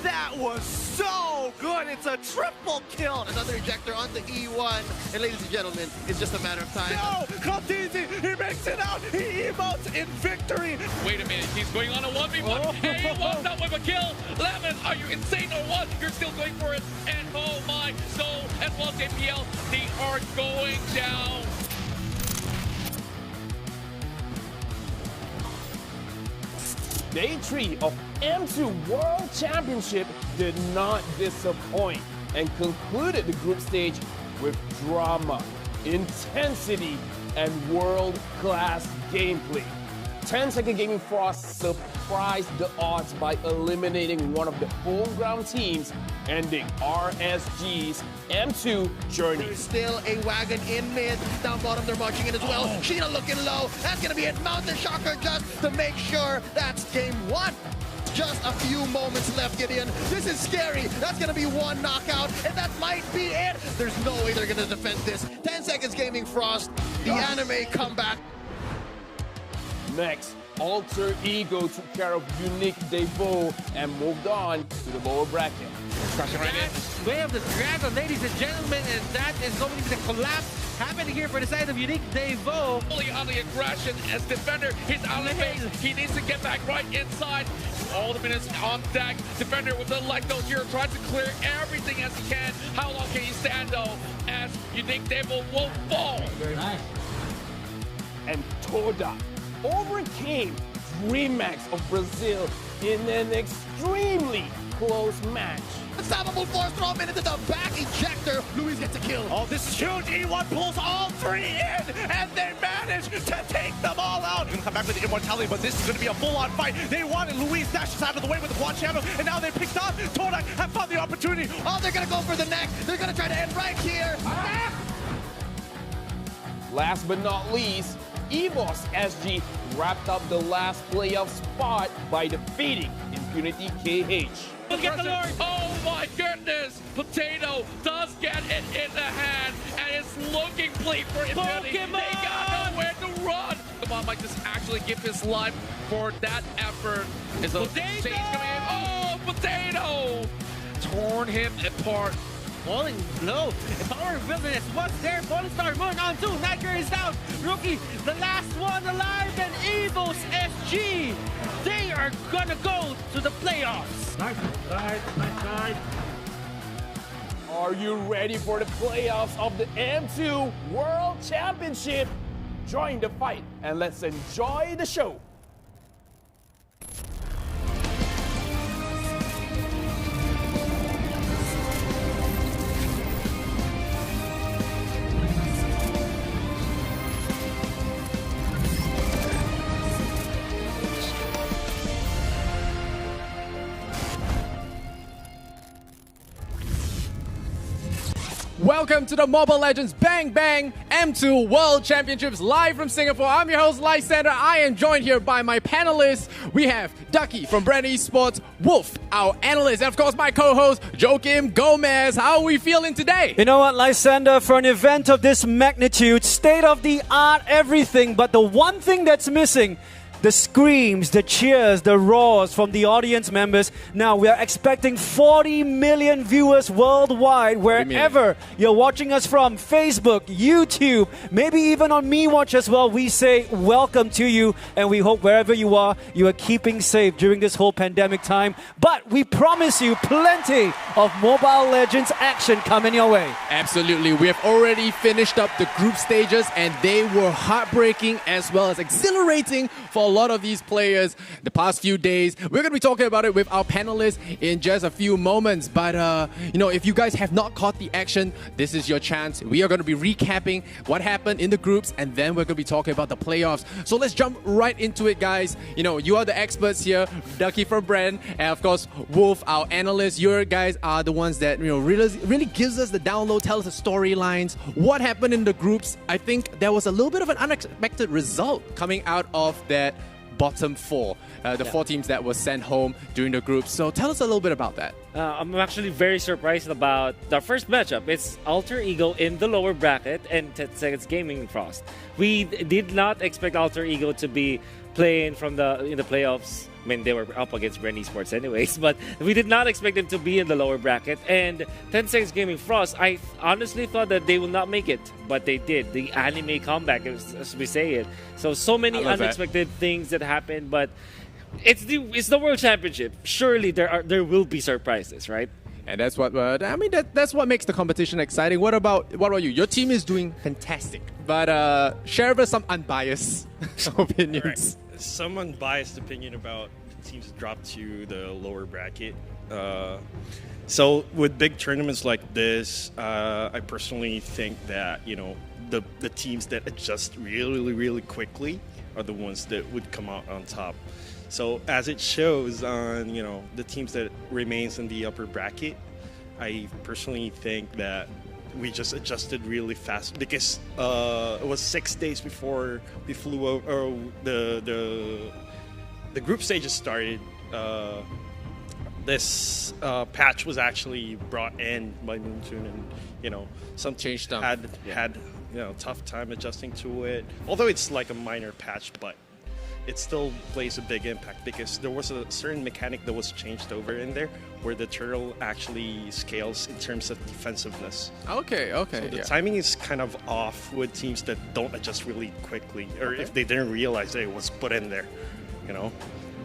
That was so good. It's a triple kill. Another ejector on the E1. And ladies and gentlemen, it's just a matter of time. No, Kaltizi, he makes it out. He emotes in victory. Wait a minute, he's going on a 1v1. And he walks out with a kill. Lemon, are you insane or what? You're still going for it. And oh my, so as well as JPL, they are going down. Day 3 of M2 World Championship did not disappoint and concluded the group stage with drama, intensity, and world-class gameplay. 10-second Gaming Frost surprised the odds by eliminating one of the home ground teams, ending RSG's M2 journey. There's still a wagon in mid. Down bottom, they're marching in as well. Sheena looking low. That's going to be it. Mountain Shocker just to make sure that's game 1. Just a few moments left, Gideon. This is scary. That's going to be one knockout, and that might be it. There's no way they're going to defend this. 10 seconds Gaming Frost. The anime comeback. Next, Alter Ego took care of Unique Devo and moved on to the lower bracket. Crushing right in. Way of the Dragon, ladies and gentlemen, and that is going to be the collapse happening here for the side of Unique Devo. Fully on the aggression as defender, he's out of base. He needs to get back right inside. All the minutes on deck. Defender with the leg nose here, trying to clear everything as he can. How long can he stand though? As Unique Devo will fall. Very nice. And Todak overcame DreamHack of Brazil in an extremely close match. Unstoppable force throw into the back ejector. Luis gets a kill. Oh, this is huge. E1 pulls all 3 in, and they manage to take them all out. They're gonna come back with the immortality, but this is gonna be a full-on fight. They wanted Luis dashes out of the way with the quad shadow, and now they picked up. Todak have found the opportunity. Oh, they're gonna go for the neck. They're gonna try to end right here. Last but not least, Evos SG wrapped up the last playoff spot by defeating Impunity KH. Look at the Lord. Oh my goodness. Potato does get it in the hand, and it's looking bleak for Impunity. They got nowhere to run. Come on, Mike, just actually give his life for that effort. Is a change coming in. Oh, Potato! Torn him apart. Falling low. Power of Wilderness was there. Falling Star moving on too. Nightmare is down. Rookie, the last one alive, and Evos SG. They are gonna go to the playoffs. Nice. Are you ready for the playoffs of the M2 World Championship? Join the fight and let's enjoy the show. Welcome to the Mobile Legends BangBang M2 World Championships live from Singapore. I'm your host, Lysander. I am joined here by my panelists. We have Ducky from Brand Esports, Wolf, our analyst, and of course my co-host, Joakim Gomez. How are we feeling today? You know what, Lysander, for an event of this magnitude, state-of-the-art everything, but the one thing that's missing, the screams, the cheers, the roars from the audience members. Now, we are expecting 40 million viewers worldwide, wherever you're watching us from, Facebook, YouTube, maybe even on MeWatch as well. We say welcome to you, and we hope wherever you are keeping safe during this whole pandemic time. But we promise you plenty of Mobile Legends action coming your way. Absolutely. We have already finished up the group stages, and they were heartbreaking as well as exhilarating for a lot of these players the past few days. We're going to be talking about it with our panelists in just a few moments. But, if you guys have not caught the action, this is your chance. We are going to be recapping what happened in the groups, and then we're going to be talking about the playoffs. So let's jump right into it, guys. You are the experts here. Ducky from Brand, and of course, Wolf, our analyst. You guys are the ones that, really gives us the download, tell us the storylines, what happened in the groups. I think there was a little bit of an unexpected result coming out of that bottom 4, the 4 teams that were sent home during the group. So tell us a little bit about that. I'm actually very surprised about the first matchup. It's Alter Ego in the lower bracket and 10 Seconds Gaming Frost. We did not expect Alter Ego to be playing in the playoffs I mean, they were up against Brand Esports anyways, but we did not expect them to be in the lower bracket. And 10 Seconds Gaming Frost, I honestly thought that they would not make it, but they did. The anime comeback, as we say it. So many unexpected things that happened, but it's the World Championship. Surely there will be surprises, right? And that's what that's what makes the competition exciting. What about you? Your team is doing fantastic, but share with us some unbiased opinions. Right. Some unbiased opinion about the teams that dropped to the lower bracket. So with big tournaments like this, I personally think that the teams that adjust really quickly are the ones that would come out on top. So as it shows on the teams that remains in the upper bracket, I personally think that we just adjusted really fast because it was 6 days before we flew over. The group stages started. This patch was actually brought in by Moontoon, and some changed stuff. had tough time adjusting to it. Although it's like a minor patch, but it still plays a big impact because there was a certain mechanic that was changed over in there where the turtle actually scales in terms of defensiveness. Okay. So the timing is kind of off with teams that don't adjust really quickly, or if they didn't realize that it was put in there,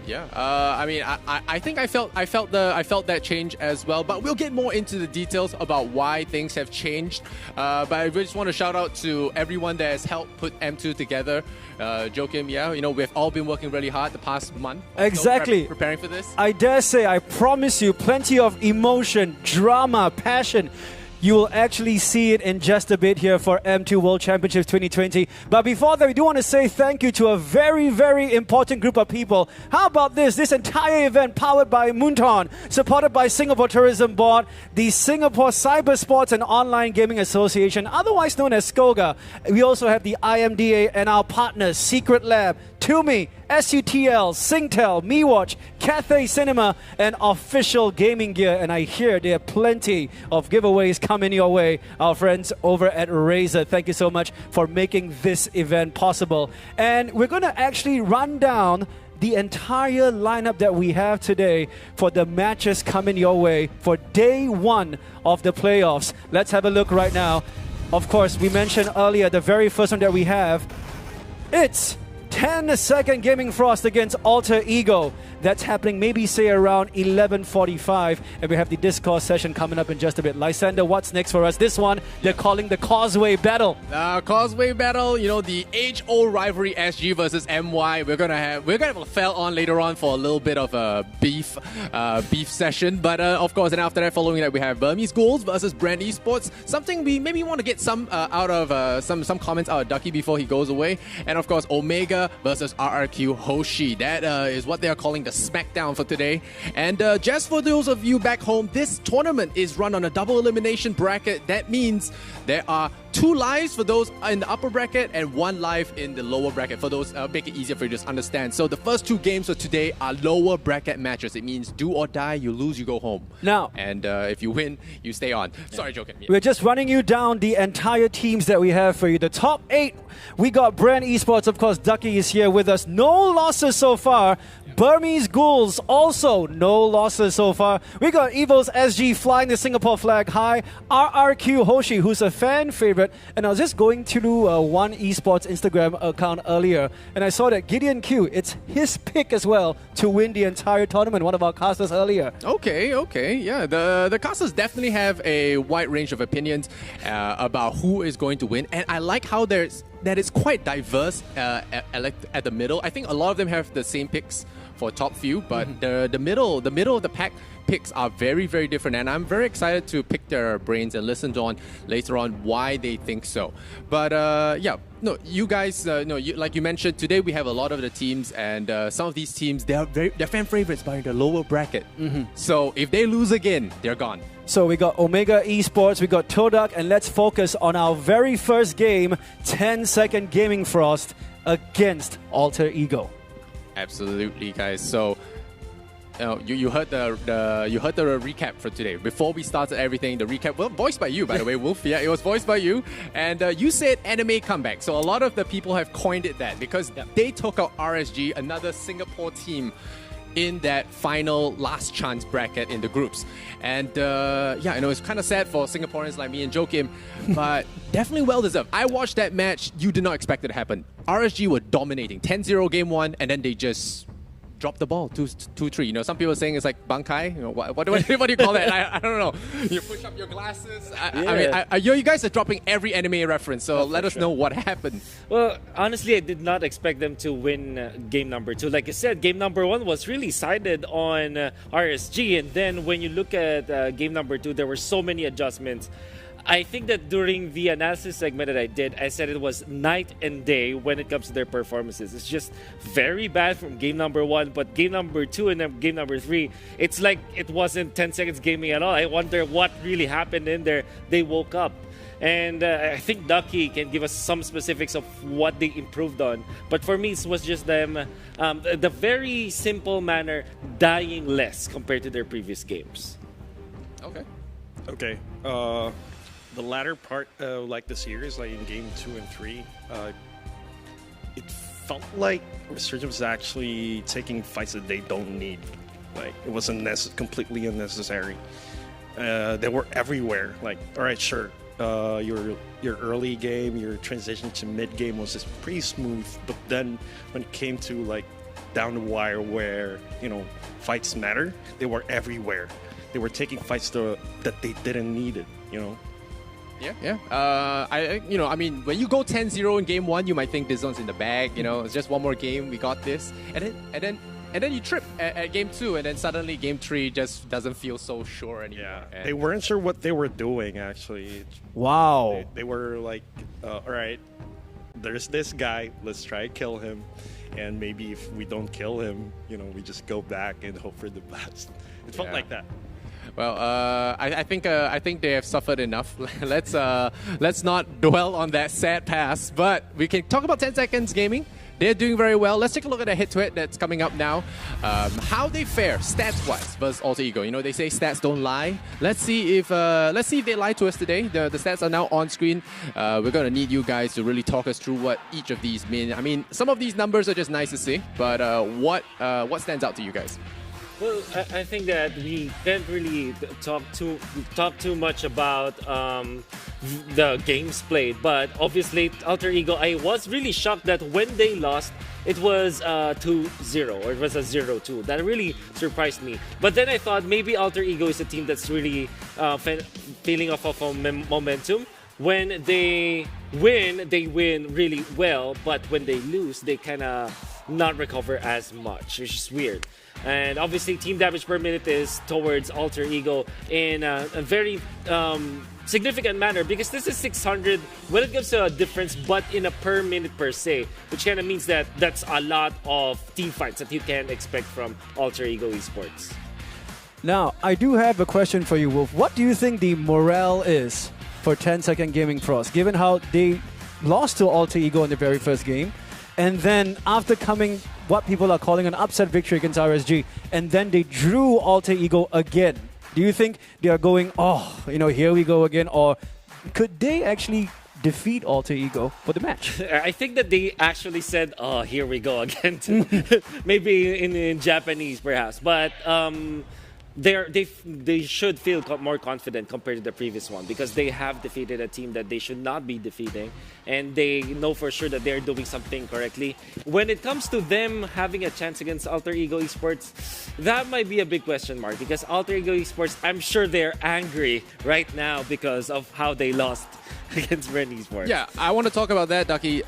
Yeah, I think I felt that change as well, but we'll get more into the details about why things have changed. But I really just want to shout out to everyone that has helped put M2 together. Joachim, we've all been working really hard the past month. Exactly. Preparing for this. I dare say, I promise you, plenty of emotion, drama, passion. You will actually see it in just a bit here for M2 World Championships 2020. But before that, we do want to say thank you to a very, very important group of people. How about this? This entire event powered by Moonton, supported by Singapore Tourism Board, the Singapore Cyber Sports and Online Gaming Association, otherwise known as SCOGA. We also have the IMDA and our partners, Secret Lab, Tumi, SUTL, Singtel, MeWatch, Cathay Cinema, and Official Gaming Gear. And I hear there are plenty of giveaways coming your way, our friends over at Razer. Thank you so much for making this event possible. And we're going to actually run down the entire lineup that we have today for the matches coming your way for day one of the playoffs. Let's have a look right now. Of course, we mentioned earlier the very first one that we have. It's 10 Second Gaming Frost against Alter Ego. That's happening maybe say around 11:45, and we have the Discord session coming up in just a bit. Lysander, what's next for us? This one they're calling the Causeway Battle. Causeway Battle, the age-old rivalry SG versus MY. We're gonna have a fell on later on for a little bit of a beef session. But of course, and after that, following that, we have Burmese Ghouls versus Brand Esports. Something we maybe want to get some out of some comments out of Ducky before he goes away. And of course, Omega versus RRQ Hoshi. That is what they are calling the SmackDown for today. And just for those of you back home, this tournament is run on a double elimination bracket. That means there are 2 lives for those in the upper bracket and 1 live in the lower bracket. For those, make it easier for you to understand. So the first 2 games of today are lower bracket matches. It means do or die, you lose, you go home. Now, and if you win, you stay on. Sorry, joking. Yeah. We're just running you down the entire teams that we have for you. The top 8, we got Brand Esports, of course. Ducky is here with us. No losses so far. Burmese Ghouls, also no losses so far. We got Evos SG flying the Singapore flag high. RRQ Hoshi, who's a fan favorite. And I was just going through One Esports Instagram account earlier, and I saw that Gideon Q, it's his pick as well to win the entire tournament, one of our casters earlier. Okay. Yeah, the casters definitely have a wide range of opinions about who is going to win. And I like how that is quite diverse at the middle. I think a lot of them have the same picks for top few, but the middle of the pack picks are very, very different, and I'm very excited to pick their brains and listen to later on why they think so. But you guys, like you mentioned, today we have a lot of the teams, and some of these teams they're fan favorites by the lower bracket. So if they lose again, they're gone. So we got Omega Esports, we got Todak, and let's focus on our very first game, 10 Second Gaming Frost against Alter Ego. Absolutely, guys. So you heard the recap for today. Before we started everything, the recap, well, voiced by you, by the way, Wolf. Yeah, it was voiced by you. And you said anime comeback. So a lot of the people have coined it that because they took out RSG, another Singapore team. in that final last chance bracket in the groups. And yeah, I know it's kind of sad for Singaporeans like me and Joakim, but definitely well deserved. I watched that match. You did not expect it to happen. RSG were dominating 10-0 game 1, and then they just dropped the ball 2-3. You know, some people are saying it's like bankai. You know, what do you call that? I don't know. You push up your glasses. I mean, you guys are dropping every anime reference, so let us know what happened. Well, honestly, I did not expect them to win game number 2. Like I said, game number 1 was really sided on RSG, and then when you look at game number 2, there were so many adjustments. I think that during the analysis segment that I did, I said it was night and day when it comes to their performances. It's just very bad from game number 1, but game number 2 and then game number 3, it's like it wasn't 10 seconds gaming at all. I wonder what really happened in there. They woke up. And I think Ducky can give us some specifics of what they improved on. But for me, it was just them, the very simple manner, dying less compared to their previous games. Okay. The latter part, like the series, like in game 2 and 3, it felt like Resurgence was actually taking fights that they don't need. Like it was completely unnecessary. They were everywhere. Like, all right, sure, your early game, your transition to mid game was just pretty smooth, but then when it came to like down the wire, where fights matter, they were everywhere. They were taking fights that they didn't need it. Yeah. I mean, when you go 10-0 in game 1, you might think this one's in the bag. It's just one more game. We got this, and then you trip at game 2, and then suddenly game 3 just doesn't feel so sure anymore. Yeah, they weren't sure what they were doing actually. Wow. They were like, all right, there's this guy. Let's try to kill him, and maybe if we don't kill him, we just go back and hope for the best. It felt like that. Well, I think they have suffered enough. Let's not dwell on that sad past, but we can talk about 10 Seconds Gaming. They're doing very well. Let's take a look at a hit-to-hit that's coming up now. How they fare stats-wise versus Alter Ego. They say stats don't lie. Let's see if they lie to us today. The stats are now on screen. We're gonna need you guys to really talk us through what each of these mean. I mean, some of these numbers are just nice to see, but what stands out to you guys? Well, I think that we can't really talk too much about the games played, but obviously Alter Ego, I was really shocked that when they lost, it was 2-0 or it was a 0-2. That really surprised me. But then I thought maybe Alter Ego is a team that's really feeling off of momentum. When they win really well, but when they lose, they kind of not recover as much, which is weird. And obviously, team damage per minute is towards Alter Ego in a very significant manner, because this is 600 when it gives a difference, but in a per minute per se, which kind of means that that's a lot of team fights that you can expect from Alter Ego Esports. Now, I do have a question for you, Wolf. What do you think the morale is for 10 Second Gaming Frost, given how they lost to Alter Ego in the very first game, and then after coming what people are calling an upset victory against RSG, and then they drew Alter Ego again? Do you think they are going, here we go again, or could they actually defeat Alter Ego for the match? I think that they actually said, here we go again. Maybe in Japanese, perhaps. But they should feel more confident compared to the previous one, because they have defeated a team that they should not be defeating, and they know for sure that they're doing something correctly. When it comes to them having a chance against Alter Ego Esports, that might be a big question mark, because Alter Ego Esports, I'm sure they're angry right now because of how they lost against Brand Esports. Yeah, I want to talk about that, Ducky.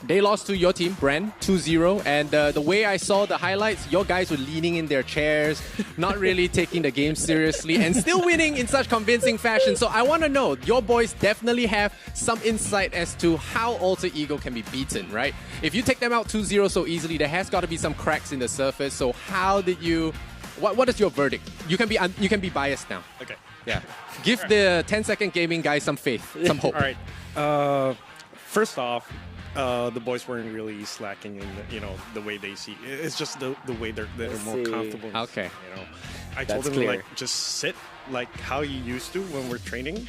They lost to your team, Brand, 2-0. And the way I saw the highlights, your guys were leaning in their chairs, not really taking the game seriously, and still winning in such convincing fashion. So I want to know, your boys definitely have some insight as to how Alter Ego can be beaten, right? If you take them out 2-0 so easily, there has got to be some cracks in the surface. So how did you... What is your verdict? You can be biased now. Okay. Yeah. Give the 10 Second Gaming guys some faith, some hope. All right. First off, the boys weren't really slacking in the way they see. It's just the way they're more comfortable. Okay. I told them like just sit like how you used to when we're training,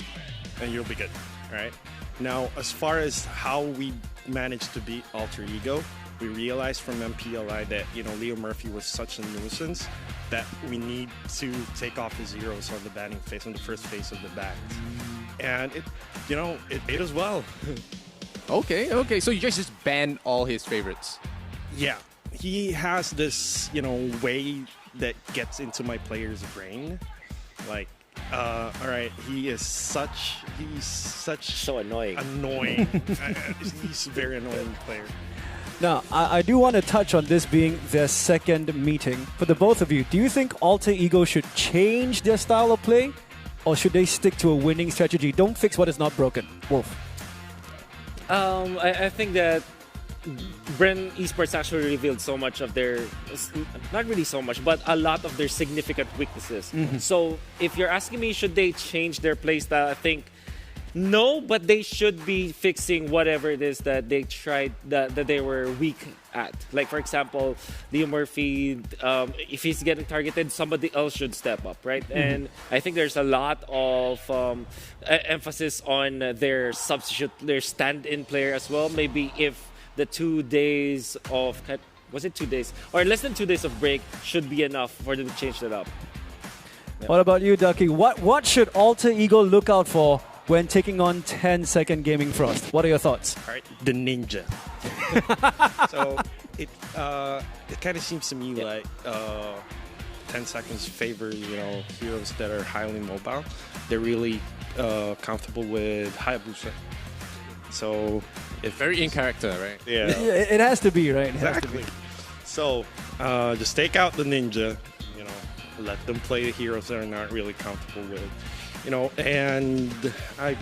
and you'll be good. All right. Now, as far as how we managed to beat Alter Ego, we realized from MPLI that, you know, Leo Murphy was such a nuisance that we need to take off his zeros on the batting phase, on the first phase of the bat. And it, you know, it paid as well. Okay. So you guys just banned all his favorites. Yeah, he has this, you know, way that gets into my player's brain. Like, all right, he's such So annoying. He's a very annoying player. Now, I do want to touch on this being their second meeting. For the both of you, do you think Alter Ego should change their style of play? Or should they stick to a winning strategy? Don't fix what is not broken. Wolf. I think that Bren Esports actually revealed so much of their, not really so much, but a lot of their significant weaknesses. So if you're asking me, should they change their playstyle? I think no, but they should be fixing whatever it is that they tried, that they were weak at. Like, for example, Leo Murphy, if he's getting targeted, somebody else should step up, right? And I think there's a lot of emphasis on their substitute, their stand-in player as well. Maybe if the 2 days of, was it 2 days? Or less than 2 days of break should be enough for them to change that up. What about you, Ducky? What should Alter Ego look out for when taking on 10-second Gaming Frost? What are your thoughts? All right, the ninja. So it kind of seems to me like 10 seconds favors, you know, heroes that are highly mobile. They're really comfortable with Hayabusa. So if Very in character, right? yeah, It has to be, right? It has to be. exactly. So just take out the ninja, you know, let them play the heroes that are not really comfortable with, you know, and I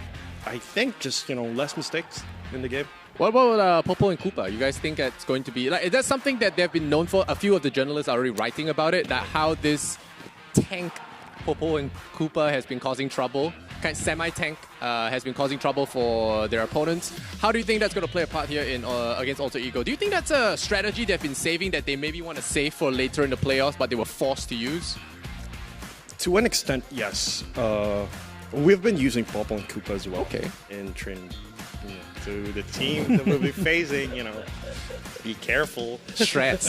think just, you know, less mistakes in the game. What about Popo and Koopa? You guys think that's going to be like? Is that something that they've been known for? A few of the journalists are already writing about it. That how this tank Popo and Koopa has been causing trouble. Kind of semi-tank has been causing trouble for their opponents. How do you think that's going to play a part here in against Alter Ego? Do you think that's a strategy they've been saving that they maybe want to save for later in the playoffs, but they were forced to use? To an extent, yes. We've been using Popo and Koopa as well. Okay. In training. You know, to the team that we'll be facing, you know, be careful. Shreds.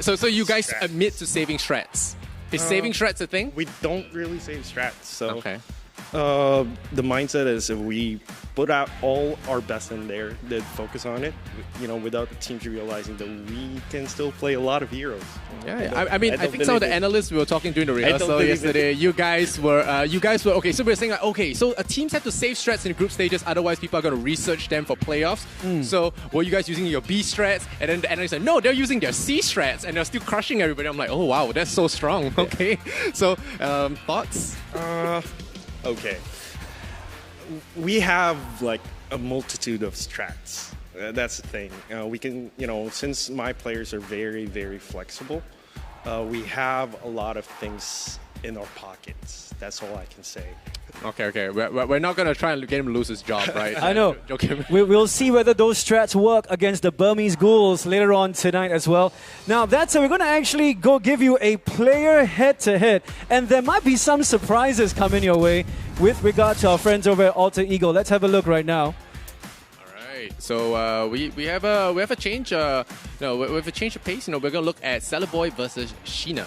So you guys Strats. admit to saving shreds. Is saving shreds a thing? We don't really save strats. So Okay. the mindset is if we put out all our best in there, then focus on it, you know, without the teams realizing that we can still play a lot of heroes. Yeah. I mean, I don't think some of the believe it. analysts we were talking during the don't rehearsal believe yesterday. You guys were okay. So we were saying like, okay, so teams have to save strats in group stages, otherwise people are going to research them for playoffs. So were you guys using your B strats? And then the analysts said, no, they're using their C strats, and they're still crushing everybody. I'm like, oh wow, that's so strong. Okay, so thoughts? Okay. We have like a multitude of strats. That's the thing. We can, you know, since my players are very, very flexible, we have a lot of things in our pockets. That's all I can say. Okay. We're not going to try and get him to lose his job, right? I know. Okay. We'll see whether those strats work against the Burmese ghouls later on tonight as well. Now, that's it. We're going to actually go give you a player head-to-head. And there might be some surprises coming your way with regard to our friends over at Alter Ego. Let's have a look right now. So we have a change. We have a change of pace. You know, we're gonna look at Celeboy versus Sheena.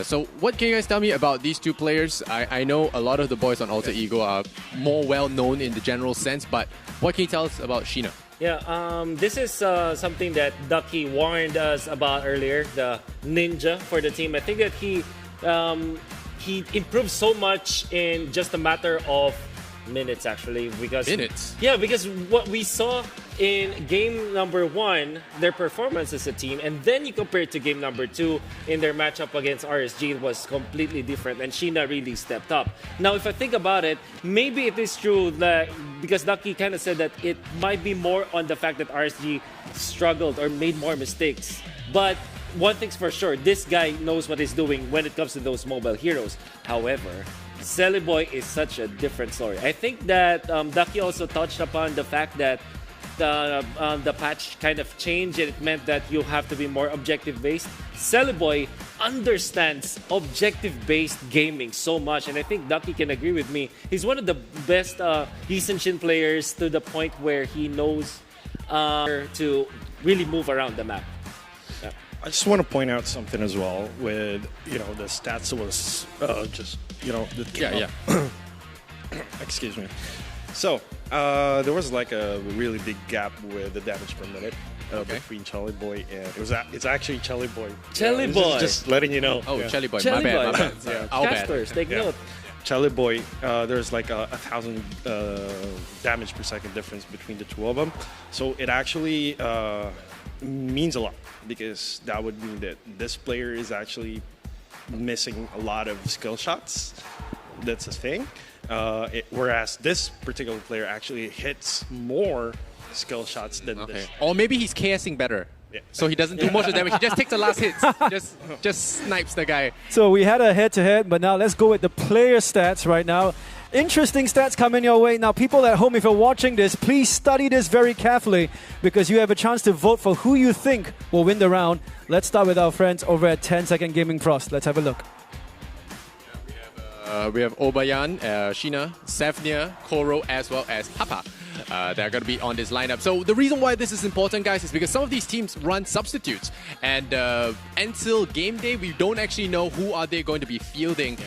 So what can you guys tell me about these two players? I know a lot of the boys on Alter Ego are more well known in the general sense, but what can you tell us about Sheena? Yeah, this is something that Ducky warned us about earlier, the ninja for the team. I think that he improved so much in just a matter of minutes, actually, because because what we saw in game number 1, their performance as a team, and then you compare it to game number 2 in their matchup against RSG, it was completely different, and Sheena really stepped up. Now, if I think about it, maybe it is true that, because Ducky kind of said that it might be more on the fact that RSG struggled or made more mistakes, but one thing's for sure, this guy knows what he's doing when it comes to those mobile heroes. However, Celeboy is such a different story. I think that Ducky also touched upon the fact that the patch kind of changed, and it meant that you have to be more objective-based. Celeboy understands objective-based gaming so much, and I think Ducky can agree with me. He's one of the best Lee Sin players, to the point where he knows to really move around the map. Yeah. I just want to point out something as well with, the stats was just, that came up. Excuse me. So, there was like a really big gap with the damage per minute between Charlie Boy and it's actually Charlie Boy. Charlie Boy. Just letting you know. Oh, Charlie Boy. Charlie My Boy. bad. Yeah. Our bad. Casters, take note. Charlie Boy, there's like 1,000 damage per second difference between the two of them. So it actually means a lot because that would mean that this player is actually missing a lot of skill shots. That's a thing. Whereas this particular player actually hits more skill shots than this. Or maybe he's KSing better. Yeah. So he doesn't do most of the damage. He just takes the last hits. just snipes the guy. So we had a head-to-head, but now let's go with the player stats right now. Interesting stats coming your way. Now, people at home, if you're watching this, please study this very carefully because you have a chance to vote for who you think will win the round. Let's start with our friends over at 10 Second Gaming Frost. Let's have a look. We have Obayan, Sheena, Savnia, Koro, as well as Papa. They're going to be on this lineup. So the reason why this is important, guys, is because some of these teams run substitutes. And until game day, we don't actually know who are they going to be fielding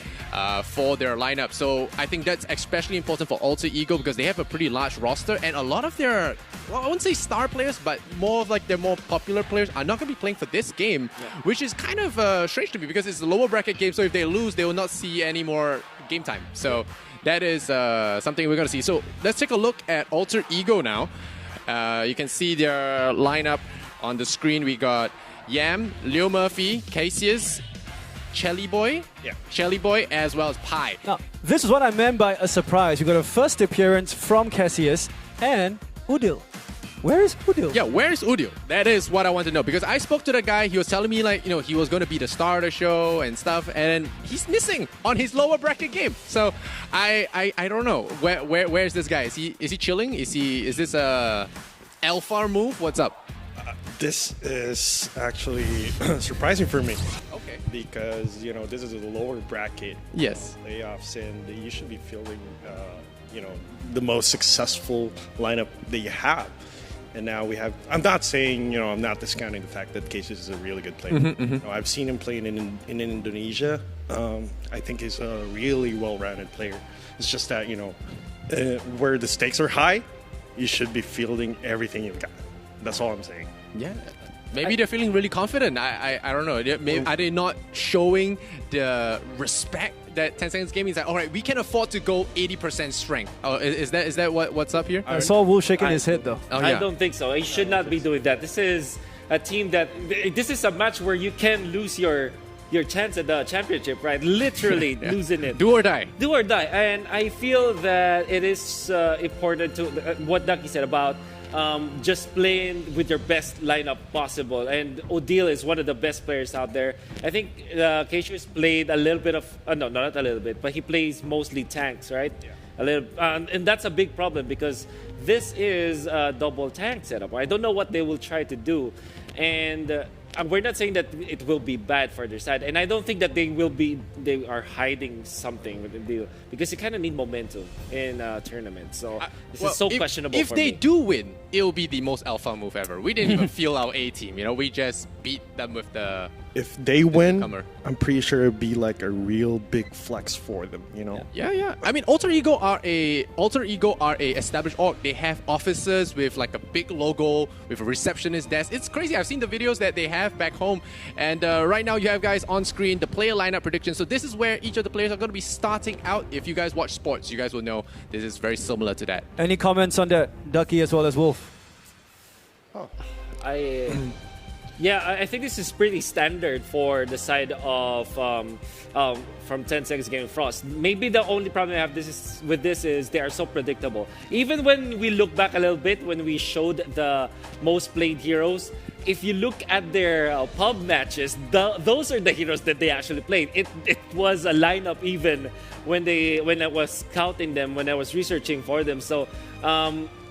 for their lineup. So I think that's especially important for Alter Ego because they have a pretty large roster. And a lot of their, well, I wouldn't say star players, but more of like their more popular players are not going to be playing for this game, which is kind of strange to me because it's a lower bracket game. So if they lose, they will not see any more game time. So that is something we're going to see. So let's take a look at Alter Ego now. You can see their lineup on the screen. We got Yam, Leo Murphy, Cassius, Chelly Boy, as well as Pi. Now, this is what I meant by a surprise. We got a first appearance from Cassius and Udil. Where is Udil? Yeah, where is Udil? That is what I want to know because I spoke to the guy. He was telling me like, he was going to be the star of the show and stuff, and he's missing on his lower bracket game. So I don't know where is this guy? Is he chilling? Is this a alpha move? What's up? This is actually surprising for me. Okay. Because this is a lower bracket. Yes. Playoffs, and they usually be fielding the most successful lineup that you have. And now we have, I'm not saying, I'm not discounting the fact that Cassius is a really good player. I've seen him playing in Indonesia. I think he's a really well-rounded player. It's just that, where the stakes are high, you should be fielding everything you've got. That's all I'm saying. Yeah. Maybe they're feeling really confident. I don't know. Are they not showing the respect that 10 Seconds Gaming is like, all right, we can afford to go 80% strength. Oh, is that what's up here? I saw Wu shaking his head though. Oh, yeah. I don't think so. He should not be doing that. This is a team this is a match where you can lose your chance at the championship, right? Literally losing it. Do or die. Do or die. And I feel that it is important to what Ducky said about just playing with your best lineup possible. And Odile is one of the best players out there. I think Cassius played a little bit of, no, not a little bit, but he plays mostly tanks, right? Yeah. A little, and that's a big problem because this is a double tank setup. I don't know what they will try to do. And we're not saying that it will be bad for their side, and I don't think that they are hiding something with the deal because you kind of need momentum in tournaments. So this is so questionable. If they do win, it will be the most alpha move ever. We didn't even feel our A team. We just beat them with the. If they win, I'm pretty sure it'd be like a real big flex for them. Yeah. I mean, Alter Ego are a established org. They have offices with like a big logo with a receptionist desk. It's crazy. I've seen the videos that they have back home, and right now you have guys on screen the player lineup prediction. So this is where each of the players are going to be starting out. If you guys watch sports, you guys will know this is very similar to that. Any comments on that, Ducky as well as Wolf? Yeah, I think this is pretty standard for the side of from 10 Seconds Gaming Frost. Maybe the only problem I have with this is they are so predictable. Even when we look back a little bit, when we showed the most played heroes, if you look at their pub matches, those are the heroes that they actually played. It was a lineup even when I was scouting them, when I was researching for them. So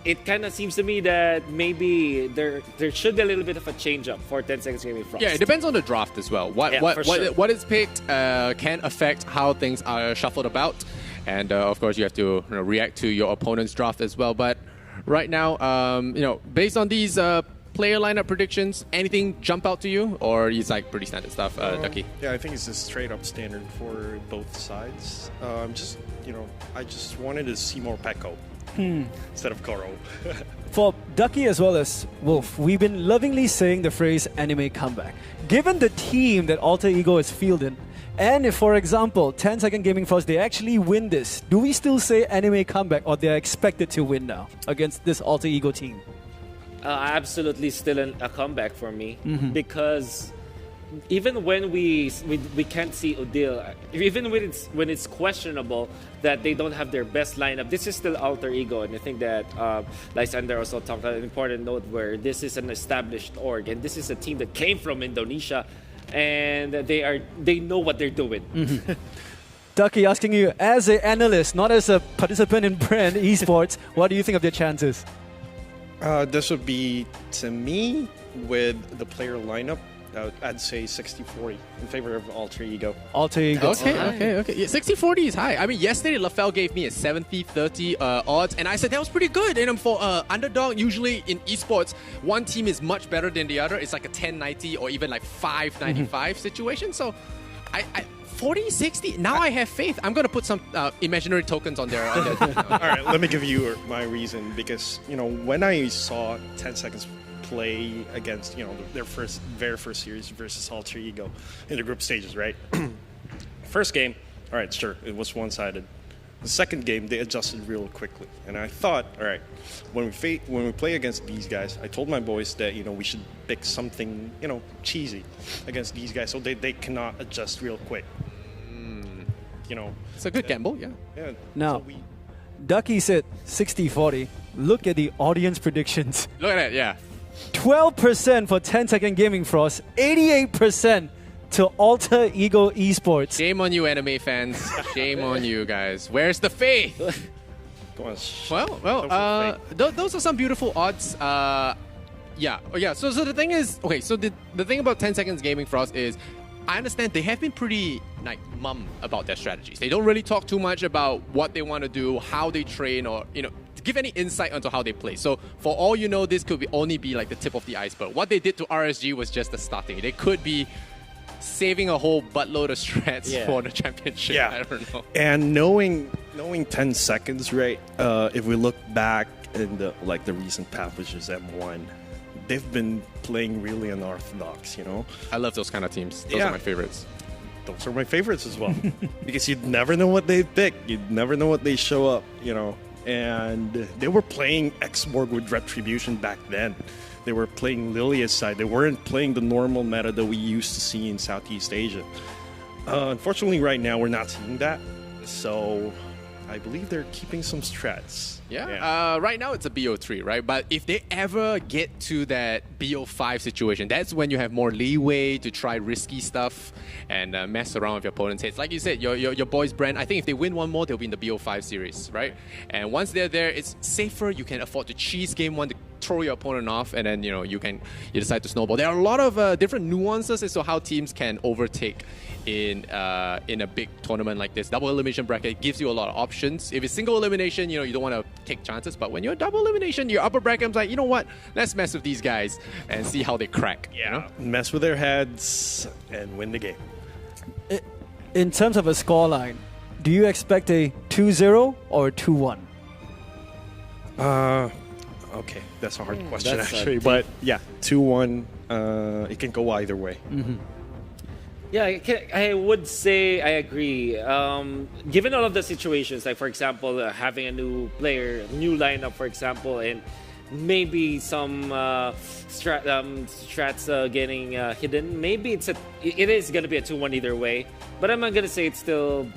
it kind of seems to me that maybe there should be a little bit of a change up for 10 Seconds Gaming Frost. Yeah, it depends on the draft as well. What is picked can affect how things are shuffled about, and of course you have to react to your opponent's draft as well. But right now, based on these player lineup predictions, anything jump out to you? Or is like pretty standard stuff, Ducky? Yeah, I think it's a straight up standard for both sides. I just wanted to see more Peko instead of Koro. For Ducky as well as Wolf, we've been lovingly saying the phrase anime comeback. Given the team that Alter Ego is fielding, and if, for example, 10 Second Gaming Frost, they actually win this, do we still say anime comeback, or they're expected to win now against this Alter Ego team? Absolutely still a comeback for me because even when we can't see Odile, even when it's questionable that they don't have their best lineup, this is still Alter Ego, and I think that Lysander also talked about an important note where this is an established org, and this is a team that came from Indonesia, and they know what they're doing. Ducky, asking you as an analyst, not as a participant in brand esports, what do you think of their chances? This would be, to me, with the player lineup, I'd say 60-40 in favor of Alter Ego. Alter Ego. Okay. Yeah, 60-40 is high. I mean, yesterday LaFell gave me a 70-30 odds, and I said that was pretty good. And for underdog, usually in esports, one team is much better than the other. It's like a 10-90 or even like 5-95 situation. So, I 40-60. Now I have faith. I'm going to put some imaginary tokens on there. All right, let me give you my reason. Because, when I saw 10 Seconds play against, their very first series versus Alter Ego in the group stages, right? First game, all right, sure, it was one-sided. The second game, they adjusted real quickly. And I thought, all right, when we play against these guys, I told my boys that, we should pick something, cheesy against these guys so they cannot adjust real quick. It's a good gamble, yeah. Yeah. Now, Ducky said 60-40. Look at the audience predictions. Look at that, yeah. 12% for 10 Second Gaming Frost, 88% to Alter Ego Esports. Shame on you, anime fans. Shame on you guys. Where's the faith? Well, those are some beautiful odds. Yeah. So the thing is, okay, so the thing about 10 Seconds Gaming Frost is, I understand they have been pretty mum about their strategies. They don't really talk too much about what they want to do, how they train, or to give any insight onto how they play. So for all you know, this could only be like the tip of the iceberg. What they did to RSG was just the starting. They could be saving a whole buttload of strats for the championship. Yeah. I don't know. And knowing 10 seconds, right? If we look back in the recent path, which is M1, they've been playing really unorthodox, I love those kind of teams. Those are my favorites. Those are my favorites as well. Because you'd never know what they pick. You'd never know what they show up, And they were playing X-Borg with Retribution back then. They were playing Lilia's side. They weren't playing the normal meta that we used to see in Southeast Asia. Unfortunately, right now, we're not seeing that. So I believe they're keeping some strats. Yeah. Right now it's a BO3, right? But if they ever get to that BO5 situation, that's when you have more leeway to try risky stuff and mess around with your opponent's heads. Like you said, your boys Brand, I think if they win one more, they'll be in the BO5 series, right? And once they're there, it's safer. You can afford to cheese game one to throw your opponent off, and then you decide to snowball. There are a lot of different nuances as to how teams can overtake in a big tournament like this. Double elimination bracket gives you a lot of options. If it's single elimination, you don't want to take chances. But when you're double elimination, your upper bracket's like, you know what? Let's mess with these guys and see how they crack. Yeah, mess with their heads and win the game. In terms of a scoreline, do you expect a 2-0 or a 2-1? Okay, that's a hard question actually. But yeah, 2-1. It can go either way. Mm-hmm. Yeah, I would say I agree. Given all of the situations, like for example, having a new player, new lineup, for example, and maybe some strats getting hidden, maybe it is going to be a 2-1 either way. But I'm not going to say it still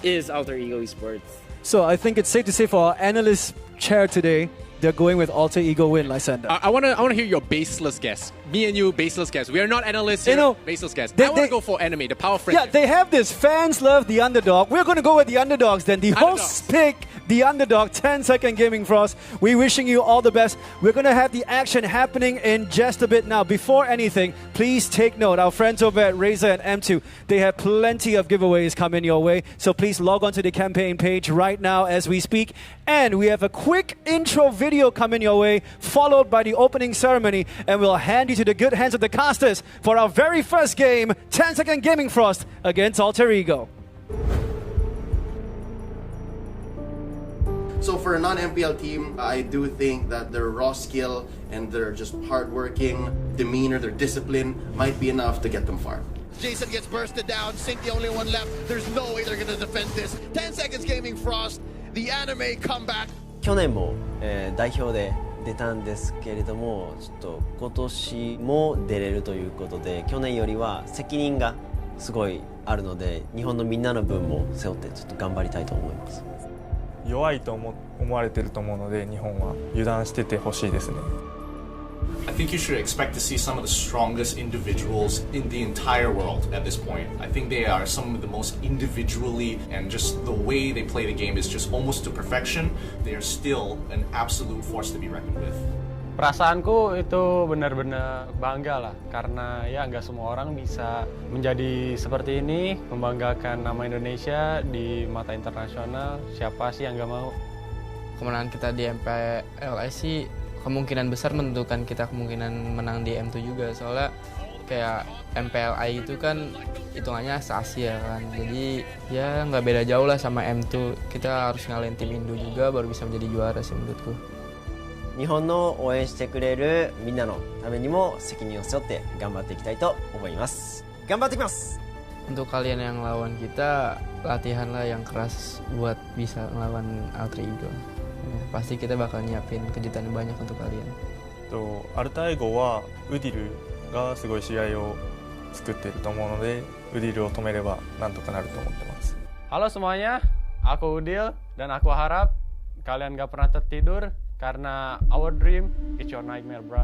is Alter Ego Esports. So I think it's safe to say for our analyst chair today, they're going with Alter Ego win, Lysander. I want to hear your baseless guess. Me and you, baseless guess. We are not analysts here. Baseless guess. I want to go for anime, the power friendship. Yeah, they have this. Fans love the underdog. We're going to go with the underdogs then. The hosts pick the underdog, 10-second Gaming Frost. We wishing you all the best. We're going to have the action happening in just a bit now. Before anything, please take note. Our friends over at Razer and M2, they have plenty of giveaways coming your way. So please log on to the campaign page right now as we speak. And we have a quick intro video coming your way, followed by the opening ceremony. And we'll hand you to the good hands of the casters for our very first game, 10-second Gaming Frost against Alter Ego. So for a non-MPL team, I do think that their raw skill and their just hardworking demeanor, their discipline might be enough to get them far. Jason gets bursted down, Sync the only one left. There's no way they're gonna defend this. 10 seconds Gaming Frost, the anime comeback. 去年も、代表で出たんですけれども、ちょっと今年も出れるということで、去年よりは責任がすごいあるので、日本のみんなの分も背負ってちょっと頑張りたいと思います。弱いと思われてると思うので、日本は油断しててほしいですね。I think you should expect to see some of the strongest individuals in the entire world at this point. I think they are some of the most individually, and just the way they play the game is just almost to perfection. They are still an absolute force to be reckoned with. Perasaanku itu benar-benar bangga lah, karena ya nggak semua orang bisa menjadi seperti ini, membanggakan nama Indonesia di mata internasional. Siapa sih yang nggak mau? Kemenangan kita di MPLS sih kemungkinan besar menentukan kita kemungkinan menang di M2 juga, soalnya kayak MPLI itu kan hitungannya se-Asia kan, jadi ya nggak beda jauh lah sama M2. Kita harus ngalahin tim Indo juga baru bisa menjadi juara sih menurutku. 日本の応援してくれるみんなのためにも責任を背負って頑張っていきたいと思います。頑張ってきます。 Untuk kalian yang lawan kita, latihanlah yang keras buat bisa ngelawan Alter Ego. Ya, pasti kita bakal nyiapin kejutan banyak untuk kalian. Alter Ego はウディルがすごい試合を作っていると思うので、ウディルを止めればなんとかなると思ってます。 Halo semuanya, aku Udil dan aku harap kalian gak pernah tertidur karena our dream is your nightmare, bro.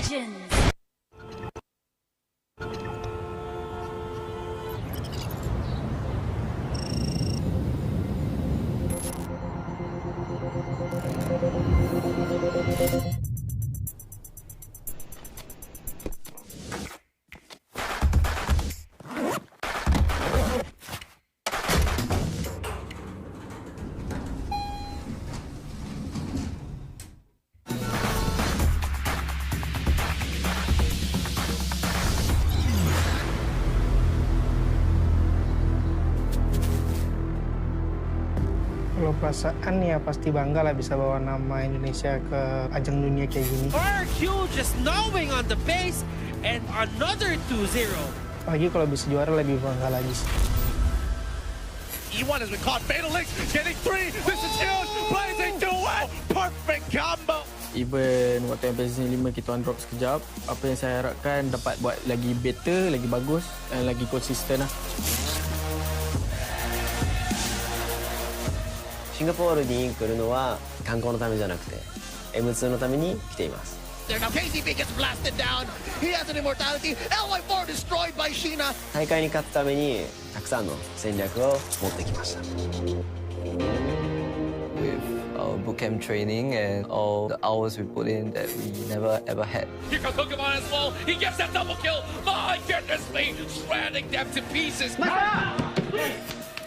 Legends. Kalau perasaan ya pasti bangga lah bisa bawa nama Indonesia ke ajang dunia kayak gini. RQ just knowing on the base and another 2-0. Apalagi kalau bisa juara lebih bangga lagi sih. E1 has been caught. Fatal Links getting 3. This is huge. Blazing duet. Perfect combo. Even waktu yang PlayStation 5 kita on drop sekejap, apa yang saya harapkan dapat buat lagi better, lagi bagus dan lagi konsisten lah. シンガポールに来るのは観光のためじゃなくて M2 のために来ています。 There now KCP gets blasted down. He has an immortality. LY4 destroyed by Sheena. 大会に勝つためにたくさんの戦略を持ってきました。 With our bootcamp training and all the hours we put in that we never ever had. Here comes Pokemon as well. He gets that double kill. My goodness me, shredding them to pieces.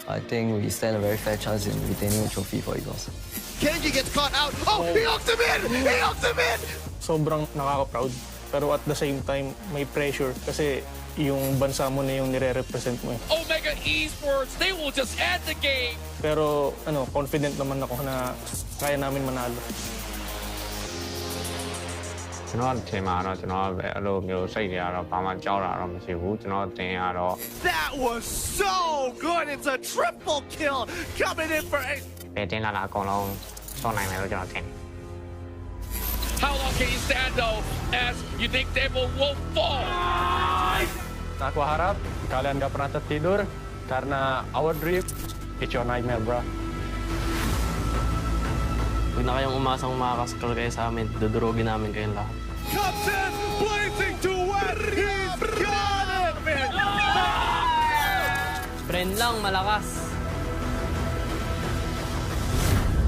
I think we stand a very fair chance in retaining the trophy for Evos. Kenji gets caught out. Oh, he hooks him in! He hooks him in! Sobrang nakaka-proud. Pero at the same time, may pressure kasi yung bansa mo na yung nire-represent mo. Omega Esports, they will just end the game. Pero confident naman ako na kaya namin manalo. ကျွန်တော်ထင်မှာတော့ကျွန်တော်ပဲအဲ့လိုမျိုးစိတ်တွေကတော့ဘာမှကြောက်တာတော့မရှိဘူးကျွန်တော်တင်ရတော့ That was so good. It's a triple kill coming in for ပဲတင်လာတာအကုန်လုံးစောနိုင်မယ်လို့ကျွန်တော်ထင်တယ် How long can you stand though as you think they will fall? Aku harap kalian gak pernah tertidur karena our dream it's your nightmare, bro. Huwag na kayong umasang makakaskal kayo sa amin. Dudurugin namin kayong lahat. comes in, blazing duet. He's got it, man. Friend lang, malakas.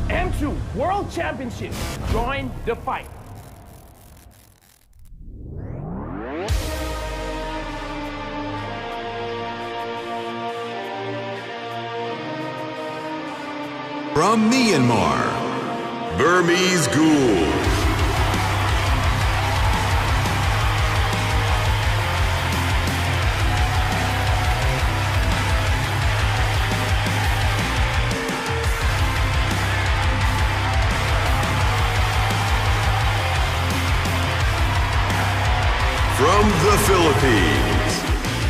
M2 World Championship. Join the fight. From Myanmar, Burmese Ghoul. From the Philippines,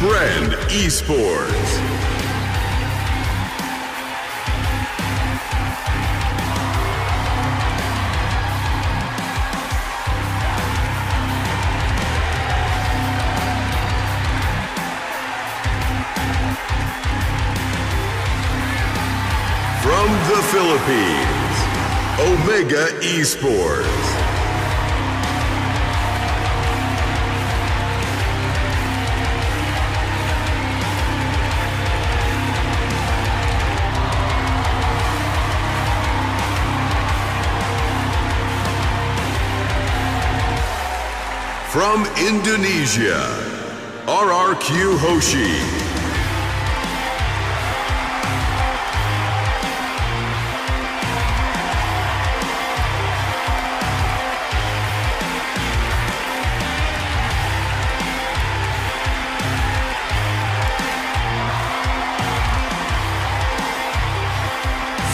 Brand Esports. From the Philippines, Omega Esports. From Indonesia, RRQ Hoshi.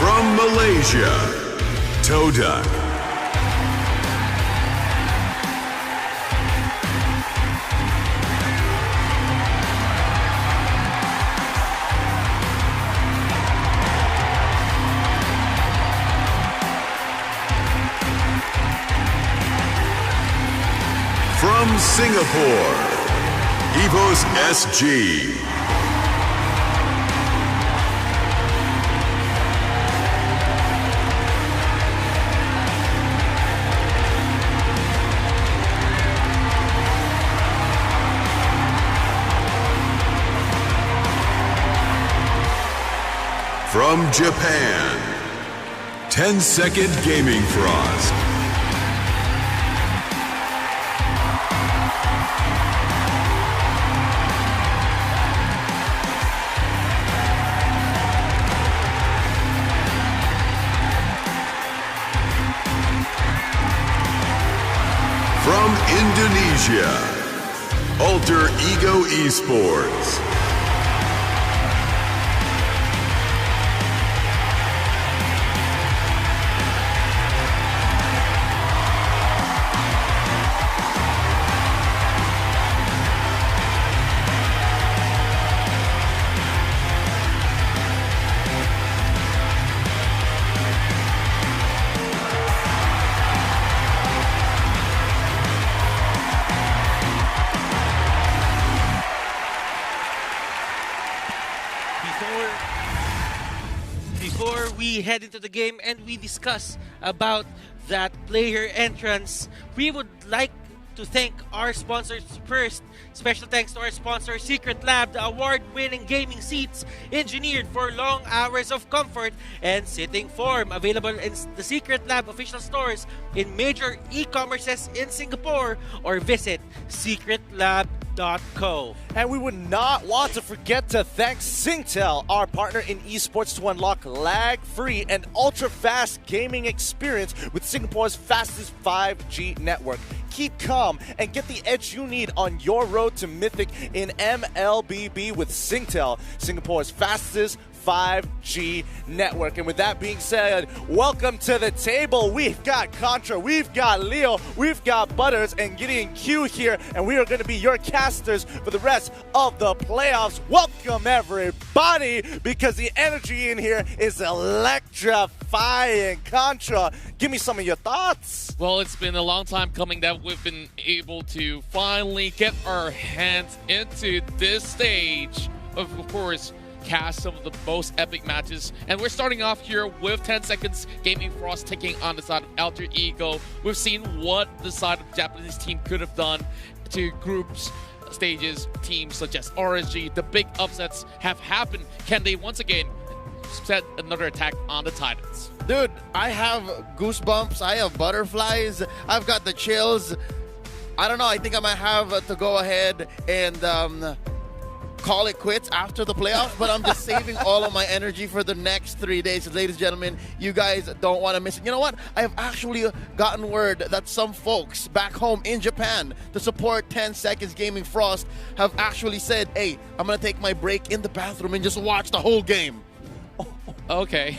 From Malaysia, Todak. From Singapore, Evos SG. From Japan, 10-second Gaming Frost. From Indonesia, Alter Ego Esports. Before we head into the game and we discuss about that player entrance, we would like to thank our sponsors first. Special thanks to our sponsor, Secret Lab, the award-winning gaming seats engineered for long hours of comfort and sitting form. Available in the Secret Lab official stores in major e-commerces in Singapore, or visit secretlab.co. And we would not want to forget to thank Singtel, our partner in esports, to unlock lag-free and ultra-fast gaming experience with Singapore's fastest 5G network. Keep calm and get the edge you need on your road to Mythic in MLBB with Singtel, Singapore's fastest 5G network. And with that being said, welcome to the table. We've got Contra, we've got Leo, we've got Butters and Gideon Q here, and we are going to be your casters for the rest of the playoffs. Welcome everybody, because the energy in here is electrifying. Contra, give me some of your thoughts. Well, it's been a long time coming that we've been able to finally get our hands into this stage. Of course, cast some of the most epic matches, and we're starting off here with 10 seconds Gaming Frost taking on the side of Alter Ego. We've seen what the side of the Japanese team could have done to groups stages, teams such as RSG. The big upsets have happened. Can they once again set another attack on the Titans? Dude, I have goosebumps, I have butterflies, I've got the chills. I don't know, I think I might have to go ahead and call it quits after the playoffs, but I'm just saving all of my energy for the next 3 days. Ladies and gentlemen, you guys don't want to miss it. You know what? I have actually gotten word that some folks back home in Japan to support 10 Seconds Gaming Frost have actually said, hey, I'm going to take my break in the bathroom and just watch the whole game. Okay.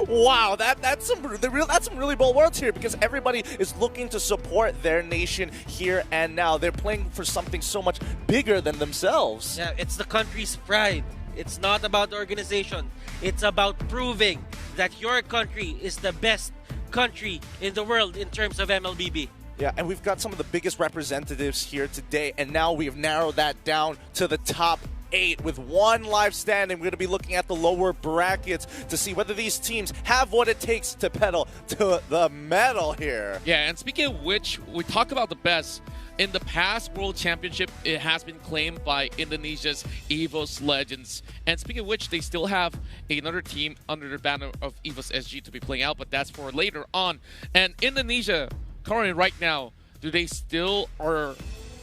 Wow, that's some really bold words here, because everybody is looking to support their nation here and now. They're playing for something so much bigger than themselves. Yeah, it's the country's pride. It's not about the organization. It's about proving that your country is the best country in the world in terms of MLBB. Yeah, and we've got some of the biggest representatives here today, and now we've narrowed that down to the top 8 with one live standing. We're going to be looking at the lower brackets to see whether these teams have what it takes to pedal to the metal here. Yeah, and speaking of which, we talk about the best. In the past World Championship, it has been claimed by Indonesia's Evos Legends. And speaking of which, they still have another team under the banner of Evos SG to be playing out, but that's for later on. And Indonesia, currently right now, do they still are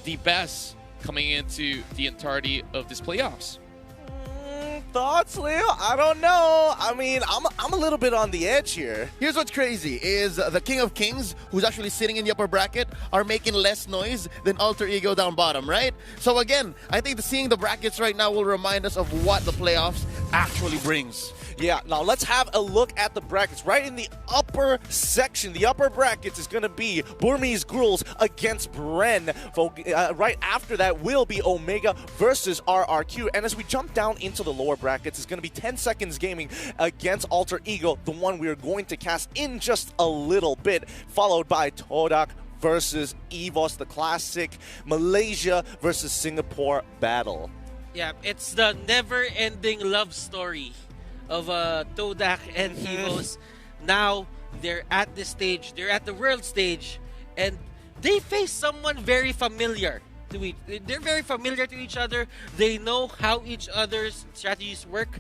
the best coming into the entirety of this playoffs? Thoughts, Leo? I don't know. I mean, I'm a little bit on the edge here. Here's what's crazy is the King of Kings, who's actually sitting in the upper bracket, are making less noise than Alter Ego down bottom, right? So again, I think seeing the brackets right now will remind us of what the playoffs actually brings. Yeah, now let's have a look at the brackets. Right in the upper section, the upper brackets is going to be Burmese Ghouls against Bren. Right after that will be Omega versus RRQ. And as we jump down into the lower brackets, it's going to be 10 Seconds Gaming against Alter Ego, the one we are going to cast in just a little bit, followed by Todak versus Evos, the classic Malaysia versus Singapore battle. Yeah, it's the never-ending love story of Todak and Evos. Now they're at this stage, they're at the world stage, and they face someone very familiar to each. They're very familiar to each other. They know how each other's strategies work,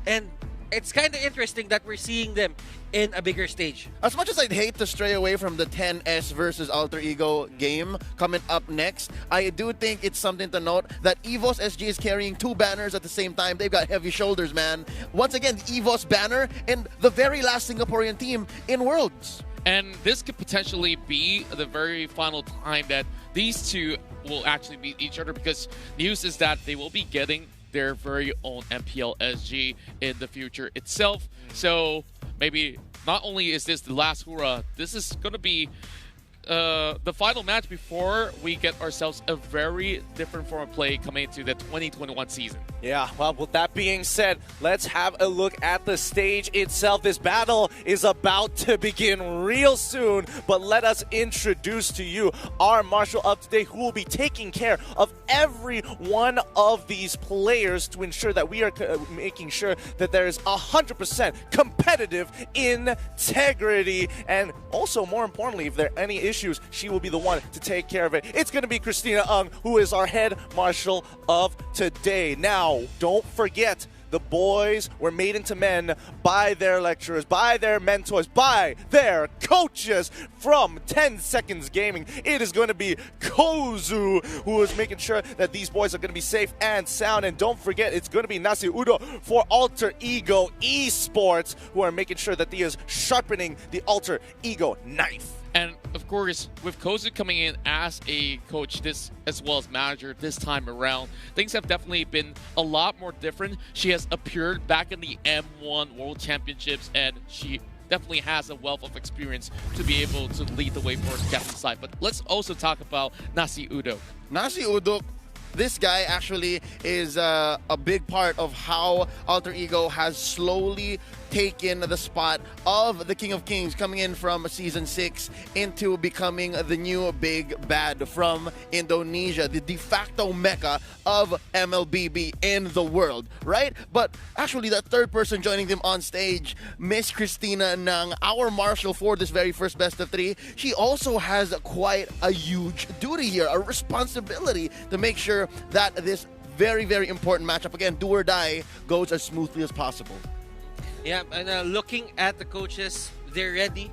and it's kind of interesting that we're seeing them in a bigger stage. As much as I'd hate to stray away from the 10S versus Alter Ego game coming up next, I do think it's something to note that Evos SG is carrying 2 banners at the same time. They've got heavy shoulders, man. Once again, the Evos banner and the very last Singaporean team in Worlds. And this could potentially be the very final time that these two will actually meet each other, because news is that they will be getting their very own MPL SG in the future itself. So maybe not only is this the last hurrah, this is going to be the final match before we get ourselves a very different form of play coming into the 2021 season. Yeah, well, with that being said, let's have a look at the stage itself. This battle is about to begin real soon, but let us introduce to you our Marshal of today, who will be taking care of every one of these players to ensure that we are making sure that there is 100% competitive integrity. And also, more importantly, if there are any issues, she will be the one to take care of it. It's going to be Christina Ng, who is our head marshal of today. Now, don't forget, the boys were made into men by their lecturers, by their mentors, by their coaches from 10 Seconds Gaming. It is going to be Kozu who is making sure that these boys are going to be safe and sound. And don't forget, it's going to be Nasi Udo for Alter Ego Esports, who are making sure that he is sharpening the Alter Ego knife. And of course, with Kozu coming in as a coach this as well as manager this time around, things have definitely been a lot more different. She has appeared back in the M1 World Championships, and she definitely has a wealth of experience to be able to lead the way for the captain side. But let's also talk about Nasi Udo. Nasi Udo, this guy actually is a big part of how Alter Ego has slowly taken the spot of the King of Kings, coming in from Season 6 into becoming the new big bad from Indonesia, the de facto mecca of MLBB in the world, right? But actually, the third person joining them on stage, Miss Christina Ng, our marshal for this very first best of 3, she also has quite a huge duty here, a responsibility to make sure that this very, very important matchup, again, do or die, goes as smoothly as possible. Yeah, and looking at the coaches, they're ready.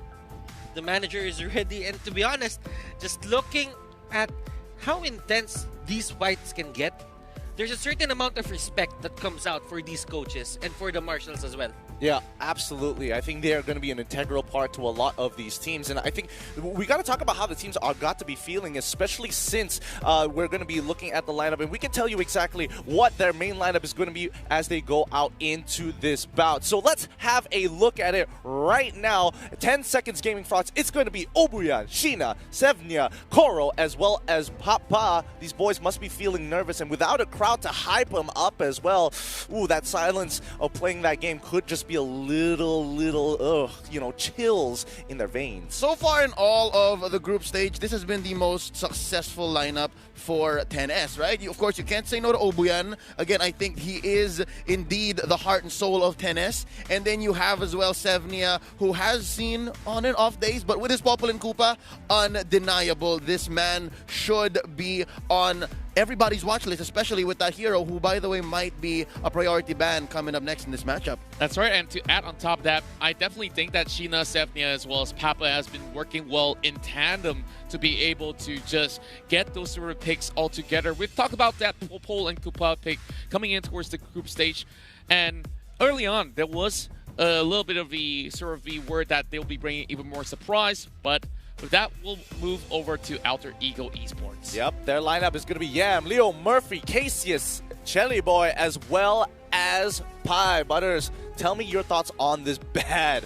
The manager is ready. And to be honest, just looking at how intense these fights can get, there's a certain amount of respect that comes out for these coaches and for the marshals as well. Yeah, absolutely. I think they are going to be an integral part to a lot of these teams. And I think we got to talk about how the teams are got to be feeling, especially since we're going to be looking at the lineup. And we can tell you exactly what their main lineup is going to be as they go out into this bout. So let's have a look at it right now. 10 Seconds Gaming Frauds. It's going to be Obuyan, Sheena, Sevnia, Koro, as well as Papa. These boys must be feeling nervous. And without a crowd to hype them up as well, ooh, that silence of playing that game could just be a little, chills in their veins. So far in all of the group stage, this has been the most successful lineup for 10S, right? Of course, you can't say no to Obuyan. Again, I think he is indeed the heart and soul of 10S. And then you have as well Sevnia, who has seen on and off days, but with his Popolin Koopa, undeniable. This man should be on everybody's watch list, especially with that hero, who, by the way, might be a priority ban coming up next in this matchup. That's right, and to add on top of that, I definitely think that Sheena, Sevnia, as well as Papa has been working well in tandem to be able to just get those sort of picks all together. We've talked about that Popol and Koopa pick coming in towards the group stage, and early on, there was a little bit of the sort of the word that they'll be bringing even more surprise, but with that, we'll move over to Alter Ego Esports. Yep, their lineup is going to be Yam, Leo, Murphy, Casius, Chelly Boy, as well as Pie. Butters, tell me your thoughts on this bad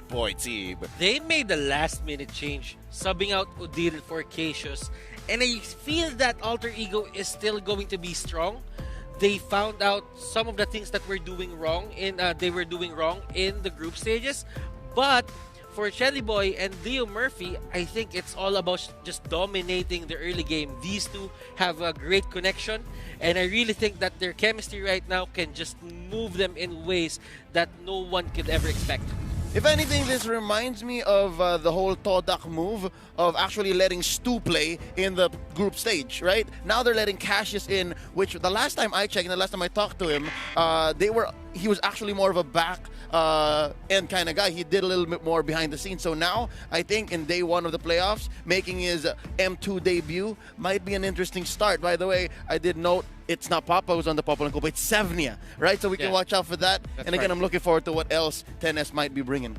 boy team. They made the last-minute change, subbing out Odile for Cassius, and I feel that Alter Ego is still going to be strong. They found out some of the things that they were doing wrong in the group stages, but for Shelly Boy and Leo Murphy, I think it's all about just dominating the early game. These two have a great connection, and I really think that their chemistry right now can just move them in ways that no one could ever expect. If anything, this reminds me of the whole Todak move of actually letting Stu play in the group stage, right? Now they're letting Cassius in, which the last time I checked and the last time I talked to him, he was actually more of a back end kind of guy. He did a little bit more behind the scenes. So now I think in day one of the playoffs, making his M2 debut might be an interesting start. By the way, I did note it's not Papa who's on the Popol and Kupa, it's Sevnia, right? So we can watch out for that. And again, I'm looking forward to what else 10S might be bringing.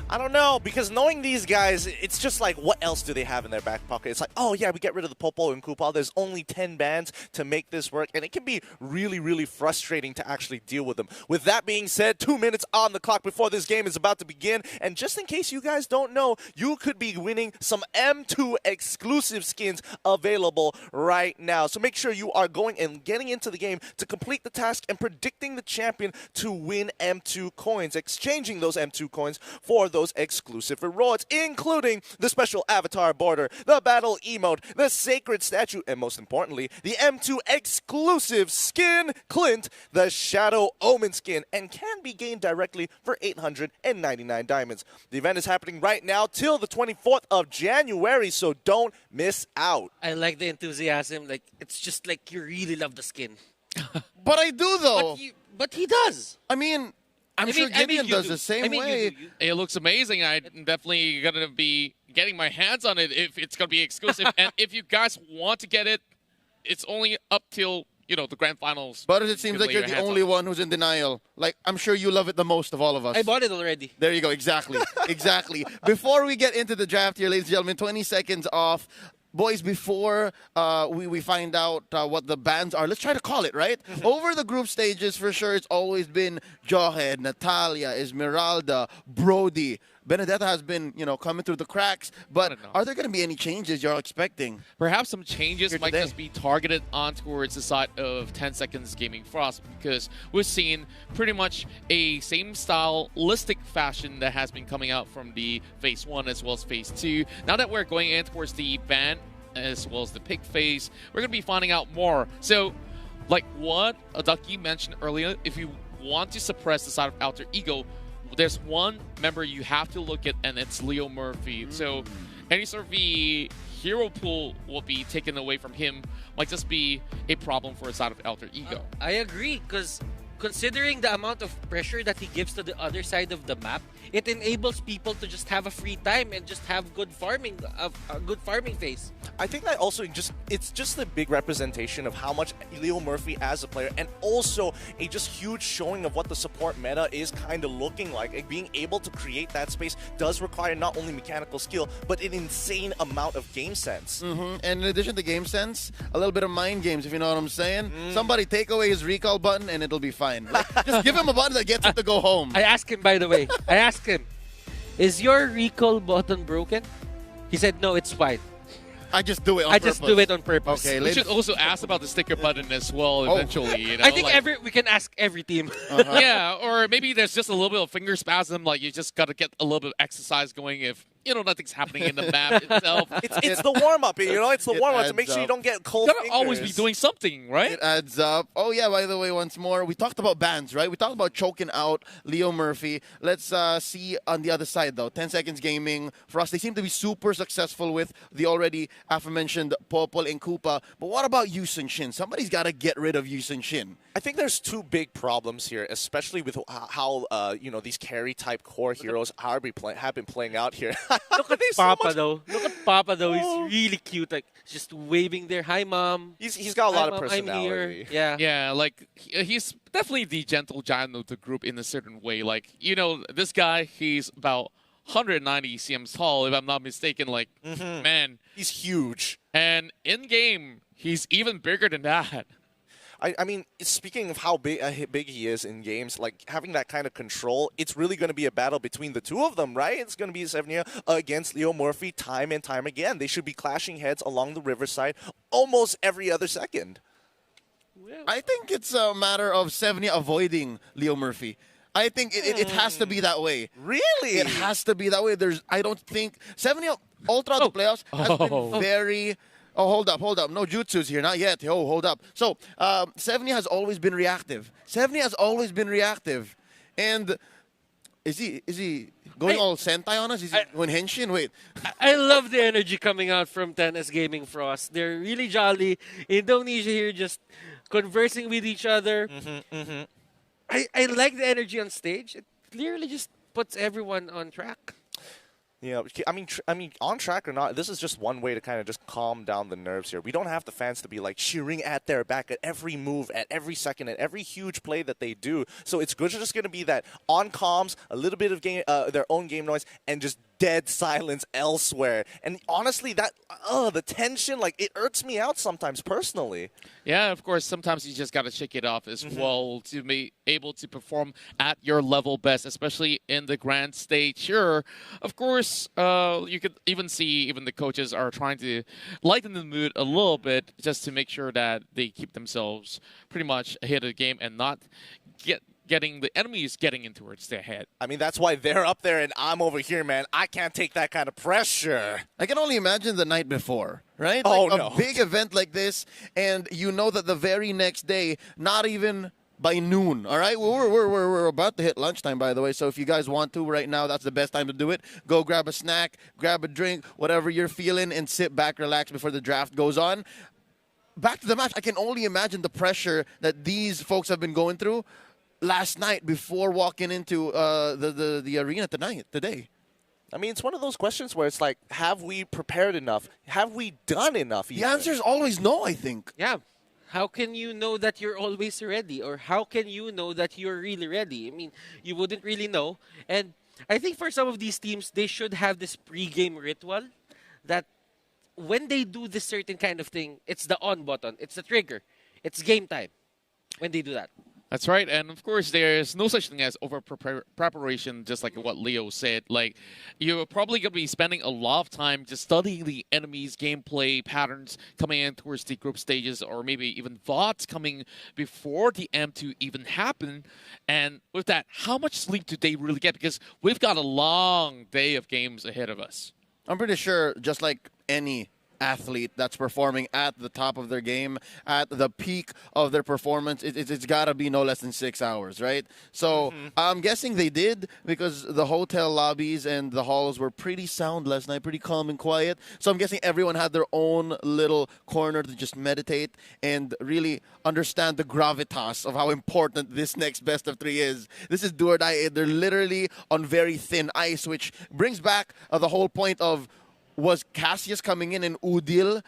I don't know, because knowing these guys, it's just like, what else do they have in their back pocket? It's like, oh yeah, we get rid of the Popo and Kupa. There's only 10 bans to make this work, and it can be really, really frustrating to actually deal with them. With that being said, 2 minutes on the clock before this game is about to begin, and just in case you guys don't know, you could be winning some M2 exclusive skins available right now. So make sure you are going and getting into the game to complete the task and predicting the champion to win M2 coins, exchanging those M2 coins for those exclusive rewards, including the special avatar border, the battle emote, the sacred statue, and most importantly, the M2 exclusive skin, Clint, the Shadow Omen skin, and can be gained directly for 899 diamonds. The event is happening right now till the 24th of January, so don't miss out. I like the enthusiasm. Like, it's just like you really love the skin. But I do, though. But he does. I mean, I'm sure Gideon does the same way. It looks amazing. I'm definitely going to be getting my hands on it if it's going to be exclusive. And if you guys want to get it, it's only up till, you know, the grand finals. But it seems like you're the only one who's in denial. Like, I'm sure you love it the most of all of us. I bought it already. There you go. Exactly. Exactly. Before we get into the draft here, ladies and gentlemen, 20 seconds off. Boys, before we find out what the bans are, let's try to call it, right? Over the group stages, for sure, it's always been Jawhead, Natalia, Esmeralda, Brody. Benedetta has been, you know, coming through the cracks. But are there going to be any changes you're expecting? Perhaps some changes might just be targeted on towards the side of 10 Seconds Gaming Frost, because we've seen pretty much a same stylistic fashion that has been coming out from the Phase 1 as well as Phase 2. Now that we're going in towards the ban as well as the pick phase, we're going to be finding out more. So, like what Ducky mentioned earlier, if you want to suppress the side of Alter Ego, there's one member you have to look at, and it's Leo Murphy. So any sort of the hero pool will be taken away from him, might just be a problem for a side of Alter Ego. I agree, because considering the amount of pressure that he gives to the other side of the map, it enables people to just have a free time and just have good farming, a good farming phase. I think that also it's just a big representation of how much Leo Murphy as a player, and also a just huge showing of what the support meta is kind of looking like. And being able to create that space does require not only mechanical skill, but an insane amount of game sense. And in addition to game sense, a little bit of mind games, if you know what I'm saying. Somebody take away his recall button and it'll be fine. Like, just give him a button that gets him to go home. I asked him, by the way. I asked him, is your recall button broken? He said, no, it's fine. I just do it on purpose. I just do it on purpose. Okay, we should also ask about the sticker button as well eventually. You know? I think we can ask every team. Yeah, or maybe there's just a little bit of finger spasm, like you just got to get a little bit of exercise going if, you know, nothing's happening in the map itself. It's the warm-up, you know? It's the warm-up to make sure you don't get cold fingers. You gotta always be doing something, right? It adds up. Oh, yeah, by the way, once more, we talked about bans, right? We talked about choking out Leo Murphy. Let's see on the other side, though. 10 Seconds Gaming, for us, they seem to be super successful with the already aforementioned Popol and Kupa. But what about Yusun Shin? Somebody's got to get rid of Yusun Shin. I think there's two big problems here, especially with how you know, these carry-type core heroes have been playing out here. Look at Papa, though. Look at Papa, though. He's really cute. Like, just waving there. Hi, Mom. He's got a lot of Mom, personality. I'm here. Yeah. Yeah, like, he's definitely the gentle giant of the group in a certain way. Like, you know, this guy, he's about 190 cm tall, if I'm not mistaken. Like, man. He's huge. And in-game, he's even bigger than that. I mean, speaking of how big he is in games, like having that kind of control, it's really going to be a battle between the two of them, right? It's going to be Sevnia against Leo Murphy time and time again. They should be clashing heads along the riverside almost every other second. I think it's a matter of Sevnia avoiding Leo Murphy. I think it has to be that way. Really? It has to be that way. I don't think Sevnia all throughout the playoffs has been very... Oh, hold up. No jutsus here, not yet. Oh, hold up. So, Sevnia has always been reactive. And is he going all Sentai on us? Is he going Henshin? Wait. I love the energy coming out from 10S Gaming Frost. They're really jolly. Indonesia here just conversing with each other. I like the energy on stage. It clearly just puts everyone on track. Yeah, I mean, on track or not, this is just one way to kind of just calm down the nerves here. We don't have the fans to be like cheering at their back at every move, at every second, at every huge play that they do. So it's just going to be that on comms, a little bit of game, their own game noise, and just dead silence elsewhere. And honestly, that the tension, like, it irks me out sometimes personally. Yeah, of course, sometimes you just got to shake it off as well to be able to perform at your level best, especially in the grand stage. Sure, of course, you could even see the coaches are trying to lighten the mood a little bit just to make sure that they keep themselves pretty much ahead of the game and not getting the enemies getting into their head. I mean, that's why they're up there and I'm over here, man. I can't take that kind of pressure. I can only imagine the night before, right? Oh, like no. A big event like this, and you know that the very next day, not even by noon, all right? We're about to hit lunchtime, by the way, so if you guys want to right now, that's the best time to do it. Go grab a snack, grab a drink, whatever you're feeling, and sit back, relax before the draft goes on. Back to the match, I can only imagine the pressure that these folks have been going through last night before walking into the arena today. I mean, it's one of those questions where it's like, have we prepared enough? Have we done enough? The answer is always no, I think. Yeah. How can you know that you're always ready? Or how can you know that you're really ready? I mean, you wouldn't really know. And I think for some of these teams, they should have this pre-game ritual that when they do this certain kind of thing, it's the on button. It's the trigger. It's game time when they do that. That's right, and of course, there's no such thing as over-preparation, just like what Leo said. Like, you're probably going to be spending a lot of time just studying the enemy's gameplay patterns coming in towards the group stages, or maybe even VODs coming before the M2 even happen. And with that, how much sleep do they really get? Because we've got a long day of games ahead of us. I'm pretty sure, just like any athlete that's performing at the top of their game, at the peak of their performance, it's got to be no less than 6 hours, right? So I'm guessing they did, because the hotel lobbies and the halls were pretty sound last night, pretty calm and quiet. So I'm guessing everyone had their own little corner to just meditate and really understand the gravitas of how important this next best of 3 is. This is do or die. They're literally on very thin ice, which brings back the whole point of, was Cassius coming in and Udil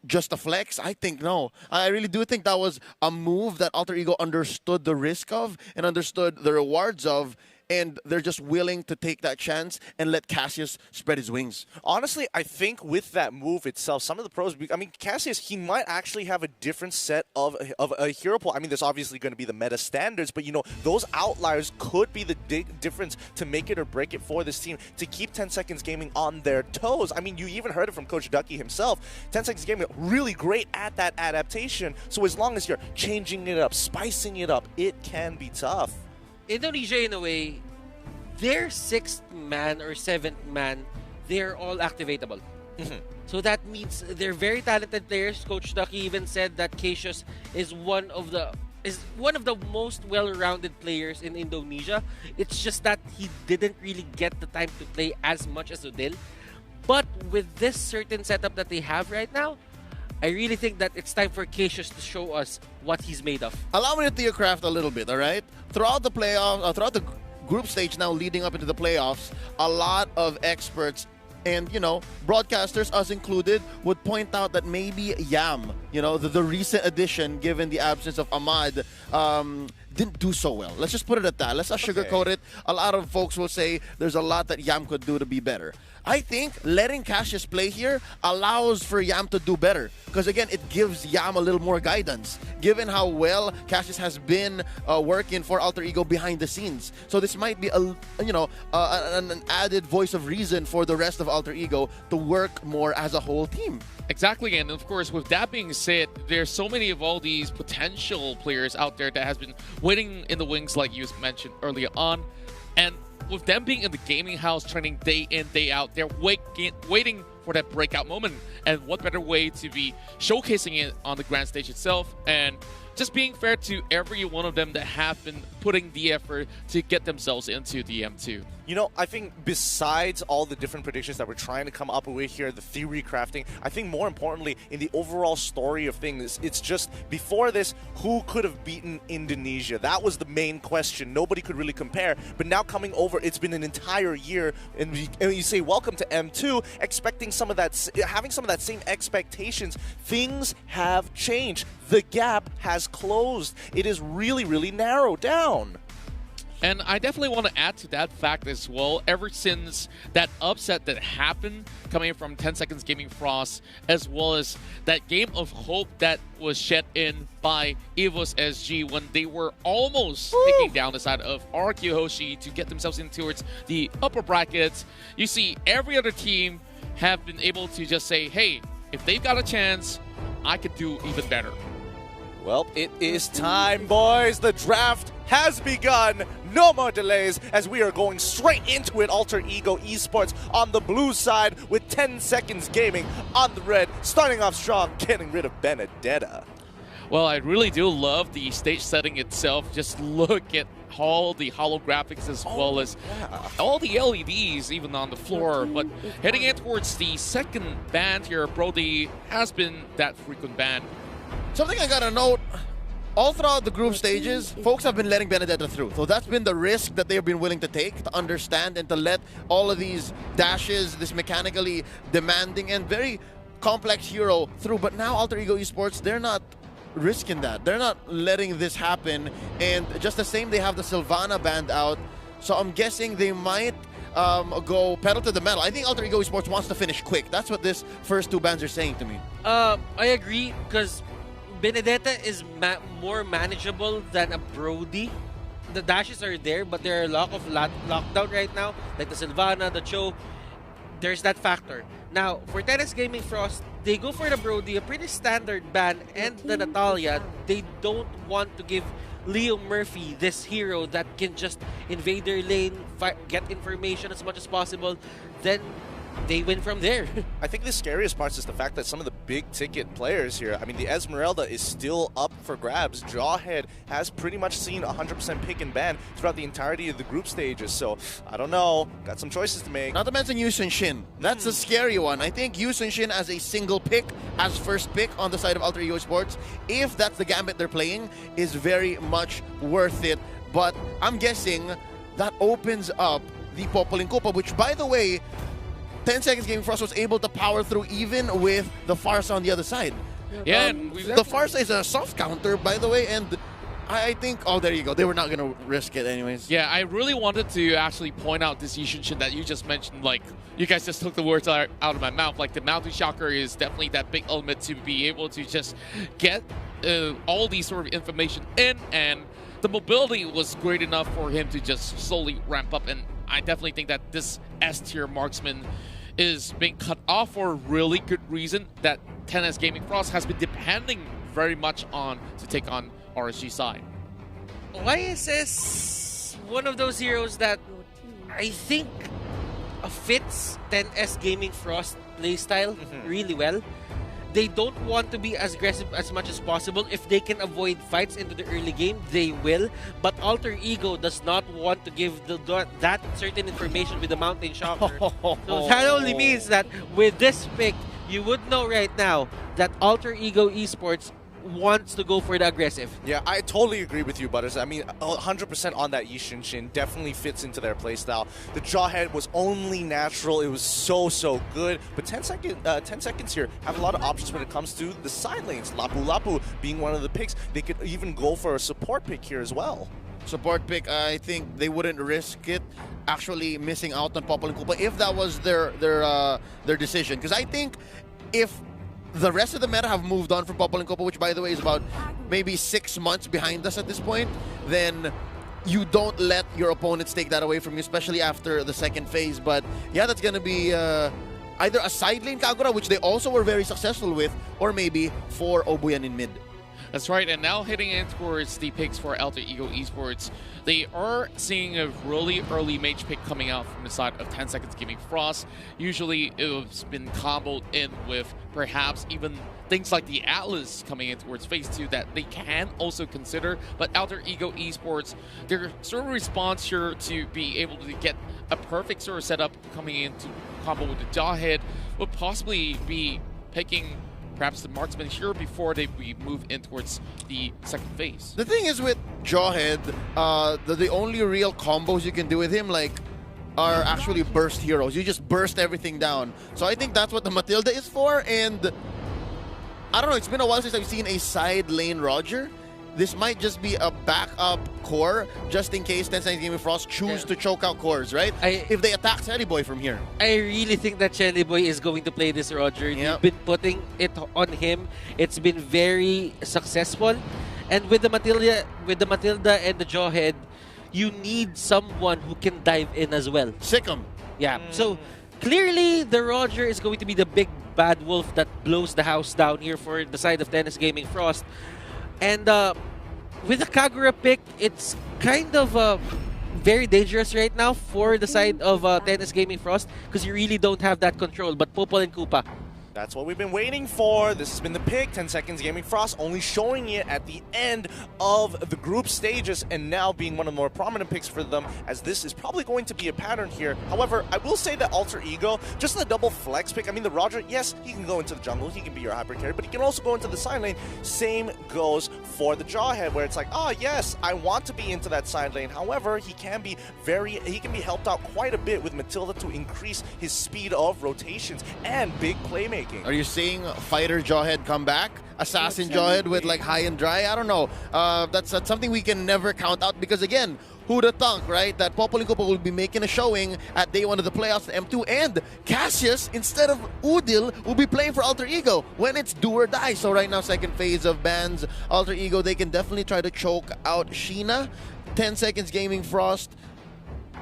just a flex? I think no. I really do think that was a move that Alter Ego understood the risk of and understood the rewards of, and they're just willing to take that chance and let Cassius spread his wings. Honestly, I think with that move itself, some of the pros, I mean, Cassius, he might actually have a different set of a hero pool. I mean, there's obviously going to be the meta standards, but, you know, those outliers could be the difference to make it or break it for this team, to keep 10 Seconds Gaming on their toes. I mean, you even heard it from Coach Ducky himself. 10 Seconds Gaming, really great at that adaptation. So as long as you're changing it up, spicing it up, it can be tough. Indonesia, in a way, their 6th man or 7th man, they're all activatable. So that means they're very talented players. Coach Ducky even said that Cassius is one of the most well-rounded players in Indonesia. It's just that he didn't really get the time to play as much as Udil. But with this certain setup that they have right now, I really think that it's time for Cassius to show us what he's made of. Allow me to theocraft a little bit, all right? Throughout the playoffs, throughout the group stage now leading up into the playoffs, a lot of experts and, you know, broadcasters, us included, would point out that maybe Yam, you know, the recent addition, given the absence of Ahmad, didn't do so well. Let's just put it at that. Let's not sugarcoat it. A lot of folks will say there's a lot that Yam could do to be better. I think letting Cassius play here allows for Yam to do better, because again, it gives Yam a little more guidance, given how well Cassius has been working for Alter Ego behind the scenes. So this might be an added voice of reason for the rest of Alter Ego to work more as a whole team. Exactly, and of course, with that being said, there's so many of all these potential players out there that has been waiting in the wings, like you mentioned earlier on, and with them being in the gaming house, training day in, day out, they're waiting for that breakout moment. And what better way to be showcasing it on the grand stage itself? And just being fair to every one of them that have been putting the effort to get themselves into the M2. You know, I think besides all the different predictions that we're trying to come up with here, the theory crafting, I think more importantly, in the overall story of things, it's just, before this, who could have beaten Indonesia? That was the main question. Nobody could really compare. But now coming over, it's been an entire year, and you say, welcome to M2, expecting some of that, having some of that same expectations. Things have changed. The gap has closed. It is really, really narrowed down. And I definitely want to add to that fact as well, ever since that upset that happened coming from 10 Seconds Gaming Frost, as well as that game of hope that was shed in by Evos SG when they were almost taking down the side of RQ Hoshi to get themselves in towards the upper brackets. You see every other team have been able to just say, hey, if they've got a chance, I could do even better. Well, it is time, boys. The draft has begun. No more delays as we are going straight into it. Alter Ego Esports on the blue side with 10 Seconds Gaming on the red. Starting off strong, getting rid of Benedetta. Well, I really do love the stage setting itself. Just look at all the holographics as well as all the LEDs even on the floor. But heading in towards the second band here, Brody has been that frequent band. Something I gotta note, all throughout the group stages, folks have been letting Benedetta through. So that's been the risk that they've been willing to take, to understand and to let all of these dashes, this mechanically demanding and very complex hero through. But now Alter Ego Esports, they're not risking that. They're not letting this happen. And just the same, they have the Sylvana band out. So I'm guessing they might go pedal to the metal. I think Alter Ego Esports wants to finish quick. That's what this first two bands are saying to me. I agree, because Benedetta is more manageable than a Brody. The dashes are there, but there are a lot of lockdown right now, like the Sylvana, the Cho. There's that factor. Now, for Tennis Gaming Frost, they go for the Brody, a pretty standard ban, and the Natalia. They don't want to give Leo Murphy this hero that can just invade their lane, get information as much as possible. Then they win from there. I think the scariest part is the fact that some of the big ticket players here, I mean, the Esmeralda is still up for grabs. Jawhead has pretty much seen 100% pick and ban throughout the entirety of the group stages. So, I don't know. Got some choices to make. Not to mention Yusun Shin. That's a scary one. I think Yusun Shin as a single pick, as first pick on the side of Alter Ego Sports, if that's the gambit they're playing, is very much worth it. But I'm guessing that opens up the Popolin Copa, which, by the way, 10 Seconds Gaming Frost was able to power through even with the Farsa on the other side. Yeah, the Farsa is a soft counter, by the way, and I think, oh, there you go. They were not going to risk it anyways. Yeah, I really wanted to actually point out this Yushin that you just mentioned. Like, you guys just took the words out of my mouth. Like, the Mountain Shocker is definitely that big element to be able to just get all these sort of information in, and the mobility was great enough for him to just slowly ramp up. And I definitely think that this S-tier marksman is being cut off for a really good reason that Tennis Gaming Frost has been depending very much on to take on RSG side. YSS, one of those heroes that I think fits 10S Gaming Frost playstyle really well. They don't want to be as aggressive as much as possible. If they can avoid fights into the early game, they will. But Alter Ego does not want to give that certain information with the Mountain Shocker. So that only means that with this pick, you would know right now that Alter Ego Esports wants to go for the aggressive. Yeah, I totally agree with you, Butters. I mean, 100% on that Yishin Shin. Definitely fits into their playstyle. The Jawhead was only natural. It was so good. But 10 seconds here have a lot of options when it comes to the side lanes. Lapu Lapu being one of the picks. They could even go for a support pick here as well. Support pick, I think they wouldn't risk it actually missing out on Popolin Copa if that was their decision. Because I think if the rest of the meta have moved on from Popolin Copa, which by the way is about maybe 6 months behind us at this point, then you don't let your opponents take that away from you, especially after the second phase. But yeah, that's going to be either a side lane Kagura, which they also were very successful with, or maybe for Obuyan in mid. That's right, and now heading in towards the picks for Alter Ego Esports, they are seeing a really early mage pick coming out from the side of 10 Seconds Gaming Frost. Usually it's been comboed in with perhaps even things like the Atlas coming in towards phase 2 that they can also consider. But Alter Ego Esports, their sort of response here to be able to get a perfect sort of setup coming into combo with the Jawhead would possibly be picking perhaps the marksman here before we move in towards the second phase. The thing is with Jawhead, the only real combos you can do with him are actually burst heroes. You just burst everything down. So I think that's what the Matilda is for, and I don't know, it's been a while since I've seen a side lane Roger. This might just be a backup core just in case Tencent Gaming Frost choose to choke out cores, right? If they attack Shelly Boy from here. I really think that Shelly Boy is going to play this Roger. You've been putting it on him. It's been very successful. And with the Matilda and the Jawhead, you need someone who can dive in as well. Sick him. Yeah. So clearly the Roger is going to be the big bad wolf that blows the house down here for the side of Tennis Gaming Frost. And with the Kagura pick, it's kind of very dangerous right now for the side of Tennis Gaming Frost because you really don't have that control. But Popol and Koopa, that's what we've been waiting for. This has been the pick. 10 Seconds Gaming Frost only showing it at the end of the group stages and now being one of the more prominent picks for them, as this is probably going to be a pattern here. However, I will say that Alter Ego, just the double flex pick, I mean, the Roger, yes, he can go into the jungle, he can be your hyper carry, but he can also go into the side lane. Same goes for the Jawhead, where it's like, yes, I want to be into that side lane. However, he can be helped out quite a bit with Matilda to increase his speed of rotations and big playmaking. Are you seeing Fighter Jawhead come back? Assassin Jawhead with high and dry? I don't know. That's something we can never count out because, again, who'da thunk, right? That Popol and Koopa will be making a showing at day 1 of the playoffs at M2, and Cassius, instead of Udil, will be playing for Alter Ego when it's do or die. So right now, second phase of bans, Alter Ego, they can definitely try to choke out Sheena. 10 Seconds Gaming Frost.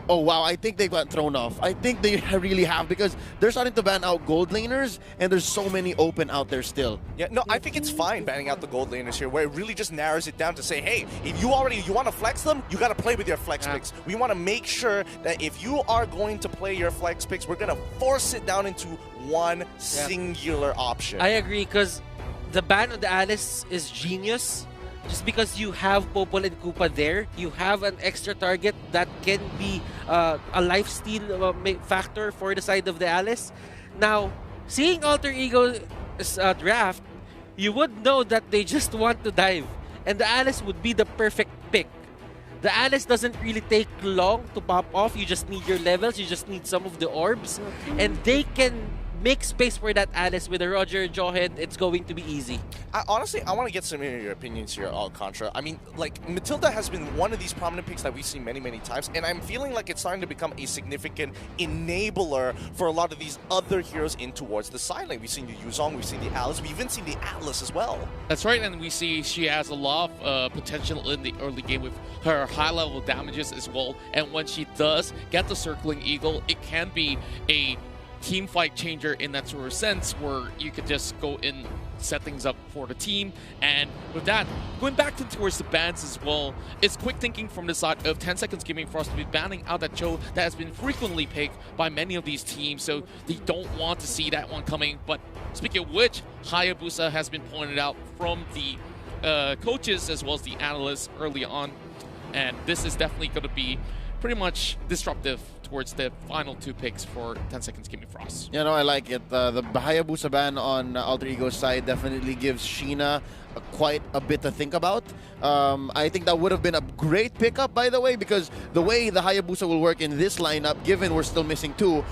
Oh, wow, I think they got thrown off. I think they really have because they're starting to ban out gold laners and there's so many open out there still. Yeah, no, I think it's fine banning out the gold laners here where it really just narrows it down to say, hey, if you want to flex them, you got to play with your flex picks. We want to make sure that if you are going to play your flex picks, we're going to force it down into one singular option. I agree because the ban on the Alice is genius. Just because you have Popol and Koopa there, you have an extra target that can be a lifesteal factor for the side of the Alice. Now, seeing Alter Ego's draft, you would know that they just want to dive. And the Alice would be the perfect pick. The Alice doesn't really take long to pop off. You just need your levels, you just need some of the orbs. And they can make space for that Alice with a Roger Jawhead. It's going to be easy. Honestly, I want to get some of your opinions here, Contra. I mean, Matilda has been one of these prominent picks that we've seen many, many times, and I'm feeling like it's starting to become a significant enabler for a lot of these other heroes in towards the side lane. We've seen the Yuzong, we've seen the Alice, we've even seen the Atlas as well. That's right, and we see she has a lot of potential in the early game with her high-level damages as well, and when she does get the Circling Eagle, it can be a team fight changer in that sort of sense where you could just go and set things up for the team. And with that, going back towards the bans as well, it's quick thinking from the side of 10 Seconds Gaming Frost to be banning out that Cho that has been frequently picked by many of these teams, so they don't want to see that one coming. But speaking of which, Hayabusa has been pointed out from the coaches as well as the analysts early on, and this is definitely going to be pretty much disruptive towards the final 2 picks for 10 Seconds Gaming Frost. You know, I like it. The Hayabusa ban on Alter Ego's side definitely gives Sheena quite a bit to think about. I think that would have been a great pickup, by the way, because the way the Hayabusa will work in this lineup, given we're still missing 2,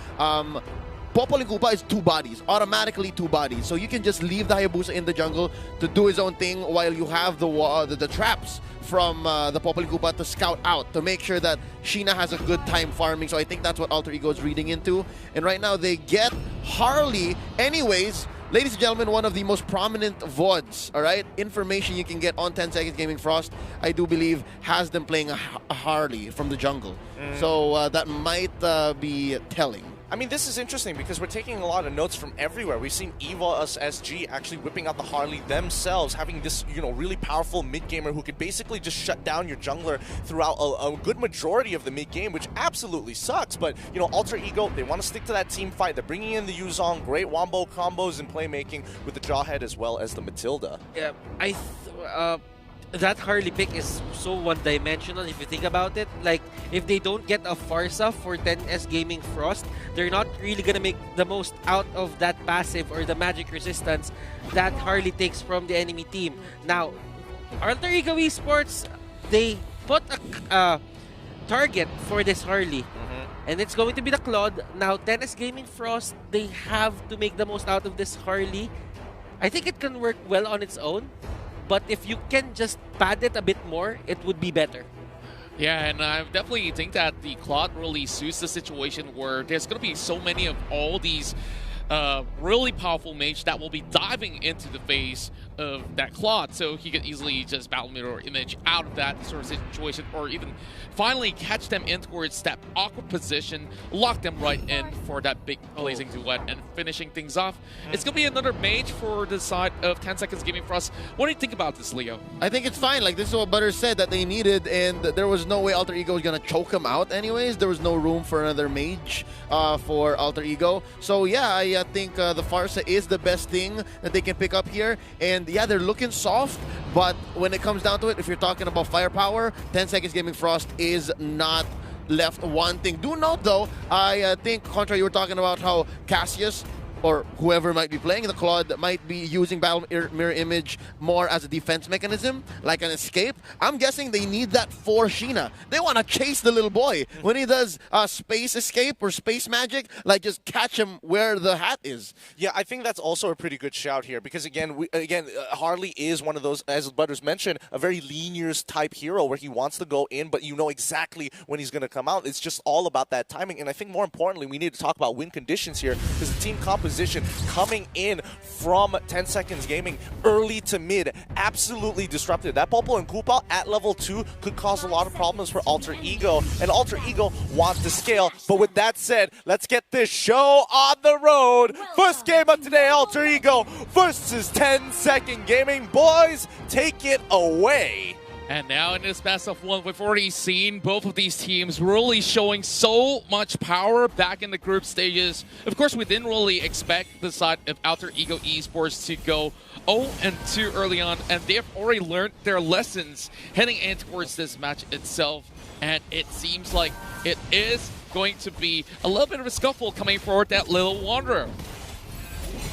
Popol and Koopa is 2 bodies, automatically 2 bodies. So you can just leave the Hayabusa in the jungle to do his own thing while you have the traps from the Popol and Koopa to scout out, to make sure that Sheena has a good time farming. So I think that's what Alter Ego is reading into. And right now they get Harley. Anyways, ladies and gentlemen, one of the most prominent VODs, all right? Information you can get on 10 Seconds Gaming Frost, I do believe, has them playing a Harley from the jungle. So that might be telling. I mean, this is interesting because we're taking a lot of notes from everywhere. We've seen Evos SG actually whipping out the Harley themselves, having this, really powerful mid-gamer who could basically just shut down your jungler throughout a good majority of the mid-game, which absolutely sucks. But, Alter Ego, they want to stick to that team fight. They're bringing in the Yuzong, great wombo combos and playmaking with the Jawhead as well as the Matilda. Yeah, that Harley pick is so one-dimensional if you think about it. Like, if they don't get a Farsa for 10S Gaming Frost, they're not really gonna make the most out of that passive or the magic resistance that Harley takes from the enemy team. Now, Alter Ego Esports, they put a target for this Harley. And it's going to be the Claude. Now, 10S Gaming Frost, they have to make the most out of this Harley. I think it can work well on its own. But if you can just pad it a bit more, it would be better. Yeah, and I definitely think that the Claude really suits the situation where there's going to be so many of all these really powerful mage that will be diving into the face of that Claude, so he could easily just battle mirror image out of that sort of situation, or even finally catch them in towards that awkward position, lock them right in for that big blazing duet, and finishing things off. It's going to be another mage for the side of 10 Seconds Gaming for us. What do you think about this, Leo? I think it's fine. Like, this is what Butter said that they needed, and there was no way Alter Ego was going to choke him out anyways. There was no room for another mage for Alter Ego. So yeah, I think the Farsa is the best thing that they can pick up here. And yeah, they're looking soft, but when it comes down to it, if you're talking about firepower, 10 Seconds Gaming Frost is not left wanting. Do note though, I think, Contra, you were talking about how Cassius or whoever might be playing the Claude might be using Battle Mirror Image more as a defense mechanism, like an escape. I'm guessing they need that for Sheena. They want to chase the little boy. When he does space escape or space magic, like just catch him where the hat is. Yeah, I think that's also a pretty good shout here because, again, Harley is one of those, as Butters mentioned, a very linear type hero where he wants to go in, but you know exactly when he's going to come out. It's just all about that timing. And I think more importantly, we need to talk about win conditions here because the team composition coming in from 10 Seconds Gaming early to mid absolutely disrupted. That Popo and Koopa at level 2 could cause a lot of problems for Alter Ego, and Alter Ego wants to scale. But with that said, let's get this show on the road. First game of today, Alter Ego versus 10 Second Gaming. Boys, take it away. And now in this best of one, we've already seen both of these teams really showing so much power back in the group stages. Of course, we didn't really expect the side of Alter Ego Esports to go 0-2 early on, and they've already learned their lessons heading in towards this match itself. And it seems like it is going to be a little bit of a scuffle coming forward that little Wanderer.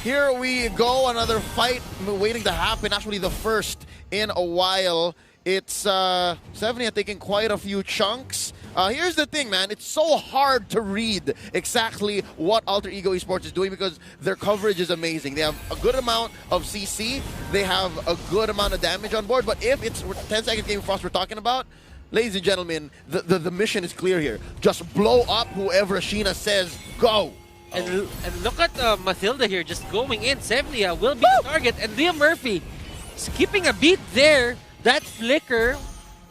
Here we go, another fight waiting to happen, actually the first in a while. It's 70 taking quite a few chunks. Here's the thing, man. It's so hard to read exactly what Alter Ego Esports is doing because their coverage is amazing. They have a good amount of CC. They have a good amount of damage on board. But if it's 10 Seconds Gaming Frost we're talking about, ladies and gentlemen, the mission is clear here. Just blow up whoever Sheena says go. And look at Matilda here just going in. Sevnia will be the target. And Liam Murphy skipping a beat there. That flicker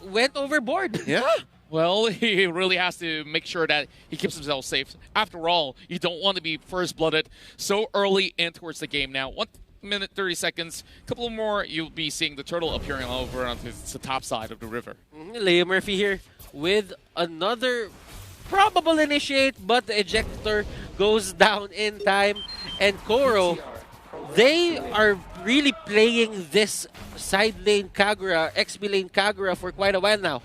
went overboard. Yeah. Well, he really has to make sure that he keeps himself safe. After all, you don't want to be first-blooded so early in towards the game. Now, 1 minute, 30 seconds, a couple more, you'll be seeing the turtle appearing over on the top side of the river. Leo Murphy here with another probable initiate, but the ejector goes down in time. And Koro, they are really playing this side lane Kagura, XP lane Kagura for quite a while now.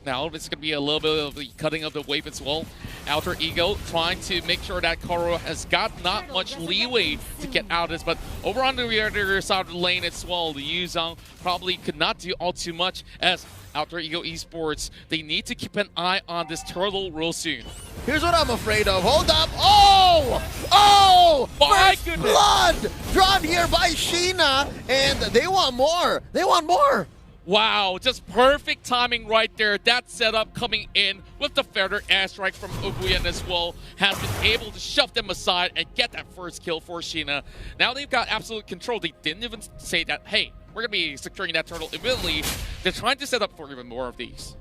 Now it's going to be a little bit of the cutting of the wave as well. Alter Ego trying to make sure that Koro has got not much leeway to get out of this, but over on the other side of the lane as well, the Yuzong probably could not do all too much as Alter Ego Esports, they need to keep an eye on this turtle real soon. Here's what I'm afraid of. Hold up. Oh! Oh! My First goodness. blood drawn here by Sheena, and they want more. They want more. Wow, just perfect timing right there. That setup coming in with the feather airstrike from Ubuyan as well has been able to shove them aside and get that first kill for Sheena. Now they've got absolute control. They didn't even say that, hey, we're going to be securing that turtle immediately. They're trying to set up for even more of these.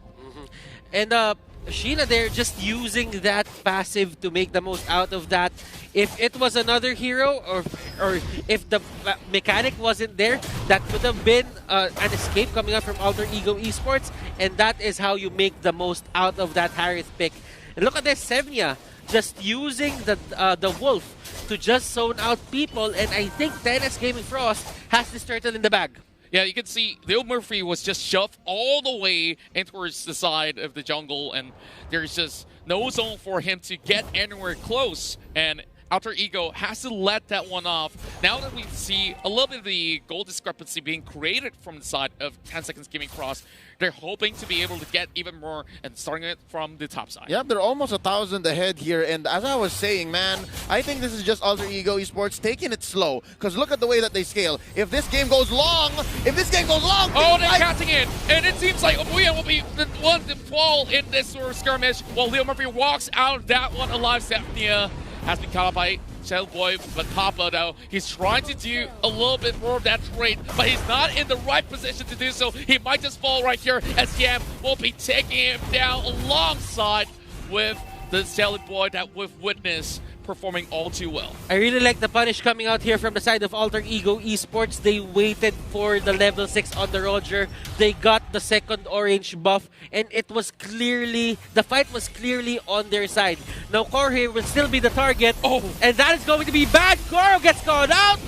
And Sheena, they're just using that passive to make the most out of that. If it was another hero, or if the mechanic wasn't there, that would have been an escape coming up from Alter Ego Esports, and that is how you make the most out of that Harith pick. And look at this, Sevnia, just using the Wolf to just zone out people, and I think Tennis Gaming Frost has this turtle in the bag. Yeah, you can see Leo Murphy was just shoved all the way in towards the side of the jungle, and there's just no zone for him to get anywhere close. And Alter Ego has to let that one off. Now that we see a little bit of the goal discrepancy being created from the side of 10 Seconds Gaming Cross, they're hoping to be able to get even more and starting it from the top side. Yep, they're almost 1,000 ahead here. And as I was saying, man, I think this is just Alter Ego Esports taking it slow. Because look at the way that they scale. If this game goes long, oh, they're catching it. And it seems like Obuya will be the one to fall in this sort of skirmish while Leo Murphy walks out of that one alive. Sevnia has been caught up by Boy, but Papa, though, he's trying to do a little bit more of that trade, but he's not in the right position to do so. He might just fall right here as Yam will be taking him down alongside with the Salad Boy that we've witnessed performing all too well. I really like the punish coming out here from the side of Alter Ego Esports. They waited for the level 6 on the Roger. They got the second orange buff, and it was clearly, the fight was clearly on their side. Now Jorge will still be the target, and that is going to be bad. Goro gets caught out,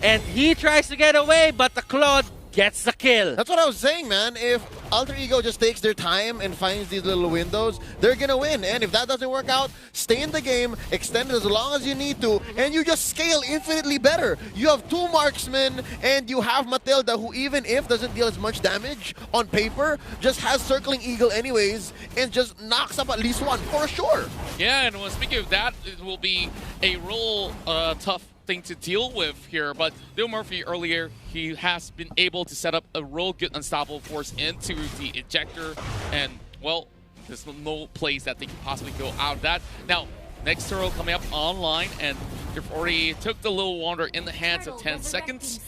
and he tries to get away, but the Claude gets the kill. That's what I was saying, man. If Alter Ego just takes their time and finds these little windows, they're gonna win. And if that doesn't work out, stay in the game, extend it as long as you need to, and you just scale infinitely better. You have 2 marksmen, and you have Matilda, who even if doesn't deal as much damage on paper, just has Circling Eagle anyways, and just knocks up at least one, for sure. Yeah, and speaking of that, it will be a real tough thing to deal with here, but Leo Murphy earlier, he has been able to set up a real good unstoppable force into the ejector, and well, there's no place that they can possibly go out of that. Now, next turtle coming up online, and they've already took the little wander in the hands of 10 seconds.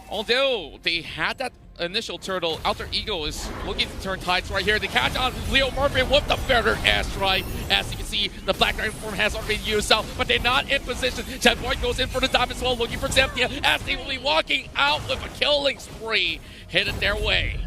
Although they had that initial turtle, Alter Ego is looking to turn tides right here. They catch on Leo Murphy with the feathered airstrike. As you can see, the Black Dragon form has already been used out, but they're not in position. Chad Boyd goes in for the dive as well, looking for Zeptia, as they will be walking out with a killing spree headed their way.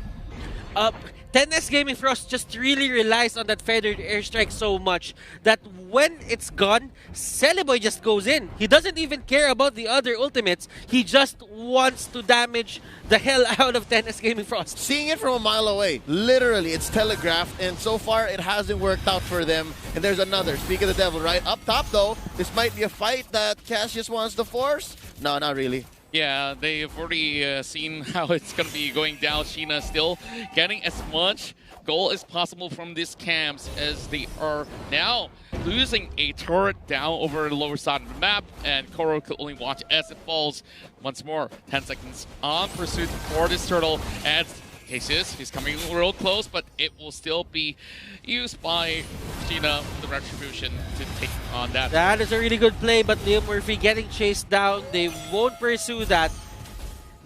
10S Gaming Frost just really relies on that feathered airstrike so much that when it's gone, Celiboy just goes in. He doesn't even care about the other ultimates. He just wants to damage the hell out of 10S Gaming Frost. Seeing it from a mile away, literally, it's telegraphed, and so far it hasn't worked out for them. And there's another. Speak of the devil, right? Up top, though, this might be a fight that Cassius wants to force. No, not really. Yeah, they've already seen how it's going to be going down. Sheena still getting as much goal as possible from these camps, as they are now losing a turret down over the lower side of the map, and Koro could only watch as it falls. Once more, 10 seconds on pursuit for this turtle, and Cassius, he's coming real close, but it will still be used by Sheena, the Retribution, to take on that. That is a really good play, but Leo Murphy getting chased down. They won't pursue that.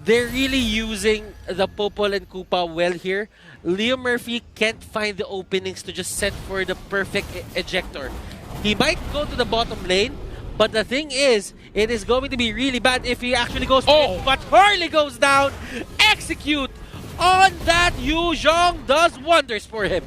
They're really using the Popol and Koopa well here. Leo Murphy can't find the openings to just set for the perfect ejector. He might go to the bottom lane, but the thing is, it is going to be really bad if he actually goes for it. But Harley goes down, execute on that. Yu Zhong does wonders for him.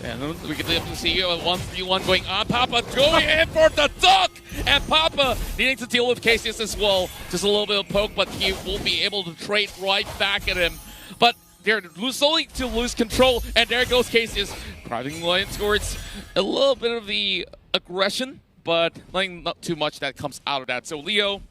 And we can see a 1-3-1 going on. Papa going in for the duck! And Papa needing to deal with Cassius as well. Just a little bit of poke, but he will be able to trade right back at him. But they're slowly to lose control, and there goes Cassius. Driving line towards a little bit of the aggression, but not too much that comes out of that. So Leo,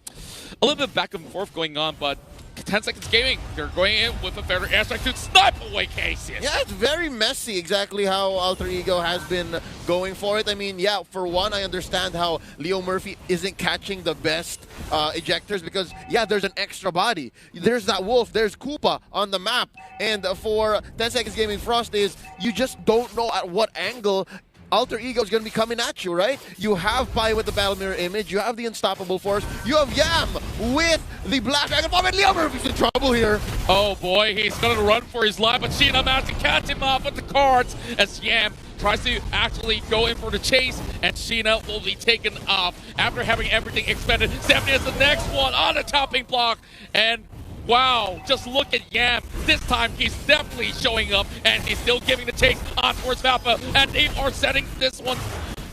a little bit back and forth going on, but 10 seconds gaming, they're going in with a better airstrike to snipe away Cassius. Yeah, it's very messy exactly how Alter Ego has been going for it. I mean, yeah, for one, I understand how Leo Murphy isn't catching the best ejectors because, yeah, there's an extra body. There's that wolf, there's Koopa on the map. And for 10 seconds gaming Frost is, you just don't know at what angle Alter Ego is going to be coming at you, right? You have Pai with the Battle Mirror image. You have the Unstoppable Force. You have Yam with the Black Dragon Bomb. And Leo Murphy's in trouble here. Oh boy, he's going to run for his life, but Sheena managed to catch him off with the cards as Yam tries to actually go in for the chase, and Sheena will be taken off after having everything expended. Stephanie is the next one on the topping block, and wow, just look at Yam. This time he's definitely showing up, and he's still giving the chase on towards Valpa, and they are setting this one.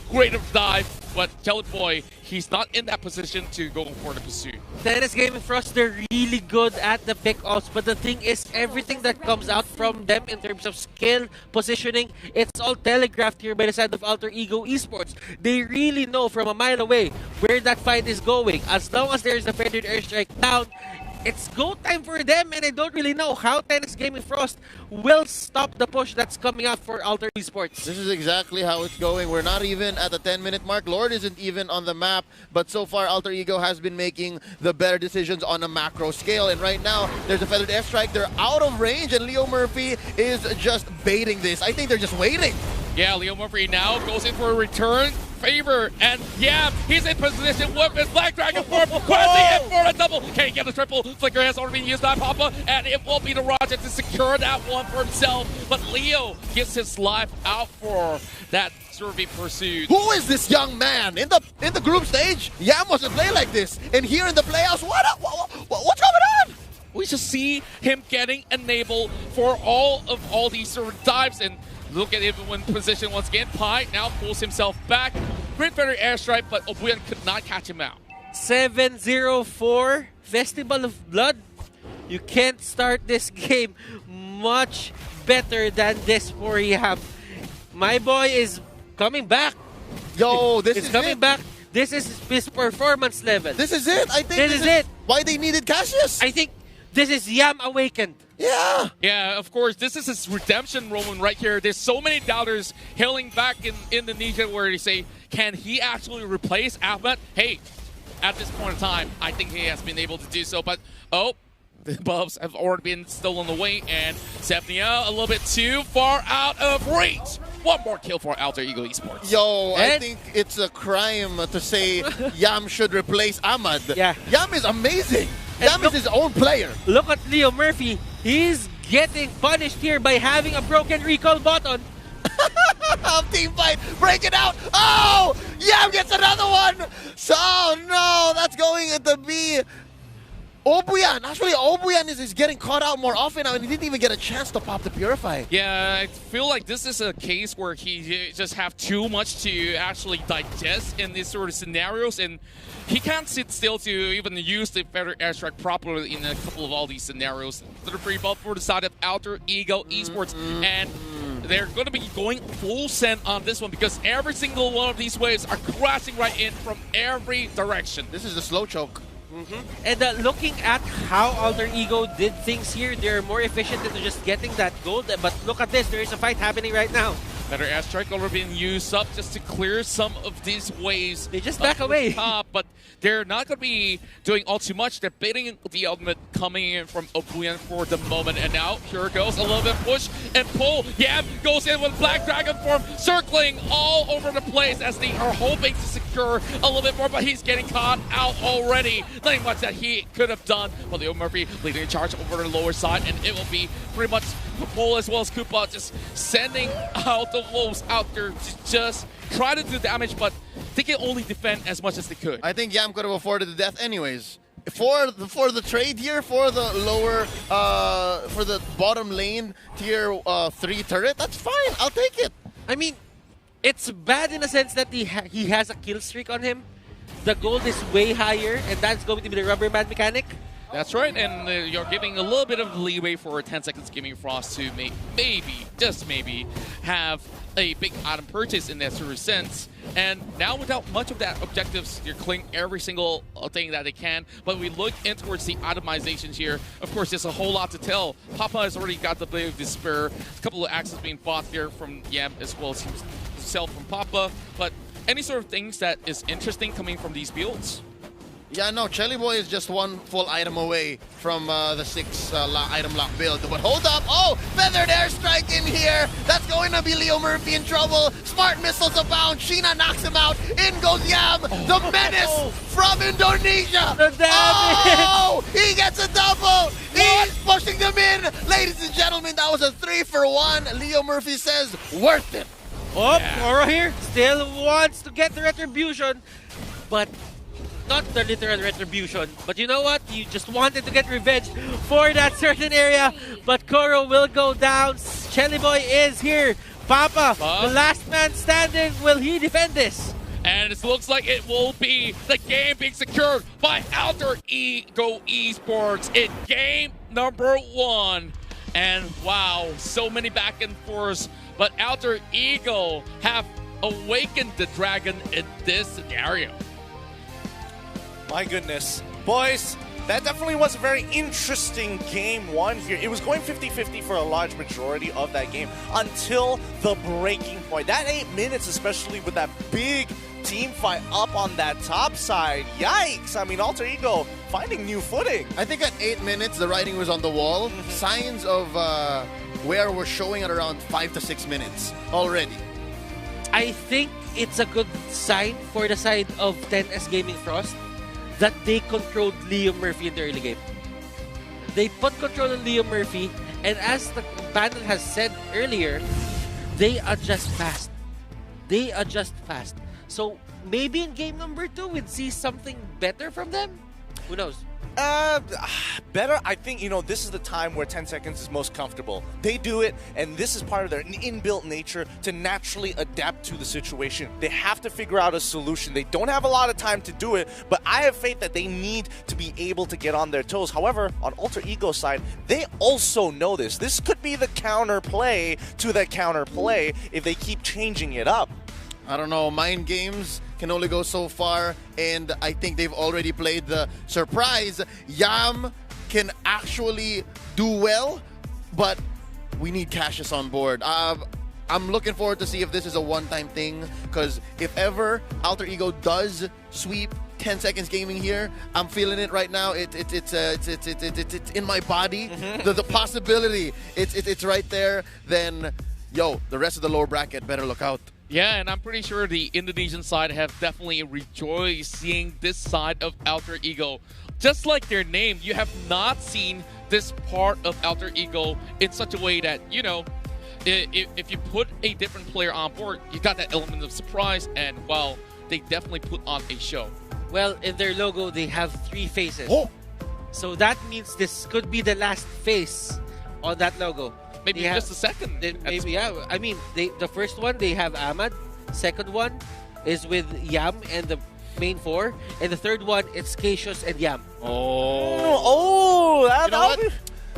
Great of dive, but Kelly Boy, he's not in that position to go for the pursuit. Tennis Gaming Frost, they're really good at the pick-offs, but the thing is, everything that comes out from them in terms of skill, positioning, it's all telegraphed here by the side of Alter Ego Esports. They really know from a mile away where that fight is going. As long as there's a feathered airstrike down, it's go time for them, and I don't really know how Tennis Gaming Frost will stop the push that's coming out for Alter Esports. This is exactly how it's going. We're not even at the 10-minute mark. Lord isn't even on the map, but so far Alter Ego has been making the better decisions on a macro scale. And right now, there's a feathered airstrike. They're out of range, and Leo Murphy is just baiting this. I think they're just waiting. Yeah, Leo Murphy now goes in for a return favor, and yeah, he's in position with his Black Dragon form. Quasi in for a double. Can he get the triple? Flicker has already been used by Papa, and it will be the Roger to secure that one for himself. But Leo gets his life out for that survey pursuit. Who is this young man? In the group stage, Yam wasn't play like this. And here in the playoffs, what's going on? We just see him getting enabled for all these sort of dives, and look at him in position once again. Pi now pulls himself back. Great feather airstrike, but Obuyan could not catch him out. 7-0-4 Festival of Blood. You can't start this game much better than this for Yam. My boy is coming back. Yo, this is coming back. This is his performance level. This is it. I think this is it. Why they needed Cassius. I think this is Yam awakened. Yeah. Yeah, of course. This is his redemption moment right here. There's so many doubters hailing back in Indonesia where they say, can he actually replace Ahmed? Hey, at this point in time, I think he has been able to do so. But, oh, the buffs have already been stolen away. And Sefnia a little bit too far out of reach. One more kill for Alter Ego Esports. Yo, I think it's a crime to say Yam should replace Ahmed. Yeah. Yam is amazing. Yam is his own player. Look at Leo Murphy. He's getting punished here by having a broken recall button. Team fight, break it out. Oh, Yam gets another one. So, no, that's going to be Obuyan. Actually, Obuyan is getting caught out more often now, and he didn't even get a chance to pop the Purify. Yeah, I feel like this is a case where he just have too much to actually digest in these sort of scenarios, and he can't sit still to even use the feather airstrike properly in a couple of all these scenarios. The free ball for the side of Alter Ego Esports, and they're going to be going full send on this one because every single one of these waves are crashing right in from every direction. This is the slow choke. And looking at how Alter Ego did things here, they're more efficient into just getting that gold. But look at this, there is a fight happening right now. Better airstrike already being used up just to clear some of these waves. They just back away. Top, but they're not going to be doing all too much. They're baiting the ultimate coming in from Obuyan for the moment. And now here goes a little bit push and pull. Yam goes in with Black Dragon form, circling all over the place as they are hoping to secure a little bit more, but he's getting caught out already. Nothing much that he could have done. But Leo Murphy leading the charge over the lower side, and it will be pretty much Paul as well as Koopa just sending out the wolves out there to just try to do damage, but they can only defend as much as they could. I think Yam could have afforded the death anyways. For the trade here, for the lower, for the bottom lane tier 3 turret, that's fine. I'll take it. I mean, it's bad in a sense that he has a kill streak on him. The gold is way higher, and that's going to be the rubber band mechanic. That's right, and you're giving a little bit of leeway for 10 seconds Gaming Frost to maybe, just maybe, have a big item purchase in that sort of sense. And now without much of that objectives, you're clearing every single thing that they can. But we look in towards the itemizations here. Of course, there's a whole lot to tell. Papa has already got the Blade of Despair. A couple of axes being fought here from Yam as well as himself from Papa. But any sort of things that is interesting coming from these builds? Yeah, no, Chelly Boy is just one full item away from the 6 item lock build. But hold up. Oh, feathered airstrike in here. That's going to be Leo Murphy in trouble. Smart missiles abound. Sheena knocks him out. In goes Yam, the menace from Indonesia. The damage. Oh, he gets a double. He's pushing them in. Ladies and gentlemen, that was a 3-for-1. Leo Murphy says, worth it. Oh, Koro here still wants to get the retribution, but not the literal retribution. But you know what? You just wanted to get revenge for that certain area. But Koro will go down. Shelly Boy is here. Papa, the last man standing. Will he defend this? And it looks like it will be the game being secured by Alter Ego Esports in game number 1. And wow, so many back and forths. But Alter Ego have awakened the dragon in this scenario. My goodness. Boys, that definitely was a very interesting game 1 here. It was going 50-50 for a large majority of that game until the breaking point. That 8 minutes, especially with that big team fight up on that top side. Yikes! I mean, Alter Ego finding new footing. I think at 8 minutes, the writing was on the wall. Signs of where we're showing at around 5 to 6 minutes already. I think it's a good sign for the side of 10S Gaming Frost that they controlled Leo Murphy in the early game. They put control on Leo Murphy, and as the panel has said earlier, they adjust fast. They adjust fast. So maybe in game number 2, we'd see something better from them? Who knows? Better, I think, this is the time where 10 seconds is most comfortable. They do it, and this is part of their inbuilt nature to naturally adapt to the situation. They have to figure out a solution. They don't have a lot of time to do it, but I have faith that they need to be able to get on their toes. However, on Alter Ego's side, they also know this. This could be the counterplay to the counterplay if they keep changing it up. I don't know, mind games can only go so far, and I think they've already played the surprise. Yam can actually do well, but we need Cassius on board. I'm looking forward to see if this is a one-time thing, because if ever Alter Ego does sweep 10 Seconds Gaming here, I'm feeling it right now. It's in my body. The possibility, it's right there. Then, yo, the rest of the lower bracket better look out. Yeah, and I'm pretty sure the Indonesian side have definitely rejoiced seeing this side of Alter Ego. Just like their name, you have not seen this part of Alter Ego in such a way that, if you put a different player on board, you got that element of surprise, and, well, they definitely put on a show. Well, in their logo, they have 3 faces. Oh! So that means this could be the last face on that logo. Maybe just the second. Maybe, yeah. I mean, the first one, they have Ahmad. Second one is with Yam and the main 4. And the third one, it's Cassius and Yam.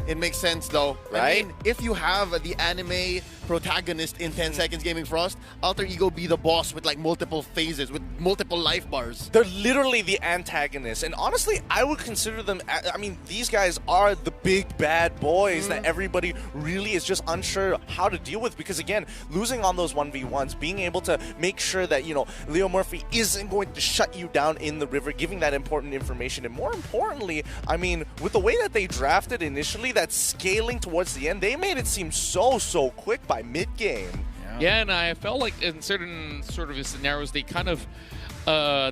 It makes sense, though. Right? I mean, if you have the anime protagonist in 10 Seconds Gaming Frost, Alter Ego be the boss with like multiple phases, with multiple life bars. They're literally the antagonists. And honestly, I would consider them, I mean, these guys are the big bad boys that everybody really is just unsure how to deal with. Because again, losing on those 1v1s, being able to make sure that, Leo Murphy isn't going to shut you down in the river, giving that important information. And more importantly, I mean, with the way that they drafted initially, that scaling towards the end, they made it seem so quick by mid-game. Yeah, and I felt like in certain sort of scenarios, they kind of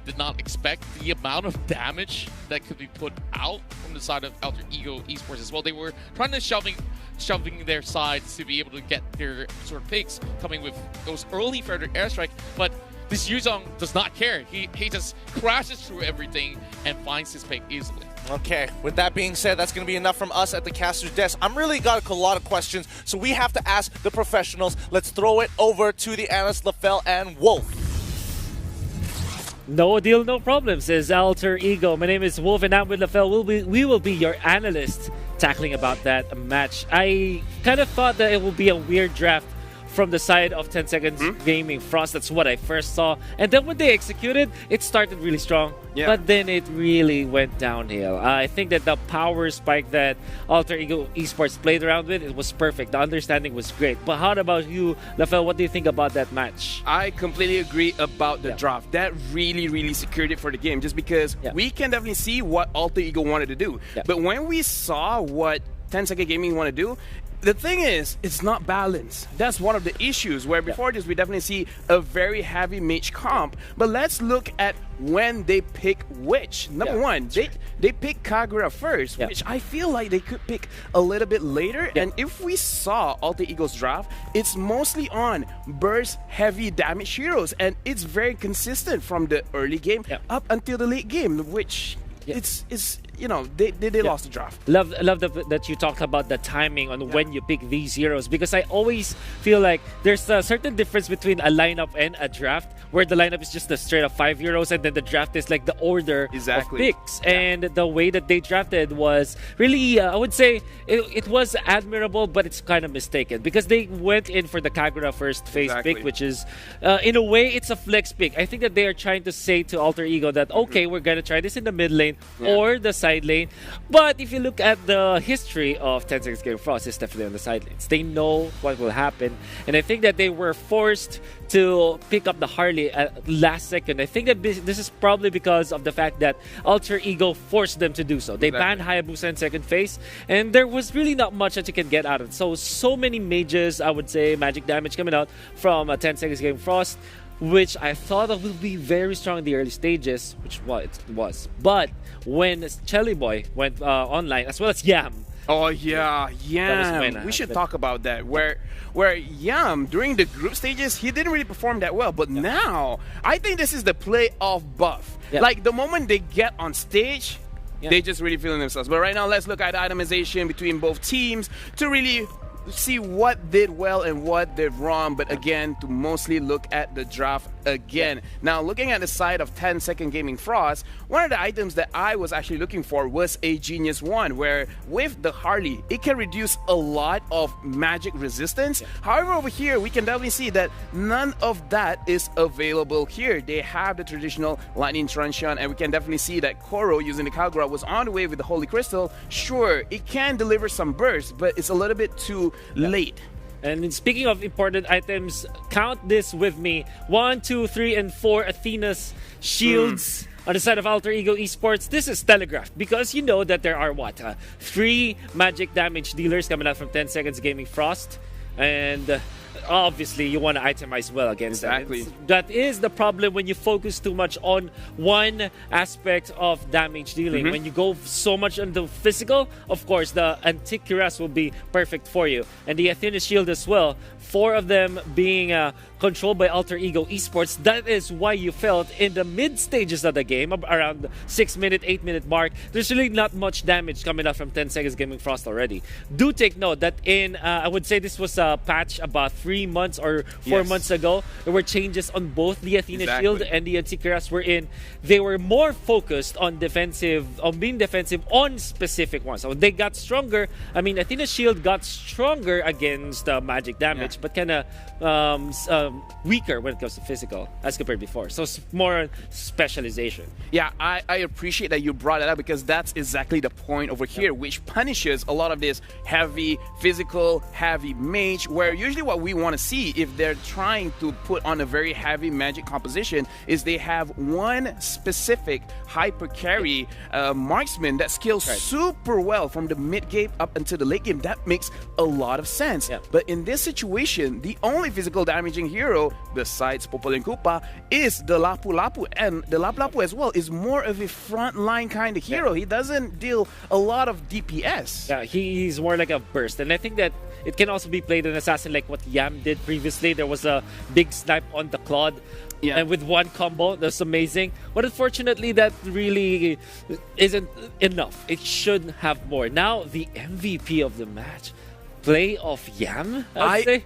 did not expect the amount of damage that could be put out from the side of Alter Ego Esports as well. They were trying to shoving their sides to be able to get their sort of picks, coming with those early further airstrike, but this Yuzong does not care. He just crashes through everything and finds his pick easily. Okay, with that being said, that's going to be enough from us at the caster's desk. I'm really got a lot of questions, so we have to ask the professionals. Let's throw it over to the analysts, LaFell and Wolf. No deal, no problem, says Alter Ego. My name is Wolf, and I'm with LaFell. We will be your analyst tackling about that match. I kind of thought that it would be a weird draft from the side of 10 Seconds Gaming Frost. That's what I first saw. And then when they executed, it started really strong. Yeah. But then it really went downhill. I think that the power spike that Alter Ego Esports played around with, it was perfect. The understanding was great. But how about you, LaFell? What do you think about that match? I completely agree about the draft. That really secured it for the game, just because we can definitely see what Alter Ego wanted to do. But when we saw what 10 Second Gaming want to do. The thing is, it's not balanced. That's one of the issues where before this, we definitely see a very heavy mage comp. But let's look at when they pick which. Number one, they pick Kagura first, which I feel like they could pick a little bit later. And if we saw Alter Ego's draft, it's mostly on burst heavy damage heroes. And it's very consistent from the early game up until the late game, which it's you know, they lost the draft. Love that you talked about the timing on when you pick these heroes, because I always feel like there's a certain difference between a lineup and a draft, where the lineup is just a straight up 5 heroes and then the draft is like the order of picks. And the way that they drafted was really, I would say, it was admirable, but it's kind of mistaken, because they went in for the Kagura first phase pick, which is, in a way, it's a flex pick. I think that they are trying to say to Alter Ego that, okay, we're going to try this in the mid lane or the side lane. But if you look at the history of 10 Seconds Game Frost, it's definitely on the side lanes. They know what will happen, and I think that they were forced to pick up the Harley at last second. I think that this is probably because of the fact that Alter Ego forced them to do so. They banned Hayabusa in second phase, and there was really not much that you can get out of it. So many mages, I would say, magic damage coming out from 10 Seconds Game Frost, which I thought will be very strong in the early stages, which it was. But when Chelly Boy went online, as well as Yam. Oh yeah, Yam. We should talk about that. Where Yam, during the group stages, he didn't really perform that well. But now, I think this is the play of buff. Like, the moment they get on stage, they just really feeling themselves. But right now, let's look at itemization between both teams to really see what did well and what did wrong, but again, to mostly look at the draft again. Now, looking at the side of 10 Second Gaming Frost, one of the items that I was actually looking for was a Genius One, where with the Harley, it can reduce a lot of magic resistance. However, over here, we can definitely see that none of that is available here. They have the traditional Lightning Truncheon, and we can definitely see that Koro, using the Kagura, was on the way with the Holy Crystal. Sure, it can deliver some burst, but it's a little bit too late. And speaking of important items, count this with me. 1, 2, 3, and 4 Athena's shields. On the side of Alter Ego Esports, this is telegraphed, because you know that there are 3 magic damage dealers coming out from 10 Seconds Gaming Frost, and obviously you want to itemize well against that. That is the problem when you focus too much on one aspect of damage dealing. When you go so much into physical, of course the Antikyras will be perfect for you, and the Athena Shield as well. 4 of them being controlled by Alter Ego Esports. That is why you felt in the mid stages of the game, around the 6-minute, 8-minute mark, there's really not much damage coming out from 10 Seconds Gaming Frost already. Do take note that in, I would say this was a patch about 3 months or 4 months ago. There were changes on both the Athena Shield and the Antikyras wherein they were more focused on being defensive on specific ones. So they got stronger. I mean, Athena Shield got stronger against magic damage, but kind of weaker when it comes to physical as compared to before. So it's more specialization. Yeah, I appreciate that you brought it up, because that's exactly the point over here, which punishes a lot of this heavy physical, heavy mage, where usually what we want to see if they're trying to put on a very heavy magic composition is they have one specific hyper carry marksman that scales super well from the mid game up until the late game. That makes a lot of sense. But in this situation, the only physical damaging hero besides Popol and Koopa is the Lapu Lapu, and the Lapu Lapu as well is more of a frontline kind of hero. He doesn't deal a lot of DPS. Yeah, he's more like a burst, and I think that it can also be played an assassin like what Yam did previously. There was a big snipe on the Claude, and with one combo, that's amazing. But unfortunately, that really isn't enough. It should have more. Now, the MVP of the match, play of Yam, I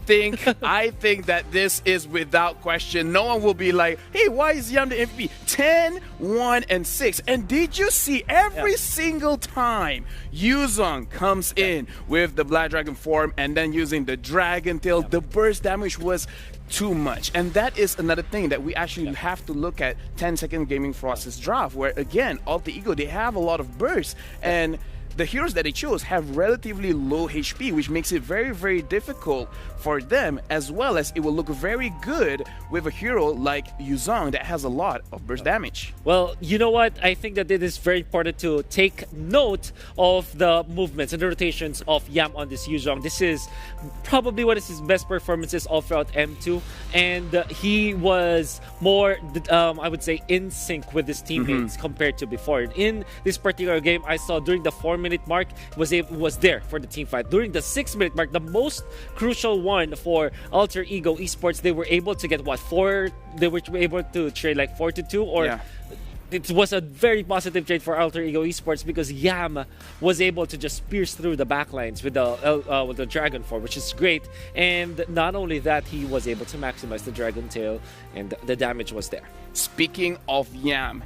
think that this is without question. No one will be like, hey, why is Yam the MVP? 10, 1, and 6. And did you see every single time Yuzong comes in with the Black Dragon form and then using the Dragon Tail, the burst damage was too much. And that is another thing that we actually have to look at 10 Second Gaming Frost's draft, where again, Alter Ego, they have a lot of bursts, and the heroes that they chose have relatively low HP, which makes it very, very difficult for them, as well as it will look very good with a hero like Yuzong that has a lot of burst damage. Well, you know what? I think that it is very important to take note of the movements and the rotations of Yam on this Yuzong. This is probably one of his best performances all throughout M2, and he was more, I would say, in sync with his teammates compared to before. In this particular game, I saw during the 4-minute mark was there for the team fight. During the 6-minute mark, the most crucial one for Alter Ego Esports, they were able to get what, 4? They were able to trade like 4-2, or it was a very positive trade for Alter Ego Esports because Yam was able to just pierce through the backlines with the Dragon Form, which is great. And not only that, he was able to maximize the Dragon Tail, and the damage was there. Speaking of Yam,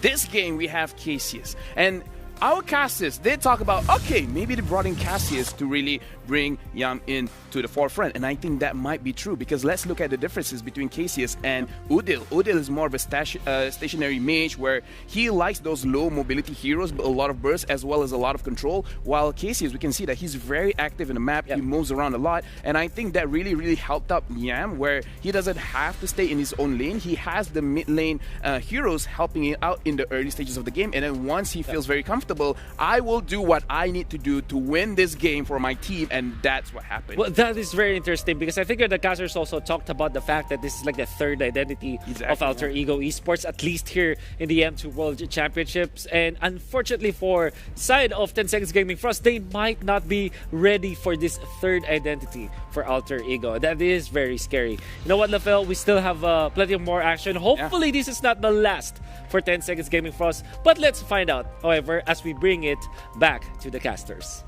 this game we have Cassius, and our Cassius did talk about, okay, maybe they brought in Cassius to really bring Yam in to the forefront, and I think that might be true because let's look at the differences between Cassius and Udil. Udil is more of a stationary mage where he likes those low mobility heroes, but a lot of burst as well as a lot of control, while Cassius, we can see that he's very active in the map, he moves around a lot, and I think that really helped up Yam where he doesn't have to stay in his own lane. He has the mid lane heroes helping him out in the early stages of the game, and then once he feels very comfortable, I will do what I need to do to win this game for my team, and that's what happened. Well, that is very interesting because I think the casters also talked about the fact that this is like the third identity of Alter Ego Esports, at least here in the M2 World Championships. And unfortunately for side of 10 Seconds Gaming Frost, they might not be ready for this third identity for Alter Ego. That is very scary. You know what, Lafel? We still have plenty of more action. Hopefully this is not the last for 10 Seconds Gaming Frost, but let's find out, however, as we bring it back to the casters.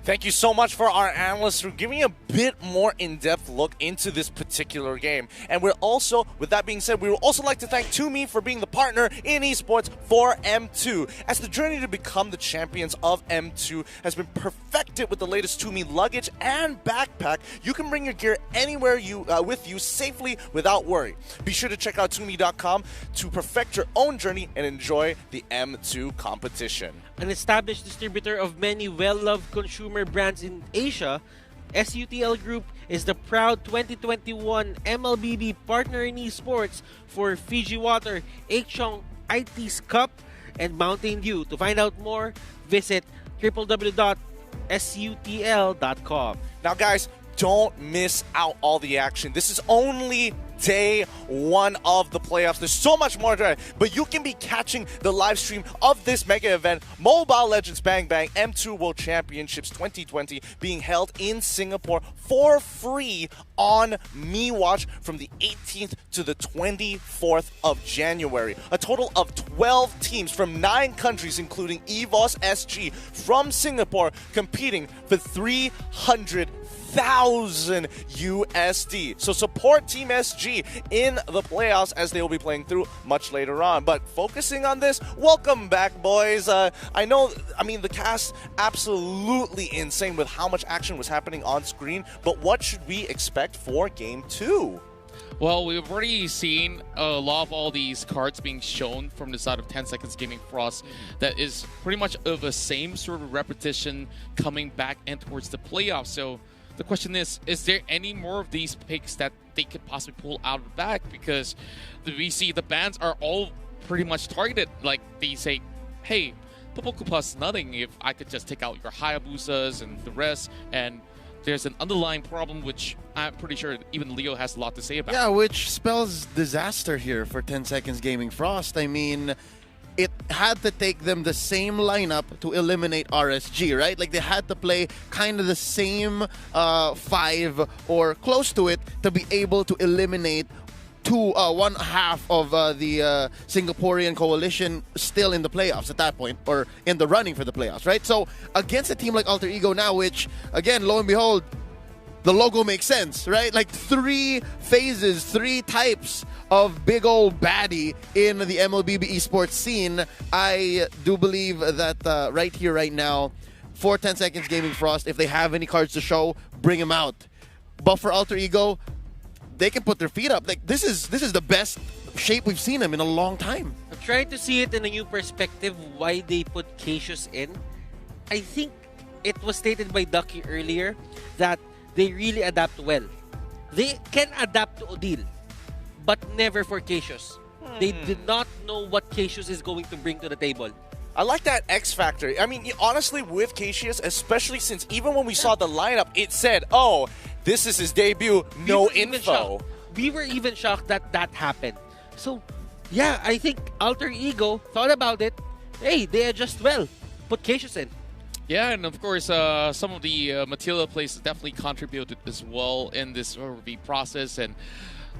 Thank you so much for our analysts for giving a bit more in-depth look into this particular game. And we're also, with that being said, we would also like to thank Tumi for being the partner in esports for M2. As the journey to become the champions of M2 has been perfected with the latest Tumi luggage and backpack, you can bring your gear anywhere with you safely without worry. Be sure to check out Tumi.com to perfect your own journey and enjoy the M2 competition. An established distributor of many well-loved consumer brands in Asia, SUTL Group is the proud 2021 MLBB partner in esports for Fiji Water, H-Chong IT's Cup, and Mountain Dew. To find out more, visit www.sutl.com. Now guys, don't miss out all the action. This is only day one of the playoffs. There's so much more to it, but you can be catching the live stream of this mega event, Mobile Legends BangBang M2 World Championships 2020, being held in Singapore for free on MeWatch from the 18th to the 24th of January. A total of 12 teams from 9 countries, including Evos SG from Singapore, competing for 300,000 USD. So support Team SG in the playoffs as they will be playing through much later on. But focusing on this, welcome back, boys. The cast absolutely insane with how much action was happening on screen. But what should we expect for Game 2? Well, we've already seen a lot of all these cards being shown from the side of 10 Seconds Gaming Frost that is pretty much of the same sort of repetition coming back and towards the playoffs. So the question is there any more of these picks that they could possibly pull out of the bag? Because we see the bans are all pretty much targeted. Like, they say, hey, Popoku plus nothing if I could just take out your Hayabusas and the rest, and there's an underlying problem which I'm pretty sure even Leo has a lot to say about. Yeah, which spells disaster here for 10 Seconds Gaming Frost. I mean, it had to take them the same lineup to eliminate RSG, right? Like, they had to play kind of the same 5 or close to it to be able to eliminate one half of the Singaporean coalition still in the playoffs at that point, or in the running for the playoffs, right? So against a team like Alter Ego now, which, again, lo and behold, the logo makes sense, right? Like 3 phases, 3 types of big old baddie in the MLBB esports scene. I do believe that right here, right now, for 10 Seconds Gaming Frost, if they have any cards to show, bring them out. But for Alter Ego, they can put their feet up. Like, this is the best shape we've seen him in a long time. I'm trying to see it in a new perspective why they put Cassius in. I think it was stated by Ducky earlier that they really adapt well. They can adapt to Odile, but never for Cassius. They did not know what Cassius is going to bring to the table. I like that X factor. I mean, honestly, with Cassius, especially since even when we saw the lineup, it said, "Oh, this is his debut. No info." We were even shocked that that happened. So, yeah, I think Alter Ego thought about it. Hey, they adjust well. Put Cassius in. Yeah, and of course, some of the Matilda plays definitely contributed as well in this RV process. And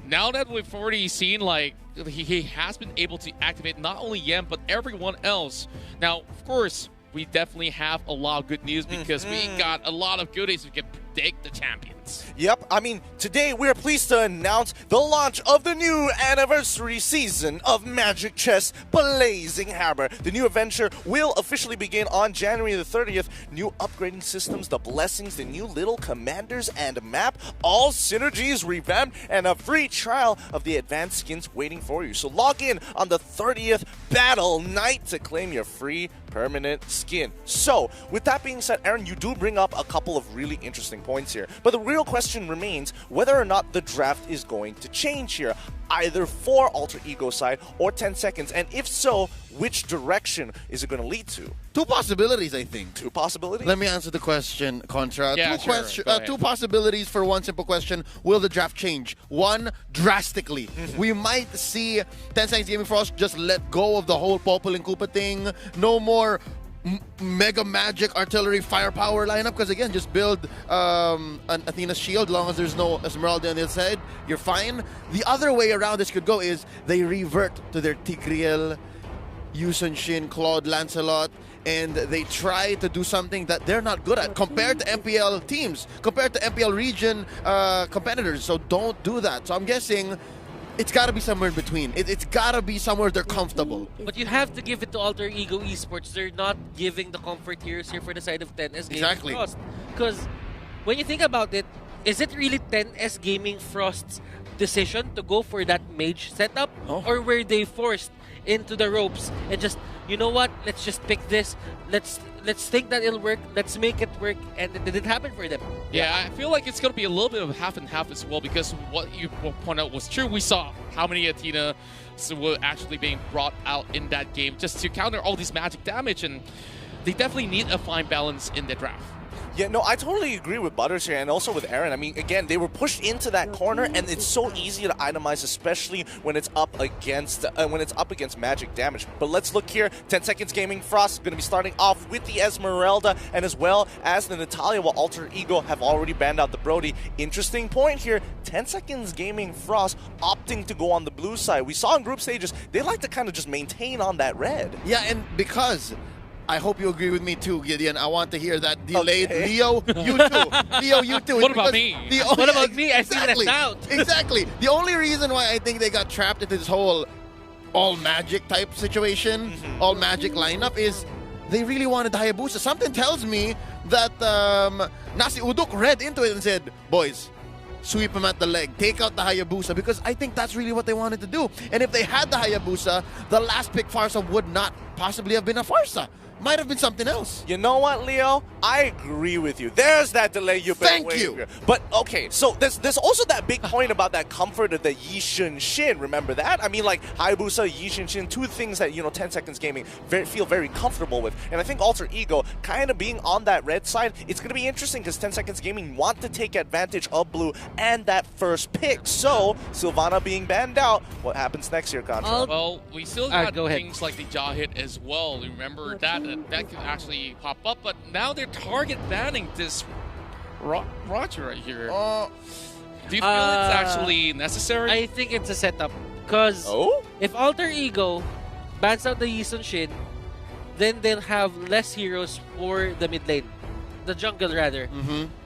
now that we've already seen, like, he has been able to activate not only Yem, but everyone else. Now, of course, we definitely have a lot of good news because we got a lot of goodies. We can predict the champions. Yep, I mean, today we're pleased to announce the launch of the new anniversary season of Magic Chess Blazing Hammer. The new adventure will officially begin on January the 30th. New upgrading systems, the blessings, the new little commanders and map, all synergies revamped, and a free trial of the advanced skins waiting for you. So log in on the 30th battle night to claim your free permanent skin. So, with that being said, Aaron, you do bring up a couple of really interesting points here. But the real question remains whether or not the draft is going to change here, either for Alter Ego side or 10 seconds. And if so, which direction is it going to lead to? Two possibilities, I think. Two possibilities? Let me answer the question, Contra. Yeah, Two possibilities for one simple question. Will the draft change? One, drastically. We might see 10 Seconds Gaming Frost just let go of the whole Popol and Koopa thing. No more Mega Magic Artillery Firepower lineup, because again, just build an Athena's Shield. As long as there's no Esmeralda on the other side, you're fine. The other way around this could go is they revert to their Tigreal, Yusun Shin, Claude, Lancelot, and they try to do something that they're not good at compared to MPL teams, compared to MPL region competitors. So don't do that. So I'm guessing it's got to be somewhere in between. It's got to be somewhere they're comfortable. But you have to give it to Alter Ego Esports. They're not giving the comfort years here for the side of 10S Gaming Exactly. Frost. Because when you think about it, is it really 10S Gaming Frost's decision to go for that mage setup? Or were they forced into the ropes and just, you know what, let's just pick this, let's think that it'll work, let's make it work, and it didn't happen for them. Yeah, I feel like it's going to be a little bit of half and half as well, because what you pointed out was true. We saw how many Athena were actually being brought out in that game just to counter all these magic damage, and they definitely need a fine balance in the draft. Yeah, no, I totally agree with Butters here and also with Aaron. I mean, again, they were pushed into that corner, and it's so easy to itemize, especially when it's up against magic damage. But let's look here. 10 Seconds Gaming Frost going to be starting off with the Esmeralda and as well as the Natalia, while Alter Ego have already banned out the Brody. Interesting point here. 10 Seconds Gaming Frost opting to go on the blue side. We saw in group stages, they like to kind of just maintain on that red. Yeah, and because I hope you agree with me too, Gideon. I want to hear that delayed. Okay. Leo, you too. Leo, you too. What about me? What about me? I see left out. Exactly. The only reason why I think they got trapped into this whole all magic type situation, all magic lineup, is they really wanted the Hayabusa. Something tells me that Nasi Uduk read into it and said, boys, sweep him at the leg, take out the Hayabusa, because I think that's really what they wanted to do. And if they had the Hayabusa, the last pick Farsa would not possibly have been a Farsa. Might have been something else. You know what, Leo? I agree with you. There's that delay you've been waiting for. But, okay, so there's also that big point about that comfort of the Yishun Shin. Remember that? I mean, like, Hayabusa, Yishun Shin, two things that, 10 Seconds Gaming feel very comfortable with. And I think Alter Ego kind of being on that red side, it's going to be interesting because 10 Seconds Gaming want to take advantage of blue and that first pick. So, Sylvana being banned out, what happens next year, Contra? Well, we still got things like the jaw hit as well. Remember that could actually pop up, but now they're target banning this Roger right here. Do you feel it's actually necessary? I think it's a setup, because if Alter Ego bans out the Yisun Shin, then they'll have less heroes for the mid lane, the jungle rather.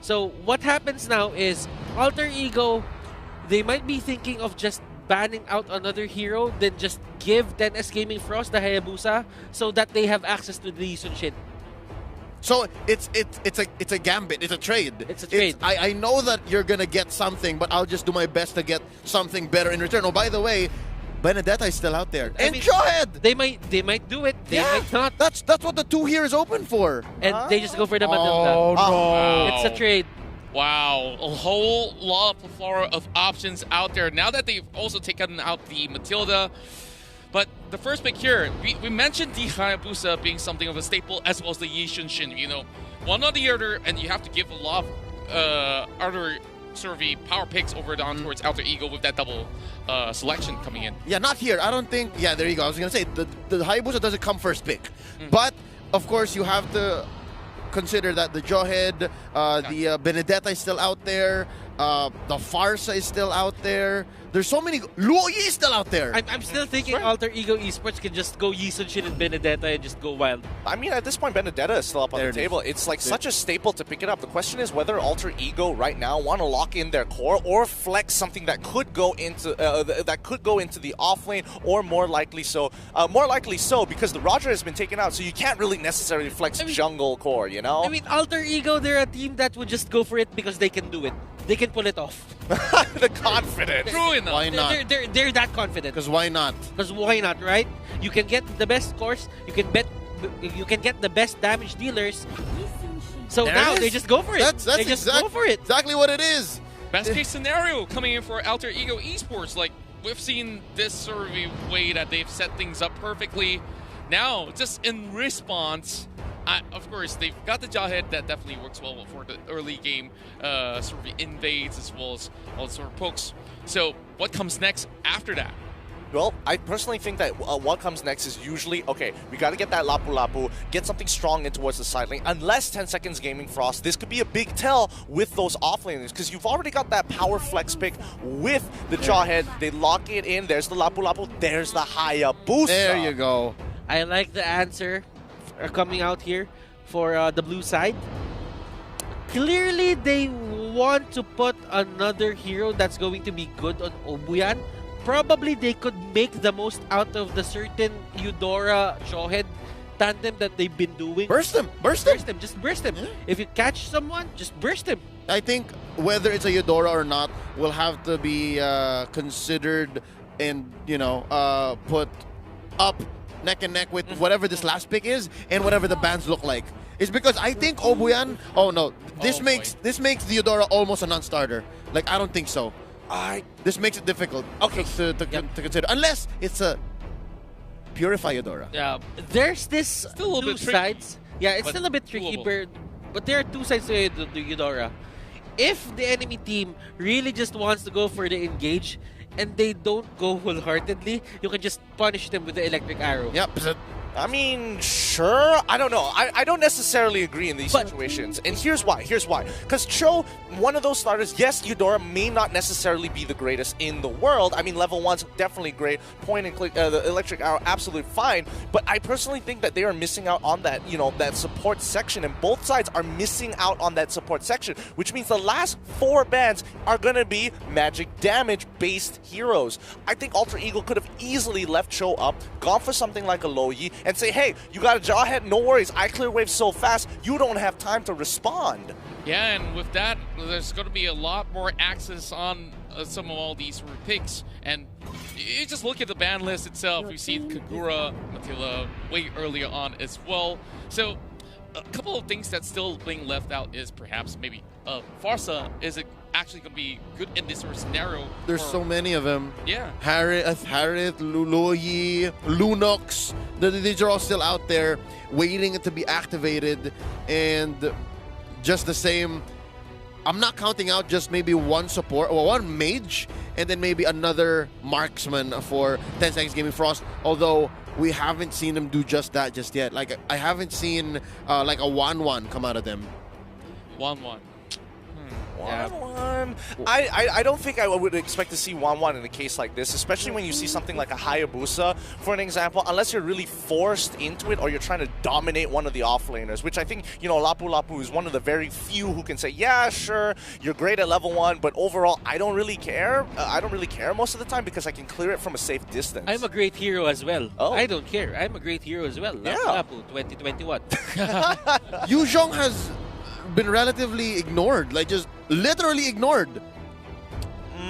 So what happens now is Alter Ego, they might be thinking of just banning out another hero, then just give 10S Gaming Frost the Hayabusa so that they have access to the Yisun Shin. So it's a gambit. It's a trade. It's a trade. I know that you're gonna get something, but I'll just do my best to get something better in return. Oh, by the way, Benedetta is still out there. I And mean, Jawhead! They might do it. They might not. That's what the 2 here is open for. And they just go for the Oh, Matilda. no. It's a trade. Wow, a whole lot of options out there. Now that they've also taken out the Matilda. But the first pick here, we mentioned the Hayabusa being something of a staple, as well as the Yi Shunshin. You know, one or the other, and you have to give a lot of other sort of the power picks over down towards Alter Ego with that double selection coming in. Yeah, not here. I don't think... Yeah, there you go. I was going to say, the Hayabusa doesn't come first pick. But, of course, you have to consider that the Jawhead, the Benedetta is still out there, the Farsa is still out there. There's so many... Luo Yi is still out there. I'm still thinking Alter Ego Esports can just go Yi Sun-shin and Benedetta and just go wild. I mean, at this point, Benedetta is still up on the table. It's like such a staple to pick it up. The question is whether Alter Ego right now want to lock in their core or flex something that could go into the off lane, or more likely so because the Roger has been taken out, so you can't really necessarily flex jungle core, you know? I mean, Alter Ego, they're a team that would just go for it because they can do it. They can pull it off. The confidence. True enough. Why not? They're that confident. Because why not? Because why not, right? You can get the best scores. You can get the best damage dealers. So There now it is. they just go for it. That's they just go for it. Exactly what it is. Best case scenario coming in for Alter Ego Esports. Like, we've seen this sort of a way that they've set things up perfectly. Now, just in response, of course, they've got the Jawhead that definitely works well for the early game sort of invades as well as all sort of pokes. So what comes next after that? Well, I personally think that what comes next is usually, okay, we got to get that Lapu Lapu, get something strong in towards the side lane. Unless 10 Seconds Gaming Frost, this could be a big tell with those offlaners, because you've already got that power flex pick with the Jawhead. They lock it in. There's the Lapu Lapu. There's the Hayabusa. There you go. I like the answer coming out here for the blue side. Clearly, they want to put another hero that's going to be good on Obuyan. Probably they could make the most out of the certain Eudora Jawhead tandem that they've been doing. Burst them! Just burst them. If you catch someone, just burst him. I think whether it's a Eudora or not will have to be considered and, put up neck and neck with whatever this last pick is and whatever the bands look like. It's because I think Obuyan... Oh, no. This makes the Eudora almost a non-starter. Like, I don't think so. This makes it difficult to consider. Unless it's a Purify Eudora. Yeah, there's this still two sides. Yeah, it's still a bit tricky, but there are two sides to the Eudora. If the enemy team really just wants to go for the engage and they don't go wholeheartedly, you can just punish them with the electric arrow. Yep. I mean, sure. I don't know. I don't necessarily agree in these situations. And here's why. Because Cho, one of those starters, yes, Eudora may not necessarily be the greatest in the world. I mean, level 1's definitely great. Point and click, the electric arrow, absolutely fine. But I personally think that they are missing out on that, that support section. And both sides are missing out on that support section, which means the last 4 bans are going to be magic damage-based heroes. I think Alter Ego could have easily left Cho up, gone for something like a Lo Yi, and say, hey, you got a Jawhead, no worries, I clear waves so fast, you don't have time to respond. Yeah, and with that, there's going to be a lot more access on some of all these picks. And you just look at the ban list itself, you see Kagura, Matilda way earlier on as well. So a couple of things that's still being left out is perhaps maybe Farsa is actually going to be good in this sort of scenario. There's so many of them. Yeah. Harith, Luloyi, Lunox. These are all still out there waiting to be activated. And just the same, I'm not counting out just maybe one support or one mage and then maybe another marksman for 10 Seconds Gaming Frost. Although we haven't seen them do just that just yet. Like, I haven't seen like a 1-1 come out of them. 1-1. I don't think I would expect to see 1-1 in a case like this, especially when you see something like a Hayabusa, for an example, unless you're really forced into it or you're trying to dominate one of the offlaners, which I think, Lapu Lapu is one of the very few who can say, yeah, sure, you're great at level 1, but overall, I don't really care. I don't really care most of the time because I can clear it from a safe distance. I'm a great hero as well. Oh. I don't care. I'm a great hero as well. Yeah. Lapu 2021. Yuzhong has been relatively ignored, like just literally ignored.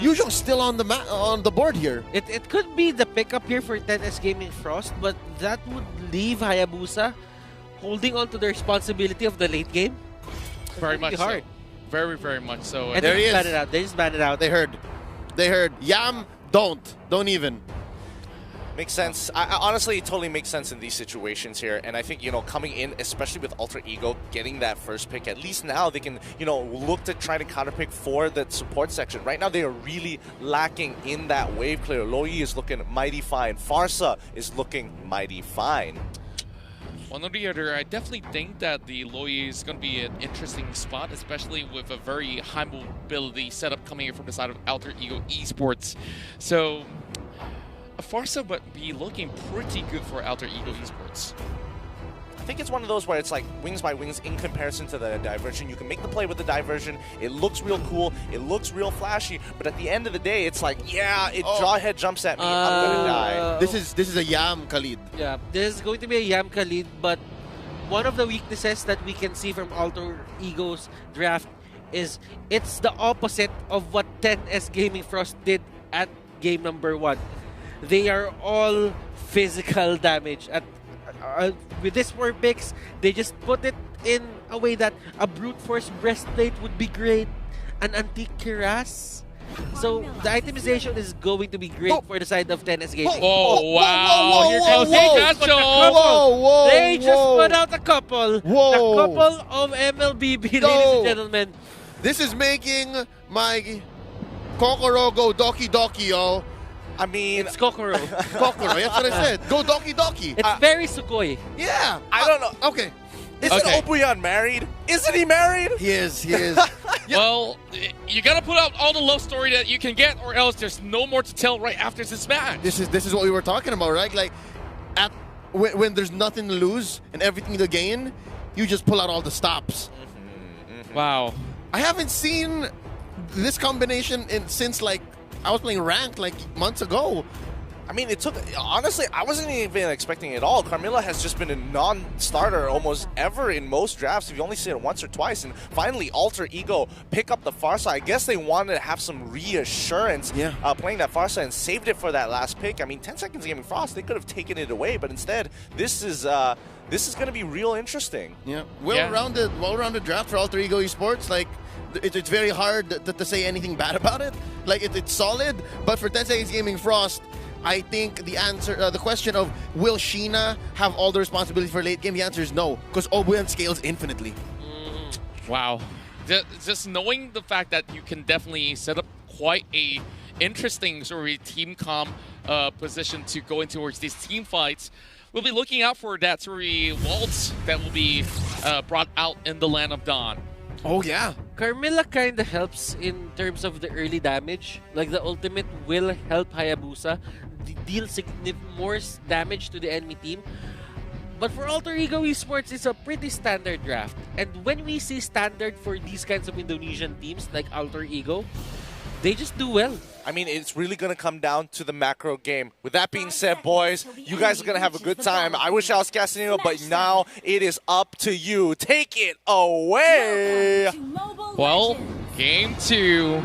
Yuzhong's still on the board here. It could be the pickup here for 10S Gaming Frost, but that would leave Hayabusa holding on to the responsibility of the late game. Very much hard. so. Very, very much so. And there they he just is. ban it out. They just ban it out. They heard. Yam, don't even. Makes sense. Honestly, it totally makes sense in these situations here. And I think, coming in, especially with Alter Ego, getting that first pick, at least now they can, look to try to counterpick for the support section. Right now, they are really lacking in that wave clear. Loyi is looking mighty fine. Farsa is looking mighty fine. One or the other, I definitely think that the Loyi is going to be an interesting spot, especially with a very high mobility setup coming in from the side of Alter Ego Esports. So, Farsa would be looking pretty good for Alter Ego Esports. I think it's one of those where it's like wings by wings in comparison to the diversion. You can make the play with the diversion. It looks real cool. It looks real flashy. But at the end of the day, it's like, Jawhead jumps at me. I'm going to die. This is a Yam Khalid. Yeah, this is going to be a Yam Khalid, but one of the weaknesses that we can see from Alter Ego's draft is it's the opposite of what 10S Gaming Frost did at game number 1. They are all physical damage. With these 4 picks, they just put it in a way that a brute force breastplate would be great, an antique cuirass. So the itemization is going to be great for the side of 10S Gaming. Oh, wow. Here comes Pikachu. They just put out a couple. Whoa. A couple of MLBB, ladies and gentlemen. This is making my Kokoro go Doki Doki, yo. I mean, it's Kokoro. Kokoro, that's what I said. Go Doki Doki. It's very Sugoi. Yeah. I don't know. Okay. Isn't Obuyan married? Isn't he married? He is. Well, you got to put out all the love story that you can get, or else there's no more to tell right after this match. This is what we were talking about, right? Like, when there's nothing to lose and everything to gain, you just pull out all the stops. Wow. I haven't seen this combination since like I was playing ranked like months ago. I mean, honestly, I wasn't even expecting it at all. Carmilla has just been a non-starter almost ever in most drafts. You've only seen it once or twice. And finally, Alter Ego pick up the Farsa. I guess they wanted to have some reassurance playing that Farsa and saved it for that last pick. I mean, 10 Seconds Gaming Frost, they could have taken it away. But instead, this is going to be real interesting. Yeah, well-rounded draft for Alter Ego Esports. Like, it's very hard to say anything bad about it. Like, it's solid. But for 10 Seconds Gaming Frost, I think the answer, the question of will Sheena have all the responsibility for late game, the answer is no, because Obuyan scales infinitely. Wow. Just knowing the fact that you can definitely set up quite a interesting sort of team comp position to go into towards these team fights. We'll be looking out for that sort of waltz that will be brought out in the Land of Dawn. Oh, yeah. Carmilla kind of helps in terms of the early damage. Like, the ultimate will help Hayabusa deal more damage to the enemy team. But for Alter Ego Esports, it's a pretty standard draft. And when we see standard for these kinds of Indonesian teams like Alter Ego, they just do well. I mean, it's really going to come down to the macro game. With that being said, boys, you guys are going to have a good time. I wish I was Castanino, but now it is up to you. Take it away. Well, game 2.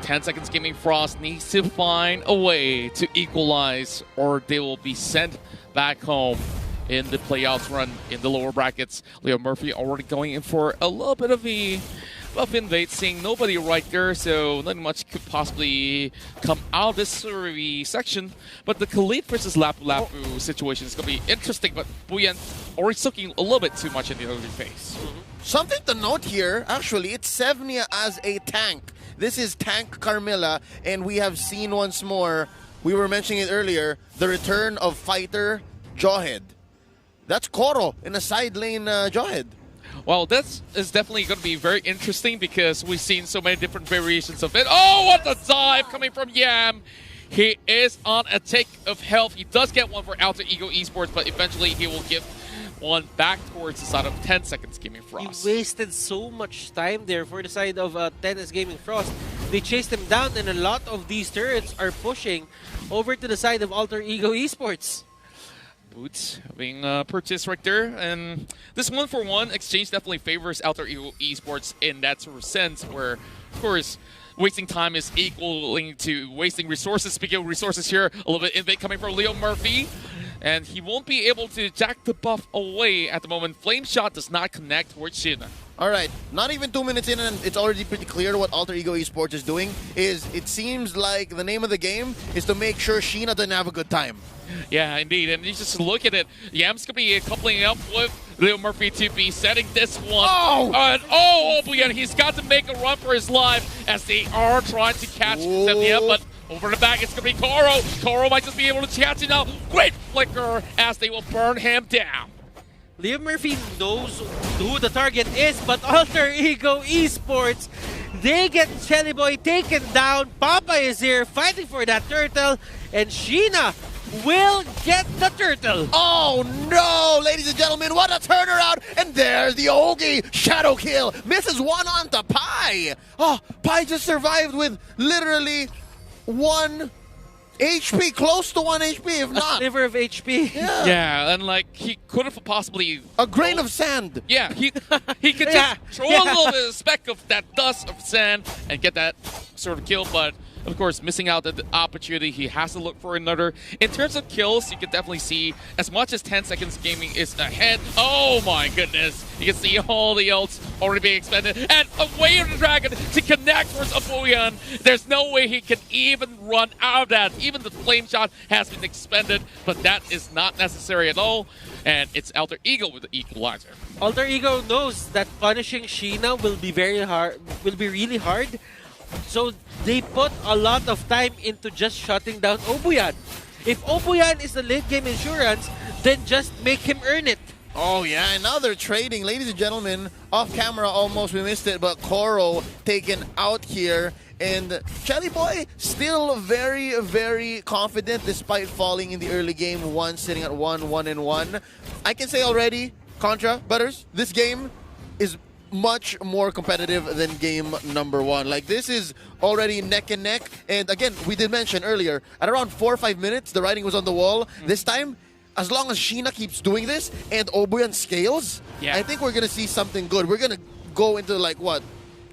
10 Seconds Gaming Frost needs to find a way to equalize, or they will be sent back home in the playoffs run in the lower brackets. Leo Murphy already going in for a little bit of a buff invade, seeing nobody right there, so not much could possibly come out of this sort of section. But the Khalid versus Lapu Lapu situation is going to be interesting, but Buyan already looking a little bit too much in the early phase. Something to note here, actually, it's Sevnia as a tank. This is Tank Carmilla, and we have seen once more, we were mentioning it earlier, the return of fighter Jawhead. That's Koro in a side lane Jawhead. Well, this is definitely going to be very interesting because we've seen so many different variations of it. Oh, what a dive coming from Yam! He is on a take of health. He does get one for Alter Ego Esports, but eventually he will give one back towards the side of 10 Seconds Gaming Frost. He wasted so much time there for the side of 10S Gaming Frost. They chased him down, and a lot of these turrets are pushing over to the side of Alter Ego Esports. Boots being purchased right there, and this 1-for-1 exchange definitely favors Alter Ego Esports in that sort of sense, where, of course, wasting time is equaling to wasting resources. Speaking of resources here, a little bit invade coming from Leo Murphy. And he won't be able to jack the buff away at the moment. Flame Shot does not connect towards Shin. All right, not even 2 minutes in and it's already pretty clear what Alter Ego Esports is doing. It seems like the name of the game is to make sure Sheena doesn't have a good time. Yeah, indeed. And you just look at it. Yam's going to be coupling up with Leo Murphy to be setting this one. Oh! And he's got to make a run for his life as they are trying to catch Zemnia, but over the back, it's going to be Koro. Koro might just be able to catch it now. Great flicker as they will burn him down. Leo Murphy knows who the target is, but Alter Ego Esports, they get Shelly Boy taken down. Papa is here fighting for that turtle, and Sheena will get the turtle. Oh no, ladies and gentlemen, what a turnaround! And there's the Ogi shadow kill. Misses one onto Pi. Oh, Pi just survived with literally 1 HP, close to 1 HP, if not. A sliver of HP. Yeah, and like he could have possibly a grain of sand. Yeah, he could just throw a little bit of speck of that dust of sand and get that sort of kill, but of course, missing out the opportunity, he has to look for another. In terms of kills, you can definitely see as much as 10 Seconds Gaming is ahead. Oh my goodness. You can see all the ults already being expended. And away of the dragon to connect towards Abuyan. There's no way he can even run out of that. Even the flame shot has been expended, but that is not necessary at all. And it's Alter Ego with the equalizer. Alter Ego knows that punishing Sheena will be very hard, will be really hard. So they put a lot of time into just shutting down Obuyan. If Obuyan is the late game insurance, then just make him earn it. Oh yeah, and now they're trading. Ladies and gentlemen, off camera almost we missed it, but Koro taken out here. And Shelly Boy still very, very confident despite falling in the early game. One sitting at 1-1-1. I can say already, Contra, Butters, this game is much more competitive than game number 1. Like, this is already neck and neck. And again, we did mention earlier, at around 4 or 5 minutes, the writing was on the wall. This time, as long as Sheena keeps doing this and Obuyan scales, I think we're going to see something good. We're going to go into, like, what,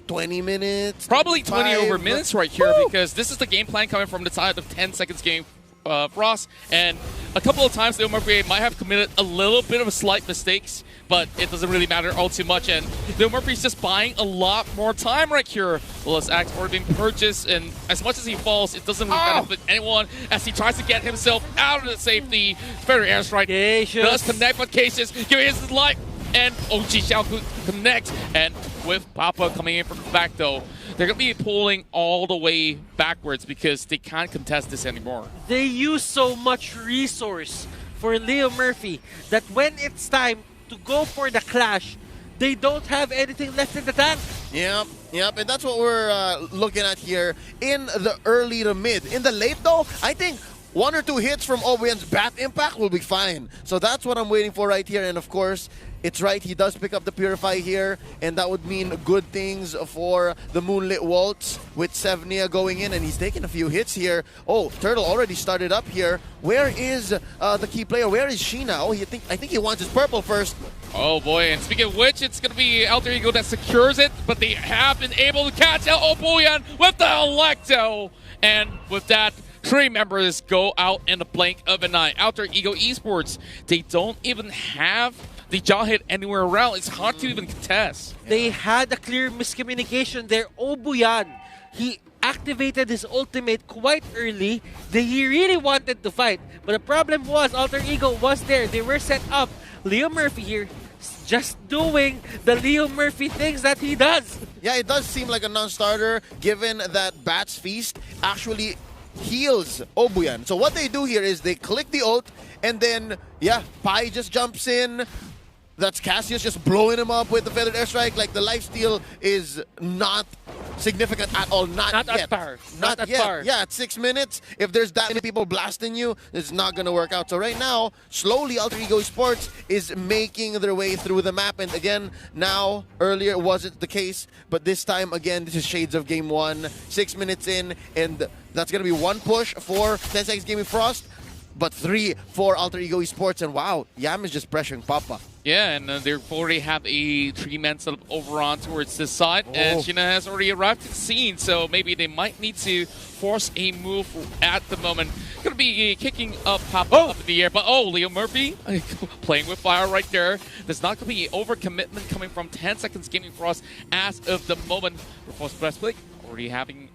20 minutes? Probably 20 over minutes right here, because this is the game plan coming from the side of 10 Seconds Game Frost, and a couple of times Leo Murphy might have committed a little bit of slight mistakes, but it doesn't really matter all too much, and Leo Murphy's just buying a lot more time right here. Well, his axe already being purchased, and as much as he falls, it doesn't really benefit anyone as he tries to get himself out of the safety. Very airstrike does connect with Cassius, giving his life, and OG Xiao connects, and with Papa coming in from the back though, they're going to be pulling all the way backwards because they can't contest this anymore. They use so much resource for Leo Murphy that when it's time to go for the clash, they don't have anything left in the tank. Yep, and that's what we're looking at here in the early to mid. In the late though, I think 1 or 2 hits from Obuyan's bat impact will be fine. So that's what I'm waiting for right here. And of course, it's right, he does pick up the Purify here, and that would mean good things for the Moonlit Waltz with Sevnia going in, and he's taking a few hits here. Oh, Turtle already started up here. Where is the key player? Where is Sheena? Oh, I think he wants his purple first. Oh boy, and speaking of which, it's going to be Alter Ego that secures it, but they have been able to catch out Obuyan with the Electo, and with that, 3 members go out in the blink of an eye. Alter Ego Esports, they don't even have the jaw hit anywhere around. It's hard to even contest. They had a clear miscommunication there. Obuyan, he activated his ultimate quite early. He really wanted to fight. But the problem was Alter Ego was there. They were set up. Leo Murphy here just doing the Leo Murphy things that he does. Yeah, it does seem like a non-starter given that Bat's Feast actually heals Obuyan. So what they do here is they click the ult, and then, yeah, Pai just jumps in. That's Cassius just blowing him up with the Feathered Airstrike. Like, the lifesteal is not significant at all. Not yet. At par. Not at yet. par. Yeah, at 6 minutes, if there's that many people blasting you, it's not going to work out. So right now, slowly, Alter Ego Sports is making their way through the map. And again, now, earlier it wasn't the case. But this time, again, this is shades of Game 1. 6 minutes in, and that's going to be 1 push for 10 Seconds Gaming Frost, but 3 for Alter Ego Esports. And wow, Yam is just pressuring Papa. Yeah, and they already have a 3-man setup over on towards this side, and Sheena has already arrived at the scene, so maybe they might need to force a move at the moment. Gonna be kicking up Papa up in the air, but Leo Murphy playing with fire right there. There's not gonna be overcommitment coming from 10 Seconds Gaming Frost as of the moment. Reverse breastplate already having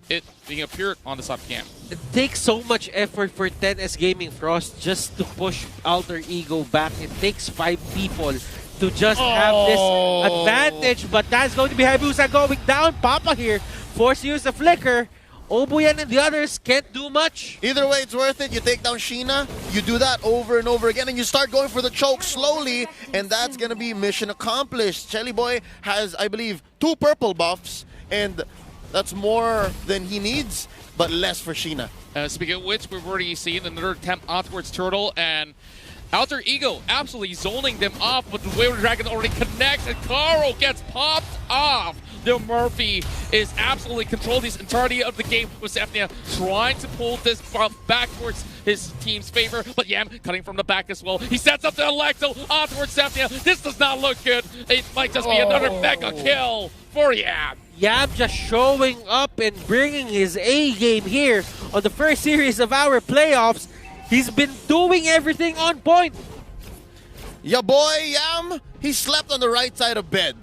it being appeared on the side cam. It takes so much effort for 10S Gaming Frost just to push Alter Ego back. It takes 5 people to just have this advantage, but that's going to be Hayabusa going down. Papa here forced to use the flicker. Obuyan and the others can't do much. Either way, it's worth it. You take down Sheena, you do that over and over again, and you start going for the choke slowly, and that's going to be mission accomplished. Shelly Boy has, I believe, 2 purple buffs, and that's more than he needs, but less for Sheena. Speaking of which, we've already seen another attempt out towards Turtle, and Alter Ego absolutely zoning them off, but the Wayward Dragon already connects, and Karo gets popped off. The Murphy is absolutely controlling this entirety of the game with Zephania trying to pull this buff back towards his team's favor, but Yam cutting from the back as well. He sets up the Electo on towards Zephania. This does not look good. It might just be another mega kill for Yam. Yam just showing up and bringing his A game here on the first series of our playoffs. He's been doing everything on point. Ya boy Yam, he slept on the right side of bed.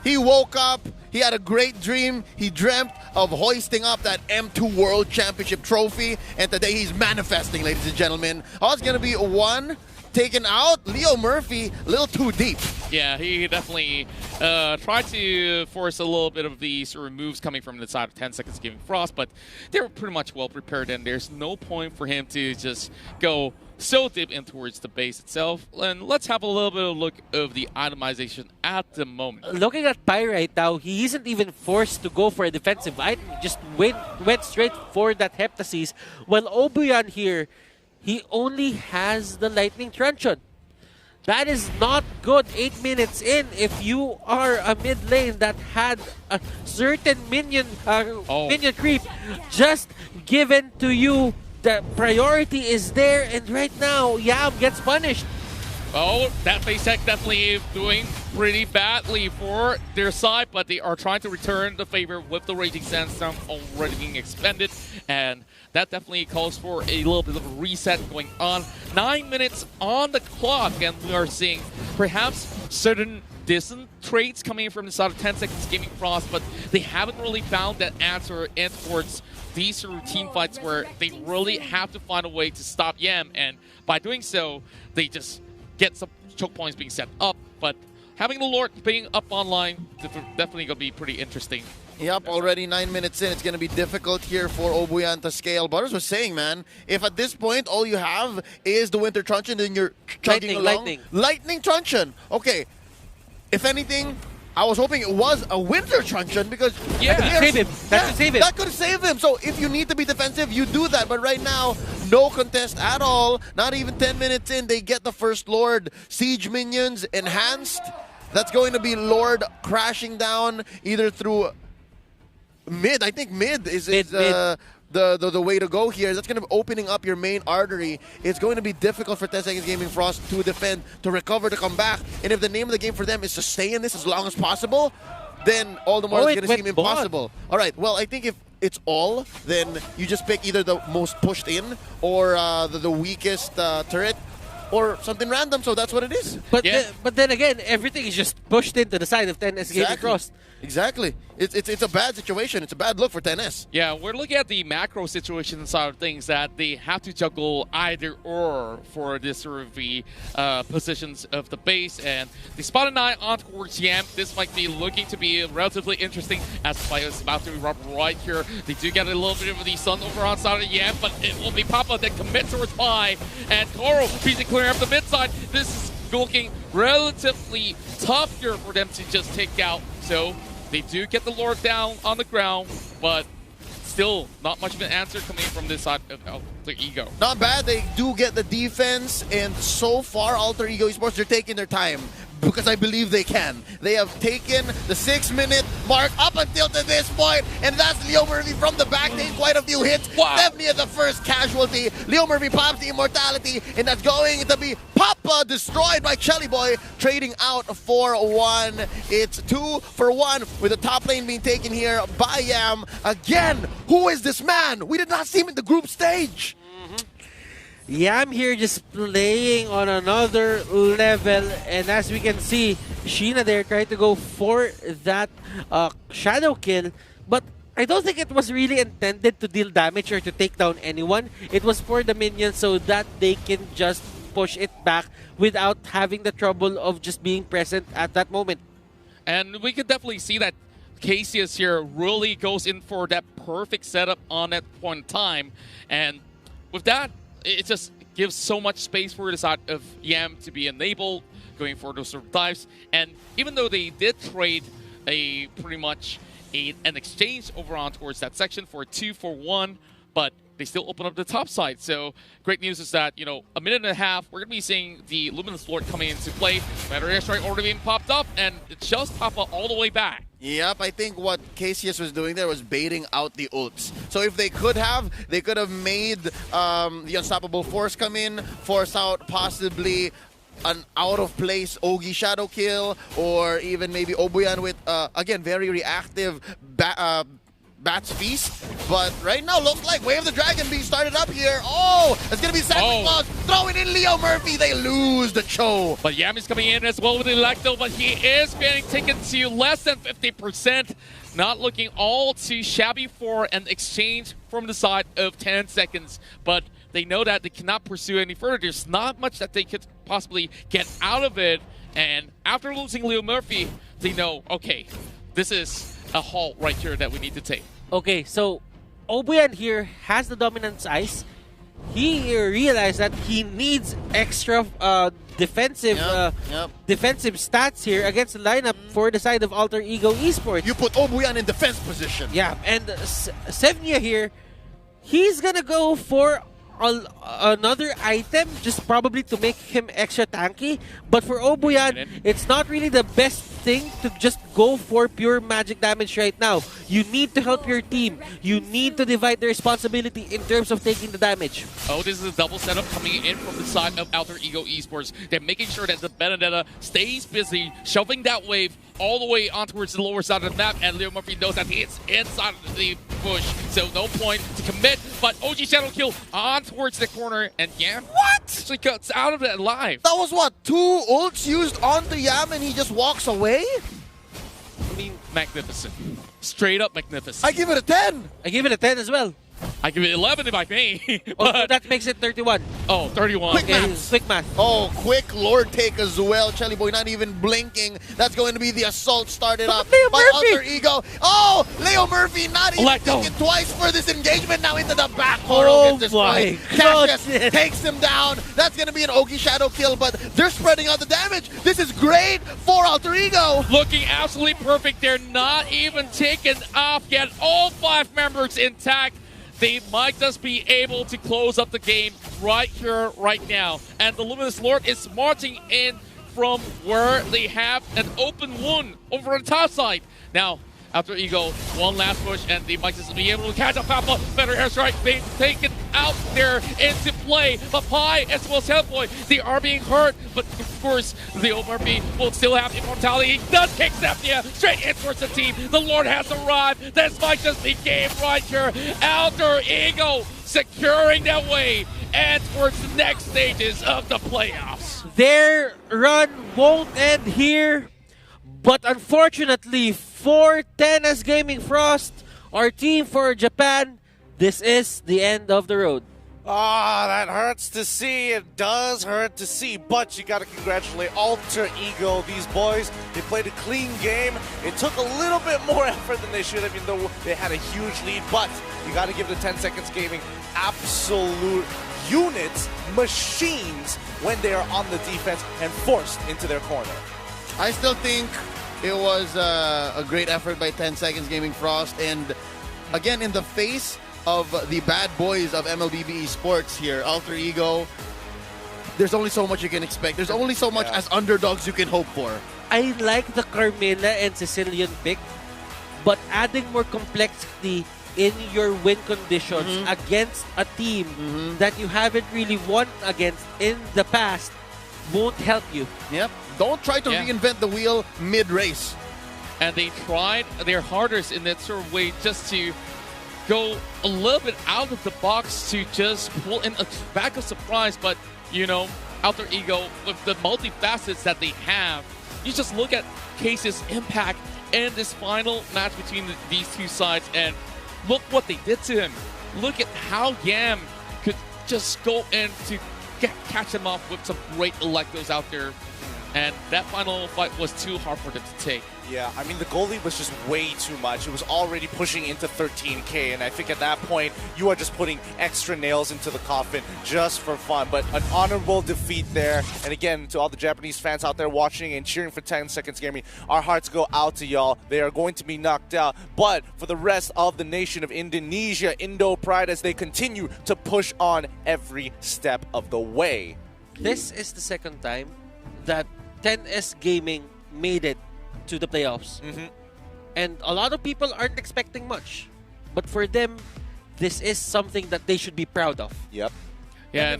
He woke up, he had a great dream. He dreamt of hoisting up that M2 World Championship trophy, and today he's manifesting, ladies and gentlemen. Oh, it's going to be 1 taken out. Leo Murphy, a little too deep. Yeah, he definitely tried to force a little bit of the sort of moves coming from the side of 10 Seconds Gaming Frost, but they were pretty much well prepared, and there's no point for him to just go so deep in towards the base itself. And let's have a little bit of a look of the itemization at the moment. Looking at Pai right now, he isn't even forced to go for a defensive item. He just went straight for that Heptasis. While Obuyan here, he only has the Lightning Truncheon. That is not good 8 minutes in if you are a mid lane that had a certain minion creep just given to you. The priority is there, and right now, Yam gets punished. Oh, that face tech definitely doing pretty badly for their side, but they are trying to return the favor with the Raging Sandstorm already being expended, and that definitely calls for a little bit of a reset going on. 9 minutes on the clock, and we are seeing perhaps certain decent trades coming from the side of 10 Seconds Gaming Frost, but they haven't really found that answer in towards these sort of team fights where they really have to find a way to stop Yam, and by doing so, they just get some choke points being set up, but having the Lord being up online definitely going to be pretty interesting. Yep, already 9 minutes in. It's going to be difficult here for Obuyan to scale. Butters was saying, man, if at this point all you have is the Winter Truncheon, then you're chugging along. Lightning Truncheon. Okay, if anything, I was hoping it was a Winter Truncheon because save him. That could save him. That could save him. So if you need to be defensive, you do that. But right now, no contest at all. Not even 10 minutes in, they get the first Lord. Siege minions enhanced. That's going to be Lord crashing down either through mid. I think mid is the way to go here. That's going to be opening up your main artery. It's going to be difficult for 10 Seconds Gaming Frost to defend, to recover, to come back. And if the name of the game for them is to stay in this as long as possible, then all the more it's going to seem impossible. All right, well, I think if it's all, then you just pick either the most pushed in or the weakest turret or something random, so that's what it is. But then again, everything is just pushed into the side of 10S Gaming Frost. Exactly. It's a bad situation. It's a bad look for 10S. Yeah, we're looking at the macro situation side of things that they have to juggle either or for this sort of the positions of the base. And they spot an eye on towards Yam. This might be looking to be relatively interesting as the fight is about to erupt right here. They do get a little bit of the sun over on side of Yam, but it will be Papa that commits towards Pai. And Koro being clearing up the mid side. This is looking relatively tough here for them to just take out. So they do get the Lord down on the ground, but still not much of an answer coming from this side of Alter Ego. Not bad. They do get the defense, and so far, Alter Ego Esports, they're taking their time. because I believe they can. They have taken the 6-minute mark up until to this point, and that's Leo Murphy from the back, taking quite a few hits. Wow. Definitely the first casualty. Leo Murphy pops the immortality, and that's going to be Papa destroyed by Chelly Boy, trading out for 1. It's 2 for 1 with the top lane being taken here by Yam. Again, who is this man? We did not see him in the group stage. Yam here just playing on another level, and as we can see, Sheena there tried to go for that shadow kill, but I don't think it was really intended to deal damage or to take down anyone. It was for the minions so that they can just push it back without having the trouble of just being present at that moment. And we could definitely see that Cassius here really goes in for that perfect setup on that point in time, and with that, it just gives so much space for the side of Yam to be enabled, going for those sort of dives. And even though they did trade a pretty much an exchange over on towards that section for 2 for 1, but they still open up the top side. So great news is that, you know, a minute and a half, we're going to be seeing the Luminous Lord coming into play. Better airstrike already being popped up, and it's just Papa all the way back. Yep, I think what Cassius was doing there was baiting out the ults. So if they could have made the Unstoppable Force come in, force out possibly an out-of-place Ogi Shadow kill, or even maybe Obuyan with, again, very reactive Bat's Feast. But right now, looks like Way of the Dragon being started up here. Oh, it's going to be Santa Claus throwing in Leo Murphy. They lose the Cho. But Yam is coming in as well with Electo, but he is getting taken to less than 50%. Not looking all too shabby for an exchange from the side of 10 seconds. But they know that they cannot pursue any further. There's not much that they could possibly get out of it. And after losing Leo Murphy, they know, okay, this is a halt right here that we need to take. Okay, so Obuyan here has the Dominance Ice. He realized that he needs extra defensive stats here against the lineup for the side of Alter Ego Esports. You put Obuyan in defense position. Yeah, and Sevnia here, he's gonna go for another item, just probably to make him extra tanky. But for Obuyan, it's not really the best thing to just go for pure magic damage right now. You need to help your team. You need to divide the responsibility in terms of taking the damage. Oh, this is a double setup coming in from the side of Alter Ego Esports. They're making sure that the Benedetta stays busy, shoving that wave all the way on towards the lower side of the map, and Leo Murphy knows that he's inside of the bush, so no point to commit. But OG Shadow kill on towards the corner, and Yam actually cuts out of it alive. That was what, 2 ults used on the Yam and he just walks away? I mean, magnificent. Straight up magnificent. I give it a 10. I give it a 10 as well. I give it 11 if I may. Oh, that makes it 31. Oh, 31. Quick math. Quick math. Oh, quick Lord take as well. Chelly Boy not even blinking. That's going to be the assault started up by Alter Ego. Oh, Leo Murphy not even thinking twice for this engagement. Now into the back portal. Oh my Cassius takes him down. That's going to be an Ogi Shadow kill, but they're spreading out the damage. This is great for Alter Ego. Looking absolutely perfect. They're not even taken off yet. All 5 members intact. They might just be able to close up the game right here, right now. And the Luminous Lord is marching in from where they have an open wound over on the top side. Now, Alter Ego, one last push, and they might just be able to catch up Papa. Better airstrike being taken out there into play. But Pi as well as Hellboy, they are being hurt. But of course, Leo Murphy will still have immortality. He does kick Zephania straight in towards the team. The Lord has arrived. This might just be game right here. Alter Ego securing their way and towards the next stages of the playoffs. Their run won't end here. But unfortunately, for Tennis Gaming Frost, our team for Japan, this is the end of the road. Ah, that hurts to see. It does hurt to see. But you got to congratulate Alter Ego. These boys, they played a clean game. It took a little bit more effort than they should have, even though they had a huge lead. But you got to give the 10 Seconds Gaming absolute units, machines, when they are on the defense and forced into their corner. I still think it was a great effort by 10 Seconds Gaming Frost, and again in the face of the bad boys of MLBB Esports here, Alter Ego, there's only so much you can expect. There's only so much as underdogs you can hope for. I like the Carmilla and Sicilian pick, but adding more complexity in your win conditions against a team that you haven't really won against in the past won't help you. Yep. Don't try to reinvent the wheel mid-race. And they tried their hardest in that sort of way just to go a little bit out of the box to just pull in a backup surprise. But, you know, Alter Ego, with the multifacets that they have, you just look at Case's impact in this final match between these two sides, and look what they did to him. Look at how Yam could just go in to catch him off with some great electos out there. And that final fight was too hard for them to take. Yeah, I mean, the goalie was just way too much. It was already pushing into 13K, and I think at that point, you are just putting extra nails into the coffin just for fun. But an honorable defeat there. And again, to all the Japanese fans out there watching and cheering for 10 Seconds Gaming, our hearts go out to y'all. They are going to be knocked out. But for the rest of the nation of Indonesia, Indo Pride, as they continue to push on every step of the way. This is the second time that 10S Gaming made it to the playoffs. And a lot of people aren't expecting much. But for them, this is something that they should be proud of. Yep. Yeah.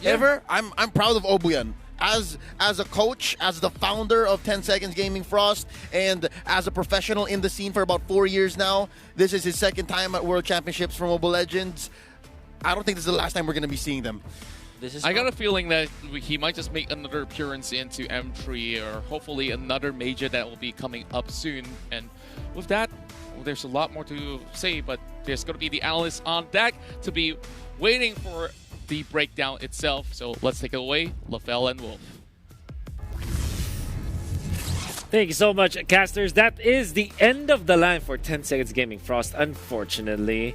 Ever, I'm proud of Obuyan. As a coach, as the founder of 10 Seconds Gaming Frost, and as a professional in the scene for about 4 years now, this is his second time at World Championships for Mobile Legends. I don't think this is the last time we're going to be seeing them. I got a feeling that he might just make another appearance into M3, or hopefully another major that will be coming up soon. And with that, there's a lot more to say, but there's going to be the analysts on deck to be waiting for the breakdown itself. So let's take it away, LaFell and Wolf. Thank you so much, casters. That is the end of the line for 10 Seconds Gaming Frost, unfortunately.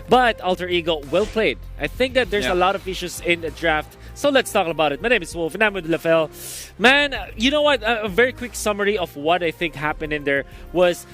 But Alter Ego, well played. I think that there's a lot of issues in the draft, so let's talk about it. My name is Wolf, and I'm with LaFell. Man, you know what? A very quick summary of what I think happened in there was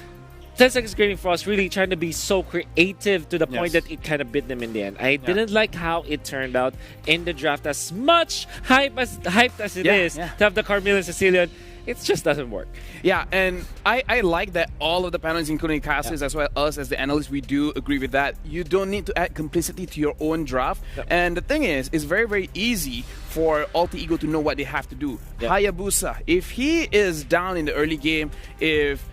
10 Seconds Gaming Frost really trying to be so creative to the point that it kind of bit them in the end. I didn't like how it turned out in the draft. As much hyped as it is to have the Carmilla and Sicilian, it just doesn't work. Yeah, and I like that all of the panelists, including casters as well as us as the analysts, we do agree with that. You don't need to add complicity to your own draft. And the thing is, it's very, very easy for Alter Ego to know what they have to do. Hayabusa, if he is down in the early game, if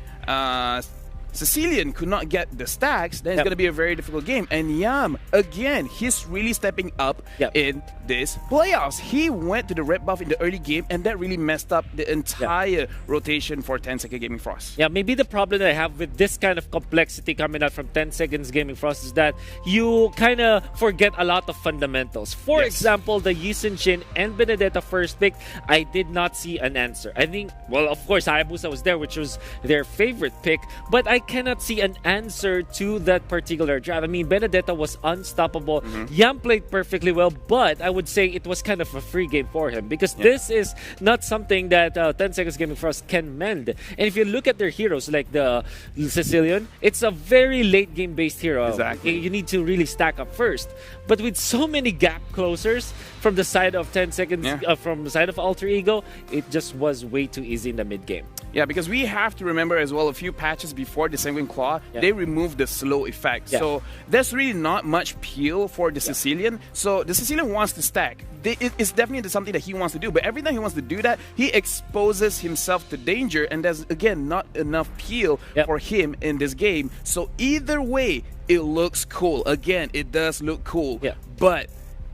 Sicilian could not get the stacks, then it's going to be a very difficult game. And Yam, again, he's really stepping up in this playoffs. He went to the red buff in the early game, and that really messed up the entire rotation for 10 Seconds Gaming Frost. Yeah, maybe the problem that I have with this kind of complexity coming out from 10 Seconds Gaming Frost is that you kind of forget a lot of fundamentals. For example, the Yusin Shin and Benedetta first pick, I did not see an answer. I think, well, of course, Hayabusa was there, which was their favorite pick, but I cannot see an answer to that particular draft. I mean, Benedetta was unstoppable. Yam played perfectly well, but I would say it was kind of a free game for him because this is not something that 10 Seconds Gaming Frost can mend. And if you look at their heroes, like the Sicilian, it's a very late game based hero. Exactly. You need to really stack up first. But with so many gap closers from the side of 10 Seconds, from the side of Alter Ego, it just was way too easy in the mid game. Yeah, because we have to remember as well, a few patches before the Sanguine Claw, they removed the slow effect. So there's really not much peel for the Sicilian. So the Sicilian wants to stack. It's definitely something that he wants to do. But every time he wants to do that, he exposes himself to danger. And there's, again, not enough peel for him in this game. So either way, it looks cool. Again, it does look cool. But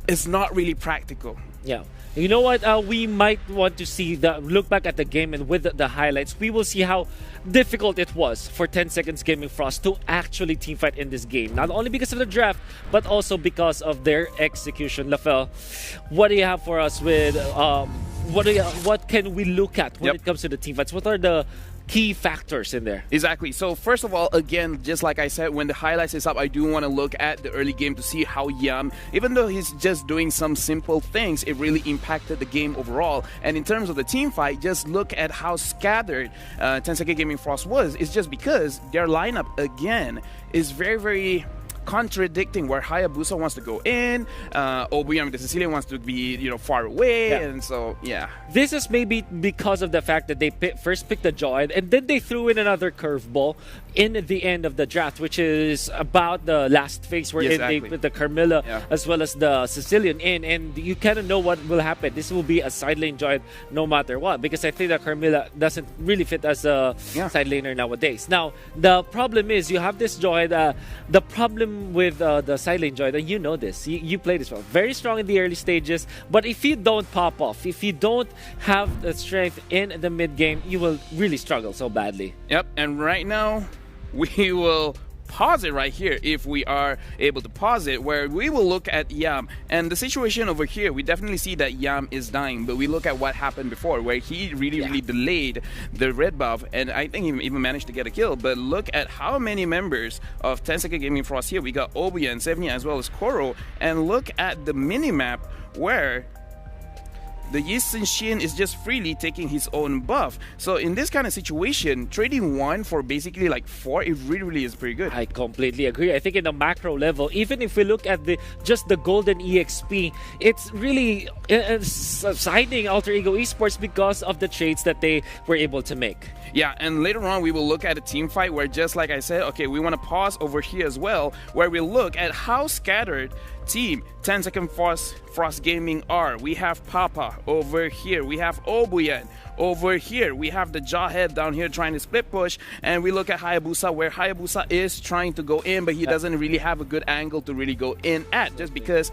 it's not really practical. Yeah. You know what? We might want to see look back at the game, and with the highlights, we will see how difficult it was for 10 Seconds Gaming Frost to actually teamfight in this game. Not only because of the draft, but also because of their execution. LaFell, what do you have for us with what can we look at when it comes to the teamfights? What are the key factors in there? Exactly. So first of all, again, just like I said, when the highlights is up, I do want to look at the early game to see how Yam, even though he's just doing some simple things, it really impacted the game overall. And in terms of the team fight, just look at how scattered 10 Seconds Gaming Frost was. It's just because their lineup, again, is very, very contradicting where Hayabusa wants to go in, Obuyam, the Sicilian, wants to be far away, and so This is maybe because of the fact that they first picked the Joy and then they threw in another curveball in the end of the draft, which is about the last phase where they put the Carmilla as well as the Sicilian in, and you kind of know what will happen. This will be a side lane Joy no matter what, because I think that Carmilla doesn't really fit as a side laner nowadays. Now, the problem is you have this Joy. The problem with the side lane Joy, you know this. You play this well. Very strong in the early stages, but if you don't pop off, if you don't have the strength in the mid game, you will really struggle so badly. Yep, and right now, we will pause it right here if we are able to pause it, where we will look at Yam. And the situation over here, we definitely see that Yam is dying, but we look at what happened before, where he really delayed the red buff, and I think he even managed to get a kill. But look at how many members of 10 Second Gaming Frost here. We got Obuya and Sevnia as well as Koro, and look at the minimap where the Yisun Shin is just freely taking his own buff. So in this kind of situation, trading 1 for basically like 4, it really is pretty good. I completely agree. I think in the macro level, even if we look at just the golden EXP, it's really siding Alter Ego Esports because of the trades that they were able to make. Yeah, and later on we will look at a team fight where, just like I said, okay, we want to pause over here as well, where we look at how scattered team 10 Second Frost Gaming are. We have Papa over here, we have Obuyan over here, we have the Jawhead down here trying to split push, and we look at Hayabusa, where Hayabusa is trying to go in, but he doesn't really have a good angle to really go in at, just because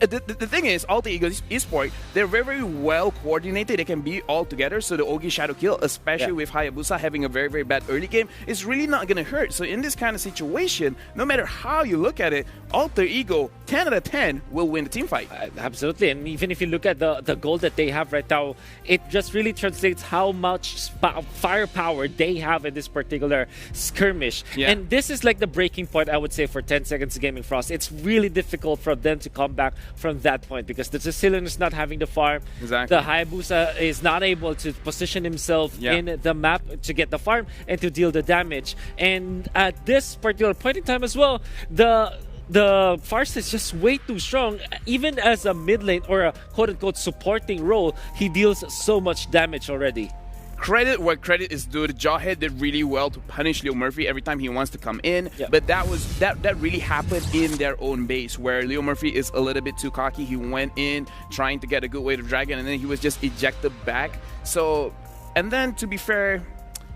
the thing is, Alter Ego Esports, they're very well coordinated. They can be all together. So the Ogi Shadow Kill, especially with Hayabusa having a very bad early game, is really not going to hurt. So in this kind of situation, no matter how you look at it, Alter Ego, 10 out of 10, will win the team fight. Absolutely. And even if you look at the goal that they have right now, it just really translates how much firepower they have in this particular skirmish. And this is like the breaking point, I would say, for 10 Seconds Gaming Frost. It's really difficult for them to come back from that point, because the Sicilian is not having the farm. The Hayabusa is not able to position himself in the map to get the farm and to deal the damage. And at this particular point in time as well, the Farce is just way too strong. Even as a mid lane or a quote-unquote supporting role, he deals so much damage already. Credit where credit is due. The Jawhead did really well to punish Leo Murphy every time he wants to come in, but that really happened in their own base, where Leo Murphy is a little bit too cocky. He went in trying to get a good way to dragon, and then he was just ejected back. So, and then to be fair,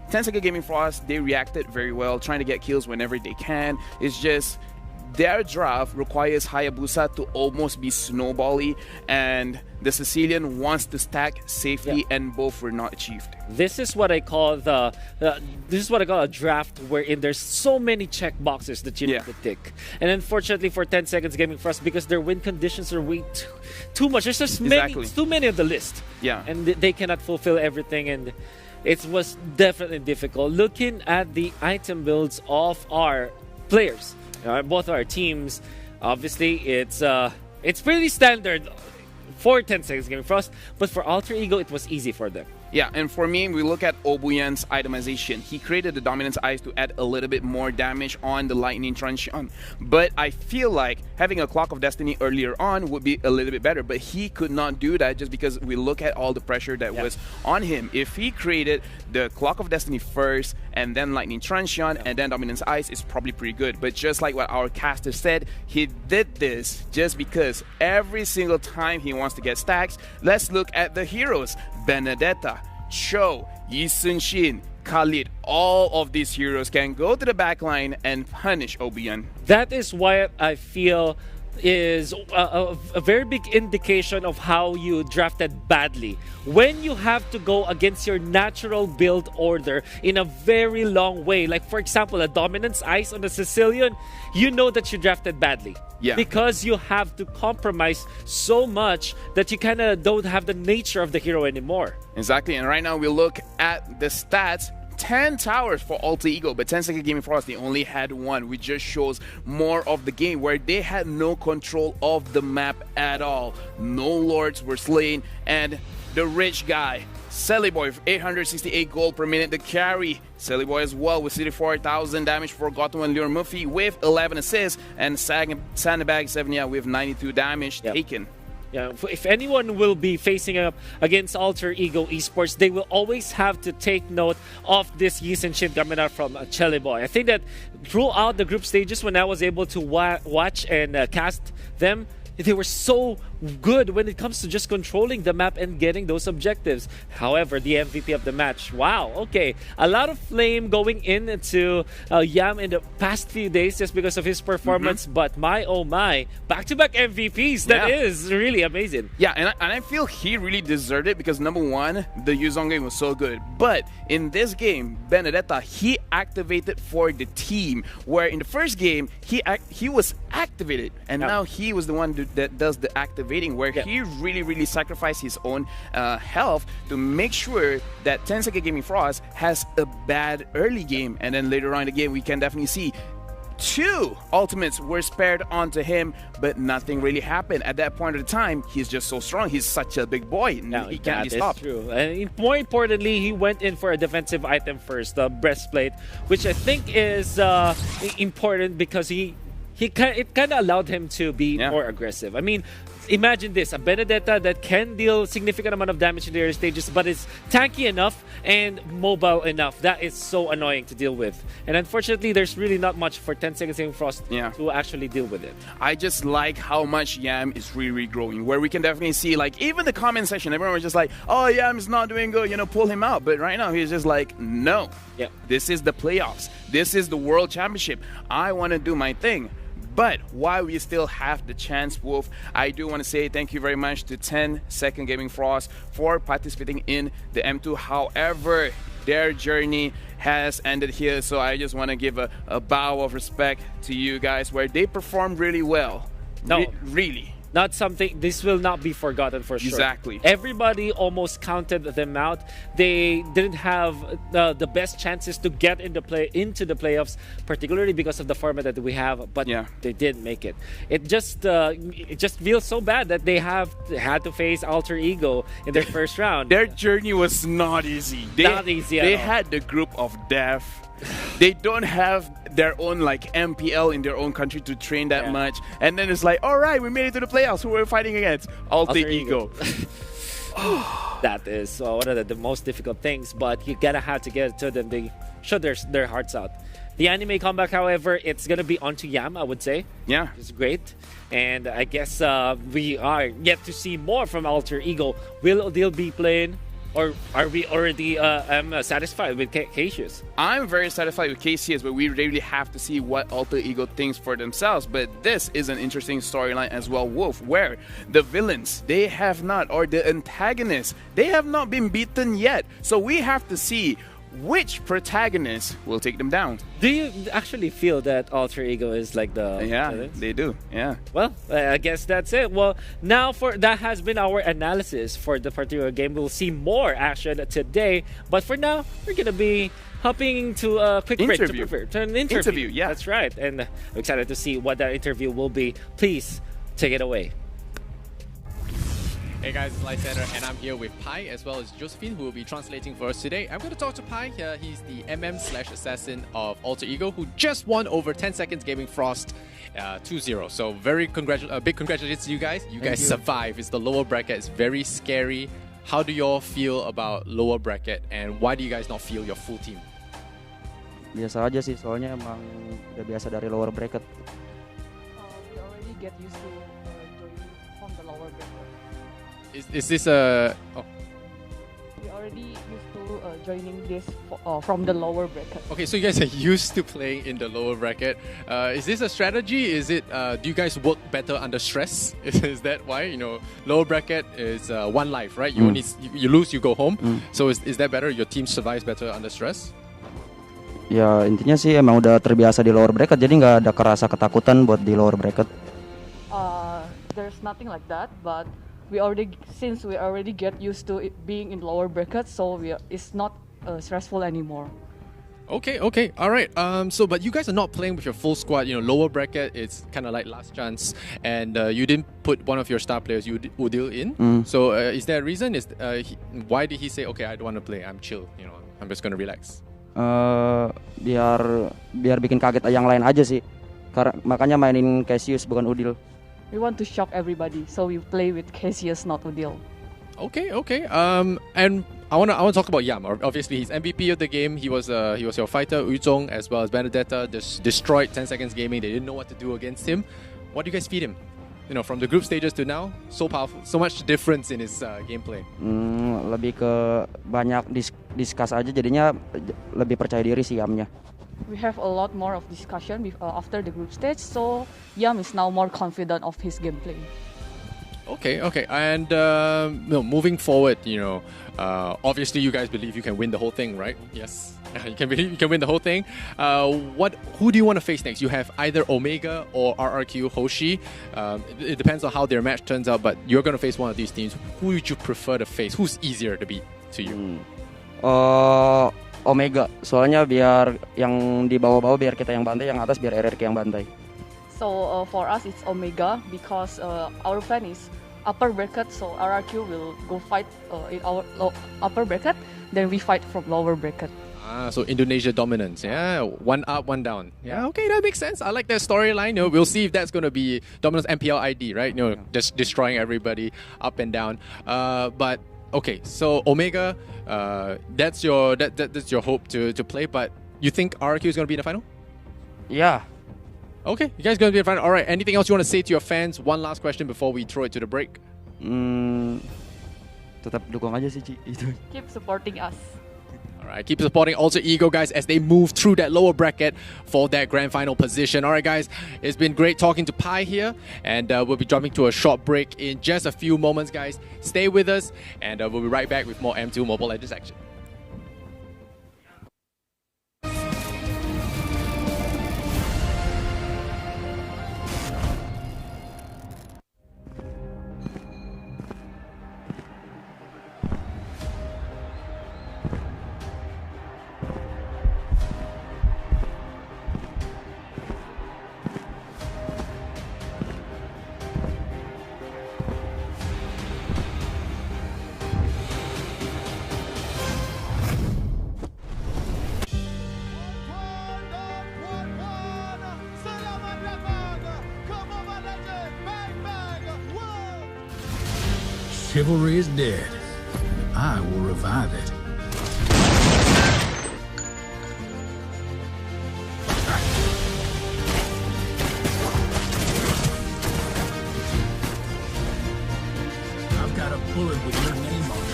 10 Second Gaming Frost, they reacted very well, trying to get kills whenever they can. It's just their draft requires Hayabusa to almost be snowbally, and the Sicilian wants to stack safely, and both were not achieved. This is what I call a draft wherein there's so many check boxes that you need to tick. And unfortunately for 10 Seconds Gaming Frost, because their win conditions are way too much. There's just too many on the list. And they cannot fulfill everything, and it was definitely difficult. Looking at the item builds of our players, both our teams, obviously it's pretty standard for 10 Seconds Gaming Frost, but for Alter Ego it was easy for them. Yeah, and for me, we look at Obuyan's itemization. He created the Dominance Eyes to add a little bit more damage on the Lightning Truncheon. But I feel like having a Clock of Destiny earlier on would be a little bit better. But he could not do that just because we look at all the pressure that was on him. If he created the Clock of Destiny first, and then Lightning Truncheon, and then Dominance Eyes, is probably pretty good. But just like what our caster said, he did this just because every single time he wants to get stacks. Let's look at the heroes. Benedetta, Cho, Yisun Shin, Khalid, all of these heroes can go to the backline and punish Obuyan. That is why I feel is a very big indication of how you drafted badly. When you have to go against your natural build order in a very long way, like for example, a Dominance Ice on the Sicilian, you know that you drafted badly. Because you have to compromise so much that you kind of don't have the nature of the hero anymore. Exactly, and right now we look at the stats. 10 towers for Alter Ego, but 10 Second Gaming Frost, they only had 1, which just shows more of the game, where they had no control of the map at all. No lords were slain, and the rich guy, Boy, 868 gold per minute. The carry, Boy as well with 34,000 damage for Gotham and Leon Murphy with 11 assists, and Sandbag 7 with 92 damage taken. Yeah, if anyone will be facing up against Alter Ego Esports, they will always have to take note of this Yisun Shin Gamina from Boy. I think that throughout the group stages, when I was able to watch and cast them, they were so good when it comes to just controlling the map and getting those objectives. However, the MVP of the match, wow, okay, a lot of flame going into Yam in the past few days just because of his performance, but my oh my, back-to-back MVPs, that is really amazing. Yeah, and I feel he really deserved it because number one, the Yuzong game was so good, but in this game, Benedetta, he activated for the team, where in the first game, he was activated, and now he was the one that does the activation, where he really sacrificed his own health to make sure that 10 Second Gaming Frost has a bad early game, and then later on in the game we can definitely see 2 ultimates were spared onto him, but nothing really happened. At that point of the time, he's just so strong. He's such a big boy. Now, he can't be stopped. True. And more importantly, he went in for a defensive item first, the breastplate, which I think is important because it kind of allowed him to be more aggressive. I mean, imagine this, a Benedetta that can deal significant amount of damage in the early stages, but is tanky enough and mobile enough. That is so annoying to deal with. And unfortunately, there's really not much for 10 Seconds Gaming Frost to actually deal with it. I just like how much Yam is really growing, where we can definitely see, like, even the comment section, everyone was just like, oh, Yam is not doing good, pull him out. But right now, he's just like, no. This is the playoffs. This is the World Championship. I want to do my thing. But while we still have the chance, Wolf, I do want to say thank you very much to 10 Second Gaming Frost for participating in the M2. However, their journey has ended here, so I just want to give a bow of respect to you guys, where they performed really well. No, really. Not something, this will not be forgotten for sure. Exactly. Everybody almost counted them out. They didn't have the best chances to get into the playoffs, particularly because of the format that we have, but they did make it. It just feels so bad that they had to face Alter Ego in their first round. Their journey was not easy. Not easy at all. They had the group of death. They don't have their own MPL in their own country to train that much, and then it's like, all right, we made it to the playoffs. Who we're fighting against? Alter Ego. That is one of the most difficult things, but you gotta have to get to them. They show their hearts out. The anime comeback, however, it's gonna be onto Yam, I would say. Yeah, it's great, and I guess we are yet to see more from Alter Ego. Will they be playing? Or are we already satisfied with Cassius? I'm very satisfied with Cassius, but we really have to see what Alter Ego thinks for themselves. But this is an interesting storyline as well, Wolf, where the villains, they have not, or the antagonists, they have not been beaten yet. So we have to see which protagonist will take them down. Do you actually feel that Alter Ego is like the... Yeah, they do. Yeah. Well, I guess that's it. Well, now that has been our analysis for the particular game. We'll see more action today. But for now, we're going to be hopping to a quick break to prepare to an interview. Yeah, that's right. And I'm excited to see what that interview will be. Please take it away. Hey guys, it's Lysander, and I'm here with Pai as well as Josephine, who will be translating for us today. I'm going to talk to Pai. He's the MM/assassin of Alter Ego, who just won over 10 Seconds Gaming Frost 2-0. So big congratulations to you guys. You guys survived. It's the lower bracket. It's very scary. How do you all feel about lower bracket, and why do you guys not feel your full team? Biasa aja sih, soalnya emang udah biasa dari lower bracket. We already get used to joining from the lower bracket. Is this a... We already used to joining this from the lower bracket. Okay, so you guys are used to playing in the lower bracket. Is this a strategy? Is it, do you guys work better under stress? Is that why? Lower bracket is one life, right? You only, you lose, you go home. So is that better? Your team survives better under stress? Ya intinya sih emang udah terbiasa di lower bracket, jadi nggak ada kerasa ketakutan buat di lower bracket. There's nothing like that, but since we already get used to it being in lower bracket, so it's not stressful anymore. Okay, all right. But you guys are not playing with your full squad. You know, lower bracket, it's kind of like last chance, and you didn't put one of your star players, Udil, in. So is there a reason? Why did he say, okay, I don't want to play, I'm chill, you know, I'm just going to relax? Biar bikin kaget yang lain aja sih. Makanya mainin Cassius bukan Udil. We want to shock everybody, so we play with Cassius, not Udil. Okay. And I want to talk about Yam. Obviously, he's MVP of the game. He was your fighter, Uzong, as well as Benedetta. Just destroyed 10 Seconds Gaming. They didn't know what to do against him. What do you guys feed him? You know, from the group stages to now, so powerful, so much difference in his gameplay. Lebih ke banyak discuss aja, jadinya lebih percaya diri sih Yamnya. We have a lot more of discussion after the group stage, so Yam is now more confident of his gameplay. Okay. And moving forward, you know, obviously you guys believe you can win the whole thing, right? Yes, you can win the whole thing. Who do you want to face next? You have either Omega or RRQ Hoshi. It depends on how their match turns out, but you're going to face one of these teams. Who would you prefer to face? Who's easier to beat to you? Omega, soalnya biar yang di bawah-bawah biar kita yang bantai, yang atas biar RRQ yang bantai. So for us it's Omega because our plan is upper bracket, so RRQ will go fight in our upper bracket, then we fight from lower bracket. So Indonesia dominance, yeah, one up, one down. Yeah, okay, that makes sense. I like that storyline. You know, we'll see if that's going to be dominance MPL ID, right? You know, just destroying everybody up and down. But okay, so Omega, that's your hope to play. But you think RRQ is going to be in the final? Yeah. Okay, you guys going to be in the final. All right. Anything else you want to say to your fans? One last question before we throw it to the break. Tetap dukung aja sih, Ci. Itu. Keep supporting us. All right, keep supporting Alter Ego, guys, as they move through that lower bracket for that grand final position. All right, guys, it's been great talking to Pi here, and we'll be jumping to a short break in just a few moments, guys. Stay with us, and we'll be right back with more M2 Mobile Legends action. Chivalry is dead. I will revive it. I've got a bullet with your name on it.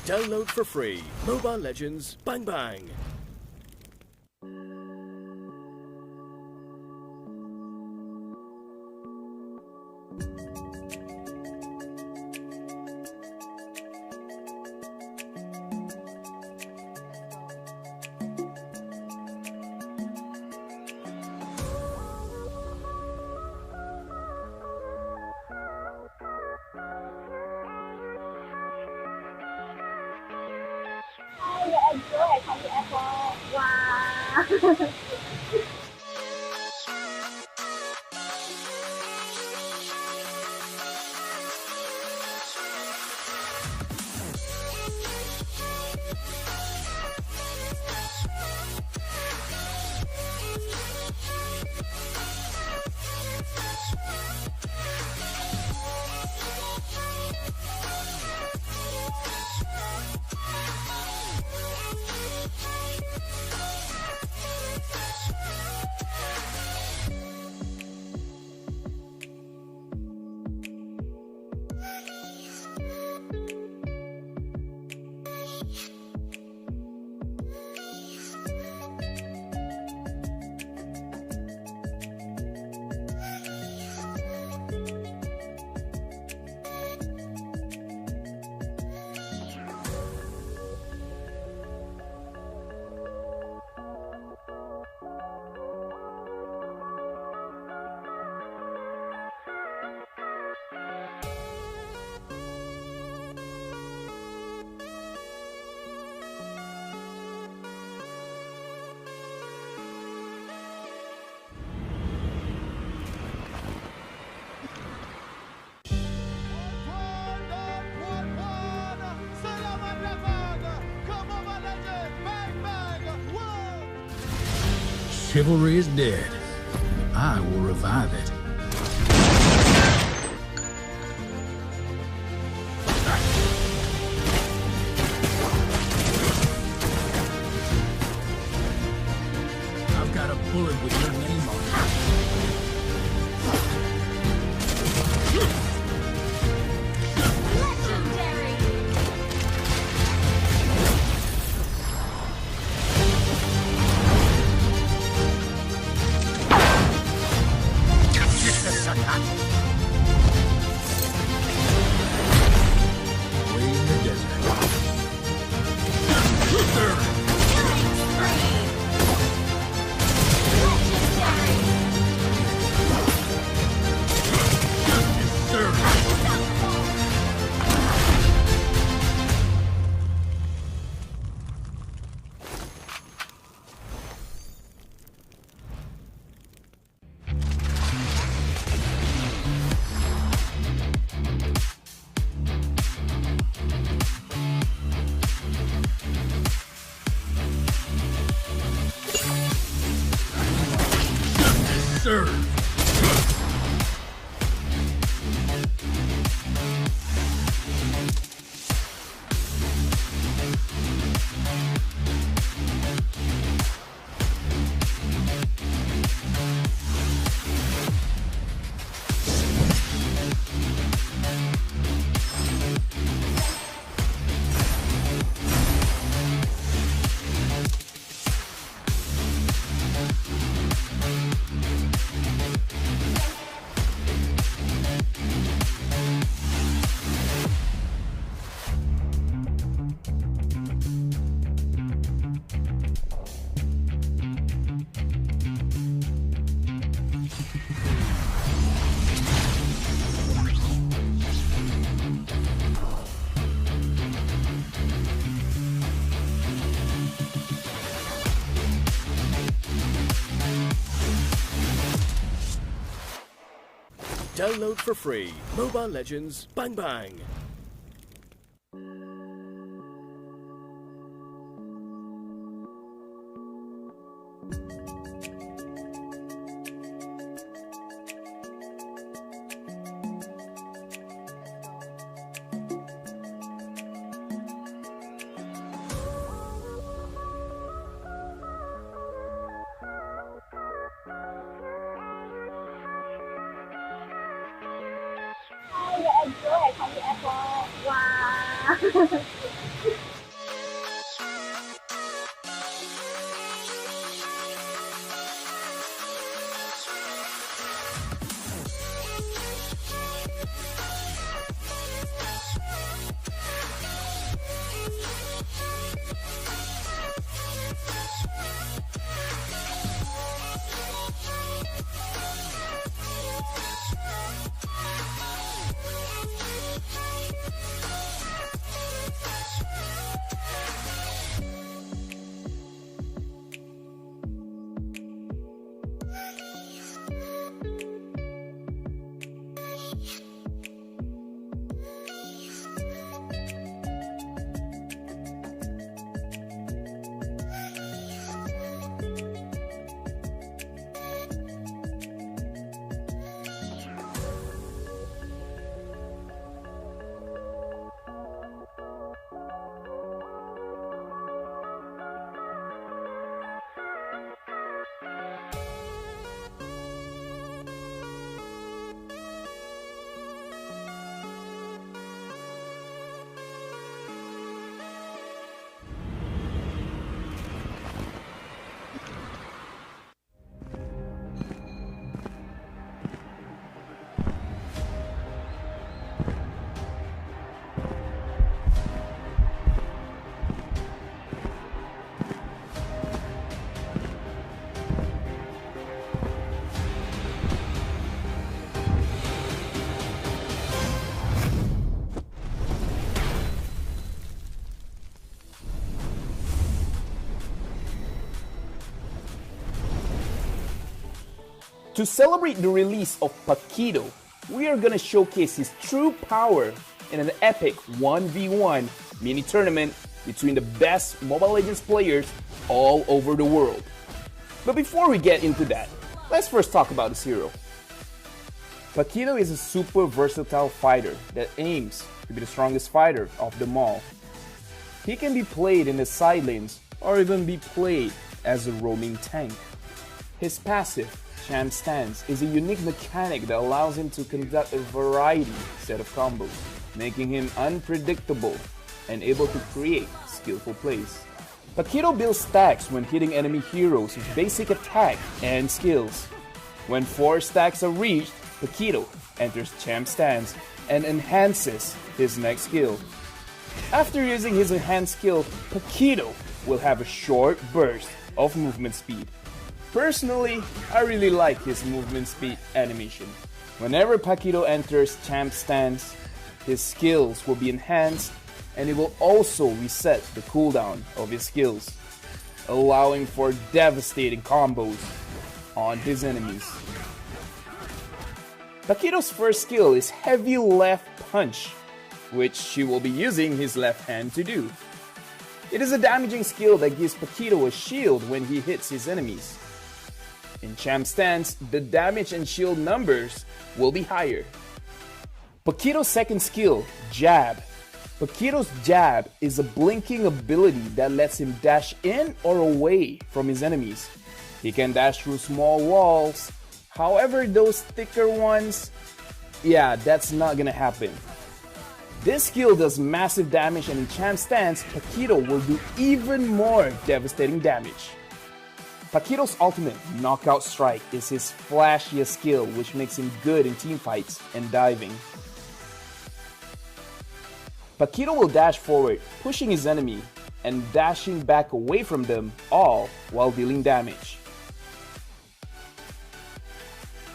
Download for free. Mobile Legends BangBang. Chivalry is dead. I will revive it. I've got a bullet with your name on it. Serve. Download for free. Mobile Legends BangBang. Wow. To celebrate the release of Paquito, we are gonna showcase his true power in an epic 1v1 mini tournament between the best Mobile Legends players all over the world. But before we get into that, let's first talk about this hero. Paquito is a super versatile fighter that aims to be the strongest fighter of them all. He can be played in the side lanes or even be played as a roaming tank. His passive, Champ Stance, is a unique mechanic that allows him to conduct a variety set of combos, making him unpredictable and able to create skillful plays. Paquito builds stacks when hitting enemy heroes with basic attack and skills. When 4 stacks are reached, Paquito enters Champ Stance and enhances his next skill. After using his enhanced skill, Paquito will have a short burst of movement speed. Personally, I really like his movement speed animation. Whenever Paquito enters Champ Stance, his skills will be enhanced and it will also reset the cooldown of his skills, allowing for devastating combos on his enemies. Paquito's first skill is Heavy Left Punch, which he will be using his left hand to do. It is a damaging skill that gives Paquito a shield when he hits his enemies. In Champ Stance, the damage and shield numbers will be higher. Paquito's second skill, Jab. Paquito's Jab is a blinking ability that lets him dash in or away from his enemies. He can dash through small walls, however those thicker ones, that's not gonna happen. This skill does massive damage and in Champ Stance, Paquito will do even more devastating damage. Paquito's ultimate, Knockout Strike, is his flashiest skill which makes him good in teamfights and diving. Paquito will dash forward, pushing his enemy and dashing back away from them, all while dealing damage.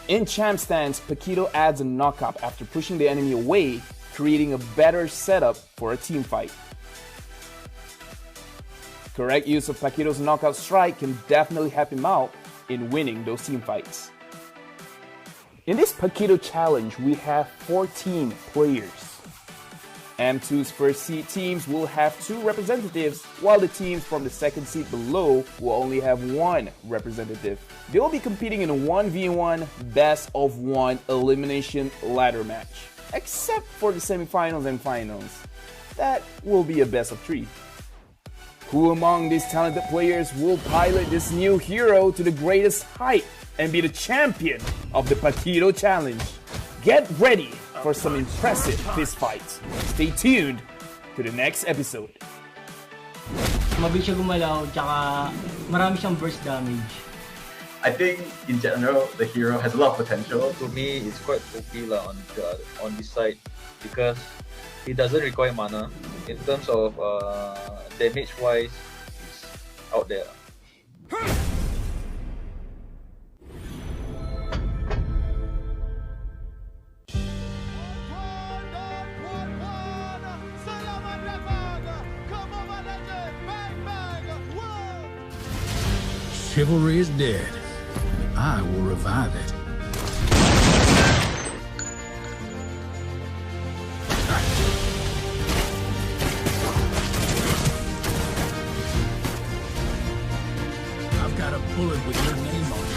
In Champ Stance, Paquito adds a knockup after pushing the enemy away, creating a better setup for a team fight. Correct use of Paquito's Knockout Strike can definitely help him out in winning those team fights. In this Paquito challenge, we have 14 players. M2's first seed teams will have 2 representatives, while the teams from the second seed below will only have 1 representative. They will be competing in a 1v1 best of 1 elimination ladder match, except for the semifinals and finals. That will be a best of 3. Who among these talented players will pilot this new hero to the greatest height and be the champion of the Paquito challenge? Get ready for some impressive fistfights. Stay tuned to the next episode. Mabilis siya gumalaw, tsaka marami siyang burst damage. I think in general the hero has a lot of potential. To me, it's quite OP on this side because it doesn't require mana. In terms of damage wise, it's out there. Chivalry is dead. I will revive it. I've got a bullet with your name on it.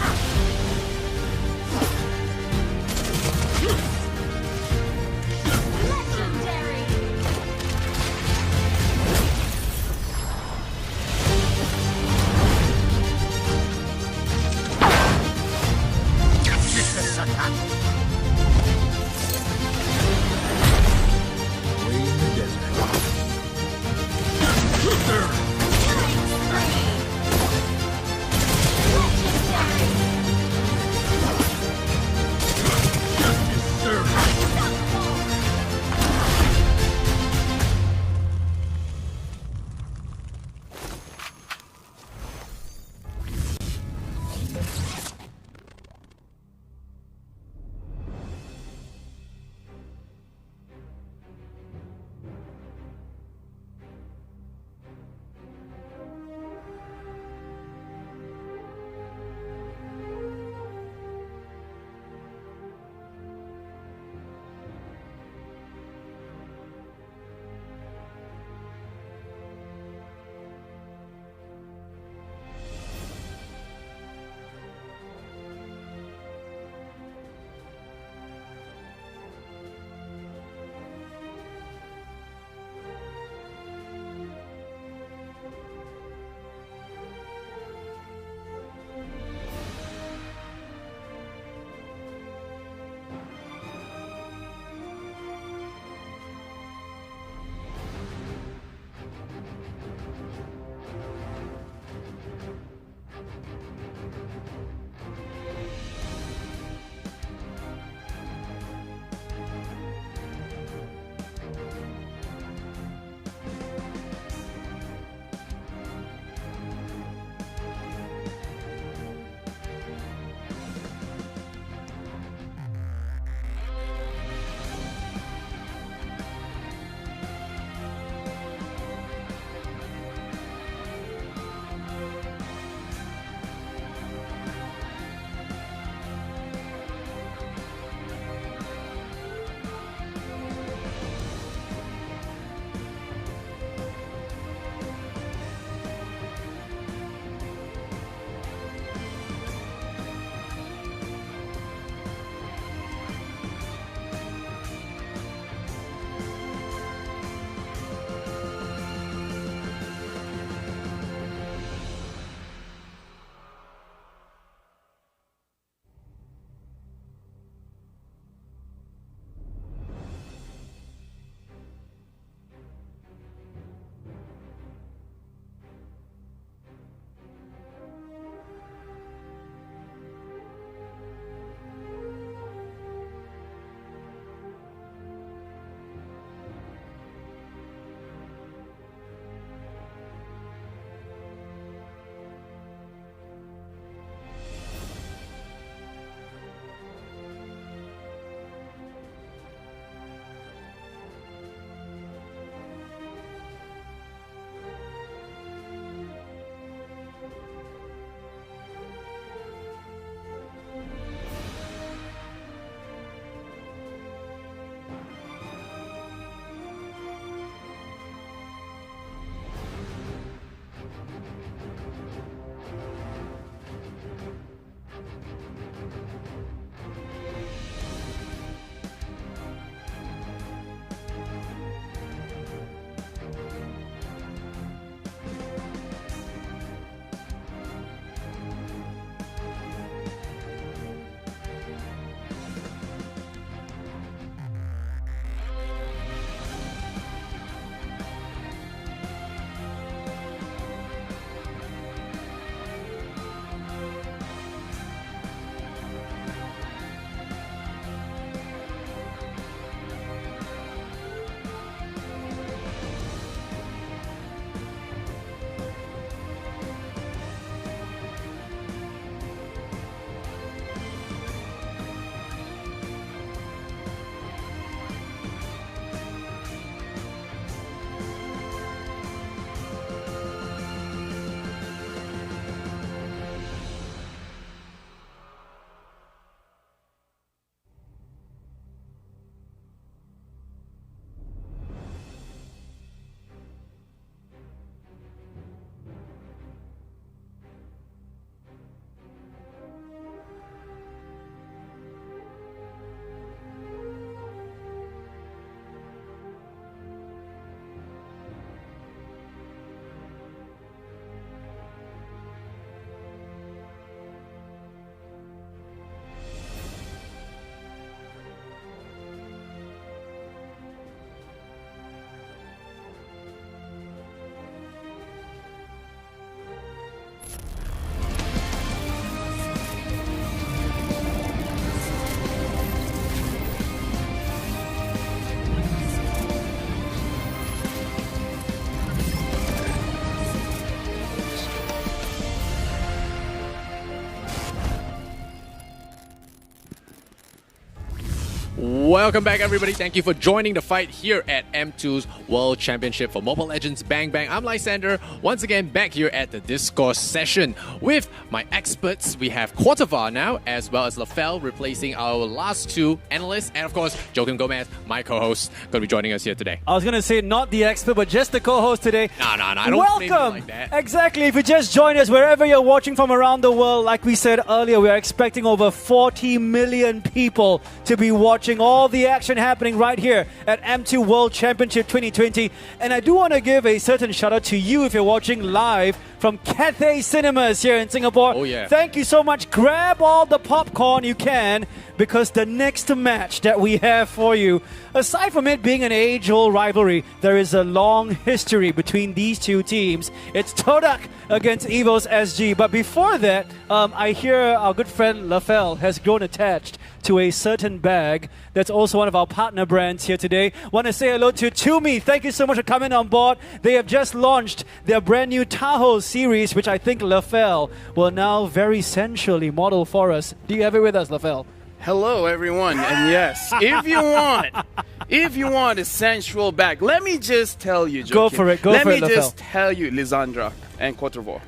Welcome back, everybody. Thank you for joining the fight here at M2's World Championship for Mobile Legends BangBang. I'm Lysander, once again back here at the discourse session with my experts. We have Quartervar now, as well as LaFell replacing our last two analysts, and of course, Joaquin Gomez, my co-host, going to be joining us here today. I was going to say not the expert, but just the co-host today. No, I don't Welcome! name you like that. Exactly. If you just joined us, wherever you're watching from around the world, like we said earlier, we are expecting over 40 million people to be watching all the action happening right here at M2 World Championship 2020. And I do want to give a certain shout out to you if you're watching live from Cathay Cinemas here in Singapore. Oh yeah. Thank you so much. Grab all the popcorn you can, because the next match that we have for you, aside from it being an age-old rivalry, there is a long history between these two teams. It's Todak against Evos SG. But before that, I hear our good friend LaFell has grown attached to a certain bag that's also one of our partner brands here today. Want to say hello to Tumi. Thank you so much for coming on board. They have just launched their brand new Tahoe series, which I think LaFell will now very sensually model for us. Do you have it with us, LaFell? Hello, everyone, and yes, if you want a sensual bag, let me just tell you, Joaquin. Go for it, let me LaFell. just tell you, Lisandra and Quartervar.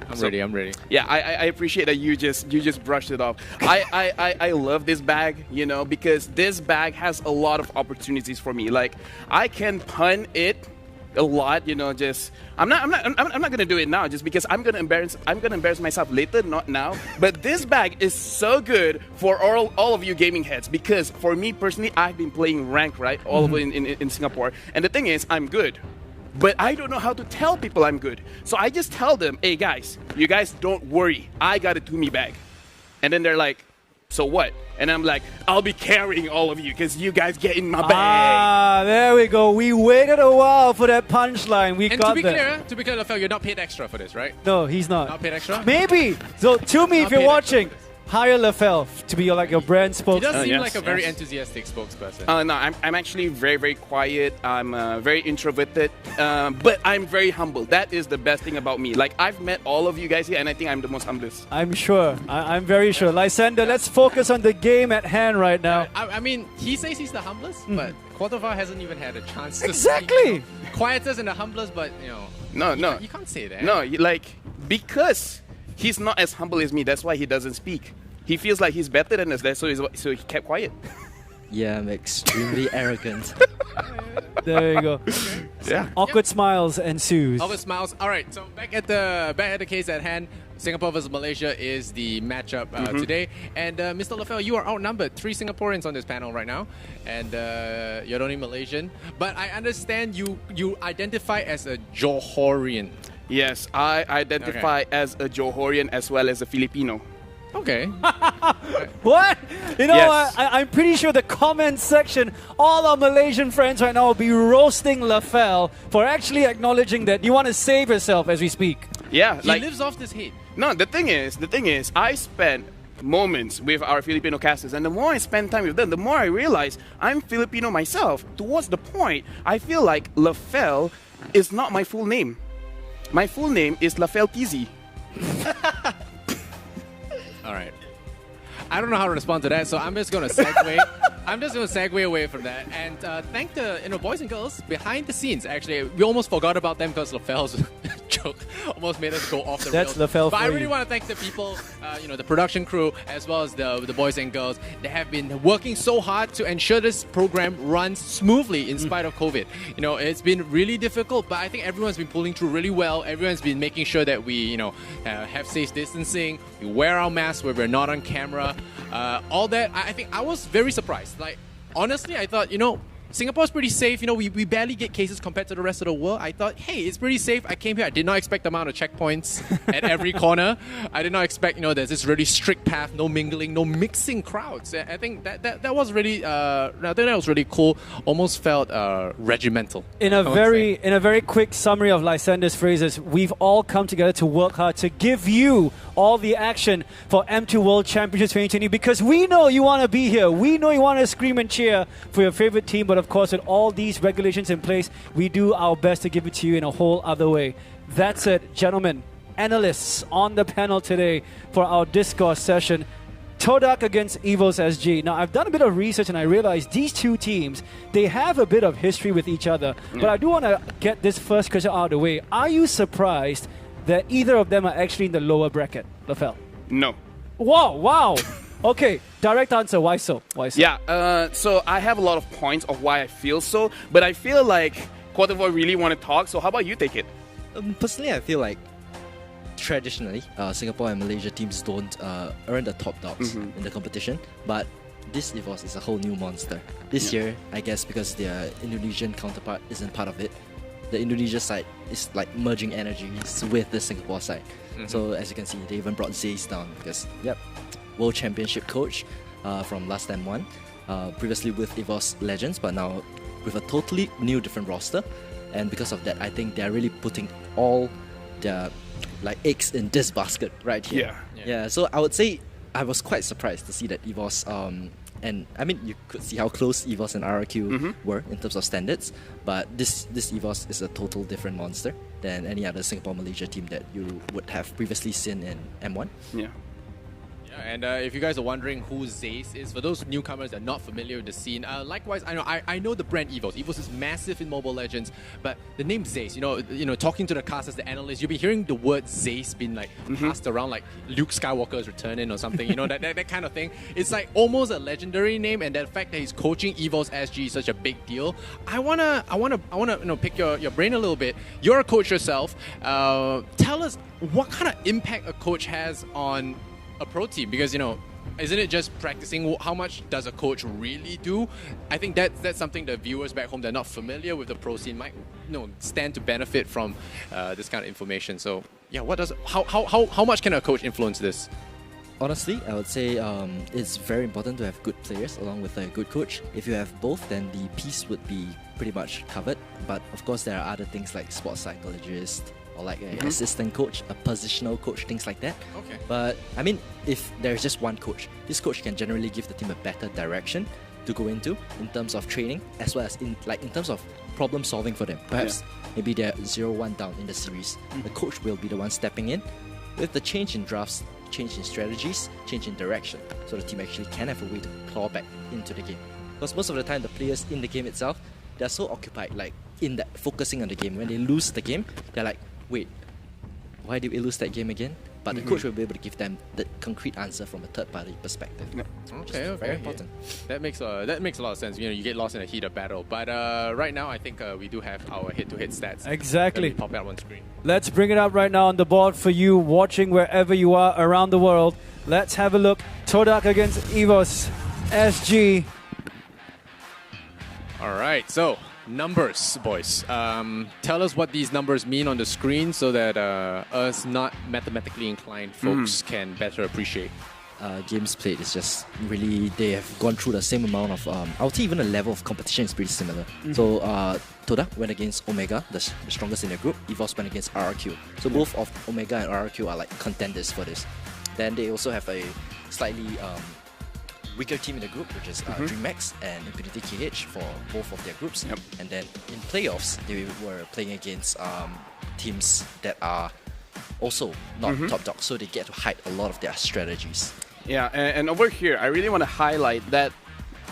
I'm ready. Yeah, I appreciate that you just brushed it off. I love this bag, because this bag has a lot of opportunities for me. Like, I can pun it a lot, just I'm not gonna do it now, just because I'm gonna embarrass myself later, not now. But this bag is so good for all of you gaming heads, because for me personally, I've been playing rank, right, all over in Singapore, and the thing is, I'm good, but I don't know how to tell people I'm good. So I just tell them, hey guys, you guys don't worry, I got a Tumi bag, and then they're like, so what? And I'm like, I'll be carrying all of you because you guys get in my bag. Ah, there we go. We waited a while for that punchline. We And got to be that. clear, LaFell, you're not paid extra for this, right? No, he's not. Not paid extra? Maybe. So, Tumi, if Not you're paid watching, hire LaFell to be like your brand He spokesperson. does seem like a very enthusiastic spokesperson. No, I'm actually very, very quiet. I'm very introverted, but I'm very humble. That is the best thing about me. Like, I've met all of you guys here, and I think I'm the most humblest. I'm sure. I'm very sure. Lysander, let's focus on the game at hand right now. I mean, he says he's the humblest, but Quartervar hasn't even had a chance to Exactly. speak. Quietest and the humblest, but, No. You can't say that. No, because he's not as humble as me. That's why he doesn't speak. He feels like he's better than us, so he kept quiet. Yeah, I'm extremely arrogant. There you go. Yeah. Awkward smiles ensues. Awkward smiles. All right, so back at the case at hand, Singapore versus Malaysia is the matchup today. And Mr. LaFell, you are outnumbered. 3 Singaporeans on this panel right now, and you're only Malaysian. But I understand you identify as a Johorian. Yes, I identify as a Johorian as well as a Filipino. Okay. What? You know, Yes. I'm pretty sure the comment section, all our Malaysian friends right now will be roasting LaFell for actually acknowledging that you want to save yourself as we speak. Yeah, He like lives off this hate. no. The thing is, I spent moments with our Filipino casters, and the more I spend time with them, the more I realize I'm Filipino myself. Towards the point, I feel like LaFell is not my full name. My full name is LaFell TZ. All right. I don't know how to respond to that, so I'm just going to segue. I'm just going to segue away from that and thank the boys and girls behind the scenes. Actually, we almost forgot about them because LaFell's joke almost made us go off the That's rails. LaFell But I for really you. want to thank the people, the production crew, as well as the boys and girls. They have been working so hard to ensure this program runs smoothly in spite of COVID. It's been really difficult, but I think everyone's been pulling through really well. Everyone's been making sure that we, have safe distancing. We wear our masks where we're not on camera. All that, I think I was very surprised. Like, honestly, I thought, Singapore's pretty safe. We barely get cases compared to the rest of the world. I thought, hey, it's pretty safe. I came here. I did not expect the amount of checkpoints at every corner. I did not expect, there's this really strict path, no mingling, no mixing crowds. I think that was really, I think that was really cool. Almost felt regimental. In a very quick summary of Lysander's phrases, we've all come together to work hard to give you all the action for M2 World Championship 2020 because we know you want to be here. We know you want to scream and cheer for your favorite team, but of course, with all these regulations in place, we do our best to give it to you in a whole other way. That's it, gentlemen. Analysts on the panel today for our discourse session. Todak against Evos SG. Now, I've done a bit of research and I realized these two teams, they have a bit of history with each other. But I do want to get this first question out of the way. Are you surprised that either of them are actually in the lower bracket, Lafel? No. Wow. Okay, direct answer. Why so? Yeah, so I have a lot of points of why I feel so, but I feel like Quadrivoy really want to talk, so how about you take it? Personally, I feel like traditionally, Singapore and Malaysia teams don't earn the top dogs in the competition, but this Evos is a whole new monster. This year, I guess because their Indonesian counterpart isn't part of it, the Indonesia side is like merging energies with the Singapore side. So as you can see, they even brought Zace down because, World Championship coach from last time won, previously with Evos Legends, but now with a totally new different roster. And because of that, I think they're really putting all their eggs in this basket right here. Yeah. So I would say I was quite surprised to see that Evos, and I mean you could see how close Evos and RRQ were in terms of standards, but this Evos is a total different monster than any other Singapore Malaysia team that you would have previously seen in M1. And if you guys are wondering who Zace is, for those newcomers that are not familiar with the scene, likewise, I know the brand Evos. Evos is massive in Mobile Legends, but the name Zace, you know, talking to the cast as the analyst, you'll be hearing the word Zace being passed around like Luke Skywalker is returning or something. You know, that kind of thing. It's like almost a legendary name, and the fact that he's coaching Evos SG is such a big deal. I wanna pick your brain a little bit. You're a coach yourself. Tell us what kind of impact a coach has on a pro team, because isn't it just practicing? How much does a coach really do? I think that's something the viewers back home that are not familiar with the pro scene might stand to benefit from this kind of information. So how much can a coach influence this? Honestly, I would say it's very important to have good players along with a good coach. If you have both, then the piece would be pretty much covered. But of course, there are other things like sports psychologist, or like an assistant coach, a positional coach, things like that. Okay. But I mean, if there's just one coach, this coach can generally give the team a better direction to go into in terms of training, as well as in terms of problem solving for them. Perhaps maybe they're 0-1 down in the series. The coach will be the one stepping in with the change in drafts, change in strategies, change in direction, so the team actually can have a way to claw back into the game. Because most of the time, the players in the game itself, they're so occupied, in that focusing on the game. When they lose the game, they're like, wait, why did we lose that game again? But the coach will be able to give them the concrete answer from a third-party perspective. Okay. Very important. That makes a lot of sense. You get lost in a heat of battle. But right now, I think we do have our head-to-head stats. Exactly. Pop out on screen. Let's bring it up right now on the board for you watching wherever you are around the world. Let's have a look. Todak against Evos SG. All right, so numbers, boys. Tell us what these numbers mean on the screen so that us not mathematically inclined folks can better appreciate. Games played is just really, they have gone through the same amount of, I would say even the level of competition is pretty similar. So Todak went against Omega, the strongest in their group. Evos went against RRQ. So both of Omega and RRQ are like contenders for this. Then they also have a slightly weaker team in the group, which is DreamHack and Infinity KH for both of their groups. And then in playoffs, they were playing against teams that are also not top dogs, so they get to hide a lot of their strategies. Yeah, and over here, I really want to highlight that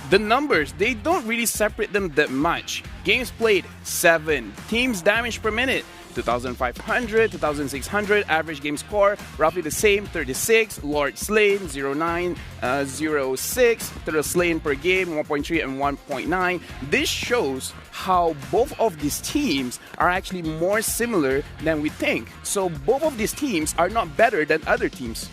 the numbers, they don't really separate them that much. Games played, 7. Teams damage per minute, 2,500, 2,600. Average game score, roughly the same, 36. Lord slain, 0.9, 0.6. Total slain per game, 1.3 and 1.9. This shows how both of these teams are actually more similar than we think. So both of these teams are not better than other teams.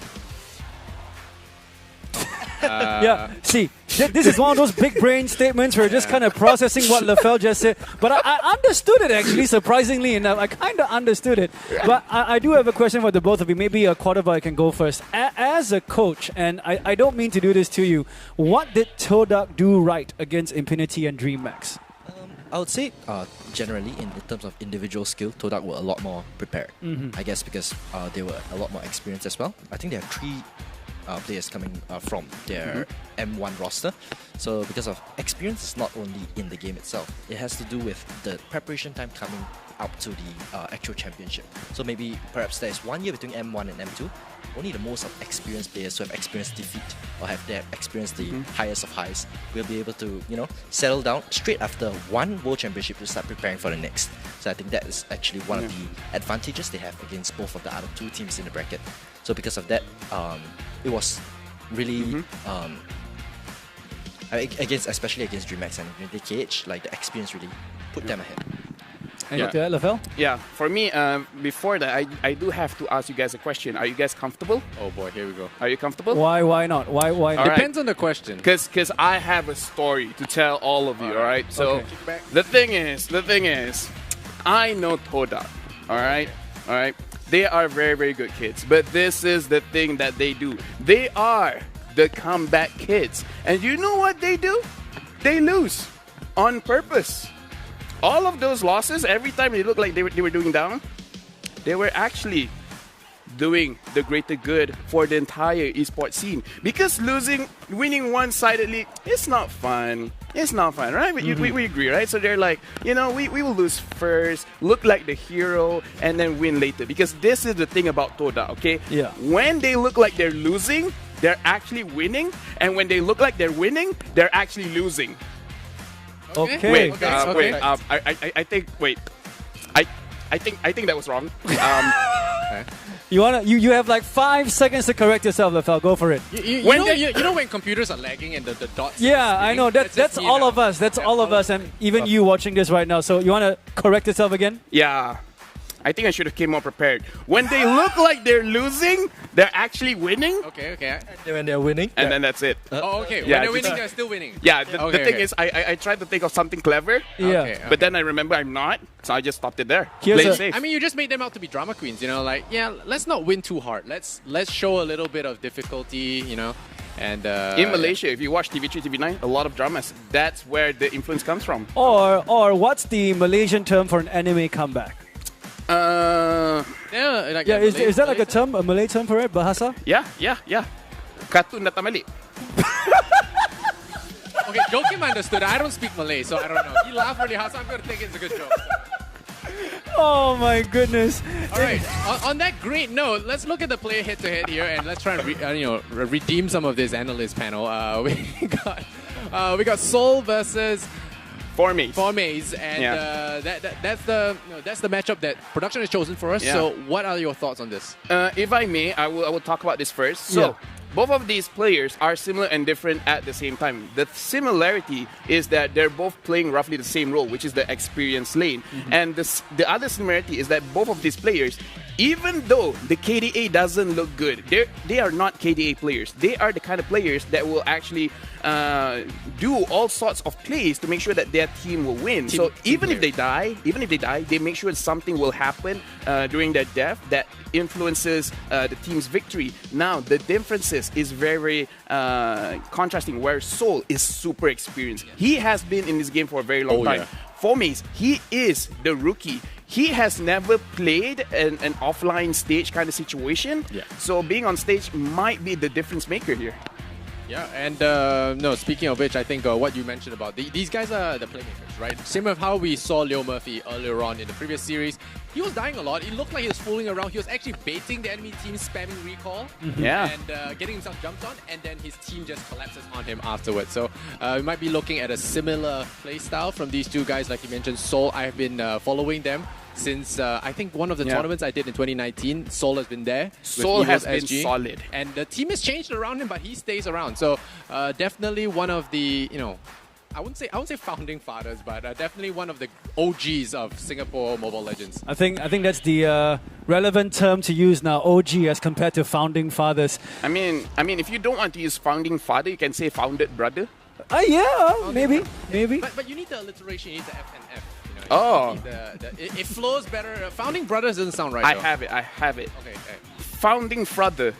See, this is one of those big brain statements where we're just kind of processing what Lafel just said. But I understood it actually, surprisingly enough. I kind of understood it. But I do have a question for the both of you. Maybe a Quadrivoy can go first. As a coach, and I don't mean to do this to you, what did Todak do right against Infinity and DreamHack? I would say, generally, in terms of individual skill, Todak were a lot more prepared. I guess because they were a lot more experienced as well. I think there are 3 players coming from their M1 roster. So because of experience, it's not only in the game itself. It has to do with the preparation time coming up to the actual championship. So maybe perhaps there is 1 year between M1 and M2. Only the most experienced players who have experienced defeat or have experienced the highest of highs will be able to, settle down straight after one World Championship to start preparing for the next. So I think that is actually one of the advantages they have against both of the other two teams in the bracket. So because of that, it was really especially against DreamHack and Unity KH, like the experience really put them ahead. And to Lavelle? Yeah, for me, before that, I do have to ask you guys a question. Are you guys comfortable? Oh boy, here we go. Are you comfortable? Why not? Why not? Depends on the question. Because I have a story to tell all of you, all right? So the thing is, I know Todak, all right? They are very, very good kids. But this is the thing that they do. They are the comeback kids. And you know what they do? They lose on purpose. All of those losses, every time they looked like they were doing down, they were actually doing the greater good for the entire esports scene. Because winning one-sidedly, it's not fun. It's not fun, right? We agree, right? So they're like, we will lose first, look like the hero, and then win later. Because this is the thing about Todak, okay? Yeah. When they look like they're losing, they're actually winning. And when they look like they're winning, they're actually losing. Okay. I think that was wrong. You have like 5 seconds to correct yourself, Lavelle. Go for it. You know when computers are lagging and the dots. Yeah, I know. That's all of us. That's all of us, and even you watching this right now. So you want to correct yourself again? Yeah. I think I should have came more prepared. When they look like they're losing, they're actually winning. Okay. When they're winning. And then that's it. Okay. Yeah, when they're winning, they're still winning. Yeah, the thing is, I tried to think of something clever. Yeah. But then I remember I'm not, so I just stopped it there. Here's Play it safe. I mean, you just made them out to be drama queens, let's not win too hard. Let's show a little bit of difficulty, And in Malaysia, if you watch TV3, TV9, a lot of dramas. That's where the influence comes from. Or what's the Malaysian term for an anime comeback? Is that like a Malay term for it? Bahasa? Yeah. Kartun na tamali. Okay, Joakim understood. I don't speak Malay, so I don't know. He laughed really hard, so I'm going to think it's a good joke. Oh my goodness. All right, on that great note, let's look at the player head-to-head here, and let's try and redeem some of this analyst panel. We got Seoul versus Formaze, and that's the matchup that production has chosen for us. Yeah. So, what are your thoughts on this? If I may, I will talk about this first. So, both of these players are similar and different at the same time. The similarity is that they're both playing roughly the same role, which is the experience lane. And the other similarity is that both of these players, even though the KDA doesn't look good, they are not KDA players. They are the kind of players that will actually do all sorts of plays to make sure that their team will win. So even if they die, they make sure something will happen during their death that influences the team's victory. Now, the differences is very contrasting, where Seoul is super experienced. He has been in this game for a very long time. Formaze, he is the rookie. He has never played an offline stage kind of situation. So being on stage might be the difference maker here. Yeah, and speaking of which, I think what you mentioned about these guys are the playmakers, right? Same with how we saw Leo Murphy earlier on in the previous series. He was dying a lot. It looked like he was fooling around. He was actually baiting the enemy team, spamming recall, and getting himself jumped on, and then his team just collapses on him afterwards. So we might be looking at a similar playstyle from these two guys. Like you mentioned, Seoul, I have been following them since I think one of the tournaments I did in 2019. Seoul has been there. Seoul has been solid. And the team has changed around him, but he stays around. So definitely one of the, I wouldn't say founding fathers, but definitely one of the OGs of Singapore Mobile Legends. I think that's the relevant term to use now, OG as compared to founding fathers. I mean, if you don't want to use founding father, you can say founded brother. Maybe. But you need the alliteration, you need the F and F. It flows better. Founding brothers doesn't sound right. I have it. Okay. Founding brother.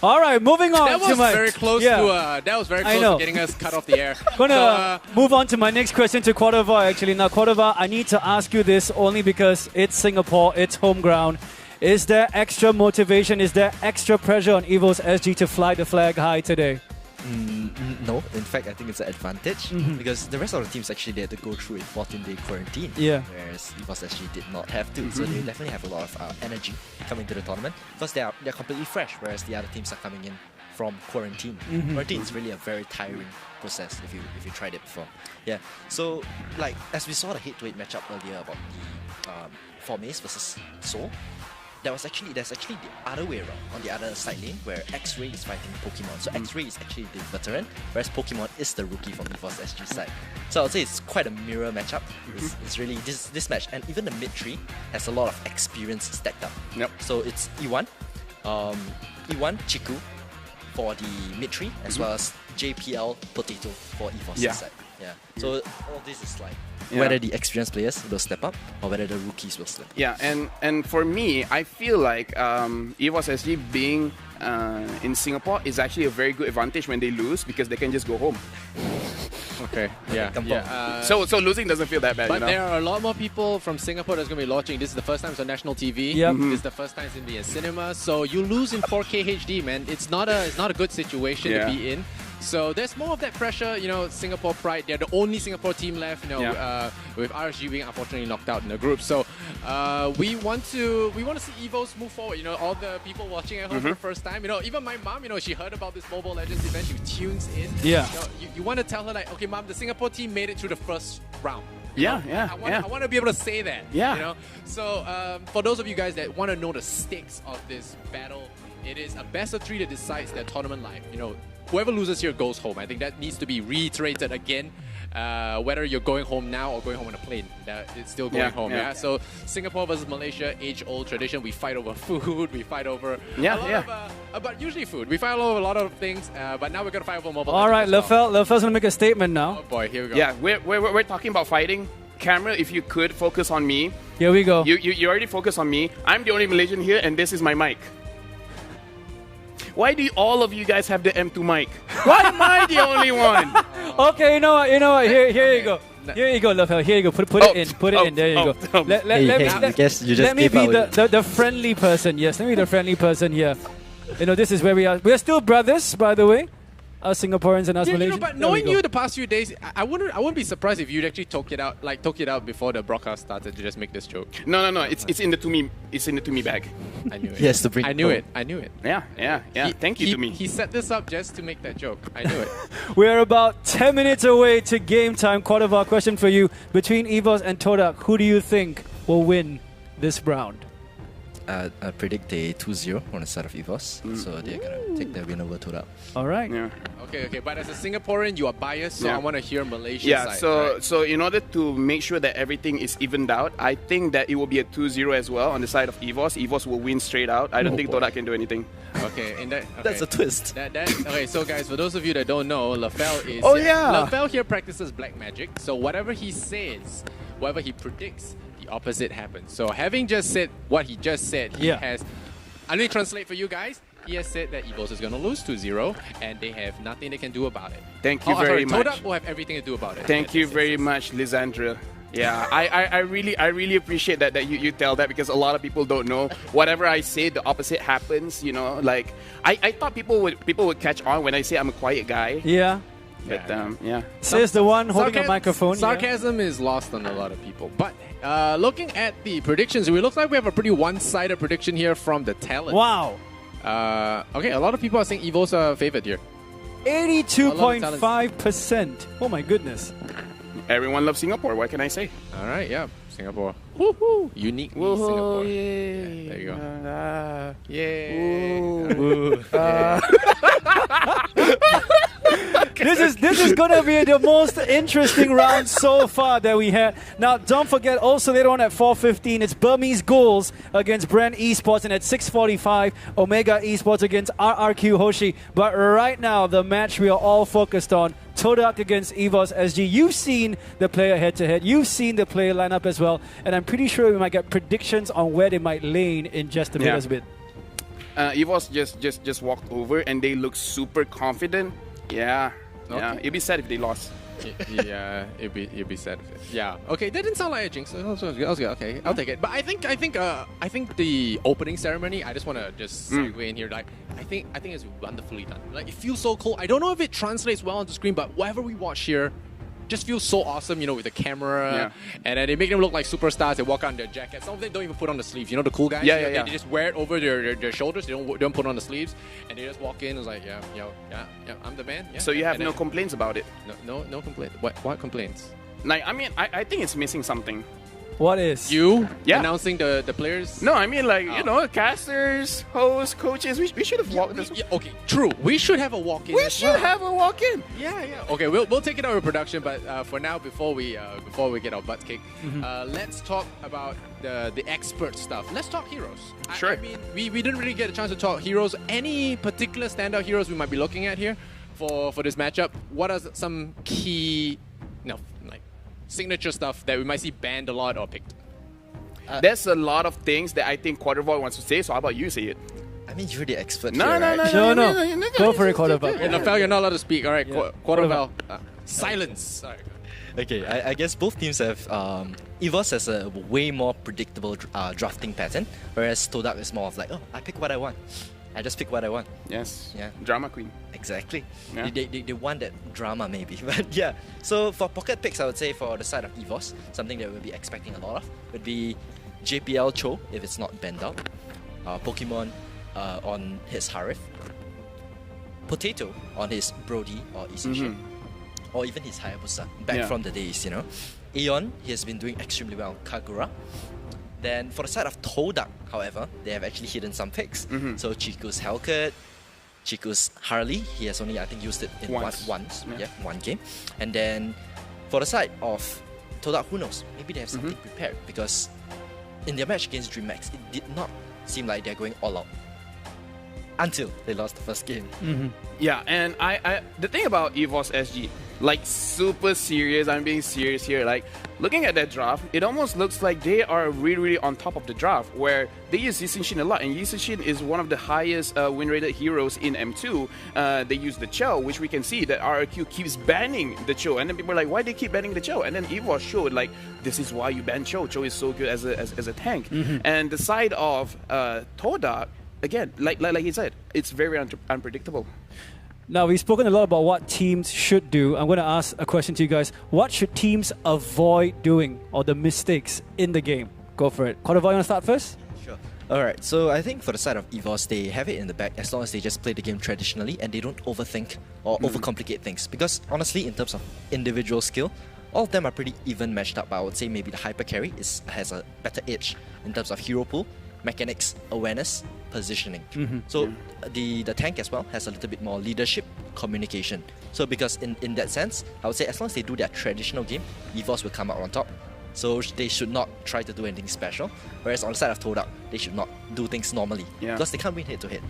All right, moving on. That was very close to getting us cut off the air. Gonna move on to my next question to Quadova. Actually, now Quadova, I need to ask you this only because it's Singapore, it's home ground. Is there extra motivation? Is there extra pressure on Evos SG to fly the flag high today? No, in fact, I think it's an advantage because the rest of the teams actually they had to go through a 14-day quarantine. Yeah. Whereas Evos actually did not have to, so they definitely have a lot of energy coming to the tournament because they're completely fresh, whereas the other teams are coming in from quarantine. Quarantine is really a very tiring process if you tried it before. Yeah. So like as we saw the head-to-head matchup earlier about the Formace versus Soul. There's actually the other way around on the other side lane where X-Ray is fighting Pokemon. So X-Ray is actually the veteran, whereas Pokemon is the rookie from Evos SG side. So I would say it's quite a mirror matchup. It's really this match, and even the mid tree has a lot of experience stacked up. Yep. So it's E1, Chiku for the mid tree, as well as JPL Potato for Evos side. Yeah. So all this is like whether the experienced players will step up or whether the rookies will step up. Yeah, and for me, I feel like Evos SG being in Singapore is actually a very good advantage when they lose because they can just go home. Okay, yeah. So losing doesn't feel that bad, But there are a lot more people from Singapore that's going to be watching. This is the first time it's on national TV. Yep. This is the first time it's going to be in cinema. So you lose in 4K HD, man. It's not a good situation to be in. So there's more of that pressure, Singapore pride. They're the only Singapore team left, with RSG being unfortunately knocked out in the group. So we want to see Evos move forward. All the people watching at home for the first time. Even my mom, she heard about this Mobile Legends event. She tunes in. Yeah. You want to tell her like, okay, mom, the Singapore team made it through the first round. I want to be able to say that. Yeah. So for those of you guys that want to know the stakes of this battle, it is a best of 3 that decides their tournament life. Whoever loses here goes home. I think that needs to be reiterated again. Whether you're going home now or going home on a plane, it's still going home. Yeah. So Singapore versus Malaysia, age-old tradition. We fight over food. We fight over but usually food. We fight over a lot of things. But now we're gonna fight over mobile. All right, Lefel's gonna make a statement now. Oh boy, here we go. Yeah, we're talking about fighting. Camera, if you could focus on me. Here we go. You already focus on me. I'm the only Malaysian here, and this is my mic. Why do all of you guys have the M2 mic? Why am I the only one? Okay, you know what? Here you go. Here you go, Lefel. Here you go. Put it in. Put it in. There you go. Let me be the friendly person. Yes, let me be the friendly person here. This is where we are. We are still brothers, by the way. Us Singaporeans and us Malaysians. But knowing you the past few days, I wouldn't be surprised if you'd actually talk it out before the broadcast started to just make this joke. No. It's in the to me. It's in the to me bag. I knew it. Yes, to bring. I knew it. Yeah. Thank you to me. He set this up just to make that joke. I knew it. We're about 10 minutes away to game time. Quarter of our question for you: between Evos and Todak, who do you think will win this round? I predict a 2-0 on the side of Evos, so they're gonna take the win over Todak. All right. Yeah. Okay. But as a Singaporean, you are biased, so I want to hear Malaysian side. So in order to make sure that everything is evened out, I think that it will be a 2-0 as well on the side of Evos. Evos will win straight out. I don't think Todak can do anything. Okay, that's a twist. Okay, so guys, for those of you that don't know, Lefel is Lefel here practices black magic. So whatever he says, whatever he predicts, the opposite happens. So having just said what he just said, he has. Let me translate for you guys. He has said that Evos is going to lose 2-0, and they have nothing they can do about it. Thank you very much. Todak will have everything to do about it. Thank you very much, Lisandra. Yeah, I really appreciate that you tell that, because a lot of people don't know. Whatever I say, the opposite happens. Like I thought people would catch on when I say I'm a quiet guy. Yeah. But Says the one holding a microphone. Sarcasm is lost on a lot of people. But looking at the predictions, it looks like we have a pretty one-sided prediction here from the talent. Wow. Okay, a lot of people are saying Evos are favored here. 82.5%. Oh my goodness. Everyone loves Singapore. What can I say? All right, yeah, Singapore. Woohoo! Unique Singapore. Yay. Yeah, there you go. This is gonna be the most interesting round so far that we had. Now, don't forget, also later on at 4:15, it's Burmese Ghouls against Brand Esports, and at 6:45, Omega Esports against RRQ Hoshi. But right now, the match we are all focused on, Todak against Evos SG. You've seen the player head-to-head. You've seen the player lineup as well, and I'm pretty sure we might get predictions on where they might lane in just a bit. Evos just walked over, and they look super confident. Yeah. Okay. Yeah, it'd be sad if they lost. Yeah, it'd be sad. Yeah. Okay, that didn't sound like a jinx. That was good. Okay, I'll take it. But I think the opening ceremony. I just want to just segue in here. Like, I think it's wonderfully done. Like, it feels so cool. I don't know if it translates well on the screen, but whatever we watch here just feels so awesome, with the camera. And then they make them look like superstars. They walk out in their jackets. Some of them don't even put on the sleeves. The cool guys? They just wear it over their shoulders. They don't put on the sleeves. And they just walk in and it's like, yeah, I'm the man. Yeah. So you have no complaints about it? No complaints. What complaints? Like, I mean, I think it's missing something. What is? You announcing the players? No, I mean, like, casters, hosts, coaches, we should have walked this. Okay, true. We should have a walk-in. We should have a walk-in. Yeah. Okay, we'll take it out of production, but for now, before we get our butts kicked, let's talk about the expert stuff. Let's talk heroes. Sure. I mean, we didn't really get a chance to talk heroes. Any particular standout heroes we might be looking at here for this matchup? What are some key, signature stuff that we might see banned a lot or picked? There's a lot of things that I think Quartervoid wants to say, so how about you say it? I mean, you're the expert No. Go for it, Quartervoid. Nafel, you're not allowed to speak. All right, Quartervoid. Silence. Sorry. Okay, I guess both teams have... Evos has a way more predictable drafting pattern, whereas Todak is more of like, I pick what I want. I just pick what I want. Yes. Yeah. Drama queen. Exactly. Yeah. They want that drama maybe. But yeah. So for pocket picks, I would say for the side of Evos, something that we'll be expecting a lot of would be JPL Cho if it's not banned out. Pokemon on his Harif. Potato on his Brody or Isishin. Or even his Hayabusa back from the days, Aeon, he has been doing extremely well. Kagura. Then for the side of Todak, however, they have actually hidden some picks. So Chiku's Hellcat, Chiku's Harley, he has only, I think, used it in once. One game. And then for the side of Todak, who knows? Maybe they have something prepared, because in their match against DreamHack, it did not seem like they're going all out until they lost the first game. Yeah, and I the thing about Evos SG, like, super serious, I'm being serious here, like, looking at that draft, it almost looks like they are really, really on top of the draft, where they use Yisenshin a lot, and Yisenshin is one of the highest win-rated heroes in M2. They use the Cho, which we can see that RRQ keeps banning the Cho, and then people are like, why do they keep banning the Cho? And then Evos showed, like, this is why you ban Cho. Cho is so good as a tank. And the side of Todak, again, like he said, it's very unpredictable. Now, we've spoken a lot about what teams should do. I'm going to ask a question to you guys. What should teams avoid doing, or the mistakes in the game? Go for it. Quartervoid, you want to start first? Sure. Alright, so I think for the side of Evos, they have it in the back as long as they just play the game traditionally and they don't overthink or overcomplicate things. Because honestly, in terms of individual skill, all of them are pretty even matched up. I would say maybe the Hyper Carry has a better edge in terms of hero pool, mechanics, awareness, positioning. So the tank as well has a little bit more leadership, communication. So because in that sense, I would say as long as they do their traditional game, Evos will come out on top. So they should not try to do anything special. Whereas on the side of Todak, they should not do things normally. Because they can't win head to head.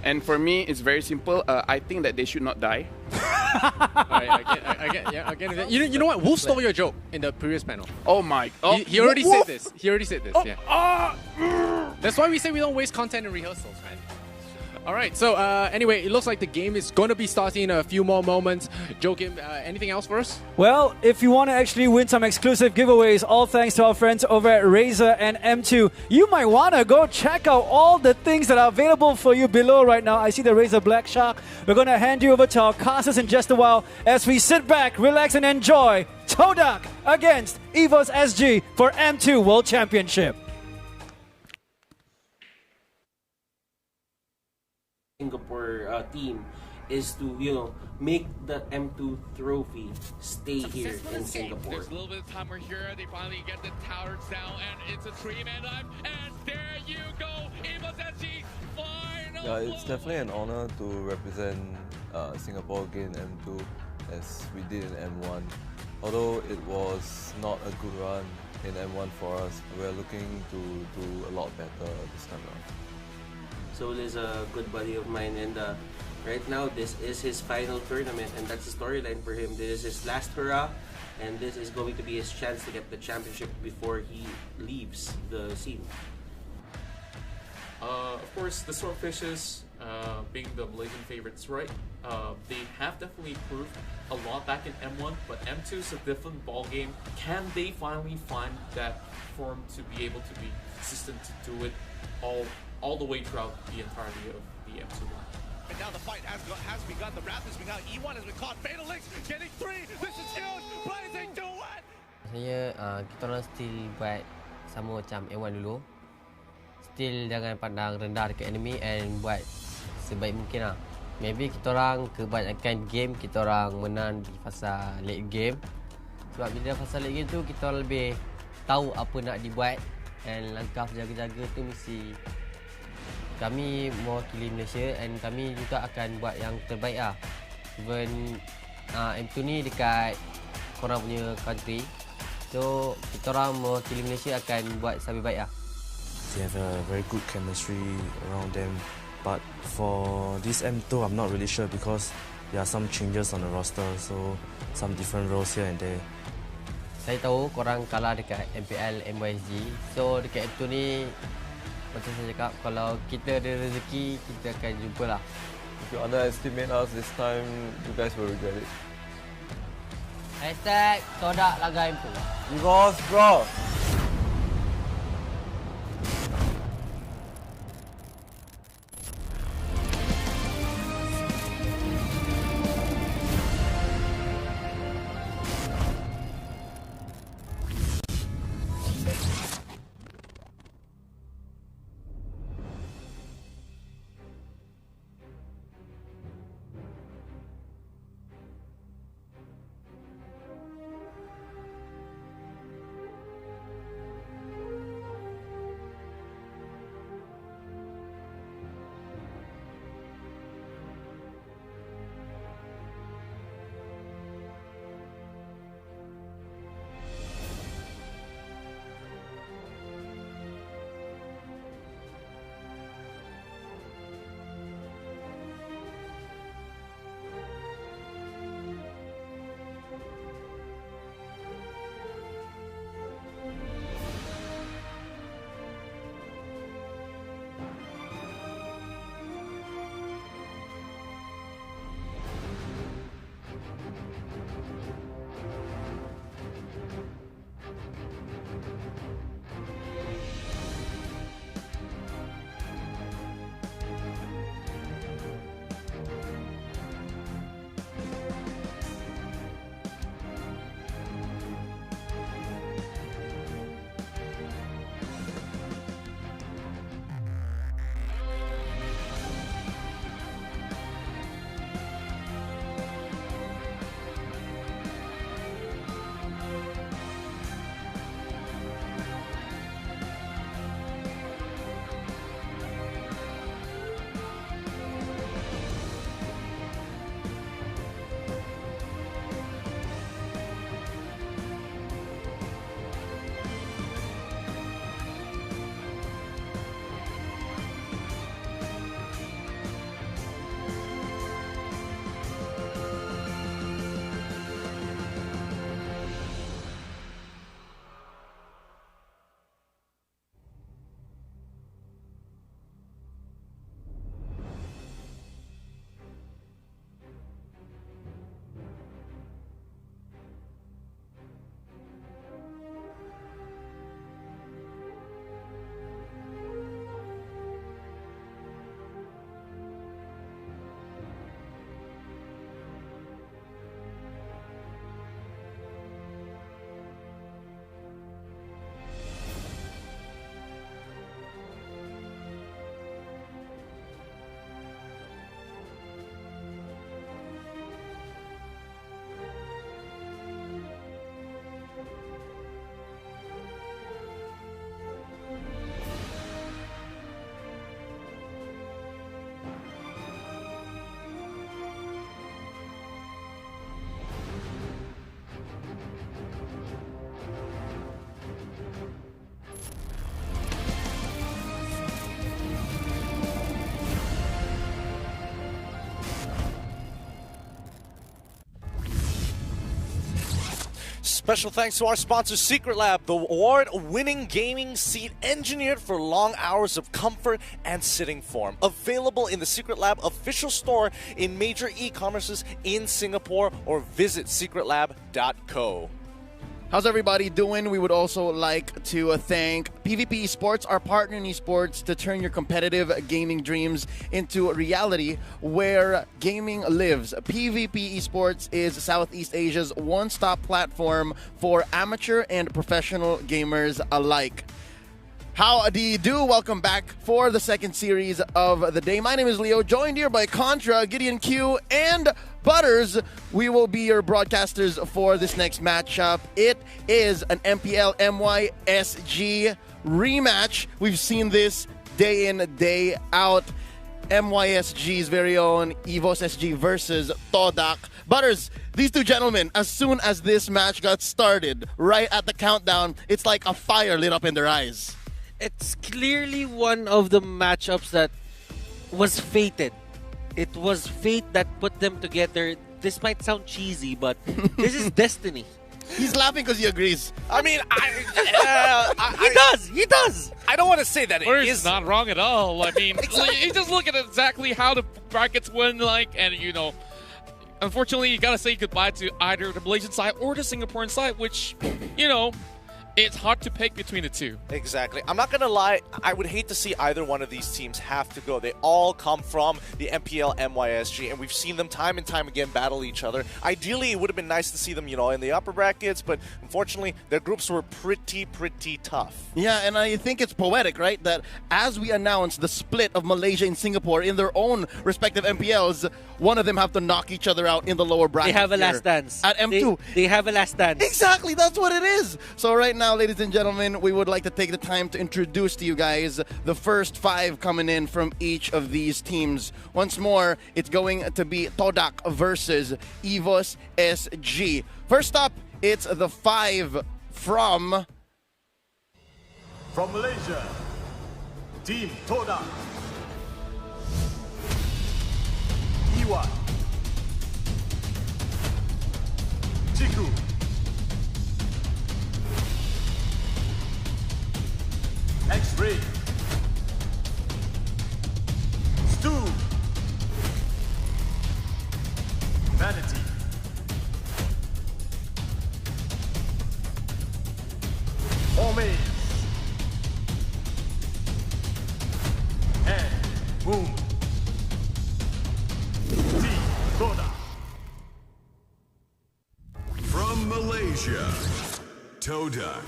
And for me, it's very simple. I think that they should not die. I get it. You know what? Wolf stole your joke in the previous panel. Oh my! He already said this. That's why we say we don't waste content in rehearsals, man. All right. So anyway, it looks like the game is going to be starting in a few more moments. Joakim, anything else for us? Well, if you want to actually win some exclusive giveaways, all thanks to our friends over at Razer and M2, you might want to go check out all the things that are available for you below right now. I see the Razer Black Shark. We're going to hand you over to our casters in just a while as we sit back, relax, and enjoy Todak against Evos SG for M2 World Championship. Singapore team is to make the M2 trophy stay here in Singapore. There's a little bit of time here. They finally get the towers down, and it's a 3-man life. And there you go, Evos SG final. Yeah, it's definitely an honor to represent Singapore again in M2 as we did in M1. Although it was not a good run in M1 for us, we're looking to do a lot better this time around. Soul is a good buddy of mine, and right now this is his final tournament, and that's the storyline for him. This is his last hurrah, and this is going to be his chance to get the championship before he leaves the scene. Of course, the Swordfishes being the Malaysian favorites, right? They have definitely improved a lot back in M1, but M2 is a different ball game. Can they finally find that form to be able to be consistent to do it all the way throughout the entirety of the M2 line? And now the fight has begun. The wrath has begun. E1 has been caught. Fatal Links getting 3. This is huge. Blazing to win. Saya kita orang still buat sama macam M1 dulu. Still jangan pandang rendah dekat enemy and buat sebaik mungkin lah. Maybe kita orang kebanyakan game kita orang menang di fasa late game. Sebab bila fasa late game tu kita orang lebih tahu apa nak dibuat and langkah jaga-jaga tu mesti kami mewakili Malaysia and kami juga akan buat yang terbaik lah. Even M2 ni dekat korang punya country. So kita orang mewakili Malaysia akan buat sampai baik lah. They have a very good chemistry around them. But for this M2, I'm not really sure because there are some changes on the roster. So some different roles here and there. Saya tahu korang kalah dekat MPL MYSG. So dekat M2 ni macam saya cakap, kalau kita ada rezeki, kita akan jumpa lah. If you underestimate us this time, you guys will regret it. Hashtag Todak laga M2. Evos, bro! Special thanks to our sponsor, Secret Lab, the award-winning gaming seat engineered for long hours of comfort and sitting form. Available in the Secret Lab official store in major e-commerces in Singapore, or visit secretlab.co. How's everybody doing? We would also like to thank PvP Esports, our partner in esports, to turn your competitive gaming dreams into reality where gaming lives. PvP Esports is Southeast Asia's one-stop platform for amateur and professional gamers alike. How do you do? Welcome back for the second series of the day. My name is Leo, joined here by Contra, Gideon Q, and Butters. We will be your broadcasters for this next matchup. It is an MPL MYSG rematch. We've seen this day in, day out. MYSG's very own Evos SG versus Todak. Butters, these two gentlemen, as soon as this match got started, right at the countdown, it's like a fire lit up in their eyes. It's clearly one of the matchups that was fated. It was fate that put them together. This might sound cheesy, but this is destiny. He's laughing because he agrees. I mean, He does! I don't want to say that it is not wrong at all. I mean, you just look at exactly how the brackets went like, and unfortunately, you gotta say goodbye to either the Malaysian side or the Singaporean side, which, it's hard to pick between the two. Exactly. I'm not going to lie. I would hate to see either one of these teams have to go. They all come from the MPL MYSG, and we've seen them time and time again battle each other. Ideally, it would have been nice to see them, in the upper brackets, but unfortunately, their groups were pretty tough. Yeah, and I think it's poetic, right? That as we announce the split of Malaysia and Singapore in their own respective MPLs, one of them have to knock each other out in the lower bracket. They have a last dance. At M2. They have a last dance. Exactly, that's what it is. So right now, ladies and gentlemen, we would like to take the time to introduce to you guys the first 5 coming in from each of these teams. Once more, it's going to be Todak versus Evos SG. First up, it's the 5 from Malaysia, Team Todak. Iwan, Chiku, X-Ray, Stu, Vanity, Omlet, and Boom. Team Todak. From Malaysia, Todak.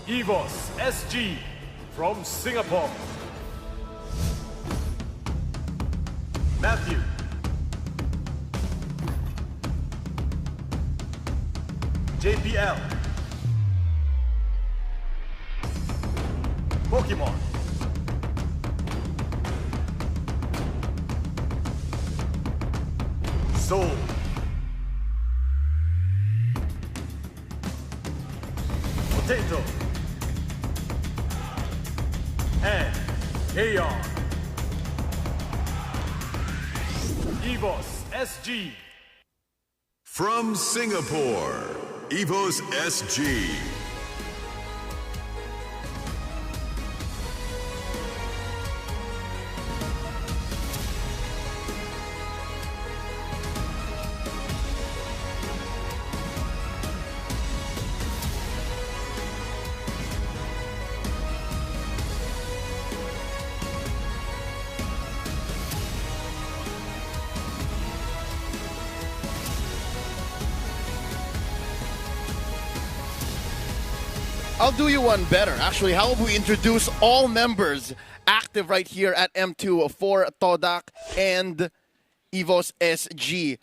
Evos SG from Singapore. Matthew, JPL, Pokemon, Soul, Potato, and Aeon. Evos SG. From Singapore, Evos SG. I'll do you one better. Actually, how about we introduce all members active right here at M2 for Todak and Evos SG.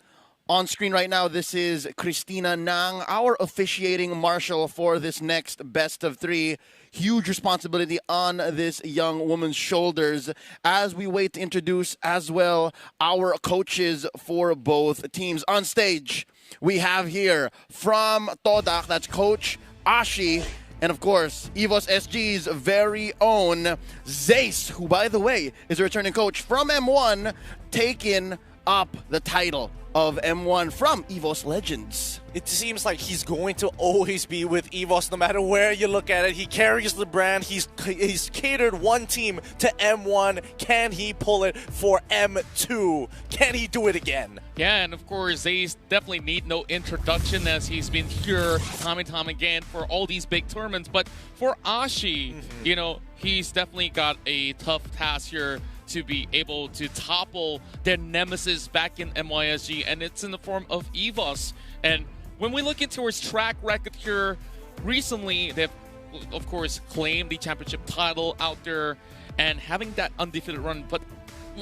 On screen right now, this is Christina Nang, our officiating marshal for this next best of three. Huge responsibility on this young woman's shoulders as we wait to introduce as well our coaches for both teams. On stage, we have here from Todak, that's Coach Ashi, and of course, Evos SG's very own Zace, who, by the way, is a returning coach from M1, taking up the title of M1 from Evos Legends. It seems like he's going to always be with Evos no matter where you look at it. He carries the brand. He's catered one team to M1. Can he pull it for M2? Can he do it again? Yeah, and of course, they definitely need no introduction as he's been here time and time again for all these big tournaments. But for Ashi, you know, he's definitely got a tough task here to be able to topple their nemesis back in MYSG, and it's in the form of Evos. And when we look into his track record here, recently they've, of course, claimed the championship title out there and having that undefeated run. But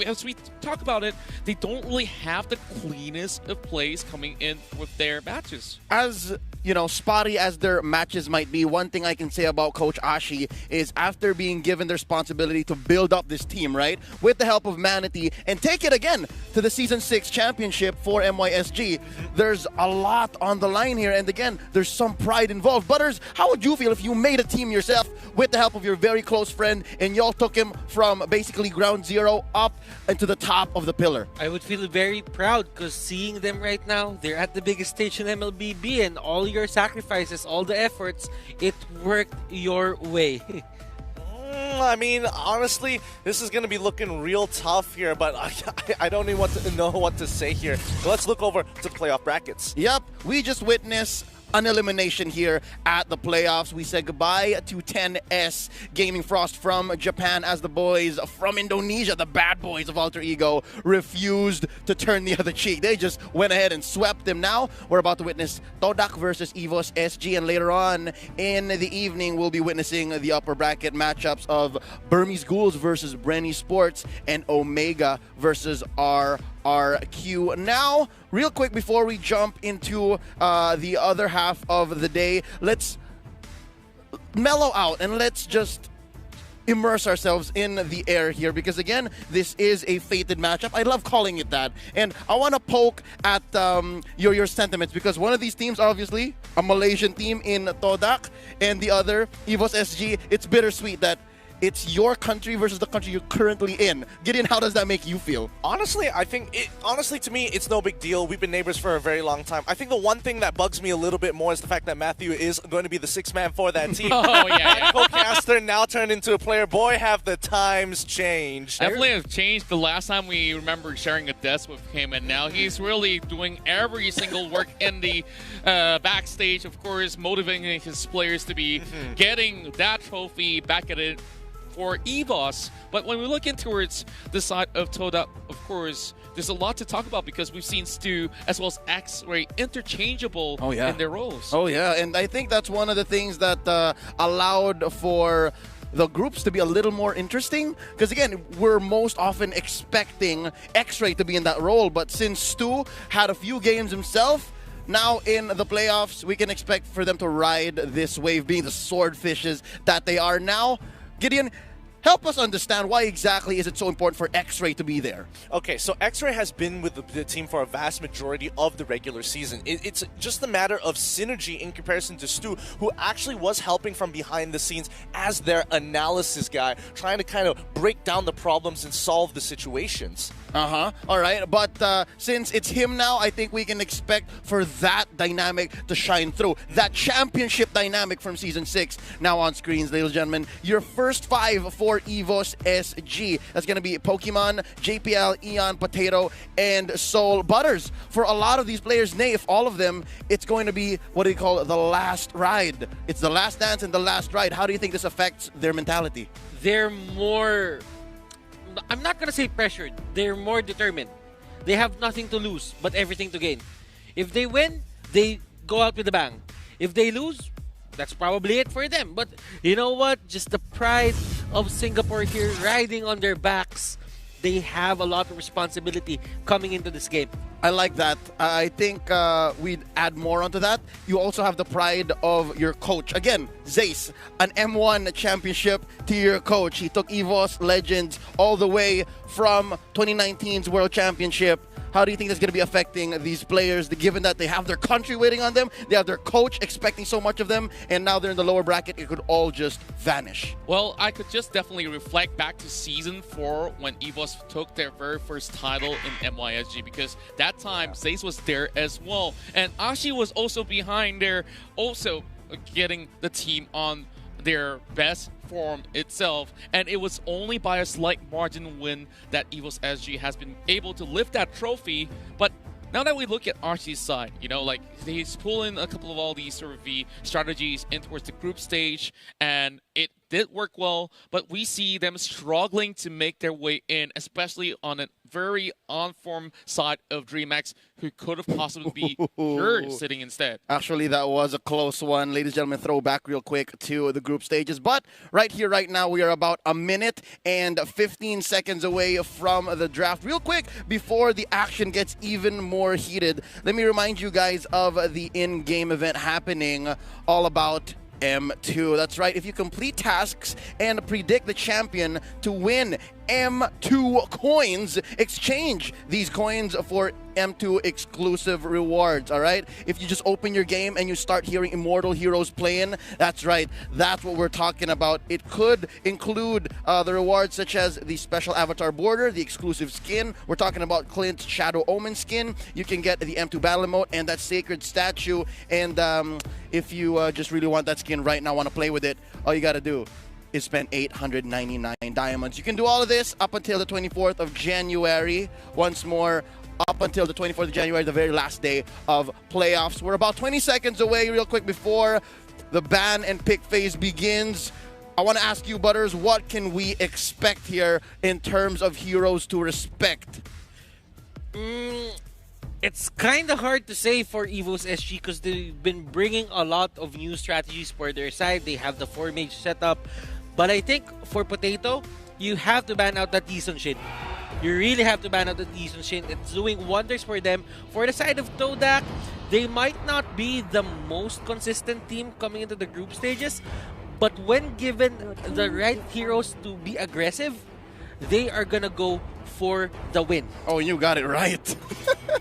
as we talk about it, they don't really have the cleanest of plays coming in with their matches. As you know, spotty as their matches might be, one thing I can say about Coach Ashi is after being given the responsibility to build up this team, right, with the help of Manatee, and take it again to the Season 6 championship for MYSG, there's a lot on the line here, and again, there's some pride involved. Butters, how would you feel if you made a team yourself with the help of your very close friend, and y'all took him from basically ground zero up into the top of the pillar? I would feel very proud because seeing them right now, they're at the biggest stage in MLBB, and all your sacrifices, all the efforts, it worked your way. I mean, honestly, this is going to be looking real tough here, but I don't even know what to say here. So let's look over to the playoff brackets. Yep, we just witnessed an elimination here at the playoffs. We said goodbye to 10S Gaming Frost from Japan as the boys from Indonesia, the bad boys of Alter Ego, refused to turn the other cheek. They just went ahead and swept them. Now we're about to witness Todak versus Evos SG, and later on in the evening we'll be witnessing the upper bracket matchups of Burmese Ghouls versus Brenny Sports and Omega versus RRQ. Now, real quick before we jump into the other half of the day, let's mellow out and let's just immerse ourselves in the air here, because again, this is a fated matchup. I love calling it that, and I want to poke at your sentiments, because one of these teams, obviously a Malaysian team in Todak, and the other, Evos SG, it's bittersweet that it's your country versus the country you're currently in. Gideon, how does that make you feel? Honestly, I think, honestly, to me, it's no big deal. We've been neighbors for a very long time. I think the one thing that bugs me a little bit more is the fact that Matthew is going to be the sixth man for that team. Oh, yeah. Co-caster now turned into a player. Boy, have the times changed. Definitely have changed. The last time we remember sharing a desk with him, and now he's really doing every single work in the backstage, of course, motivating his players to be getting that trophy back at it for Evos. But when we look into towards the side of Todak, of course, there's a lot to talk about because we've seen Stu as well as X-Ray interchangeable in their roles. Oh, yeah. And I think that's one of the things that allowed for the groups to be a little more interesting. Because, again, we're most often expecting X-Ray to be in that role. But since Stu had a few games himself, now in the playoffs, we can expect for them to ride this wave, being the swordfishes that they are now. Gideon, help us understand why exactly is it so important for X-Ray to be there? Okay, so X-Ray has been with the team for a vast majority of the regular season. It's just a matter of synergy in comparison to Stu, who actually was helping from behind the scenes as their analysis guy, trying to kind of break down the problems and solve the situations. All right, but since it's him now, I think we can expect for that dynamic to shine through. That championship dynamic from Season 6 now on screens, ladies and gentlemen. Your first five for Evos SG. That's going to be Pokemon, JPL, Eon, Potato, and Soul. Butters, for a lot of these players, nay, if all of them, it's going to be what do you call it, the last ride. It's the last dance and the last ride. How do you think this affects their mentality? They're more, I'm not going to say pressured. They're more determined. They have nothing to lose, but everything to gain. If they win, they go out with a bang. If they lose, that's probably it for them. But you know what? Just the pride of Singapore here riding on their backs. They have a lot of responsibility coming into this game. I like that. I think we'd add more onto that. You also have the pride of your coach. Again, Zace, an M1 championship tier coach. He took Evos Legends all the way from 2019's World Championship. How do you think that's going to be affecting these players, given that they have their country waiting on them, they have their coach expecting so much of them, and now they're in the lower bracket? It could all just vanish. Well, I could just definitely reflect back to Season 4 when Evos took their very first title in MYSG, because that time Zace was there as well. And Ashi was also behind there, also getting the team on their best form itself, and it was only by a slight margin win that Evos SG has been able to lift that trophy. But now that we look at Archie's side, you know, like he's pulling a couple of all these sort of strategies in towards the group stage, and it did work well, but we see them struggling to make their way in, especially on a very on-form side of DreamHack, who could have possibly be here sitting instead. Actually, that was a close one. Ladies and gentlemen, throw back real quick to the group stages. But right here, right now, we are about a minute and 15 seconds away from the draft. Real quick, before the action gets even more heated, let me remind you guys of the in-game event happening all about M2. That's right. If you complete tasks and predict the champion to win M2 coins, exchange these coins for M2 exclusive rewards, all right? If you just open your game and you start hearing Immortal Heroes playing, that's right. That's what we're talking about. It could include the rewards such as the special avatar border, the exclusive skin. We're talking about Clint's Shadow Omen skin. You can get the M2 battle emote and that sacred statue. And if you just really want that skin right now, want to play with it, all you got to do is spend 899 diamonds. You can do all of this up until the 24th of January. Once more, up until the 24th of January, the very last day of playoffs. We're about 20 seconds away real quick before the ban and pick phase begins. I want to ask you, Butters, what can we expect here in terms of heroes to respect? It's kind of hard to say for Evos SG because they've been bringing a lot of new strategies for their side. They have the 4-mage setup. But I think for Paquito, you have to ban out that Lee Shin. You really have to ban out the Lee Shin. It's doing wonders for them. For the side of Todak, they might not be the most consistent team coming into the group stages, but when given the right heroes to be aggressive, they are gonna go for the win. Oh, you got it right.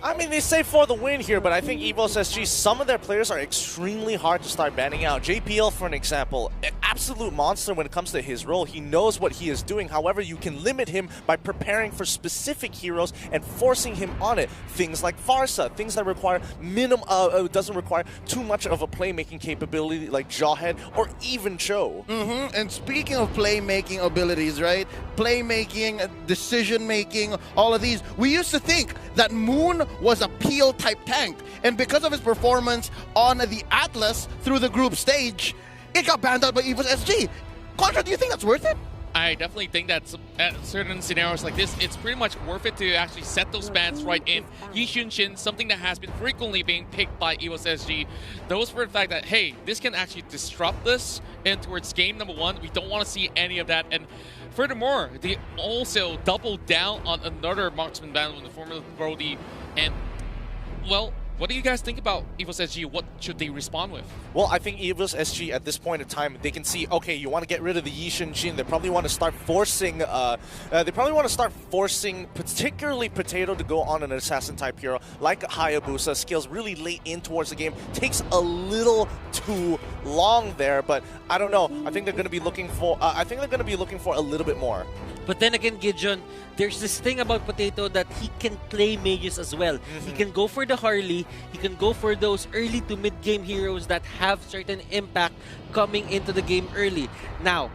I mean, they say for the win here, but I think Evos SG, some of their players are extremely hard to start banning out. JPL, for an example, an absolute monster when it comes to his role. He knows what he is doing. However, you can limit him by preparing for specific heroes and forcing him on it. Things like Farsa, things that require doesn't require too much of a playmaking capability like Jawhead or even Cho. And speaking of playmaking abilities, right? Playmaking, decision-making, all of these. We used to think that Moon was a peel-type tank, and because of his performance on the Atlas through the group stage, it got banned out by Evos SG. Contra, do you think that's worth it? I definitely think that at certain scenarios like this, it's pretty much worth it to actually set those bans right in. Lee Shin, something that has been frequently being picked by Evos SG, those for the fact that, hey, this can actually disrupt this in towards game number 1. We don't want to see any of that. And furthermore, they also doubled down on another marksman ban in the form of Brody. And, well, what do you guys think about Evos SG? What should they respond with? Well, I think Evos SG at this point in time, they can see, okay, you want to get rid of the Lee Shin. They probably want to start forcing, particularly Paquito to go on an assassin type hero like Hayabusa. Skills really late in towards the game. Takes a little too long there, but I don't know. I think they're going to be looking for. A little bit more. But then again, Gideon, there's this thing about Paquito that he can play mages as well. He can go for the Harley, he can go for those early to mid-game heroes that have certain impact coming into the game early. Now,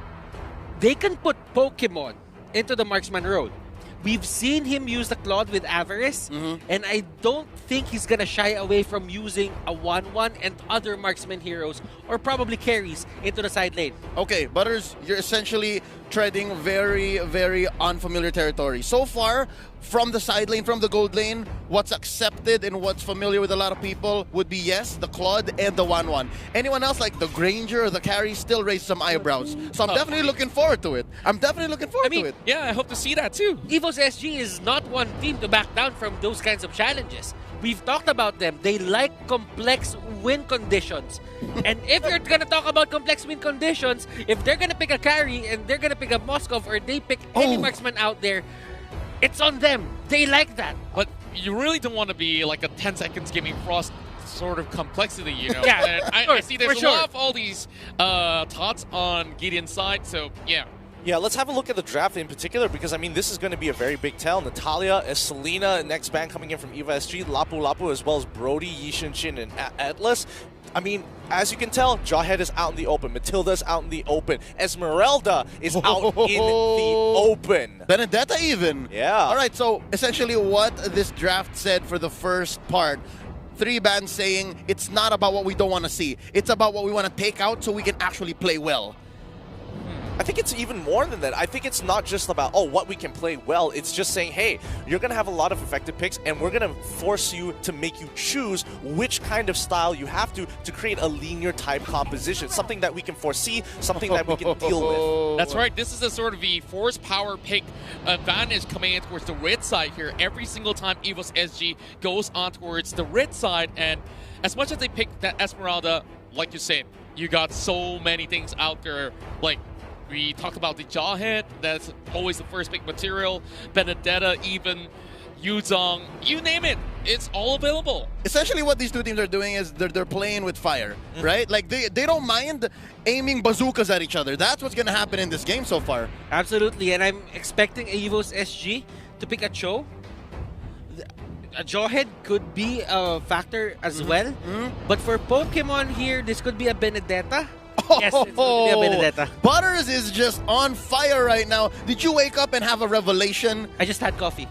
they can put Pokemon into the marksman role. We've seen him use the Claude with Avarice, and I don't think he's gonna shy away from using a 1-1 and other marksman heroes, or probably carries, into the side lane. Okay, Butters, you're essentially treading very, very unfamiliar territory. So far, from the side lane, from the gold lane, what's accepted and what's familiar with a lot of people would be, yes, the Claude and the 1-1. Anyone else like the Granger or the Carry still raise some eyebrows. So I'm definitely looking forward to it. I'm definitely looking forward to it. Yeah, I hope to see that too. Evos SG is not one team to back down from those kinds of challenges. We've talked about them. They like complex win conditions. And if you're going to talk about complex win conditions, if they're going to pick a carry and they're going to pick a Moskov or they pick any marksman out there, it's on them. They like that. But you really don't want to be like a 10 seconds Gaming Frost sort of complexity, you know? Yeah, And I see there's a lot of all these thoughts on Gideon's side, so yeah. Yeah, let's have a look at the draft in particular because, I mean, this is going to be a very big tell. Natalia, Selena, next bang coming in from Eva SG, Lapu Lapu, as well as Brody, Yishin Shin, and Atlas. I mean, as you can tell, Jawhead is out in the open. Matilda's out in the open. Esmeralda is out in the open. Benedetta even. Yeah. All right, so essentially what this draft said for the first part, 3 bands saying it's not about what we don't want to see. It's about what we want to take out so we can actually play well. I think it's even more than that. I think it's not just about, oh, what we can play well. It's just saying, hey, you're going to have a lot of effective picks, and we're going to force you to make you choose which kind of style you have to create a linear type composition, something that we can foresee, something that we can deal with. That's right. This is a sort of the force power pick advantage coming in towards the red side here. Every single time Evos SG goes on towards the red side, and as much as they pick that Esmeralda, like you said, you got so many things out there, like we talked about the Jawhead, that's always the first pick material. Benedetta, even Yuzong, you name it, it's all available. Essentially what these two teams are doing is they're playing with fire, right? Like they don't mind aiming bazookas at each other. That's what's going to happen in this game so far. Absolutely, and I'm expecting Evos SG to pick a Cho. A Jawhead could be a factor as well, but for Pokemon here, this could be a Benedetta. Yes, it's going to be a Benedetta. Butters is just on fire right now. Did you wake up and have a revelation? I just had coffee.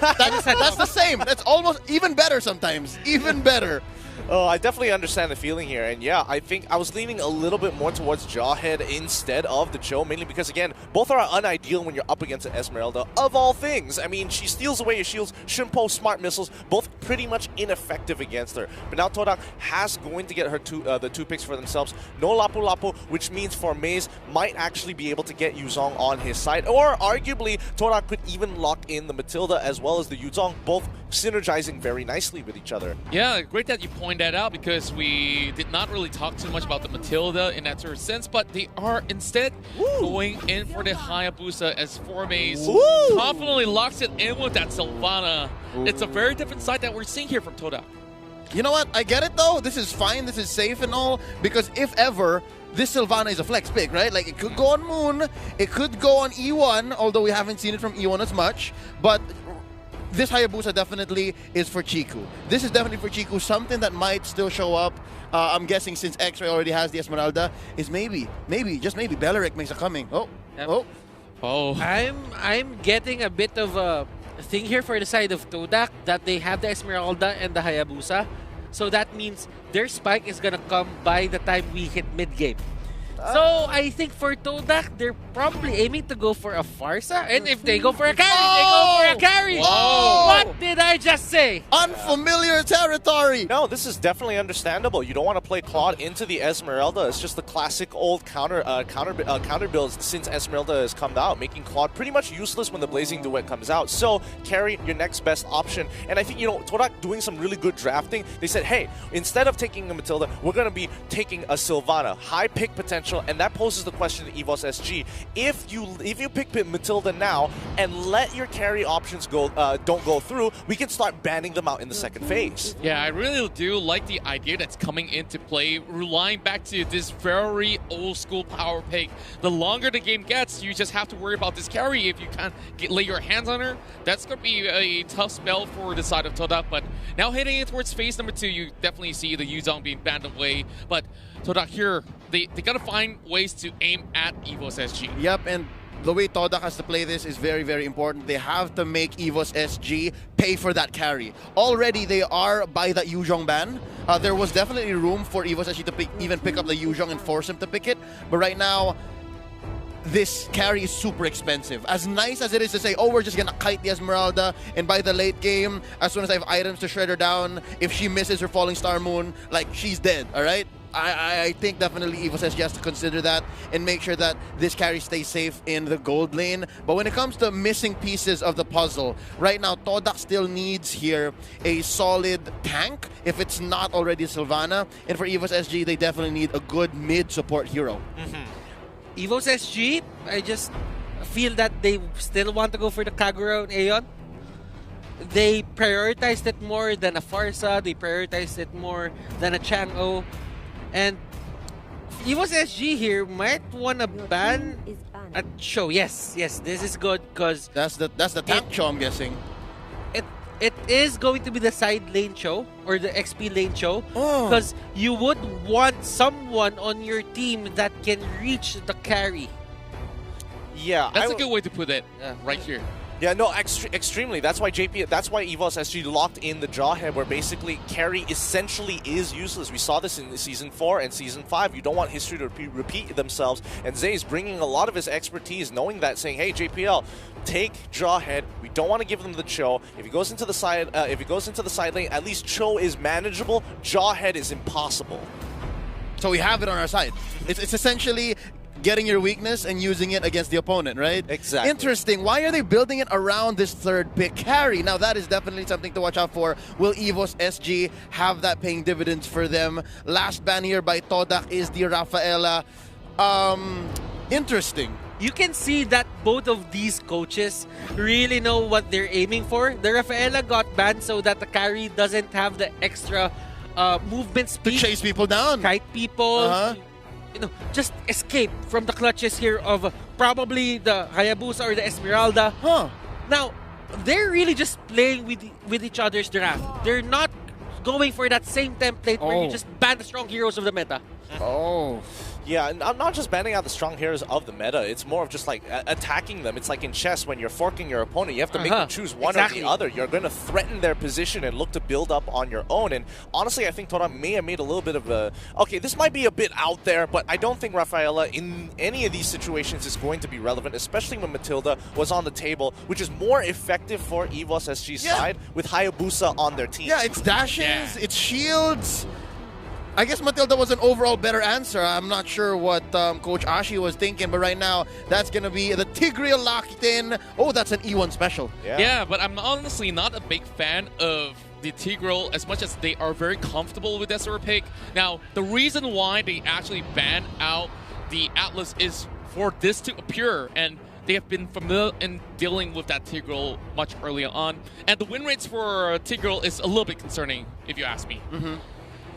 That's the same. That's almost even better sometimes. Even better. Oh, I definitely understand the feeling here. And yeah, I think I was leaning a little bit more towards Jawhead instead of the Cho, mainly because, again, both are unideal when you're up against an Esmeralda, of all things. I mean, she steals away your shields, Shimpo, smart missiles, both pretty much ineffective against her. But now Todak has going to get her the 2 picks for themselves. No Lapu Lapu, which means for Maze might actually be able to get Yuzong on his side. Or arguably, Todak could even lock in the Matilda as well as the Yuzong, both synergizing very nicely with each other. Yeah, great that you point that out because we did not really talk too much about the Matilda in that sort of sense, but they are instead going in for the Hayabusa as Formaze confidently locks it in with that Sylvana. It's a very different side that we're seeing here from Todak. You know what? I get it though. This is fine. This is safe and all because if ever, this Sylvana is a flex pick, right? Like it could go on Moon, it could go on E1, although we haven't seen it from E1 as much, but this Hayabusa definitely is for Chiku. This is definitely for Chiku. Something that might still show up, I'm guessing since X-Ray already has the Esmeralda, is maybe, just maybe, Beleric makes a coming. I'm getting a bit of a thing here for the side of Todak that they have the Esmeralda and the Hayabusa. So that means their spike is gonna come by the time we hit mid-game. So I think for Todak, they're probably aiming to go for a Farsa. And if they go for a carry, they go for a carry. What did I just say? Unfamiliar territory. No, this is definitely understandable. You don't want to play Claude into the Esmeralda. It's just the classic old counter builds since Esmeralda has come out, making Claude pretty much useless when the Blazing Duet comes out. So carry your next best option. And I think, you know, Todak doing some really good drafting. They said, hey, instead of taking a Matilda, we're going to be taking a Sylvana. High pick potential. And that poses the question to Evos SG. If you pick Matilda now and let your carry options don't go through, we can start banning them out in the second phase. Yeah, I really do like the idea that's coming into play, relying back to this very old school power pick. The longer the game gets, you just have to worry about this carry. If you can't lay your hands on her, that's going to be a tough spell for the side of Todak. But now heading in towards phase number 2, you definitely see the Yuzong being banned away. But Todak here, they got to find ways to aim at Evos SG. Yep, and the way Todak has to play this is very, very important. They have to make Evos SG pay for that carry. Already, they are by that Yuzong ban. There was definitely room for Evos SG to even pick up the Yuzong and force him to pick it. But right now, this carry is super expensive. As nice as it is to say, oh, we're just gonna kite the Esmeralda, and by the late game, as soon as I have items to shred her down, if she misses her Falling Star Moon, like, she's dead, alright? I think definitely Evos SG has to consider that and make sure that this carry stays safe in the gold lane. But when it comes to missing pieces of the puzzle, right now, Todak still needs here a solid tank, if it's not already Sylvana. And for Evos SG, they definitely need a good mid-support hero. Evos SG, I just feel that they still want to go for the Kagura and Aeon. They prioritized it more than a Farsa. They prioritized it more than a Chang'o. And Evos SG here might want to ban a Cho. Yes, this is good because that's the tank Cho, I'm guessing. It is going to be the side lane Cho or the XP lane Cho because you would want someone on your team that can reach the carry. Yeah, that's a good way to put it. Right here. Yeah, no, extremely. That's why that's why Evos SG locked in the Jawhead, where basically carry essentially is useless. We saw this in Season 4 and Season 5. You don't want history to repeat themselves. And Zay is bringing a lot of his expertise, knowing that, saying, "Hey, JPL, take Jawhead. We don't want to give them the Cho. If he goes into the side, lane, at least Cho is manageable. Jawhead is impossible." So we have it on our side. It's essentially getting your weakness and using it against the opponent, right? Exactly. Interesting. Why are they building it around this third pick carry? Now, that is definitely something to watch out for. Will Evos SG have that paying dividends for them? Last ban here by Todak is the Rafaela. Interesting. You can see that both of these coaches really know what they're aiming for. The Rafaela got banned so that the carry doesn't have the extra movement speed. To chase people down. Kite people. You know, just escape from the clutches here of probably the Hayabusa or the Esmeralda. Now, they're really just playing with each other's draft. They're not going for that same template where you just ban the strong heroes of the meta. Yeah, and I'm not just banning out the strong heroes of the meta. It's more of just like attacking them. It's like in chess when you're forking your opponent. You have to make them choose one or the other. You're going to threaten their position and look to build up on your own. And honestly, I think Todak may have made a little bit of a... Okay, this might be a bit out there, but I don't think Rafaela in any of these situations is going to be relevant, especially when Matilda was on the table, which is more effective for Evos SG's side with Hayabusa on their team. Yeah, it's dashes, it's shields. I guess Matilda was an overall better answer. I'm not sure what Coach Ashi was thinking, but right now, that's going to be the Tigreal locked in. Oh, that's an E1 special. Yeah, but I'm honestly not a big fan of the Tigreal as much as they are very comfortable with SR pick. Now, the reason why they actually banned out the Atlas is for this to appear, and they have been familiar in dealing with that Tigreal much earlier on. And the win rates for Tigreal is a little bit concerning, if you ask me.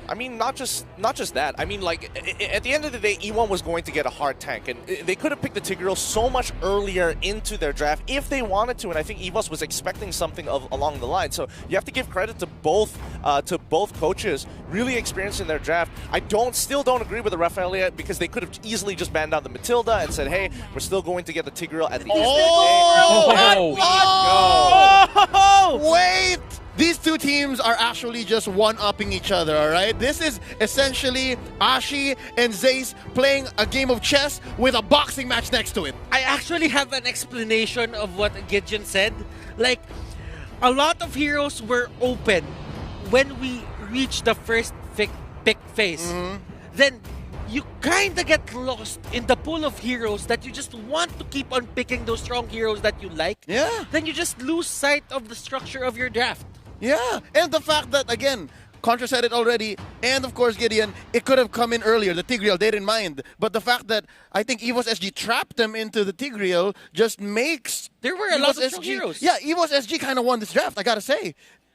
I mean, not just that. I mean, like, at the end of the day, E1 was going to get a hard tank, and they could have picked the Tigreal so much earlier into their draft if they wanted to, and I think Evos was expecting something along the line. So you have to give credit to both coaches, really experienced in their draft. I still don't agree with the Rafaela because they could have easily just banned out the Matilda and said, hey, we're still going to get the Tigreal at the end of the day. Wait! These two teams are actually just one-upping each other, all right? This is essentially Ashi and Zace playing a game of chess with a boxing match next to it. I actually have an explanation of what Gideon said. Like, a lot of heroes were open when we reached the first pick phase. Then you kind of get lost in the pool of heroes that you just want to keep on picking those strong heroes that you like. Yeah. Then you just lose sight of the structure of your draft. Yeah, and the fact that, again, Contra said it already, and of course, Gideon, it could have come in earlier, the Tigreal, they didn't mind. But the fact that I think Evos SG trapped them into the Tigreal just makes... There were a lot of strong heroes. Yeah, Evos SG kind of won this draft, I gotta say.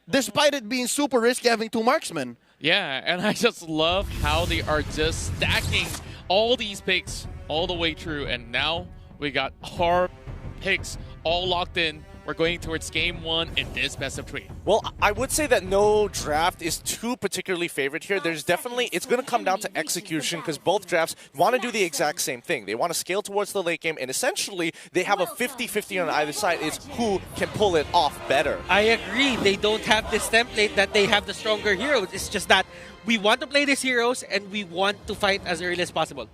Despite it being super risky having two marksmen. Yeah, and I just love how they are just stacking all these picks all the way through, and now we got hard picks all locked in. We're going towards game 1 in this best of 3. Well, I would say that no draft is too particularly favored here. There's definitely, it's going to come down to execution because both drafts want to do the exact same thing. They want to scale towards the late game, and essentially they have a 50-50 on either side. It's who can pull it off better. I agree. They don't have this template that they have the stronger heroes. It's just that we want to play these heroes and we want to fight as early as possible.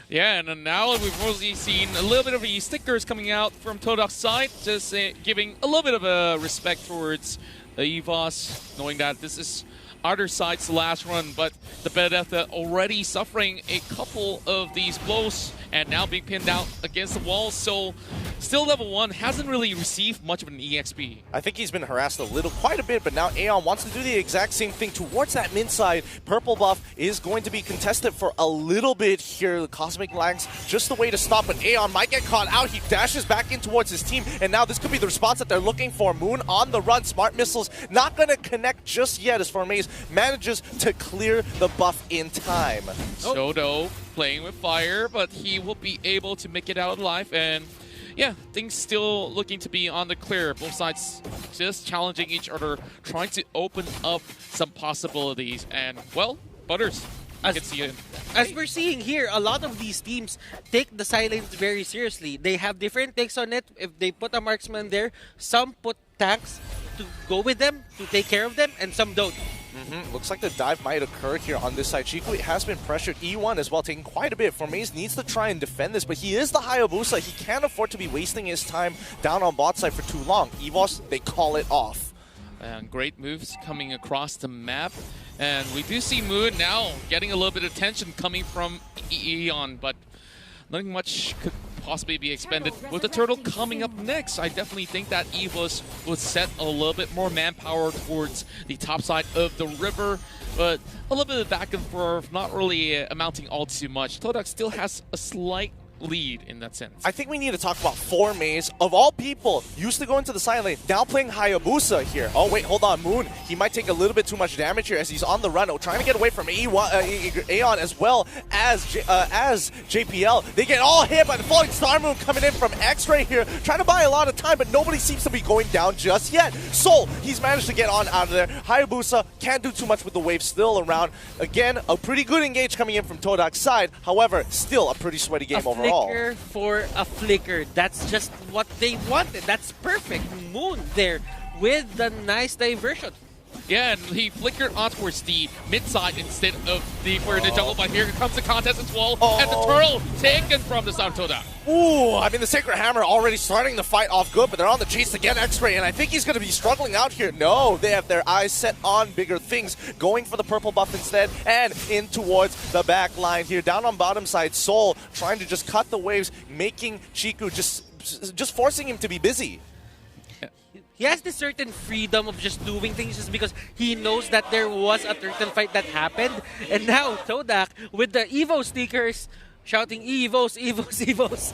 Yeah, and then now we've already seen a little bit of the stickers coming out from Todak's side, just giving a little bit of a respect towards Evos, knowing that this is other side's last run, but the Bethesda already suffering a couple of these blows and now being pinned out against the wall, so still level 1, hasn't really received much of an EXP. I think he's been harassed quite a bit, but now Aeon wants to do the exact same thing towards that mid side. Purple buff is going to be contested for a little bit here. The Cosmic Langs just the way to stop, but Aeon might get caught out. He dashes back in towards his team, and now this could be the response that they're looking for. Moon on the run, Smart Missiles not going to connect just yet as Formaze manages to clear the buff in time. Shodo playing with fire, but he will be able to make it out alive, and yeah, things still looking to be on the clear. Both sides just challenging each other, trying to open up some possibilities, and well, Butters, I can see it. As we're seeing here, a lot of these teams take the silence very seriously. They have different takes on it. If they put a marksman there, some put tanks to go with them, to take care of them, and some don't. Looks like the dive might occur here on this side. Chiku has been pressured. E1 as well, taking quite a bit. Formaze needs to try and defend this, but he is the Hayabusa. He can't afford to be wasting his time down on bot side for too long. Evos, they call it off. And great moves coming across the map. And we do see Moon now getting a little bit of attention coming from Eon, but nothing much could possibly be expended. With the turtle coming up next, I definitely think that Evos would set a little bit more manpower towards the top side of the river, but a little bit of back and forth, not really amounting all too much. Todak still has a slight lead in that sense. I think we need to talk about Formaze. Of all people, used to go into the side lane, now playing Hayabusa here. Oh wait, hold on, Moon. He might take a little bit too much damage here as he's on the run, trying to get away from Aeon as well as JPL. They get all hit by the falling Star Moon coming in from X-Ray here, trying to buy a lot of time, but nobody seems to be going down just yet. Soul, he's managed to get on out of there. Hayabusa can't do too much with the wave still around. Again, a pretty good engage coming in from Todak's side. However, still a pretty sweaty game overall. Flicker for a flicker. That's just what they wanted. That's perfect. Moon there with the nice diversion. Yeah, and he flickered on towards the mid side instead of the jungle, but here comes the contest as well, and the turtle taken from the side of Todak. Ooh, I mean, the Sacred Hammer already starting the fight off good, but they're on the chase to get X-Ray, and I think he's going to be struggling out here. No, they have their eyes set on bigger things, going for the purple buff instead, and in towards the back line here. Down on bottom side, Soul trying to just cut the waves, making Chiku just forcing him to be busy. He has this certain freedom of just doing things just because he knows that there was a turtle fight that happened. And now Todak with the Evo stickers shouting Evos, Evos, Evos.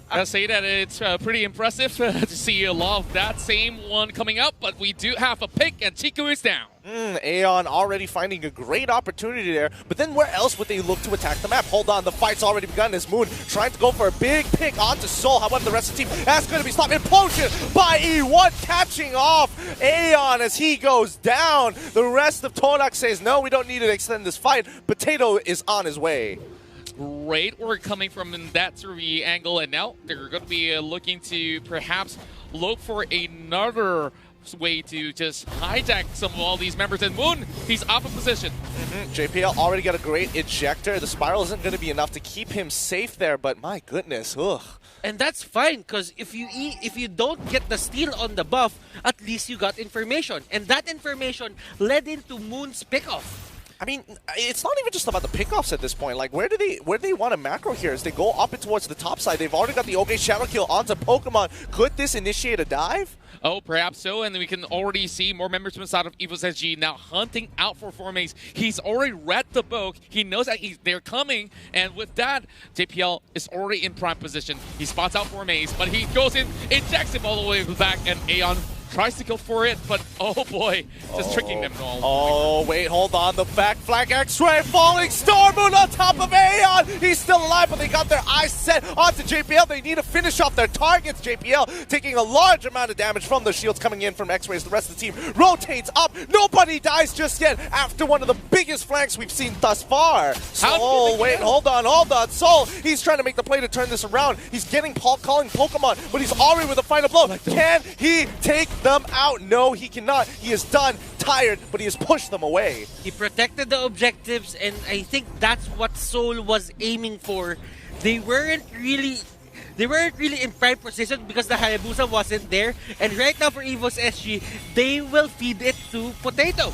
I'll say that it's pretty impressive to see a lot of that same one coming up, but we do have a pick and Chiku is down. Aeon already finding a great opportunity there, but then where else would they look to attack the map? Hold on, the fight's already begun as Moon trying to go for a big pick onto Soul. However, the rest of the team, that's going to be stopped. Implosion by E1 catching off Aeon as he goes down. The rest of Todak says, no, we don't need to extend this fight. Potato is on his way. Great work coming from that sort of angle, and now they're going to be looking to perhaps look for another way to just hijack some of all these members. And Moon, he's off of position. JPL already got a great ejector. The spiral isn't going to be enough to keep him safe there, but my goodness, ugh. And that's fine, because if you don't get the steal on the buff, at least you got information. And that information led into Moon's pickoff. I mean, it's not even just about the pickoffs at this point. Like, where do they want a macro here? As they go up and towards the top side, they've already got the OK Shadow Kill onto Pokemon. Could this initiate a dive? Oh, perhaps so, and we can already see more members from inside of Evos SG now hunting out for Formaze. He's already read the book. He knows that they're coming, and with that, JPL is already in prime position. He spots out Formaze, but he goes in, ejects him all the way back, and Aeon tries to go for it, but oh boy, just tricking them all. Oh, wait, hold on. The back flank X-Ray falling. Star Moon on top of Aeon. He's still alive, but they got their eyes set onto JPL. They need to finish off their targets. JPL taking a large amount of damage from the shields coming in from X-Rays. The rest of the team rotates up. Nobody dies just yet after one of the biggest flanks we've seen thus far. Soul, wait, hold on. Soul, he's trying to make the play to turn this around. He's getting calling Pokemon, but he's already with a final blow. Can he take them out? No, he cannot. He is done. tired, but he has pushed them away. He protected the objectives, and I think that's what Seoul was aiming for. They weren't really in prime position because the Hayabusa wasn't there. And right now for Evos SG, they will feed it to Potato.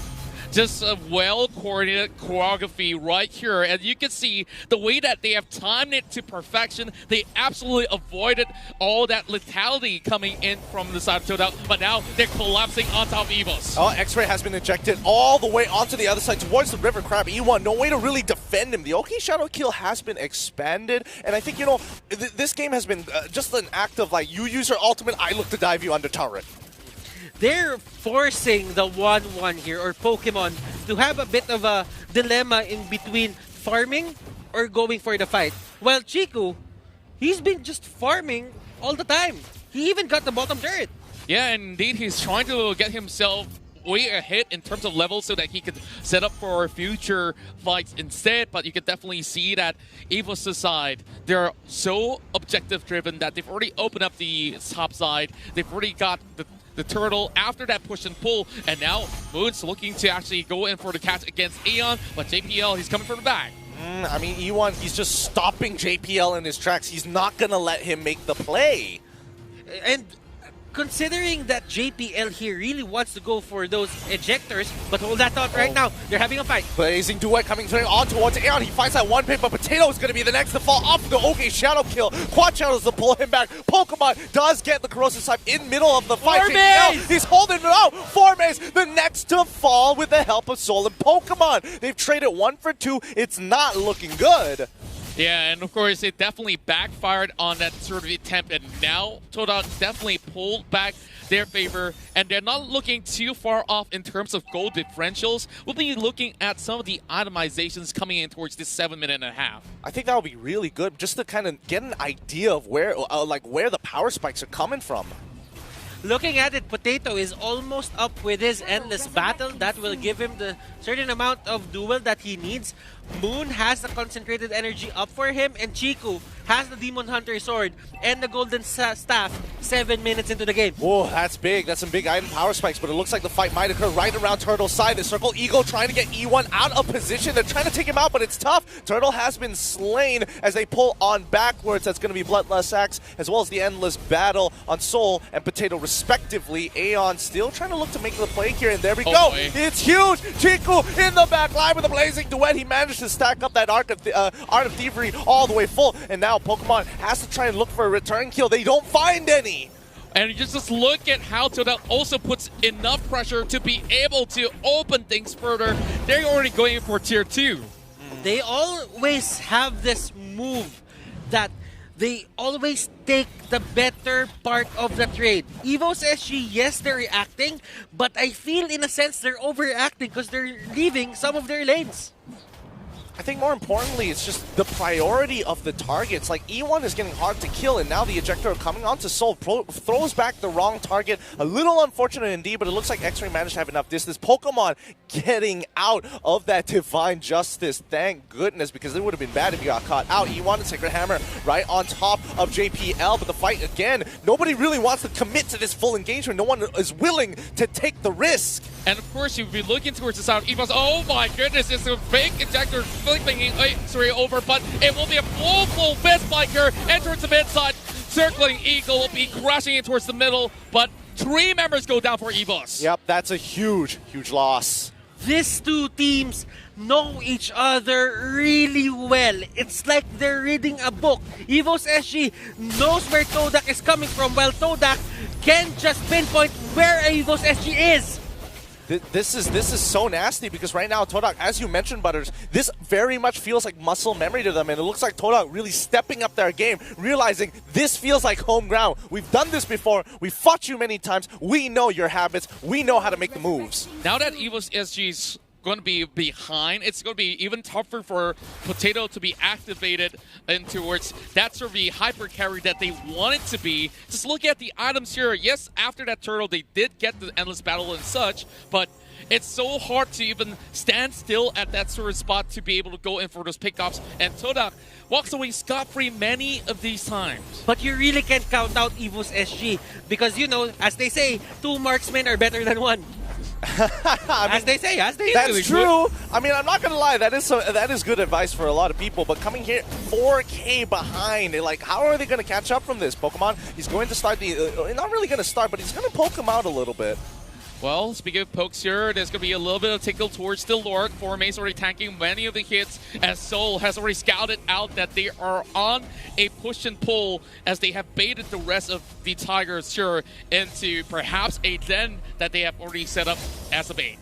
Just a well-coordinated choreography right here. And you can see the way that they have timed it to perfection. They absolutely avoided all that lethality coming in from the side of Todak. But now they're collapsing on top of Evos. Oh, X-Ray has been ejected all the way onto the other side towards the River Crab. E1, no way to really defend him. The OK Shadow kill has been expanded. And I think, you know, this game has been just an act of like, you use your ultimate, I look to dive you under turret. They're forcing the 1-1 here, or Pokemon, to have a bit of a dilemma in between farming or going for the fight. While Chiku, he's been just farming all the time. He even got the bottom turret. Yeah, indeed, he's trying to get himself way ahead in terms of levels so that he could set up for future fights instead. But you can definitely see that Evos' side, they're so objective driven that they've already opened up the top side. They've already got the turtle after that push and pull, and now Moon's looking to actually go in for the catch against Aeon, but JPL, he's coming from the back. I mean, E1, he's just stopping JPL in his tracks. He's not going to let him make the play. And considering that JPL here really wants to go for those ejectors, but hold that thought right now. They're having a fight. Blazing Duet coming through on towards Aeon. He finds that one pin, but Potato is going to be the next to fall off the OK Shadow kill. Quad Shadows to pull him back. Pokemon does get the Corrosive Scythe in middle of the fight. JPL, he's holding it out. Formaze, the next to fall with the help of Soul and Pokemon. They've traded 1 for 2. It's not looking good. Yeah, and of course, it definitely backfired on that sort of attempt, and now Todak definitely pulled back their favor, and they're not looking too far off in terms of goal differentials. We'll be looking at some of the itemizations coming in towards this 7.5 minutes. I think that would be really good, just to kind of get an idea of where, where the power spikes are coming from. Looking at it, Potato is almost up with his Endless Battle. That will give him the certain amount of duel that he needs. Moon has the concentrated energy up for him, and Chiku has the Demon Hunter Sword and the Golden Staff 7 minutes into the game. Whoa, that's big. That's some big item power spikes, but it looks like the fight might occur right around Turtle's side. The Circle Eagle trying to get E1 out of position. They're trying to take him out, but it's tough. Turtle has been slain as they pull on backwards. That's going to be Bloodlust Axe, as well as the Endless Battle on Soul and Potato respectively. Aeon still trying to look to make the play here, and there we go. Boy. It's huge. Chiku in the back line with a Blazing Duet. He managed to stack up that Art of Thievery all the way full, and now Pokemon has to try and look for a return kill. They don't find any. And you just look at how Todak also puts enough pressure to be able to open things further. They're already going for tier 2. They always have this move that they always take the better part of the trade. Evos SG, yes, they're reacting, but I feel in a sense they're overreacting because they're leaving some of their lanes. I think more importantly, it's just the priority of the targets. Like, E1 is getting hard to kill, and now the ejector coming onto Soul throws back the wrong target. A little unfortunate indeed, but it looks like X-Ray managed to have enough distance. Pokemon getting out of that Divine Justice. Thank goodness, because it would have been bad if you got caught out. E1 and Sacred Hammer right on top of JPL, but the fight again, nobody really wants to commit to this full engagement. No one is willing to take the risk. And of course, you'll be looking towards the side of Evos. Oh my goodness, it's a big ejector flipping X-Ray over, but it will be a full fist spiker enters the mid side. Circling Eagle will be crashing in towards the middle, but 3 members go down for Evos. Yep, that's a huge loss. These two teams know each other really well. It's like they're reading a book. Evos SG knows where Todak is coming from, while Todak can just pinpoint where Evos SG is. This is so nasty because right now Todak, as you mentioned, Butters, this very much feels like muscle memory to them, and it looks like Todak really stepping up their game, realizing this feels like home ground. We've done this before. We've fought you many times. We know your habits. We know how to make the moves. Now that Evos SG's going to be behind, it's going to be even tougher for Potato to be activated and towards that sort of the hyper carry that they want it to be. Just look at the items here. Yes, after that turtle, they did get the Endless Battle and such, but it's so hard to even stand still at that sort of spot to be able to go in for those pickups, and Todak walks away scot-free many of these times. But you really can't count out Evos SG because, you know, as they say, 2 marksmen are better than 1. As they say. That's true. I mean, I'm not gonna lie. That is good advice for a lot of people. But coming here 4K behind, like, how are they gonna catch up from this? Pokemon, he's going to start not really gonna start, but he's gonna poke him out a little bit. Well, speaking of pokes here, there's going to be a little bit of tickle towards the Lord. Formate's already tanking many of the hits, as Soul has already scouted out that they are on a push and pull, as they have baited the rest of the Tigers here into perhaps a den that they have already set up as a bait.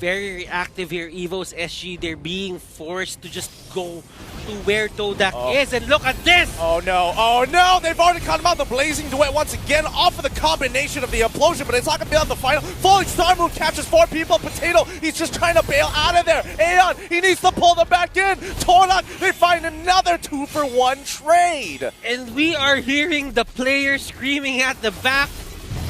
Very reactive here, Evos SG. They're being forced to just go to where Todak is, and look at this! Oh no, they've already caught him out. The Blazing Duet once again off of the combination of the implosion, but it's not going to be on the final. Falling Star Move catches 4 people. Paquito, he's just trying to bail out of there. Aeon, he needs to pull them back in. Todak, they find another 2-for-1 trade. And we are hearing the players screaming at the back.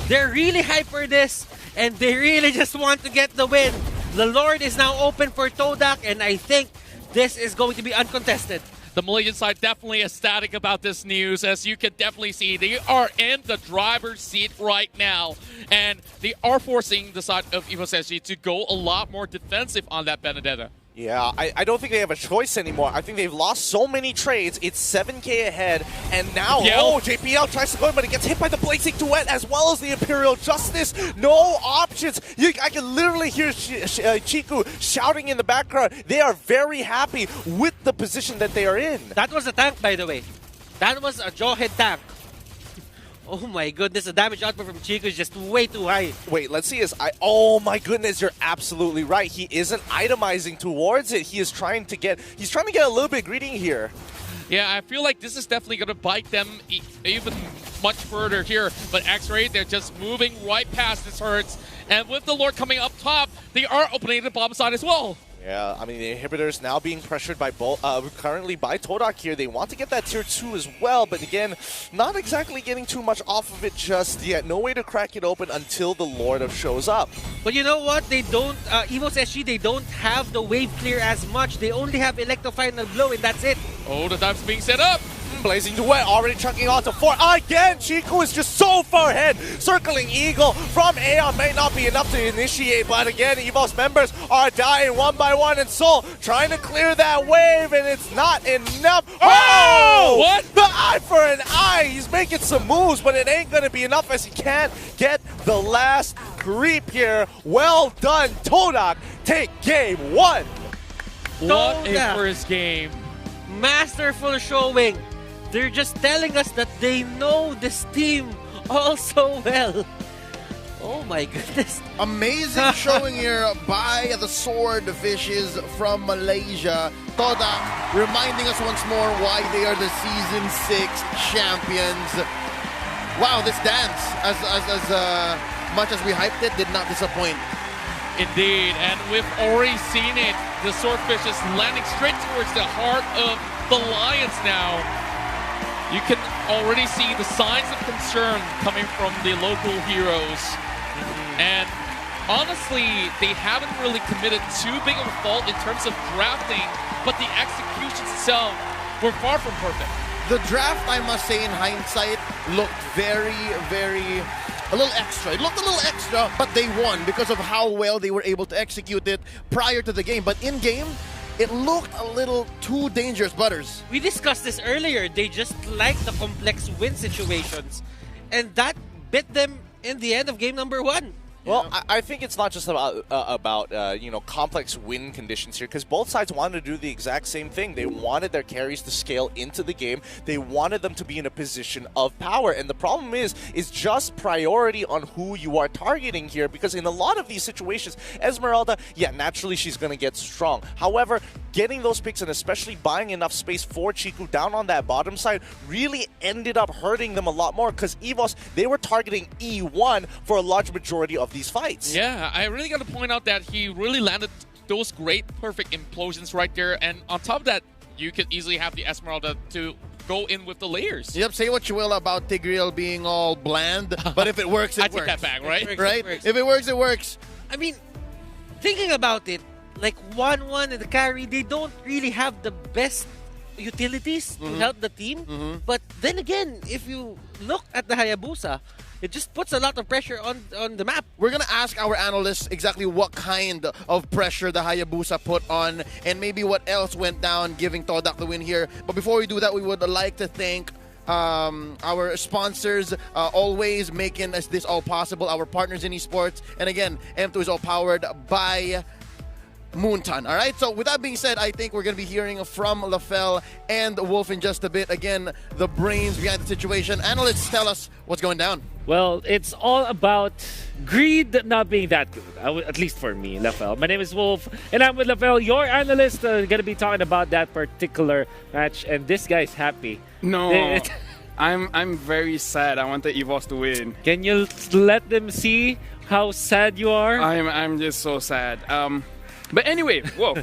They're really hyped for this, and they really just want to get the win. The Lord is now open for Todak, and I think this is going to be uncontested. The Malaysian side definitely ecstatic about this news, as you can definitely see they are in the driver's seat right now, and they are forcing the side of Evos SG to go a lot more defensive on that Benedetta. Yeah, I don't think they have a choice anymore. I think they've lost so many trades. It's 7K ahead, and now, JPL tries to go in, but it gets hit by the Blazing Duet as well as the Imperial Justice. No options. I can literally hear Chiku shouting in the background. They are very happy with the position that they are in. That was a tank, by the way. That was a jawhead tank. Oh my goodness, the damage output from Chico is just way too high. Wait, let's see his oh my goodness, you're absolutely right. He isn't itemizing towards it. He's trying to get a little bit greedy here. Yeah, I feel like this is definitely going to bite them even much further here. But X-Ray, they're just moving right past this hurts. And with the Lord coming up top, they are opening the bottom side as well. Yeah, I mean, the inhibitors now being pressured by currently by Todak here. They want to get that tier 2 as well, but again, not exactly getting too much off of it just yet. No way to crack it open until the Lord shows up. But you know what? They don't, Evos SG, they don't have the wave clear as much. They only have Electro Final Blow, and that's it. Oh, the dive's being set up. Blazing Duet already chunking onto 4. Again, Chico is just so far ahead. Circling Eagle from Aeon may not be enough to initiate, but again, Evos members are dying one by one, and Soul trying to clear that wave, and it's not enough. Oh! What? The eye for an eye. He's making some moves, but it ain't going to be enough as he can't get the last creep here. Well done, Todak. Take game 1. What a first game. Masterful showing. They're just telling us that they know this team all so well. Oh my goodness. Amazing showing here by the Sword Fishes from Malaysia. Todak reminding us once more why they are the Season 6 champions. Wow, this dance, as much as we hyped it, did not disappoint. Indeed, and we've already seen it. The Swordfish is landing straight towards the heart of the Lions now. You can already see the signs of concern coming from the local heroes. And honestly, they haven't really committed too big of a fault in terms of drafting, but the executions itself were far from perfect. The draft, I must say, in hindsight, looked a little extra. It looked a little extra, but they won because of how well they were able to execute it prior to the game. But in-game, it looked a little too dangerous, Butters. We discussed this earlier. They just like the complex win situations. And that bit them in the end of game number 1. Well, I think it's not just about complex win conditions here, because both sides wanted to do the exact same thing. They wanted their carries to scale into the game. They wanted them to be in a position of power. And the problem is just priority on who you are targeting here, because in a lot of these situations, Esmeralda, yeah, naturally she's going to get strong. However, getting those picks and especially buying enough space for Chiku down on that bottom side really ended up hurting them a lot more, because Evos, they were targeting E1 for a large majority of these fights. Yeah, I really got to point out that he really landed those great, perfect implosions right there. And on top of that, you could easily have the Esmeralda to go in with the layers. Yep, say what you will about Tigreal being all bland, but if it works, it works. I take that back, right? Right? If it works, it works. I mean, thinking about it, like 1-1 and the carry, they don't really have the best utilities to help the team. But then again, if you look at the Hayabusa, it just puts a lot of pressure on the map. We're going to ask our analysts exactly what kind of pressure the Hayabusa put on and maybe what else went down giving Todak the win here. But before we do that, we would like to thank our sponsors, always making this all possible, our partners in esports. And again, M2 is all powered by Moonton. All right, so with that being said, I think we're going to be hearing from LaFell and Wolf in just a bit. Again, the brains behind the situation. Analysts, tell us what's going down. Well, it's all about greed not being that good, at least for me, LaFell. My name is Wolf, and I'm with LaFell, your analyst. Going to be talking about that particular match, and this guy's happy. No, I'm very sad. I want the Evos to win. Can you let them see how sad you are? I'm just so sad. But anyway, whoa.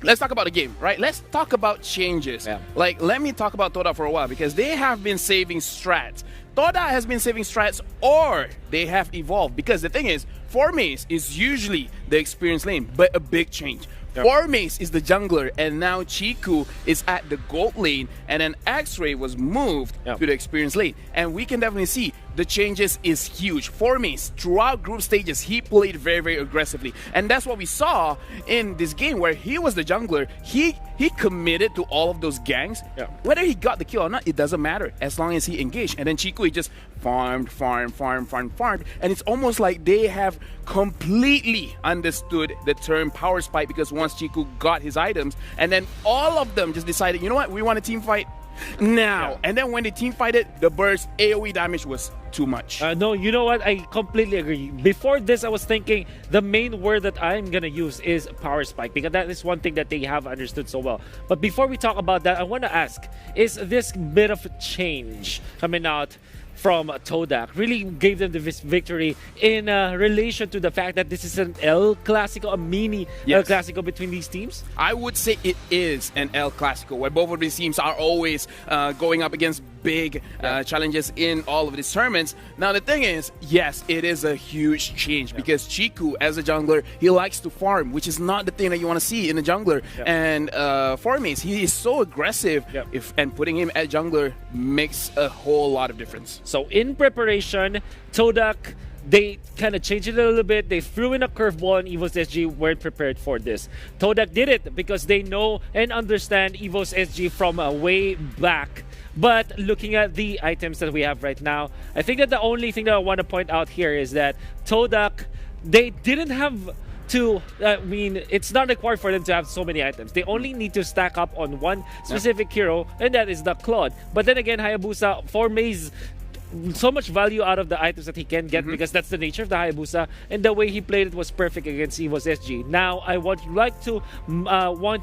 Let's talk about the game, right? Let's talk about changes. Yeah. Like, let me talk about Todak for a while because they have been saving strats. Todak has been saving strats or they have evolved because the thing is, 4Mace is usually the experienced lane, but a big change. 4Mace is the jungler, and now Chiku is at the gold lane, and then X-Ray was moved to the experienced lane. And we can definitely see the changes is huge. 4Mace, throughout group stages, he played very, very aggressively. And that's what we saw in this game where he was the jungler. He committed to all of those ganks. Whether he got the kill or not, it doesn't matter as long as he engaged. And then Chiku, he just farmed. And it's almost like they have completely understood the term power spike because once Chiku got his items, and then all of them just decided, you know what, we want a team fight now. And then when they team fighted, the burst AoE damage was too much. No, you know what? I completely agree. Before this, I was thinking the main word that I'm going to use is power spike because that is one thing that they have understood so well. But before we talk about that, I want to ask, is this bit of change coming out from Todak really gave them the victory in relation to the fact that this is an El Clasico, a mini El Clasico between these teams? I would say it is an El Clasico where both of these teams are always going up against big challenges in all of these tournaments. Now the thing is, yes, it is a huge change because Chiku as a jungler, he likes to farm, which is not the thing that you want to see in a jungler. And 4Mace, he is so aggressive, and putting him at jungler makes a whole lot of difference. So in preparation, Todak, they kind of changed it a little bit. They threw in a curveball and Evos SG weren't prepared for this. Todak did it because they know and understand Evos SG from way back. But looking at the items that we have right now, I think that the only thing that I want to point out here is that Todak, they didn't have to, it's not required for them to have so many items. They only need to stack up on one specific hero, and that is the Claude. But then again, Hayabusa, 4Mace, so much value out of the items that he can get because that's the nature of the Hayabusa, and the way he played it was perfect against Evos SG. Now I want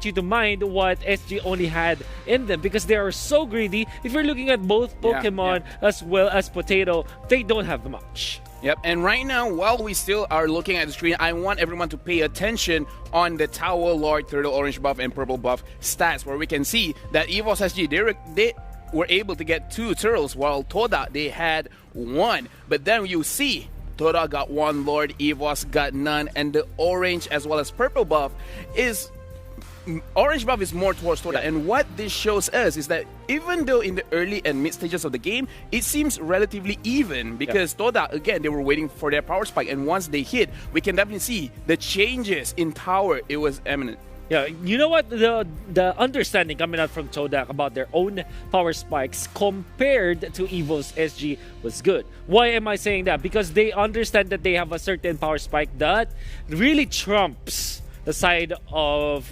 you to mind what SG only had in them because they are so greedy. If you're looking at both Pokemon as well as Potato, they don't have much. Yep, and right now, while we still are looking at the screen, I want everyone to pay attention on the Tower Lord, Turtle Orange buff, and Purple buff stats, where we can see that Evos SG, they were able to get 2 turtles, while Todak, they had 1. But then you see, Todak got 1 Lord, Evos got none, and the orange as well as purple buff is... Orange buff is more towards Todak, and what this shows us is that even though in the early and mid stages of the game, it seems relatively even because Todak, again, they were waiting for their power spike, and once they hit, we can definitely see the changes in tower. It was eminent. Yeah, you know what? The understanding coming out from Todak about their own power spikes compared to Evos SG was good. Why am I saying that? Because they understand that they have a certain power spike that really trumps the side of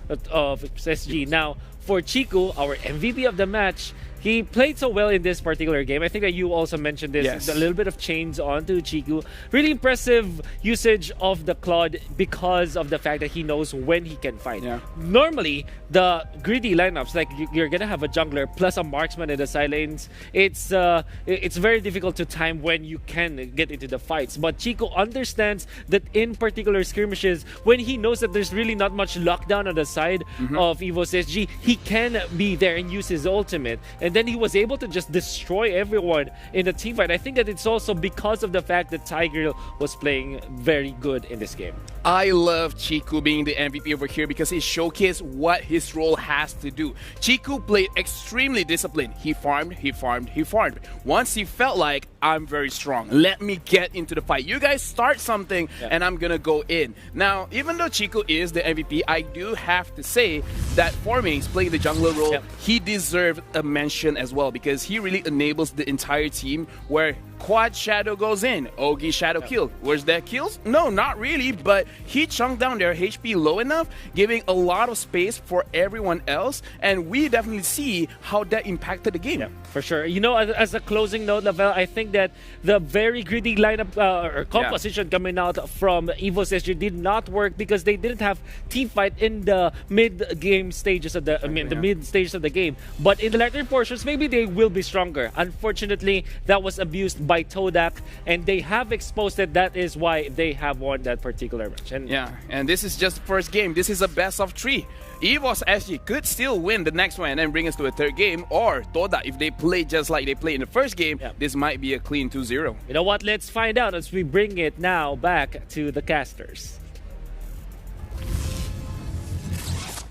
SG. Now, for Chiku, our MVP of the match, he played so well in this particular game. I think that you also mentioned this. A little bit of chains onto Chiku. Really impressive usage of the Claude because of the fact that he knows when he can fight. Normally, the greedy lineups, like you're going to have a jungler plus a marksman in the side lanes, it's very difficult to time when you can get into the fights. But Chiku understands that in particular skirmishes, when he knows that there's really not much lockdown on the side of Evos SG, he can be there and use his ultimate. And and then he was able to just destroy everyone in the team fight. I think that it's also because of the fact that Tiger was playing very good in this game. I love Chiku being the MVP over here because he showcased what his role has to do. Chiku played extremely disciplined. He farmed, he farmed, he farmed. Once he felt like, I'm very strong, let me get into the fight. You guys start something and I'm gonna go in. Now, even though Chiku is the MVP, I do have to say that Formace playing the jungler role, he deserved a mention as well because he really enables the entire team where Quad Shadow goes in, Ogi Shadow kill. Where's that kills? No, not really, but he chunked down their HP low enough, giving a lot of space for everyone else, and we definitely see how that impacted the game. For sure. You know, as a closing note, Lavelle, I think that the very greedy lineup or composition coming out from Evos SG did not work because they didn't have team fight in the mid-game stages of the mid stages of the game. But in the later portions, maybe they will be stronger. Unfortunately, that was abused by Todak, and they have exposed it. That is why they have won that particular match. And and this is just the first game. This is a best of 3. Evos SG could still win the next one and then bring us to a third game, or Todak, if they play just like they played in the first game, this might be a clean 2-0. You know what? Let's find out as we bring it now back to the casters.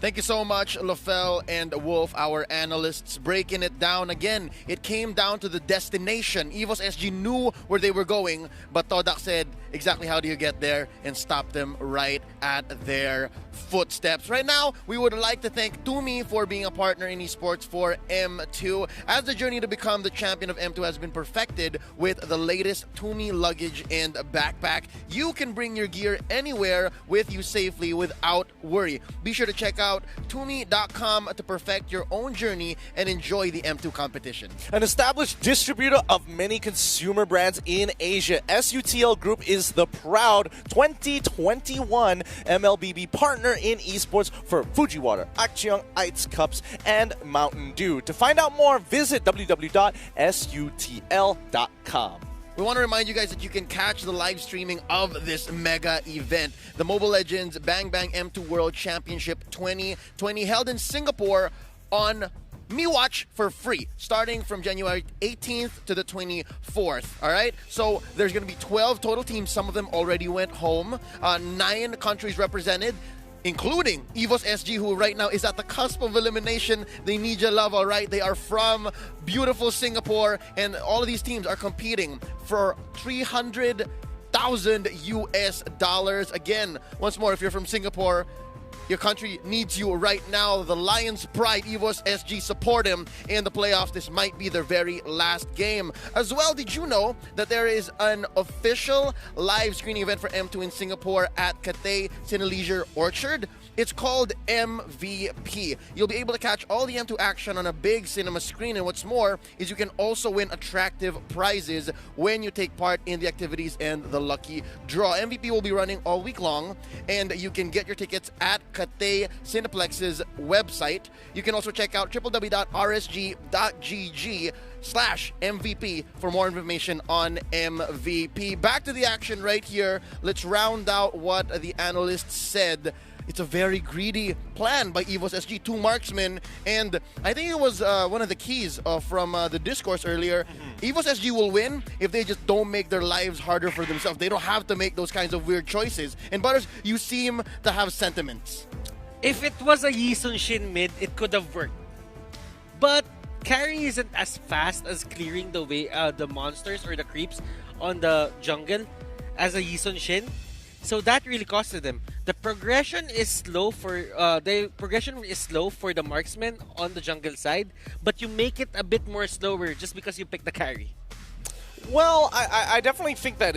Thank you so much, Lofel and Wolf, our analysts, breaking it down again. It came down to the destination. Evos SG knew where they were going, but Todak said, exactly how do you get there, and stopped them right at their footsteps. Right now, we would like to thank Tumi for being a partner in esports for M2. As the journey to become the champion of M2 has been perfected with the latest Tumi luggage and backpack, you can bring your gear anywhere with you safely without worry. Be sure to check out Tumi.com to perfect your own journey and enjoy the M2 competition. An established distributor of many consumer brands in Asia, SUTL Group is the proud 2021 MLBB partner in esports for Fujiwater, Acheong Ice Cups, and Mountain Dew. To find out more, visit www.sutl.com. We want to remind you guys that you can catch the live streaming of this mega event, the Mobile Legends BangBang M2 World Championship 2020, held in Singapore on MiWatch for free, starting from January 18th to the 24th, all right? So there's going to be 12 total teams. Some of them already went home. 9 countries represented, including Evos SG, who right now is at the cusp of elimination. They need your love, all right? They are from beautiful Singapore, and all of these teams are competing for $300,000 US. Again, once more, if you're from Singapore, your country needs you right now. The Lions Pride, Evos SG, support him in the playoffs. This might be their very last game. As well, did you know that there is an official live screening event for M2 in Singapore at Cathay Cineleisure Orchard? It's called MVP. You'll be able to catch all the M2 action on a big cinema screen, and what's more is you can also win attractive prizes when you take part in the activities and the lucky draw. MVP will be running all week long, and you can get your tickets at Cathay Cineplex's website. You can also check out www.rsg.gg/MVP for more information on MVP. Back to the action right here. Let's round out what the analysts said. It's a very greedy plan by Evos SG, 2 marksmen, and I think it was one of the keys from the discourse earlier. Evos SG will win if they just don't make their lives harder for themselves. They don't have to make those kinds of weird choices. And Butters, you seem to have sentiments. If it was a Yi Sun Shin mid, it could have worked. But carry isn't as fast as clearing the way the monsters or the creeps on the jungle as a Yi Sun Shin. So that really costed them. The progression is slow for the marksman on the jungle side, but you make it a bit more slower just because you pick the carry. Well, I definitely think that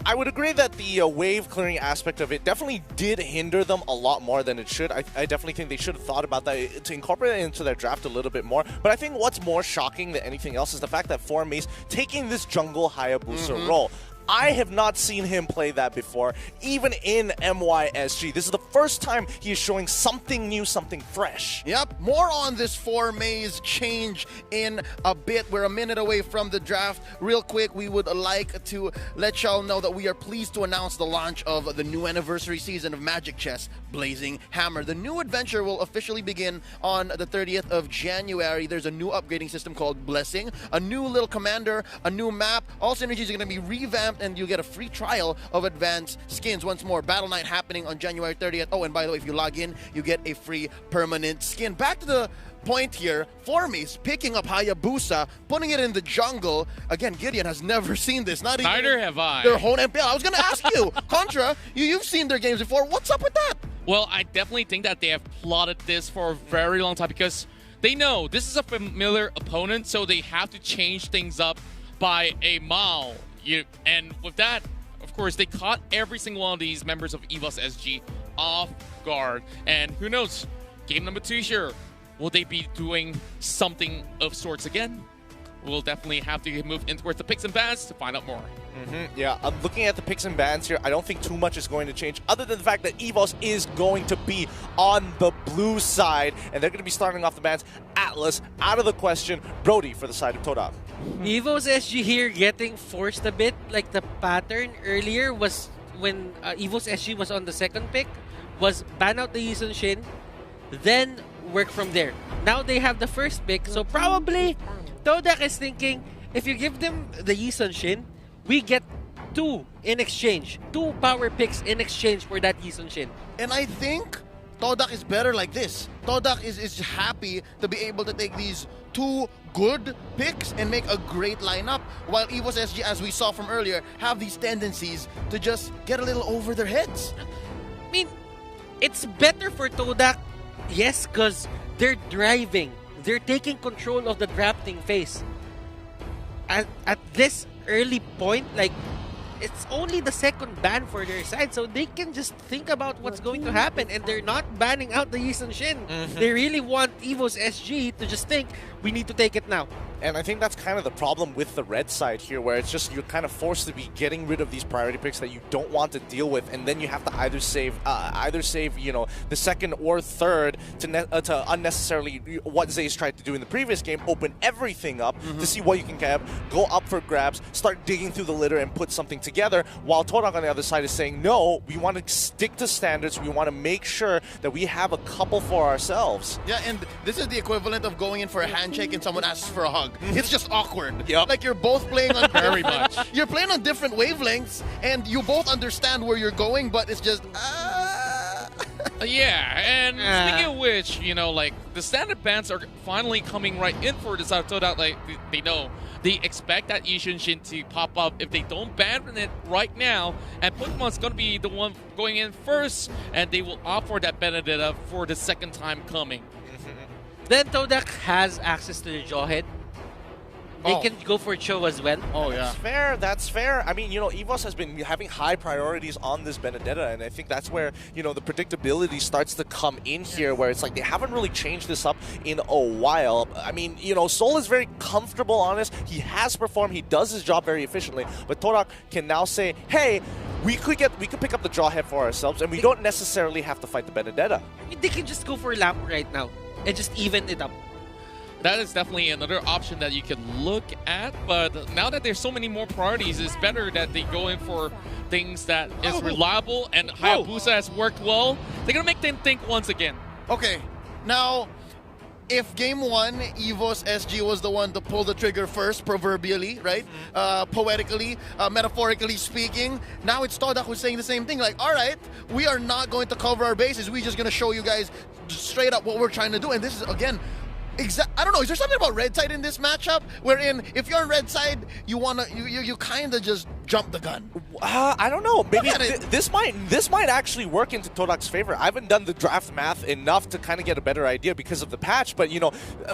I would agree that the wave clearing aspect of it definitely did hinder them a lot more than it should. I definitely think they should have thought about that to incorporate it into their draft a little bit more. But I think what's more shocking than anything else is the fact that Formace taking this jungle Hayabusa role. I have not seen him play that before, even in MYSG. This is the first time he is showing something new, something fresh. Yep, more on this 4-maze change in a bit. We're a minute away from the draft. Real quick, we would like to let y'all know that we are pleased to announce the launch of the new anniversary season of Magic Chess Blazing Hammer. The new adventure will officially begin on the 30th of January. There's a new upgrading system called Blessing, a new little commander, a new map. All synergies are going to be revamped, and you get a free trial of advanced skins. Once more, Battle Night happening on January 30th. Oh, and by the way, if you log in, you get a free permanent skin. Back to the point here, Formies picking up Hayabusa, putting it in the jungle. Again, Gideon has never seen this. Not even Neither have I. Their whole MPL. I was going to ask you, Contra, you've seen their games before. What's up with that? Well, I definitely think that they have plotted this for a very long time because they know this is a familiar opponent, so they have to change things up by a mile. And with that, of course, they caught every single one of these members of Evos SG off guard. And who knows, game number 2 here, will they be doing something of sorts again? We'll definitely have to move in towards the picks and bans to find out more. Yeah, I'm looking at the picks and bans here. I don't think too much is going to change, other than the fact that Evos is going to be on the blue side, and they're going to be starting off the bans. Atlas, out of the question. Brody for the side of Todak. Evos SG here getting forced a bit. Like the pattern earlier was when Evos SG was on the second pick, was ban out the Yisun Shin, then work from there. Now they have the first pick, so probably Todak is thinking, if you give them the Yisun Shin, we get 2 in exchange. 2 power picks in exchange for that Yisun Shin. And I think Todak is better like this. Todak is happy to be able to take these 2 good picks and make a great lineup, while Evos SG, as we saw from earlier, have these tendencies to just get a little over their heads. I mean, it's better for Todak, yes, because they're driving. They're taking control of the drafting phase. At this early point, like, it's only the second ban for their side, so they can just think about what's going to happen, and they're not banning out the Yisun Shin. They really want Evos SG to just think, we need to take it now. And I think that's kind of the problem with the red side here, where it's just you're kind of forced to be getting rid of these priority picks that you don't want to deal with, and then you have to either save the second or third to unnecessarily, what Zay's tried to do in the previous game, open everything up to see what you can grab, go up for grabs, start digging through the litter and put something together, while Todak on the other side is saying, no, we want to stick to standards, we want to make sure that we have a couple for ourselves. Yeah, and this is the equivalent of going in for a handshake and someone asks for a hug. It's just awkward. Like you're both playing on very much. You're playing on different wavelengths, and you both understand where you're going, but it's just yeah, and speaking of which, like the standard bans are finally coming right in for the side of Todak. Like they know, they expect that Yisun Shin to pop up if they don't ban it right now, and Pokemon's gonna be the one going in first, and they will opt for that Benedetta for the second time coming. Then Todak has access to the Jawhead. They can go for Cho as well. Oh, yeah. That's fair. I mean, Evos has been having high priorities on this Benedetta, and I think that's where, the predictability starts to come in here, where it's like they haven't really changed this up in a while. I mean, Sol is very comfortable on this. He has performed. He does his job very efficiently, but Todak can now say, hey, we could pick up the Jawhead for ourselves, and we don't necessarily have to fight the Benedetta. I mean, they can just go for a lap right now and just even it up. That is definitely another option that you can look at, but now that there's so many more priorities, it's better that they go in for things that is reliable, and Hayabusa has worked well. They're going to make them think once again. Okay, now, if game 1, Evos SG was the one to pull the trigger first, proverbially, right? Poetically, metaphorically speaking, now it's Todak who's saying the same thing. Like, all right, we are not going to cover our bases. We're just going to show you guys straight up what we're trying to do. And this is, again, I don't know, is there something about red side in this matchup wherein if you're on red side, you kind of just jump the gun? I don't know. Maybe this might actually work into Todak's favor. I haven't done the draft math enough to kind of get a better idea because of the patch, but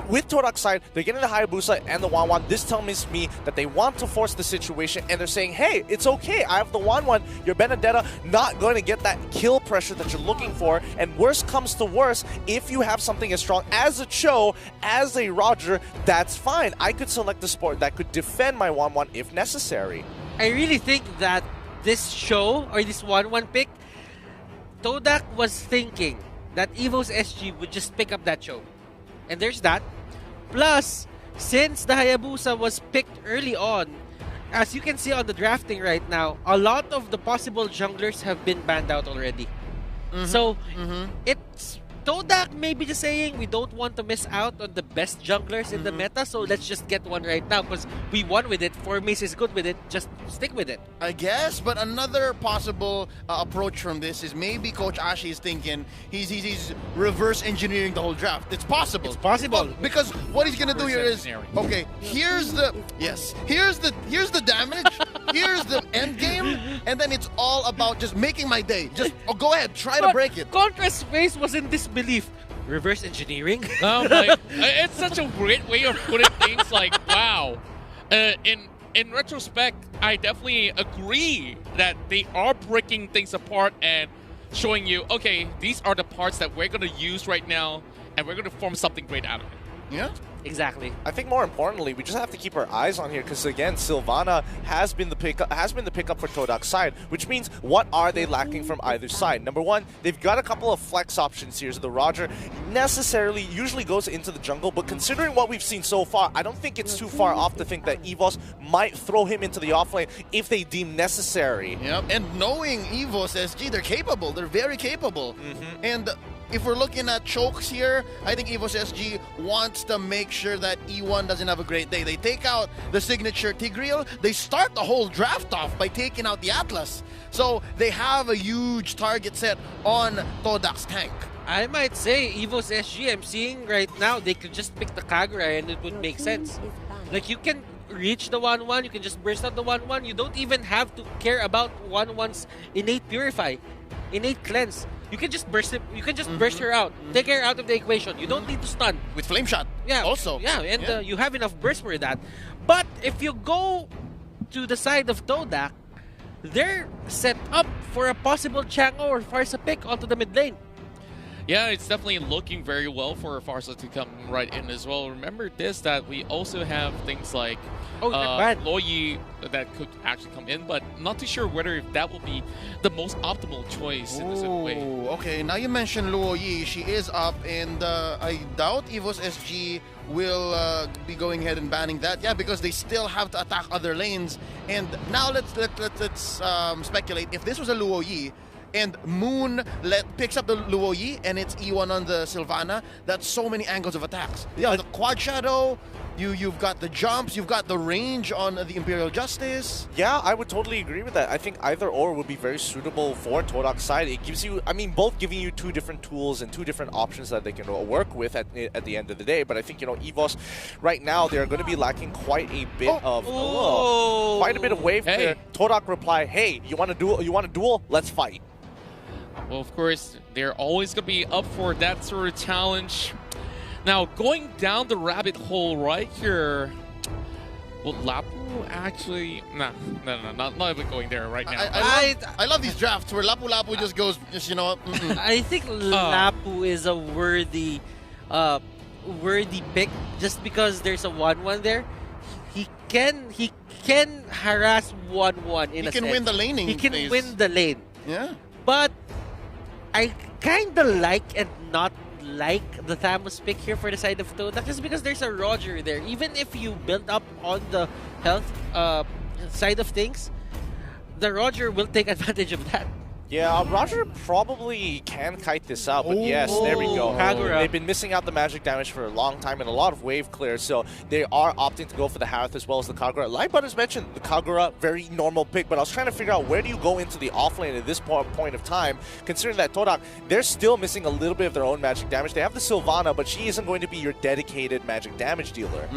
with Todak's side, they're getting the Hayabusa and the Wanwan. This tells me that they want to force the situation, and they're saying, hey, it's okay. I have the Wanwan. Your Benedetta not going to get that kill pressure that you're looking for, and worst comes to worst, if you have something as strong as a Cho, as a Roger, that's fine. I could select the support that could defend my Wanwan if necessary. I really think that this show or this 1-1 pick, Todak was thinking that Evos SG would just pick up that show. And there's that. Plus, since the Hayabusa was picked early on, as you can see on the drafting right now, a lot of the possible junglers have been banned out already. So, it's Todak maybe just saying we don't want to miss out on the best junglers in the meta, so let's just get one right now because we won with it. Formace is good with it. Just stick with it. I guess, but another possible approach from this is maybe Coach Ashi is thinking he's reverse engineering the whole draft. It's possible. It's possible. Because what he's gonna do here is, okay, here's the damage, here's the end game, and then it's all about just making my day. Just go ahead, try to break it. Contrast's face was in disbelief. Reverse engineering? Oh my, it's such a great way of putting things. Like, wow. In retrospect, I definitely agree that they are breaking things apart and showing you, okay, these are the parts that we're going to use right now, and we're going to form something great out of it. Yeah. Exactly. I think more importantly, we just have to keep our eyes on here because again, Sylvana has been the pickup for Todak's side, which means what are they lacking from either side? Number one, they've got a couple of flex options here. So the Roger usually goes into the jungle, but considering what we've seen so far, I don't think it's too far off to think that Evos might throw him into the offlane if they deem necessary. Yep. And knowing Evos SG, they're capable. They're very capable. And if we're looking at chokes here, I think Evos SG wants to make sure that E1 doesn't have a great day. They take out the signature Tigreal. They start the whole draft off by taking out the Atlas. So they have a huge target set on Todak's tank. I might say Evos SG, I'm seeing right now, they could just pick the Kagura and it would make sense. Like, you can reach the 1-1, you can just burst out the 1-1. You don't even have to care about 1-1's innate Purify, innate Cleanse. You can just burst it. You can just burst her out. Take her out of the equation. You don't need to stun with Flame Shot. Yeah, also. Yeah, and you have enough burst for that. But if you go to the side of Todak, they're set up for a possible Chango or Farsa pick onto the mid lane. Yeah, it's definitely looking very well for Farsa to come right in as well. Remember this, that we also have things like Loyi that could actually come in, but not too sure whether if that will be the most optimal choice in this way. Okay, now you mentioned Luo Yi. She is up, and I doubt Evos SG will be going ahead and banning that. Yeah, because they still have to attack other lanes. And now let's speculate. If this was a Luo Yi, and Moon picks up the Luo Yi and it's E1 on the Sylvana, that's so many angles of attacks. Yeah, the Quad Shadow, you've got the jumps, you've got the range on the Imperial Justice. Yeah, I would totally agree with that. I think either or would be very suitable for Todak's side. It gives you, I mean, both giving you two different tools and two different options that they can work with at the end of the day. But I think, you know, Evos right now, they're going to be lacking quite a bit of wave clear. Todak reply, hey, you want a duel? Let's fight. Well, of course, they're always going to be up for that sort of challenge. Now, going down the rabbit hole right here, will Lapu actually... Nah, not even going there right now. I love these drafts where Lapu just goes, you know... I think Lapu is a worthy pick just because there's a 1-1 there. He can harass 1-1 in a sense. He can win the laning. He can win the lane. Yeah. But I kind of like and not like the Thamus pick here for the side of Todak just because there's a Roger there. Even if you build up on the health side of things, the Roger will take advantage of that. Yeah, Roger probably can kite this out, but yes, there we go. Kagura. They've been missing out the magic damage for a long time and a lot of wave clear, so they are opting to go for the Harith as well as the Kagura. Like Butters mentioned, the Kagura, very normal pick, but I was trying to figure out where do you go into the offlane at this point of time, considering that Todak, they're still missing a little bit of their own magic damage. They have the Sylvana, but she isn't going to be your dedicated magic damage dealer.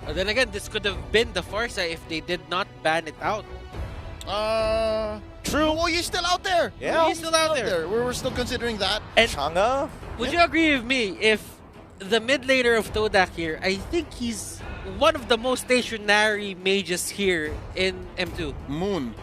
Then again, this could have been the Farsa if they did not ban it out. True. Oh, you're still out there. Yeah, he's still out there. We're still considering that. And Changa? Would you agree with me if the mid laner of Todak here, I think he's one of the most stationary mages here in M2. Moon.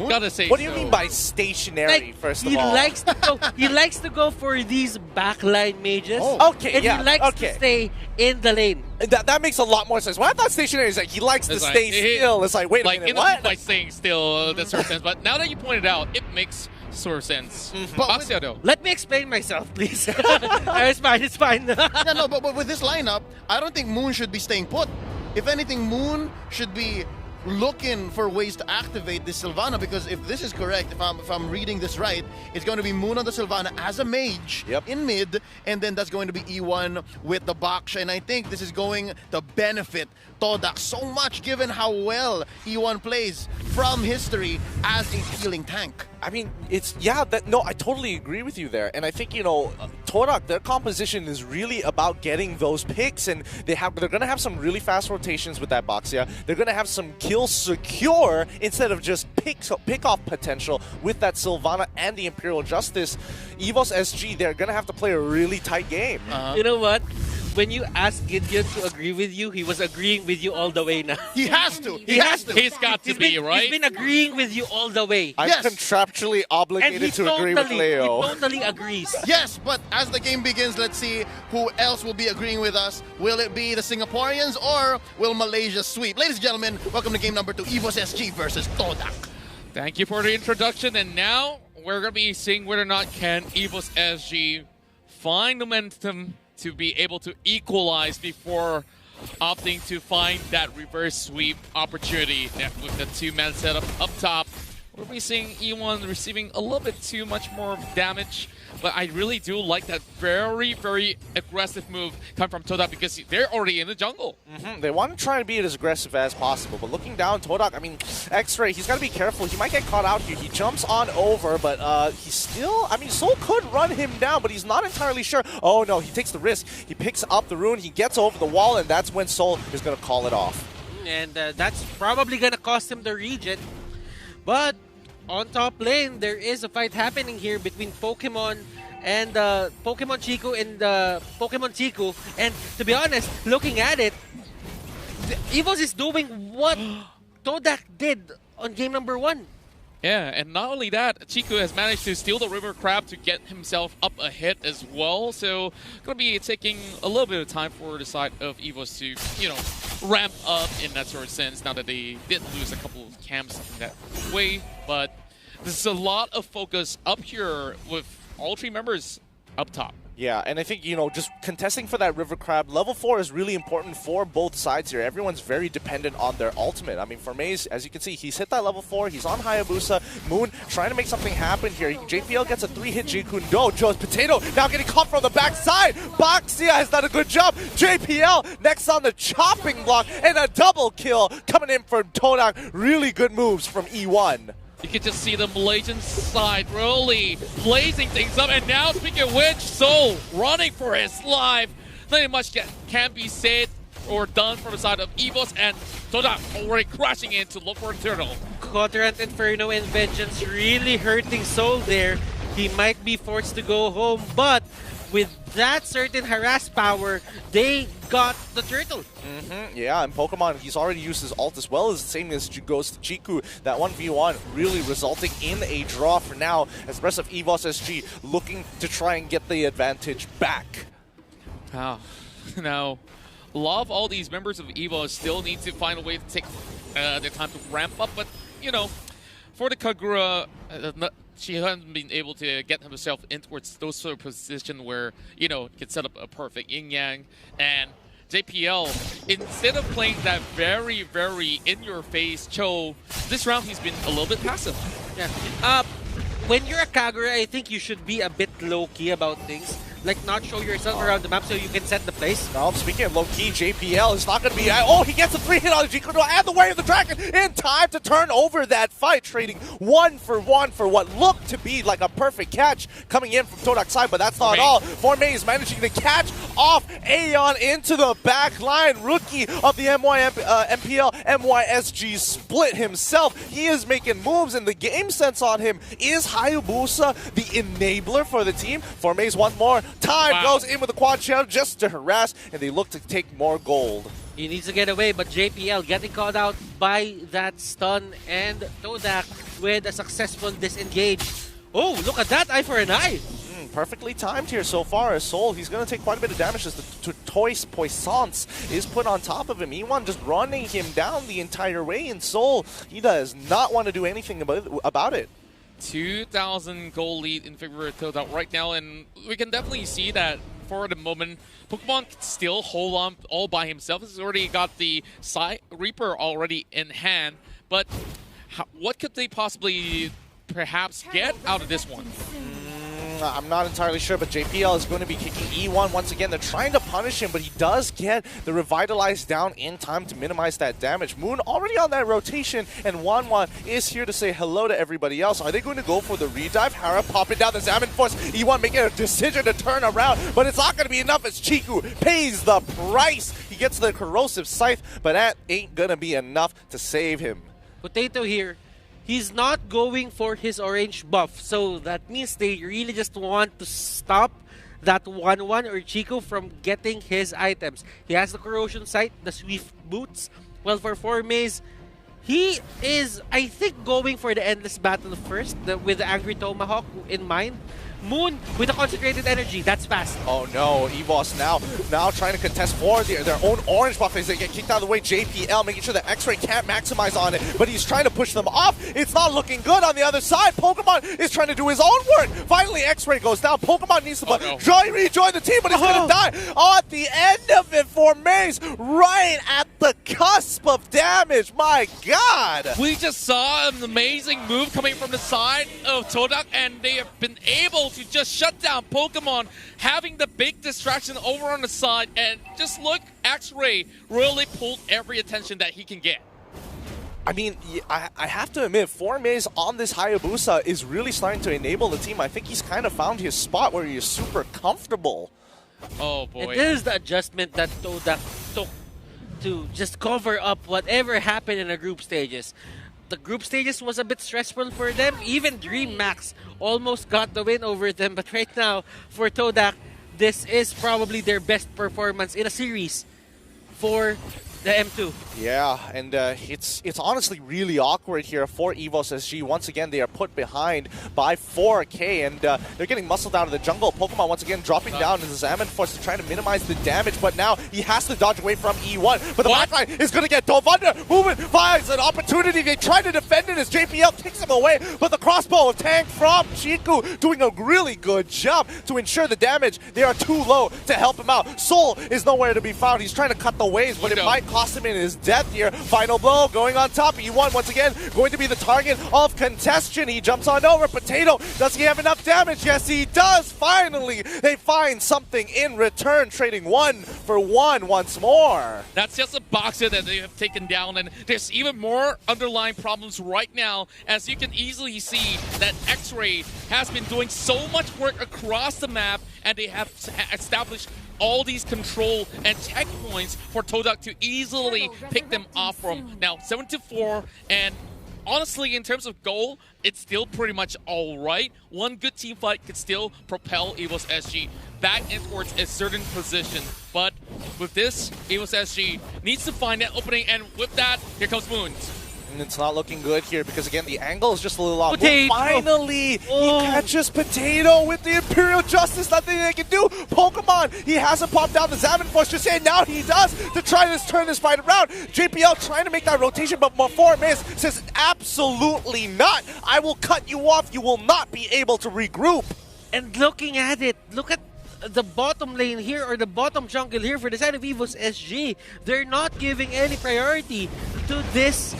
Gotta say What do you mean by stationary, first of he all? likes to go. He likes to go for these backline mages. Okay, and yeah, he likes okay. to stay in the lane. That makes a lot more sense. When I thought stationary is like he likes to It's stay like, still. It's like, wait a minute, in what? by staying still, that sort of sense. But now that you pointed out, it makes sort of sense. Baxia, though. Let me explain myself, please. It's fine. It's fine. Yeah, no, but with this lineup, I don't think Moon should be staying put. If anything, Moon should be looking for ways to activate this Sylvana, because if this is correct, if I'm reading this right, it's going to be Moon on the Sylvana as a mage in mid, and then that's going to be E1 with the Baksha, and I think this is going to benefit Todak so much given how well E1 plays from history as a healing tank. I mean, I totally agree with you there. And I think, Todak, their composition is really about getting those picks, and they're going to have some really fast rotations with that Baxia. They're going to have some kill secure instead of just pick off potential with that Sylvana and the Imperial Justice. Evos SG, they're going to have to play a really tight game. You know what? When you asked Gideon to agree with you, he was agreeing with you all the way now. He has to. He has to. He's got to be, right? He's been agreeing with you all the way. I'm contractually obligated to agree with Leo. He totally agrees. Yes, but as the game begins, let's see who else will be agreeing with us. Will it be the Singaporeans or will Malaysia sweep? Ladies and gentlemen, welcome to game number 2, Evos SG versus Todak. Thank you for the introduction, and now we're going to be seeing whether or not can Evos SG find momentum to be able to equalize before opting to find that reverse sweep opportunity with the two-man setup up top. We'll be seeing E1 receiving a little bit too much more damage, but I really do like that very, very aggressive move coming from Todak because they're already in the jungle. They want to try and be as aggressive as possible, but looking down, Todak, I mean, X-Ray, he's got to be careful. He might get caught out here. He jumps on over, but he's still, I mean, Soul could run him down, but he's not entirely sure. Oh no, he takes the risk. He picks up the rune, he gets over the wall, and that's when Soul is going to call it off. And that's probably going to cost him the regen. But on top lane, there is a fight happening here between Pokemon and Pokemon Chico and Pokemon Chico. And to be honest, looking at it, Evos is doing what Todak did on game number 1. Yeah, and not only that, Chico has managed to steal the River Crab to get himself up ahead as well. So, going to be taking a little bit of time for the side of Evos to, ramp up in that sort of sense. Now that they did lose a couple of camps in that way, but there's a lot of focus up here with all 3 members up top. Yeah, and I think, just contesting for that River Crab, level 4 is really important for both sides here. Everyone's very dependent on their ultimate. I mean, for Maze, as you can see, he's hit that level 4. He's on Hayabusa. Moon trying to make something happen here. JPL gets a 3-hit Jikundo. Joe's Potato now getting caught from the backside. Baxia has done a good job. JPL next on the chopping block, and a double kill coming in from Todak. Really good moves from E1. You can just see the Malaysian side really blazing things up. And now, speaking of which, Soul running for his life. Nothing much can be said or done from the side of Evos, and Todak already crashing in to look for a turtle. Quadrant Inferno and Vengeance really hurting Soul there. He might be forced to go home, but with that certain harass power, they got the turtle. Yeah, and Pokemon, he's already used his ult as well, as the same as goes to Chiku. That 1v1 really resulting in a draw for now, as the rest of Evos SG looking to try and get the advantage back. Wow. Now, a lot of all these members of Evos still need to find a way to take their time to ramp up, but, for the Kagura, she hasn't been able to get herself in towards those sort of positions where, can set up a perfect yin-yang. And JPL, instead of playing that very, very in-your-face Cho, this round he's been a little bit passive. Yeah. When you're a Kagura, I think you should be a bit low-key about things. Like, not show yourself around the map so you can set the place. Now, speaking of low-key, JPL is not going to be... Oh, he gets a 3-hit on the Jikundo and the Way of the Dragon in time to turn over that fight, trading 1-for-1 for what looked to be like a perfect catch coming in from Todak's side, but that's not all. Formay managing to catch off Aeon into the back line. Rookie of the MPL MYSG split himself. He is making moves, and the game sense on him is Hayabusa, the enabler for the team. Formay once more. Time goes in with the quad shell just to harass, and they look to take more gold. He needs to get away, but JPL getting called out by that stun, and Todak with a successful disengage. Oh, look at that, eye for an eye. Perfectly timed here so far as Soul. He's going to take quite a bit of damage as the Tortoise Poissance is put on top of him. E1 just running him down the entire way, and Soul, he does not want to do anything about it. 2,000 goal lead in favor of Todak right now, and we can definitely see that for the moment. Pokemon can still hold on all by himself. He's already got the Reaper already in hand, but what could they possibly perhaps get out of this one? I'm not entirely sure, but JPL is going to be kicking E1 once again. They're trying to punish him, but he does get the Revitalize down in time to minimize that damage. Moon already on that rotation, and Wanwan is here to say hello to everybody else. Are they going to go for the redive? Hara popping down the Xammin Force. E1 making a decision to turn around, but it's not going to be enough as Chiku pays the price. He gets the Corrosive Scythe, but that ain't going to be enough to save him. Potato here. He's not going for his orange buff, so that means they really just want to stop that 1-1 or Chico from getting his items. He has the Corrosion Sight, the Swift Boots. Well, for Formaze, he is, I think, going for the Endless Battle first, with the Angry Tomahawk in mind. Moon with a Concentrated Energy. That's fast. Oh no, Evos now trying to contest for their own orange buff as they get kicked out of the way. JPL making sure that X-Ray can't maximize on it, but he's trying to push them off. It's not looking good on the other side. Pokemon is trying to do his own work. Finally, X-Ray goes down. Pokemon needs to rejoin the team, but he's going to die at the end of it for Maze, right at the cusp of damage. My God. We just saw an amazing move coming from the side of Todak, and they have been able to just shut down Pokemon, having the big distraction over on the side, and just look, X-Ray really pulled every attention that he can get. I mean, I have to admit, Formaze on this Hayabusa is really starting to enable the team. I think he's kind of found his spot where he is super comfortable. Oh boy. And this is the adjustment that Todak took to just cover up whatever happened in the group stages. The group stages was a bit stressful for them. Even Dream Max almost got the win over them. But right now, for Todak, this is probably their best performance in a series for the M2. Yeah, and it's honestly really awkward here for Evos SG. Once again, they are put behind by 4K, and they're getting muscled out of the jungle. Pokemon once again dropping down in the Xammin Force to try to minimize the damage, but now he has to dodge away from E1. But the backline is going to get Dovunda. Movement finds an opportunity. They try to defend it as JPL kicks him away, but the crossbow of tank from Chiku doing a really good job to ensure the damage. They are too low to help him out. Soul is nowhere to be found. He's trying to cut the waves, but it might cost him in his death here. Final blow going on top. E1 once again going to be the target of contention. He jumps on over. Potato, does he have enough damage? Yes, he does. Finally, they find something in return, trading 1 for 1 once more. That's just a boxer that they have taken down, and there's even more underlying problems right now, as you can easily see that X-Ray has been doing so much work across the map, and they have established all these control and tech points for Todak to easily pick them off from. Now, 7-4, and honestly, in terms of goal, it's still pretty much alright. One good team fight could still propel Evos SG back in towards a certain position. But with this, Evos SG needs to find that opening, and with that, here comes Moons. And it's not looking good here because, again, the angle is just a little off. Potato. Finally, he catches Potato with the Imperial Justice. Nothing they can do. Pokemon, he hasn't popped out the Xammin Force just yet. Now he does to try to turn this fight around. JPL trying to make that rotation, but before Miss says, absolutely not. I will cut you off. You will not be able to regroup. And looking at it, look at the bottom lane here, or the bottom jungle here for the side of Evos SG. They're not giving any priority to this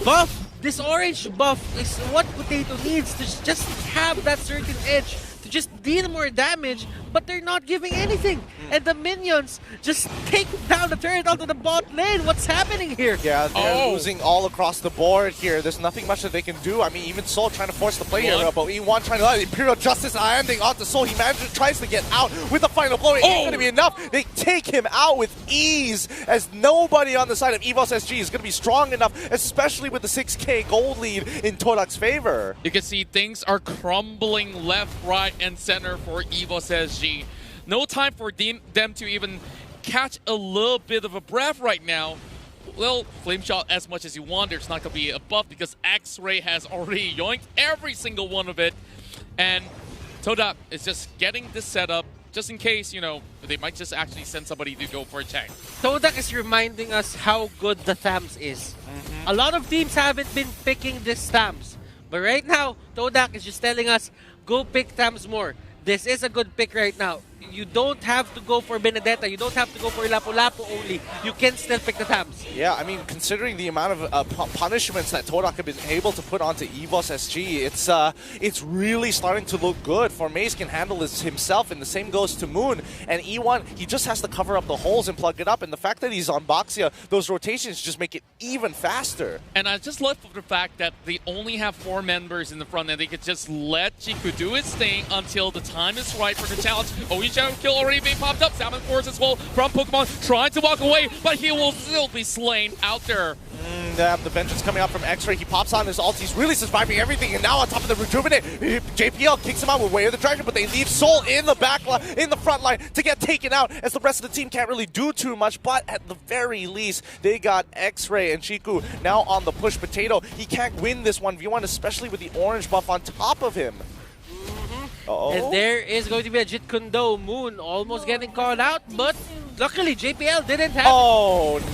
buff. This orange buff is what Potato needs to just have that certain edge, to just deal more damage, but they're not giving anything. And the minions just take down the turret onto the bot lane. What's happening here? Yeah, they're losing all across the board here. There's nothing much that they can do. I mean, even Soul trying to force the play here, but E1 trying to let Imperial Justice landing onto Soul. He tries to get out with the final blow. It ain't going to be enough. They take him out with ease, as nobody on the side of Evos SG is going to be strong enough, especially with the 6K gold lead in Todak's favor. You can see things are crumbling left, right, and center for Evos SG. No time for them to even catch a little bit of a breath right now. Well, Flame Shot as much as you want, there's not going to be a buff because X-Ray has already yoinked every single one of it. And Todak is just getting this set up just in case, you know, they might just actually send somebody to go for a tank. Todak is reminding us how good the Thams is. A lot of teams haven't been picking this Thams. But right now, Todak is just telling us, go pick Thams more. This is a good pick right now. You don't have to go for Benedetta. You don't have to go for Lapu-Lapu only. You can still pick the Thams. Yeah, I mean, considering the amount of punishments that Todak have been able to put onto Evos SG, it's really starting to look good. For Maze can handle this himself, and the same goes to Moon. And E1, he just has to cover up the holes and plug it up. And the fact that he's on Boxia, those rotations just make it even faster. And I just love the fact that they only have 4 members in the front, and they could just let Chiku do his thing until the time is right for the challenge. Kill already being popped up. Salmon Force as well from Pokemon trying to walk away, but he will still be slain out there. The vengeance coming out from X-Ray. He pops on his ult. He's really surviving everything, and now on top of the Rejuvenate, JPL kicks him out with Way of the Dragon, but they leave Soul in the in the front line to get taken out, as the rest of the team can't really do too much. But at the very least, they got X-Ray and Chiku now on the push. Potato, he can't win this 1v1, especially with the orange buff on top of him. And there is going to be a Jit Kundo. Moon almost getting called out, but luckily JPL didn't have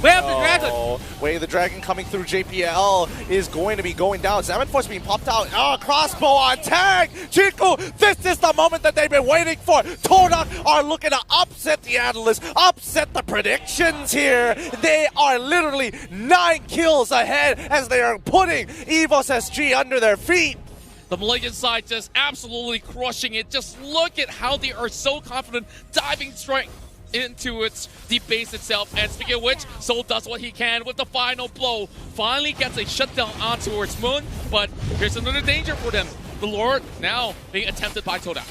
Way of the Dragon. Way of the Dragon coming through. JPL is going to be going down. Salmon Force being popped out. Oh, crossbow on tag. Chiku, this is the moment that they've been waiting for. Todak are looking to upset the Analyst, upset the predictions here. They are literally 9 kills ahead as they are putting Evos SG under their feet. The Malaysian side just absolutely crushing it. Just look at how they are so confident, diving straight into its deep base itself. And speaking of which, Soul does what he can with the final blow. Finally gets a shutdown on towards Moon, but here's another danger for them. The Lord now being attempted by Todak.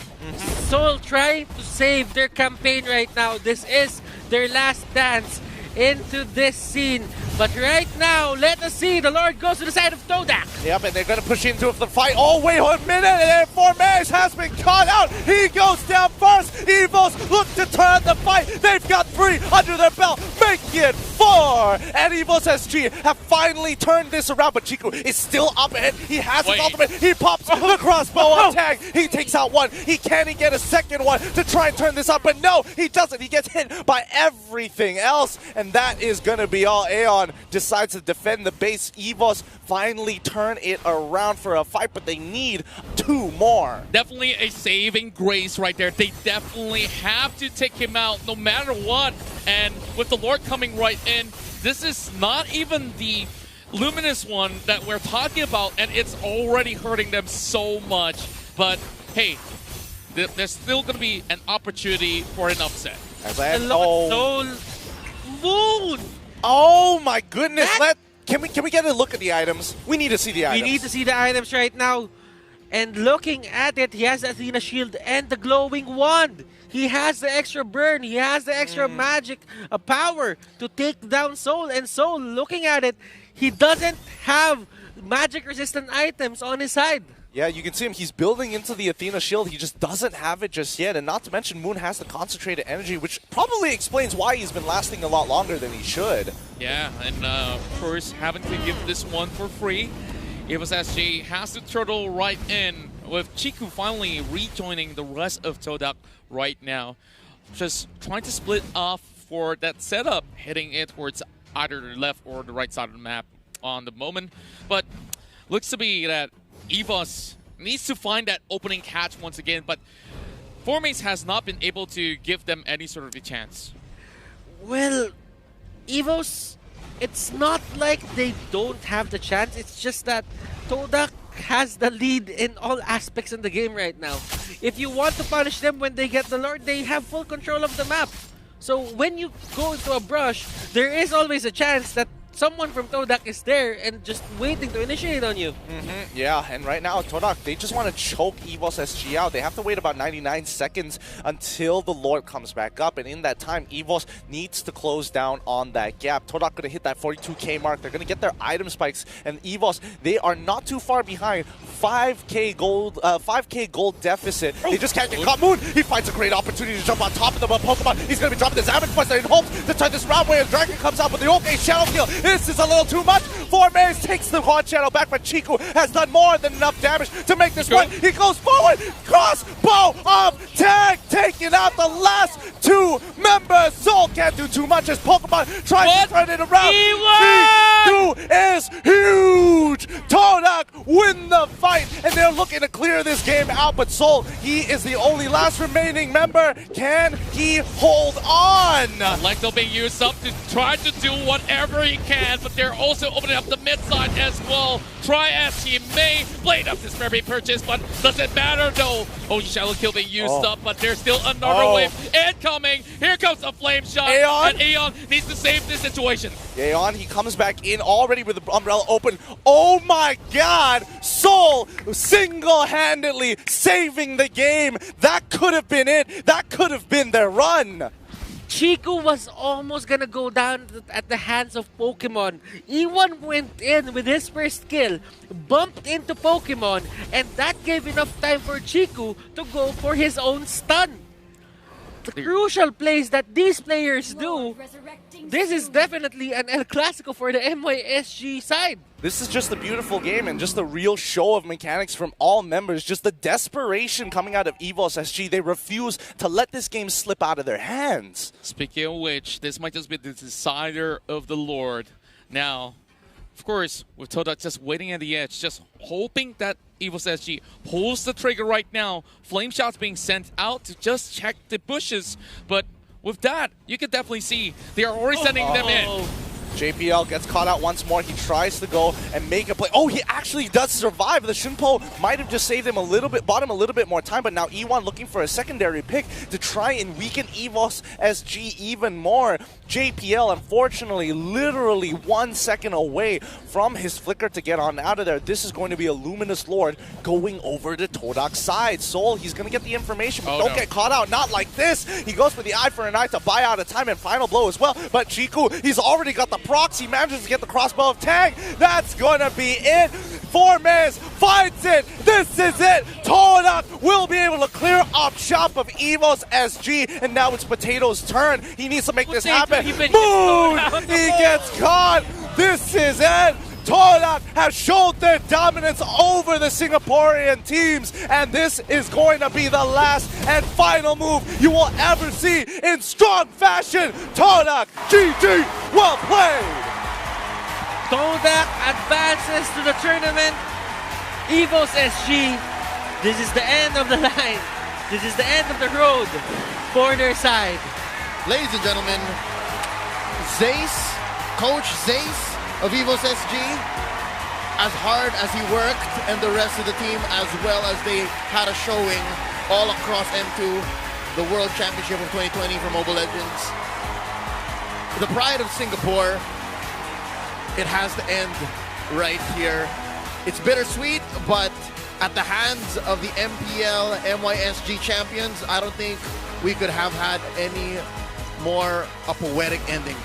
Soul trying to save their campaign right now. This is their last dance into this scene. But right now, let us see. The Lord goes to the side of Todak. Yep, and they're going to push into the fight. Oh, wait a minute. And Formez has been caught out. He goes down first. Evos look to turn the fight. They've got 3 under their belt, making it 4. And Evos SG have finally turned this around. But Chiku is still up ahead. He has his ultimate. He pops the crossbow attack. He takes out 1. He can't get a second one to try and turn this up. But no, he doesn't. He gets hit by everything else. And that is going to be all. Aeon decides to defend the base. Evos finally turn it around for a fight, but they need 2 more. Definitely a saving grace right there. They definitely have to take him out no matter what. And with the Lord coming right in, this is not even the Luminous one that we're talking about, and it's already hurting them so much. But hey, there's still going to be an opportunity for an upset. Moon! Oh my goodness! Can we get a look at the items? We need to see the items. We need to see the items right now. And looking at it, he has the Athena Shield and the glowing wand. He has the extra burn. He has the extra magic power to take down Soul. And Soul, looking at it, he doesn't have magic-resistant items on his side. Yeah, you can see him. He's building into the Athena shield. He just doesn't have it just yet. And not to mention, Moon has the concentrated energy, which probably explains why he's been lasting a lot longer than he should. Yeah, and of course, having to give this one for free. Evos SG has to turtle right in, with Chiku finally rejoining the rest of Todak right now. Just trying to split off for that setup, heading it towards either the left or the right side of the map on the moment. But looks to be that Evos needs to find that opening catch once again, but Formace has not been able to give them any sort of a chance. Well, Evos, it's not like they don't have the chance. It's just that Todak has the lead in all aspects in the game right now. If you want to punish them when they get the Lord, they have full control of the map. So when you go into a brush, there is always a chance that someone from Todak is there and just waiting to initiate on you. Yeah, and right now, Todak, they just want to choke Evos SG out. They have to wait about 99 seconds until the Lord comes back up, and in that time, Evos needs to close down on that gap. Todak going to hit that 42k mark. They're going to get their item spikes, and Evos, they are not too far behind. 5k gold deficit. They just can't get caught. Moon, he finds a great opportunity to jump on top of them, but Pokemon, he's going to be dropping his Average Buster in hopes to turn this round where Dragon comes out with the OK Shadow Kill. This is a little too much. 4Maze takes the quad channel back, but Chiku has done more than enough damage to make this one. He goes forward, crossbow of tag, taking out the last two members. Soul can't do too much as Pokemon tries to turn it around. G2 is huge. Todak win the fight, and they're looking to clear this game out, but Soul, he is the only last remaining member. Can he hold on? Electo being used up to try to do whatever he can, but they're also opening up the mid side as well. Try as he may. Blade up this very purchase, but doesn't matter though. Oh, Shadow Kill being used up, but there's still another wave incoming. Here comes a flame shot, and Aeon needs to save this situation. Aeon, he comes back in already with the umbrella open. Oh my god! Soul single-handedly saving the game. That could have been it. That could have been their run. Chiku was almost gonna go down at the hands of Pokemon. E1 went in with his first kill, bumped into Pokemon, and that gave enough time for Chiku to go for his own stun. The crucial plays that these players do, this is definitely an El Clasico for the MYSG side. This is just a beautiful game and just a real show of mechanics from all members. Just the desperation coming out of Evos SG. They refuse to let this game slip out of their hands. Speaking of which, this might just be the decider of the Lord. Now, of course, with Todak just waiting at the edge, just hoping that Evos SG pulls the trigger right now. Flame shots being sent out to just check the bushes. But with that, you can definitely see they are already sending them in. JPL gets caught out once more. He tries to go and make a play. Oh, he actually does survive. The Shinpo might have just saved him a little bit, bought him a little bit more time, but now E1 looking for a secondary pick to try and weaken Evos SG even more. JPL, unfortunately, literally 1 second away from his flicker to get on out of there. This is going to be a Luminous Lord going over to Todak's side. Soul, he's going to get the information, but don't get caught out. Not like this. He goes for the eye for an eye to buy out of time and final blow as well. But Chiku, he's already got the proxy, manages to get the crossbow of tag. That's going to be it. 4Maze finds it. This is it. Todak will be able to clear up shop of Evos SG, and now it's Potato's turn. He needs to make this happen. Moon! He gets caught. This is it. Todak has showed their dominance over the Singaporean teams, and this is going to be the last and final move you will ever see in strong fashion. Todak, GG, well played! Todak advances to the tournament. Evos SG, this is the end of the line. This is the end of the road for their side. Ladies and gentlemen, Zace, Coach Zace of Evos SG, as hard as he worked, and the rest of the team, as well as they had a showing all across M2, the World Championship of 2020 for Mobile Legends. The pride of Singapore, it has to end right here. It's bittersweet, but at the hands of the MPL MYSG champions, I don't think we could have had any more a poetic ending.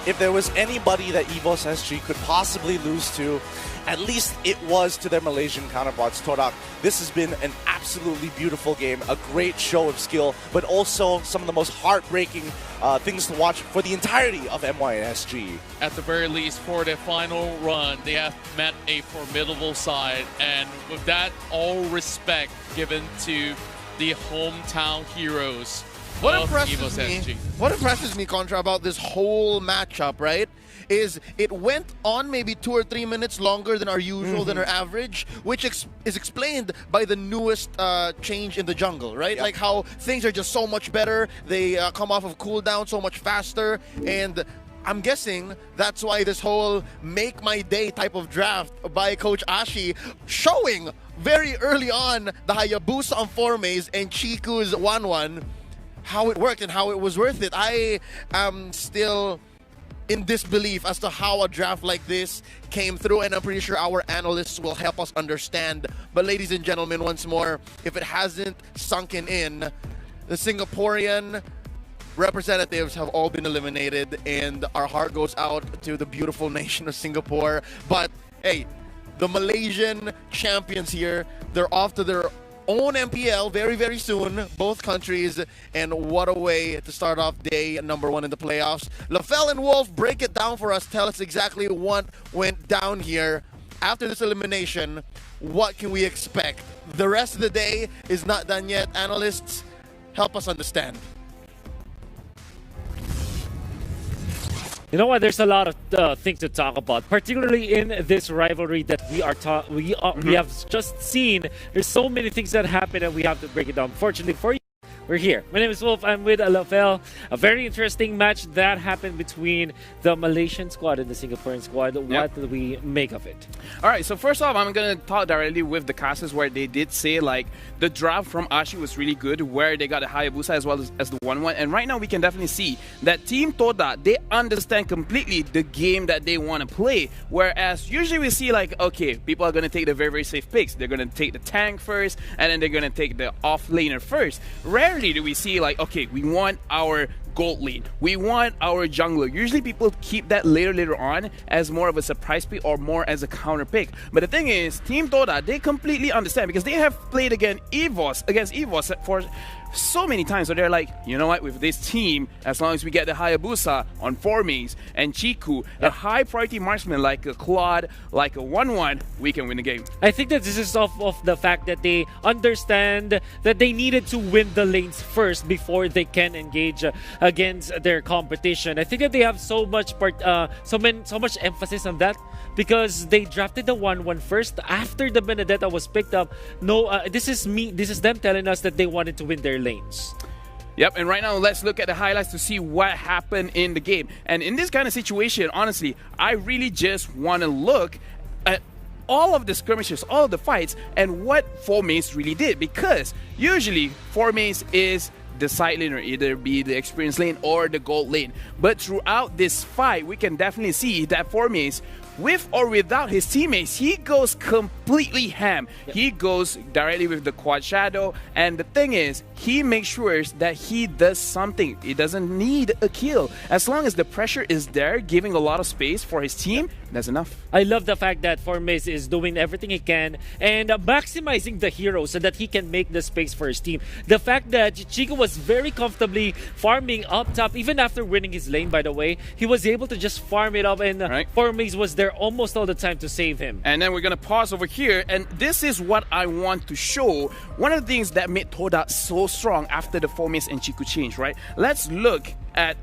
If there was anybody that Evos SG could possibly lose to, at least it was to their Malaysian counterparts. Todak, this has been an absolutely beautiful game, a great show of skill, but also some of the most heartbreaking things to watch for the entirety of MYSG. At the very least, for their final run, they have met a formidable side, and with that, all respect given to the hometown heroes. What impresses me, Contra, about this whole matchup, right, is it went on maybe 2 or 3 minutes longer than our usual, than our average, which is explained by the newest change in the jungle, right? Like how things are just so much better. They come off of cooldown so much faster, and I'm guessing that's why this whole make my day type of draft by Coach Ashi showing very early on the Hayabusa on 4Maze and Chiku's 1-1, how it worked and how it was worth it. I am still in disbelief as to how a draft like this came through, and I'm pretty sure our analysts will help us understand. But ladies and gentlemen, once more, if it hasn't sunken in, the Singaporean representatives have all been eliminated, and our heart goes out to the beautiful nation of Singapore. But hey, the Malaysian champions here, they're off to their own MPL very, very soon, both countries, and what a way to start off day number 1 in the playoffs. Lafell and Wolf, break it down for us. Tell us exactly what went down here. After this elimination, what can we expect? The rest of the day is not done yet. Analysts, help us understand. You know what? There's a lot of things to talk about, particularly in this rivalry that we have just seen. There's so many things that happen, and we have to break it down. Fortunately for you, we're here. My name is Wolf. I'm with Lafell. A very interesting match that happened between the Malaysian squad and the Singaporean squad. What do we make of it? All right, so first off, I'm going to talk directly with the casters, where they did say, like, the draft from Ashi was really good, where they got a Hayabusa as well as the 1-1. And right now, we can definitely see that Team Todak, they understand completely the game that they want to play. Whereas usually we see, like, okay, people are going to take the very, very safe picks. They're going to take the tank first, and then they're going to take the off-laner first. Rarely do we see, like, okay, we want our gold lane, we want our jungler. Usually people keep that later on as more of a surprise pick or more as a counter pick. But the thing is, Team Todak, they completely understand, because they have played against Evos for so many times. So they're like, you know what, with this team, as long as we get the Hayabusa on 4 mains and Chiku, a high priority marksman like a Claude, like a 1-1, we can win the game. I think that this is off of the fact that they understand that they needed to win the lanes first before they can engage against their competition. I think that they have so much emphasis on that, because they drafted the 1-1 first after the Benedetta was picked up. This is them telling us that they wanted to win their lanes. Yep, and right now let's look at the highlights to see what happened in the game. And in this kind of situation, honestly, I really just want to look at all of the skirmishes, all of the fights, and what 4mains really did. Because usually 4mains is the side lane, or either be the experience lane or the gold lane. But throughout this fight, we can definitely see that 4mains, with or without his teammates, he goes completely ham. He goes directly with the quad shadow, and the thing is, he makes sure that he does something. He doesn't need a kill. As long as the pressure is there, giving a lot of space for his team, that's enough. I love the fact that 4mains is doing everything he can and maximizing the hero so that he can make the space for his team. The fact that Chico was very comfortably farming up top, even after winning his lane, by the way, he was able to just farm it up, and 4mains was there almost all the time to save him. And then we're going to pause over here, and this is what I want to show. One of the things that made Todak so strong after the 4mains and Chiku change, right? Let's look at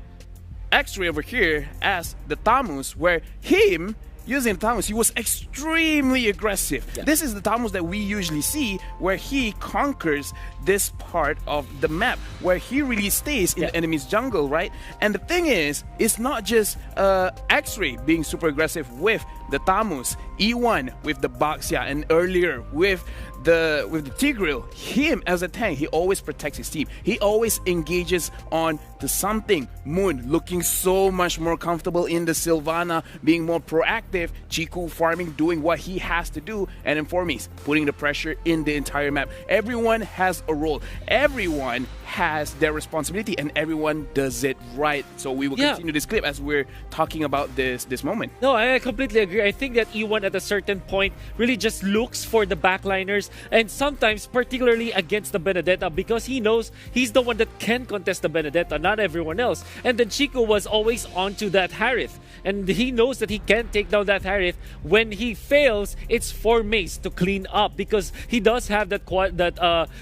X-Ray over here as the Tamus, where him using the Tamus, he was extremely aggressive. This is the Tamus that we usually see, where he conquers this part of the map, where he really stays in the enemy's jungle, right? And the thing is, it's not just X-Ray being super aggressive with the Tamus, E1 with the Baxia, and earlier with the Tigreal. Him as a tank, he always protects his team. He always engages on to something. Moon looking so much more comfortable in the Sylvana, being more proactive. Chiku farming, doing what he has to do, and then 4mains putting the pressure in the entire map. Everyone has a role. Everyone has their responsibility, and everyone does it right. So we will continue this clip as we're talking about this moment. No, I completely agree. I think that E1 at a certain point really just looks for the backliners, and sometimes particularly against the Benedetta, because he knows he's the one that can contest the Benedetta, not everyone else. And then Chico was always onto that Harith, and he knows that he can take down that Harith. When he fails, it's 4mains to clean up, because he does have that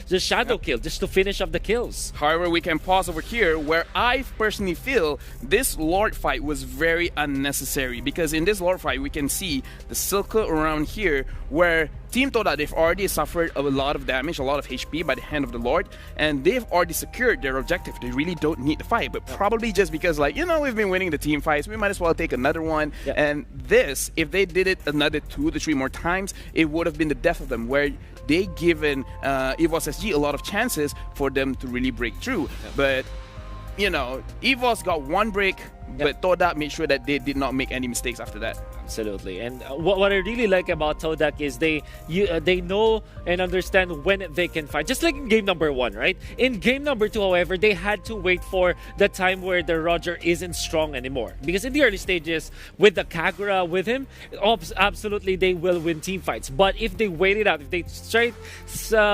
the shadow kill just to finish up the kills. However, we can pause over here, where I personally feel this Lord fight was very unnecessary, because in this Lord fight we can see the circle around here where Team Todak, they've already suffered a lot of damage, a lot of HP by the hand of the Lord, and they've already secured their objective. They really don't need the fight, but probably just because, like, you know, we've been winning the team fights, we might as well take another one. And this, if they did it another 2 to 3 more times, it would have been the death of them, where they given Evos SG a lot of chances for them to really break through. But you know, Evos got one break, but Todak made sure that they did not make any mistakes after that. Absolutely. And what I really like about Todak is they know and understand when they can fight. Just like in game number 1, right? In game number 2, however, they had to wait for the time where the Roger isn't strong anymore. Because in the early stages, with the Kagura with him, absolutely they will win team fights. But if they wait it out, if they try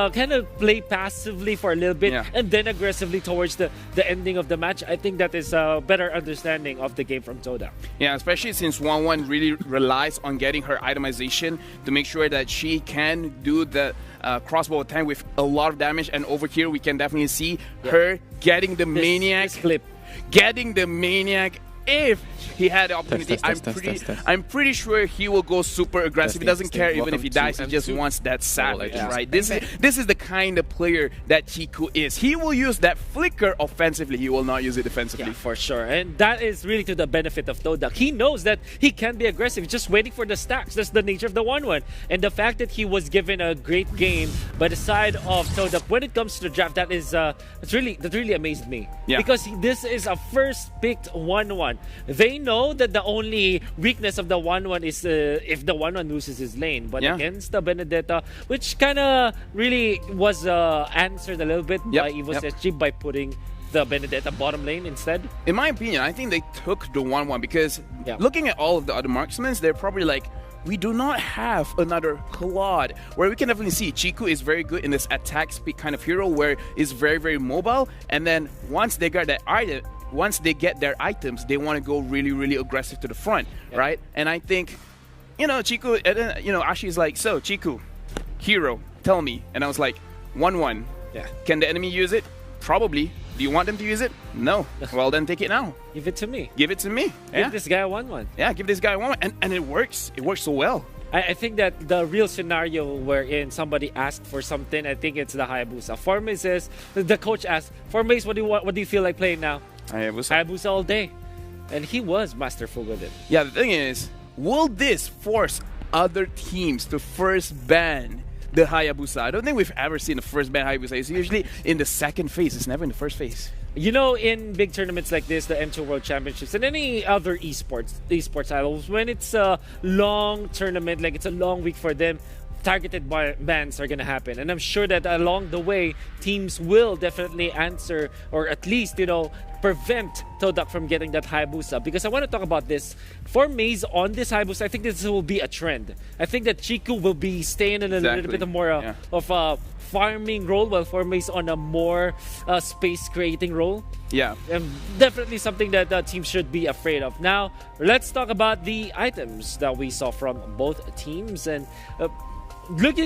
kind of play passively for a little bit and then aggressively towards the ending of the match, I think that is a better understanding of the game from Todak. Yeah, especially since 1-1 really relies on getting her itemization to make sure that she can do the crossbow attack with a lot of damage. And over here, we can definitely see her getting the Maniac. Getting the Maniac. If he had the opportunity, I'm pretty sure he will go super aggressive. He doesn't care even if he dies. He just wants that savage, right? This is the kind of player that Chiku is. He will use that flicker offensively. He will not use it defensively. Yeah, for sure. And that is really to the benefit of Todak. He knows that he can be aggressive, just waiting for the stacks. That's the nature of the 1-1. And the fact that he was given a great game by the side of Todak when it comes to the draft, that really amazed me. Yeah. Because this is a first picked 1-1. They know that the only weakness of the 1-1 is if the 1-1 loses his lane. But against the Benedetta, which kind of really was answered a little bit by Evos SG by putting the Benedetta bottom lane instead. In my opinion, I think they took the 1-1 because looking at all of the other marksmen, they're probably like, we do not have another Claude, where we can definitely see Chiku is very good in this attack speed kind of hero where it's very, very mobile. And then once they get that item, once they get their items, they want to go really, really aggressive to the front, right? And I think, you know, Chiku, you know, Ashi is like, so Chiku, hero, tell me. And I was like, 1-1. Yeah. Can the enemy use it? Probably. Do you want them to use it? No. Well, then take it now. Give it to me. Give it to me. Give this guy a 1-1. Yeah, give this guy a 1-1. And it works. It works so well. I think that the real scenario wherein somebody asked for something, I think it's the Hayabusa. Formace says, the coach asked, Formace, what do you feel like playing now? Hayabusa all day. And he was masterful with it. Yeah, the thing is, will this force other teams to first ban the Hayabusa? I don't think we've ever seen the first ban Hayabusa. It's usually in the second phase. It's never in the first phase. You know, in big tournaments like this, the M2 World Championships and any other esports titles, when it's a long tournament, like it's a long week for them, targeted bans are going to happen. And I'm sure that along the way, teams will definitely answer, or at least, you know, prevent Todak from getting that Hayabusa. Because I want to talk about this. For Maze on this Hayabusa, I think this will be a trend. I think that Chiku will be staying in a little bit more of a farming role, while Formace on a more space creating role. Yeah. And definitely something that the team should be afraid of. Now, let's talk about the items that we saw from both teams. And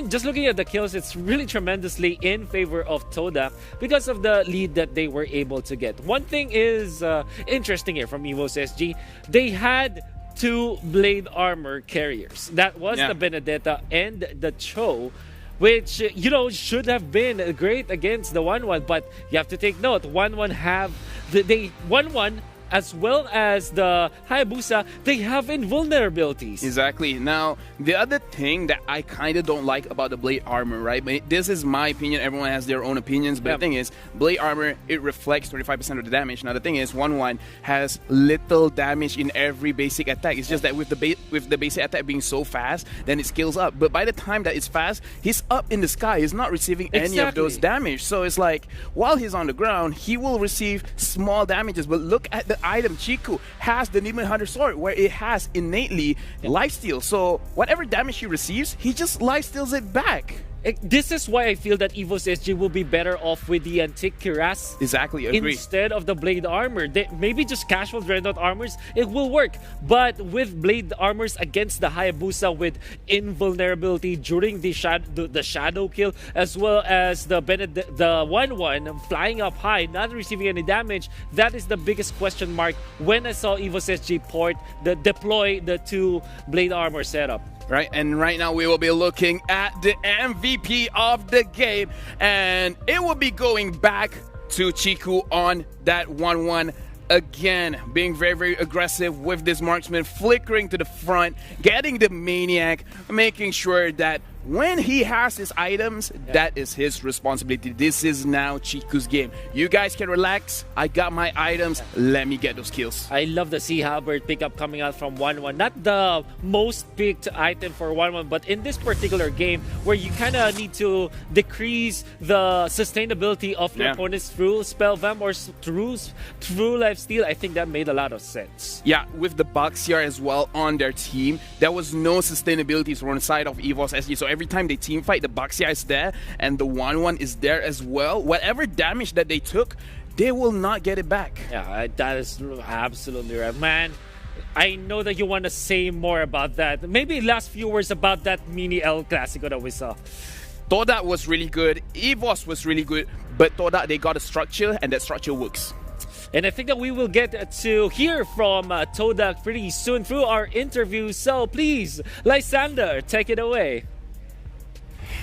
just looking at the kills, it's really tremendously in favor of Todak because of the lead that they were able to get. One thing is interesting here from Evos SG. They had 2 blade armor carriers. That was the Benedetta and the Cho, which, you know, should have been great against the 1-1. But you have to take note, 1-1 have the 1-1 as well as the Hayabusa, they have invulnerabilities. Exactly. Now, the other thing that I kind of don't like about the blade armor, right? But this is my opinion. Everyone has their own opinions. But the thing is, blade armor, it reflects 25% of the damage. Now, the thing is, 1-1 has little damage in every basic attack. It's just that with the basic attack being so fast, then it scales up. But by the time that it's fast, he's up in the sky. He's not receiving any of those damage. So it's like, while he's on the ground, he will receive small damages. But look at the item. Chiku has the Demon Hunter Sword, where it has innately lifesteal. So whatever damage he receives, he just lifesteals it back. This is why I feel that Evos SG will be better off with the Antique Cuirass. Exactly, agree. Instead of the Blade Armor. Maybe just casual Dreadnought armors, it will work. But with Blade Armors against the Hayabusa with invulnerability during the shadow kill, as well as the 1-1 flying up high, not receiving any damage, that is the biggest question mark when I saw Evos SG deploy the 2 Blade Armor setup. Right, and right now we will be looking at the MVP of the game, and it will be going back to Chiku on that 1-1 again, being very, very aggressive with this marksman, flickering to the front, getting the Maniac, making sure that when he has his items, that is his responsibility. This is now Chiku's game. You guys can relax. I got my items. Let me get those kills. I love the Sea Halberd pickup coming out from 1-1. Not the most picked item for 1-1, but in this particular game where you kind of need to decrease the sustainability of your opponents through Spell Vamp or through Lifesteal, I think that made a lot of sense. Yeah, with the Baxia as well on their team, there was no sustainability from the side of Evos SG. So every time they team fight, the Baxia is there and the 1-1 is there as well. Whatever damage that they took, they will not get it back. Yeah, that is absolutely right. Man, I know that you want to say more about that. Maybe last few words about that mini El Clasico that we saw. Todak was really good. Evos was really good. But Todak, they got a structure and that structure works. And I think that we will get to hear from Todak pretty soon through our interview. So please, Lysander, take it away.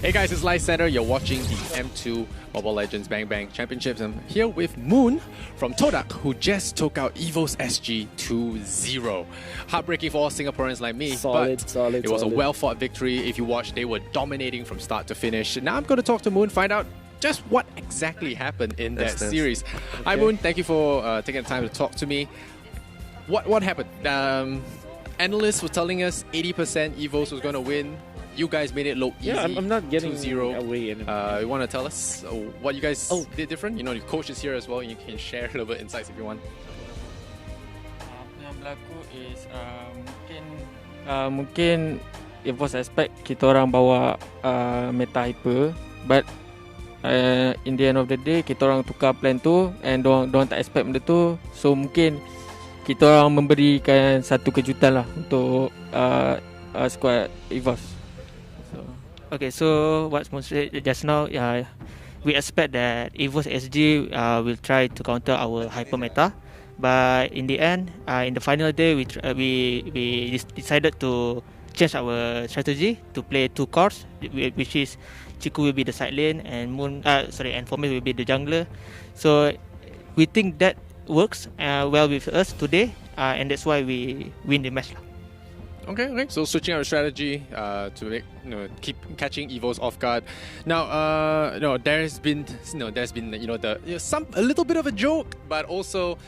Hey guys, it's Lysander. You're watching the M2 Mobile Legends BangBang Championships. I'm here with Moon from Todak, who just took out Evos SG 2-0. Heartbreaking for all Singaporeans like me, but it was a well-fought victory. If you watch, they were dominating from start to finish. Now I'm going to talk to Moon, find out just what exactly happened in that series. Hi Moon, thank you for taking the time to talk to me. What happened? Analysts were telling us 80% Evos was going to win. You guys made it look easy. Yeah, I'm not getting 2-0. away anymore. You want to tell us what you guys did different? You know, your coach is here as well. You can share a little bit insights if you want. Apa yang berlaku is mungkin Evos expect kita orang bawa meta hyper, but in the end of the day kita orang tukar plan tu and dorang tak expect benda tu, so mungkin kita orang memberikan satu kejutan lah untuk squad Evos. Okay, so what Moon said just now, we expect that Evos SG will try to counter our hyper meta, but in the end, in the final day, we decided to change our strategy to play two cores, which is Chiku will be the side lane and and Formel will be the jungler. So we think that works well with us today, and that's why we win the match. Okay. So switching our strategy to make keep catching Evos off guard. Now, there's been a little bit of a joke, but also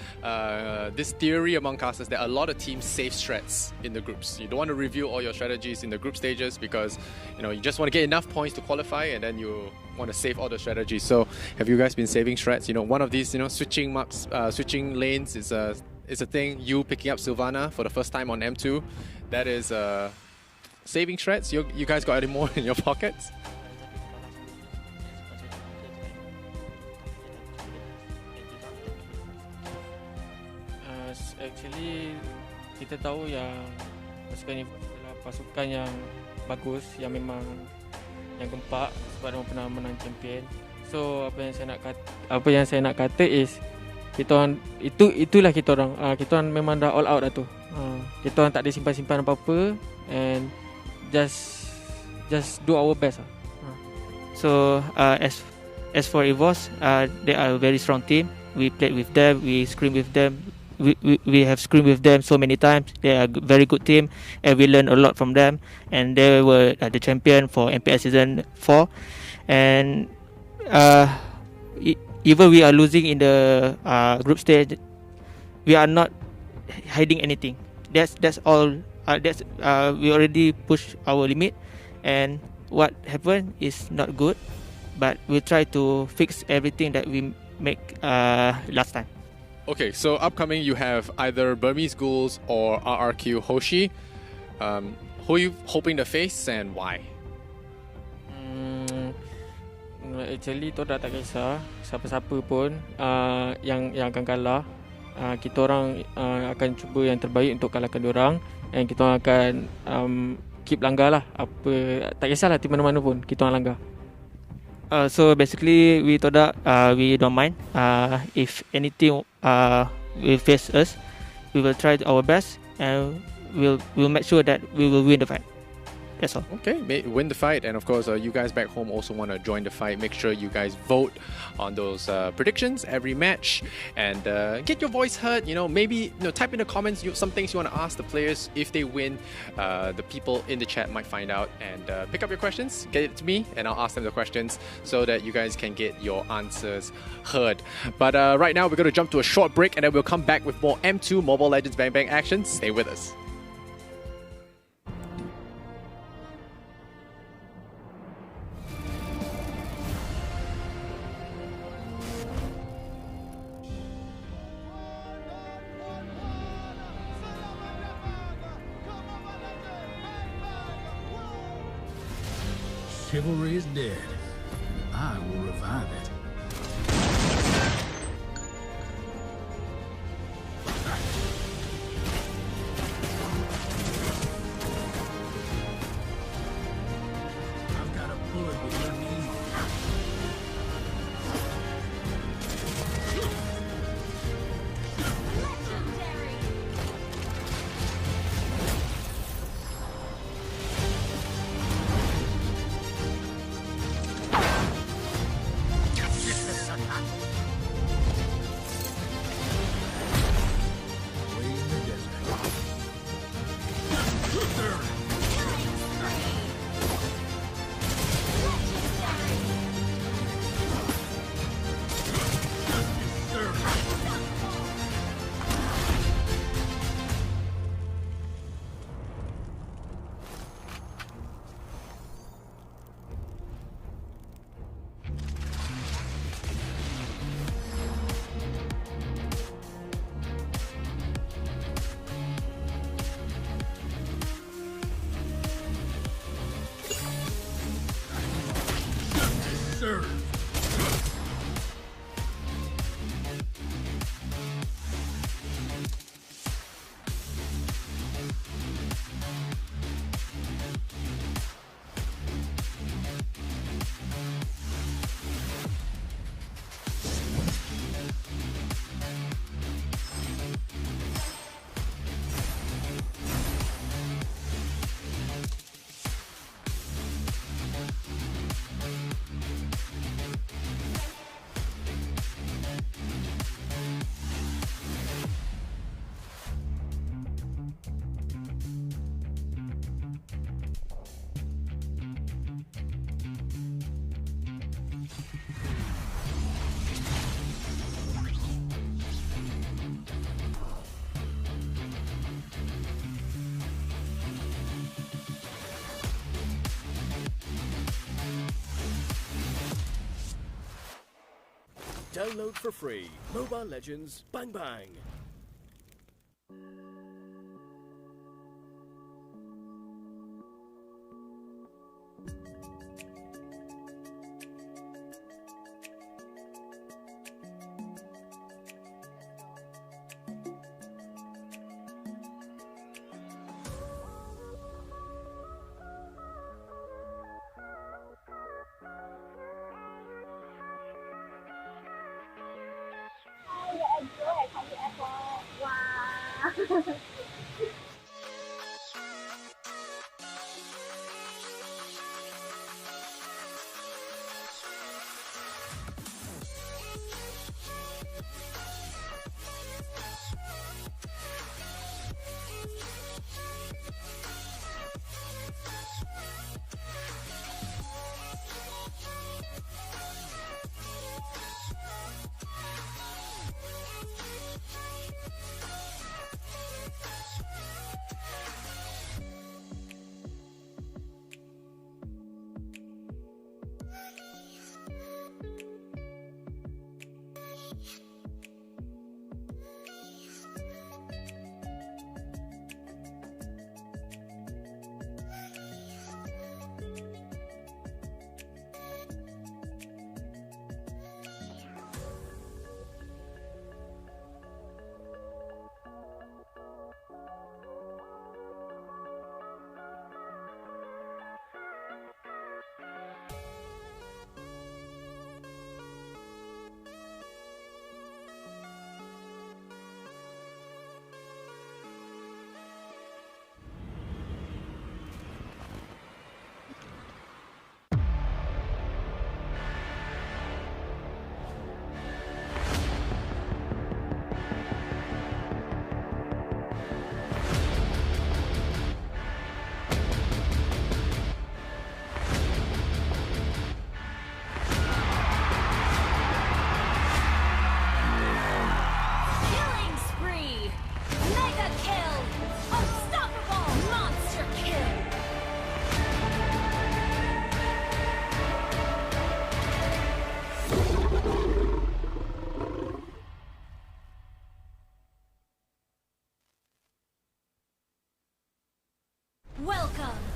this theory among casters that a lot of teams save strats in the groups. You don't want to reveal all your strategies in the group stages because you just want to get enough points to qualify, and then you want to save all the strategies. So, have you guys been saving strats? One of these, switching lanes is a thing. You picking up Sylvana for the first time on M2. That is saving strats. You guys got any more in your pockets? Actually, kita tahu yang pasukan ini adalah pasukan yang bagus, yang memang yang gempak sebab mereka pernah menang champion. So apa yang saya nak kata is kita orang itulah kita orang memang dah all out dah tu. Kita orang tak ada simpan-simpan apa-apa and just do our best. So as for Evos, they are a very strong team. We played with them, we screamed with them. We have screamed with them so many times. They are a very good team and we learned a lot from them, and they were the champion for MPL season 4, and even we are losing in the group stage, we are not hiding anything. That's all. We already pushed our limit, and what happened is not good. But we try to fix everything that we make last time. Okay, so upcoming you have either Burmese Ghouls or RRQ Hoshi. Who are you hoping to face and why? Actually, Todak tak kisah siapa-siapa pun yang akan kalah. Kita orang akan cuba yang terbaik untuk kalahkan diorang, dan kita orang akan keep langgar lah. Tak kisahlah tim mana-mana pun kita orang langgar. So basically, we Todak, we don't mind. If anything will face us, we will try our best and we'll make sure that we will win the fight. That's all. Okay, win the fight, and of course, you guys back home also want to join the fight. Make sure you guys vote on those predictions every match, and get your voice heard. Maybe type in the comments some things you want to ask the players. If they win, the people in the chat might find out and pick up your questions, get it to me, and I'll ask them the questions so that you guys can get your answers heard. But right now, we're going to jump to a short break, and then we'll come back with more M2 Mobile Legends BangBang action. Stay with us. Chivalry is dead. I will revive it. I've got a bullet with your name on it. Download for free Mobile Legends BangBang.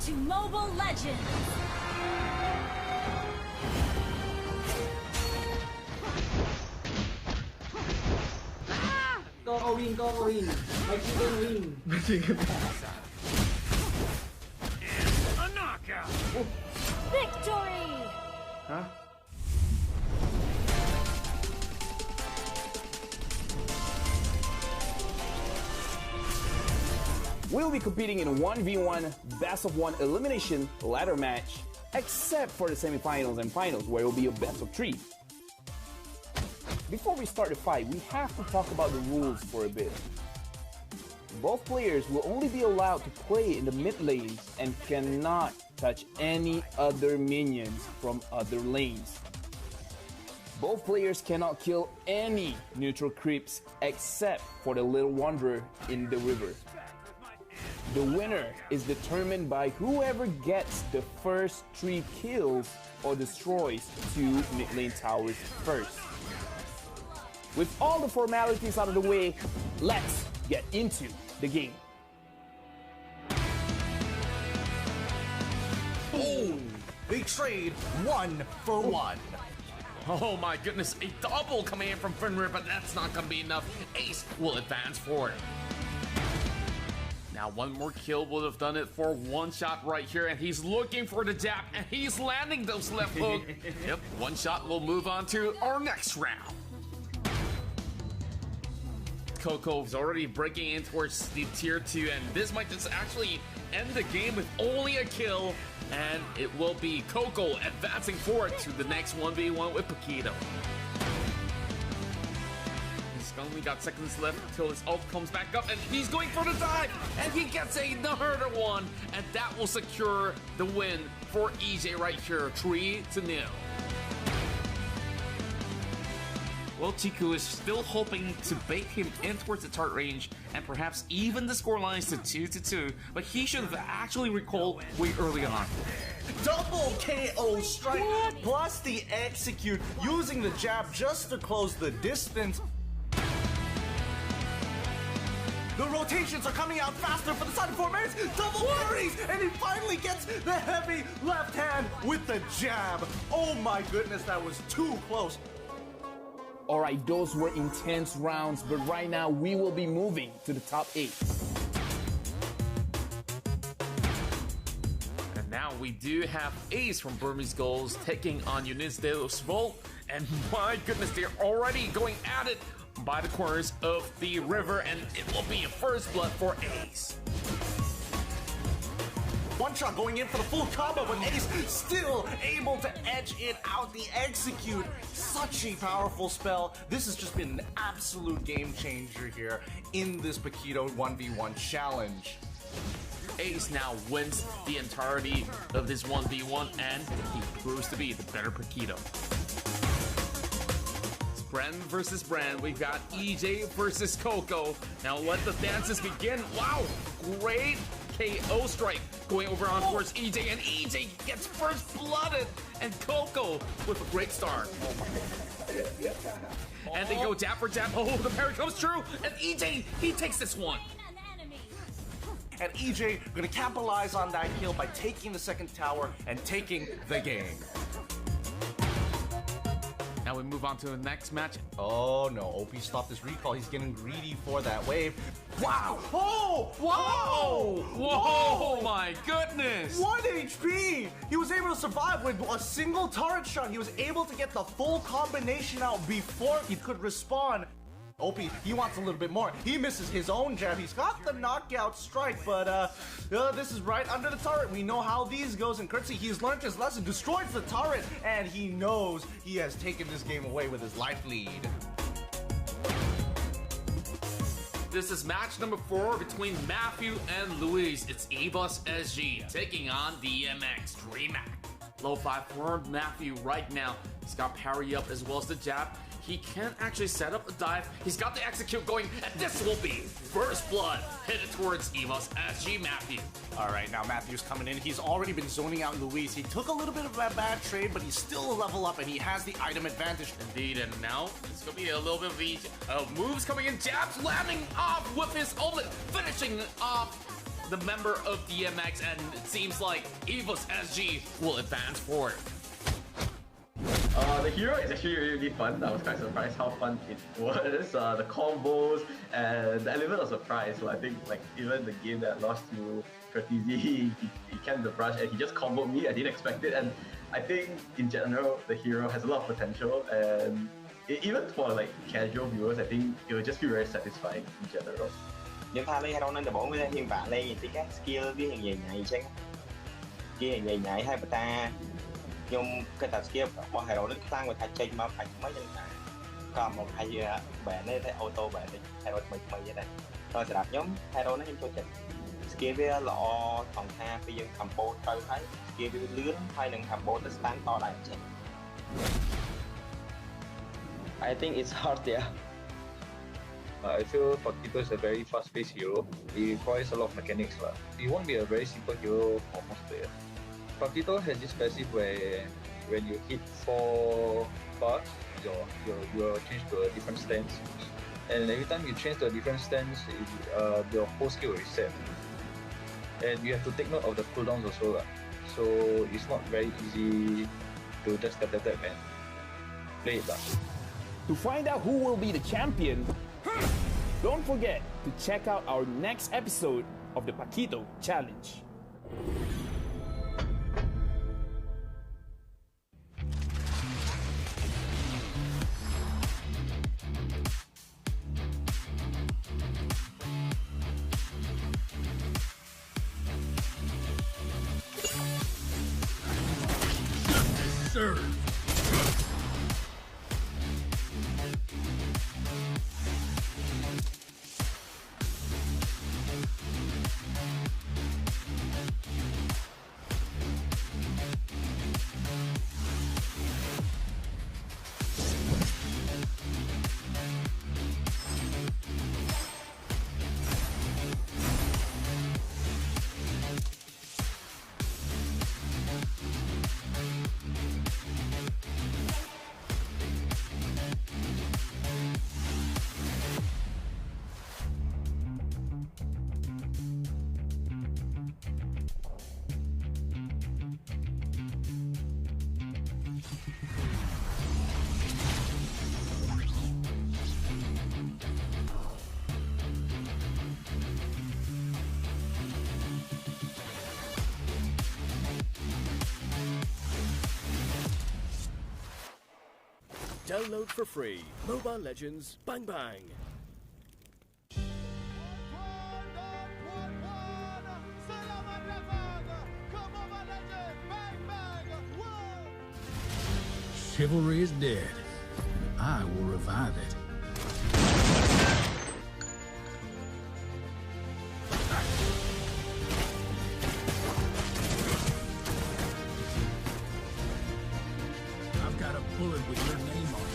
to Mobile Legends! Go win, go win. My chicken win. My chicken. A knockout! Victory! Huh? We'll be competing in a 1v1 best of 1 elimination ladder match, except for the semifinals and finals where it will be a best of 3. Before we start the fight, we have to talk about the rules for a bit. Both players will only be allowed to play in the mid lanes and cannot touch any other minions from other lanes. Both players cannot kill any neutral creeps except for the Little Wanderer in the river. The winner is determined by whoever gets the first 3 kills or destroys 2 mid lane towers first. With all the formalities out of the way, let's get into the game. Boom! They trade 1 for 1. Oh my goodness, a double coming in from Fenrir, but that's not gonna be enough. Ace will advance forward. Now one more kill would have done it for one shot right here, and he's looking for the jab, and he's landing those left hook. Yep, one shot will move on to our next round. Coco's already breaking in towards the tier 2, and this might just actually end the game with only a kill, and it will be Coco advancing forward to the next 1v1 with Paquito. He's only got seconds left until his ult comes back up, and he's going for the dive, and he gets another one, and that will secure the win for EJ right here, 3-0. Well, Chiku is still hoping to bait him in towards the turret range and perhaps even the score lines to 2-2, but he should have actually recalled way early on. Double KO strike plus the execute using the jab just to close the distance. The rotations are coming out faster for the side of 4 minutes. Double flurries, and he finally gets the heavy left hand with the jab. Oh my goodness, that was too close. All right, those were intense rounds, but right now we will be moving to the top 8. And now we do have Ace from Burmese Goals taking on Eunice de los Volt, and my goodness, they're already going at it by the corners of the river, and it will be a first blood for Ace. One shot going in for the full combo, but Ace still able to edge it out. The execute, such a powerful spell. This has just been an absolute game changer here in this Paquito 1v1 challenge. Ace now wins the entirety of this 1v1, and he proves to be the better Paquito. It's Brand versus Brand. We've got EJ versus Coco. Now let the dances begin. Wow, great KO strike going over on towards EJ, and EJ gets first blooded, and Coco with a great start. And they go jab for jab. Oh, the parry comes true, and EJ, he takes this one. And EJ gonna capitalize on that kill by taking the second tower and taking the game. Now we move on to the next match. Oh no, OP stopped his recall. He's getting greedy for that wave. Wow! Oh! Whoa! Whoa! My goodness! 1 HP! He was able to survive with a single turret shot. He was able to get the full combination out before he could respawn. OP, he wants a little bit more. He misses his own jab. He's got the knockout strike, but this is right under the turret. We know how these goes, and Curtsy, he's learned his lesson, destroys the turret, and he knows he has taken this game away with his life lead. This is match number 4 between Matthew and Luis. It's Evos SG taking on DMX DreamHack. Low 5 for Matthew right now. He's got parry up as well as the jab. He can't actually set up a dive. He's got the execute going, and this will be first blood headed towards Evos SG Matthew. All right, now Matthew's coming in. He's already been zoning out Luis. He took a little bit of a bad trade, but he's still a level up, and he has the item advantage. Indeed, and now it's going to be a little bit of the moves coming in. Jabs landing off with his Omlet, finishing off the member of DMX, and it seems like Evos SG will advance forward. The hero is actually really fun. I was quite surprised how fun it was. The combos and the element of surprise. So I think like even the game that lost to Curtizy, he came the brush and he just comboed me. I didn't expect it, and I think in general the hero has a lot of potential, and even for like casual viewers, I think it will just be very satisfying in general. Những pha lấy hero nên là bốn với hiện vạn lấy thì các skill với hiện nhảy chứ cái nhảy hay ta nhưng cái tập skill bọn hero nó tăng và thay change mà phải mấy chân cả còn một hay bạn ấy thấy auto bạn thì hero mình vậy này thôi sẽ đạp nhóm hero nó thêm cho chỉnh skill với lọ phòng tha bây giờ combo chơi thấy skill với lướn hay đừng combo tới stand to lại chứ. I think it's hard, yeah. I feel Paquito is a very fast-paced hero. He requires a lot of mechanics. He won't be a very simple hero for most players. Paquito has this passive where when you hit 4 bars, you'll change to a different stance. And every time you change to a different stance, your whole skill will reset. And you have to take note of the cooldowns also. So it's not very easy to just tap and play it. To find out who will be the champion, don't forget to check out our next episode of the Paquito Challenge. Serve. Download for free Mobile Legends BangBang. Chivalry is dead. I will revive it. I've got a bullet with your name on it.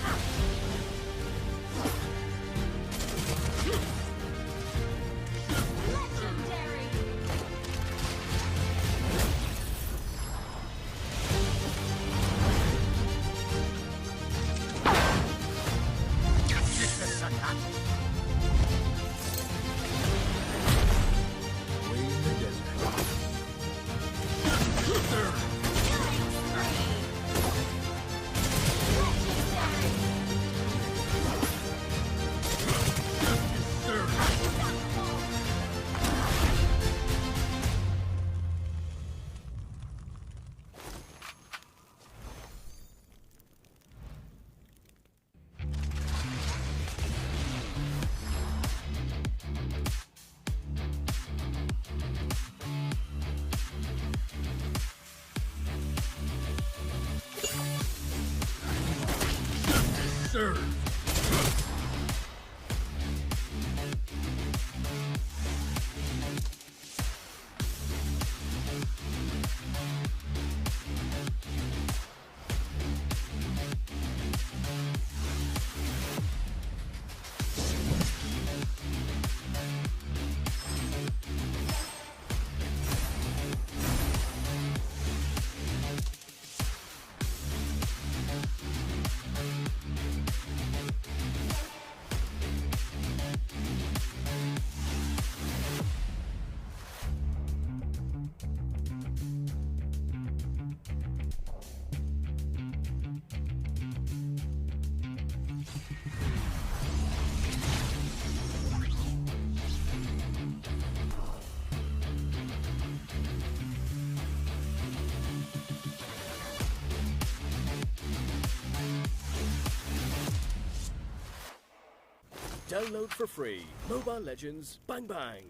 Serve. Download for free. Mobile Legends BangBang.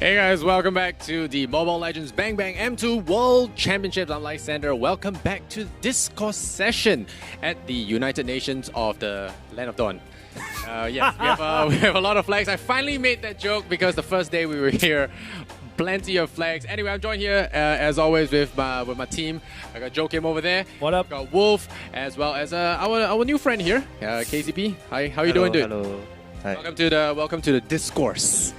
Hey guys, welcome back to the Mobile Legends BangBang M2 World Championships. I'm Lysander. Welcome back to discourse session at the United Nations of the Land of Dawn. Yes, we have a lot of flags. I finally made that joke because the first day we were here, plenty of flags. Anyway, I'm joined here as always with my team. I got Joakim over there. What up? Got Wolf as well as our new friend here, KCP. Hi, how you doing, dude? Hello. Hi. Welcome to the discourse.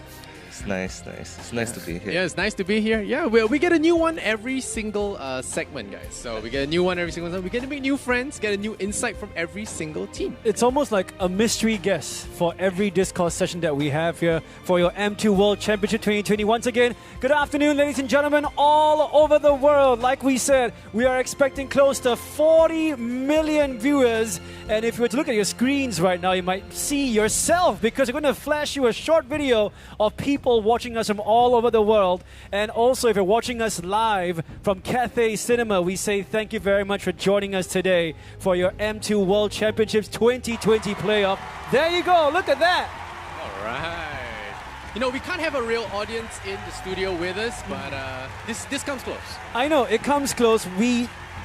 It's nice. It's nice to be here. Yeah, it's nice to be here. Yeah, we get a new one every single segment, guys. So we get a new one every single time. We get to make new friends, get a new insight from every single team. It's almost like a mystery guest for every discourse session that we have here for your M2 World Championship 2020. Once again, good afternoon, ladies and gentlemen, all over the world. Like we said, we are expecting close to 40 million viewers. And if you were to look at your screens right now, you might see yourself because we're going to flash you a short video of people watching us from all over the world. And also, if you're watching us live from Cathay Cinema, we say thank you very much for joining us today for your M2 World Championships 2020 playoff. There you go. Look at that. All right. You know, we can't have a real audience in the studio with us, but this comes close. I know, it comes close.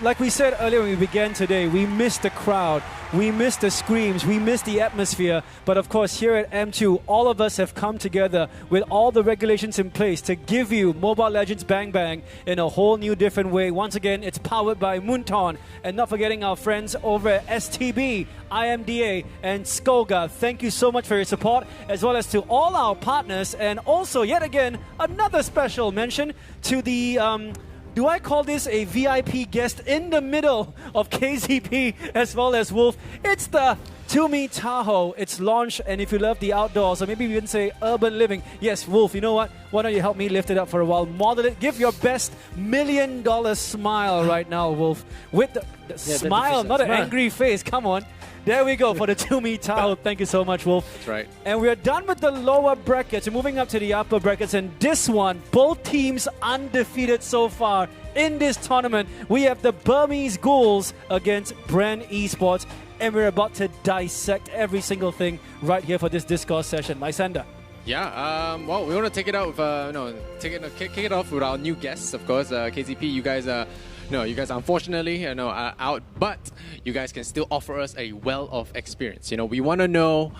Like we said earlier when we began today, we missed the crowd, we missed the screams, we missed the atmosphere. But of course, here at M2, all of us have come together with all the regulations in place to give you Mobile Legends BangBang in a whole new different way. Once again, it's powered by Moonton. And not forgetting our friends over at STB, IMDA, and Skoga. Thank you so much for your support, as well as to all our partners. And also, yet again, another special mention to the... do I call this a VIP guest in the middle of KZP as well as Wolf? It's the Tumi Tahoe. It's launched, and if you love the outdoors, or maybe we even say urban living, yes, Wolf, you know what? Why don't you help me lift it up for a while? Model it. Give your best $1 million smile right now, Wolf. With the smile, not an angry face. Come on. There we go for the Tumi Tahoe. Thank you so much, Wolf. That's right. And we're done with the lower brackets. We're moving up to the upper brackets. And this one, both teams undefeated so far in this tournament. We have the Burmese Ghouls against Brand Esports. And we're about to dissect every single thing right here for this discourse session. Lysander. Yeah, well, we want to take it out with, kick it off with our new guests, of course. KZP, you guys are unfortunately out, but you guys can still offer us a well of experience. We want to know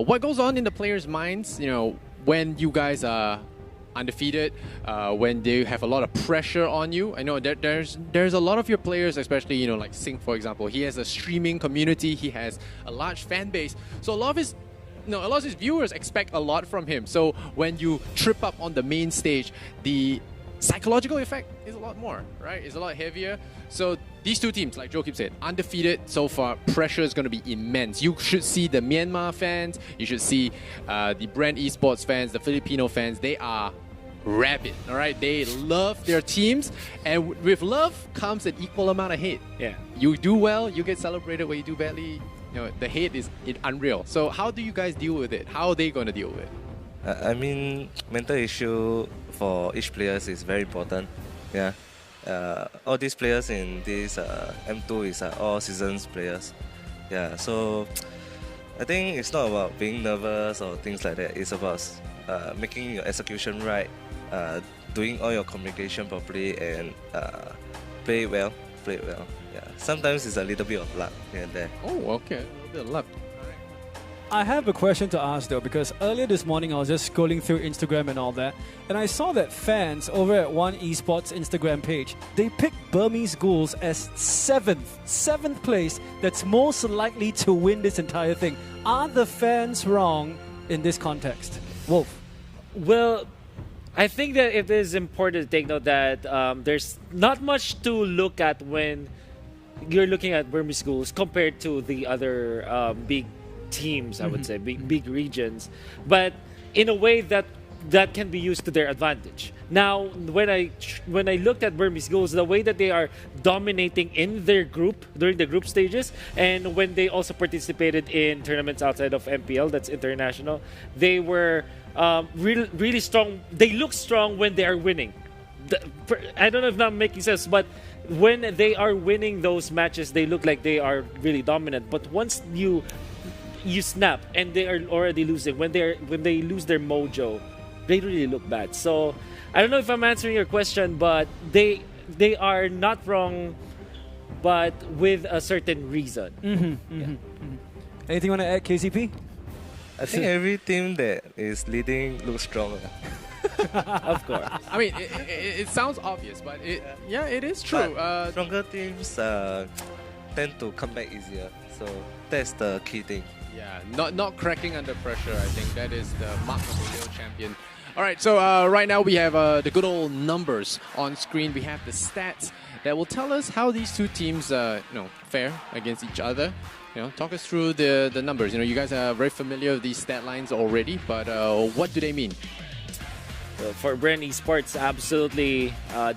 what goes on in the players' minds, when you guys are undefeated, when they have a lot of pressure on you. I know there's a lot of your players, especially like Sing, for example. He has a streaming community, he has a large fan base, so a lot of his viewers expect a lot from him. So when you trip up on the main stage, the psychological effect is a lot more, right? It's a lot heavier. So these two teams, like Joakim said, undefeated so far, pressure is going to be immense. You should see the Myanmar fans, you should see the Brand Esports fans, the Filipino fans. They are rabid, all right? They love their teams, and with love comes an equal amount of hate. Yeah. You do well, you get celebrated. When you do badly, the hate is unreal. So how do you guys deal with it? How are they going to deal with it? I mean, mental issue for each player is very important. Yeah. All these players in this M2 is all seasons players. Yeah. So I think it's not about being nervous or things like that. It's about making your execution right, doing all your communication properly, and play it well. Yeah. Sometimes it's a little bit of luck here and there. Oh, okay. A little bit of luck. I have a question to ask though, because earlier this morning I was just scrolling through Instagram and all that, and I saw that fans over at One Esports Instagram page, they picked Burmese Ghouls as seventh place that's most likely to win this entire thing. Are the fans wrong in this context? Wolf. Well, I think that it is important to take note that there's not much to look at when you're looking at Burmese Ghouls compared to the other big teams, I would say, big regions, but in a way that can be used to their advantage. Now, when I looked at Burmese Ghouls, the way that they are dominating in their group during the group stages, and when they also participated in tournaments outside of MPL, that's international, they were really strong. They look strong when they are winning. I don't know if I'm making sense, but when they are winning those matches, they look like they are really dominant. But once you snap and they are already losing, when they lose their mojo, really look bad. So I don't know if I'm answering your question, but they are not wrong, but with a certain reason. Anything you want to add, KCP? I think every team that is leading looks stronger. Of course. I mean, it sounds obvious, but it is true. But stronger teams tend to come back easier. So that's the key thing. Yeah, not cracking under pressure. I think that is the mark of a real champion. All right, so right now we have the good old numbers on screen. We have the stats that will tell us how these two teams, fare against each other. Talk us through the numbers. You guys are very familiar with these stat lines already, but what do they mean? For Bren Esports, absolutely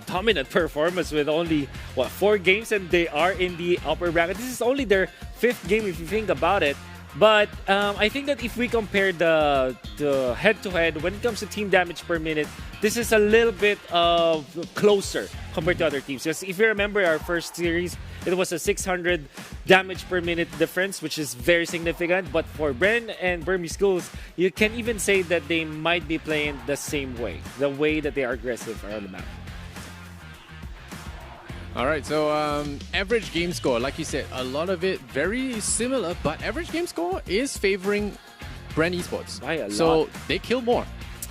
dominant performance with only 4 games, and they are in the upper bracket. This is only their 5th game if you think about it. But I think that if we compare the head-to-head, when it comes to team damage per minute, this is a little bit closer compared to other teams. Because if you remember our first series, it was a 600 damage per minute difference, which is very significant. But for Bren and Burmese Schools, you can even say that they might be playing the same way, the way that they are aggressive around the map. All right, so average game score, like you said, a lot of it very similar, but average game score is favoring Bren Esports. By a lot. So they kill more.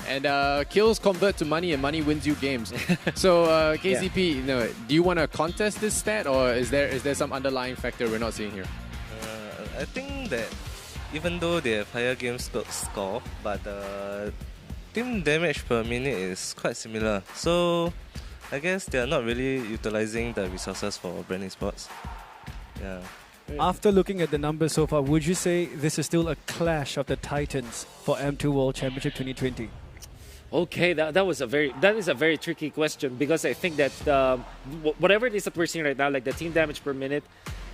And kills convert to money, and money wins you games. So KCP, do you want to contest this stat, or is there some underlying factor we're not seeing here? I think that even though they have higher game score, but team damage per minute is quite similar. So I guess they are not really utilizing the resources for Bren Esports. Yeah. After looking at the numbers so far, would you say this is still a clash of the titans for M2 World Championship 2020? Okay, that is a very tricky question, because I think that whatever it is that we're seeing right now, like the team damage per minute,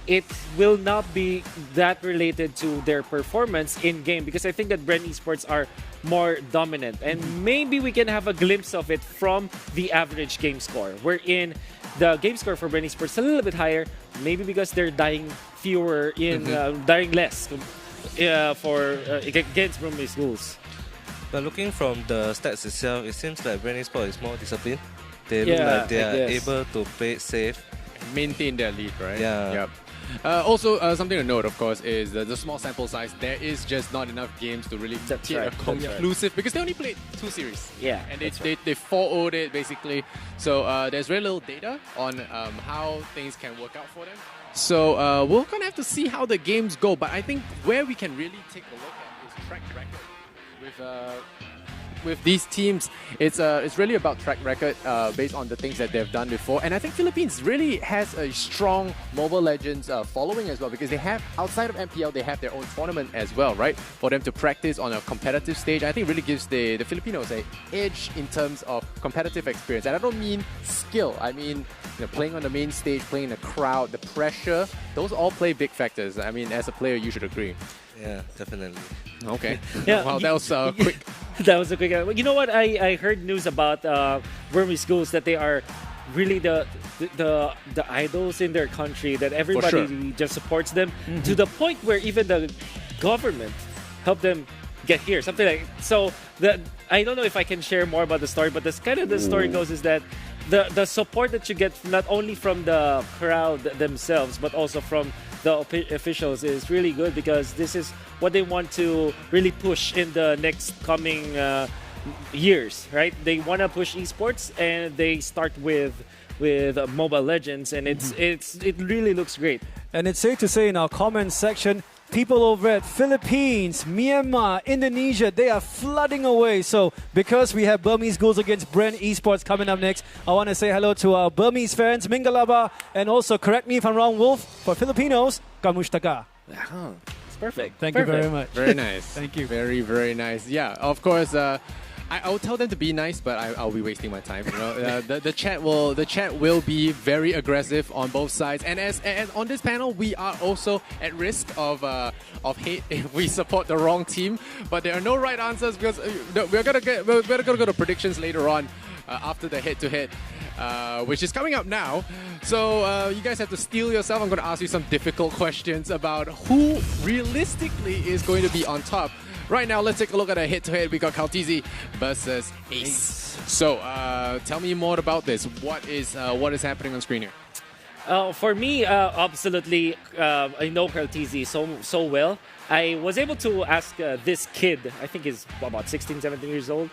it will not be that related to their performance in game, because I think that Bren Esports are more dominant, and maybe we can have a glimpse of it from the average game score, wherein the game score for Bren Esports is a little bit higher, maybe because they're dying fewer dying less against Burmese Schools. But looking from the stats itself, it seems like Bren Esports is more disciplined. They look like they are able to play it safe. Maintain their lead, right? Yeah. Yep. Also, something to note, of course, is the small sample size. There is just not enough games to really get a conclusive, because they only played 2 series. Yeah, and they 4-0'd it basically. So there's very little data on how things can work out for them. So we're gonna have to see how the games go. But I think where we can really take a look at is track record with these teams. It's really about track record based on the things that they've done before. And I think Philippines really has a strong Mobile Legends following as well, because they have, outside of MPL, they have their own tournament as well, right? For them to practice on a competitive stage, I think really gives the Filipinos an edge in terms of competitive experience. And I don't mean skill. I mean, playing on the main stage, playing in the crowd, the pressure, those all play big factors. I mean, as a player, you should agree. Yeah, definitely. Okay. Yeah. Wow, that was quick. That was a quick. You know what? I heard news about Burmese Schools that they are really the idols in their country, that everybody just supports them to the point where even the government helped them get here. Something like so. I don't know if I can share more about the story, but the story goes is that the support that you get not only from the crowd themselves, but also from the officials is really good, because this is what they want to really push in the next coming years, right? They want to push esports, and they start with Mobile Legends, and it really looks great. And it's safe to say in our comments section, people over at Philippines, Myanmar, Indonesia, they are flooding away. So because we have Burmese Schools against Bren Esports coming up next, I want to say hello to our Burmese fans, Mingalaba, and also, correct me if I'm wrong, Wolf, for Filipinos, Kamustaka. It's perfect. Thank you very much. Very nice. Thank you. Very, very nice. Yeah, of course. I will tell them to be nice, but I'll be wasting my time. The chat will be very aggressive on both sides, and as on this panel, we are also at risk of hate if we support the wrong team. But there are no right answers, because we're gonna go to predictions later on after the head-to-head. Which is coming up now. So you guys have to steel yourself. I'm going to ask you some difficult questions about who realistically is going to be on top. Right now, let's take a look at a head-to-head. We got Kaltizi versus Ace. So, tell me more about this. What is happening on screen here? For me, absolutely, I know Kaltizi so well. I was able to ask this kid, I think he's about 16, 17 years old,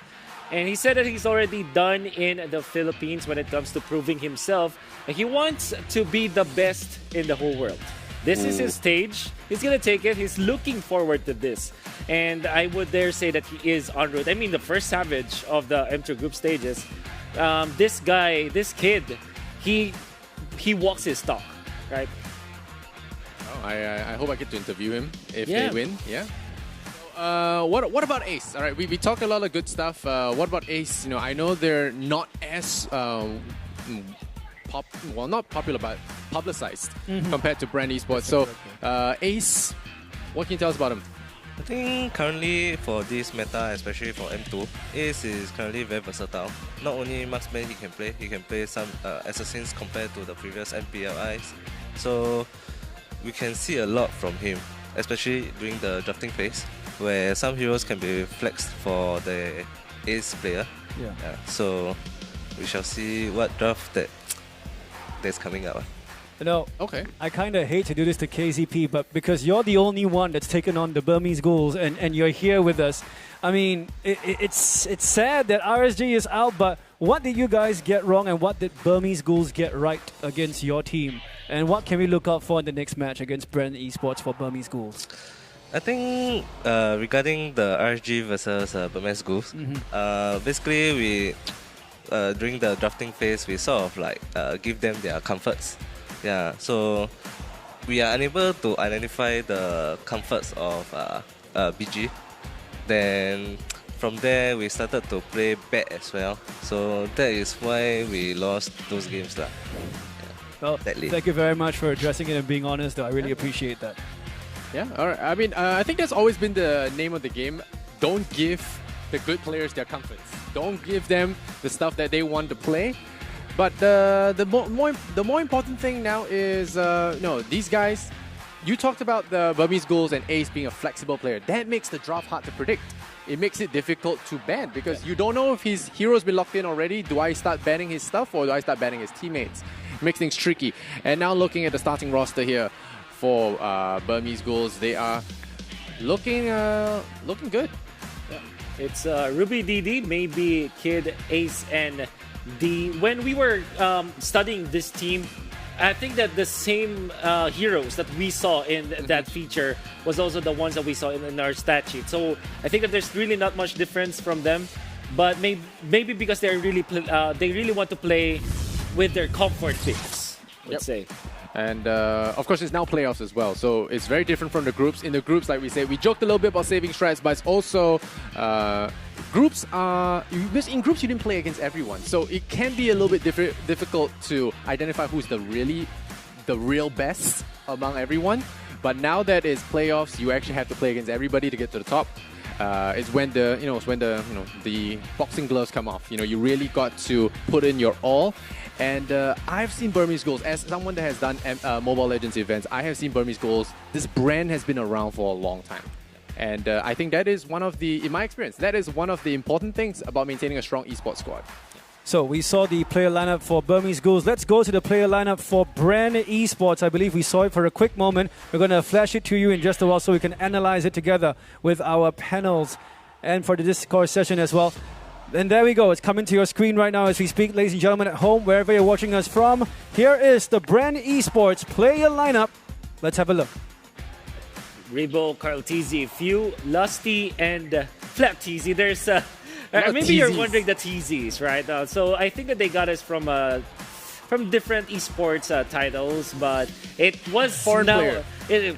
and he said that he's already done in the Philippines when it comes to proving himself. He wants to be the best in the whole world. This is his stage. He's going to take it. He's looking forward to this. And I would dare say that he is en route. I mean, the first Savage of the M2 group stages, this kid, he walks his talk, right? Oh, I hope I get to interview him if they win. Yeah. What about Ace? All right, we talked a lot of good stuff. What about Ace? I know they're not as not popular, but publicized compared to Brand Esports. So, Ace, what can you tell us about him? I think currently for this meta, especially for M2, Ace is currently very versatile. Not only marksman he can play some assassins compared to the previous MPLIs. So we can see a lot from him, especially during the drafting phase, where some heroes can be flexed for the Ace player. So we shall see what draft that's coming up. Okay. I kind of hate to do this to KZP, but because you're the only one that's taken on the Burmese Ghouls and you're here with us, I mean, it's sad that RSG is out, but what did you guys get wrong and what did Burmese Ghouls get right against your team? And what can we look out for in the next match against Brand Esports for Burmese Ghouls? I think regarding the RSG versus Burmese Ghouls, basically we during the drafting phase we sort of give them their comforts. Yeah, so we are unable to identify the comforts of BG. Then from there we started to play bad as well. So that is why we lost those games. Well, thank you very much for addressing it and being honest, though. I really appreciate that. Yeah, all right. I mean, I think that's always been the name of the game. Don't give the good players their comforts. Don't give them the stuff that they want to play. But the more important thing now is, these guys, you talked about the Burmese Ghouls and Ace being a flexible player. That makes the draft hard to predict. It makes it difficult to ban because you don't know if his hero's been locked in already. Do I start banning his stuff or do I start banning his teammates? It makes things tricky. And now looking at the starting roster here for Burmese Ghouls, they are looking good. Yeah. It's Ruby DD, maybe Kid, Ace, and when we were studying this team, I think that the same heroes that we saw in that feature was also the ones that we saw in our stat sheet. So I think that there's really not much difference from them, but maybe because they really want to play with their comfort picks, let's say. And of course, it's now playoffs as well, so it's very different from the groups. In the groups, like we say, we joked a little bit about saving strats, but it's also groups are in groups you didn't play against everyone, so it can be a little bit difficult to identify who's the real best among everyone. But now that it's playoffs, you actually have to play against everybody to get to the top. It's when the boxing gloves come off. You really got to put in your all. And I've seen Burmese Ghouls, as someone that has done Mobile Legends events, I have seen Burmese Ghouls. This brand has been around for a long time. And I think that is one of the, in my experience, that is one of the important things about maintaining a strong esports squad. So we saw the player lineup for Burmese Ghouls. Let's go to the player lineup for Brand Esports. I believe we saw it for a quick moment. We're going to flash it to you in just a while so we can analyze it together with our panels and for the Discord session as well. And there we go. It's coming to your screen right now as we speak, ladies and gentlemen at home, wherever you're watching us from. Here is the Brand Esports player lineup. Let's have a look. Rebo, Carl TZ, Few, Lusty, and Flap TZ. There's maybe you're wondering the TZs, right? So I think that they got us from different esports titles, but it was foreign player.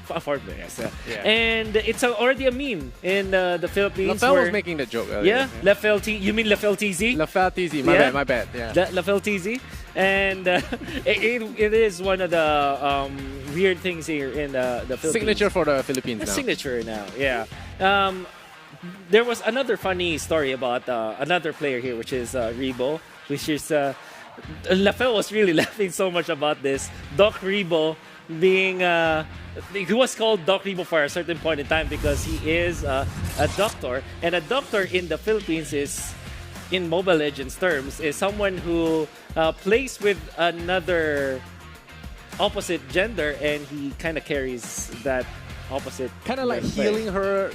Foreign player, yes. And it's already a meme in the Philippines. Lafel was making the joke earlier. Yeah, Lafel T. You mean Lafel TZ? Lafel TZ. My bad. Yeah. Lafel TZ, and it is one of the weird things here in the Philippines. Signature for the Philippines now. Signature now, yeah. There was another funny story about another player here, which is Rebo, which is Lafel was really laughing so much about this. Doc Rebo being he was called Doc Rebo for a certain point in time because he is a doctor, and a doctor in the Philippines is, in Mobile Legends terms, is someone who plays with another opposite gender, and he kind of carries that opposite. Kind of like healing her,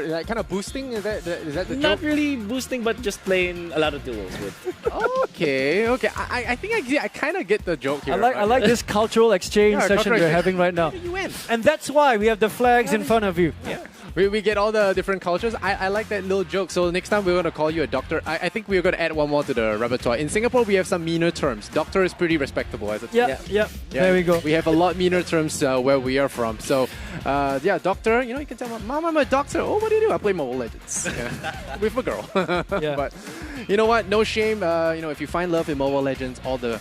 like kind of boosting. Is that the Not joke? really boosting, but just playing a lot of duels with. Okay. I think I kind of get the joke here. I like this cultural exchange session cultural we're exchange. having right now. You win. And that's why we have the flags in front of you. Yeah. We get all the different cultures. I like that little joke. So next time we're going to call you a doctor. I think we're going to add one more to the repertoire. In Singapore, we have some meaner terms. Doctor is pretty respectable as a term. Yeah. There we go. We have a lot meaner terms where we are from. So, doctor, you can tell Mom, I'm a doctor. Oh, what do you do? I play Mobile Legends. With a girl. Yeah. But you know what? No shame. If you find love in Mobile Legends, all the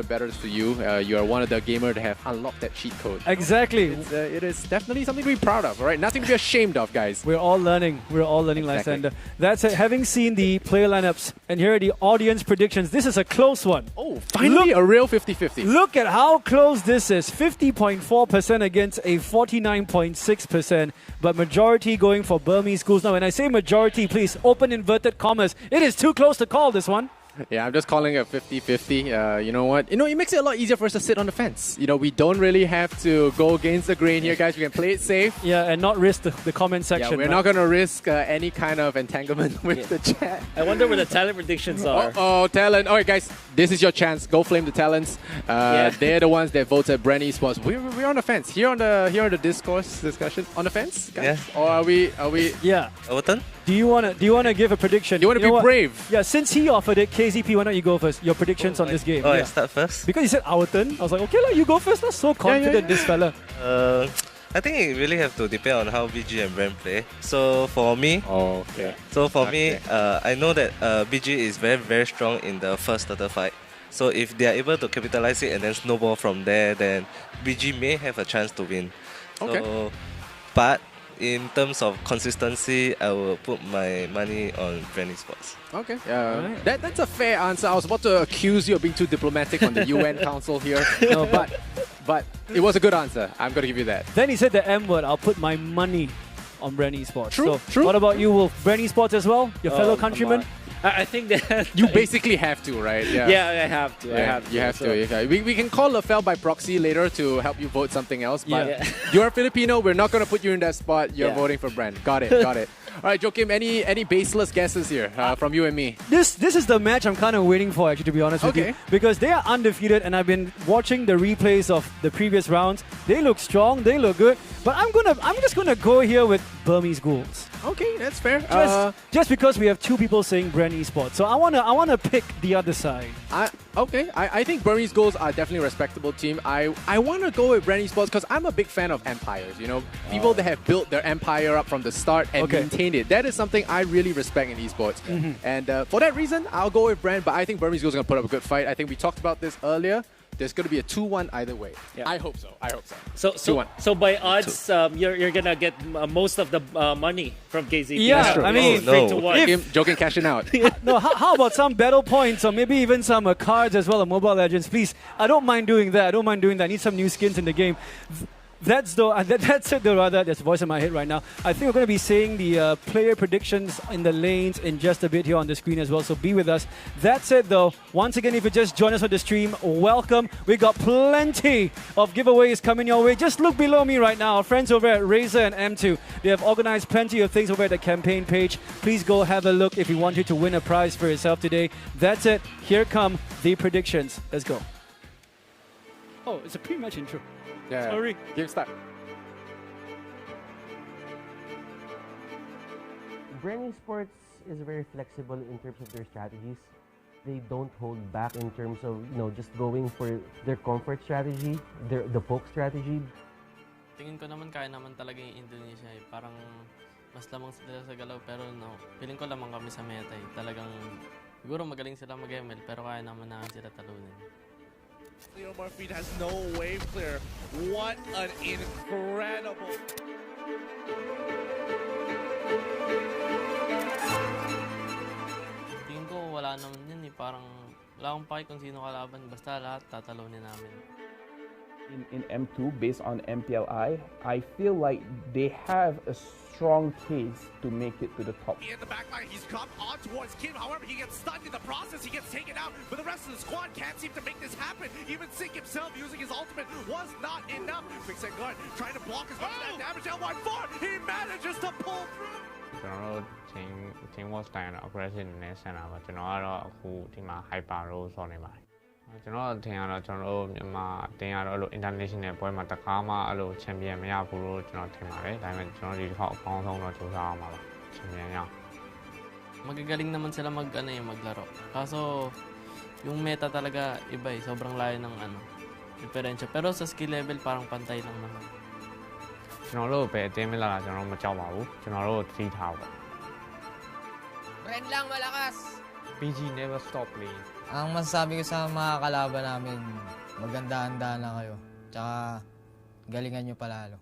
better for you. You are one of the gamers that have unlocked that cheat code. Exactly. It is definitely something to be proud of, all right? Nothing to be ashamed of, guys. We're all learning. Lysander. That's it. Having seen the player lineups and here are the audience predictions, this is a close one. Oh, finally a real 50-50. Look at how close this is. 50.4% against a 49.6%, but majority going for Burmese schools. Now, when I say majority, please open inverted commas. It is too close to call this one. Yeah, I'm just calling it 50-50. You know what? It makes it a lot easier for us to sit on the fence. We don't really have to go against the grain here, guys. We can play it safe. Yeah, and not risk the comment section. Yeah, we're not going to risk any kind of entanglement with the chat. I wonder where the talent predictions are. Oh, talent. All right, guys, this is your chance. Go flame the talents. They're the ones that voted Brand Esports. We're on the fence. Here on the discourse discussion. On the fence, guys? Yeah. Or are we? Yeah. Overton? Do you wanna give a prediction? You want to be brave? Yeah, since he offered it, KZP, why don't you go first? Your predictions on this game. I start first? Because you said our turn. I was like, okay, you go first. Not so confident, this fella. I think it really have to depend on how BG and Brand play. So for me, I know that BG is very, very strong in the first starter fight. So if they are able to capitalize it and then snowball from there, then BG may have a chance to win. Okay. So, but in terms of consistency, I will put my money on Brand Esports. Okay. That's a fair answer. I was about to accuse you of being too diplomatic on the UN Council here. No, but it was a good answer. I'm going to give you that. Then he said the M word. I'll put my money on Brand Esports. True. What about you, Wolf? Brand Esports as well? Your fellow countrymen? I think that you basically have to, right? Yeah, I have to. You have to. We can call Lafel by proxy later to help you vote something else. But you're Filipino. We're not going to put you in that spot. You're voting for Brand. Got it. All right, Joakim, any baseless guesses here from you and me? This is the match I'm kind of waiting for, actually, to be honest with you. Because they are undefeated, and I've been watching the replays of the previous rounds. They look strong. They look good. But I'm just gonna go here with Burmese Ghouls. Okay, that's fair. Just because we have two people saying Brand Esports, so I wanna pick the other side. I think Burmese Ghouls are definitely a respectable team. I want to go with Brand Esports because I'm a big fan of empires. People that have built their empire up from the start and maintained it. That is something I really respect in esports. And for that reason, I'll go with Brand. But I think Burmese Ghouls are gonna put up a good fight. I think we talked about this earlier. There's going to be a 2-1 either way. Yeah. I hope so. So by odds, you're going to get most of the money from KZP. Yeah, I mean, Joking cashing out. No, how about some battle points or maybe even some cards as well of Mobile Legends? Please, I don't mind doing that. I need some new skins in the game. That's it though, rather. There's a voice in my head right now. I think we're going to be seeing the player predictions in the lanes in just a bit here on the screen as well, so be with us. That's it though. Once again, if you just joined us on the stream, welcome. We got plenty of giveaways coming your way. Just look below me right now. Our friends over at Razer and M2, they have organized plenty of things over at the campaign page. Please go have a look if you want you to win a prize for yourself today. That's it. Here come the predictions. Let's go. Oh, it's a pre-match intro. Yeah. Sorry. Game start. Brand Esports is very flexible in terms of their strategies. They don't hold back in terms of just going for their comfort strategy, the poke strategy. Tingin ko naman kaya naman talaga yung Indonesia eh. Parang mas lamang sila sa galaw pero feeling ko lamang kami sa meta eh. Talagang siguro magaling sila mag-ML pero kaya naman namin sila talunin. Leo Murphy has no wave clear. What an incredible... Tingin ko wala naman yun eh. Parang wala Wala akong pake kung sino kalaban. Basta lahat tatalunin namin. In M2, based on MPLI, I feel like they have a strong case to make it to the top. In the backline, he's come on towards Kim. However, he gets stunned in the process. He gets taken out, but the rest of the squad can't seem to make this happen. Even Sync himself using his ultimate was not enough. Quicksand Guard trying to block as much of that damage. L14, he manages to pull through. ကျွန်တော်တို့ team was stand aggressive နဲ့ဆန်တာပါကျွန်တော်ကတော့အခုဒီမှာ hyper role ဆော်နေပါတယ်ကျွန်တော်ထင်ရတော့ကျွန်တော်တို့မြန်မာအတင်းရတော့အဲ့လို international ပွဲမှာတခါမှအဲ့လို champion မရဘူးလို့ကျွန်တော်ထင်ပါတယ်ဒါပေမဲ့ကျွန်တော်ဒီတစ်ခေါက်အကောင်းဆုံးတော့ကြိုးစားအောင်ပါ champion ရ Magagaling naman sila maglaro. Kaso yung meta talaga iba eh, sobrang layo ng diferensya. Pero sa skill level parang pantay lang naman. ကျွန်တော်တို့ပဲအတင်းမလာတာကျွန်တော်မကြောက်ပါဘူးကျွန်တော်တို့သတိထားပါ Ren lang malakas. PG never stop playing. Ang masasabi ko sa mga kalaban namin, maganda-handa na kayo. Tsaka galingan nyo palalo.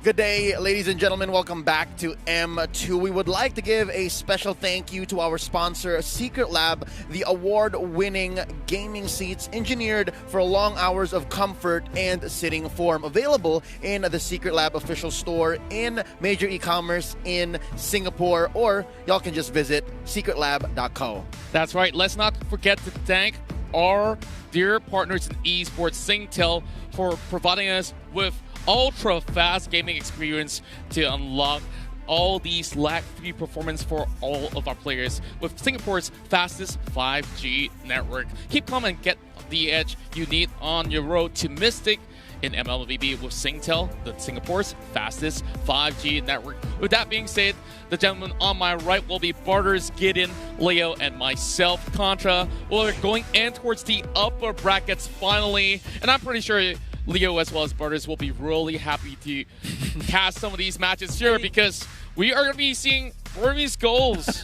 Good day, ladies and gentlemen. Welcome back to M2. We would like to give a special thank you to our sponsor, Secret Lab, the award-winning gaming seats engineered for long hours of comfort and sitting form. Available in the Secret Lab official store in major e-commerce in Singapore, or y'all can just visit secretlab.co. That's right. Let's not forget to thank our dear partners in esports, Singtel, for providing us with ultra-fast gaming experience to unlock all these lag-free performance for all of our players with Singapore's fastest 5G network. Keep calm and get the edge you need on your road to Mystic in MLVB with Singtel, the Singapore's fastest 5G network. With that being said, the gentleman on my right will be Barters, Gideon, Leo, and myself, Contra. We're going in towards the upper brackets finally, and I'm pretty sure Leo as well as Barters will be really happy to cast some of these matches here because we are going to be seeing Burmese goals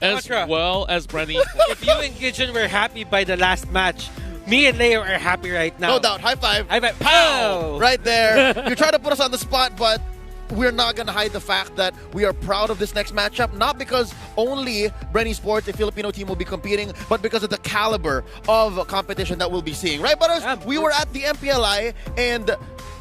as well as Brenny. If you and Gideon were happy by the last match, me and Leo are happy right now. No doubt. High five. High five. Pow! Right there. You're trying to put us on the spot, but we're not going to hide the fact that we are proud of this next matchup, not because only Brenny Sports, the Filipino team, will be competing, but because of the caliber of competition that we'll be seeing. Right, Butters? We were at the MPLI, and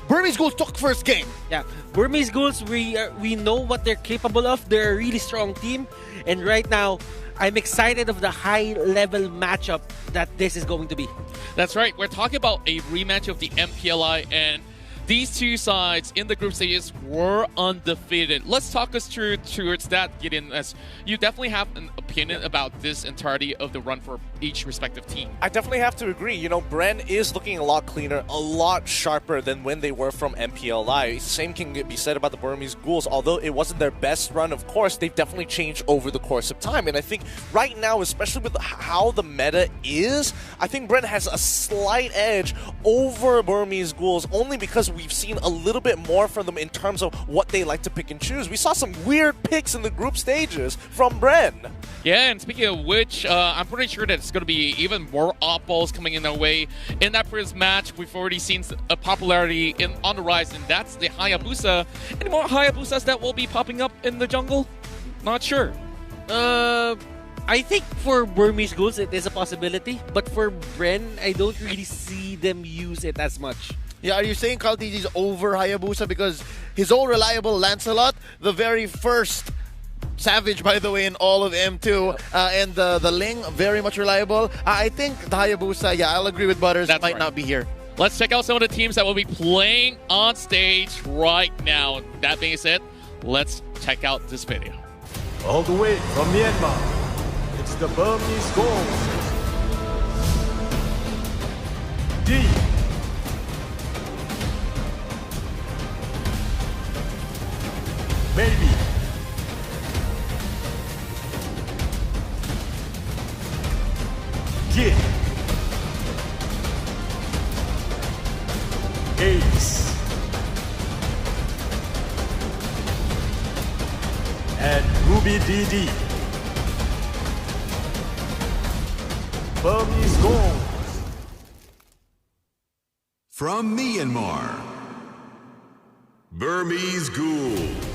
Burmese Ghouls took first game. Yeah, Burmese Ghouls, we know what they're capable of. They're a really strong team, and right now, I'm excited of the high-level matchup that this is going to be. That's right. We're talking about a rematch of the MPLI, and these two sides in the group stages were undefeated. Let's talk us through towards that, Gideon, as you definitely have an opinion about this entirety of the run for each respective team. I definitely have to agree. You know, Bren is looking a lot cleaner, a lot sharper than when they were from MPLI. Same can be said about the Burmese Ghouls. Although it wasn't their best run, of course, they've definitely changed over the course of time. And I think right now, especially with how the meta is, I think Bren has a slight edge over Burmese Ghouls only because we've seen a little bit more from them in terms of what they like to pick and choose. We saw some weird picks in the group stages from Bren. Yeah, and speaking of which, I'm pretty sure that it's going to be even more oddballs coming in their way. In that first match, we've already seen a popularity on the rise, and that's the Hayabusa. Any more Hayabusas that will be popping up in the jungle? Not sure. I think for Burmese Ghouls, it is a possibility. But for Bren, I don't really see them use it as much. Yeah, are you saying Carl TG's over Hayabusa because his old reliable Lancelot, the very first Savage, by the way, in all of M2, and the Ling, very much reliable. I think the Hayabusa, yeah, I'll agree with Butters, might not be here. Let's check out some of the teams that will be playing on stage right now. That being said, let's check out this video. All the way from Myanmar, it's the Burmese Ghouls. D. Baby. Kid. Ace. And Ruby DD. Burmese Ghouls. From Myanmar, Burmese Ghouls.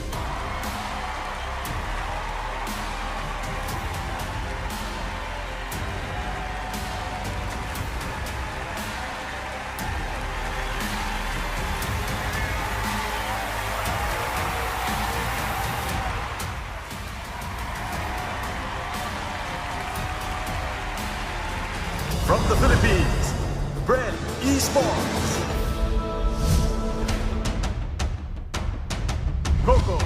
From the Philippines, Bren Esports. Coco.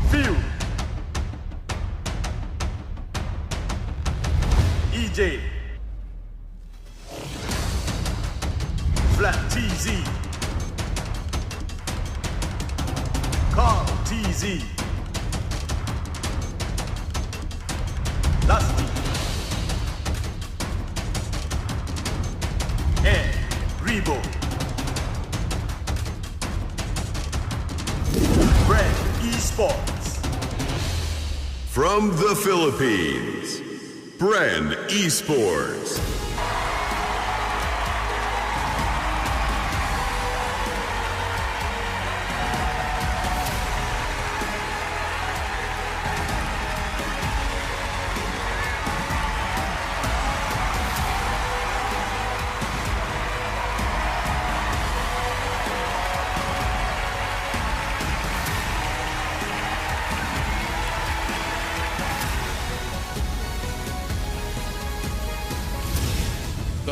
Few. EJ. Flat TZ. Carl TZ. Lusty. And Rebo. Bren Esports. From the Philippines, Bren Esports.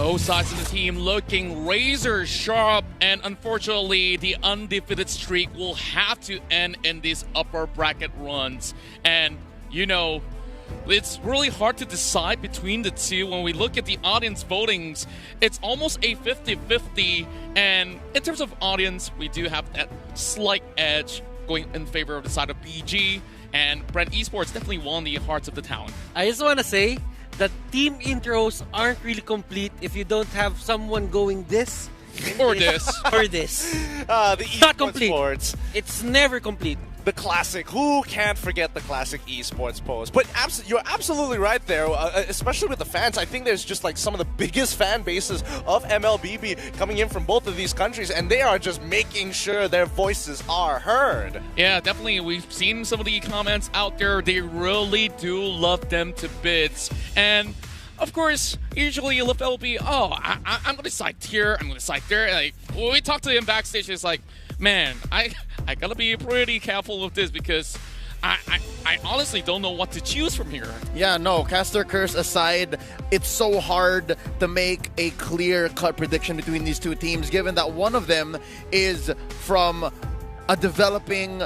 Both sides of the team looking razor sharp, and unfortunately, the undefeated streak will have to end in these upper bracket runs. And, you know, it's really hard to decide between the two. When we look at the audience votings, it's almost a 50-50. And in terms of audience, we do have that slight edge going in favor of the side of BG. And Brand Esports definitely won the hearts of the town. I just want to say that team intros aren't really complete if you don't have someone going this or this or this. The Not complete. Sports. It's never complete. The classic. Who can't forget the classic esports pose? But you're absolutely right there, especially with the fans. I think there's just like some of the biggest fan bases of MLBB coming in from both of these countries, and they are just making sure their voices are heard. Yeah, definitely. We've seen some of the comments out there. They really do love them to bits. And of course, usually LFL will be, I'm going to side here, I'm going to side there. Like, when we talk to him backstage, it's like, man, I gotta be pretty careful with this because I honestly don't know what to choose from here. Yeah, no, Caster Curse aside, it's so hard to make a clear-cut prediction between these two teams, given that one of them is from a developing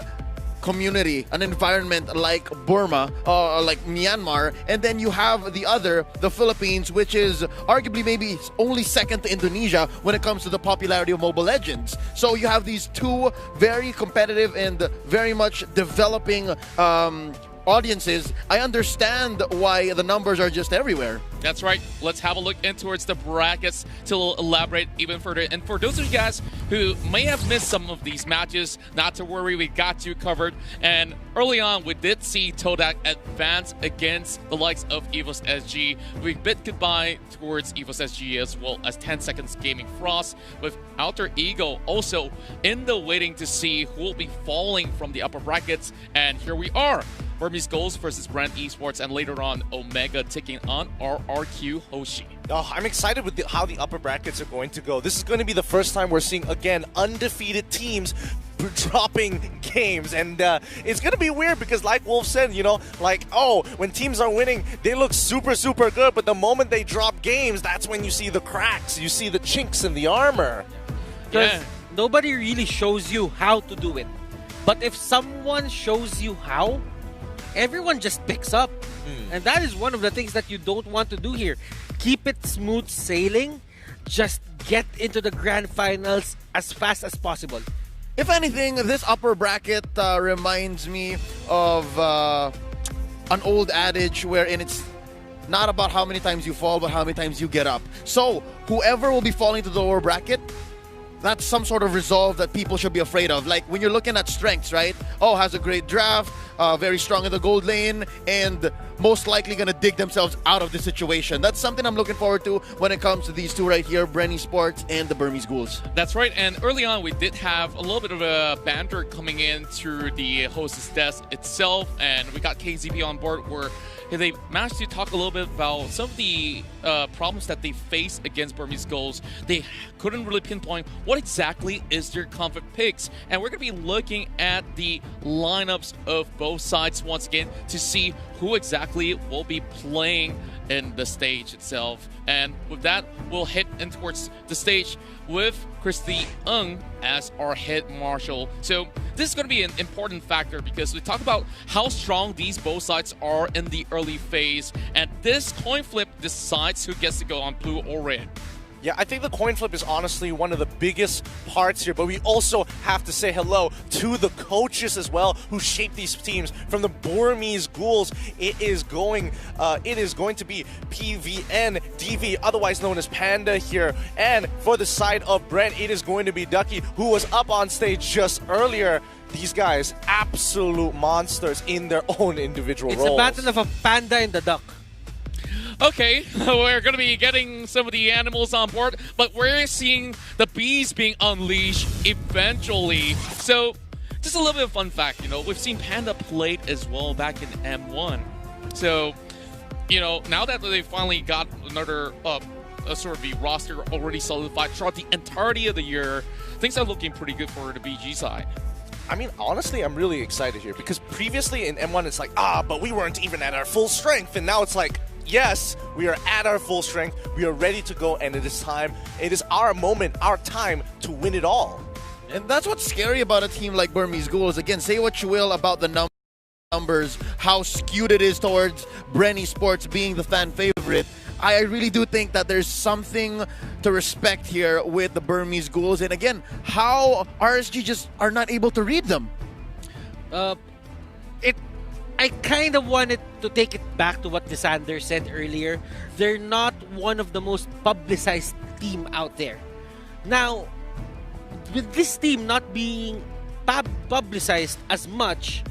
community, an environment like Burma or like Myanmar, and then you have the other, the Philippines, which is arguably maybe only second to Indonesia when it comes to the popularity of Mobile Legends. So you have these two very competitive and very much developing audiences. I understand why the numbers are just everywhere. That's right. Let's have a look in towards the brackets to elaborate even further. And for those of you guys who may have missed some of these matches, not to worry, we got you covered. And early on, we did see Todak advance against the likes of Evos SG. We bid goodbye towards Evos SG as well as 10 Seconds Gaming Frost, with Alter Ego also in the waiting to see who will be falling from the upper brackets. And here we are. Burmese Goals versus Brand Esports, and later on, Omega taking on RRQ Hoshi. Oh, I'm excited with how the upper brackets are going to go. This is going to be the first time we're seeing, again, undefeated teams dropping games. And it's going to be weird because, like Wolf said, you know, like, when teams are winning, they look super, super good. But the moment they drop games, that's when you see the cracks. You see the chinks in the armor. Because nobody really shows you how to do it. But if someone shows you how, everyone just picks up. And that is one of the things that you don't want to do here. Keep it smooth sailing. Just get into the grand finals as fast as possible. If anything, this upper bracket reminds me of an old adage wherein it's not about how many times you fall, but how many times you get up. So whoever will be falling to the lower bracket, that's some sort of resolve that people should be afraid of. Like when you're looking at strengths, right? Has a great draft, very strong in the gold lane, and most likely going to dig themselves out of the situation. That's something I'm looking forward to when it comes to these two right here, Brand Esports and the Burmese Ghouls. That's right, and early on we did have a little bit of a banter coming in through the hostess desk itself, and we got KZP on board where they managed to talk a little bit about some of the problems that they face against Burmese Ghouls. They couldn't really pinpoint what exactly is their conflict picks, and we're going to be looking at the lineups of both sides once again to see who exactly will be playing in the stage itself. And with that, we'll head in towards the stage with Christy Ng as our head marshal. So this is going to be an important factor because we talk about how strong these both sides are in the early phase, and this coin flip decides who gets to go on blue or red. Yeah, I think the coin flip is honestly one of the biggest parts here, but we also have to say hello to the coaches as well who shape these teams. From the Burmese Ghouls, it is going to be PVN DV, otherwise known as Panda here. And for the side of Brent, it is going to be Ducky, who was up on stage just earlier. These guys, absolute monsters in their own individual roles. It's a battle of a panda and the duck. Okay, we're going to be getting some of the animals on board, but we're seeing the bees being unleashed eventually. So, just a little bit of fun fact, you know, we've seen Panda played as well back in M1. So, you know, now that they finally got another sort of the roster already solidified throughout the entirety of the year, things are looking pretty good for the BG side. I mean, honestly, I'm really excited here because previously in M1 it's like, but we weren't even at our full strength, and now it's like, yes, we are at our full strength. We are ready to go, and it is time. It is our moment, our time to win it all. And that's what's scary about a team like Burmese Ghouls. Again, say what you will about the numbers, how skewed it is towards Bren Esports being the fan favorite. I really do think that there's something to respect here with the Burmese Ghouls. And again, how RSG just are not able to read them. I kind of wanted to take it back to what Lysander said earlier. They're not one of the most publicized team out there. Now, with this team not being publicized as much,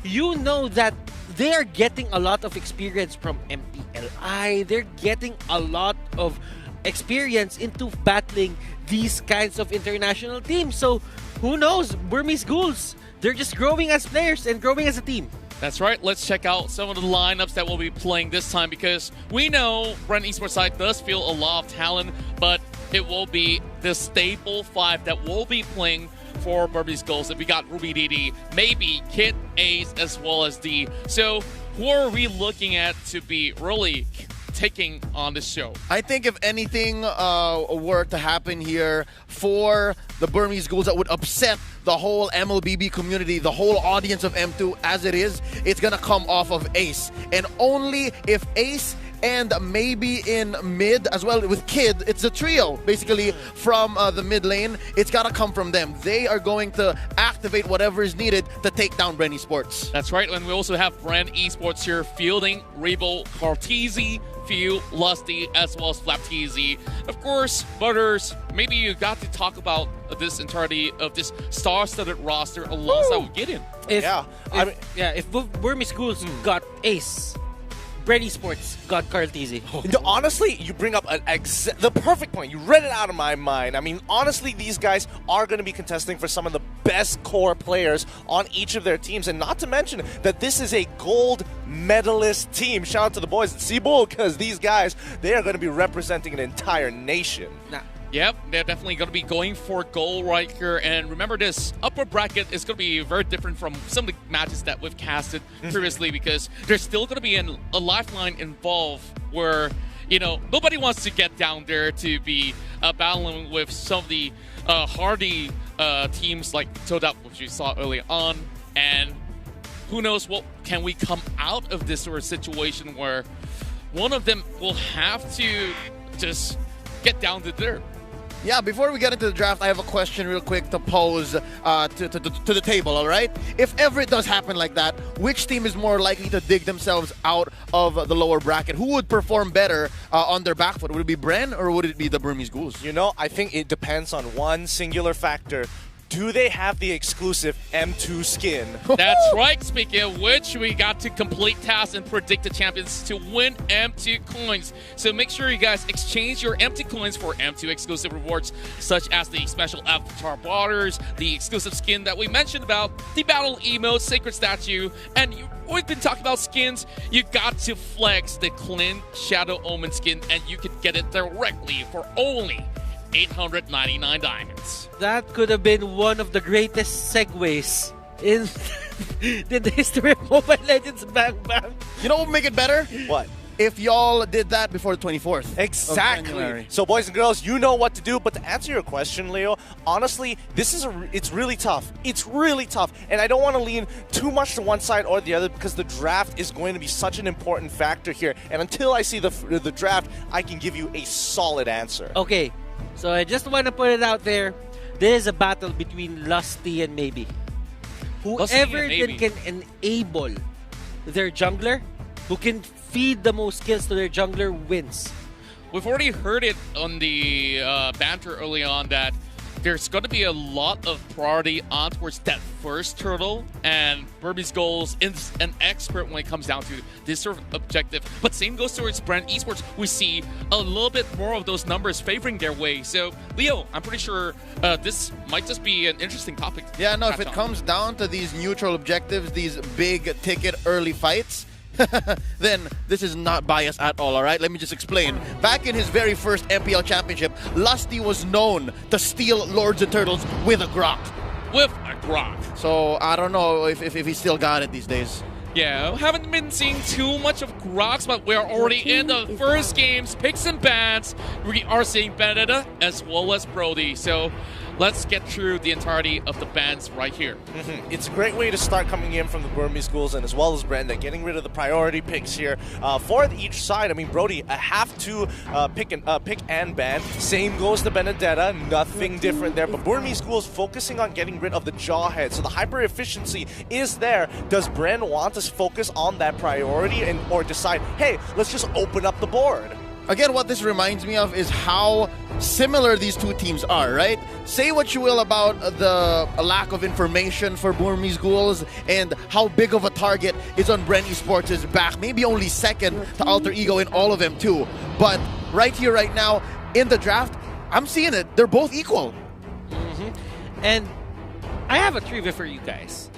you know that they are getting a lot of experience from MPLI. They're getting a lot of experience into battling these kinds of international teams. So, who knows? Burmese Ghouls, they're just growing as players and growing as a team. That's right. Let's check out some of the lineups that we'll be playing this time, because we know Bren Esports side does feel a lot of talent, but it will be the staple 5 that will be playing for Burmese Ghouls. We got Ruby DD, maybe Kit, Ace, as well as D. So who are we looking at to be really taking on the show? I think if anything were to happen here for the Burmese Ghouls that would upset the whole MLBB community, the whole audience of M2 as it is, it's gonna come off of Ace. And only if Ace and maybe in mid as well with Kid, it's a trio basically from the mid lane. It's gotta come from them. They are going to activate whatever is needed to take down Bren Esports. That's right, and we also have Bren Esports here fielding Rebo, Cartesi, Few, Lusty, as well as Flapteasy. Of course, Butters, maybe you got to talk about this entirety of this star-studded roster alongside Gideon. If Burmese Ghouls got Ace, Bren Esports got Cartesi. Honestly, you bring up the perfect point. You read it out of my mind. I mean, honestly, these guys are going to be contesting for some of the best core players on each of their teams. And not to mention that this is a gold medalist team. Shout out to the boys at Cebu, because these guys, they are going to be representing an entire nation. Yep, they're definitely going to be going for gold right here. And remember, this upper bracket is going to be very different from some of the matches that we've casted previously, because there's still going to be a lifeline involved where, you know, nobody wants to get down there to be battling with some of the hardy teams like Todak, which we saw early on. And who knows what can we come out of this sort of situation where one of them will have to just get down to there. Yeah, before we get into the draft, I have a question real quick to pose to the table, all right? If ever it does happen like that, which team is more likely to dig themselves out of the lower bracket? Who would perform better on their back foot? Would it be Bren or would it be the Burmese Ghouls? You know, I think it depends on one singular factor. Do they have the exclusive M2 skin? That's right. Speaking of which, we got to complete tasks and predict the champions to win M2 coins. So make sure you guys exchange your M2 coins for M2 exclusive rewards, such as the special avatar borders, the exclusive skin that we mentioned about, the battle emote, sacred statue, and we've been talking about skins. You got to flex the Clint Shadow Omen skin, and you can get it directly for only 899 diamonds. That could have been one of the greatest segues in the history of Mobile Legends BangBang. You know what would make it better? What? If y'all did that before the 24th. Exactly. So boys and girls, you know what to do. But to answer your question, Leo, honestly, it's really tough. It's really tough. And I don't want to lean too much to one side or the other, because the draft is going to be such an important factor here. And until I see the draft, I can give you a solid answer. Okay. So I just want to put it out there. There is a battle between Lusty and Maybe. Whoever can enable their jungler, who can feed the most kills to their jungler, wins. We've already heard it on the banter early on that there's going to be a lot of priority on towards that first turtle, and Burmese Ghouls is an expert when it comes down to this sort of objective. But same goes towards Bren Esports. We see a little bit more of those numbers favoring their way. So, Leo, I'm pretty sure this might just be an interesting topic. Yeah, no, if it comes down to these neutral objectives, these big-ticket early fights, then this is not biased at all right? Let me just explain. Back in his very first MPL championship, Lusty was known to steal Lords and Turtles with a Grok. With a Grok. So, I don't know if he still got it these days. Yeah, haven't been seeing too much of Grox, but we're already in the first games. Picks and bans. We are seeing Benedetta as well as Brody. So let's get through the entirety of the bans right here. It's a great way to start coming in from the Burmese schools and as well as Brenda, getting rid of the priority picks here for each side. I mean, Brody, I have to pick and ban. Same goes to Benedetta, nothing different there. But Burmese schools focusing on getting rid of the Jawhead, so the hyper efficiency is there. Does Bren want to focus on that priority or decide, hey, let's just open up the board? Again, what this reminds me of is how similar these two teams are, right? Say what you will about the lack of information for Burmese Ghouls and how big of a target is on Bren Esports' back. Maybe only second to Alter Ego in all of them too. But right here, right now, in the draft, I'm seeing it. They're both equal. And I have a trivia for you guys.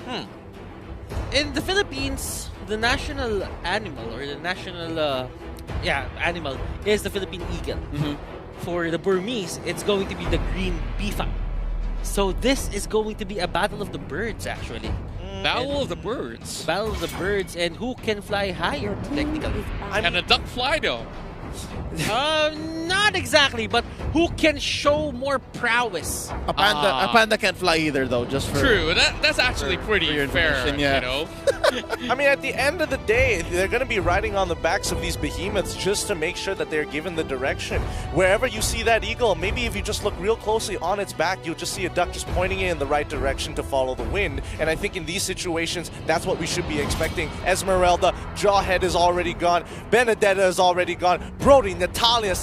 In the Philippines, the national animal or the national animal is the Philippine eagle. For the Burmese, it's going to be the green bifang. So this is going to be a battle of the birds, actually. Battle of the birds? Battle of the birds, and who can fly higher, technically. Can a duck fly, though? Not exactly, but who can show more prowess? A panda can't fly either, though. Just for true. That's actually pretty fair. Yeah. You know. I mean, at the end of the day, they're going to be riding on the backs of these behemoths just to make sure that they're given the direction. Wherever you see that eagle, maybe if you just look real closely on its back, you'll just see a duck just pointing it in the right direction to follow the wind. And I think in these situations, that's what we should be expecting. Esmeralda, Jawhead is already gone. Benedetta is already gone. Brody, Natalia,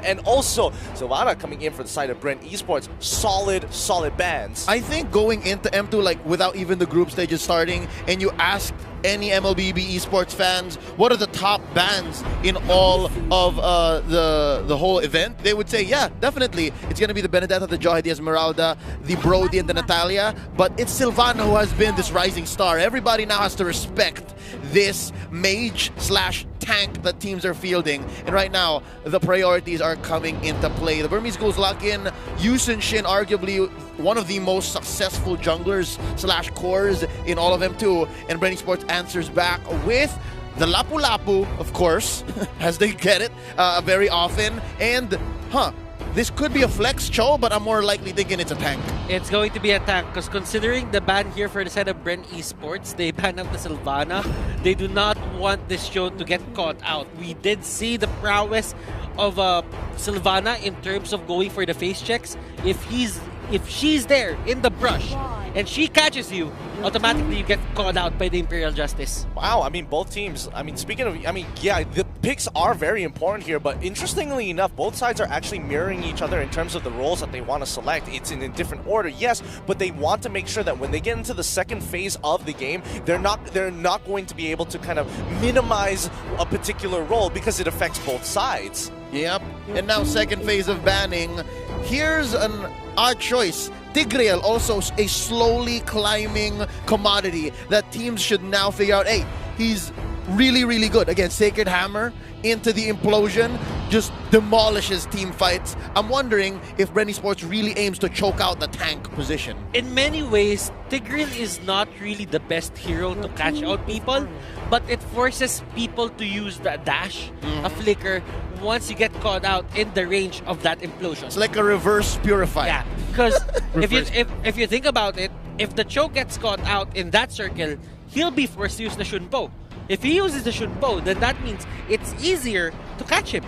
and also Silvana coming in for the side of Brent Esports. Solid bands. I think going into M2, like without even the group stages starting, and you ask any MLBB esports fans what are the top bans in all of the whole event, they would say, yeah, definitely it's going to be the Benedetta, the Jawhead, the Esmeralda, the Brody, and the Natalia. But it's Silvana who has been this rising star. Everybody now has to respect this mage/tank that teams are fielding. And right now, the priorities are coming into play. The Burmese Ghouls lock in Yusun Shin, arguably one of the most successful junglers/cores in all of M2. And Bren Esports answers back with the Lapu Lapu, of course, as they get it very often. And, this could be a flex, Cho, but I'm more likely thinking it's a tank. It's going to be a tank because considering the ban here for the side of Bren Esports, they banned out the Silvana. They do not want this show to get caught out. We did see the prowess of Silvana in terms of going for the face checks. If she's there in the brush and she catches you, automatically you get called out by the Imperial Justice. Wow, I mean, both teams, speaking of, yeah, the picks are very important here, but interestingly enough, both sides are actually mirroring each other in terms of the roles that they want to select. It's in a different order, yes, but they want to make sure that when they get into the second phase of the game, they're not going to be able to kind of minimize a particular role because it affects both sides. Yep, and now second phase of banning. Here's an odd choice. Tigreal, also a slowly climbing commodity that teams should now figure out, hey, he's really, really good. Again, Sacred Hammer into the implosion, just demolishes team fights. I'm wondering if Bren Esports really aims to choke out the tank position. In many ways, Tigreal is not really the best hero to catch out people, but it forces people to use the dash, a flicker, once you get caught out in the range of that implosion. It's like a reverse purify. Yeah, because if you think about it, if the choke gets caught out in that circle, he'll be forced to use the Shunpo. If he uses the Shunpo, then that means it's easier to catch him.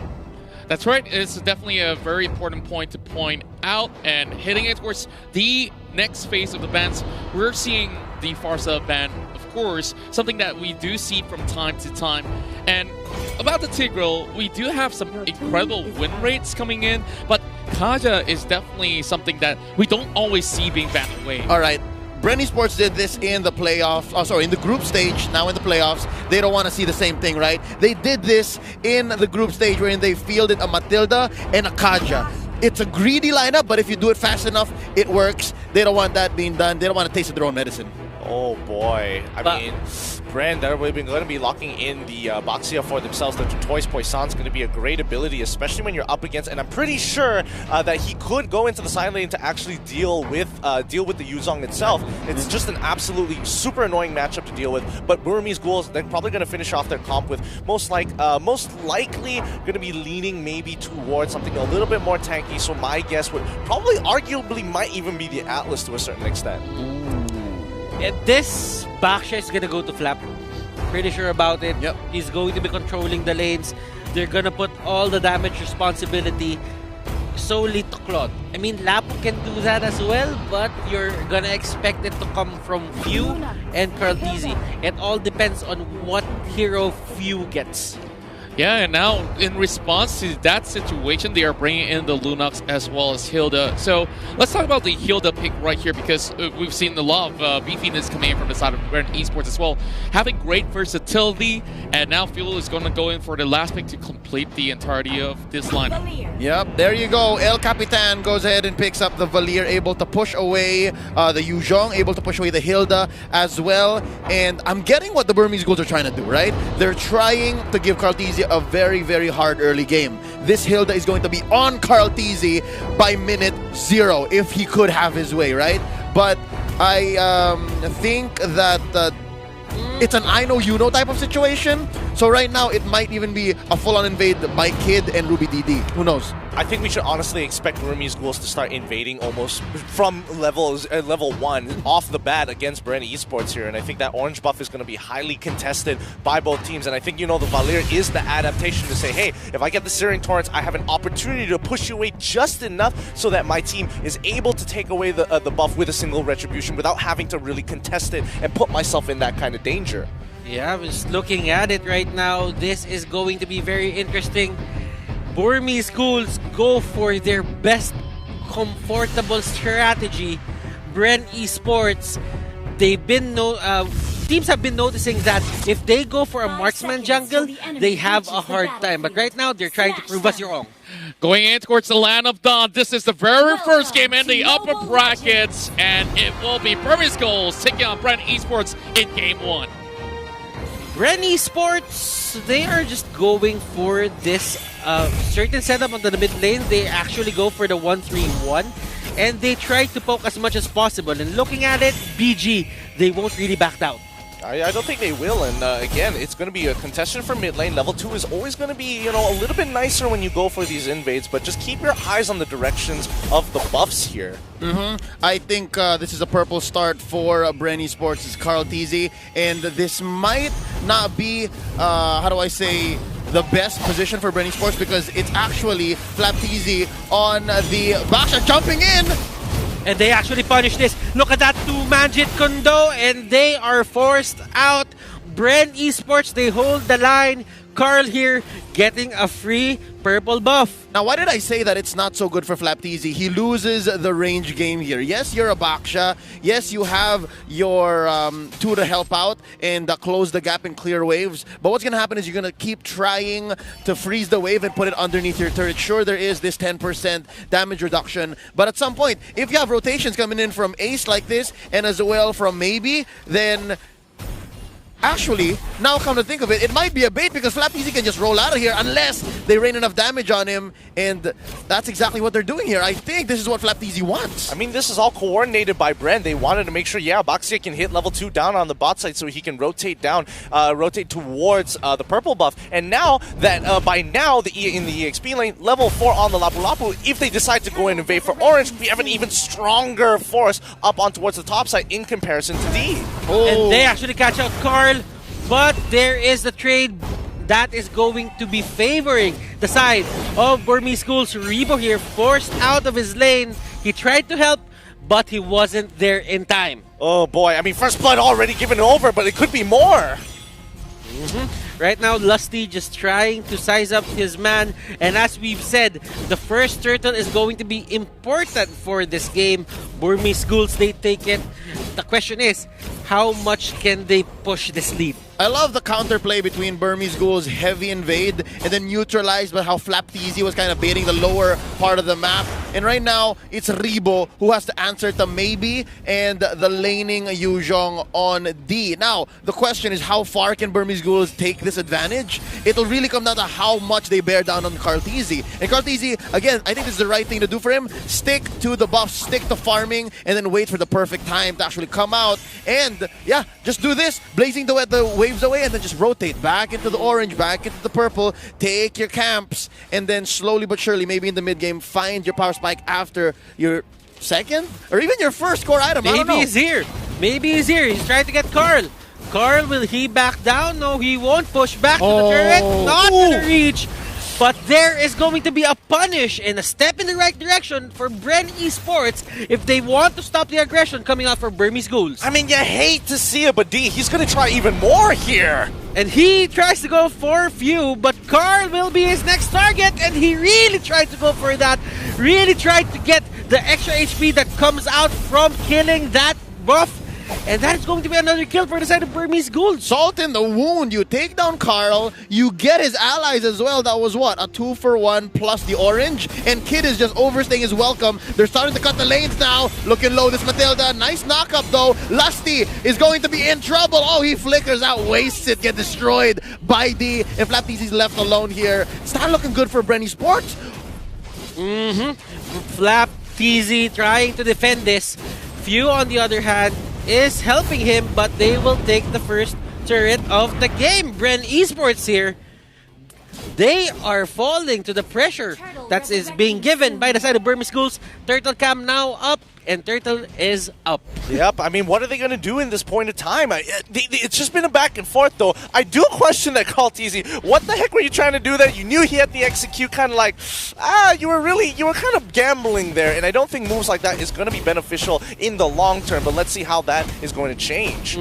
That's right. It's definitely a very important point to point out. And hitting it towards the next phase of the bans, we're seeing the Farsa ban, of course, something that we do see from time to time. And about the Tigreal, we do have some incredible win rates coming in, but Kaja is definitely something that we don't always see being banned away. All right. Bren Esports did this in the playoffs, in the group stage, now in the playoffs. They don't want to see the same thing, right? They did this in the group stage wherein they fielded a Matilda and a Kaja. It's a greedy lineup, but if you do it fast enough, it works. They don't want that being done. They don't want to taste of their own medicine. Oh boy. I mean, Brand, they're going to be locking in the Boxia for themselves. The Toys Poison's going to be a great ability, especially when you're up against, and I'm pretty sure that he could go into the side lane to actually deal with the Yuzong itself. It's just an absolutely super annoying matchup to deal with, but Burmese Ghouls, they're probably going to finish off their comp with most likely going to be leaning maybe towards something a little bit more tanky, so my guess would probably arguably might even be the Atlas to a certain extent. This Baksha is gonna go to Flap. Pretty sure about it. Yep. He's going to be controlling the lanes. They're gonna put all the damage responsibility solely to Claude. I mean, Lapu can do that as well, but you're gonna expect it to come from Few and Karltizi. It all depends on what hero Few gets. Yeah, and now in response to that situation, they are bringing in the Lunox as well as Hilda. So let's talk about the Hilda pick right here, because we've seen a lot of beefiness coming in from the side of Brand Esports as well. Having great versatility, and now Phil is going to go in for the last pick to complete the entirety of this lineup. Yep, there you go. El Capitan goes ahead and picks up the Valier, able to push away the Yuzhong, able to push away the Hilda as well. And I'm getting what the Burmese Ghouls are trying to do, right? They're trying to give Karltizi a very, very hard early game. This Hilda is going to be on Karltizi by minute 0 if he could have his way, right? But I think that it's an I know you know type of situation. So right now it might even be a full-on invade by Kid and Ruby DD. Who knows? I think we should honestly expect Burmese Ghouls to start invading almost from level 1 off the bat against Brand Esports here, and I think that orange buff is going to be highly contested by both teams, and I think, you know, the Valier is the adaptation to say, hey, if I get the Searing Torrents, I have an opportunity to push you away just enough so that my team is able to take away the buff with a single Retribution without having to really contest it and put myself in that kind of danger. Yeah, I was looking at it right now. This is going to be very interesting. Burmese Schools go for their best comfortable strategy. Brand Esports, teams have been noticing that if they go for a marksman jungle, they have a hard time. But right now, they're trying to prove us wrong. Going in towards the Land of Dawn, this is the very first game in the upper brackets, and it will be Burmese Schools taking on Brand Esports in Game 1. Brand Esports, they are just going for this certain setup on the mid lane. They actually go for the 1-3-1, and they try to poke as much as possible. And looking at it, BG, they won't really back down. I don't think they will, and again, it's going to be a contestant for mid lane. Level 2 is always going to be, you know, a little bit nicer when you go for these invades, but just keep your eyes on the directions of the buffs here. I think this is a purple start for Brand Esports' Karltizi, and this might not be, how do I say, the best position for Brand Esports, because it's actually Flaptizi on the Baksha jumping in. And they actually punish this. Look at that two-man Jit Kundo, and they are forced out. Brand Esports, they hold the line. Carl here getting a free purple buff. Now, why did I say that it's not so good for Flaptizi? He loses the range game here. Yes, you're a Baksha. Yes, you have your 2 to help out and close the gap and clear waves. But what's going to happen is you're going to keep trying to freeze the wave and put it underneath your turret. Sure, there is this 10% damage reduction. But at some point, if you have rotations coming in from Ace like this and as well from Maybe, then actually, now come to think of it, it might be a bait because Flaptizi can just roll out of here unless they rain enough damage on him, and that's exactly what they're doing here. I think this is what Flaptizi wants. I mean, this is all coordinated by Brand. They wanted to make sure, yeah, Baksha can hit level 2 down on the bot side so he can rotate down, rotate towards the purple buff. And now that, by now, in the EXP lane, level 4 on the Lapu Lapu, if they decide to go in and invade for orange, we have an even stronger force up on towards the top side in comparison to D. And they actually catch out Carl. But there is the trade that is going to be favoring the side of Burmese Schools. Rebo here forced out of his lane. He tried to help, but he wasn't there in time. Oh boy, I mean, first blood already given over, but it could be more. Right now, Lusty just trying to size up his man. And as we've said, the first turtle is going to be important for this game. Burmese Schools, they take it. The question is, how much can they push this lead? I love the counterplay between Burmese Ghouls' heavy invade and then neutralized by how Flaptizi was kind of baiting the lower part of the map. And right now, it's Rebo who has to answer to Maybe and the laning Yuzhong on D. Now, the question is, how far can Burmese Ghouls take this advantage? It'll really come down to how much they bear down on Karltizi. And Karltizi, again, I think this is the right thing to do for him. Stick to the buff, stick to farming, and then wait for the perfect time to actually come out. And yeah, just do this. Blazing the waves away, and then just rotate back into the orange, back into the purple. Take your camps, and then slowly but surely, maybe in the mid game, find your power spike after your second or even your first core item. I don't know. Maybe he's here. Maybe he's here. He's trying to get Carl. Carl, will he back down? No, he won't push back to the turret. Not gonna reach. But there is going to be a punish and a step in the right direction for Bren Esports if they want to stop the aggression coming out for Burmese Ghouls. I mean, you hate to see it, but D, he's going to try even more here. And he tries to go for few, but Carl will be his next target, and he really tried to go for that. Really tried to get the extra HP that comes out from killing that buff. And that is going to be another kill for the side of Burmese Ghouls. Salt in the wound. You take down Carl. You get his allies as well. That was what? A 2-for-1 plus the orange. And Kid is just overstaying his welcome. They're starting to cut the lanes now. Looking low, this Matilda. Nice knock-up though. Lusty is going to be in trouble. Oh, he flickers out, wastes it, get destroyed by D. And Flapteezy's left alone here. It's not looking good for Bren Esports. Flapteezy trying to defend this. Few, on the other hand, is helping him, but they will take the first turret of the game. Bren Esports here, they are falling to the pressure that is being given by the side of Burmese Ghouls. Turtle Cam now up, and Turtle is up. Yep, I mean, what are they going to do in this point of time? It's just been a back and forth, though. I do question that Karltizi. What the heck were you trying to do there? You knew he had the execute, kind of like, you were kind of gambling there, and I don't think moves like that is going to be beneficial in the long term, but let's see how that is going to change.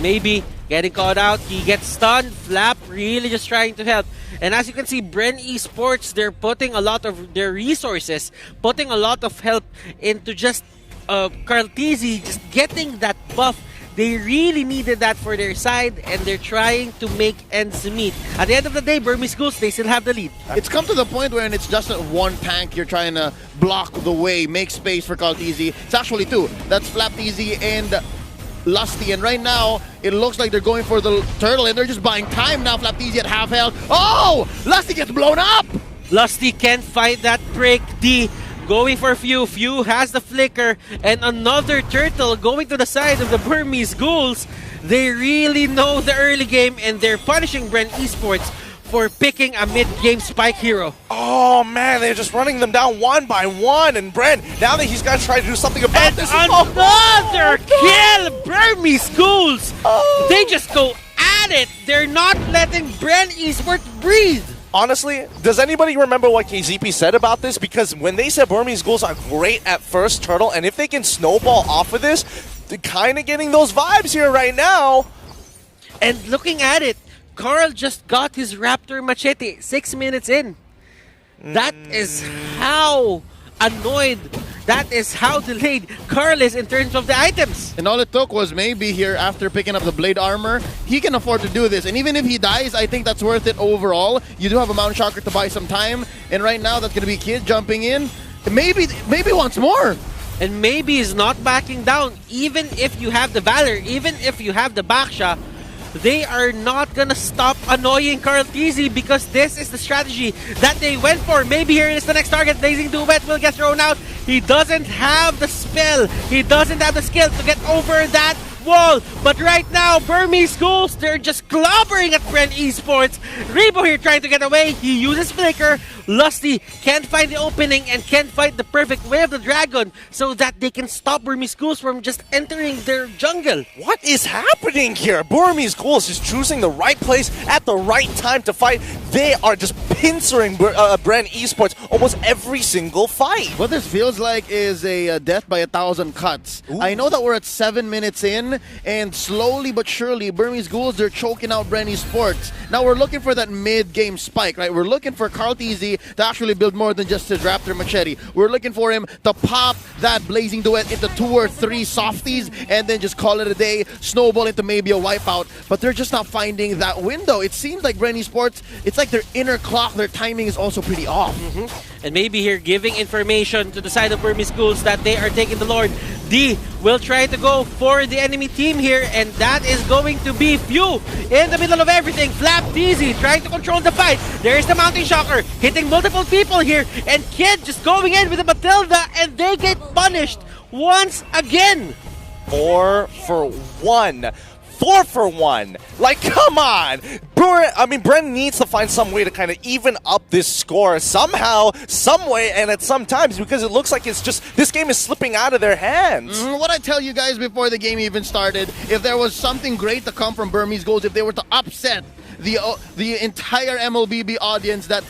Maybe getting caught out, he gets stunned. Flap really just trying to help. And as you can see, Bren Esports, they're putting a lot of their resources, putting a lot of help into just Karltizi just getting that buff. They really needed that for their side, and they're trying to make ends meet. At the end of the day, Burmese Ghouls, they still have the lead. It's come to the point where it's just one tank you're trying to block the way, make space for Karltizi. It's actually two. That's Flapteezy and Lusty, and right now it looks like they're going for the turtle, and they're just buying time now. Flapteezy at half health. Oh! Lusty gets blown up! Lusty can't fight that break. D going for Few. Few has the flicker, and another turtle going to the side of the Burmese Ghouls. They really know the early game, and they're punishing Bren Esports for picking a mid-game spike hero. Oh man, they're just running them down one by one, and Bren, now that he's got to try to do something about this. Another kill! Burmese Ghouls! They just go at it. They're not letting Bren Esports breathe. Honestly, does anybody remember what KZP said about this? Because when they said Burmese Ghouls are great at first turtle, and if they can snowball off of this, they're kind of getting those vibes here right now. And looking at it, Carl just got his Raptor Machete 6 minutes in. That is how annoyed, that is how delayed Carl is in terms of the items. And all it took was maybe here after picking up the blade armor, he can afford to do this. And even if he dies, I think that's worth it overall. You do have a Mount Shocker to buy some time. And right now, that's going to be Kid jumping in. Maybe once more. And maybe he's not backing down. Even if you have the Valor, even if you have the Baksha, they are not gonna stop annoying Karltizi because this is the strategy that they went for. Maybe here is the next target. Blazing Duet will get thrown out. He doesn't have the spell. He doesn't have the skill to get over that wall. But right now, Burmese Ghouls, they're just clobbering at Bren Esports. Rebo here trying to get away. He uses Flicker. Lusty can't find the opening and can't find the perfect way of the dragon so that they can stop Burmese Ghouls from just entering their jungle. What is happening here? Burmese Ghouls is choosing the right place at the right time to fight. They are just pincering Bren Esports almost every single fight. What this feels like is a death by 1,000 cuts. Ooh. I know that we're at 7 minutes in, and slowly but surely, Burmese Ghouls, they're choking out Bren Esports. Now we're looking for that mid-game spike, right? We're looking for Karltizi to actually build more than just his Raptor Machete. We're looking for him to pop that Blazing Duet into 2 or 3 softies and then just call it a day, snowball into maybe a wipeout. But they're just not finding that window. It seems like Bren Esports, it's like their inner clock, their timing is also pretty off. And maybe here giving information to the side of Burmese Schools that they are taking the Lord. D will try to go for the enemy team here, and that is going to be Few in the middle of everything. Flap Teasy trying to control the fight. There is the Mountain Shocker hitting multiple people here, and Kid just going in with the Matilda, and they get punished once again. 4 for 1. 4 for 1. Like, come on. Bren needs to find some way to kind of even up this score somehow, some way, and at some times, because it looks like it's just, this game is slipping out of their hands. What I tell you guys before the game even started, if there was something great to come from Burmese Goals, if they were to upset the entire MLBB audience that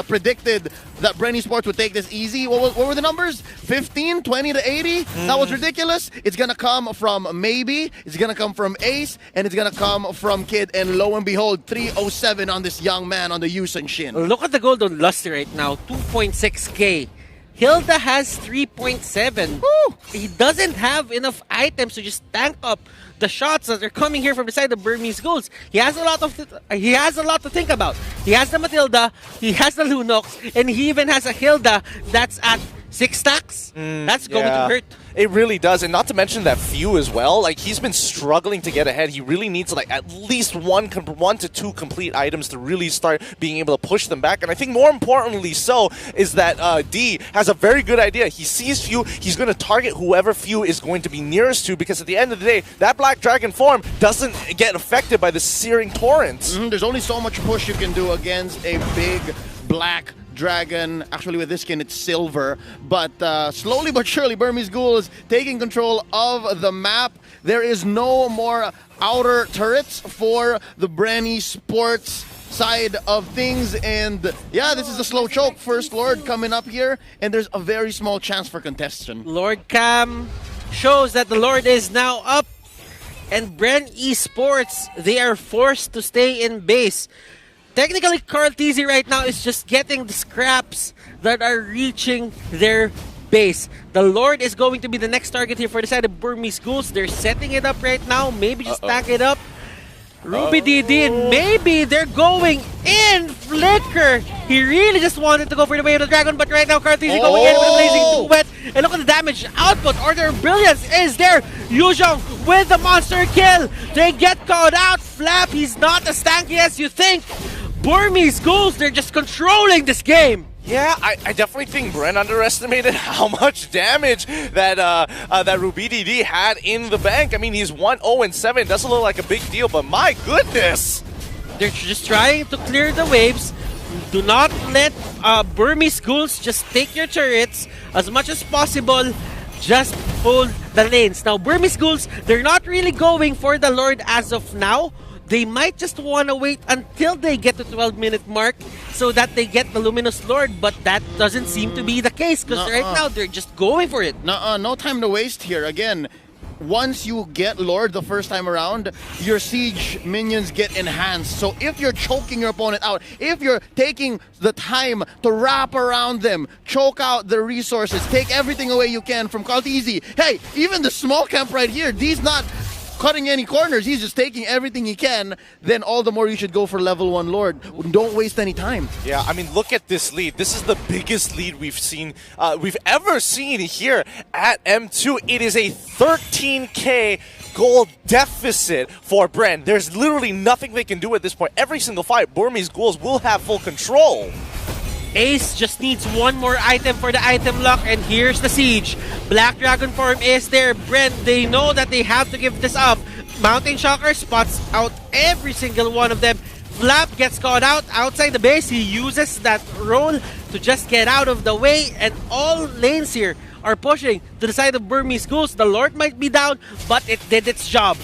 predicted that Brenny Sports would take this easy. What were the numbers? 15, 20 to 80? That was ridiculous. It's going to come from Maybe, it's going to come from Ace, and it's going to come from Kid. And lo and behold, 307 on this young man on the Yusen Shin. Look at the gold on Lusty right now, 2.6k. Hilda has 3.7. He doesn't have enough items to just tank up the shots that are coming here from the side of Burmese Goals. He has a lot to think about. He has the Matilda, he has the Lunox, and he even has a Hilda that's at 6 stacks. That's going to hurt. It really does, and not to mention that Few as well. Like, he's been struggling to get ahead. He really needs like at least one to two complete items to really start being able to push them back. And I think more importantly so is that D has a very good idea. He sees Few, he's going to target whoever Few is going to be nearest to, because at the end of the day, that Black Dragon form doesn't get affected by the searing torrents. There's only so much push you can do against a big Black Dragon. Actually, with this skin, it's silver. But slowly but surely, Burmese Ghoul is taking control of the map. There is no more outer turrets for the Brenny Sports side of things. And yeah, this is a slow choke. First Lord coming up here, and there's a very small chance for contestation. Lord Cam shows that the Lord is now up, and Bren Esports, they are forced to stay in base. Technically, Carl Teasy right now is just getting the scraps that are reaching their base. The Lord is going to be the next target here for the side of Burmese Schools. They're setting it up right now. Maybe just stack it up. Ruby DD, and maybe they're going in. Flicker. He really just wanted to go for the way of the dragon, but right now Carl Teasy going in with a blazing duet. And look at the damage output. Order of Brilliance is there. Yuzhong with the monster kill. They get caught out. Flap, he's not as tanky as you think. Burmese Schools, they're just controlling this game. Yeah, I definitely think Bren underestimated how much damage that that Ruby DD had in the bank. I mean, he's 1-0-7. Doesn't look like a big deal, but my goodness. They're just trying to clear the waves. Do not let Burmese Schools just take your turrets as much as possible. Just hold the lanes. Now, Burmese Schools, they're not really going for the Lord as of now. They might just want to wait until they get the 12-minute mark so that they get the Luminous Lord, but that doesn't seem to be the case because right now they're just going for it. No time to waste here. Again, once you get Lord the first time around, your siege minions get enhanced. So if you're choking your opponent out, if you're taking the time to wrap around them, choke out the resources, take everything away you can from Call Easy. Hey, even the small camp right here, D's not cutting any corners, he's just taking everything he can, then all the more you should go for level 1 Lord. Don't waste any time. Yeah, I mean, look at this lead. This is the biggest lead we've ever seen here at M2. It is a 13k gold deficit for Bren. There's literally nothing they can do at this point. Every single fight, Burmese Ghouls will have full control. Ace just needs one more item for the item lock, and here's the siege. Black Dragon form is there. Bren, they know that they have to give this up. Mountain Shocker spots out every single one of them. Flap gets caught out outside the base. He uses that roll to just get out of the way, and all lanes here are pushing to the side of Burmese Schools. The Lord might be down, but it did its job.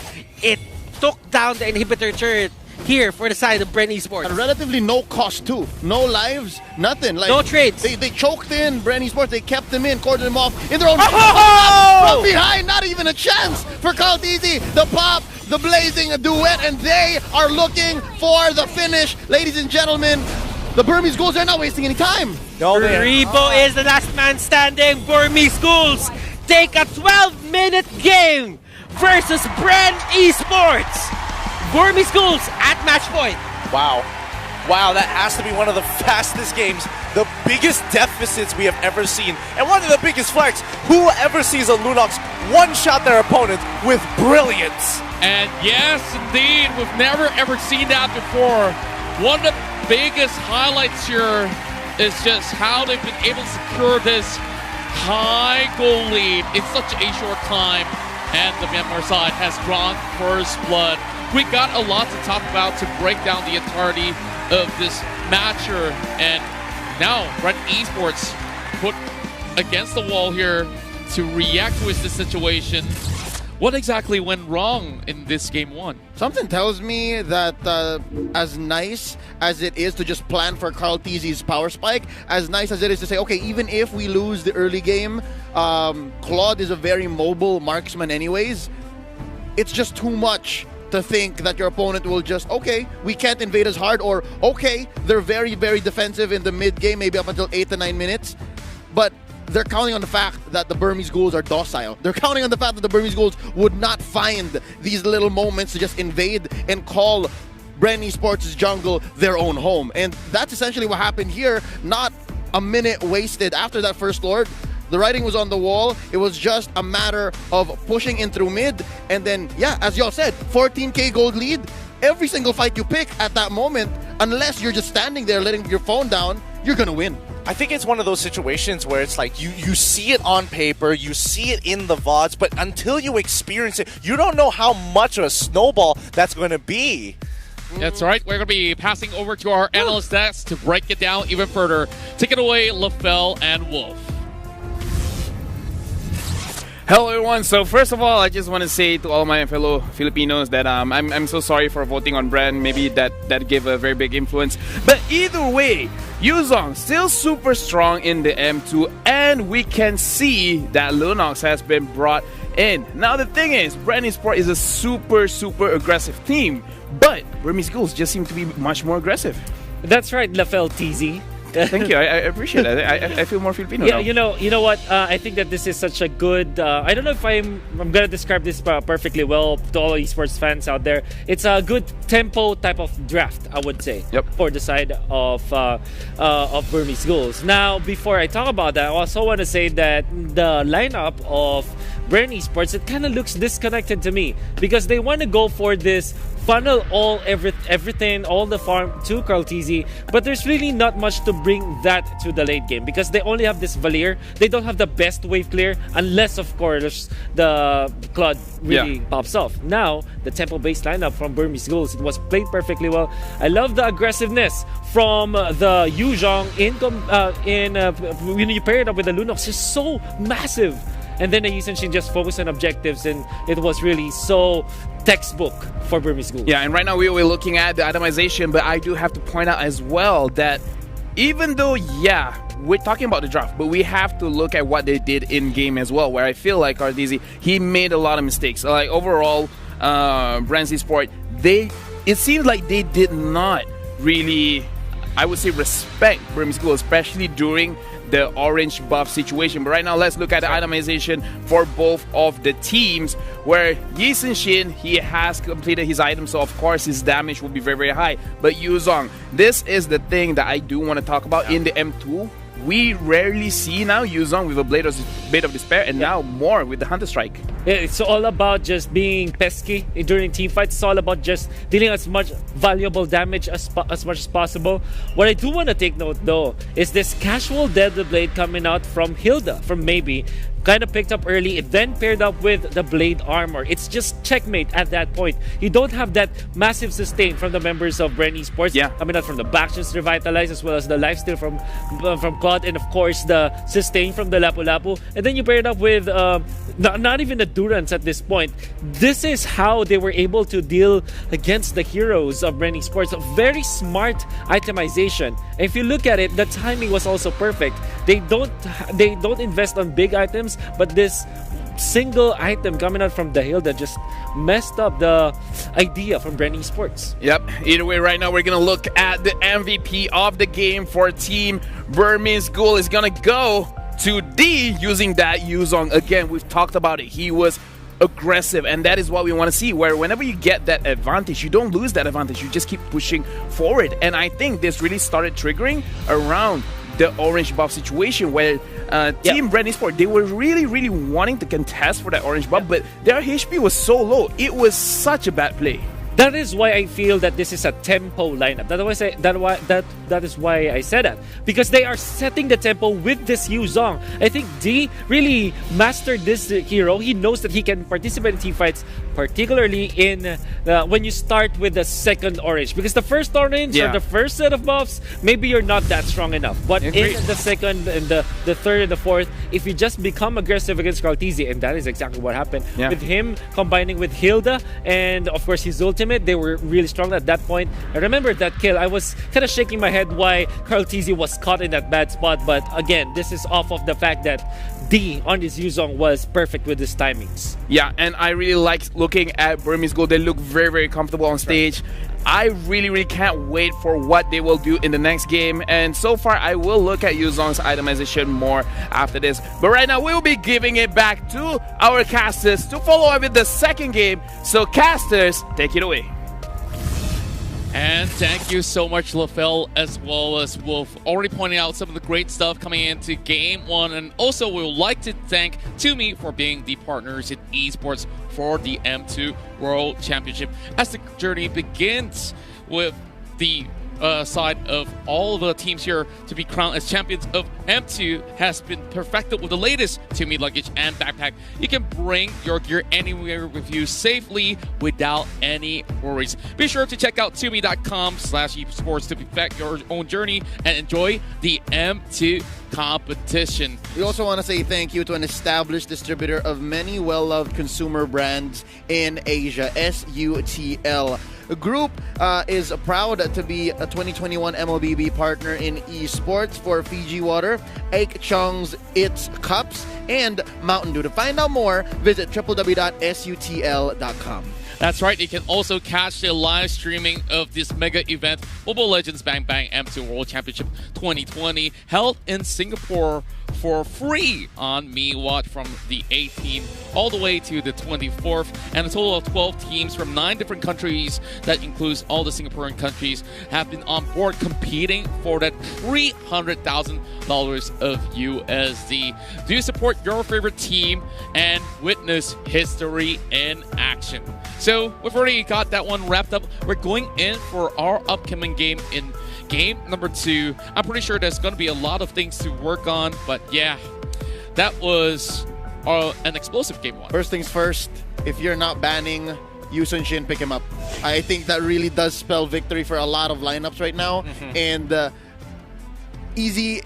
It took down the inhibitor turret here for the side of Bren Esports. And relatively no cost too. No lives, nothing. Like, no trades. They choked in Bren Esports, they kept them in, cordoned them off in their own from behind, not even a chance for Call Easy. The pop, the blazing duet, and they are looking for the finish. Ladies and gentlemen, the Burmese Ghouls are not wasting any time. No, Rebo is the last man standing. Burmese Ghouls take a 12-minute game versus Bren Esports. Burmese Ghouls at match point. Wow. Wow, that has to be one of the fastest games, the biggest deficits we have ever seen, and one of the biggest flex. Who ever sees a Lunox one-shot their opponent with brilliance? And yes, indeed, we've never ever seen that before. One of the biggest highlights here is just how they've been able to secure this high goal lead in such a short time. And the Myanmar side has drawn first blood. We got a lot to talk about to break down the entirety of this matcher. And now, Red Esports put against the wall here to react to this situation. What exactly went wrong in this game one? Something tells me that as nice as it is to just plan for Carl Tizzi's power spike, as nice as it is to say, okay, even if we lose the early game, Claude is a very mobile marksman anyways, it's just too much to think that your opponent will just, okay, we can't invade as hard, or okay, they're very, very defensive in the mid game, maybe up until 8 to 9 minutes, but they're counting on the fact that the Burmese ghouls are docile. They're counting on the fact that the Burmese ghouls would not find these little moments to just invade and call Brand Esports' jungle their own home. And that's essentially what happened here. Not a minute wasted after that first Lord. The writing was on the wall. It was just a matter of pushing in through mid. And then, yeah, as y'all said, 14k gold lead. Every single fight you pick at that moment, unless you're just standing there letting your phone down, you're gonna win. I think it's one of those situations where it's like you see it on paper, you see it in the VODs, but until you experience it, you don't know how much of a snowball that's going to be. That's right. We're going to be passing over to our analyst desk to break it down even further. Take it away, LaFell and Wolf. Hello everyone. So first of all, I just want to say to all my fellow Filipinos that I'm so sorry for voting on Brand. Maybe that gave a very big influence. But either way, Yuzong still super strong in the M2, and we can see that Lunox has been brought in. Now the thing is, Brand Esports is a super aggressive team, but Burmese Ghouls just seem to be much more aggressive. That's right, LaFell TZ. Thank you. I appreciate it. I feel more Filipino yeah, now. You know what? I think that this is such a good. I don't know if I'm gonna describe this perfectly well to all esports fans out there. It's a good tempo type of draft, I would say, for the side of Burmese Ghouls. Now, before I talk about that, I also want to say that the lineup of Brand Esports, it kind of looks disconnected to me because they want to go for this funnel everything, all the farm to Carl TZ, but there's really not much to bring that to the late game because they only have this Valier. They don't have the best wave clear unless, of course, the Claude really pops off. Now, the tempo-based lineup from Burmese Ghouls, it was played perfectly well. I love the aggressiveness from the Yuzhong when you pair it up with the Lunox. It's so massive. And then the Yisenshin just focused on objectives, and it was really so textbook for Burmese Ghouls. Yeah, and right now we're looking at the itemization, but I do have to point out as well that even though, yeah, we're talking about the draft, but we have to look at what they did in-game as well, where I feel like Ardizi, he made a lot of mistakes. Like, overall, Brand Esports, it seems like they did not really, I would say, respect Burmese Ghouls, especially during the orange buff situation. But right now, let's look at the itemization for both of the teams, where Yisenshin, he has completed his item, so of course his damage will be very high. But Yuzong, this is the thing that I do want to talk about in the M2. We rarely see now Yuzong with a Blade of Despair, and now more with the Hunter Strike. Yeah, it's all about just being pesky during team fights. It's all about just dealing as much valuable damage as much as possible. What I do want to take note, though, is this casual Deadly Blade coming out from Hilda, from Maybe. Kind of picked up early, it then paired up with the Blade Armor. It's just checkmate at that point. You don't have that massive sustain from the members of Brand Esports. Yeah. Coming out from the Bactions Revitalize, as well as the lifesteal from Claude, and of course the sustain from the Lapu Lapu. And then you pair it up with not even the Durance at this point. This is how they were able to deal against the heroes of Brand Esports. A very smart itemization. And if you look at it, the timing was also perfect. They don't invest on big items, but this single item coming out from the Hilda just messed up the idea from Brand Esports. Yep. Either way, right now we're gonna look at the MVP of the game for Team Burmese Ghoul is gonna go to D, using that Yuzong. Again, we've talked about it. He was aggressive, and that is what we want to see, where whenever you get that advantage, you don't lose that advantage, you just keep pushing forward. And I think this really started triggering around the orange buff situation, where Team Brand Esports, they were really wanting to contest for that orange buff, but their HP was so low. It was such a bad play. That is why I feel that this is a tempo lineup. That is why I said that. Because they are setting the tempo with this Yu Zhong. I think D really mastered this hero. He knows that he can participate in team fights, particularly in when you start with the second orange. Because the first orange or the first set of buffs, maybe you're not that strong enough. But in the second and the third and the fourth, if you just become aggressive against Karltizi, and that is exactly what happened with him combining with Hilda and of course his ultimate, they were really strong at that point. I remember that kill. I was kind of shaking my head why Karltizi was caught in that bad spot. But again, this is off of the fact that D on this Yu Zhong was perfect with his timings. Yeah, and I really like looking at Burmese Gold. They look very comfortable on stage. I really can't wait for what they will do in the next game. And so far, I will look at Yu Zhong's itemization more after this. But right now, we'll be giving it back to our casters to follow up with the second game. So casters, take it away. And thank you so much, LaFell, as well as Wolf, already pointing out some of the great stuff coming into Game 1. And also, we would like to thank Toomey for being the partners in esports for the M2 World Championship as the journey begins with the side of all of the teams here to be crowned as champions of M2 has been perfected with the latest Toomey luggage and backpack. You can bring your gear anywhere with you safely without any worries. Be sure to check out Toomey.com/esports to perfect your own journey and enjoy the M2 competition. We also want to say thank you to an established distributor of many well-loved consumer brands in Asia, SUTL. The group is proud to be a 2021 MLBB partner in esports for Fiji Water, Aik Chong's It's Cups, and Mountain Dew. To find out more, visit www.sutl.com. That's right. You can also catch the live streaming of this mega event, Mobile Legends BangBang M2 World Championship 2020, held in Singapore for free on MeWatch from the 18th all the way to the 24th, and a total of 12 teams from 9 different countries, that includes all the Singaporean countries, have been on board competing for that $300,000 of USD. Do support your favorite team and witness history in action. So we've already got that one wrapped up. We're going in for our upcoming game in game number 2. I'm pretty sure there's going to be a lot of things to work on, but yeah, that was an explosive game 1. First things first, if you're not banning Yu Sun Shin, pick him up. I think that really does spell victory for a lot of lineups right now. And easily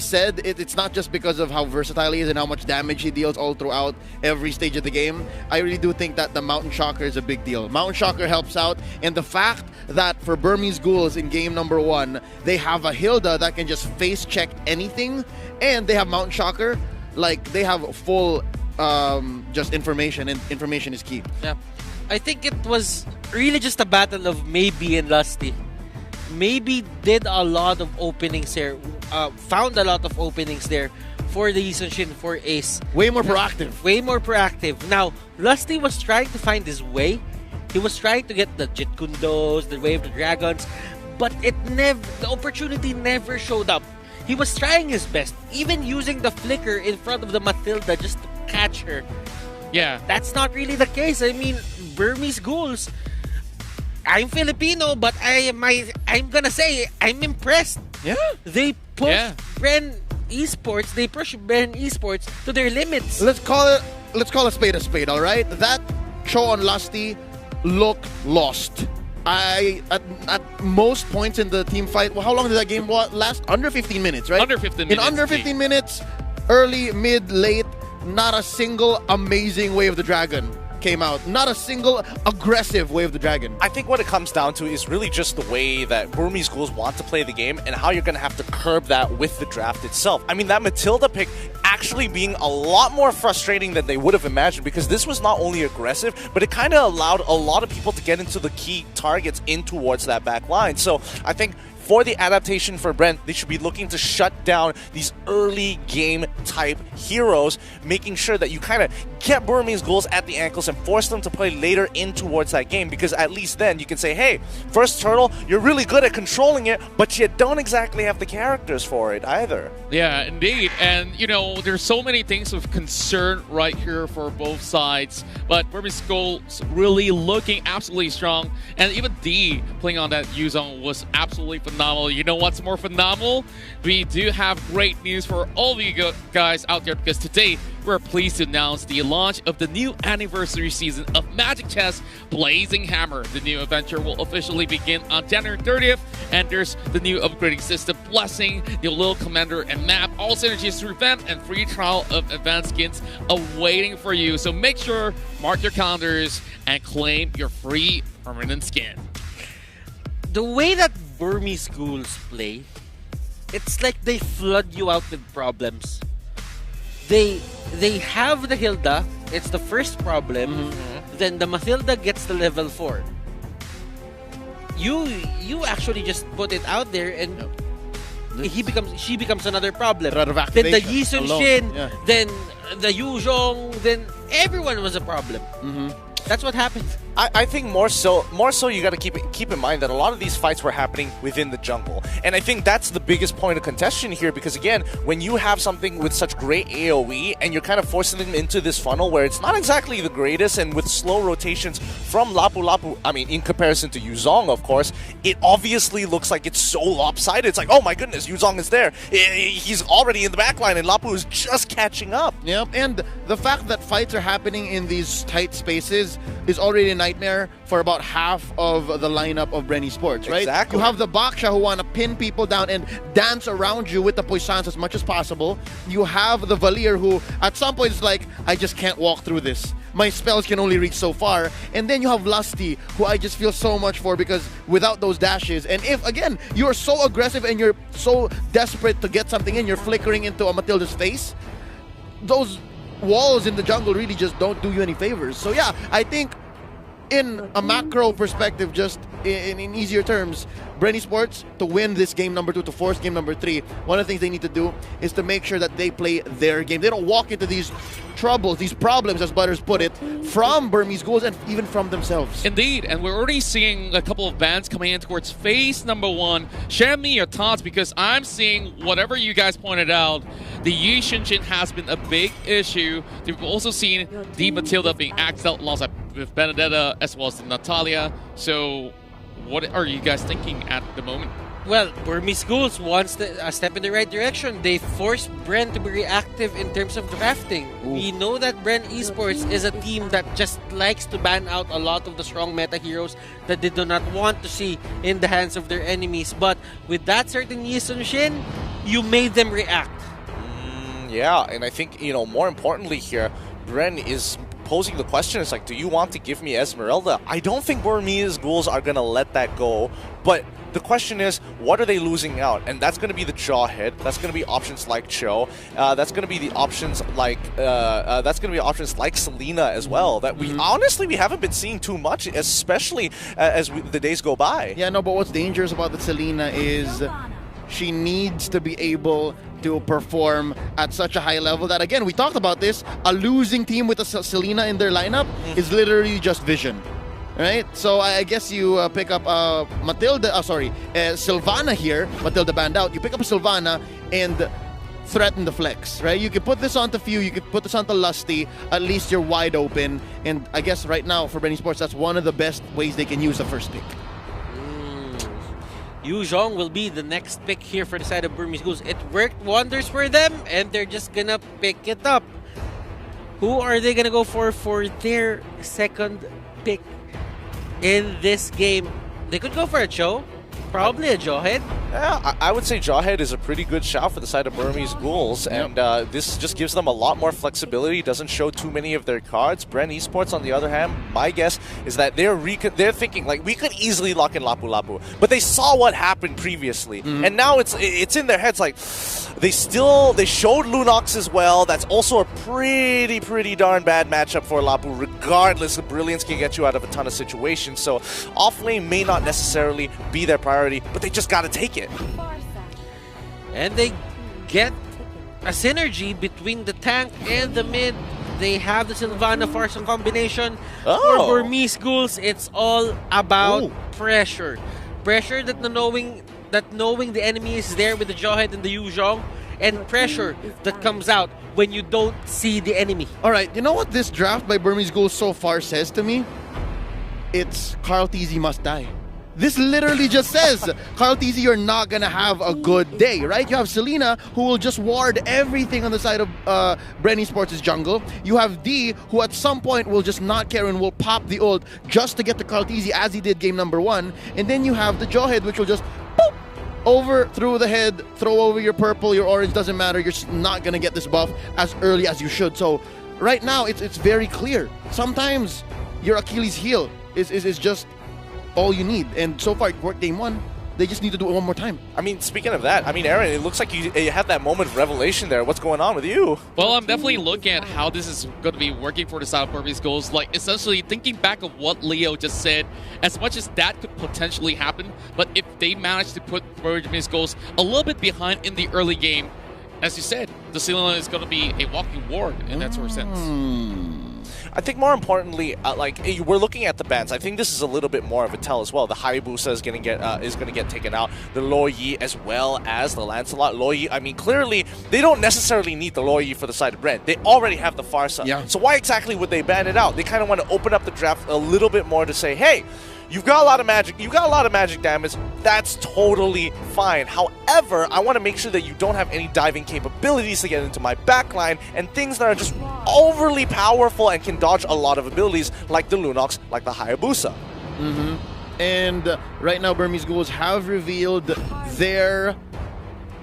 said, it's not just because of how versatile he is and how much damage he deals all throughout every stage of the game. I really do think that the Mountain Shocker is a big deal. Mountain Shocker helps out, and the fact that for Burmese Ghouls in game number 1, they have a Hilda that can just face check anything, and they have Mountain Shocker, like they have full just information, and information is key. Yeah, I think it was really just a battle of Maybe and Lusty. Maybe did a lot of openings here, found a lot of openings there for the Yu Sun Shin, for Ace. Way more proactive. Way more proactive. Now, Lusty was trying to find his way. He was trying to get the Jit Kundos, the Wave of the Dragons, but the opportunity never showed up. He was trying his best, even using the flicker in front of the Matilda just to catch her. Yeah. That's not really the case. I mean, Burmese Ghouls, I'm Filipino, but I'm gonna say I'm impressed. Yeah. They push Bren Esports, they push Bren Esports to their limits. Let's call a spade, all right? That show on Lusty looked lost. At most points in the team fight, well, how long did that game last? Under 15 minutes, right? Under 15 minutes. In under 15 minutes, early, mid, late, not a single amazing Wave of the Dragon came out. Not a single aggressive Wave of the Dragon. I think what it comes down to is really just the way that Burmese Ghouls want to play the game and how you're going to have to curb that with the draft itself. I mean, that Matilda pick actually being a lot more frustrating than they would have imagined, because this was not only aggressive, but it kind of allowed a lot of people to get into the key targets in towards that back line. So I think for the adaptation for Brent, they should be looking to shut down these early game type heroes, making sure that you kind of get Burmese Ghouls at the ankles and force them to play later in towards that game, because at least then you can say, hey, first turtle, you're really good at controlling it, but you don't exactly have the characters for it either. Yeah, indeed. And, you know, there's so many things of concern right here for both sides. But Burmese Ghouls really looking absolutely strong. And even D playing on that Yuzong was absolutely phenomenal. You know what's more phenomenal? We do have great news for all of you guys out there, because today we're pleased to announce the launch of the new anniversary season of Magic Chess Blazing Hammer. The new adventure will officially begin on January 30th, and there's the new upgrading system, Blessing, the little commander and map, all synergies through event, and free trial of advanced skins awaiting for you. So make sure, mark your calendars, and claim your free permanent skin. The way that Burmese Ghouls play, it's like they flood you out with problems. They have the Hilda, it's the first problem, then the Mathilda gets the level 4. You actually just put it out there and she becomes another problem. Then the Yi Sun Shin, then the Yu Zhong, then everyone was a problem. That's what happened. I think more so you got to keep in mind that a lot of these fights were happening within the jungle, and I think that's the biggest point of contention here, because again, when you have something with such great AoE and you're kind of forcing them into this funnel where it's not exactly the greatest, and with slow rotations from Lapu Lapu, I mean in comparison to Yuzong, of course, it obviously looks like it's so lopsided. It's like, oh my goodness, Yuzong is there, he's already in the backline and Lapu is just catching up. Yep, and the fact that fights are happening in these tight spaces is already a nightmare for about half of the lineup of Bren Esports, right? Exactly. You have the Baksha who want to pin people down and dance around you with the Poissons as much as possible. You have the Valier who at some point is like, I just can't walk through this. My spells can only reach so far. And then you have Lusty, who I just feel so much for, because without those dashes, and if, again, you're so aggressive and you're so desperate to get something in, you're flickering into a Matilda's face, those walls in the jungle really just don't do you any favors. So yeah, I think in a macro perspective, just in easier terms, Bren Esports, to win this game number 2, to force game number 3, one of the things they need to do is to make sure that they play their game. They don't walk into these troubles, these problems, as Butters put it, from Burmese Ghouls and even from themselves. Indeed, and we're already seeing a couple of bans coming in towards phase number 1. Share me your thoughts, because I'm seeing whatever you guys pointed out. The Yi Shinshin has been a big issue. We've also seen the Matilda being axed out alongside with Benedetta as well as Natalia. So what are you guys thinking at the moment? Well, Burmese Ghouls wants a step in the right direction. They forced Bren to be reactive in terms of drafting. We know that Bren Esports is a team that just likes to ban out a lot of the strong meta heroes that they do not want to see in the hands of their enemies. But with that certain Yi Sun Shin, you made them react. Yeah, and I think, you know, more importantly here, Bren is posing the question, it's like, do you want to give me Esmeralda? I don't think Burmese Ghouls are going to let that go, but the question is, what are they losing out? And that's going to be the Jawhead. That's going to be options like Cho. That's going to be the options like Selena as well. That we honestly we haven't been seeing too much, especially as the days go by. Yeah, no, but what's dangerous about the Selena is she needs to be able to perform at such a high level that, again, we talked about this, a losing team with a Selena in their lineup is literally just vision. Right? So I guess you pick up Sylvana here. Matilda banned out. You pick up Sylvana and threaten the flex, right? You can put this onto Few, you can put this onto Lusty, at least you're wide open. And I guess right now for Bren Esports, that's one of the best ways they can use the first pick. Yu Zhong will be the next pick here for the side of Burmese Ghouls. It worked wonders for them, and they're just gonna pick it up. Who are they gonna go for their second pick in this game? They could go for a Cho, probably a Jawhead. Yeah, I would say Jawhead is a pretty good shout for the side of Burmese Ghouls, and this just gives them a lot more flexibility. Doesn't show too many of their cards. Bren Esports, on the other hand, my guess is that they're thinking like, we could easily lock in Lapu Lapu, but they saw what happened previously, and now it's in their heads like they showed Lunox as well. That's also a pretty darn bad matchup for Lapu. Regardless, the Brilliance can get you out of a ton of situations. So offlane may not necessarily be their priority. priority, but they just got to take it. And they get a synergy between the tank and the mid. They have the Sylvana Farsa combination. For Burmese Ghouls, it's all about pressure. Pressure that knowing the enemy is there with the Jawhead and the Yuzhong, and pressure that comes out when you don't see the enemy. Alright, you know what this draft by Burmese Ghouls so far says to me? It's Carl Tizzy must die. This literally just says, Carl Tizzy, you're not gonna have a good day, right? You have Selena, who will just ward everything on the side of Bren Esports' jungle. You have D, who at some point will just not care and will pop the ult just to get to Carl Tizzy, as he did game number 1. And then you have the Jawhead, which will just boop, over, through the head, throw over your purple, your orange, doesn't matter. You're just not gonna get this buff as early as you should. So right now, it's very clear. Sometimes your Achilles heel is just all you need, and so far it worked game 1. They just need to do it one more time. I mean, speaking of that, I mean, Aaron, it looks like you had that moment of revelation there. What's going on with you? Well, I'm definitely looking at how this is going to be working for the South Burmese Ghouls. Like, essentially thinking back of what Leo just said, as much as that could potentially happen, but if they manage to put Burmese Ghouls a little bit behind in the early game, as you said, the Selena is going to be a walking ward in that sort of sense. I think more importantly, we're looking at the bans. I think this is a little bit more of a tell as well. The Hayabusa is going to get taken out. The Lo Yi as well as the Lancelot. Lo Yi, I mean, clearly they don't necessarily need the Lo Yi for the side of Brent. They already have the Farsa. Yeah. So why exactly would they ban it out? They kind of want to open up the draft a little bit more to say, hey, you've got a lot of magic. You got a lot of magic damage. That's totally fine. However, I want to make sure that you don't have any diving capabilities to get into my backline and things that are just overly powerful and can dodge a lot of abilities like the Lunox, like the Hayabusa. And right now, Burmese Ghouls have revealed their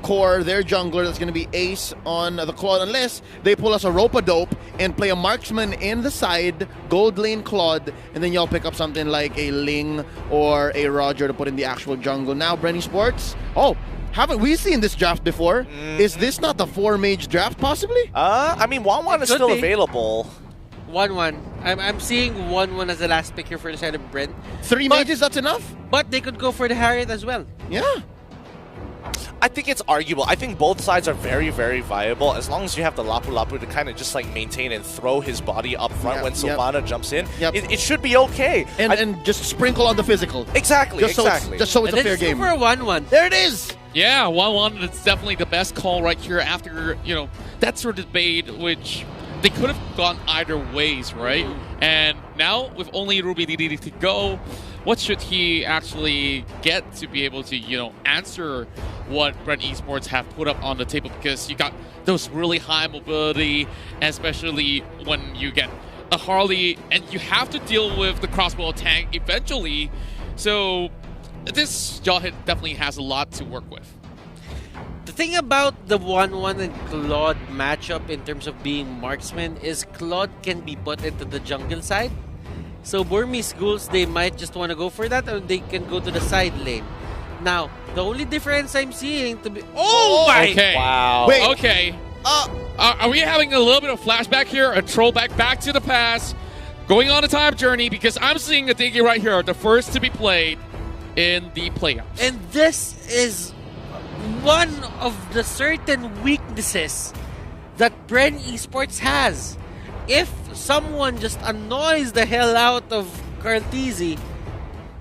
core, their jungler, that's going to be Ace on the Claude, unless they pull us a Rope-a-Dope and play a marksman in the side, gold lane Claude, and then y'all pick up something like a Ling or a Roger to put in the actual jungle. Now, Bren Esports, haven't we seen this draft before? Is this not the 4-mage draft, possibly? I mean, 1-1 is still available. 1-1. I'm seeing 1-1 as the last pick here for the side of Brent. 3 mages, that's enough? But they could go for the Harriet as well. Yeah. I think it's arguable. I think both sides are very, very viable as long as you have the Lapu Lapu to kind of just like maintain and throw his body up front when Sylvana jumps in. It should be okay. And just sprinkle on the physical. Exactly, just so it's a fair game. For a 1-1. There it is. Yeah, 1-1. It's definitely the best call right here after, that sort of debate, which they could have gone either ways, right? And now with only Ruby DD to go, what should he actually get to be able to, answer what Brent Esports have put up on the table? Because you got those really high mobility, especially when you get a Harley, and you have to deal with the crossbow tank eventually. So this Jawhead definitely has a lot to work with. The thing about the 1-1 and Claude matchup in terms of being marksman is Claude can be put into the jungle side. So Burmese Ghouls, they might just want to go for that, or they can go to the side lane. Now, the only difference I'm seeing to be... Oh my... Okay. Wow. Wait. Okay. Are we having a little bit of flashback here? A throwback back to the past? Going on a time journey? Because I'm seeing a Diggy right here, the first to be played in the playoffs. And this is one of the certain weaknesses that Bren Esports has. If someone just annoys the hell out of Cartesi,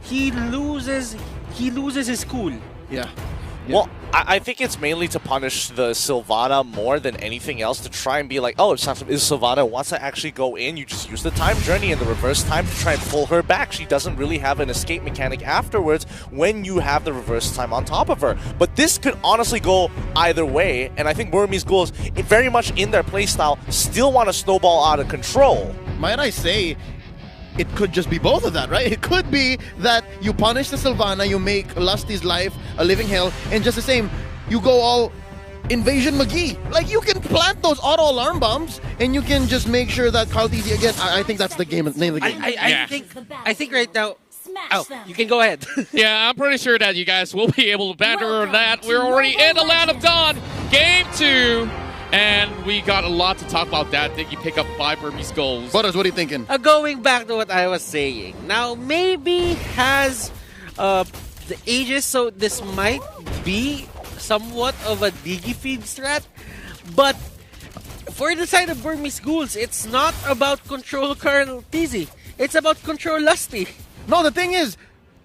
he loses his cool. Yeah. Well, I think it's mainly to punish the Sylvana more than anything else, to try and be like, oh, if Sylvana wants to actually go in, you just use the time journey and the reverse time to try and pull her back. She doesn't really have an escape mechanic afterwards when you have the reverse time on top of her. But this could honestly go either way, and I think Burmese Ghouls, very much in their playstyle, still want to snowball out of control. Might I say, it could just be both of that, right? It could be that you punish the Sylvana, you make Lusty's life a living hell, and just the same, you go all Invasion McGee. Like, you can plant those auto alarm bombs, and you can just make sure that Cartesi again. I think that's the name of the game. I think right now. Oh, you can go ahead. Yeah, I'm pretty sure that you guys will be able to banter that. We're already in the Land of Dawn, Game 2. And we got a lot to talk about that. Did you pick up 5 Burmese goals? Butters, what are you thinking? Going back to what I was saying. Now, maybe has the Aegis, so this might be somewhat of a Digi feed strat. But for the side of Burmese Ghouls, it's not about control Carl TZ. It's about control Lusty. No, the thing is,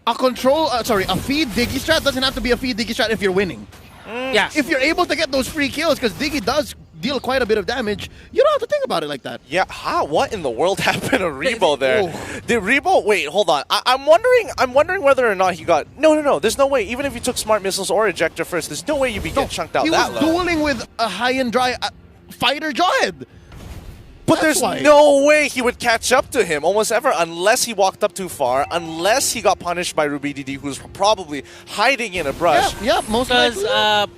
a feed Diggy strat doesn't have to be a feed Diggy strat if you're winning. Yeah. If you're able to get those free kills, because Diggy does deal quite a bit of damage, you don't have to think about it like that. Yeah, what in the world happened to Rebo there? Did Rebo... Wait, hold on. I'm wondering whether or not he got... No. There's no way. Even if you took Smart Missiles or Ejector first, there's no way you'd be getting chunked out that low. He was dueling with a high and dry fighter Jawhead. But there's no way he would catch up to him almost ever unless he walked up too far, unless he got punished by Ruby DD, who's probably hiding in a brush. Yeah, most likely. Because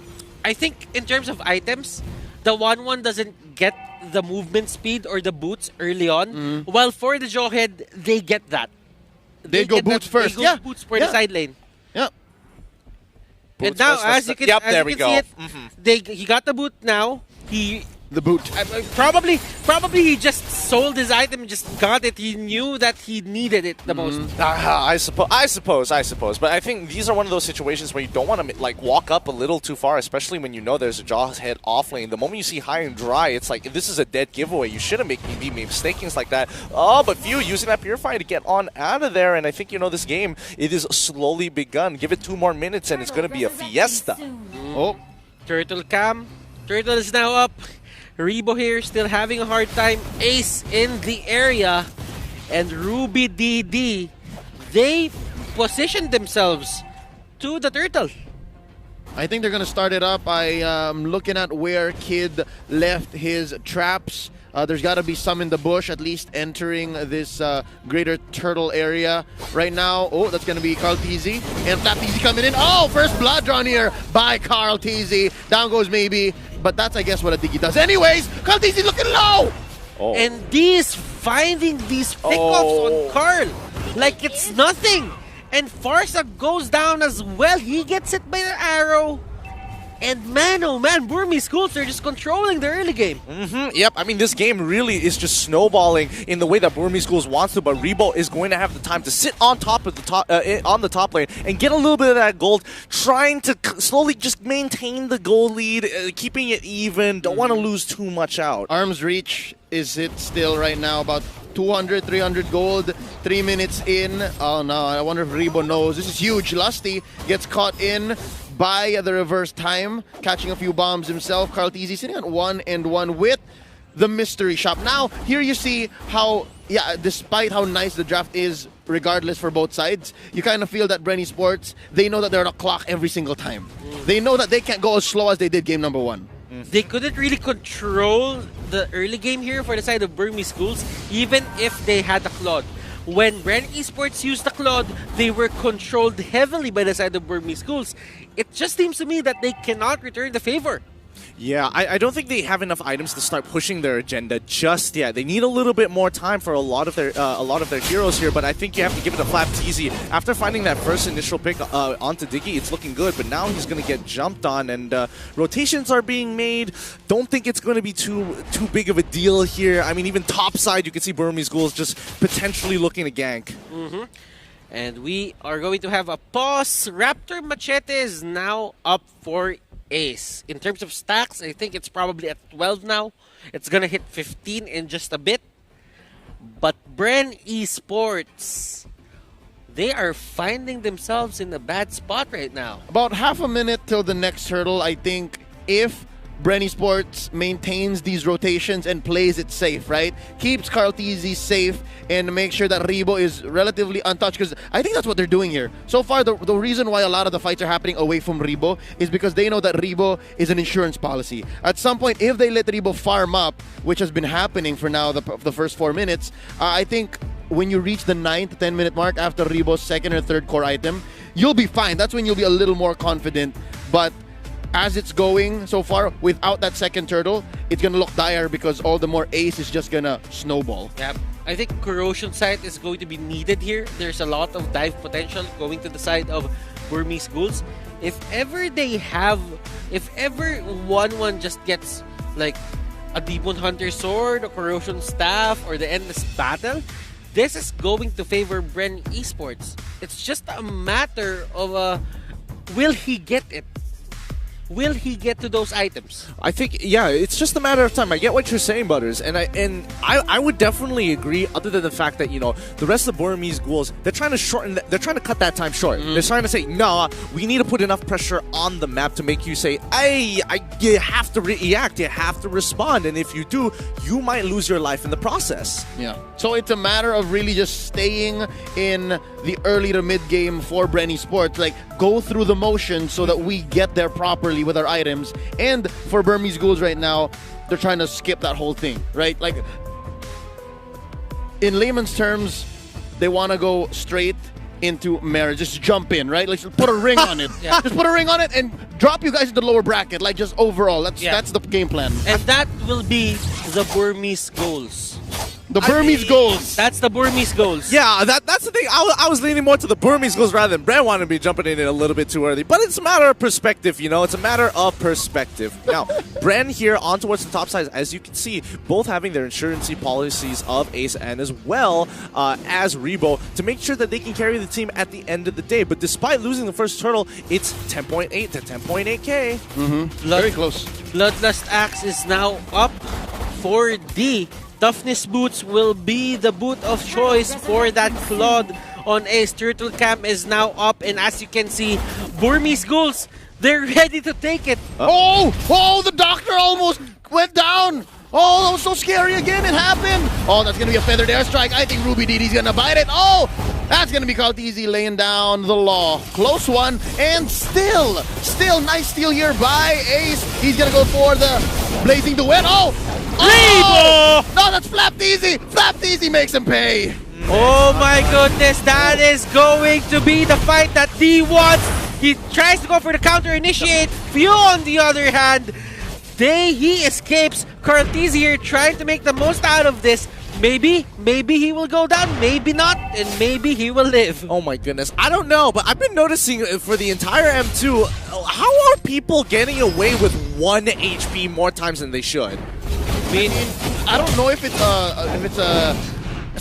I think in terms of items, the 1-1 doesn't get the movement speed or the boots early on, while for the Jawhead, they get that. They go boots first. They go boots for the side lane. Yeah. And now, as you can see it, he got the boot now. The boot. Probably he just sold his item and just got it. He knew that he needed it the most. I suppose. But I think these are one of those situations where you don't want to like walk up a little too far, especially when you know there's a Jawhead off lane. The moment you see high and dry, it's like this is a dead giveaway. You shouldn't be mistakings like that. Oh, but Few using that Purifier to get on out of there, and I think this game it is slowly begun. Give it 2 more minutes, and it's going to be a fiesta. Oh, Turtle Cam. Turtle is now up. Rebo here still having a hard time. Ace in the area. And Ruby DD, they positioned themselves to the Turtle. I think they're going to start it up. I'm looking at where Kid left his traps. There's got to be some in the bush, at least entering this greater turtle area. Right now, that's going to be Carl TZ. And Flap TZ coming in. Oh, first blood drawn here by Carl TZ. Down goes Maybe. But that's, I guess, what a Digi does. Anyways, Carl TZ looking low! And finding these pickups on Carl like it's nothing. And Farsa goes down as well. He gets hit by the arrow. And man, oh man, Burmese Ghouls are just controlling the early game. Yep, I mean, this game really is just snowballing in the way that Burmese Ghouls wants to, but Rebo is going to have the time to sit on top of the top lane and get a little bit of that gold, trying to slowly just maintain the gold lead, keeping it even, don't want to lose too much out. Arm's reach is it still right now, about 200, 300 gold, 3 minutes in. Oh no, I wonder if Rebo knows. This is huge. Lusty gets caught in by the reverse time, catching a few bombs himself. Carl TZ sitting at 1-1 with the mystery shop. Now, here you see how, despite how nice the draft is, regardless for both sides, you kind of feel that Brenny Sports, they know that they're on a clock every single time. They know that they can't go as slow as they did game number 1. They couldn't really control the early game here for the side of Burmese Ghouls, even if they had the Claude. When Brand Esports used the Claude, they were controlled heavily by the side of Burmese Ghouls. It just seems to me that they cannot return the favor. Yeah, I don't think they have enough items to start pushing their agenda just yet. They need a little bit more time for a lot of their heroes here, but I think you have to give it a Flap TZ. After finding that first initial pick onto Diggy, it's looking good, but now he's going to get jumped on, and rotations are being made. Don't think it's going to be too big of a deal here. I mean, even topside, you can see Burmese Ghouls just potentially looking to gank. And we are going to have a pause. Raptor Machete is now up for Ace. In terms of stacks, I think it's probably at 12 now. It's gonna hit 15 in just a bit. But Bren Esports, they are finding themselves in a bad spot right now. About half a minute till the next hurdle. I think if Brenny Sports maintains these rotations and plays it safe, right? Keeps Carl TZ safe and make sure that Rebo is relatively untouched, because I think that's what they're doing here. So far, the reason why a lot of the fights are happening away from Rebo is because they know that Rebo is an insurance policy. At some point, if they let Rebo farm up, which has been happening for now the first 4 minutes, I think when you reach the 9th, 10-minute mark after Rebo's second or third core item, you'll be fine. That's when you'll be a little more confident. But as it's going so far, without that second turtle, it's going to look dire because all the more Ace is just going to snowball. Yeah, I think Corrosion Sight is going to be needed here. There's a lot of dive potential going to the side of Burmese Ghouls. If ever 1-1 just gets like a Demon Hunter Sword, a Corrosion Staff, or the Endless Battle, this is going to favor Bren Esports. It's just a matter of will he get it? Will he get to those items? I think, yeah, it's just a matter of time. I get what you're saying, Butters, and I would definitely agree. Other than the fact that the rest of the Burmese ghouls, they're trying to they're trying to cut that time short. They're trying to say, no, we need to put enough pressure on the map to make you say, hey, you have to react, you have to respond, and if you do, you might lose your life in the process. Yeah. So it's a matter of really just staying in the early to mid game for Bren Esports. Like, go through the motions so that we get there properly with our items. And for Burmese Ghouls right now, they're trying to skip that whole thing, right? Like, in layman's terms, they want to go straight into marriage. Just jump in, right? Like, just put a ring on it. Yeah. Just put a ring on it and drop you guys in the lower bracket. Like, just overall, that's the game plan. And that will be the Burmese goals. The Burmese goals. That's the Burmese goals. Yeah, that's the thing. I was leaning more to the Burmese goals rather than Brand wanted to be jumping in a little bit too early. But it's a matter of perspective, It's a matter of perspective. Now, Brand here on towards the top side, as you can see, both having their insurancy policies of Ace and as well as Rebo to make sure that they can carry the team at the end of the day. But despite losing the first turtle, it's 10.8 to 10.8K. Very close. Bloodlust Axe is now up for D. Toughness Boots will be the boot of choice for that Claude on Ace. Turtle Cam is now up, and as you can see, Burmese Ghouls, they're ready to take it. Oh, the doctor almost went down. Oh, that was so scary again. It happened. Oh, that's going to be a feathered airstrike. I think Ruby DD's going to bite it. Oh, that's going to be called easy, laying down the law. Close one. And still nice steal here by Ace. He's going to go for the Blazing Duet. Oh, no, that's Flapped Easy. Flapped Easy makes him pay. Oh my goodness, that is going to be the fight that D wants. He tries to go for the counter initiate. Few on the other hand, he escapes. Cartiz here trying to make the most out of this. Maybe he will go down, maybe not, and maybe he will live. Oh my goodness, I don't know, but I've been noticing for the entire M2, how are people getting away with 1 HP more times than they should? I mean, I don't know if it's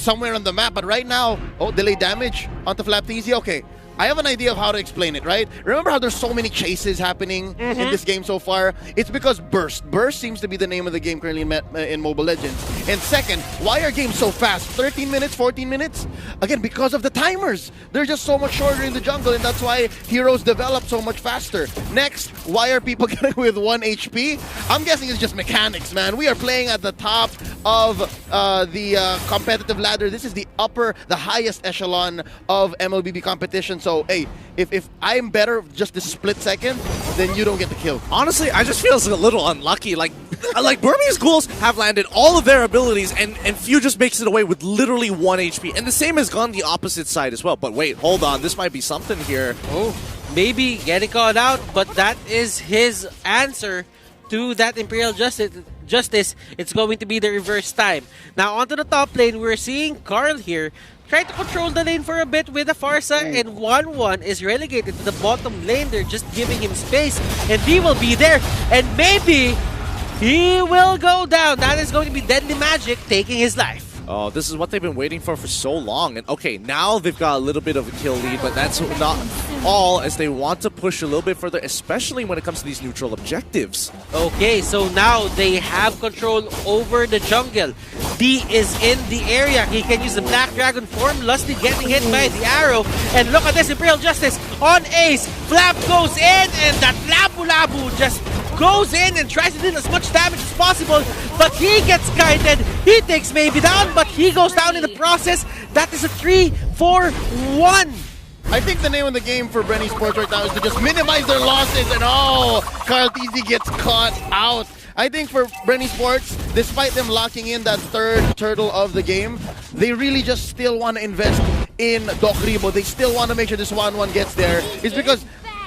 somewhere on the map, but right now, delayed damage onto Flapped Easy. Okay, I have an idea of how to explain it, right? Remember how there's so many chases happening in this game so far? It's because Burst. Burst seems to be the name of the game currently in Mobile Legends. And second, why are games so fast? 13 minutes, 14 minutes? Again, because of the timers. They're just so much shorter in the jungle, and that's why heroes develop so much faster. Next, why are people getting with 1 HP? I'm guessing it's just mechanics, man. We are playing at the top of the competitive ladder. This is the highest echelon of MLBB competition. So, hey, if I'm better just this split second, then you don't get the kill. Honestly, I just feel a little unlucky. Like Burmese Ghouls have landed all of their abilities, and Few just makes it away with literally 1 HP. And the same has gone the opposite side as well. But wait, hold on. This might be something here. Oh, maybe getting caught out, but that is his answer to that Imperial Justice. It's going to be the reverse time. Now, onto the top lane, we're seeing Carl here try to control the lane for a bit with a Farsa, and 1-1 is relegated to the bottom lane. They're just giving him space, and he will be there, and maybe he will go down. That is going to be Deadly Magic taking his life. Oh, this is what they've been waiting for so long. And okay, now they've got a little bit of a kill lead, but that's not all, as they want to push a little bit further, especially when it comes to these neutral objectives. Okay, so now they have control over the jungle. D is in the area. He can use the Black Dragon form. Lusty getting hit by the arrow. And look at this, Imperial Justice on Ace. Flap goes in, and that Labu just goes in and tries to do as much damage as possible, but he gets kited. He takes maybe down, but he goes down in the process. That is a 3-4-1. I think the name of the game for Bren Esports right now is to just minimize their losses, and Carl TZ gets caught out. I think for Bren Esports, despite them locking in that third turtle of the game, they really just still want to invest in Doc Rebo. They still want to make sure this 1-1 gets there. It's because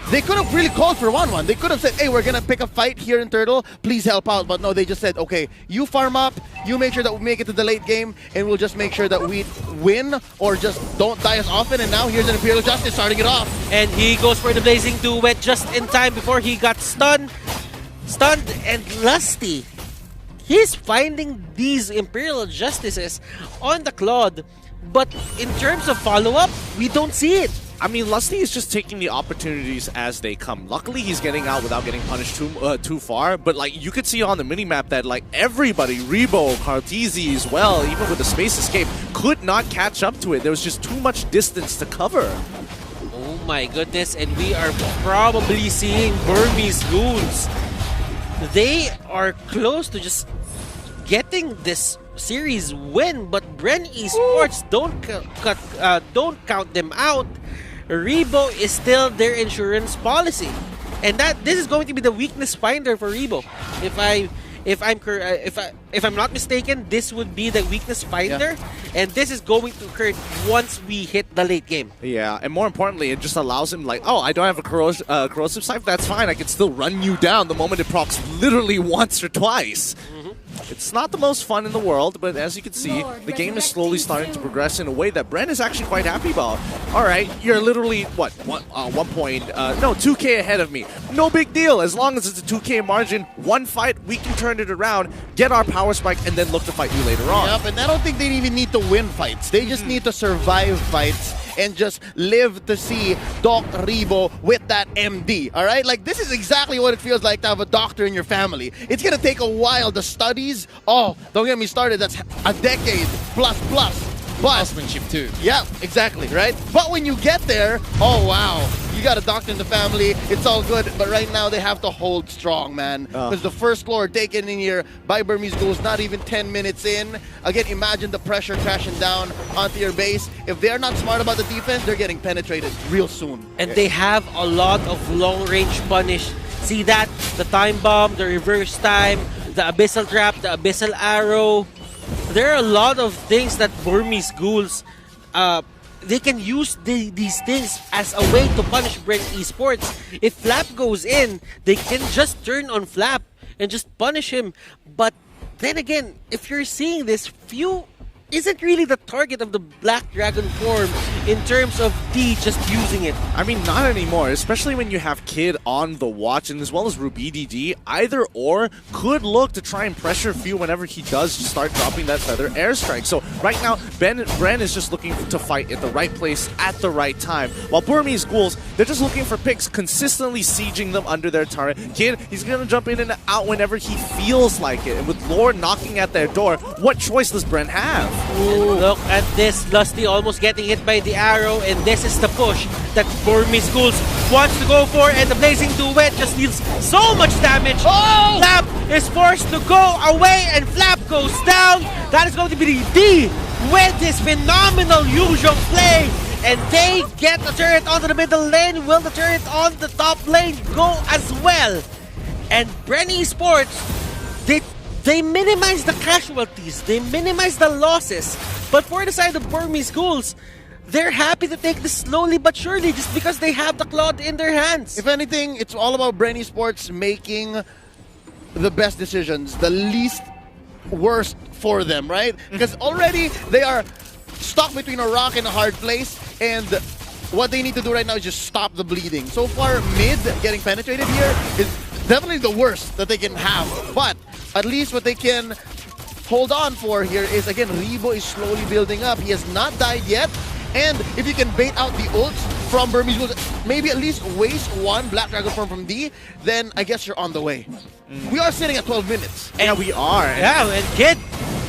they could have really called for 1-1. They could have said, hey, we're going to pick a fight here in Turtle. Please help out. But no, they just said, okay, you farm up. You make sure that we make it to the late game. And we'll just make sure that we win or just don't die as often. And now here's an Imperial Justice starting it off. And he goes for the Blazing Duet just in time before he got stunned. And Lusty, he's finding these Imperial Justices on the Claude. But in terms of follow-up, we don't see it. I mean, Lusty is just taking the opportunities as they come. Luckily, he's getting out without getting punished too far. But like you could see on the minimap that like everybody, Rebo, Cartesi as well, even with the space escape, could not catch up to it. There was just too much distance to cover. Oh my goodness, and we are probably seeing Burmese Goons. They are close to just getting this series win, but Bren Esports don't count them out. Rebo is still their insurance policy, and this is going to be the weakness finder for Rebo. If I'm not mistaken, this would be the weakness finder, and this is going to hurt once we hit the late game. Yeah, and more importantly, it just allows him like, oh, I don't have a corrosive sight, that's fine. I can still run you down the moment it procs literally once or twice. It's not the most fun in the world, but as you can see, the game is slowly starting to progress in a way that Bren is actually quite happy about. Alright, you're literally, what, 2K ahead of me. No big deal, as long as it's a 2K margin, one fight, we can turn it around, get our power spike, and then look to fight you later on. Yep, and I don't think they even need to win fights. They just need to survive fights and just live to see Doc Rebo with that MD, all right? Like, this is exactly what it feels like to have a doctor in your family. It's gonna take a while. The studies, oh, don't get me started. That's a decade plus. But housemanship too. Yeah, exactly, right? But when you get there, oh wow, you got a doctor in the family, it's all good. But right now they have to hold strong, man. Because the first floor taken in here by Burmese Ghouls, not even 10 minutes in. Again, imagine the pressure crashing down onto your base. If they're not smart about the defense, they're getting penetrated real soon. And they have a lot of long-range punish. See that? The time bomb, the reverse time, the abyssal trap, the abyssal arrow. There are a lot of things that Burmese Ghouls, they can use these things as a way to punish Bren Esports. If Flap goes in, they can just turn on Flap and just punish him. But then again, if you're seeing this, Few isn't really the target of the Black Dragon form in terms of D just using it. I mean, not anymore, especially when you have Kid on the watch, and as well as RubyDD, either or could look to try and pressure Few whenever he does start dropping that Feather Airstrike. So right now, Bren is just looking to fight at the right place at the right time, while Burmese Ghouls, they're just looking for picks, consistently sieging them under their turret. Kid, he's gonna jump in and out whenever he feels like it, and with Lord knocking at their door, what choice does Bren have? Ooh. Look at this, Lusty almost getting hit by the arrow, and this is the push that Burmese Ghouls wants to go for, and the Blazing Duet just deals so much damage. Oh! Flap is forced to go away, and Flap goes down. That is going to be the D with this phenomenal usual play, and they get the turret onto the middle lane. Will the turret on the top lane go as well? And Bren Esports, they minimize the casualties, they minimize the losses. But for the side of Burmese Ghouls, they're happy to take this slowly but surely just because they have the Claude in their hands. If anything, it's all about Bren Esports making the best decisions, the least worst for them, right? Because already they are stuck between a rock and a hard place, and what they need to do right now is just stop the bleeding. So far, mid getting penetrated here is definitely the worst that they can have, but at least what they can hold on for here is, again, Rebo is slowly building up. He has not died yet, and if you can bait out the ults from Burmese Ghouls, maybe at least waste one Black Dragon form from D, then I guess you're on the way. We are sitting at 12 minutes. Yeah, we are. Yeah, and Kid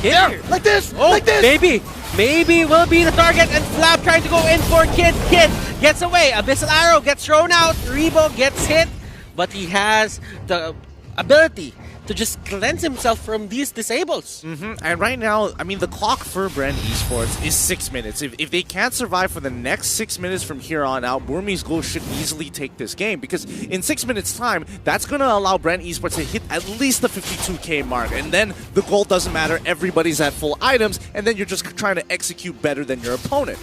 here. Like this, oh, like this. Maybe will be the target, and Flap trying to go in for Kid. Kid gets away. Abyssal Arrow gets thrown out. Rebo gets hit, but he has the ability to just cleanse himself from these disables. And right now, I mean, the clock for Bren Esports is 6 minutes. If they can't survive for the next 6 minutes from here on out, Burmese Ghouls should easily take this game, because in 6 minutes time, that's going to allow Bren Esports to hit at least the 52k mark, and then the goal doesn't matter, everybody's at full items, and then you're just trying to execute better than your opponent.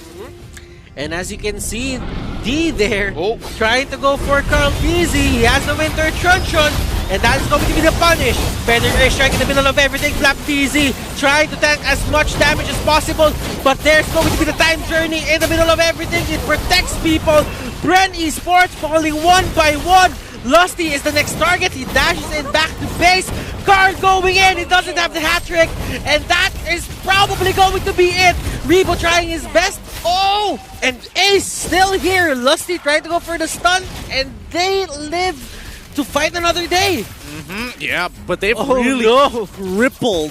And as you can see, D there, trying to go for Carl Peasy. He has the Winter Truncheon, and that is going to be the punish. Feather Airstrike in the middle of everything. Flap Peasy trying to tank as much damage as possible, but there's going to be the time journey in the middle of everything. It protects people. Bren Esports falling one by one. Lusty is the next target. He dashes in back to base. Carl going in. He doesn't have the hat trick. And that is probably going to be it. Rebo trying his best. Oh! And Ace still here. Lusty trying to go for the stun. And they live to fight another day. Yeah, but they've really crippled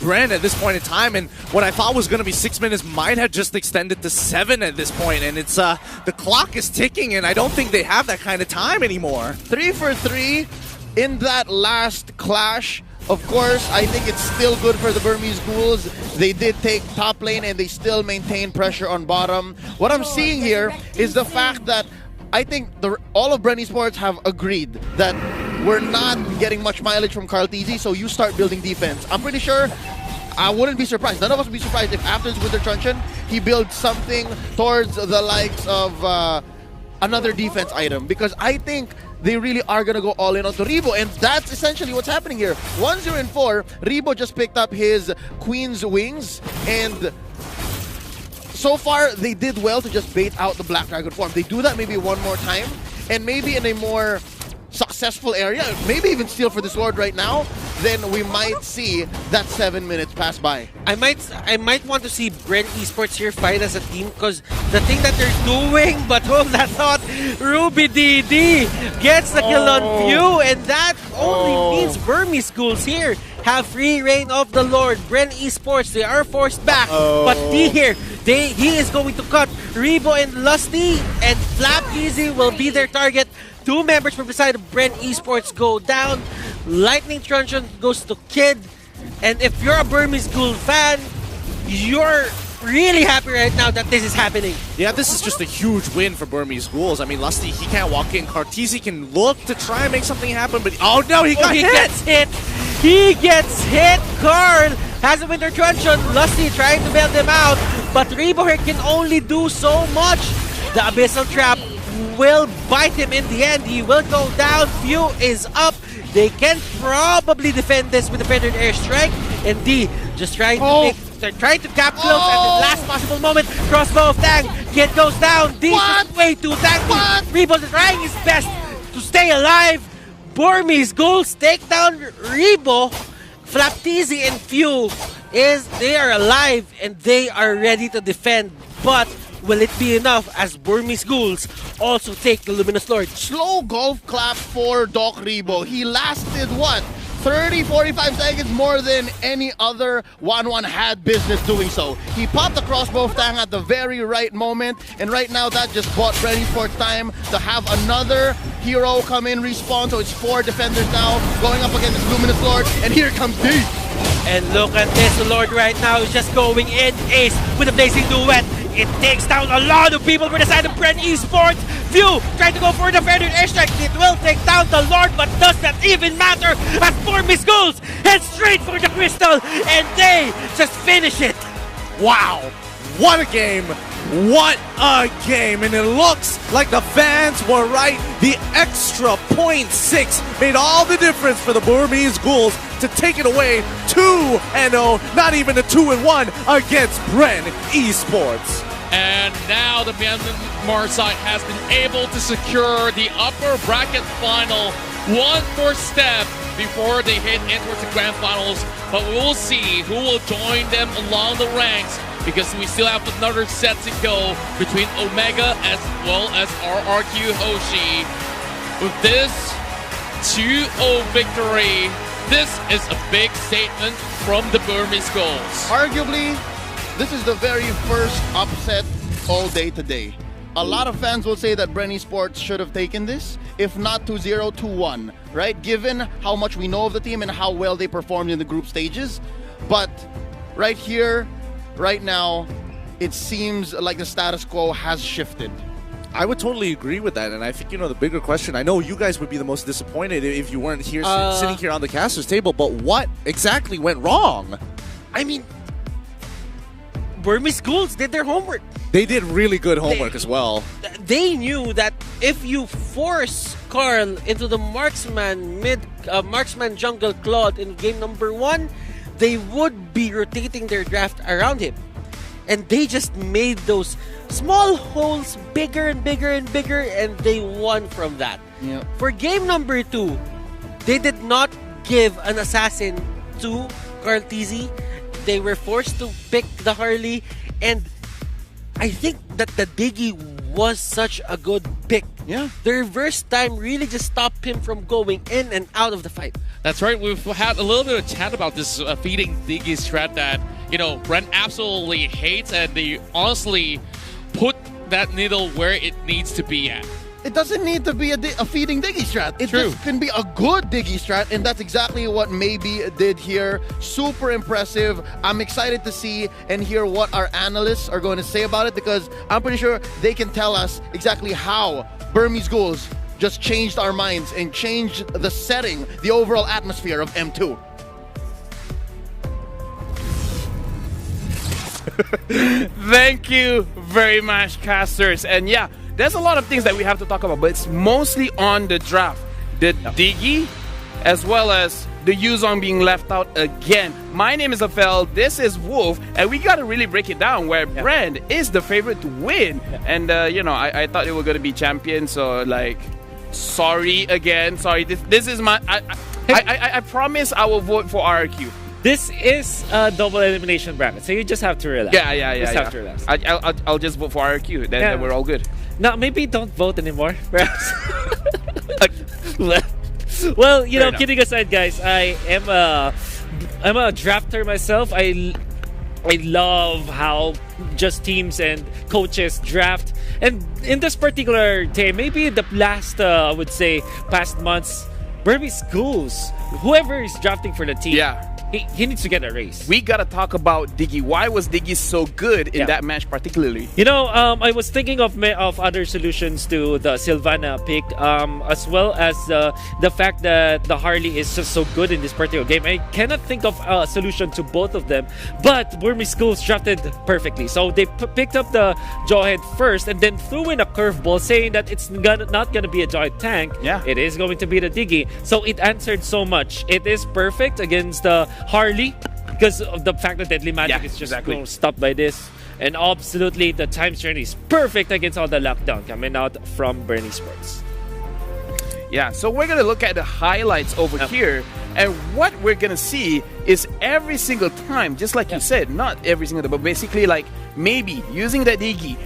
Bren at this point in time, and what I thought was going to be 6 minutes might have just extended to 7 at this point, and it's the clock is ticking, and I don't think they have that kind of time anymore. 3 for 3 in that last clash. Of course, I think it's still good for the Burmese Ghouls. They did take top lane, and they still maintain pressure on bottom. What I'm seeing here is the fact that I think all of Bren Esports have agreed that we're not getting much mileage from Carl TZ, so you start building defense. I'm pretty sure, I wouldn't be surprised, none of us would be surprised if after this Winter Truncheon, he builds something towards the likes of another defense item, because I think they really are going to go all in onto Rebo, and that's essentially what's happening here. 1-0-4, Rebo just picked up his Queen's Wings, and so far, they did well to just bait out the Black Dragon form. They do that maybe one more time, and maybe in a more successful area, maybe even steal for this Lord right now, then we might see that 7 minutes pass by. I might want to see Bren Esports here fight as a team, because the thing that they're doing, but hold that thought, Ruby DD gets the kill on View, and that only means Burmese Schools here have free reign of the Lord. Bren Esports, they are forced back, but D here, he is going to cut Rebo and Lusty, and Flap Easy will be their target. 2 members from the side of Bren Esports go down. Lightning Truncheon goes to Kid. And if you're a Burmese Ghoul fan, you're really happy right now that this is happening. Yeah, this is just a huge win for Burmese Ghouls. I mean, Lusty, he can't walk in. Cartesi can look to try and make something happen, but oh no, he got hit! Gets hit! He gets hit! Carl has a Winter Truncheon. Lusty trying to bail them out, but Rebo here can only do so much. The Abyssal Trap will bite him in the end. He will go down. View is up. They can probably defend this with a feathered airstrike. And D just trying to they're trying to cap close at the last possible moment. Crossbow of Tang. Kid goes down. D is way too tanky. Rebo trying his best to stay alive. Burmese Ghouls take down Rebo. Flaptizi and Few they are alive and they are ready to defend. But will it be enough as Burmese Ghouls also take the Luminous Lord? Slow golf clap for Doc Rebo. He lasted what? 30-45 seconds more than any other 1-1 had business doing so. He popped the crossbow of Tang at the very right moment, and right now that just bought Bren Esports time to have another hero come in, respawn, so it's 4 defenders now going up against this Luminous Lord, and here comes D. And look at this, the Lord right now is just going in. Ace with a blazing duet. It takes down a lot of people for the side of Bren Esports. View trying to go for the feathered airstrike. It will take down the Lord, but does that even matter as Burmese Ghouls head straight for the crystal and they just finish it. Wow, what a game. What a game, and it looks like the fans were right. The extra 0.6 made all the difference for the Burmese Ghouls to take it away 2-0, not even a 2-1 against Bren Esports. And now the Myanmar side has been able to secure the upper bracket final. One more step before they hit in towards the grand finals, but we will see who will join them along the ranks, because we still have another set to go between Omega as well as RRQ Hoshi. With this 2-0 victory, this is a big statement from the Burmese Ghouls. Arguably, this is the very first upset all day today. A lot of fans will say that Bren Esports should have taken this, if not 2-0, 2-1, right? Given how much we know of the team and how well they performed in the group stages. But right here, right now, it seems like the status quo has shifted. I would totally agree with that, and I think, the bigger question, I know you guys would be the most disappointed if you weren't here sitting here on the caster's table, but what exactly went wrong? I mean, Burmese Ghouls did their homework. They did really good homework as well. They knew that if you force Carl into the marksman jungle Claude in game number 1, they would be rotating their draft around him. And they just made those small holes bigger and bigger and bigger, and they won from that. Yep. For game number 2, they did not give an assassin to Carl TZ. They were forced to pick the Harley, and I think that the Diggy was such a good pick. Yeah. The reverse time really just stopped him from going in and out of the fight. That's right. We've had a little bit of chat about this feeding Diggy strat that, Bren absolutely hates, and they honestly put that needle where it needs to be at. It doesn't need to be a feeding Diggy strat. It just can be a good Diggy strat, and that's exactly what Maybe did here. Super impressive. I'm excited to see and hear what our analysts are going to say about it, because I'm pretty sure they can tell us exactly how Burmese Ghouls just changed our minds and changed the setting, the overall atmosphere of M2. Thank you very much, casters. And yeah, there's a lot of things that we have to talk about, but it's mostly on the draft. The Diggy, as well as the Yuzong being left out again. My name is Afel, this is Wolf, and we got to really break it down where Brand is the favorite to win. And, I thought they were going to be champions, so, sorry again. Sorry, this is my... I promise I will vote for RRQ. This is a double elimination bracket, so you just have to relax. Yeah. Just have to relax. I'll just vote for RRQ, then we're all good. No, maybe don't vote anymore, perhaps. Well, kidding aside, guys, I'm a drafter myself. I love how just teams and coaches draft. And in this particular day, maybe the last, I would say, past months, Burmese Ghouls, whoever is drafting for the team, he needs to get a raise. We gotta talk about Diggy. Why was Diggy so good in that match particularly? I was thinking of other solutions to the Sylvana pick, as well as the fact that the Harley is just so good in this particular game. I cannot think of a solution to both of them, but Burmese Schools drafted perfectly. So they picked up the Jawhead first and then threw in a curveball saying that it's not going to be a Jawhead tank. Yeah. It is going to be the Diggy. So it answered so much. It is perfect against the Harley because of the fact that Deadly Magic is just stopped by this. And absolutely, the Times Journey is perfect against all the lockdown coming out from Bernie Sports. Yeah, so we're going to look at the highlights over here. And what we're going to see is every single time, just like you said, not every single time, but basically maybe using the Diggy,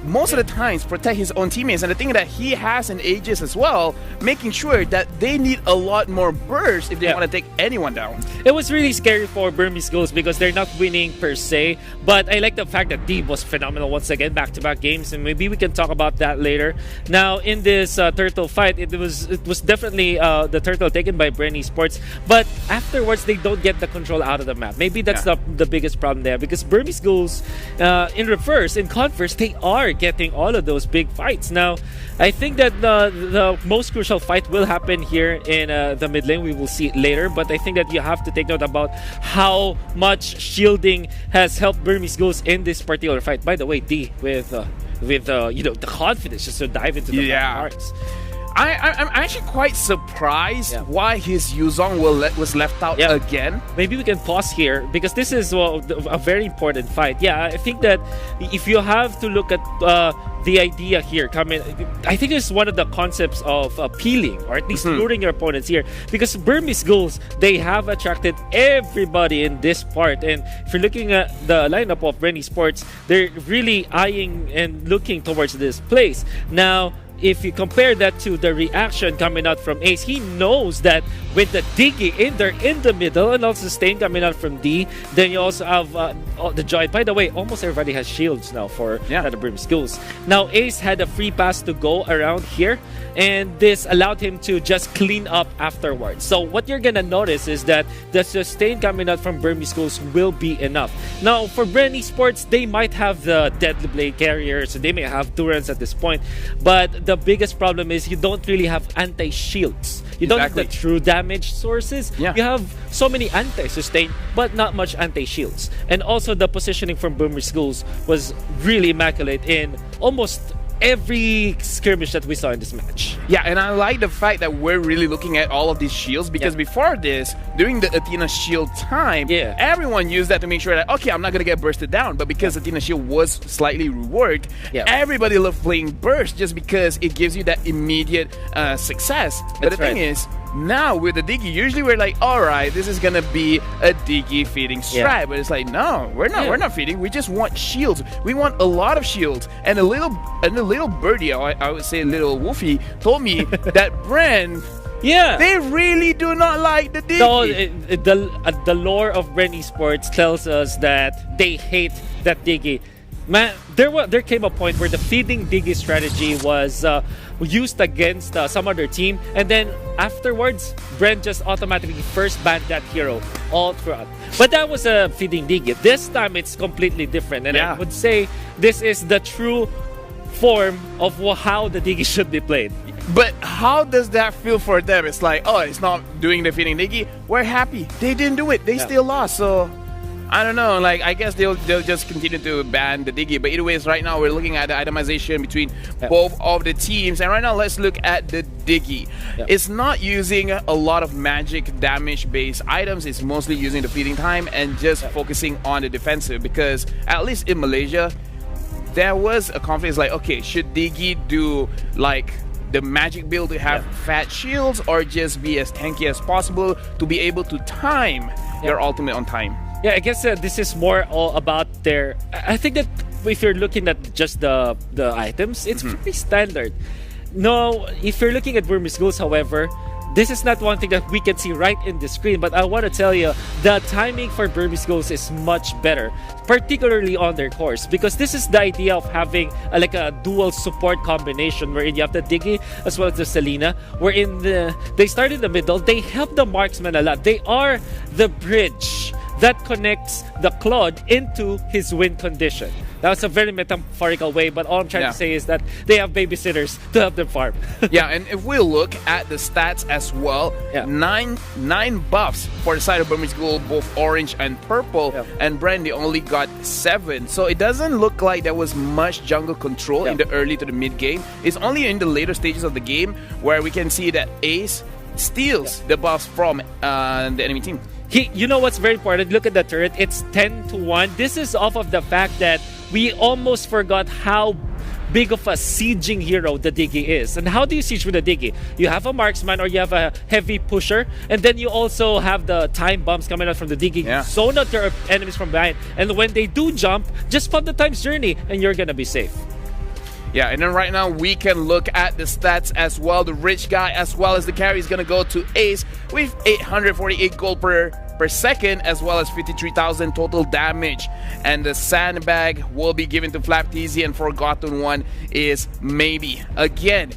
most of the times protect his own teammates. And the thing that he has in Aegis as well, making sure that they need a lot more burst if they want to take anyone down. It was really scary for Burmese Ghouls because they're not winning per se, but I like the fact that Deeb was phenomenal once again, back-to-back games, and maybe we can talk about that later. Now, in this turtle fight, it was definitely the turtle taken by Brenny Sports, but afterwards they don't get the control out of the map. Maybe that's the biggest problem there, because Burmese Ghouls, in reverse, in converse, they are getting all of those big fights. Now, I think that the most crucial fight will happen here in the mid lane. We will see it later, but I think that you have to take note about how much shielding has helped Burmese Ghouls in this particular fight. By the way, D with the confidence just to dive into the parts. I'm actually quite surprised why his Yuzong was left out again. Maybe we can pause here because this is a very important fight. Yeah, I think that if you have to look at the idea here, I think it's one of the concepts of peeling, or at least luring your opponents here. Because Burmese Ghouls, they have attracted everybody in this part. And if you're looking at the lineup of Rennie Sports, they're really eyeing and looking towards this place. Now, if you compare that to the reaction coming out from Ace, he knows that with the Diggy in there in the middle and also Stain coming out from D, then you also have the Joy. By the way, almost everybody has shields now for the Burmese Ghouls. Now, Ace had a free pass to go around here, and this allowed him to just clean up afterwards. So what you're gonna notice is that the sustain coming out from Burmese Ghouls will be enough. Now, for Brenny Sports, they might have the Deadly Blade carriers, and they may have Durance at this point, but the biggest problem is you don't really have anti-shields. You don't have the true damage sources. You have so many anti-sustain, but not much anti-shields. And also the positioning from Burmese Ghouls was really immaculate in almost every skirmish that we saw in this match. Yeah, and I like the fact that we're really looking at all of these shields because before this, during the Athena shield time, everyone used that to make sure that, okay, I'm not going to get bursted down. But because Athena shield was slightly reworked, everybody loved playing burst just because it gives you that immediate success. But the thing is, now with the Diggy, usually we're like, all right, this is going to be a Diggy feeding strat. But it's like, no, we're not feeding. We just want shields. We want a lot of shields. And a little birdie, I would say a little woofy, told me that Bren, they really do not like the Diggy. No, the lore of Bren Esports tells us that they hate that Diggy. Man, there came a point where the feeding Diggy strategy was used against some other team, and then afterwards, Bren just automatically first banned that hero all throughout. But that was a feeding Diggy. This time, it's completely different, and I would say this is the true form of how the Diggy should be played. But how does that feel for them? It's like, oh, it's not doing the feeding Diggy. We're happy. They didn't do it. They still lost, so I don't know. Like, I guess they'll just continue to ban the Diggy. But either ways, right now we're looking at the itemization between both of the teams. And right now, let's look at the Diggy. It's not using a lot of magic damage-based items. It's mostly using the feeding time and just focusing on the defensive. Because at least in Malaysia, there was a conflict. Like, okay, should Diggy do like the magic build to have fat shields, or just be as tanky as possible to be able to time your ultimate on time? Yeah, I guess this is more all about their... I think that if you're looking at just the items, it's pretty standard. No, if you're looking at Burmese Ghouls, however, this is not one thing that we can see right in the screen, but I want to tell you, the timing for Burmese Ghouls is much better, particularly on their course, because this is the idea of having like a dual support combination wherein you have the Diggy as well as the Selena, wherein they start in the middle, they help the marksman a lot. They are the bridge that connects the Claude into his win condition. That's a very metaphorical way, but all I'm trying to say is that they have babysitters to help them farm. And if we look at the stats as well, nine buffs for the side of Burmese Ghoul, both orange and purple, and Brandy only got 7. So it doesn't look like there was much jungle control in the early to the mid game. It's only in the later stages of the game where we can see that Ace steals the buffs from the enemy team. You know what's very important? Look at the turret. It's 10-1. This is off of the fact that we almost forgot how big of a sieging hero the Diggy is. And how do you siege with the Diggy? You have a marksman or you have a heavy pusher, and then you also have the time bombs coming out from the Diggy. Zone out your enemies from behind. And when they do jump, just pump the time's journey and you're gonna be safe. Yeah, and then right now we can look at the stats as well. The rich guy as well as the carry is going to go to Ace with 848 gold per second, as well as 53,000 total damage. And the sandbag will be given to Flapteasy, and Forgotten One is maybe. Again,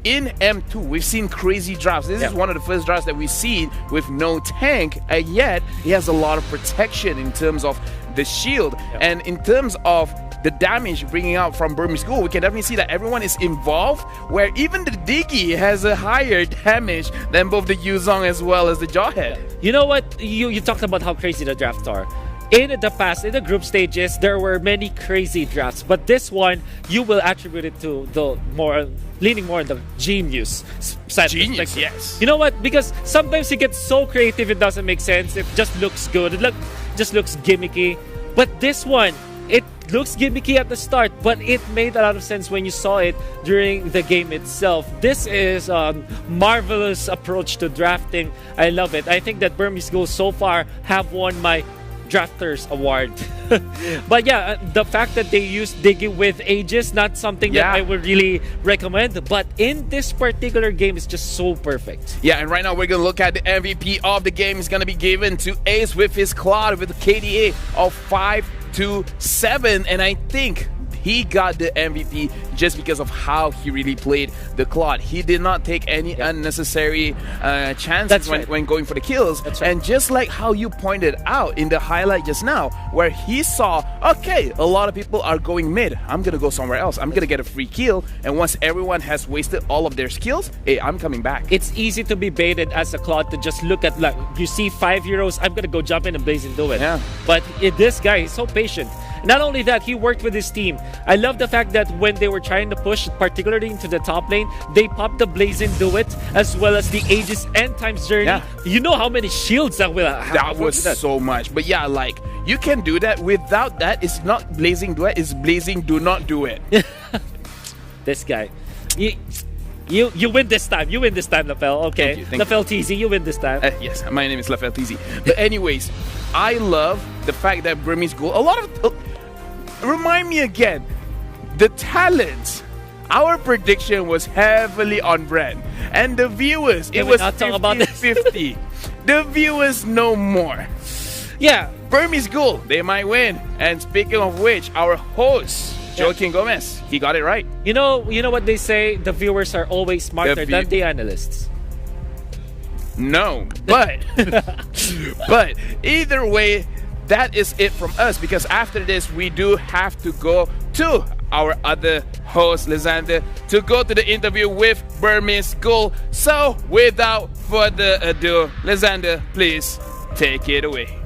in M2, we've seen crazy drafts. This is one of the first drafts that we've seen with no tank, and yet he has a lot of protection in terms of the shield. And in terms of the damage bringing out from Burmese Ghoul, we can definitely see that everyone is involved, where even the Diggy has a higher damage than both the Yuzong as well as the Jawhead. You know what? You talked about how crazy the drafts are. In the past, in the group stages, there were many crazy drafts, but this one, you will attribute it to the leaning more on the genius side. Genius, yes. You know what? Because sometimes you get so creative, it doesn't make sense. It just looks good. It just looks gimmicky. But this one, it looks gimmicky at the start, but it made a lot of sense when you saw it during the game itself. This is a marvelous approach to drafting. I love it. I think that Burmese Ghouls so far have won my Drafters Award. But yeah, the fact that they use Diggy with Aegis, not something that I would really recommend, but in this particular game, it's just so perfect. Yeah, and right now we're going to look at the MVP of the game. Is going to be given to Ace with his Claude with a KDA of 5-7, and I think he got the MVP just because of how he really played the Claude. He did not take any unnecessary chances when going for the kills. And just like how you pointed out in the highlight just now, where he saw, okay, a lot of people are going mid. I'm going to go somewhere else. I'm going to get a free kill. And once everyone has wasted all of their skills, hey, I'm coming back. It's easy to be baited as a Claude to just look at, like, you see 5 heroes, I'm going to go jump in and blaze into it. But this guy, he's so patient. Not only that, he worked with his team. I love the fact that when they were trying to push, particularly into the top lane, they popped the Blazing Duet as well as the Aegis End Times Journey. Yeah. You know how many shields that will have. That was so much. But yeah, like, you can do that. Without that, it's not Blazing Duet, it's Blazing Do Not Do It. This guy. You win this time. You win this time, Lafel. Okay. Lafel TZ, you win this time. Yes, my name is Lafel TZ. But anyways, I love the fact that Burmese Ghoul, a lot of... remind me again, the talents. Our prediction was heavily on Bren. And the viewers, Can it we was not talk about this? 50. The viewers know more. Yeah. Burmese Ghoul, they might win. And speaking of which, our host, Joaquin Gomez, he got it right. You know what they say? The viewers are always smarter than the analysts. No, but but either way, that is it from us, because after this we do have to go to our other host, Lysander, to go to the interview with Burmese Ghoul. So without further ado, Lysander, please take it away.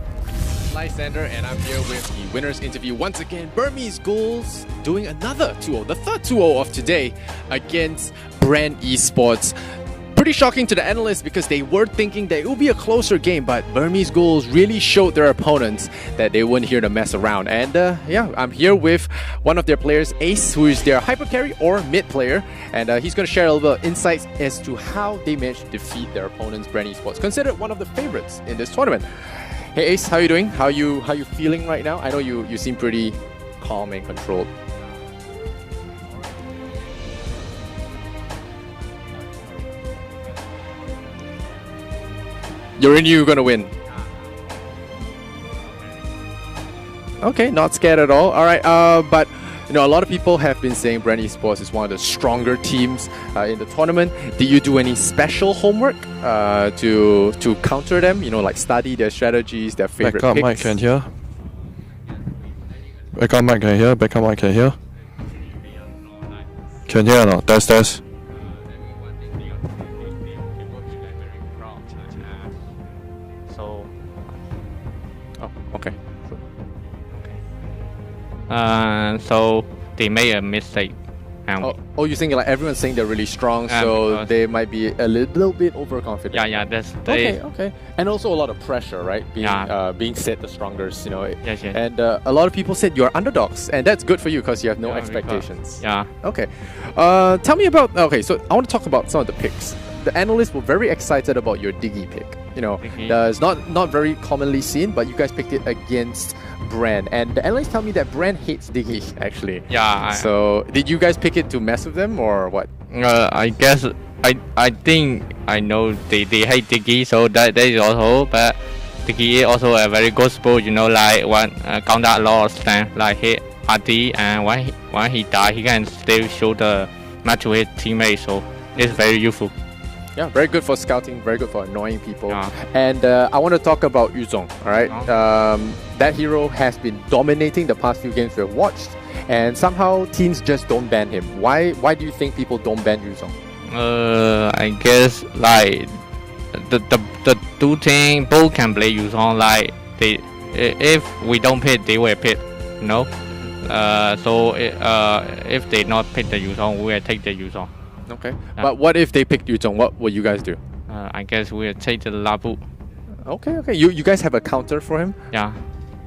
Lysander, and I'm here with the winners interview once again. Burmese Ghouls doing another 2-0, the third 2-0 of today against Brand Esports. Pretty shocking to the analysts because they were thinking that it would be a closer game, but Burmese Ghouls really showed their opponents that they weren't here to mess around. And yeah, I'm here with one of their players, Ace, who is their hyper carry or mid player, and he's going to share a little bit of insights as to how they managed to defeat their opponents, Brand Esports, considered one of the favorites in this tournament. Hey Ace, how you doing? How you feeling right now? I know you seem pretty calm and controlled. You already knew you were gonna win. Okay, not scared at all. All right, but you know, a lot of people have been saying Brand Esports is one of the stronger teams in the tournament. Did you do any special homework to counter them? You know, like study their strategies, their favorite Backup picks? mic can hear. Backup mic can hear. Backup mic can hear. Can hear or not? Test. So, okay. So they made a mistake. Oh, you think like everyone's saying they're really strong, so they might be a little bit overconfident. Yeah, that's okay. And also a lot of pressure, right? Being said the strongest, you know. Yes. And a lot of people said you're underdogs, and that's good for you because you have no expectations. Okay. Tell me about. Okay, so I want to talk about some of the picks. The analysts were very excited about your Diggy pick. You know, it's not very commonly seen, but you guys picked it against Brand, and the analysts tell me that Brand hates Diggy actually. Yeah. So did you guys pick it to mess with them or what? I guess I think I know they hate Diggy, so that is also. But Diggy is also a very good sport. You know, like one counter a lot of stand, like hit party, and when he die, he can still show the match to his teammates. So it's very useful. Yeah, very good for scouting, very good for annoying people. And I want to talk about Yuzong, alright? That hero has been dominating the past few games we've watched, and somehow teams just don't ban him. Why do you think people don't ban Yuzong? I guess like the two teams both can play Yuzong. Like if we don't pick, they will pick, you know? So if they not pick the Yuzong, we will take the Yuzong. Okay. But what if they picked Yuzong? What will you guys do? I guess we'll take the Labu. Okay. You guys have a counter for him? Yeah.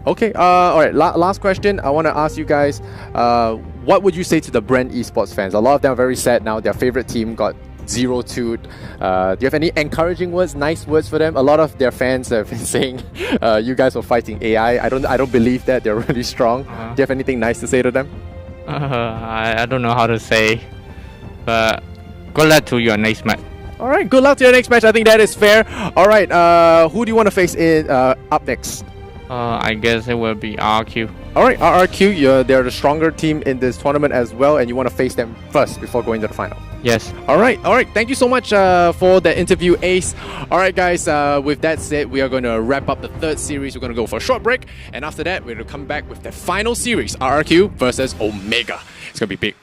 Okay. Alright, last question. I want to ask you guys, what would you say to the Brand Esports fans? A lot of them are very sad now. Their favorite team got 0-2. Do you have any encouraging words, nice words for them? A lot of their fans have been saying you guys were fighting AI. I don't believe that. They're really strong. Do you have anything nice to say to them? I don't know how to say. But good luck to your next match. All right, good luck to your next match. I think that is fair. All right, who do you want to face in up next? I guess it will be RRQ. All right, RRQ, they're the stronger team in this tournament as well, and you want to face them first before going to the final. Yes. All right. Thank you so much for the interview, Ace. All right, guys, with that said, we are going to wrap up the third series. We're going to go for a short break, and after that, we're going to come back with the final series, RRQ versus Omega. It's going to be big.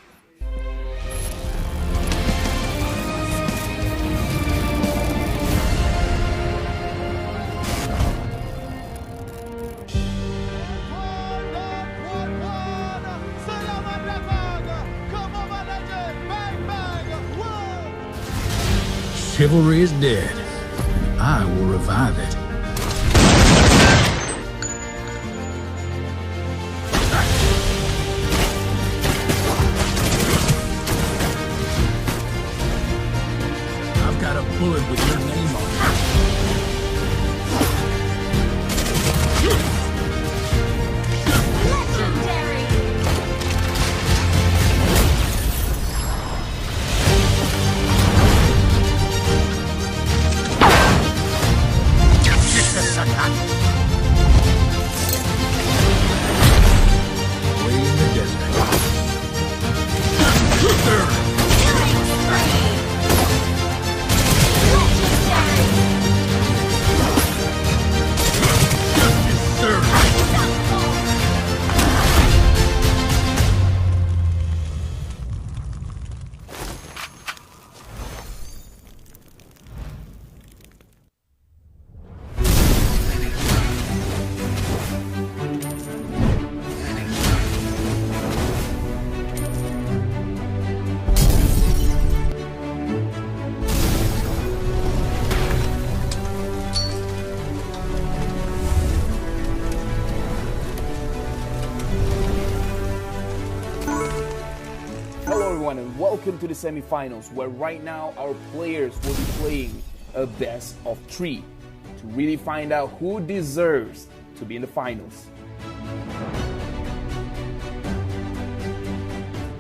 Chivalry is dead. I will revive it. I've got a bullet with your name on it. Way in the desert. Hello everyone and welcome to the semifinals, where right now our players will be playing a best of 3 to really find out who deserves to be in the finals.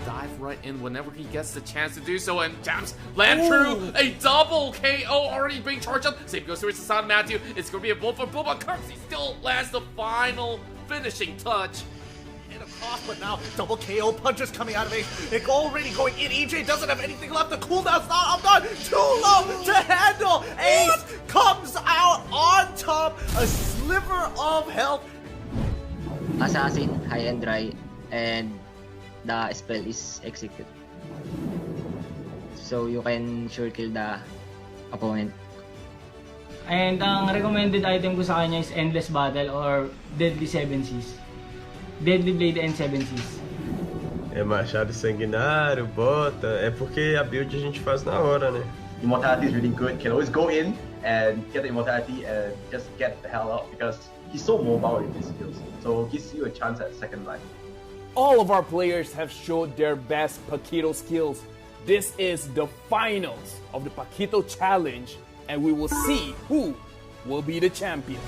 Dive right in whenever he gets the chance to do so, and taps land true. A double KO already being charged up. Same goes to Hassan Matthew. It's going to be a blow for Booba. Kirksey still lands the final finishing touch. But now double KO punches coming out of Ace. It's already going in. EJ doesn't have anything left. The cooldown's not up, done. Too low to handle. Ace comes out on top. A sliver of health. Assassin, high and dry, and the spell is executed. So you can sure kill the opponent. And ang recommended item ko sa kanya is Endless Battle or Deadly 7 Seas. Deadly Blade and 7 Seas. É machado sanguinário, bota. É porque a build a gente faz na hora, né? Immortality is really good. Can always go in and get the immortality and just get the hell out because he's so mobile with his skills. So gives you a chance at second life. All of our players have showed their best Paquito skills. This is the finals of the Paquito Challenge, and we will see who will be the champion.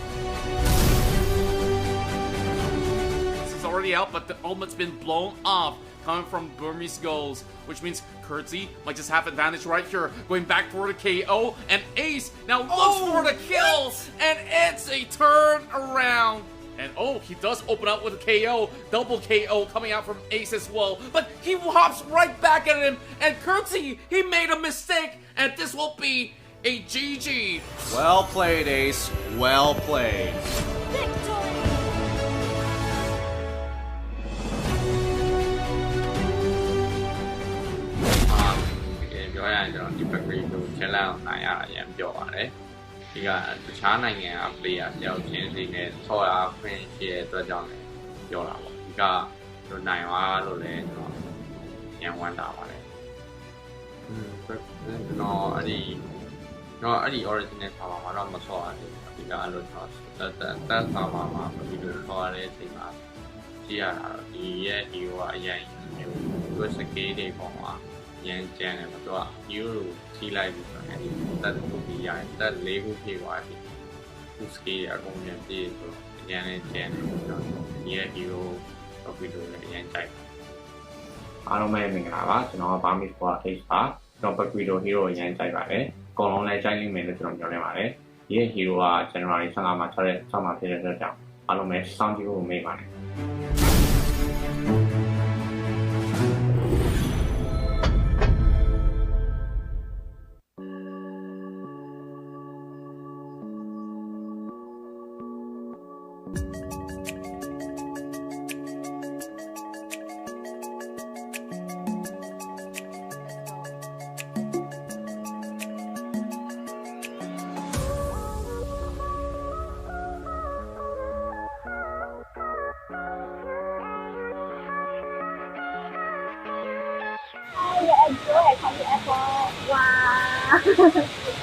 Already out, but the ultimate's been blown off coming from Burmese goals, which means Kirksey might just have advantage right here, going back for the KO, and Ace now looks for the kill, and it's a turn around. And he does open up with a KO, double KO coming out from Ace as well, but he hops right back at him, and Kirksey, he made a mistake, and this will be a GG. Well played, Ace. Well played. Hello, my name is Evos. I'm Paquito hero. Hero generally Enjoy, come to Apple. Wow.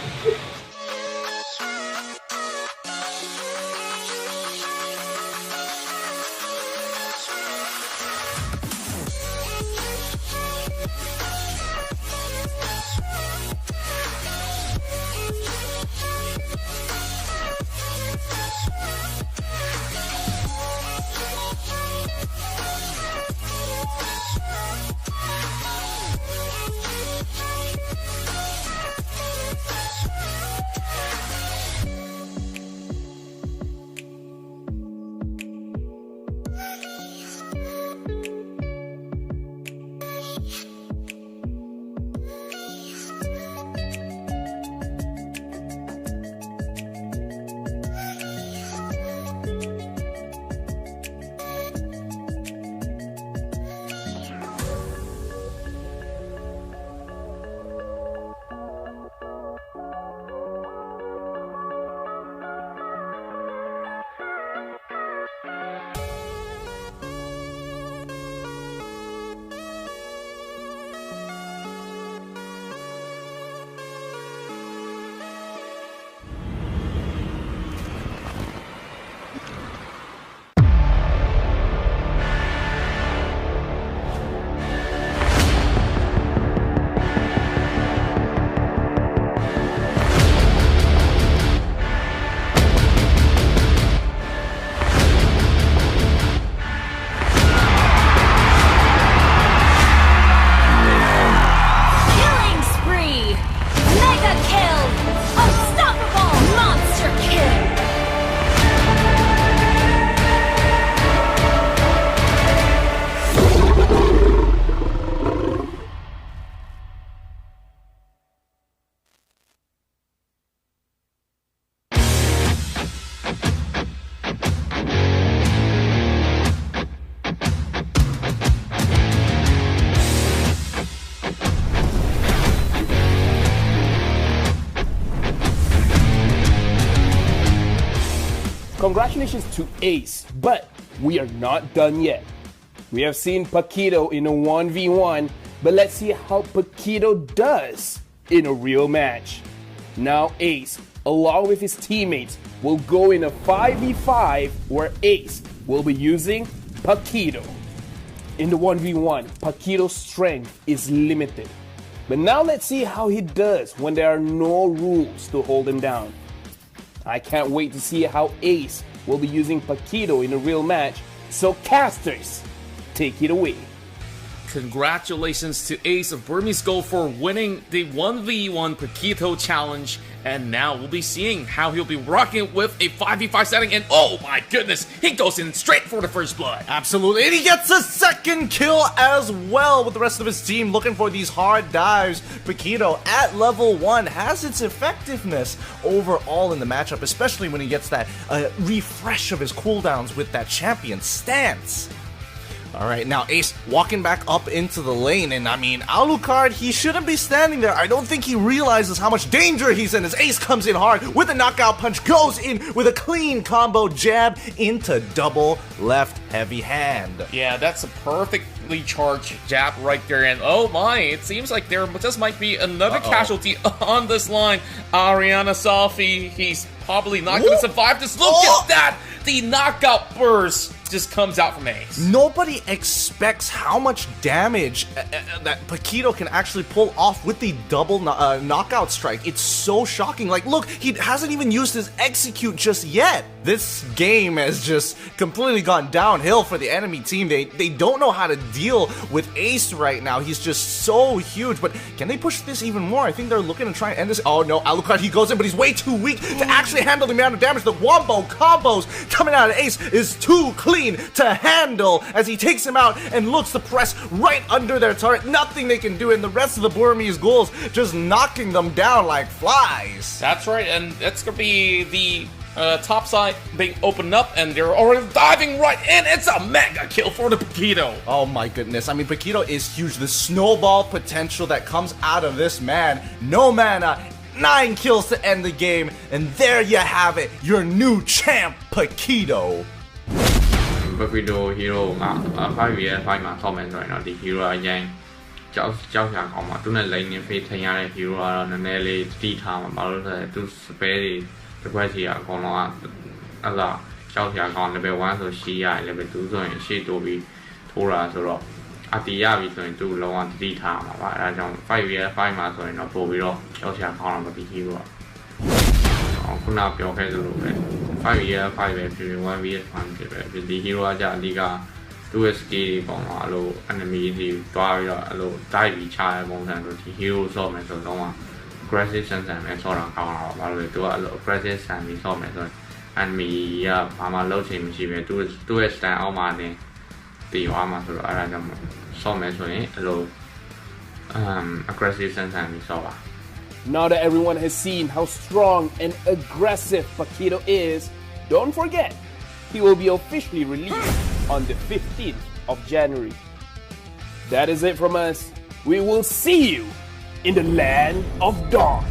congratulations to Ace, but we are not done yet. We have seen Paquito in a 1v1, but let's see how Paquito does in a real match. Now Ace, along with his teammates, will go in a 5v5 where Ace will be using Paquito. In the 1v1, Paquito's strength is limited. But now let's see how he does when there are no rules to hold him down. I can't wait to see how Ace will be using Paquito in a real match, so casters, take it away. Congratulations to Ace of Burmese Gold for winning the 1v1 Paquito challenge, and now we'll be seeing how he'll be rocking with a 5v5 setting, and oh my goodness, he goes in straight for the first blood. Absolutely, and he gets a second kill as well with the rest of his team looking for these hard dives. Paquito at level 1 has its effectiveness overall in the matchup, especially when he gets that refresh of his cooldowns with that champion stance. Alright, now Ace walking back up into the lane, and I mean, Alucard, he shouldn't be standing there. I don't think he realizes how much danger he's in as Ace comes in hard with a knockout punch, goes in with a clean combo jab into double left heavy hand. Yeah, that's a perfectly charged jab right there, and oh my, it seems like there just might be another casualty on this line. Ariana Safi, he's probably not going to survive this. Look at that! The knockout burst just comes out from Ace. Nobody expects how much damage that Paquito can actually pull off with the double knockout strike. It's so shocking. Like, look, he hasn't even used his execute just yet. This game has just completely gone downhill for the enemy team. They don't know how to deal with Ace right now. He's just so huge. But can they push this even more? I think they're looking to try and end this. Oh no, Alucard, he goes in, but he's way too weak to actually handle the amount of damage. The wombo combos coming out of Ace is too clean to handle as he takes him out and looks to press right under their turret. Nothing they can do, and the rest of the Burmese ghouls just knocking them down like flies. That's right, and that's gonna be the top side being opened up, and they're already diving right in. It's a mega kill for the Paquito. Oh my goodness. I mean, Paquito is huge. The snowball potential that comes out of this man. No mana, 9 kills to end the game, and there you have it, your new champ, Paquito. Paquito hero က 5v5 မှာဆောက်မယ်ဆိုရင်တော့ဒီ hero အရင်ကြောက်စရာကောင်းမှာသူနဲ့ lane နဲ့ face ထိုင်ရတဲ့ hero ကတော့နည်းနည်းလေးတီးထားမှာဘာလို့လဲဆိုတော့သူ spell တွေ request ကြီးအကုန်လုံးကအဲ့ဒါကြောက်စရာကောင်း level 1ဆိုရှိရတယ် level 2ဆိုရင်ရှေ့တိုးပြီးထိုးတာဆိုတော့အတီးရပြီဆိုရင်သူလုံးဝတီးထားမှာပါအဲဒါကြောင့် 5v5 မှာဆိုရင်တော့ပို့ပြီးတော့ကြောက်စရာကောင်းတာမပြီး hero ကခုနပြောခဲ့သလိုပဲ 5v5 ပဲဖြစ်ဖြစ် 1v1 ဖြစ်ပဲဒီ hero ကကြာအဓိကသူ့ရဲ့ skill တွေပေါ့နော်အဲ့လို enemy တွေတွားပြီးတော့အဲ့လို dive ပြီးချတဲ့ပုံစံဆိုဒီ hero ဆော့မယ်ဆိုတော့ aggressive ဆန်နဲ့ဆော့တာကောင်းတာပါဘာလို့လဲသူကအဲ့လို aggressive ဆန်ပြီးဆော့မယ်ဆိုတော့ enemy ကဘာမှလုပ်ချင်မရှိပဲသူ့ရဲ့ stand အောက်မှာနေတည်သွားမှာဆိုတော့အဲ့ဒါကြောင့်ဆော့မယ်ဆိုရင်အဲ့လို aggressive ဆန်ပြီးဆော့ပါ Now that everyone has seen how strong and aggressive Paquito is, don't forget, he will be officially released on the 15th of January. That is it from us. We will see you in the land of dawn.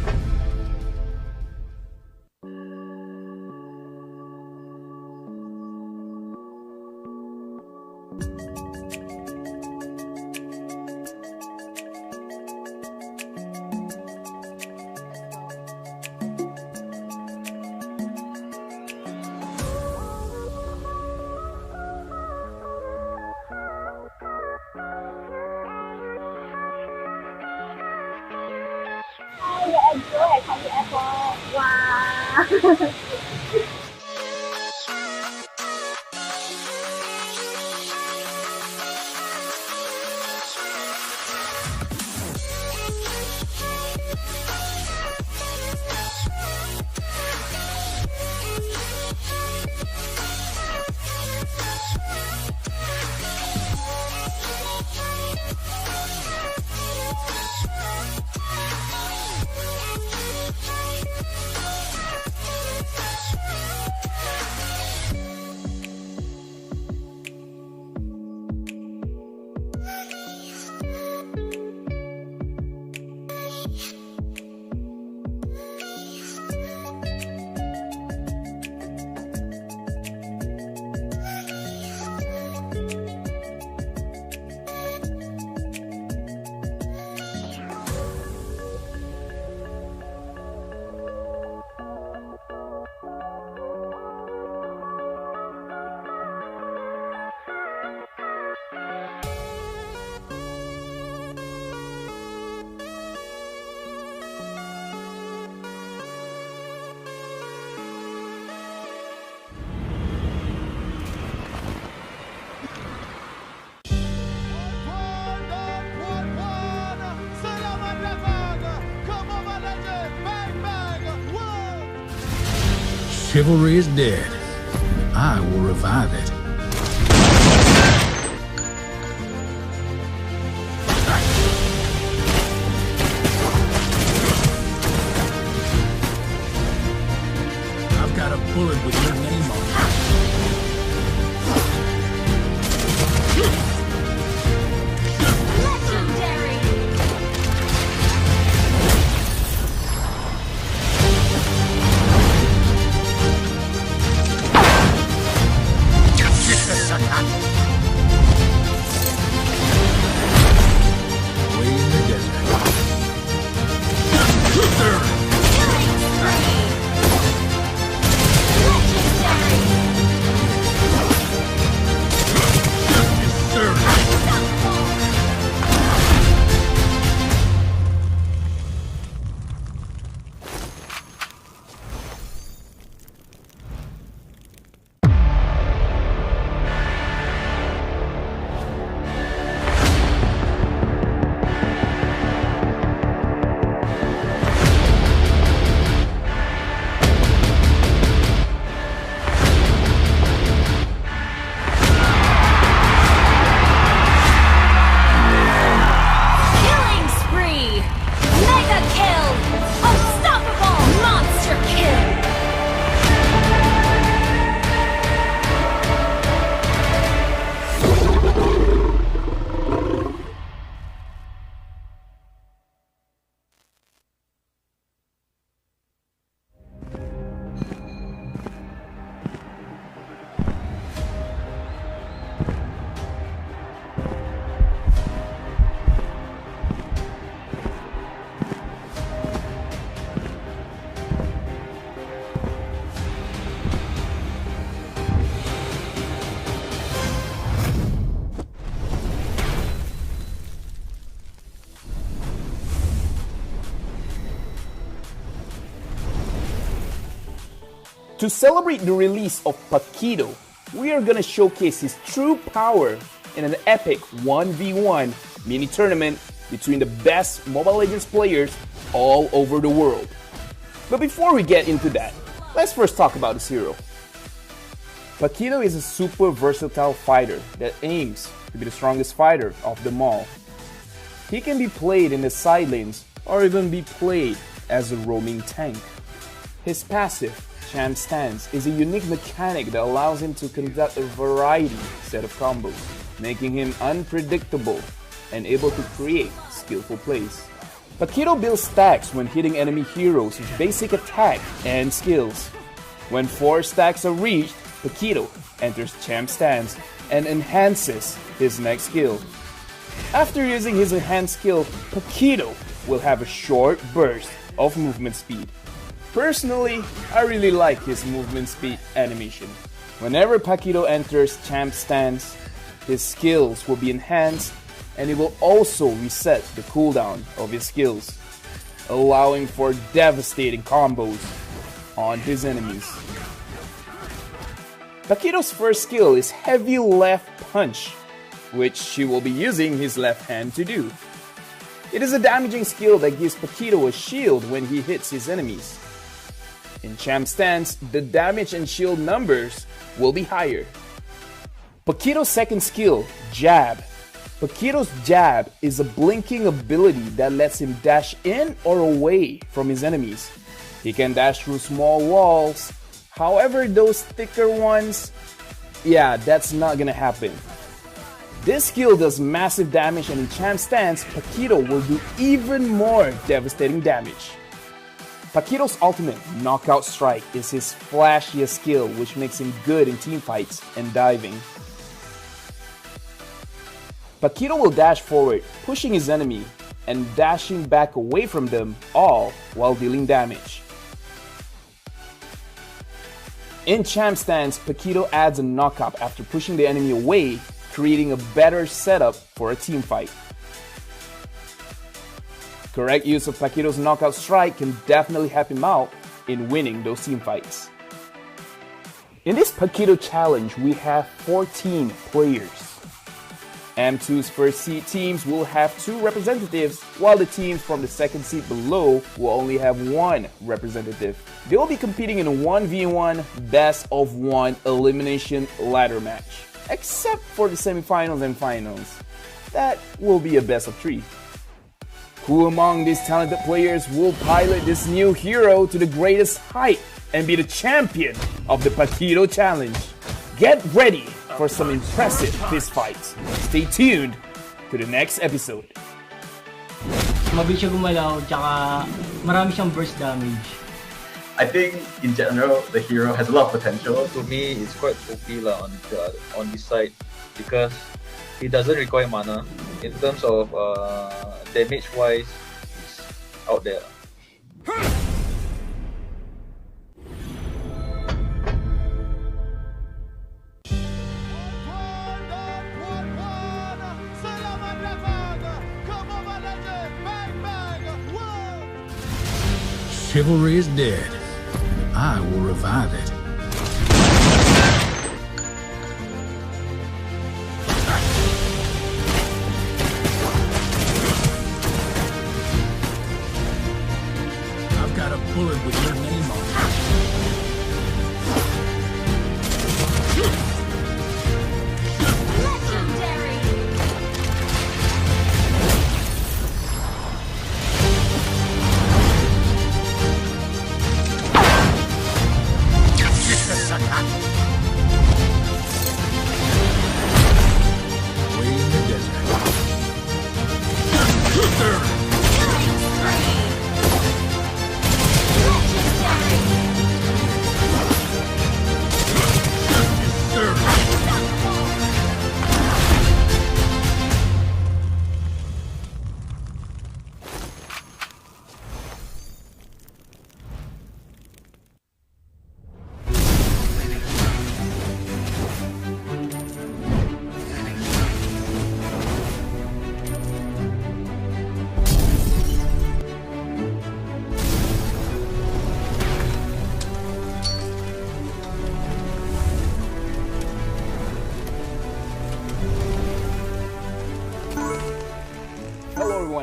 Chivalry is dead. I will revive it. I've got a bullet with your name on it. To celebrate the release of Paquito, we are gonna showcase his true power in an epic 1v1 mini tournament between the best Mobile Legends players all over the world. But before we get into that, let's first talk about his hero. Paquito is a super versatile fighter that aims to be the strongest fighter of them all. He can be played in the side lanes or even be played as a roaming tank. His passive, Champ Stance, is a unique mechanic that allows him to conduct a variety set of combos, making him unpredictable and able to create skillful plays. Paquito builds stacks when hitting enemy heroes with basic attack and skills. When 4 stacks are reached, Paquito enters Champ Stance and enhances his next skill. After using his enhanced skill, Paquito will have a short burst of movement speed. Personally, I really like his movement speed animation. Whenever Paquito enters Champ Stance, his skills will be enhanced and it will also reset the cooldown of his skills, allowing for devastating combos on his enemies. Paquito's first skill is Heavy Left Punch, which he will be using his left hand to do. It is a damaging skill that gives Paquito a shield when he hits his enemies. In Champ Stance, the damage and shield numbers will be higher. Paquito's second skill, Jab. Paquito's Jab is a blinking ability that lets him dash in or away from his enemies. He can dash through small walls, however those thicker ones, that's not gonna happen. This skill does massive damage, and in Champ Stance, Paquito will do even more devastating damage. Paquito's ultimate, Knockout Strike, is his flashiest skill, which makes him good in teamfights and diving. Paquito will dash forward, pushing his enemy and dashing back away from them, all while dealing damage. In Champ Stance, Paquito adds a knockup after pushing the enemy away, creating a better setup for a teamfight. Correct use of Paquito's Knockout Strike can definitely help him out in winning those teamfights. In this Paquito challenge, we have 14 players. M2's first seed teams will have 2 representatives, while the teams from the second seed below will only have 1 representative. They will be competing in a 1v1 best of 1 elimination ladder match, except for the semifinals and finals. That will be a best of 3. Who among these talented players will pilot this new hero to the greatest height and be the champion of the Paquito Challenge? Get ready for some impressive fistfights. Stay tuned to the next episode. Mabilis siya gumalaw, tsaka marami siyang burst damage. I think in general the hero has a lot of potential. To me, it's quite OP on this side because he doesn't require mana. In terms of damage wise, it's out there. Chivalry is dead. I will revive it. I've got a bullet with your name on it.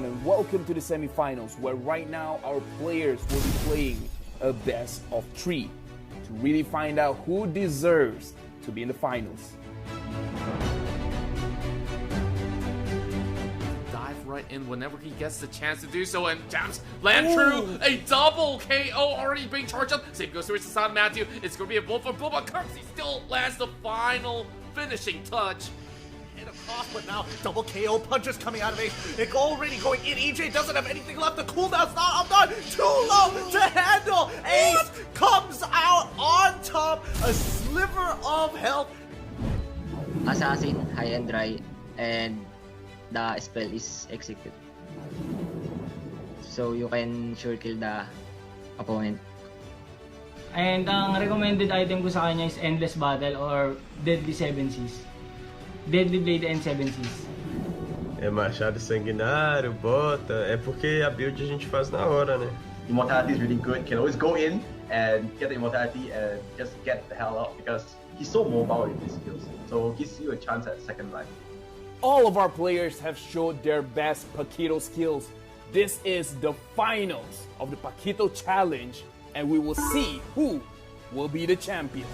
And welcome to the semifinals, where right now our players will be playing a best of 3 to really find out who deserves to be in the finals. Dive right in whenever he gets the chance to do so, and jams land true. A double KO already being charged up. Same goes to Hassan Matthew. It's going to be a blow for Boom, but Kirksey still lands the final finishing touch. Across, but now double KO punches coming out of Ace. It's already going in. EJ doesn't have anything left. The cooldown's not up, too low to handle. Ace comes out on top, a sliver of health. Assassin, high and dry, and the spell is executed. So you can sure kill the opponent. And ang recommended item ko sa kanya is Endless Battle or Deadly 7Cs. Deadly Blade and 7Cs. É machado sanguinário, bota. É porque a build a gente faz na hora, né? Immortality is really good. Can always go in and get the immortality and just get the hell out because he's so mobile with his skills. So gives you a chance at second life. All of our players have showed their best Paquito skills. This is the finals of the Paquito Challenge, and we will see who will be the champion.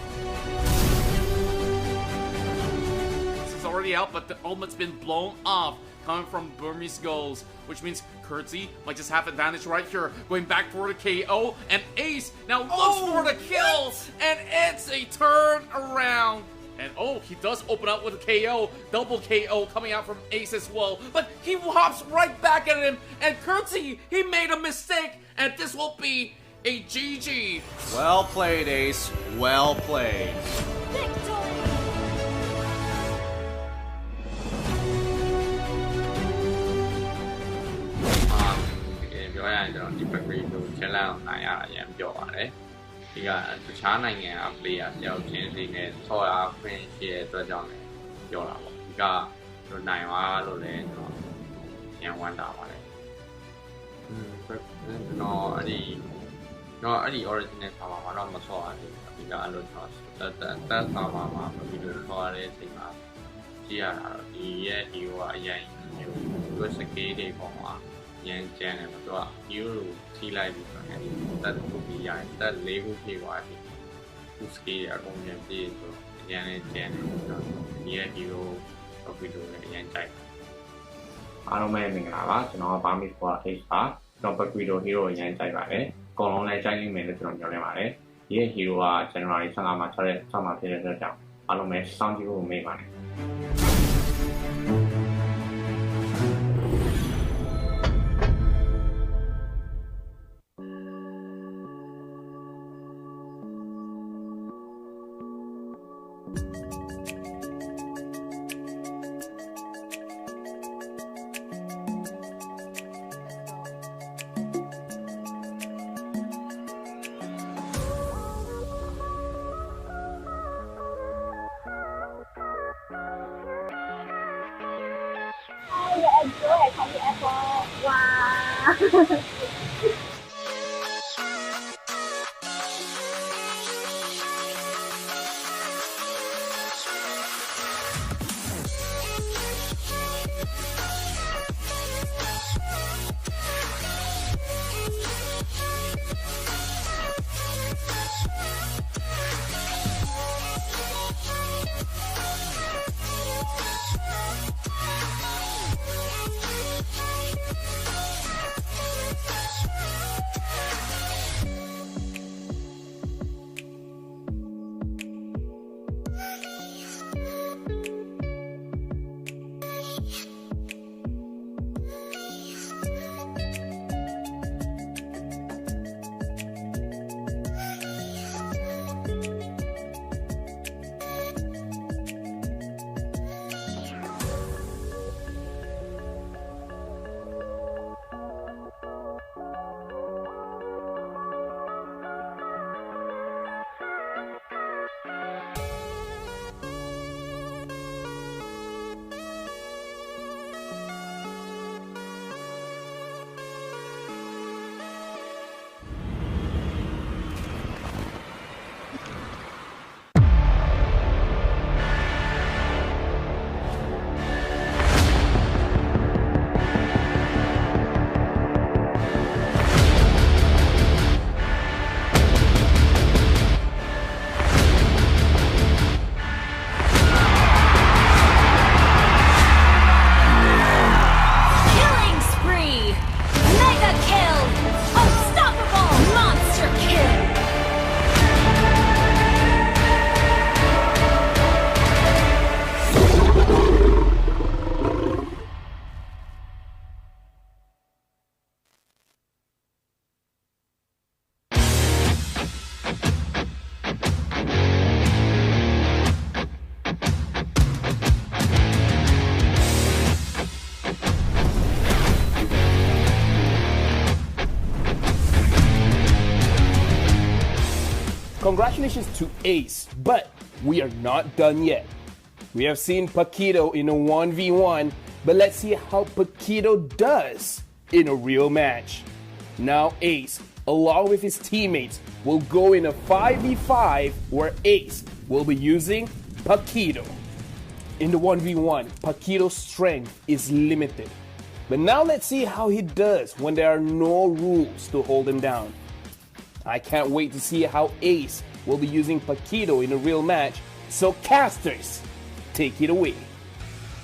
Already out, but the ultimate's been blown off coming from Burmese goals, which means Kurtzy might just have advantage right here, going back for the KO, and Ace now looks for the kill, and it's a turn around. And he does open up with a KO, double KO coming out from Ace as well, but he hops right back at him, and Kurtzy, he made a mistake, and this will be a GG. Well played, Ace. Well played. Paquito ဒီပဂရီကိုချက်လောက်နိုင်ရတာအရင်ပြောပါတယ်ဒီကတခြားနိုင်ငံက player တယောက်ချင်းစီနဲ့ဆော့အားခွင့်ရှိတဲ့အတွက်ကြောင့်လည်းပြောတာပေါ့ဒီကတို့နိုင်သွားလို့လည်းကျွန်တော်ညံဝမ်းတာပါတယ်ကျွန်တော်အဲ့ဒီ original ဆာဗာမှာတော့မဆော့ရသေးဘူးဒီကအဲ့လိုကျွန်တော်တက်ဆာဗာမှာပြီးတော့ဆော့ရတဲ့အချိန်မှာ ကြည့်ရတာတော့ဒီရဲ့ hero ကအရင်မျိုးသူ့ skill တွေပေါ်မှာရန်ကြမ်းတယ်သူက hero ကိုထိလိုက်ပြီးတော့အဲဒီတက်ခုပြီးရတယ်တက်၄ခုပြေးသွားပြီသူ skill အကုန်ပြန်ပြေးဆိုရန်နဲ့ကြမ်းတယ်ဆိုတော့ဒီရဲ့ hero Paquito လည်းရန်ကြိုက်အားလုံးပဲမင်္ဂလာပါကျွန်တော်က Burmese Squad H ပါကျွန်တော် Paquito hero ကိုရန်ကြိုက်ပါတယ်အကုန်လုံးလည်းကြိုက်နေမယ်လို့ကျွန်တော်ပြောနေပါတယ်ဒီရဲ့ hero က January 15မှာ6မှာဖြစ်တဲ့အတွက်ကြောင့်အားလုံးပဲစောင့်ကြည့်ဖို့မေ့ပါတယ် Congratulations to Ace, but we are not done yet. We have seen Paquito in a 1v1, but let's see how Paquito does in a real match. Now Ace, along with his teammates, will go in a 5v5 where Ace will be using Paquito. In the 1v1, Paquito's strength is limited. But now let's see how he does when there are no rules to hold him down. I can't wait to see how Ace will be using Paquito in a real match, so casters, take it away.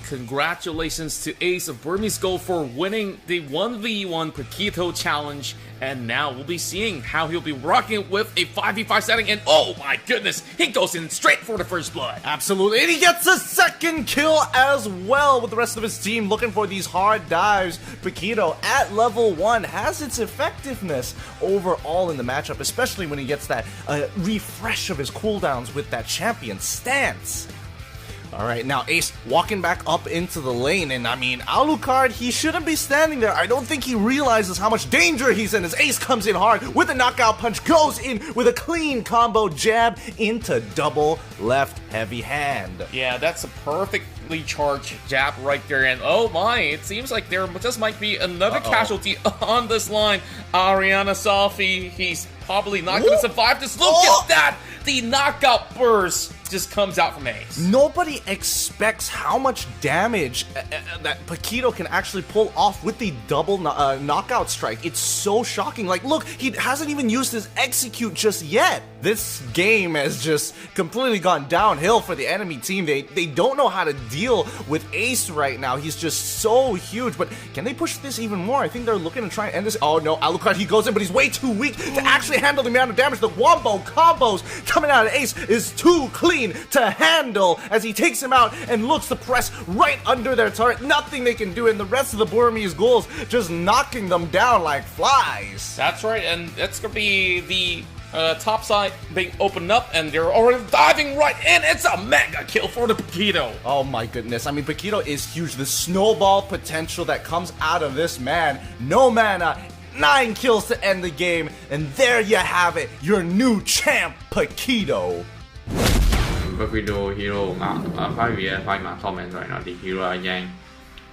Congratulations to Ace of Burmese Gold for winning the 1v1 Paquito challenge, and now we'll be seeing how he'll be rocking with a 5v5 setting, and oh my goodness, he goes in straight for the first blood. Absolutely, and he gets a second kill as well with the rest of his team looking for these hard dives. Paquito at level 1 has its effectiveness overall in the matchup, especially when he gets that refresh of his cooldowns with that champion stance. Alright, now Ace walking back up into the lane, and I mean, Alucard, he shouldn't be standing there. I don't think he realizes how much danger he's in as Ace comes in hard with a knockout punch, goes in with a clean combo jab into double left heavy hand. Yeah, that's a perfectly charged jab right there, and oh my, it seems like there just might be another casualty on this line. Ariana Salfi, he's probably not going to survive this. Look at that! The knockout burst just comes out from Ace. Nobody expects how much damage that Paquito can actually pull off with the double knockout strike. It's so shocking. Like, look, he hasn't even used his execute just yet. This game has just completely gone downhill for the enemy team. They don't know how to deal with Ace right now. He's just so huge. But can they push this even more? I think they're looking to try and end this. Oh no, Alucard, he goes in, but he's way too weak to actually handle the amount of damage. The wombo combos coming out of Ace is too clean to handle as he takes him out and looks to press right under their turret. Nothing they can do, and the rest of the Burmese ghouls just knocking them down like flies. That's right, and that's going to be the top side being opened up, and they're already diving right in. It's a mega kill for the Paquito. Oh my goodness. I mean, Paquito is huge. The snowball potential that comes out of this man. No mana, 9 kills to end the game, and there you have it. Your new champ, Paquito. Paquito hero 5v5 မှာဆော့မယ်ဆိုရင်တော့ဒီ hero အရင်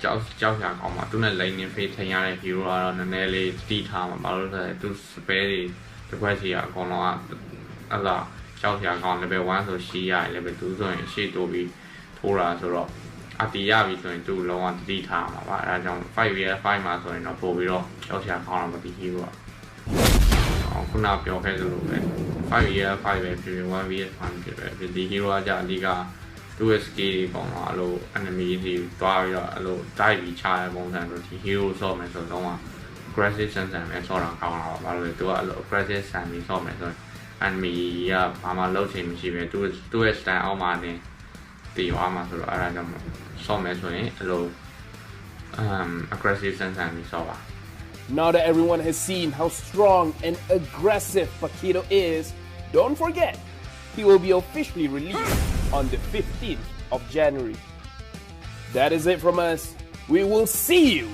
ကြောက်စရာကောင်းမှာသူနဲ့ lane နဲ့ face ထိန်ရတဲ့ hero ကတော့နည်းနည်းလေးတီးထားမှာဘာလို့လဲသူ spell တွေတစ်ခွက်စီကအကုန်လုံးကအဲ့ဒါကြောက်စရာကောင်း level 1ဆိုရှိရတယ် level 2ဆိုရင်ရှေ့တိုးပြီးထိုးတာဆိုတော့အတီးရပြီဆိုရင်သူလုံးဝတီးထားမှာပါအဲဒါကြောင့် 5v5 မှာဆိုရင်တော့ပို့ပြီးတော့ကြောက်စရာကောင်းတာမဒီ hero ခုနပြောခဲ့သလိုပဲ 5v5 ပဲဖြစ်ဖြစ် 1v1 ဖြစ်ပဲဒီ hero ကကြာအဓိကသူ့ skill တွေပေါ့နော်အဲ့လို enemy တွေတွားပြီးတော့အဲ့လို dive ပြီးချရတဲ့ပုံစံဆိုဒီ hero ဆော့မယ်ဆိုတော့ aggressive ဆန်ဆန်ပဲဆော့တာကောင်းတာပါဘာလို့လဲသူကအဲ့လို aggressive ဆန်ပြီးဆော့မယ်ဆိုတော့ enemy ကဘာမှလုပ်ချင်မရှိပဲသူ့ရဲ့ stand အောက်မှာနေတည်သွားမှာဆိုတော့အဲ့ဒါကြောင့်ဆော့မယ်ဆိုရင်အဲ့လို aggressive ဆန်ဆန်ပြီးဆော့ပါ Now that everyone has seen how strong and aggressive Paquito is, don't forget, he will be officially released on the 15th of January. That is it from us. We will see you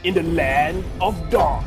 in the land of dawn.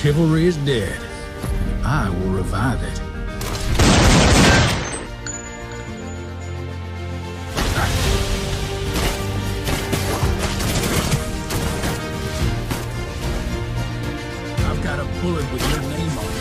Chivalry is dead. I will revive it. I've got a bullet with your name on it.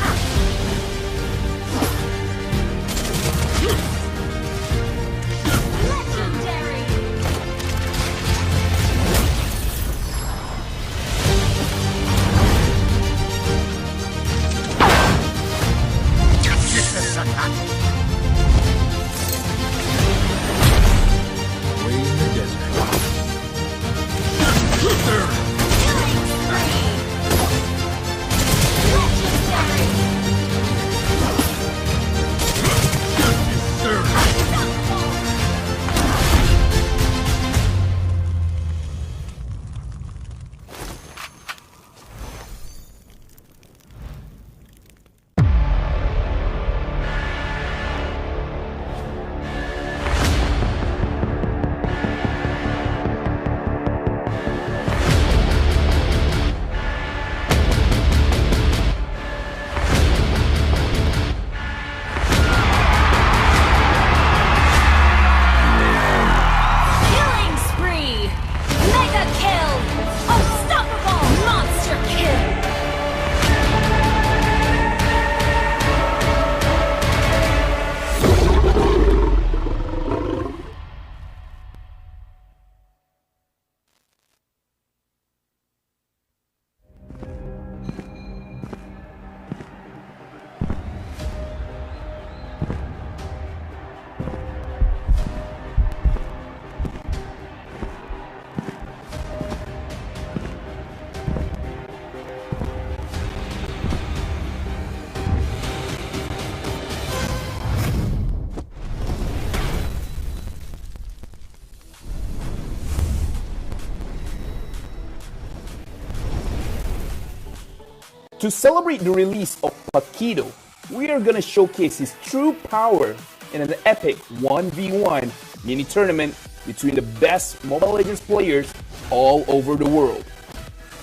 To celebrate the release of Paquito, we are gonna showcase his true power in an epic 1v1 mini tournament between the best Mobile Legends players all over the world.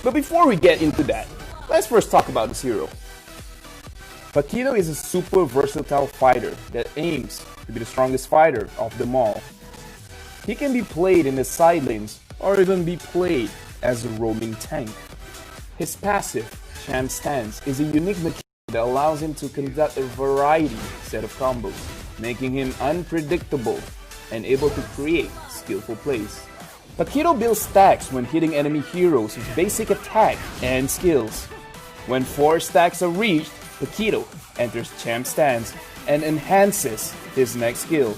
But before we get into that, let's first talk about this hero. Paquito is a super versatile fighter that aims to be the strongest fighter of them all. He can be played in the side lanes or even be played as a roaming tank. His passive, Champ Stance, is a unique mechanic that allows him to conduct a variety set of combos, making him unpredictable and able to create skillful plays. Paquito builds stacks when hitting enemy heroes with basic attack and skills. When 4 stacks are reached, Paquito enters Champ Stance and enhances his next skill.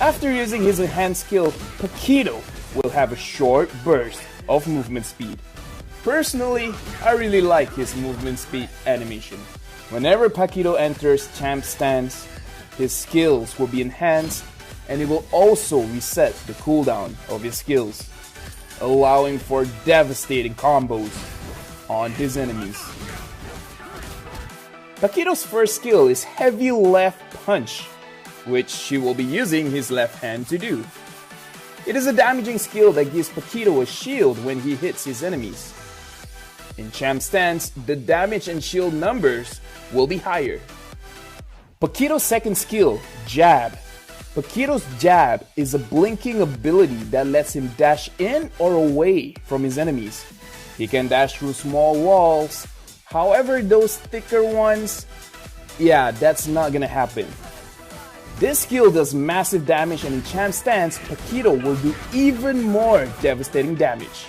After using his enhanced skill, Paquito will have a short burst of movement speed. Personally, I really like his movement speed animation. Whenever Paquito enters Champ Stance, his skills will be enhanced and it will also reset the cooldown of his skills, allowing for devastating combos on his enemies. Paquito's first skill is Heavy Left Punch, which he will be using his left hand to do. It is a damaging skill that gives Paquito a shield when he hits his enemies. In Champ Stance, the damage and shield numbers will be higher. Paquito's second skill, Jab. Paquito's Jab is a blinking ability that lets him dash in or away from his enemies. He can dash through small walls, however those thicker ones, yeah, that's not gonna happen. This skill does massive damage and in Champ Stance, Paquito will do even more devastating damage.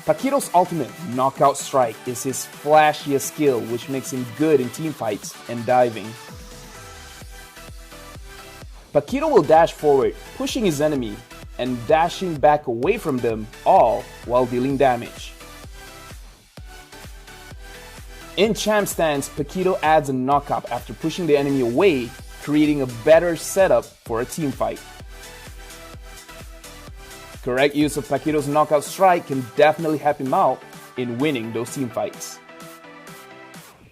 Paquito's ultimate, Knockout Strike, is his flashiest skill which makes him good in teamfights and diving. Paquito will dash forward, pushing his enemy and dashing back away from them, all while dealing damage. In Champ Stance, Paquito adds a knockup after pushing the enemy away, creating a better setup for a teamfight. Correct use of Paquito's Knockout Strike can definitely help him out in winning those teamfights.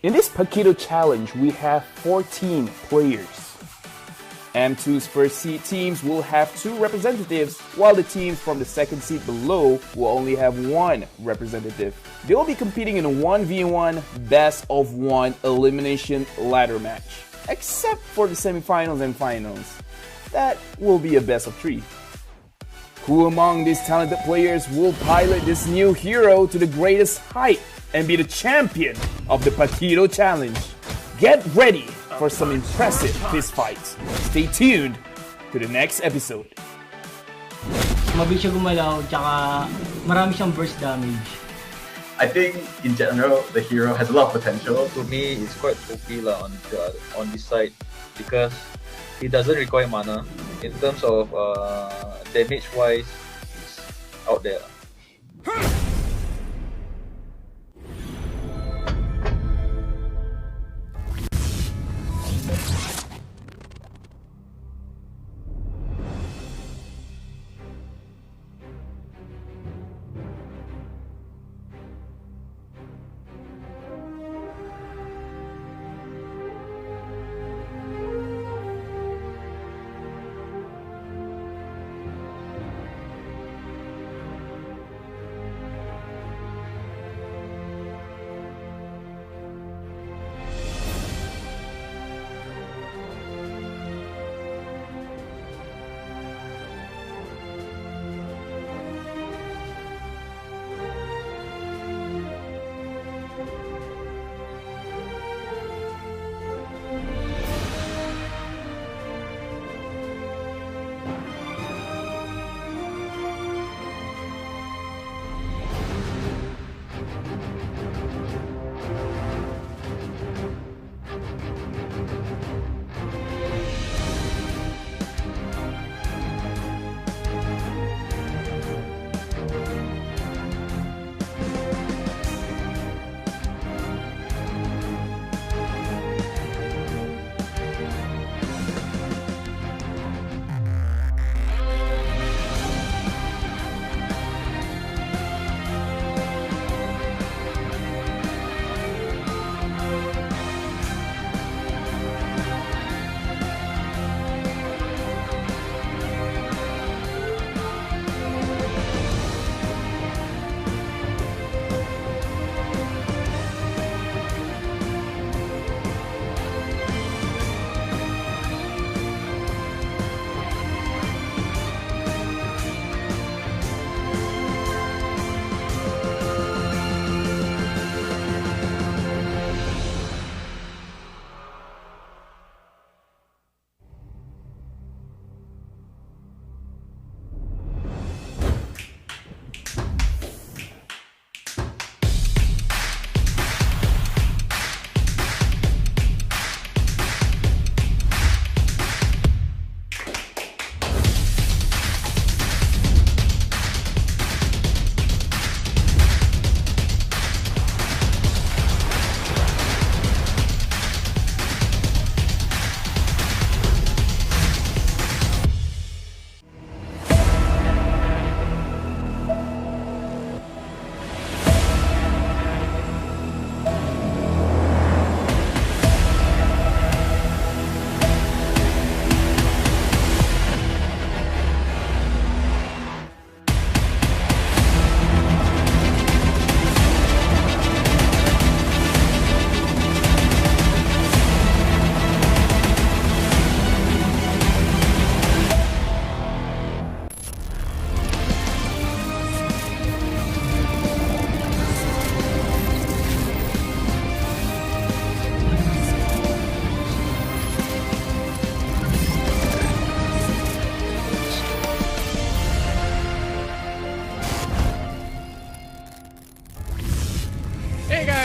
In this Paquito challenge, we have 14 players. M2's first seed teams will have 2 representatives, while the teams from the second seed below will only have 1 representative. They will be competing in a 1v1 best of 1 elimination ladder match, except for the semifinals and finals. That will be a best of 3. Who among these talented players will pilot this new hero to the greatest height and be the champion of the Paquito challenge? Get ready for some impressive fistfights. Stay tuned to the next episode. Mabilis siya gumalaw, tsaka marami siyang burst damage. I think in general the hero has a lot of potential. To me, it's quite OP on this side because he doesn't require mana. In terms of damage wise, it's out there.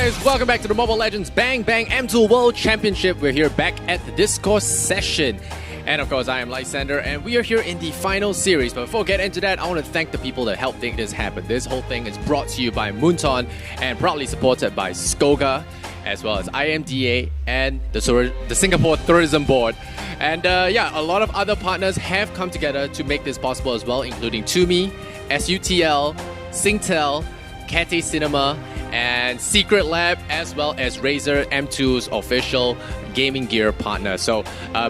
guys? Welcome back to the Mobile Legends BangBang M2 World Championship. We're here back at the Discourse session. And of course, I am Lysander, and we are here in the final series. But before we get into that, I want to thank the people that helped make this happen. This whole thing is brought to you by Moonton and proudly supported by Skoga, as well as IMDA and the Singapore Tourism Board. And a lot of other partners have come together to make this possible as well, including Tumi, SUTL, Singtel, Cathay Cinema, and Secret Lab, as well as Razer M2's official gaming gear partner. So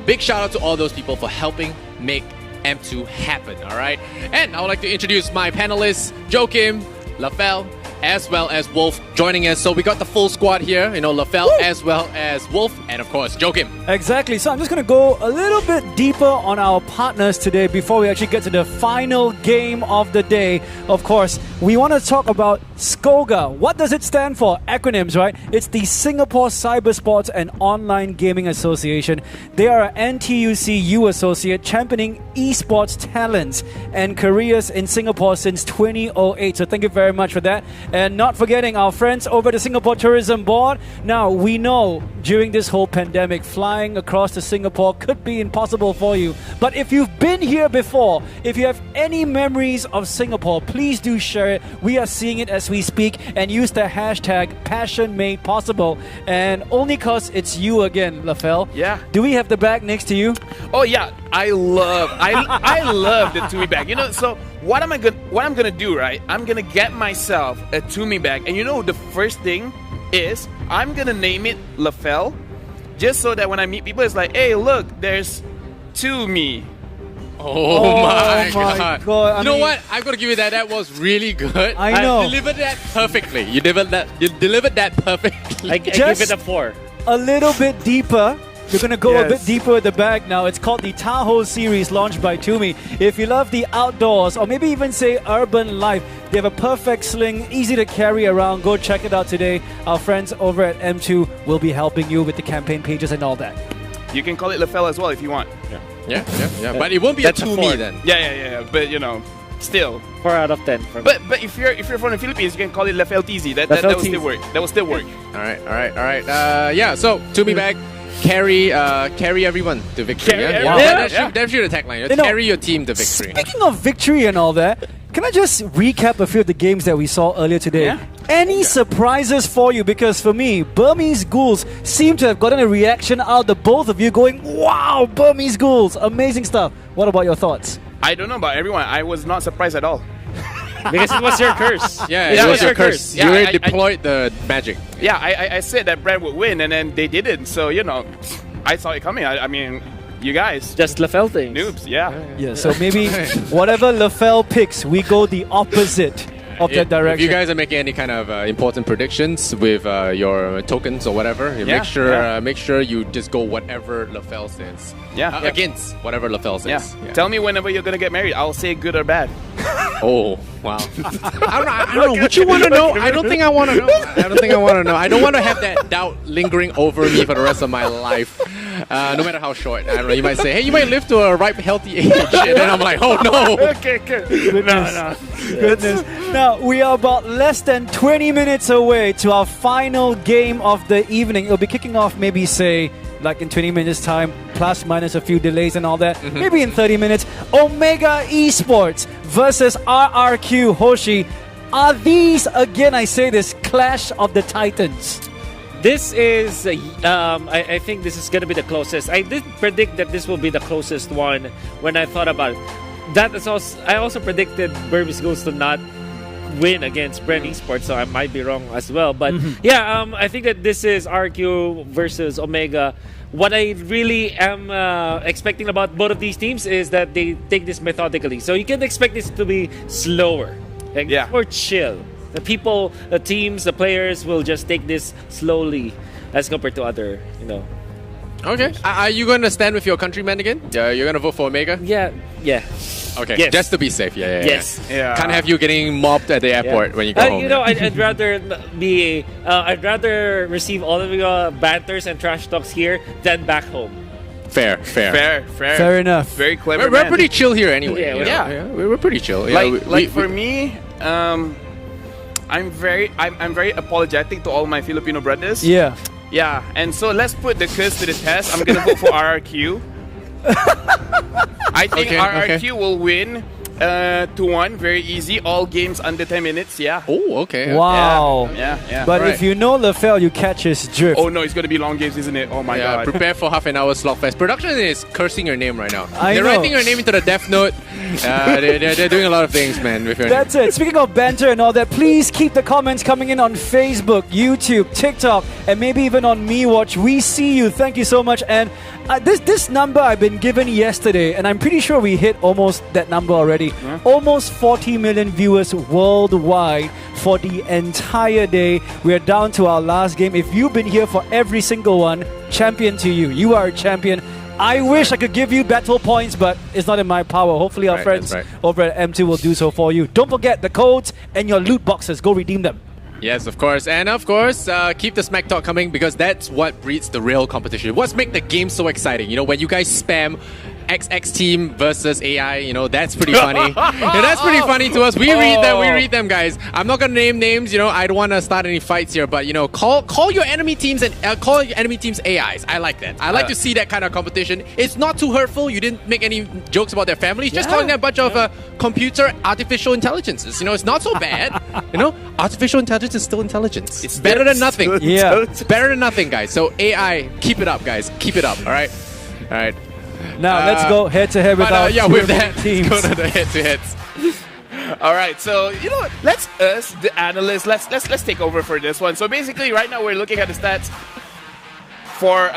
big shout out to all those people for helping make M2 happen, all right? And I would like to introduce my panelists, Joachim, Lafell, as well as Wolf joining us. So we got the full squad here, Lafell as well as Wolf, and of course, Joachim. Exactly. So I'm just going to go a little bit deeper on our partners today before we actually get to the final game of the day. Of course, we want to talk about SCOGA. What does it stand for? Acronyms, right? It's the Singapore Cybersports and Online Gaming Association. They are an NTUC associate championing esports talents and careers in Singapore since 2008. So thank you very much for that. And not forgetting our friends over the Singapore Tourism Board. Now, we know during this whole pandemic, flying across to Singapore could be impossible for you. But if you've been here before, if you have any memories of Singapore, please do share it. We are seeing it as we speak, and use the hashtag #PassionMadePossible. And only because it's you again, Lafell. Yeah. Do we have the bag next to you? Oh yeah, I love the Tumi bag. So what I'm gonna do, right? I'm gonna get myself a Tumi bag, and the first thing is I'm gonna name it Lafell, just so that when I meet people, it's like, hey, look, there's Tumi. Oh my god. I you know what? I've got to give you that. That was really good. I know. You delivered that perfectly. You delivered that perfectly. I give it a 4. A little bit deeper. We're going to go a bit deeper with the bag now. It's called the Tahoe series, launched by Tumi. If you love the outdoors, or maybe even say urban life, they have a perfect sling, easy to carry around. Go check it out today. Our friends over at M2 will be helping you with the campaign pages and all that. You can call it Lafell as well if you want. Yeah. But it won't be That's a a 2-me 4. then. Yeah. But still. 4 out of 10 for me. But if you're from the Philippines, you can call it Lafell TZ. That will still work. That will still work. All right. So 2-me bag. Carry everyone to victory. That's your tagline. Carry your team to victory. Speaking of victory and all that, can I just recap a few of the games that we saw earlier today? Yeah. Any surprises for you? Because for me, Burmese Ghouls seem to have gotten a reaction out of the both of you going, wow, Burmese Ghouls, amazing stuff. What about your thoughts? I don't know about everyone. I was not surprised at all. Because it was your curse. It was your curse. Yeah, you deployed the magic. Yeah, I said that Brand would win, and then they didn't. So, I saw it coming. I mean, you guys. Just Lafell things. Noobs, yeah. Yeah, so maybe whatever Lafell picks, we go the opposite of that direction. If you guys are making any kind of important predictions with your tokens or whatever, make sure you just go whatever Lafell says. Against whatever Lafell says. Yeah. Tell me whenever you're gonna get married. I'll say good or bad. Oh, wow. I don't know. Would you want to know? I don't think I want to know. I don't want to have that doubt lingering over me for the rest of my life. No matter how short. I don't know. You might say, hey, you might live to a ripe, healthy age. And then I'm like, oh no. Okay, good. No. Goodness. Now, we are about less than 20 minutes away to our final game of the evening. It'll be kicking off maybe, say, like in 20 minutes time, plus minus a few delays and all that. Maybe in 30 minutes. Omega Esports versus RRQ Hoshi. Are these, again I say this, Clash of the Titans? This is, I think this is going to be the closest. I did predict that this will be the closest one when I thought about it. I also predicted Burmese Ghouls to not win against Brand Esports, so I might be wrong as well. But I think that this is RQ versus Omega. What I really am expecting about both of these teams is that they take this methodically. So you can expect this to be slower, more chill. The people, the teams, the players will just take this slowly as compared to other, Okay. Are you going to stand with your countrymen again? Yeah, you're going to vote for Omega? Yeah. Okay, yes. Just to be safe. Yes. Yeah. Can't have you getting mobbed at the airport when you go home. I'd rather I'd rather receive all of your banters and trash talks here than back home. Fair. Fair enough. Very clever. We're pretty chill here anyway. Yeah, we're pretty chill. For me, I'm very apologetic to all my Filipino brothers. Yeah. Yeah, and so let's put the quiz to the test. I'm gonna vote for RRQ. I think RRQ will win 2-1. Very easy. All games under 10 minutes. Yeah. Oh, okay. Wow. Yeah. But if you know LaFell, you catch his drift. Oh no, it's gonna be long games, isn't it? Oh my god. Prepare for half an hour slogfest. Production is cursing your name right now. They're know. writing your name into the death note. They're doing a lot of things, man. With your That's it. Speaking of banter and all that, please keep the comments coming in on Facebook, YouTube, TikTok, and maybe even on MeWatch. We see you. Thank you so much. And this number I've been given yesterday, and I'm pretty sure we hit almost that number already. Almost 40 million viewers worldwide for the entire day. We're down to our last game. If you've been here for every single one, champion to you. You are a champion. I wish I could give you battle points, but it's not in my power. Hopefully our friends over at M2 will do so for you. Don't forget the codes and your loot boxes. Go redeem them. Yes, of course. And of course, keep the smack talk coming because that's what breeds the real competition. What's make the game so exciting? You know, when you guys spam XX team versus AI, you know, that's pretty funny. That's pretty funny to us. We read them, guys. I'm not gonna name names, you know, I don't wanna start any fights here, but you know, call your enemy teams and call your enemy teams AIs. I like that. I like to see that kind of competition. It's not too hurtful. You didn't make any jokes about their families, just calling them a bunch of computer artificial intelligences. You know, it's not so bad. You know, artificial intelligence is still intelligence. It's better than nothing. It's better than nothing, guys. So AI, keep it up, guys. Keep it up. All right. Now let's go head to head with our with that teams. Let's go to the head to heads. All right, so you know what? Let's the analysts. Let's take over for this one. So basically, right now we're looking at the stats for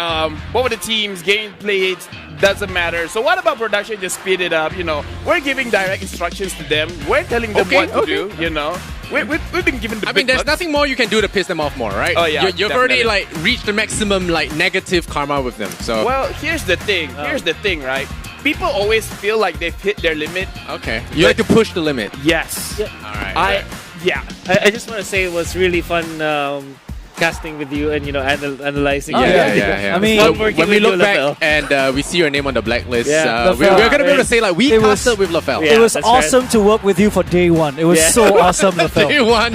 both of the teams. Gameplay doesn't matter. So what about production? Just speed it up. You know, we're giving direct instructions to them. We're telling them what to do. You know, we've been given the. I mean, there's nothing more you can do to piss them off more, right? Oh yeah, you've already like reached the maximum like negative karma with them. So well, here's the thing. Right? People always feel like they've hit their limit. Okay. You like to push the limit. Yes. All right. I just want to say it was really fun casting with you and, you know, analyzing. I mean, so when we look back and we see your name on the blacklist, we're going to be able to say, like, we casted with LaFell. It was awesome to work with you for day one. It was so awesome, LaFell. Day one.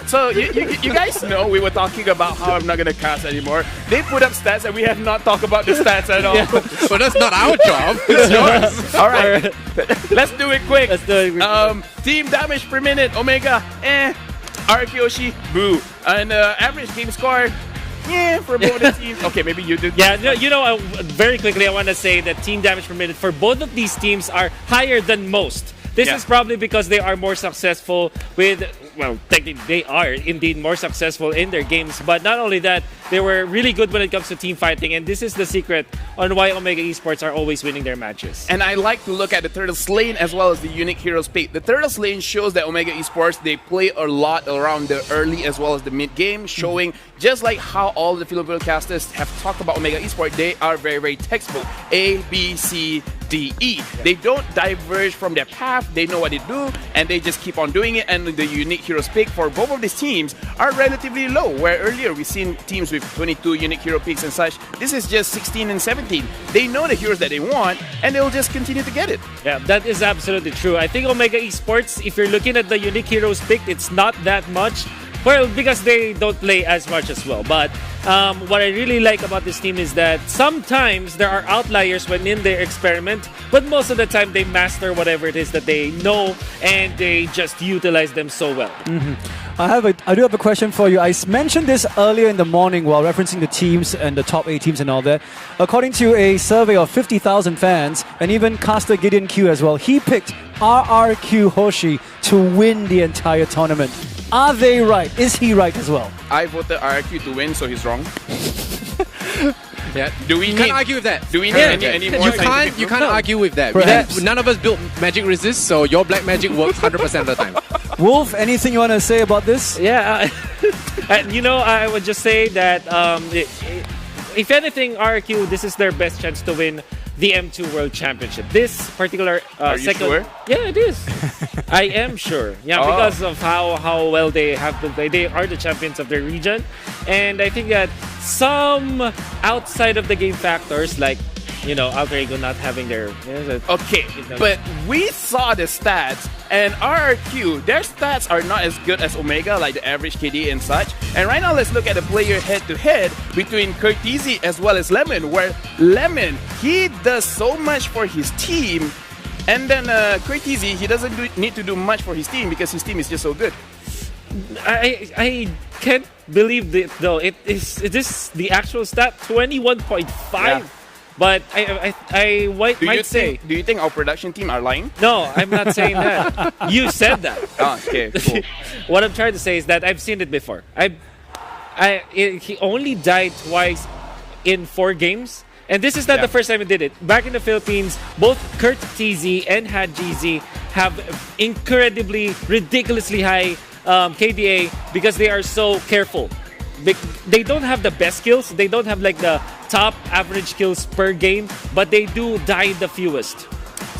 So, you guys know we were talking about how I'm not going to cast anymore. They put up stats and we have not talked about the stats at all. But that's not our job. It's yours. All right. Let's do it quick. Team damage per minute, Omega, Arkyoshi, boo. And average game score, for both the teams. Okay, maybe you do. Yeah, you know, very quickly, I want to say that team damage per minute for both of these teams are higher than most. This is probably because they are more successful with, well, technically they are indeed more successful in their games. But not only that, they were really good when it comes to team fighting. And this is the secret on why Omega Esports are always winning their matches. And I like to look at the Turtles lane as well as the Unique Heroes pick. The Turtles lane shows that Omega Esports, they play a lot around the early as well as the mid game, showing just like how all the Filipino casters have talked about Omega Esports, they are very, very textbook. A, B, C, D, E. They don't diverge from their path. They know what they do, and they just keep on doing it. And the Unique Heroes pick for both of these teams are relatively low, where earlier we've seen teams with 22 Unique Hero picks and such. This is just 16 and 17. They know the heroes that they want, and they'll just continue to get it. Yeah, that is absolutely true. I think Omega Esports, if you're looking at the Unique Heroes pick, it's not that much. Well, because they don't play as much as well. But what I really like about this team is that sometimes there are outliers when in their experiment, but most of the time they master whatever it is that they know, and they just utilize them so well. I do have a question for you. I mentioned this earlier in the morning while referencing the teams and the top 8 teams and all that. According to a survey of 50,000 fans, and even caster Gideon Q as well, he picked RRQ Hoshi to win the entire tournament. Are they right? Is he right as well? I voted RRQ to win, so he's wrong. Yeah. You can't argue with that. Do we need any more? You can't argue with that. None of us built magic resist, so your black magic works 100% of the time. Wolf, anything you want to say about this? Yeah, you know, I would just say that if anything, RRQ, this is their best chance to win the M2 World Championship. This particular Are you second, sure? Yeah, it is. I am sure. Yeah, because of how well they have to play. They are the champions of their region, and I think that some outside of the game factors, like, you know, Alter Ego not having their okay, but we saw the stats, And RRQ, their stats are not as good as Omega, like the average KD and such. And right now, let's look at the player head-to-head between Curtizy as well as Lemon, where Lemon, he does so much for his team, and then Curtizy, he doesn't need to do much for his team because his team is just so good. I can't believe it though. It is the actual stat 21.5. Yeah. But I might say. Do you think our production team are lying? No, I'm not saying that. You said that. Oh, okay, cool. What I'm trying to say is that I've seen it before. He only died twice in 4 games. And this is not the first time he did it. Back in the Philippines, both Kurt TZ and Hajizi have incredibly, ridiculously high KDA because they are so careful. They don't have the best kills. They don't have like the top average kills per game, but they do die the fewest.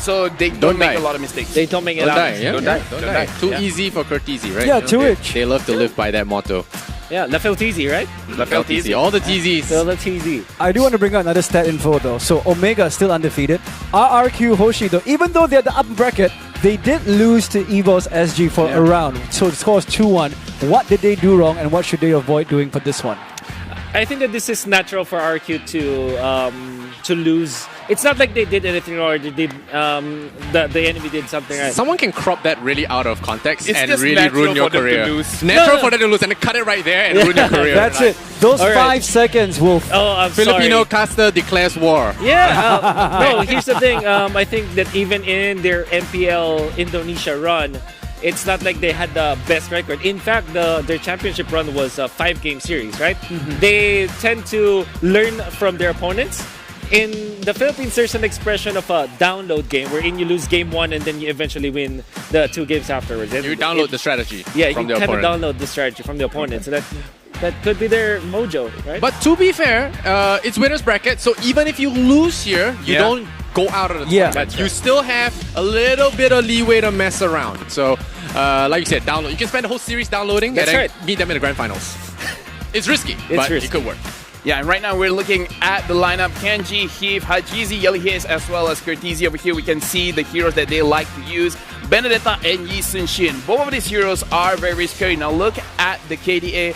So they don't make a lot of mistakes. They don't make Don't a lot die, of yeah? mistakes. Don't die. Too easy for Curtizy, right? Yeah, You know, too they love to live by that motto. Yeah, Lafel TZ, right? Lafel TZ. All the TZs. All the TZ. I do want to bring out another stat info though. So Omega is still undefeated. RRQ Hoshi though, even though they're the upper bracket, they did lose to Evos SG for a round. So the score is 2-1. What did they do wrong and what should they avoid doing for this one? I think that this is natural for RQ to lose. It's not like they did anything wrong or they did the enemy did something right. Someone can crop that really out of context It's and just really natural ruin your for them to career. lose. Natural for them to lose and cut it right there and ruin your career. That's it. Those All right. 5 seconds will... Oh, I'm Filipino sorry. caster declares war. Yeah. No, here's the thing. I think that even in their MPL Indonesia run, it's not like they had the best record. In fact, their championship run was a 5-game series, right? Mm-hmm. They tend to learn from their opponents. In the Philippines, there's an expression of a download game wherein you lose game 1 and then you eventually win the 2 games afterwards. You download the strategy Yeah, from you the kind of opponent. download the strategy from the opponent. So that could be their mojo, right? But to be fair, it's winner's bracket, so even if you lose here, you don't go out of the tournament. You still have a little bit of leeway to mess around. So, like you said, download. You can spend the whole series downloading and then meet them in the grand finals. It's risky, but it could work. Yeah, and right now we're looking at the lineup. Kenji, Heath, Hajizi, Yellow Haze, as well as Curtizy. Over here we can see the heroes that they like to use. Benedetta and Yi Sun Shin. Both of these heroes are very scary. Now look at the KDA,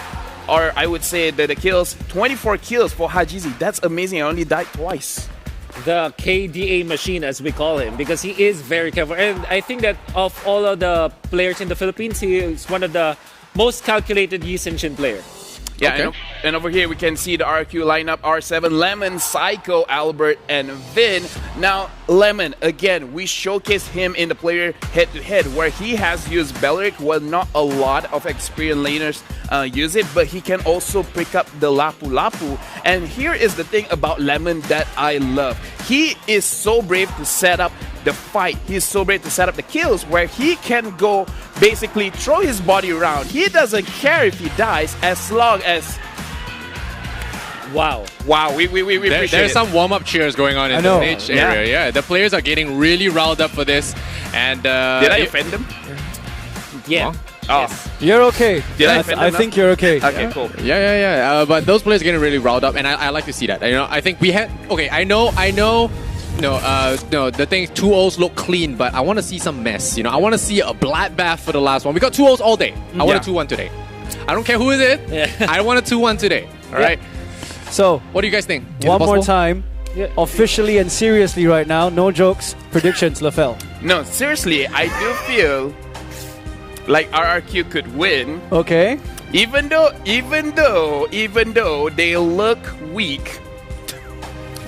or I would say the kills. 24 kills for Hajizi. That's amazing. I only died twice. The KDA machine, as we call him, because he is very careful. And I think that of all of the players in the Philippines, he is one of the most calculated Yi Sun Shin player. Yeah, and over here we can see the RQ lineup, R7, Lemon, Psycho, Albert, and Vin. Now, Lemon, again, we showcased him in the player head-to-head where he has used Belleric. Well, not a lot of experienced laners use it, but he can also pick up the Lapu Lapu. And here is the thing about Lemon that I love. He is so brave to set up the fight. He's so brave to set up the kills where he can go basically throw his body around. He doesn't care if he dies as long as... Wow, we appreciate There's it. some warm-up cheers going on in the stage area. Yeah, the players are getting really riled up for this. And Did I offend them? Yeah. Oh. You're okay. Did I offend them? I think you're okay. Okay, cool. Yeah. But those players are getting really riled up, and I like to see that. You know, I think we had... Okay, I know. No, the thing 2-0s look clean, but I want to see some mess. You know, I want to see a bloodbath for the last one. We got 2-0s all day. I want a 2-1 today. I don't care who is it. I want a 2-1 today. All right. So, what do you guys think? One more time, officially and seriously right now, no jokes, predictions, Lafel. No, seriously, I do feel like RRQ could win. Okay. Even though they look weak.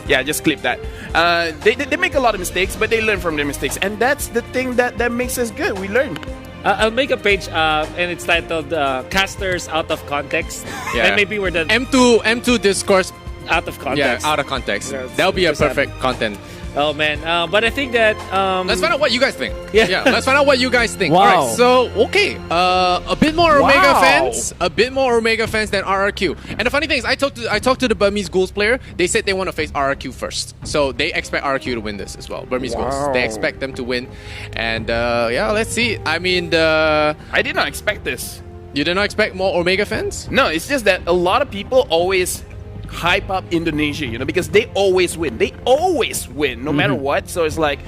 Yeah, just clip that. They make a lot of mistakes, but they learn from their mistakes. And that's the thing that makes us good. We learn. I'll make a page and it's titled Casters Out of Context. Yeah. And maybe we're the M2 discourse out of context. Yeah, out of context. That'll be a perfect content. Oh man, but I think that let's find out what you guys think. Yeah, let's find out what you guys think. Wow. All right, so a bit more Omega fans, than RRQ. And the funny thing is, I talked to the Burmese Ghouls player. They said they want to face RRQ first, so they expect RRQ to win this as well. Burmese Ghouls, they expect them to win, and let's see. I mean, I did not expect this. You did not expect more Omega fans? No, it's just that a lot of people always hype up Indonesia, because they always win. They always win, no matter what. So it's like,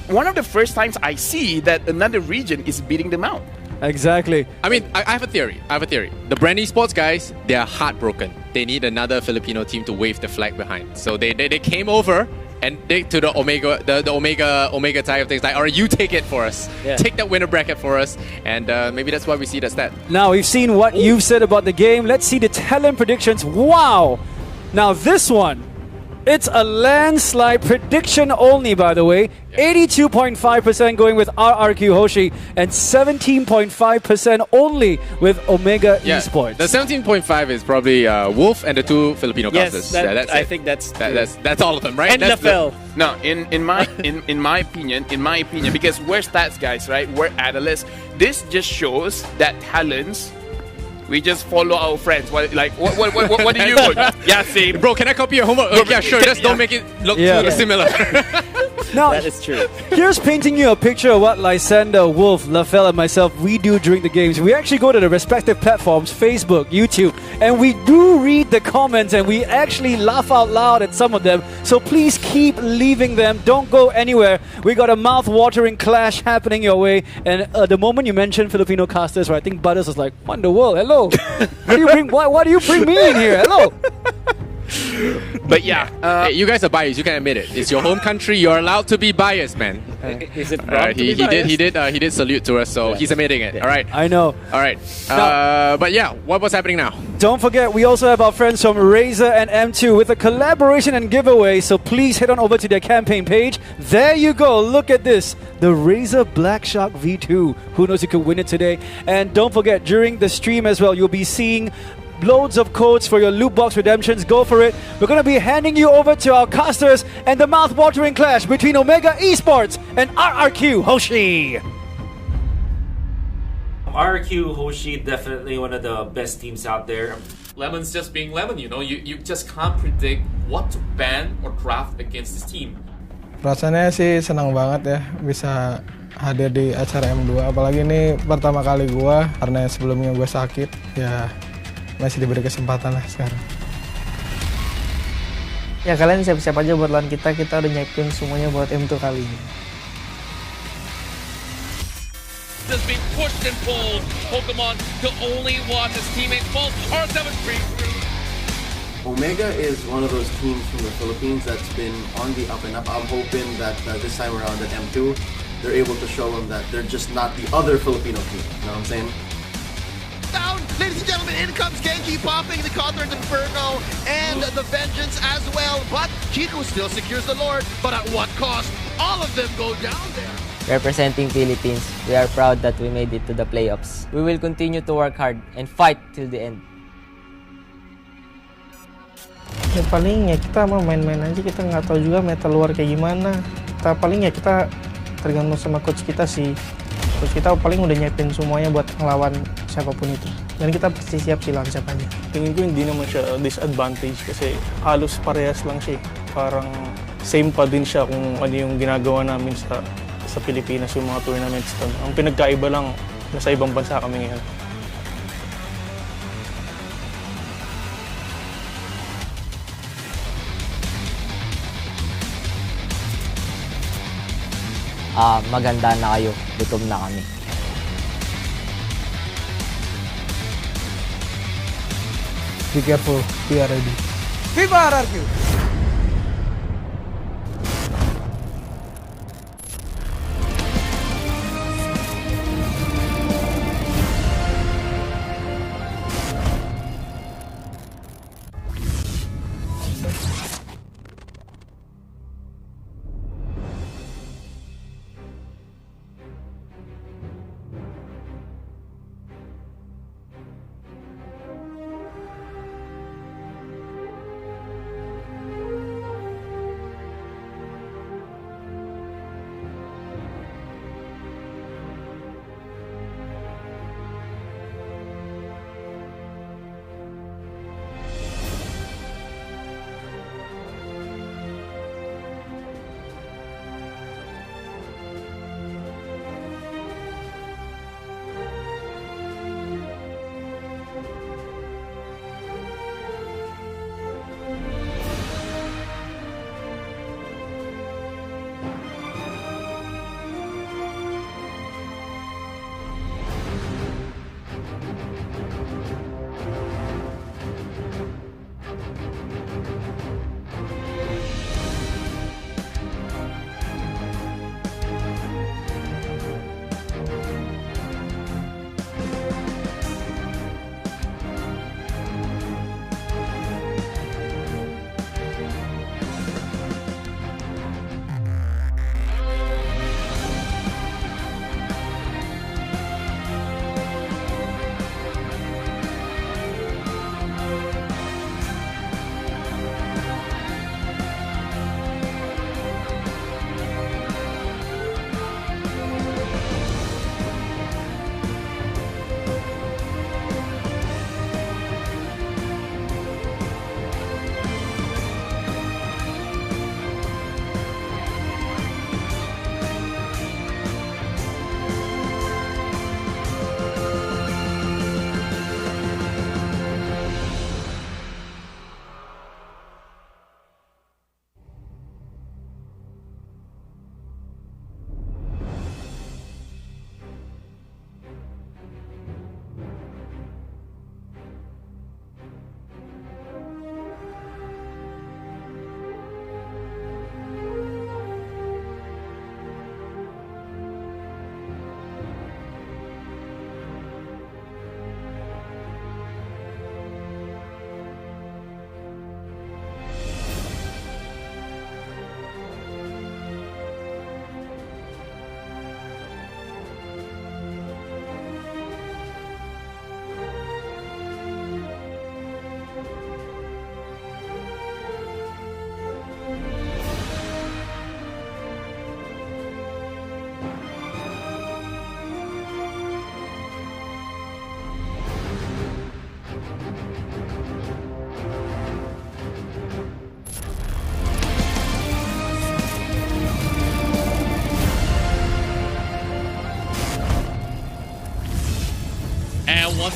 one of the first times I see that another region is beating them out. Exactly. I mean, I have a theory. The Brand Esports guys, they are heartbroken. They need another Filipino team to wave the flag behind. So they came over and they to the Omega type of things. Like, all right, you take it for us. Yeah. Take that winner bracket for us. And maybe that's why we see that stat. Now, we've seen what you've said about the game. Let's see the talent predictions. Wow! Now, this one, it's a landslide prediction only, by the way. 82.5% going with RRQ Hoshi and 17.5% only with Omega Esports. The 17.5 is probably Wolf and the two Filipino Yes, casters. that- I it. think that's that's all of them, right? And That's Lafel. No, in my opinion, because we're stats guys, right? We're analysts. This just shows that talents. We just follow our friends. What do you want? Yeah, same. Bro, can I copy your homework? Yeah, sure. Just don't make it look too similar. Now, that is true. Here's painting you a picture of what Lysander, Wolf, Lafel, and myself, we do during the games. We actually go to the respective platforms, Facebook, YouTube, and we do read the comments and we actually laugh out loud at some of them. So please keep leaving them. Don't go anywhere. We got a mouth-watering clash happening your way. And the moment you mentioned Filipino casters, right, I think Butters was like, what in the world? Hello. Why do you bring me in here? Hello. But yeah, hey, you guys are biased. You can admit it. It's your home country. You're allowed to be biased, man. Is it wrong to he be biased? he did salute to us, so he's admitting it. All right. I know. All right. But yeah, what's happening now? Don't forget, we also have our friends from Razer and M2 with a collaboration and giveaway, so please head on over to their campaign page. There you go. Look at this. The Razer Black Shark V2. Who knows, you could win it today. And don't forget, during the stream as well, you'll be seeing loads of codes for your loot box redemptions. Go for it. We're going to be handing you over to our casters and the mouth-watering clash between Omega Esports and RRQ Hoshi. RRQ Hoshi, definitely one of the best teams out there. Lemon's just being Lemon, you know. You just can't predict what to ban or draft against this team. Rasanya sih senang banget ya bisa hadir di acara M2. Apalagi ini pertama kali gua karena sebelumnya gua sakit. Ya masih diberi kesempatan lah sekarang. Ya kalian siap-siap aja buat lawan kita udah nyiapin semuanya buat M2 kali ini. Just being pushed and pulled. Pokemon the only one his teammate falls. R7 free through. Omega is one of those teams from the Philippines that's been on the up and up. I'm hoping that this time around at M2, they're able to show them that they're just not the other Filipino team. You know what I'm saying? Down, ladies and gentlemen, in comes Genki popping the Conqueror's Inferno and the Vengeance as well. But Chico still secures the Lord, but at what cost? All of them go down there. Representing Philippines, we are proud that we made it to the playoffs. We will continue to work hard and fight till the end. Ya paling ya kita mau main-main aja, kita nggak tahu juga meta luar kayak gimana. Paling ya kita tergantung sama coach kita sih. Coach kita paling udah nyiapin semuanya buat ngelawan siapapun itu. Dan kita pasti siap sih lawan siapa aja. Tingin ko hindi naman siya disadvantage kasi halos parehas lang siya. Parang same pa din siya kung ano yung ginagawa namin sa Pilipinas yung mga tournaments. Ang pinagkaiba lang, nasa ibang bansa kami ngayon. Maganda na kayo, gutom na kami. Be careful, we are ready. Viva RRQ!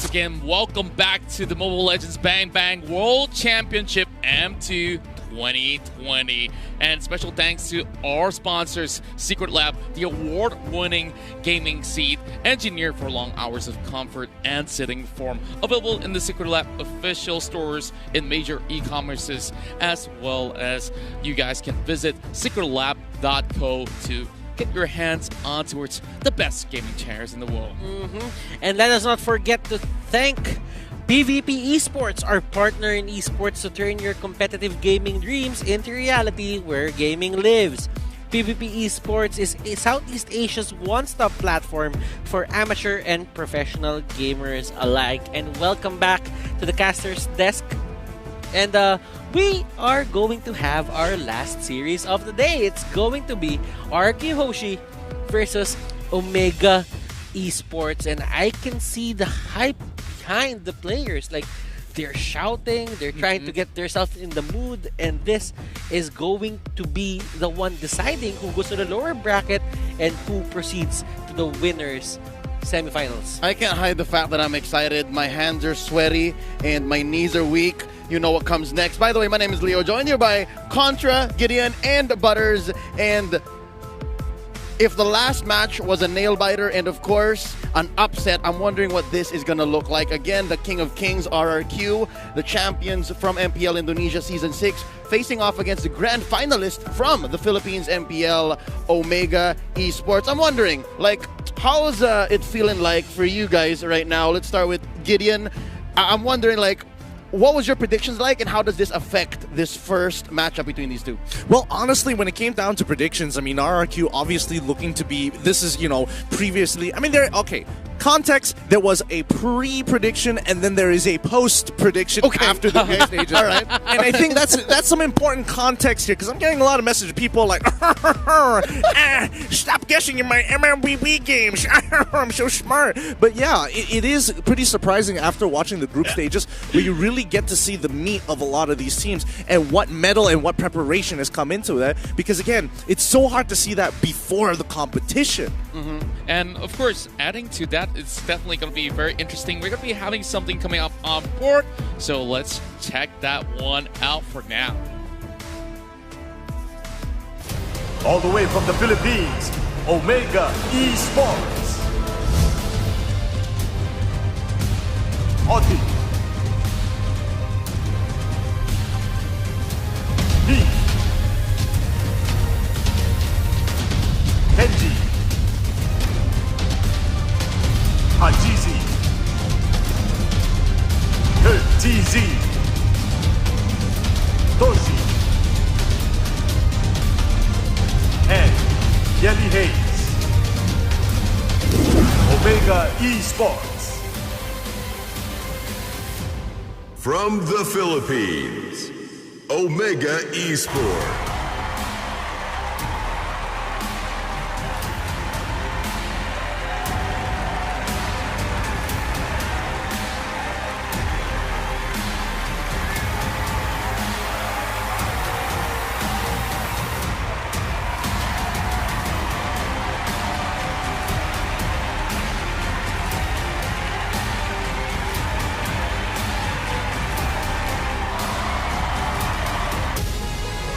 once again, welcome back to the Mobile Legends BangBang World Championship M2 2020. And special thanks to our sponsors, Secret Lab, the award-winning gaming seat engineered for long hours of comfort and sitting form. Available in the Secret Lab official stores in major e-commerces, as well as you guys can visit secretlab.co to get your hands on towards the best gaming chairs in the world. And let us not forget to thank PvP Esports, our partner in esports, to turn your competitive gaming dreams into reality where gaming lives. PvP Esports is Southeast Asia's one-stop platform for amateur and professional gamers alike. And welcome back to the caster's desk. And we are going to have our last series of the day. It's going to be RQ Hoshi versus Omega Esports. And I can see the hype behind the players. Like, they're shouting, they're trying to get themselves in the mood. And this is going to be the one deciding who goes to the lower bracket and who proceeds to the winners semifinals. I can't hide the fact that I'm excited. My hands are sweaty and my knees are weak. You know what comes next. By the way, my name is Leo, joined here by Contra, Gideon, and Butters. And if the last match was a nail-biter and, of course, an upset, I'm wondering what this is going to look like. Again, the King of Kings, RRQ, the champions from MPL Indonesia Season 6, facing off against the grand finalist from the Philippines MPL, Omega Esports. I'm wondering, like, how's it feeling like for you guys right now? Let's start with Gideon. I'm wondering, like, what was your predictions like, and how does this affect this first matchup between these two? Well, honestly, when it came down to predictions, I mean, RRQ obviously looking to be, this is, previously, I mean, okay, context, there was a pre-prediction and then there is a post-prediction after the game stages. All right. And I think that's some important context here, because I'm getting a lot of messages. People like, stop guessing in my MMBB games. I'm so smart. But yeah, it is pretty surprising after watching the group stages where you really get to see the meat of a lot of these teams and what mettle and what preparation has come into that. Because again, it's so hard to see that before the competition. And of course, adding to that, it's definitely going to be very interesting. We're going to be having something coming up on board, so let's check that one out for now. All the way from the Philippines, Omega Esports. Oti. Heat. Kenji. Hajizi, TZ, Toshi, and Yeli Hayes. Omega Esports. From the Philippines, Omega Esports.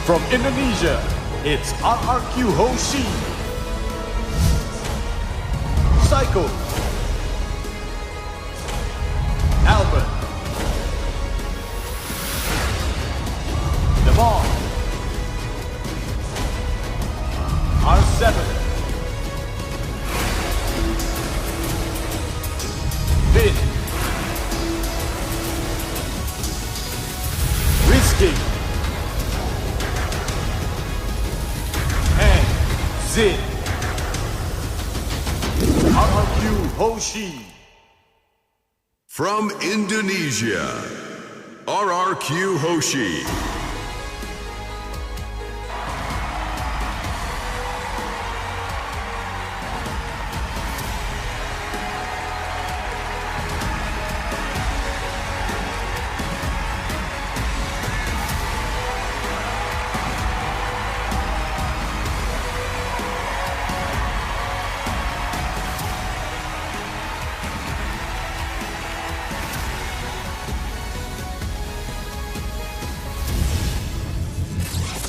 From Indonesia, it's RRQ Hoshi, Psycho, Albert, Devon, R7, Vin, Risky, Zin, RRQ Hoshi. From Indonesia, RRQ Hoshi.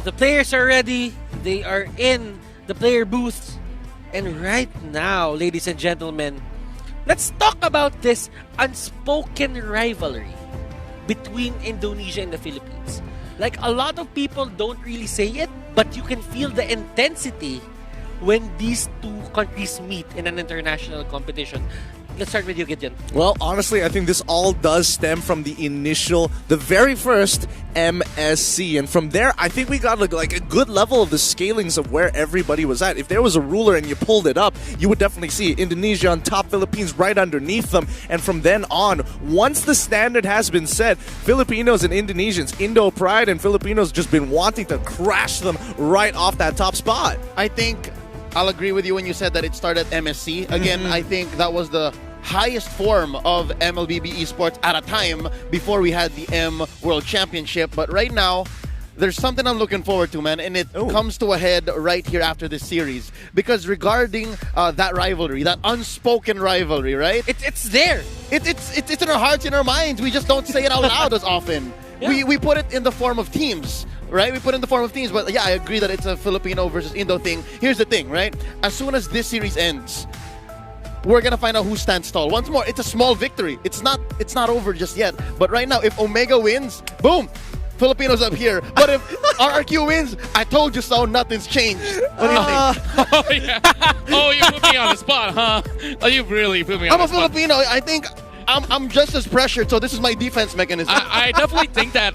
The players are ready. They are in the player booths. And right now, ladies and gentlemen, let's talk about this unspoken rivalry between Indonesia and the Philippines. Like, a lot of people don't really say it, but you can feel the intensity when these two countries meet in an international competition. Let's start with you, Gideon. Well, honestly, I think this all does stem from the very first MSC. And from there, I think we got like a good level of the scalings of where everybody was at. If there was a ruler and you pulled it up, you would definitely see Indonesia on top, Philippines right underneath them. And from then on, once the standard has been set, Filipinos and Indonesians, Indo pride and Filipinos just been wanting to crash them right off that top spot. I think I'll agree with you when you said that it started MSC. Again, I think that was the highest form of MLBB esports at a time before we had the M World Championship. But right now, there's something I'm looking forward to, man, and it comes to a head right here after this series. Because regarding that rivalry, that unspoken rivalry, right? It's there. It's in our hearts, in our minds. We just don't say it out loud as often. Yeah. We put it in the form of teams. Right? We put it in the form of teams, but yeah, I agree that it's a Filipino versus Indo thing. Here's the thing, right? As soon as this series ends, we're gonna find out who stands tall. Once more, it's a small victory. It's not over just yet. But right now, if Omega wins, boom, Filipinos up here. But if RRQ wins, I told you so. Nothing's changed. What do you think? Oh yeah. Oh, you put me on the spot, huh? Oh, you really put me on the spot. I'm a Filipino. I think I'm just as pressured, so this is my defense mechanism. I definitely think that,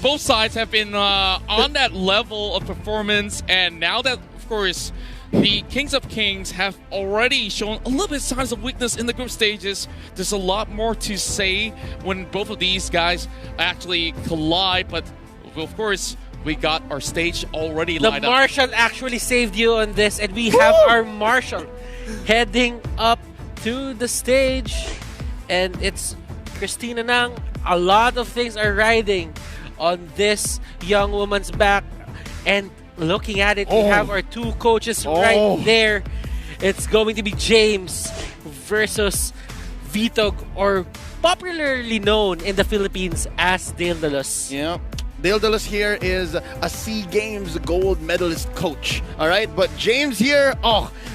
both sides have been on that level of performance, and now that, of course, the Kings of Kings have already shown a little bit of signs of weakness in the group stages, there's a lot more to say when both of these guys actually collide, but of course, we got our stage already lined up. The Marshal actually saved you on this, and we have our Marshal heading up to the stage. And it's Christina Nang. A lot of things are riding on this young woman's back. And looking at it, we have our two coaches right there. It's going to be James versus Vitog, or popularly known in the Philippines as Dale Dalos. Yeah. Dale Dalos here is a SEA Games gold medalist coach. All right? But James here,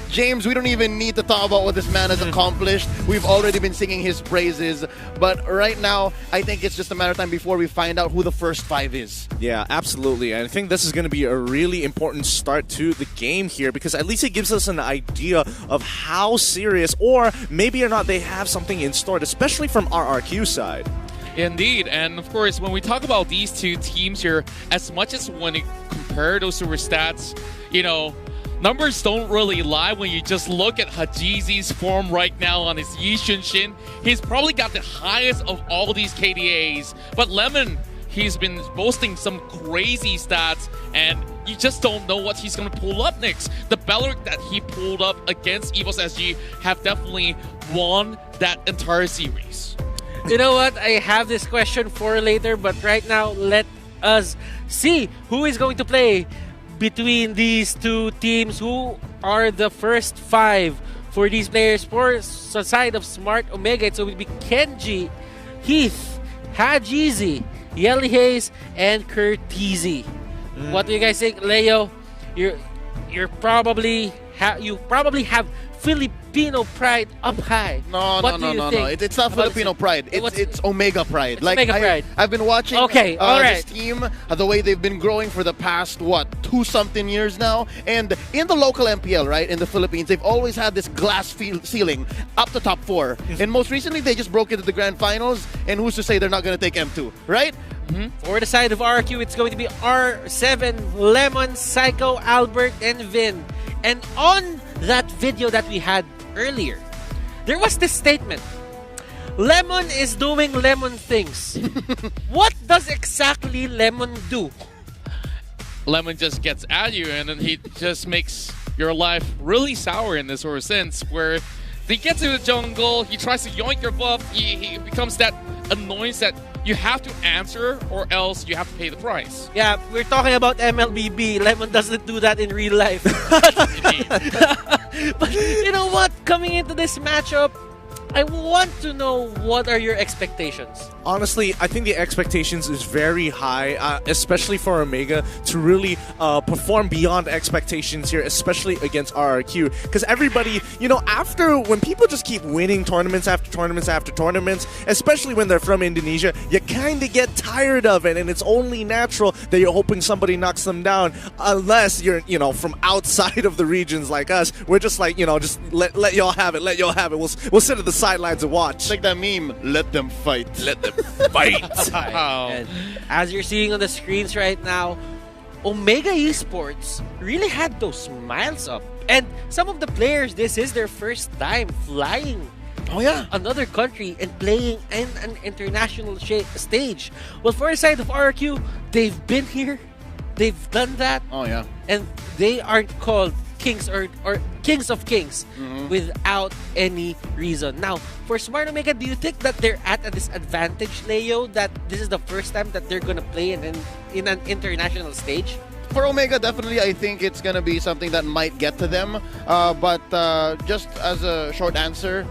James, we don't even need to talk about what this man has accomplished. We've already been singing his praises. But right now, I think it's just a matter of time before we find out who the first five is. Yeah, absolutely. And I think this is going to be a really important start to the game here, because at least it gives us an idea of how serious, or maybe or not, they have something in store, especially from RRQ side. Indeed, and of course, when we talk about these two teams here, as much as when you compare those super stats, numbers don't really lie when you just look at Hajizi's form right now on his Yishun Shin. He's probably got the highest of all these KDAs, but Lemon, he's been boasting some crazy stats, and you just don't know what he's going to pull up next. The Beleric that he pulled up against Evos SG have definitely won that entire series. You know what? I have this question for later, but right now, let us see who is going to play between these two teams. Who are the first five for these players? For the side of Smart Omega, it will be Kenji, Heath, Hajizi, Yelly Hayes, and Curtizi. What do you guys think, Leo? You probably have Filipino pride up high. No. It's not Filipino pride. It's Omega pride. It's Omega pride. I've been watching this team, the way they've been growing for the past, 2-something years now. And in the local MPL, right, in the Philippines, they've always had this glass ceiling up to top 4. And most recently, they just broke into the grand finals. And who's to say they're not going to take M2, right? For the side of RQ, it's going to be R7, Lemon, Psycho, Albert, and Vin. And on that video that we had earlier, there was this statement: Lemon is doing Lemon things. What does exactly Lemon do? Lemon just gets at you, and then he just makes your life really sour in this sort of sense, where he gets to the jungle, he tries to yoink your buff, he becomes that annoyance that you have to answer or else you have to pay the price. Yeah, we're talking about MLBB. Lemon doesn't do that in real life. But you know what? Coming into this matchup, I want to know, what are your expectations? Honestly, I think the expectations is very high, especially for Omega to really perform beyond expectations here, especially against RRQ. Because everybody, after when people just keep winning tournaments after tournaments after tournaments, especially when they're from Indonesia, you kind of get tired of it, and it's only natural that you're hoping somebody knocks them down. Unless you're, from outside of the regions like us, we're just like, just let y'all have it, let y'all have it. We'll sit at the sidelines and watch. It's like that meme, let them fight. Let them fight. And as you're seeing on the screens right now, Omega Esports really had those smiles up. And some of the players, this is their first time flying another country and playing in an international stage. Well, for the side of RRQ, they've been here, they've done that. And they aren't called kings or kings of kings without any reason. Now, for Smart Omega, do you think that they're at a disadvantage, Leo, that this is the first time that they're gonna play in an international stage? For Omega, definitely, I think it's gonna be something that might get to them. But just as a short answer,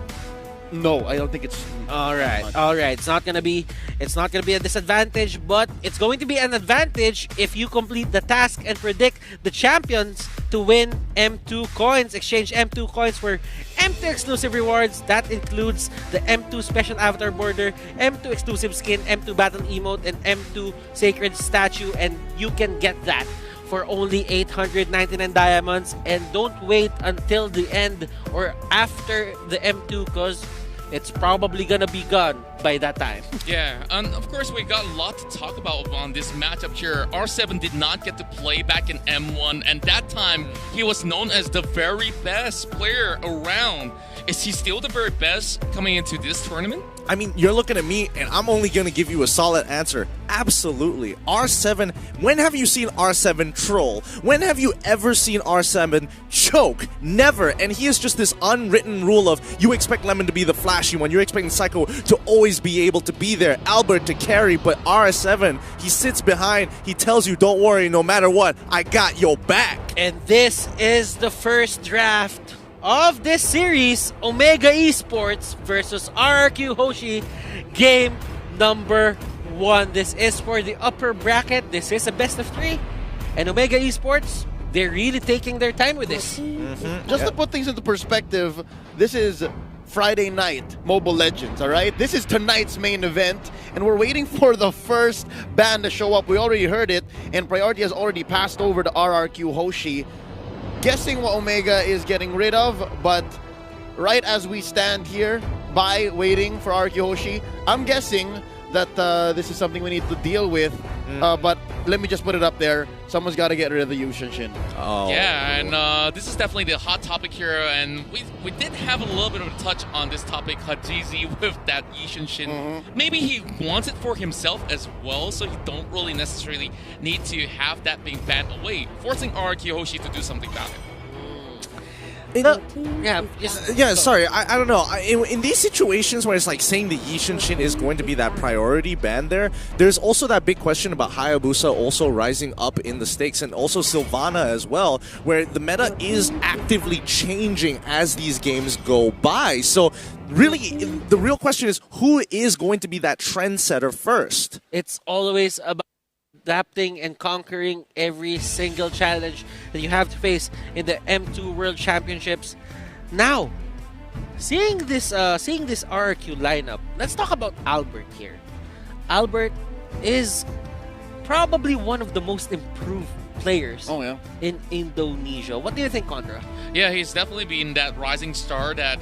no, I don't think it's. All right. It's not gonna be a disadvantage, but it's going to be an advantage if you complete the task and predict the champions to win M2 coins. Exchange M2 coins for M2 exclusive rewards. That includes the M2 special avatar border, M2 exclusive skin, M2 battle emote, and M2 sacred statue, and you can get that for only 899 diamonds. And don't wait until the end or after the M2, because it's probably gonna be gone by that time. Yeah, and of course we got a lot to talk about on this matchup here. R7 did not get to play back in M1, and that time he was known as the very best player around. Is he still the very best coming into this tournament? I mean, you're looking at me, and I'm only going to give you a solid answer. Absolutely. R7, when have you seen R7 troll? When have you ever seen R7 choke? Never. And he is just this unwritten rule of, you expect Lemon to be the flashy one, you're expecting Psycho to always be able to be there, Albert to carry, but R7, he sits behind, he tells you, don't worry, no matter what, I got your back. And this is the first draft of this series, Omega Esports versus RRQ Hoshi, game number 1. This is for the upper bracket. This is a best of 3. And Omega Esports, they're really taking their time with this. Just to put things into perspective, this is Friday night Mobile Legends, alright? This is tonight's main event, and we're waiting for the first band to show up. We already heard it, and priority has already passed over to RRQ Hoshi. Guessing what Omega is getting rid of, but right as we stand here waiting for RRQ Hoshi, I'm guessing that this is something we need to deal with. But let me just put it up there. Someone's got to get rid of the Yu Shinshin. Yeah, and this is definitely the hot topic here, and we did have a little bit of a touch on this topic, Hajizi, with that Yu Shinshin. Maybe he wants it for himself as well, so he don't really necessarily need to have that being banned away, forcing RRQ Hoshi to do something about it. Sorry, I don't know. In these situations where it's like saying the Yishinshin is going to be that priority band there's also that big question about Hayabusa also rising up in the stakes, and also Sylvana as well, where the meta is actively changing as these games go by. So really, the real question is, who is going to be that trendsetter first? It's always about adapting and conquering every single challenge that you have to face in the M2 World Championships. Now, seeing this RRQ lineup, let's talk about Albert here. Albert is probably one of the most improved players in Indonesia. What do you think, Contra? Yeah, he's definitely been that rising star that,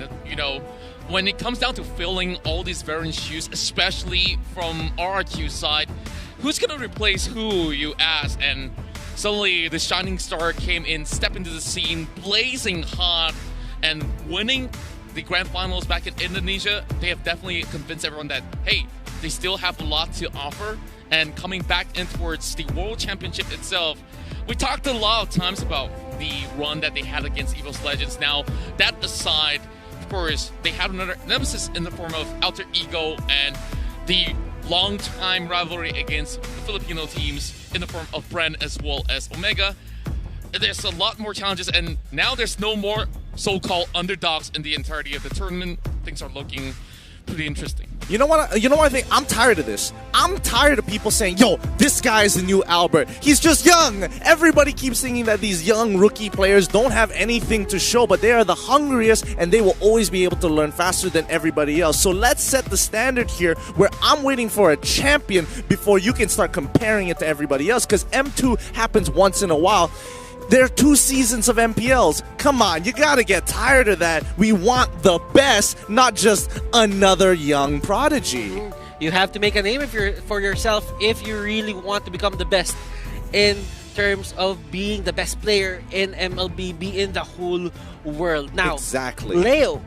when it comes down to filling all these veteran shoes, especially from RRQ side, who's going to replace who, you ask? And suddenly the shining star came in, stepped into the scene, blazing hot, and winning the grand finals back in Indonesia. They have definitely convinced everyone that, hey, they still have a lot to offer. And coming back in towards the World Championship itself, we talked a lot of times about the run that they had against Evos Legends. Now, that aside, of course, they had another nemesis in the form of Alter Ego and the long-time rivalry against the Filipino teams in the form of Bren as well as Omega. There's a lot more challenges, and now there's no more so-called underdogs in the entirety of the tournament. things are looking pretty interesting. You know what I think? I'm tired of this. I'm tired of people saying, yo, this guy is the new Albert. He's just young. Everybody keeps thinking that these young rookie players don't have anything to show, but they are the hungriest and they will always be able to learn faster than everybody else. So let's set the standard here where I'm waiting for a champion before you can start comparing it to everybody else, because M2 happens once in a while. There are 2 seasons of MPLs. Come on, you gotta get tired of that. We want the best, not just another young prodigy. You have to make a name for yourself if you really want to become the best in terms of being the best player in MLB, be in the whole world. Now, exactly. Leo,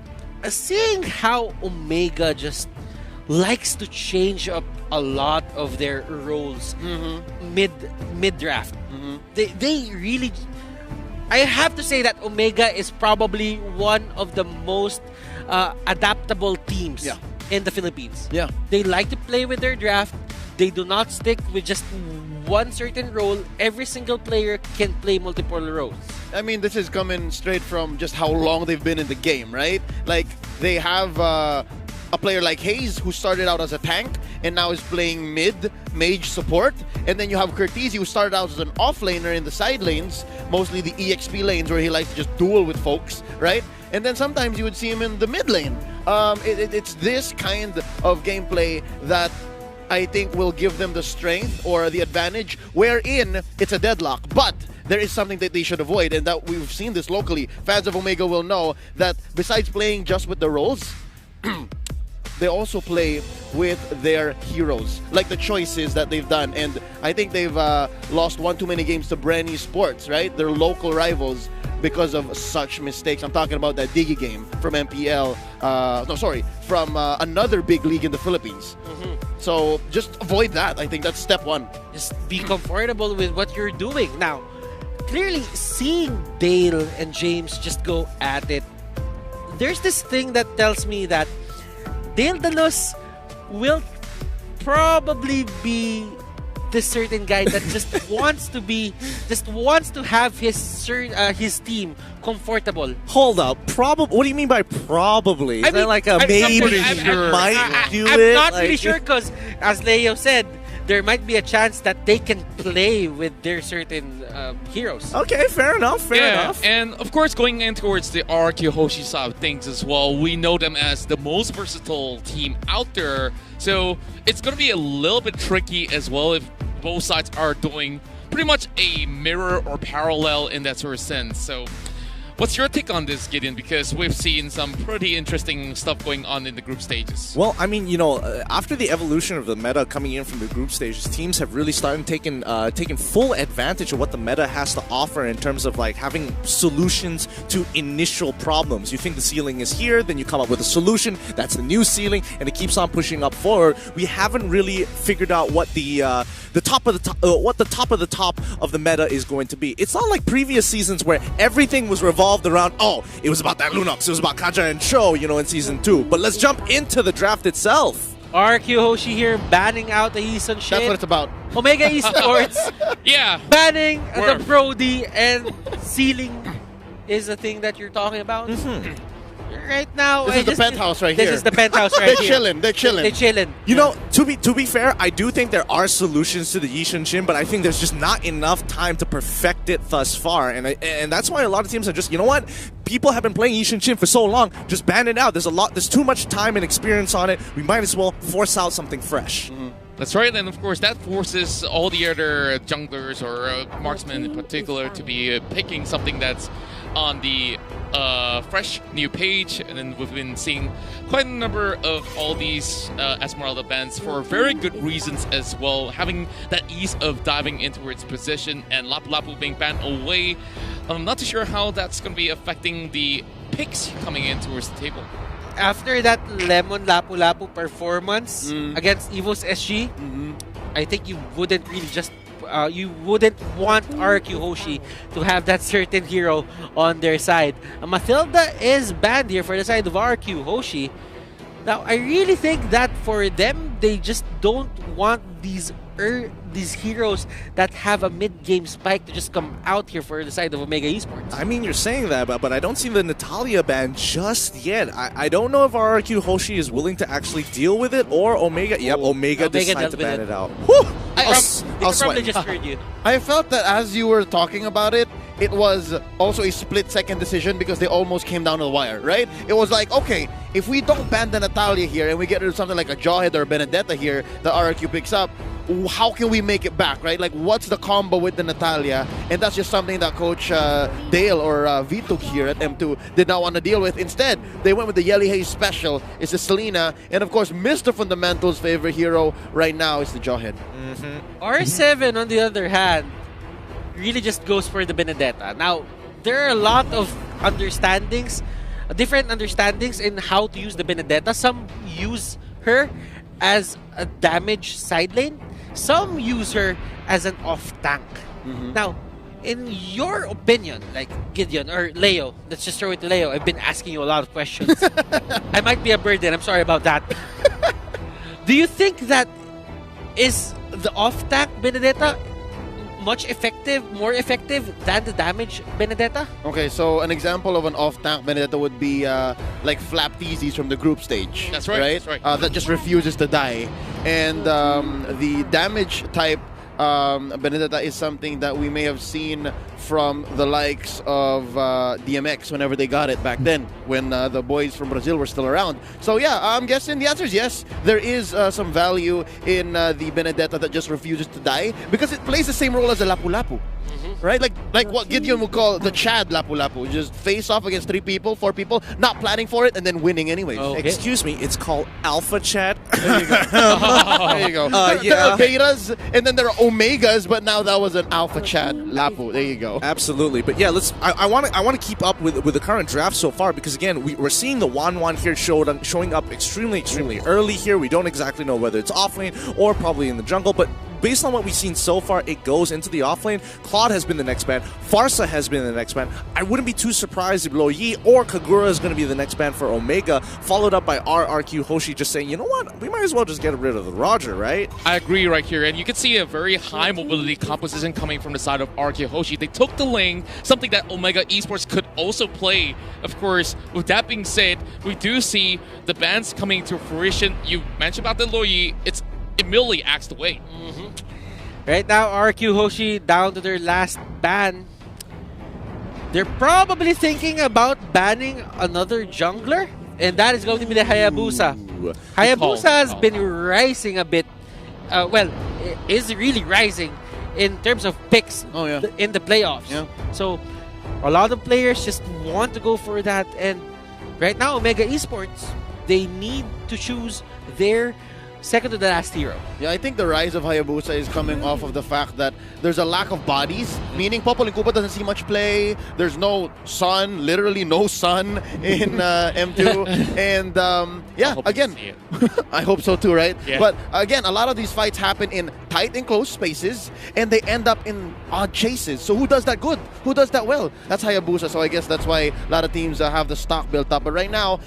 seeing how Omega just likes to change up a lot of their roles mid draft. They really, I have to say that Omega is probably one of the most adaptable teams in the Philippines. Yeah. They like to play with their draft. They do not stick with just one certain role. Every single player can play multiple roles. I mean, this is coming straight from just how long they've been in the game, right? Like, they have a player like Hayes who started out as a tank and now is playing mid, mage support. And then you have Curtiz who started out as an offlaner in the side lanes, mostly the EXP lanes where he likes to just duel with folks, right? And then sometimes you would see him in the mid lane. It's this kind of gameplay that I think will give them the strength or the advantage, wherein it's a deadlock. But there is something that they should avoid, and that we've seen this locally. Fans of Omega will know that besides playing just with the roles, they also play with their heroes, like the choices that they've done. And I think they've lost one too many games to Brenny Sports, right? Their local rivals, because of such mistakes. I'm talking about that Digi game from MPL. From another big league in the Philippines. So just avoid that. I think that's step one. Just be comfortable with what you're doing. Now, clearly seeing Dale and James just go at it, there's this thing that tells me that Dale Dalos will probably be this certain guy that just wants to have his team comfortable. Hold up, what do you mean by probably? Is that like a maybe? I'm not really sure, because as Leo said, there might be a chance that they can play with their certain heroes. Okay, fair enough. And of course, going in towards the RQ Hoshi side of things as well, we know them as the most versatile team out there. So it's going to be a little bit tricky as well if both sides are doing pretty much a mirror or parallel in that sort of sense. So what's your take on this, Gideon? Because we've seen some pretty interesting stuff going on in the group stages. Well, I mean, after the evolution of the meta coming in from the group stages, teams have really started taking full advantage of what the meta has to offer in terms of like having solutions to initial problems. You think the ceiling is here, then you come up with a solution. That's the new ceiling, and it keeps on pushing up forward. We haven't really figured out what the top of the top of the meta is going to be. It's not like previous seasons where everything was revolved around, it was about that Lunox, it was about Kaja and Cho, in Season 2. But let's jump into the draft itself. RQ Hoshi here banning out the Eason shit. That's what it's about. Omega Esports banning the Brody, and ceiling is the thing that you're talking about. Right now, this is the penthouse right here. This is the penthouse right here. They're chilling. To be fair, I do think there are solutions to the Yishin Shin, but I think there's just not enough time to perfect it thus far, and that's why a lot of teams are just, people have been playing Yishin Shin for so long, just ban it out. There's too much time and experience on it. We might as well force out something fresh. That's right, and of course that forces all the other junglers or marksmen in particular to be picking something that's on the fresh new page. And then we've been seeing quite a number of all these Esmeralda bans for very good reasons as well, having that ease of diving into its position, and Lapu Lapu being banned away. I'm not too sure how that's going to be affecting the picks coming in towards the table. After that Lemon Lapu Lapu performance against Evos SG, I think you wouldn't really just you wouldn't want RQ Hoshi to have that certain hero on their side. Mathilda is banned here for the side of RQ Hoshi. Now, I really think that for them, they just don't want these these heroes that have a mid-game spike to just come out here for the side of Omega Esports? I mean, you're saying that, but I don't see the Natalia ban just yet. I don't know if RRQ Hoshi is willing to actually deal with it, or Omega. Yep, Omega decided to ban it out. Whew! I'll probably just heard you. I felt that as you were talking about it, it was also a split-second decision because they almost came down to the wire, right? It was like, okay, if we don't ban the Natalia here and we get rid of something like a Jawhead or a Benedetta here that RRQ picks up, how can we make it back, right? Like, what's the combo with the Natalia? And that's just something that Coach Dale or Vituk here at M2 did not want to deal with. Instead, they went with the Yelly Haze special. It's the Selena. And, of course, Mr. Fundamental's favorite hero right now is the Jawhead. R7, on the other hand, really just goes for the Benedetta. Now, there are a lot of different understandings in how to use the Benedetta. Some use her as a damage side lane. Some use her as an off-tank. Now, in your opinion, like Gideon or Leo, let's just throw it to Leo. I've been asking you a lot of questions. I might be a burden. I'm sorry about that. Do you think that is the off-tank Benedetta more effective than the damage Benedetta? Okay, so an example of an off-tank Benedetta would be like Flap Teasies from the group stage. That's right. That's right. That just refuses to die. And the damage type Benedetta is something that we may have seen from the likes of DMX whenever they got it back then, when the boys from Brazil were still around. So yeah, I'm guessing the answer is yes. There is some value in the Benedetta that just refuses to die because it plays the same role as a Lapu Lapu. Right? Like what Gideon would call the Chad Lapu Lapu. Just face off against 3 people, 4 people, not planning for it, and then winning anyways. Excuse me, it's called Alpha Chad. There you go. There you go. There are betas, and then there are omegas, but now that was an Alpha Chad Lapu. There you go. Absolutely, but yeah, I want to keep up with the current draft so far because again we're seeing the Wan here showing up extremely early here. We don't exactly know whether it's offlane or probably in the jungle, but based on what we've seen so far, it goes into the offlane. Claude has been the next ban. Farsa has been the next ban. I wouldn't be too surprised if Loyi or Kagura is going to be the next ban for Omega, followed up by RRQ Hoshi just saying, you know what, we might as well just get rid of the Roger, right? I agree right here, and you can see a very high mobility composition coming from the side of RRQ Hoshi. They took the lane, something that Omega Esports could also play. Of course, with that being said, we do see the bans coming to fruition. You mentioned about the Loyi, it's immediately axed away. Right now, RQ Hoshi down to their last ban. They're probably thinking about banning another jungler, and that is going to be the Hayabusa. Hayabusa has been rising a bit. Is really rising in terms of picks in the playoffs. So, a lot of players just want to go for that, and right now, Omega Esports, they need to choose their second to the last hero. Yeah, I think the rise of Hayabusa is coming off of the fact that there's a lack of bodies, meaning Popol and Kupa doesn't see much play. There's no sun, literally no sun in M2. And yeah, again, I hope so too, right? Yeah. But again, a lot of these fights happen in tight enclosed spaces and they end up in odd chases. So who does that good? Who does that well? That's Hayabusa. So I guess that's why a lot of teams have the stock built up. But right now,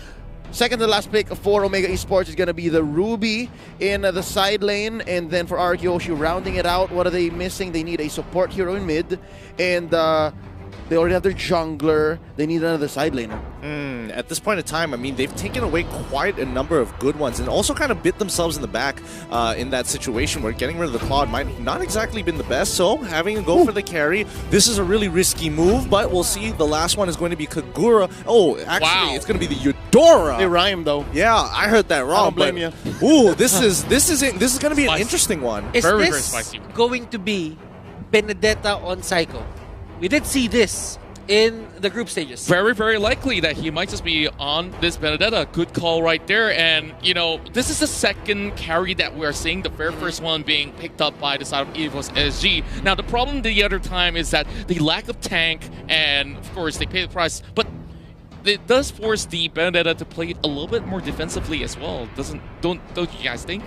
second to last pick for Omega Esports is going to be the Ruby in the side lane. And then for RRQ Hoshi, rounding it out, what are they missing? They need a support hero in mid. And they already have their jungler. They need another side laner. At this point in time, I mean, they've taken away quite a number of good ones and also kind of bit themselves in the back in that situation where getting rid of the Claude might not exactly been the best. So having to go for the carry, this is a really risky move, but we'll see. The last one is going to be Kagura. Oh, actually, it's going to be the Eudora. They rhyme though. Yeah, I heard that wrong. I don't blame you. Ooh, this is going to be an interesting one. Is this going to be Benedetta on Psycho? We did see this in the group stages. Very, very likely that he might just be on this Benedetta. Good call right there. And, you know, this is the second carry that we're seeing, the very first one being picked up by the side of Evos SG. Now, the problem the other time is that the lack of tank, and, of course, they pay the price, but it does force the Benedetta to play a little bit more defensively as well. Don't you guys think?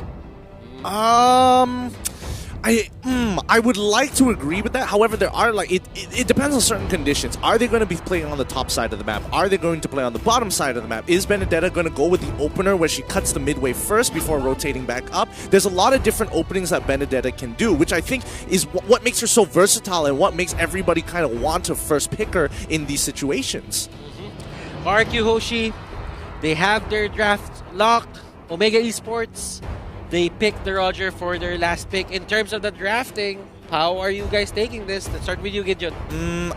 I would like to agree with that. However, there are it depends on certain conditions. Are they going to be playing on the top side of the map? Are they going to play on the bottom side of the map? Is Benedetta going to go with the opener where she cuts the midway first before rotating back up? There's a lot of different openings that Benedetta can do, which I think is what makes her so versatile and what makes everybody kind of want to first pick her in these situations. RQ Hoshi, they have their draft locked. Omega Esports, they picked the Roger for their last pick. In terms of the drafting, how are you guys taking this? Let's start with you, Gideon.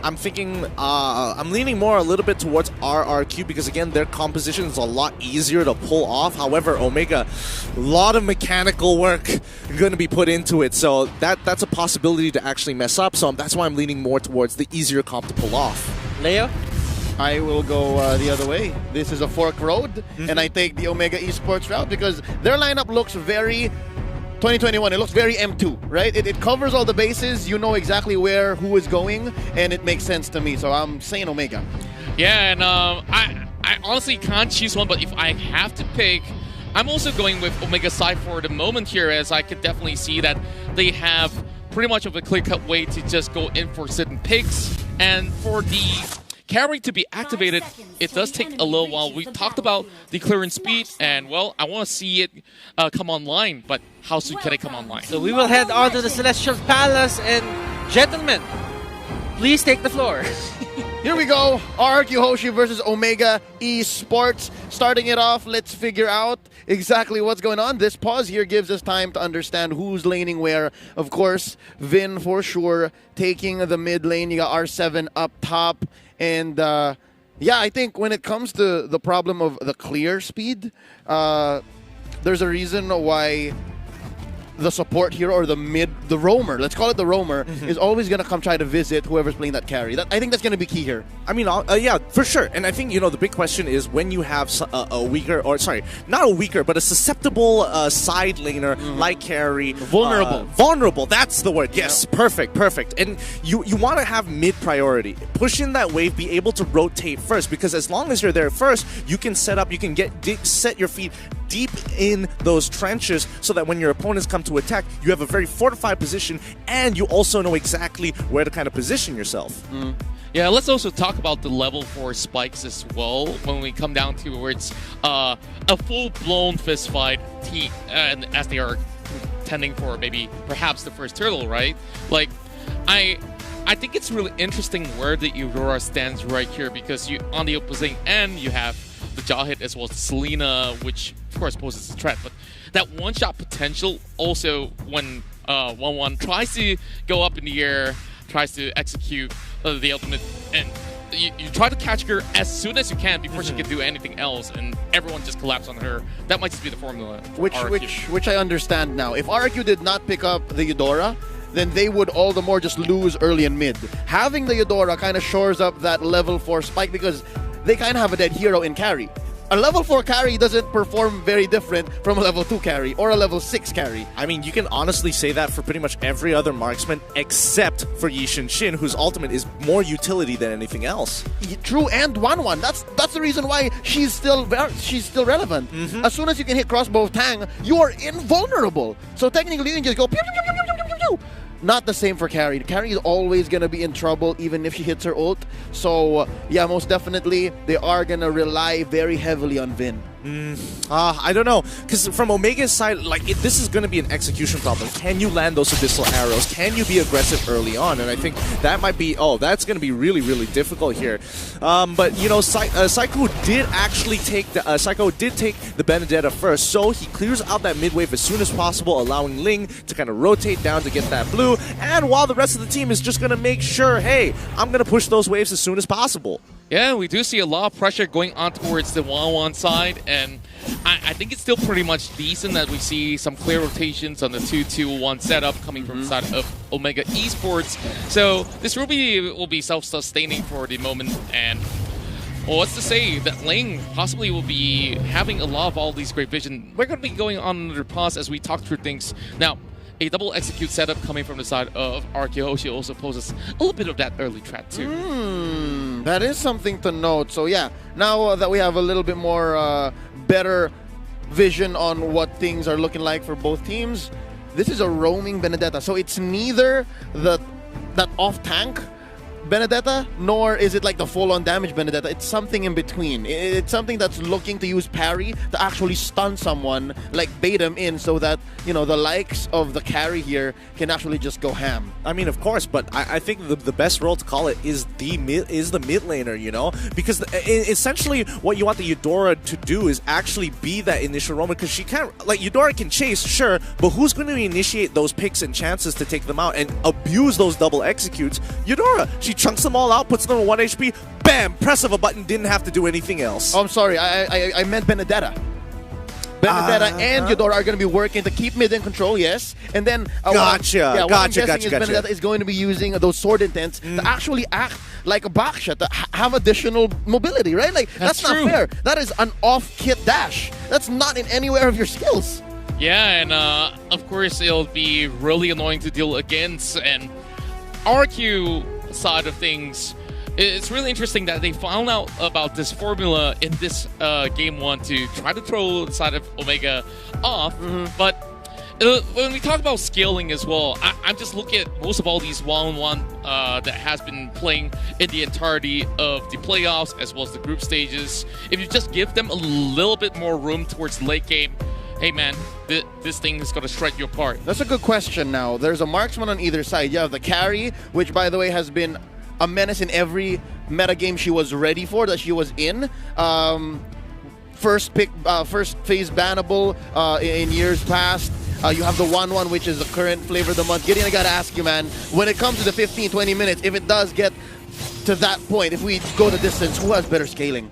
I'm thinking, I'm leaning more a little bit towards RRQ because, again, their composition is a lot easier to pull off. However, Omega, a lot of mechanical work going to be put into it. So that's a possibility to actually mess up. So that's why I'm leaning more towards the easier comp to pull off. Leo? I will go the other way. This is a fork road, and I take the Omega Esports route because their lineup looks very 2021. It looks very M2, right? It covers all the bases. You know exactly where who is going, and it makes sense to me. So I'm saying Omega. Yeah, and I honestly can't choose one, but if I have to pick, I'm also going with Omega side for the moment here, as I could definitely see that they have pretty much of a clear-cut way to just go in for certain picks, and for the carry to be activated, it does take a little while. We talked about the clearance speed, and well, I want to see it come online, but how soon can it come online? So we will head on to the Celestial Palace, and gentlemen, please take the floor. Here we go. RRQ Hoshi versus Omega Esports. Starting it off, let's figure out exactly what's going on. This pause here gives us time to understand who's laning where. Of course, Vin for sure taking the mid lane. You got R7 up top. And yeah, I think when it comes to the problem of the clear speed, there's a reason why the support hero or the roamer, let's call it the roamer, is always going to come try to visit whoever's playing that carry. I think that's going to be key here. I mean, yeah, for sure. And I think, the big question is when you have a weaker, or sorry, not a weaker, but a susceptible side laner like carry. Vulnerable. Vulnerable, that's the word. Yes, perfect. And you want to have mid priority. Push in that wave, be able to rotate first, because as long as you're there first, you can set up, you can set your feet deep in those trenches so that when your opponents come to attack, you have a very fortified position and you also know exactly where to kind of position yourself. Yeah, let's also talk about the level for spikes as well when we come down to where it's a full-blown fist fight and as they are tending for perhaps the first turtle, right? Like, I think it's really interesting where the Aurora stands right here, because on the opposing end you have the Jahit as well as Selena, which of course poses a threat, but that one-shot potential also when 1-1 tries to go up in the air, tries to execute the ultimate, and you try to catch her as soon as you can before she can do anything else, and everyone just collapses on her. That might just be the formula. Which I understand now. If RQ did not pick up the Eudora, then they would all the more just lose early and mid. Having the Eudora kind of shores up that level 4 spike because they kind of have a dead hero in carry. A level 4 carry doesn't perform very different from a level 2 carry or a level 6 carry. I mean, you can honestly say that for pretty much every other marksman except for Yi Shin, whose ultimate is more utility than anything else. True, and 1-1. That's the reason why she's still relevant. As soon as you can hit crossbow Tang, you are invulnerable. So technically you can just go pew, pew, pew, pew, pew, pew, pew. Not the same for Carrie. Carrie is always going to be in trouble even if she hits her ult. So, yeah, most definitely, they are going to rely very heavily on Vin. I don't know, because from Omega's side, this is going to be an execution problem. Can you land those abyssal arrows? Can you be aggressive early on? And I think that might be, that's going to be really, really difficult here. But Psycho did actually take the Benedetta first, so he clears out that mid wave as soon as possible, allowing Ling to kind of rotate down to get that blue. And while the rest of the team is just going to make sure, hey, I'm going to push those waves as soon as possible. Yeah, we do see a lot of pressure going on towards the 1-1 side, and I think it's still pretty much decent that we see some clear rotations on the 2-2-1 setup coming from the side of Omega Esports. So this will be self-sustaining for the moment, and what's to say that Ling possibly will be having a lot of all these great vision. We're going to be going on another pause as we talk through things. Now, a double execute setup coming from the side of RQ Hoshi also poses a little bit of that early threat too. That is something to note. So yeah, now that we have a little bit more better vision on what things are looking like for both teams, this is a roaming Benedetta. So it's neither that off-tank Benedetta, nor is it like the full-on damage Benedetta. It's something in between. It's something that's looking to use parry to actually stun someone, like bait them in, so that, you know, the likes of the carry here can actually just go ham. I mean, of course, but I think the best role to call it is the mid laner, you know, because essentially what you want the Eudora to do is actually be that initial roamer, because she can't, like, Eudora can chase, sure, but who's going to initiate those picks and chances to take them out and abuse those double executes? Eudora. She chunks them all out, puts them on 1 HP, bam, press of a button, didn't have to do anything else. Oh, I'm sorry, I meant Benedetta. Benedetta and Eudora are going to be working to keep mid in control, yes. And then what I'm guessing is Benedetta is going to be using those sword intents to actually act like a backshot, to have additional mobility, right? Like, that's not fair. That is an off-kit dash. That's not in anywhere of your skills. Yeah, and of course it'll be really annoying to deal against. And RQ side of things, it's really interesting that they found out about this formula in this game 1 to try to throw the side of Omega off. But when we talk about scaling as well, I'm just looking at most of all these 1-on-1 that has been playing in the entirety of the playoffs as well as the group stages. If you just give them a little bit more room towards late game, hey man, this thing is going to shred you apart. That's a good question now. There's a marksman on either side. You have the carry, which by the way has been a menace in every meta game she was ready for, that she was in. First phase bannable in years past. You have the 1-1, which is the current flavor of the month. Gideon, I gotta ask you, man, when it comes to the 15-20 minutes, if it does get to that point, if we go the distance, who has better scaling?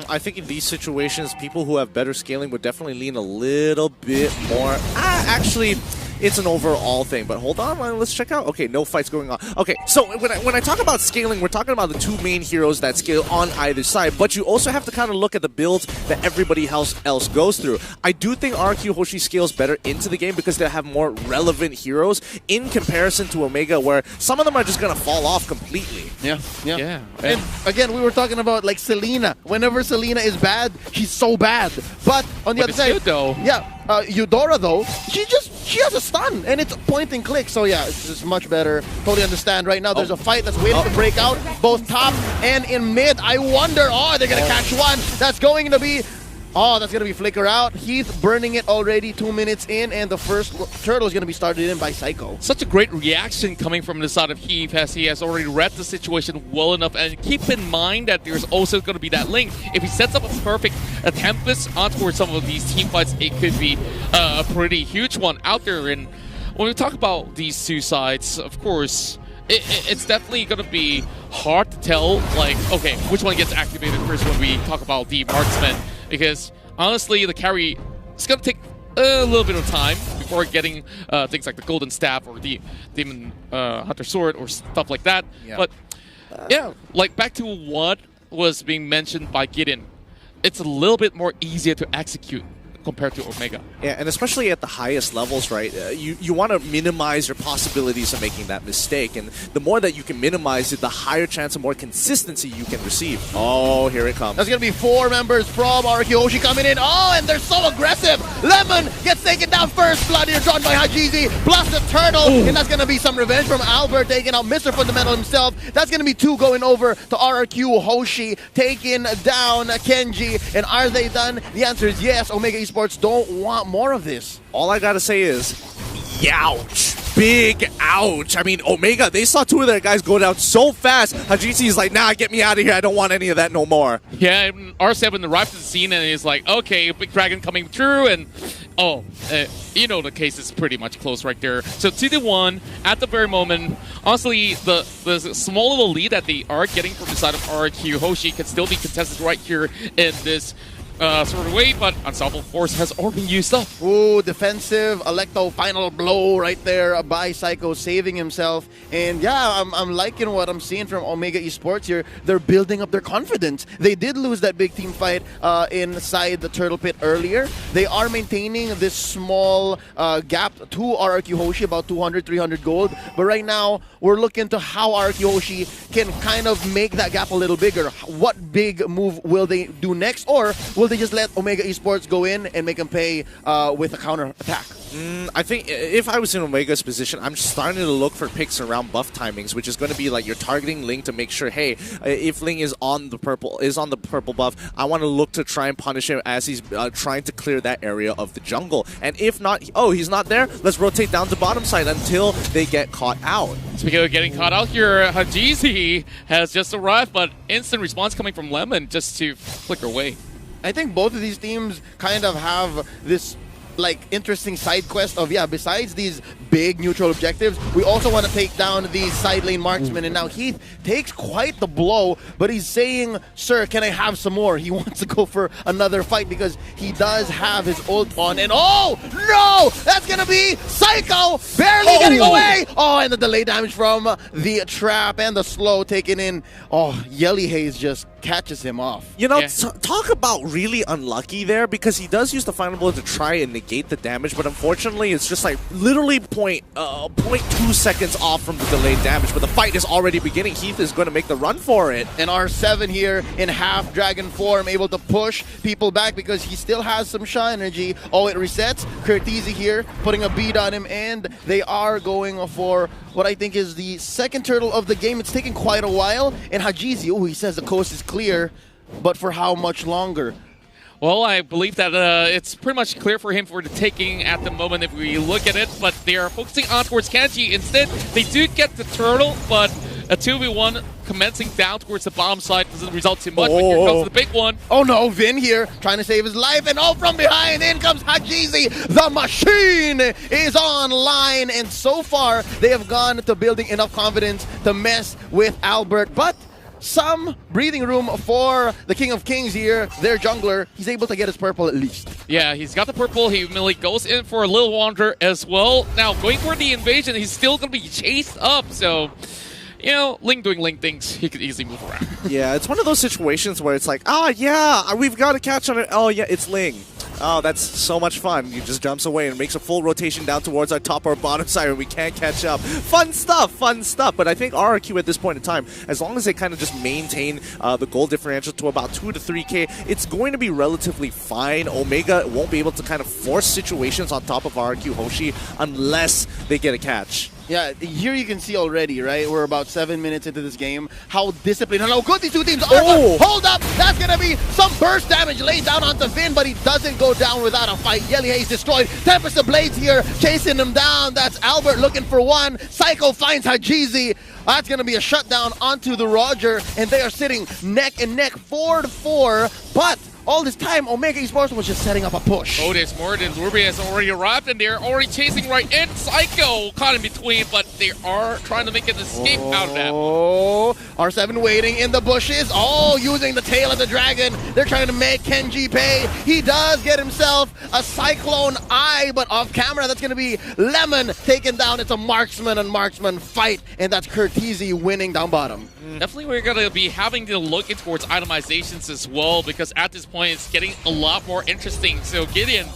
I think in these situations, people who have better scaling would definitely lean a little bit more. Actually, it's an overall thing, but hold on, let's check out. Okay, no fights going on. Okay, so when I talk about scaling, we're talking about the two main heroes that scale on either side, but you also have to kind of look at the builds that everybody else goes through. I do think RQ Hoshi scales better into the game because they have more relevant heroes in comparison to Omega, where some of them are just going to fall off completely. Yeah. And again, we were talking about like Selena. Whenever Selena is bad, she's so bad. But on the other side, good, though. Eudora though, she has a stun and it's point and click. So yeah, it's just much better. Totally understand. Right now, there's a fight that's waiting to break out, both top and in mid. I wonder, they're gonna catch one. That's going to be. That's going to be Flicker out. Heath burning it already 2 minutes in, and the first turtle is going to be started in by Psycho. Such a great reaction coming from the side of Heath, as he has already read the situation well enough. And keep in mind that there's also going to be that link. If he sets up a perfect Tempest on towards some of these team fights, it could be a pretty huge one out there. And when we talk about these two sides, of course, it's definitely going to be hard to tell, like, okay, which one gets activated first when we talk about the marksman. Because, honestly, the carry is going to take a little bit of time before getting things like the Golden Staff or the Demon Hunter Sword or stuff like that. Yeah. But, yeah, like, back to what was being mentioned by Gideon, it's a little bit more easier to execute compared to Omega. Yeah, and especially at the highest levels, right? You want to minimize your possibilities of making that mistake, and the more that you can minimize it, the higher chance of more consistency you can receive. Oh, here it comes. That's going to be 4 members from RQ Hoshi coming in. And they're so aggressive. Lemon gets taken down first. Blood here drawn by Hajizi, plus the turtle. Ooh. And that's going to be some revenge from Albert, taking out Mr. Fundamental himself. That's going to be 2 going over to RQ Hoshi, taking down Kenji. And are they done? The answer is yes. Omega Esports don't want more of this. All I gotta say is, youch. Big ouch. I mean, Omega, they saw 2 of their guys go down so fast. Hajizi's like, nah, get me out of here. I don't want any of that no more. Yeah, R7 arrived to the scene and he's like, okay, Big Dragon coming through, and you know the case is pretty much close right there. So 2-1 at the very moment. Honestly, the small little lead that they are getting from the side of RQ Hoshi can still be contested right here in this sort of way, but Unstoppable Force has already been used up. Ooh, defensive Electo final blow right there by Psycho, saving himself. And yeah, I'm liking what I'm seeing from Omega Esports here. They're building up their confidence. They did lose that big team fight inside the Turtle Pit earlier. They are maintaining this small gap to RQ Hoshi, about 200, 300 gold. But right now, we're looking to how RQ Hoshi can kind of make that gap a little bigger. What big move will they do next? Or will they just let Omega Esports go in and make them pay with a counter attack? I think if I was in Omega's position, I'm starting to look for picks around buff timings, which is going to be like you're targeting Ling to make sure, hey, if Ling is on the purple buff, I want to look to try and punish him as he's trying to clear that area of the jungle. And if not, oh, he's not there, let's rotate down to bottom side until they get caught out. Speaking of getting caught out here, Hajizi has just arrived, but instant response coming from Lemon just to flicker away. I think both of these teams kind of have this like interesting side quest of, yeah, besides these big neutral objectives, we also want to take down these side lane marksmen. And now Heath takes quite the blow, but he's saying, sir, can I have some more? He wants to go for another fight because he does have his ult on. And oh no, that's gonna be Psycho barely getting away. Oh, and the delay damage from the trap and the slow taken in. Oh, Yelly Haze just catches him off. You know, talk about really unlucky there, because he does use the final blow to try and negate the damage, but unfortunately it's just like literally 0.2 seconds off from the delayed damage, but the fight is already beginning. Heath is going to make the run for it. And R7 here in half dragon form, able to push people back because he still has some Sha energy. Oh, it resets. Curtizi here putting a beat on him, and they are going for what I think is the second turtle of the game. It's taking quite a while, and Hajizi, oh, he says the coast is clear, but for how much longer? Well, I believe that it's pretty much clear for him for the taking at the moment if we look at it, but they are focusing on towards Kenji. Instead, they do get the turtle, but a 2v1 commencing down towards the bottom side doesn't result too much, but here comes the big one. Oh no, Vin here trying to save his life, and oh, from behind, in comes Hajizi. The machine is online, and so far they have gone to building enough confidence to mess with Albert, but some breathing room for the King of Kings here, their jungler. He's able to get his purple at least. Yeah, he's got the purple. He immediately goes in for a little wander as well. Now, going for the invasion, he's still going to be chased up, so, you know, Ling doing Ling things, he could easily move around. Yeah, it's one of those situations where it's like, yeah, we've got to catch on it. Oh, yeah, it's Ling. Oh, that's so much fun. He just jumps away and makes a full rotation down towards our top or bottom side and we can't catch up. Fun stuff. But I think RRQ at this point in time, as long as they kind of just maintain the goal differential to about 2 to 3K, it's going to be relatively fine. Omega won't be able to kind of force situations on top of RRQ Hoshi unless they get a catch. Yeah, here you can see already, right? We're about 7 minutes into this game. How disciplined and how good these two teams are. Oh! Hold up! That's going to be some burst damage laid down onto Vin, but he doesn't go down without a fight. Yelly Haze destroyed. Tempest of Blades here, chasing him down. That's Albert looking for one. Psycho finds Hajizi. That's going to be a shutdown onto the Roger, and they are sitting neck and neck, 4-4. But all this time, Omega Esports was just setting up a push. Otis, Morden, Ruby has already arrived, and they're already chasing right in. Psycho caught in between, but they are trying to make an escape out of that. Oh, R7 waiting in the bushes. Oh, using the tail of the dragon. They're trying to make Kenji pay. He does get himself a Cyclone Eye, but off camera, that's going to be Lemon taken down. It's a marksman and marksman fight, and that's Curtizi winning down bottom. Definitely we're going to be having to look towards itemizations as well, because at this point it's getting a lot more interesting. So Gideon,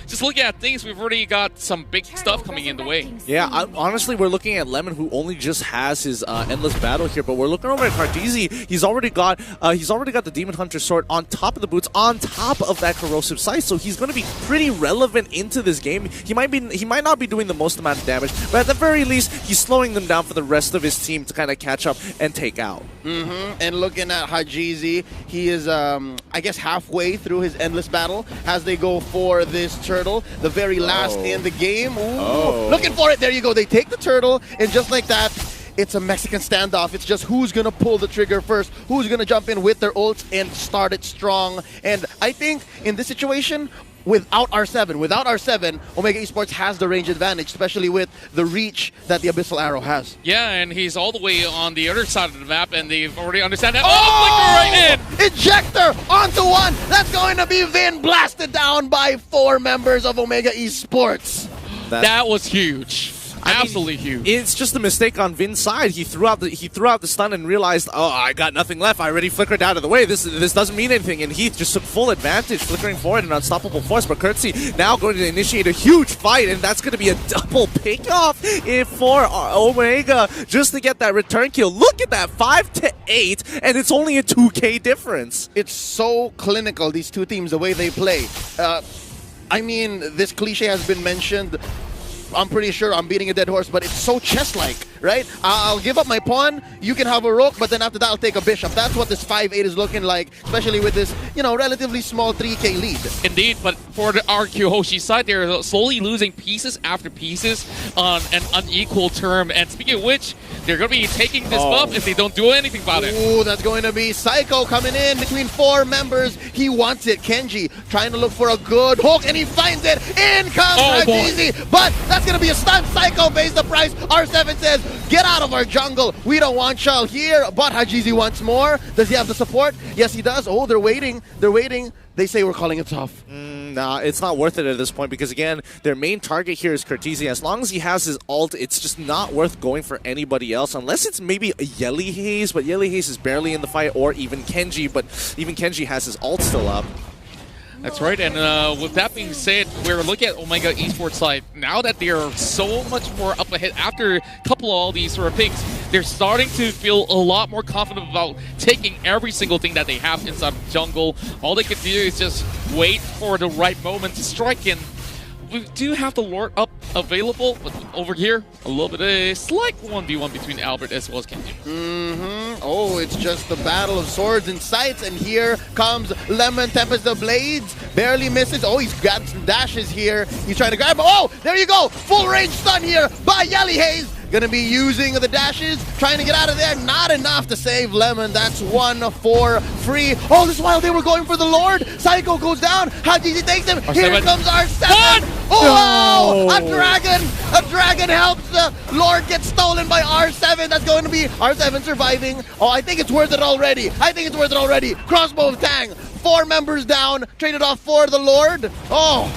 just looking at things, we've already got some big stuff coming in the way. Yeah, honestly, we're looking at Lemon, who only just has his endless battle here, but we're looking over at Cardizi. He's already got the Demon Hunter sword on top of the boots, on top of that corrosive sight, so he's going to be pretty relevant into this game. He might not be doing the most amount of damage, but at the very least, he's slowing them down for the rest of his team to kind of catch up and take out. And looking at Hajizi, he is, I guess, halfway through his endless battle as they go for this turtle, the very last in the game. Looking for it. There you go. They take the turtle, and just like that, it's a Mexican standoff. It's just who's going to pull the trigger first, who's going to jump in with their ults and start it strong. And I think in this situation, without R7, Omega Esports has the range advantage, especially with the reach that the Abyssal Arrow has. Yeah, and he's all the way on the other side of the map, and they've already understand that. Oh, flicker right in! Ejector onto one! That's going to be Vin, blasted down by 4 members of Omega Esports. That was huge. Absolutely huge. It's just a mistake on Vin's side. He threw out the stun and realized, oh, I got nothing left. I already flickered out of the way. This doesn't mean anything. And Heath just took full advantage, flickering forward an unstoppable force. But Curtsy now going to initiate a huge fight, and that's going to be a double pick-off for Omega just to get that return kill. Look at that, 5-8, and it's only a 2K difference. It's so clinical, these two teams, the way they play. I mean, this cliche has been mentioned. I'm pretty sure I'm beating a dead horse, but it's so chess-like, right? I'll give up my pawn, you can have a rook, but then after that I'll take a bishop. That's what this 5-8 is looking like, especially with this, you know, relatively small 3k lead. Indeed, but for the RQ Hoshi side, they're slowly losing pieces after pieces on an unequal term. And speaking of which, they're going to be taking this buff if they don't do anything about it. Ooh, that's going to be Psycho coming in between 4 members. He wants it. Kenji trying to look for a good hook, and he finds it. In comes Hajizi, but that's going to be a stun. Psycho pays the price. R7 says, get out of our jungle. We don't want y'all here. But Hajizi wants more. Does he have the support? Yes, he does. Oh, they're waiting. They're waiting. They say we're calling it tough. Nah, it's not worth it at this point because, again, their main target here is Cortese. As long as he has his ult, it's just not worth going for anybody else unless it's maybe a Yelly Haze, but Yelly Haze is barely in the fight, or even Kenji, but even Kenji has his ult still up. That's right, and with that being said, we're looking at Omega Esports side. Now that they are so much more up ahead after a couple of all these sort of picks, they're starting to feel a lot more confident about taking every single thing that they have inside the jungle. All they can do is just wait for the right moment to strike in. We do have the Lord up available, but over here, a little bit of a slight 1v1 between Albert as well as Kenji. Oh, it's just the battle of swords and sights, and here comes Lemon, Tempest of Blades, barely misses. Oh, he's got some dashes here. He's trying to grab him. Oh, there you go. Full range stun here by Yelly Haze. Gonna be using the dashes, trying to get out of there. Not enough to save Lemon. That's 1 for free. Oh, this is while they were going for the Lord. Psycho goes down. Hajizi takes him. R7. Here comes R7. Oh, wow! A dragon helps the Lord get stolen by R7. That's going to be R7 surviving. Oh, I think it's worth it already. Crossbow of Tang. 4 members down. Traded off for the Lord. Oh.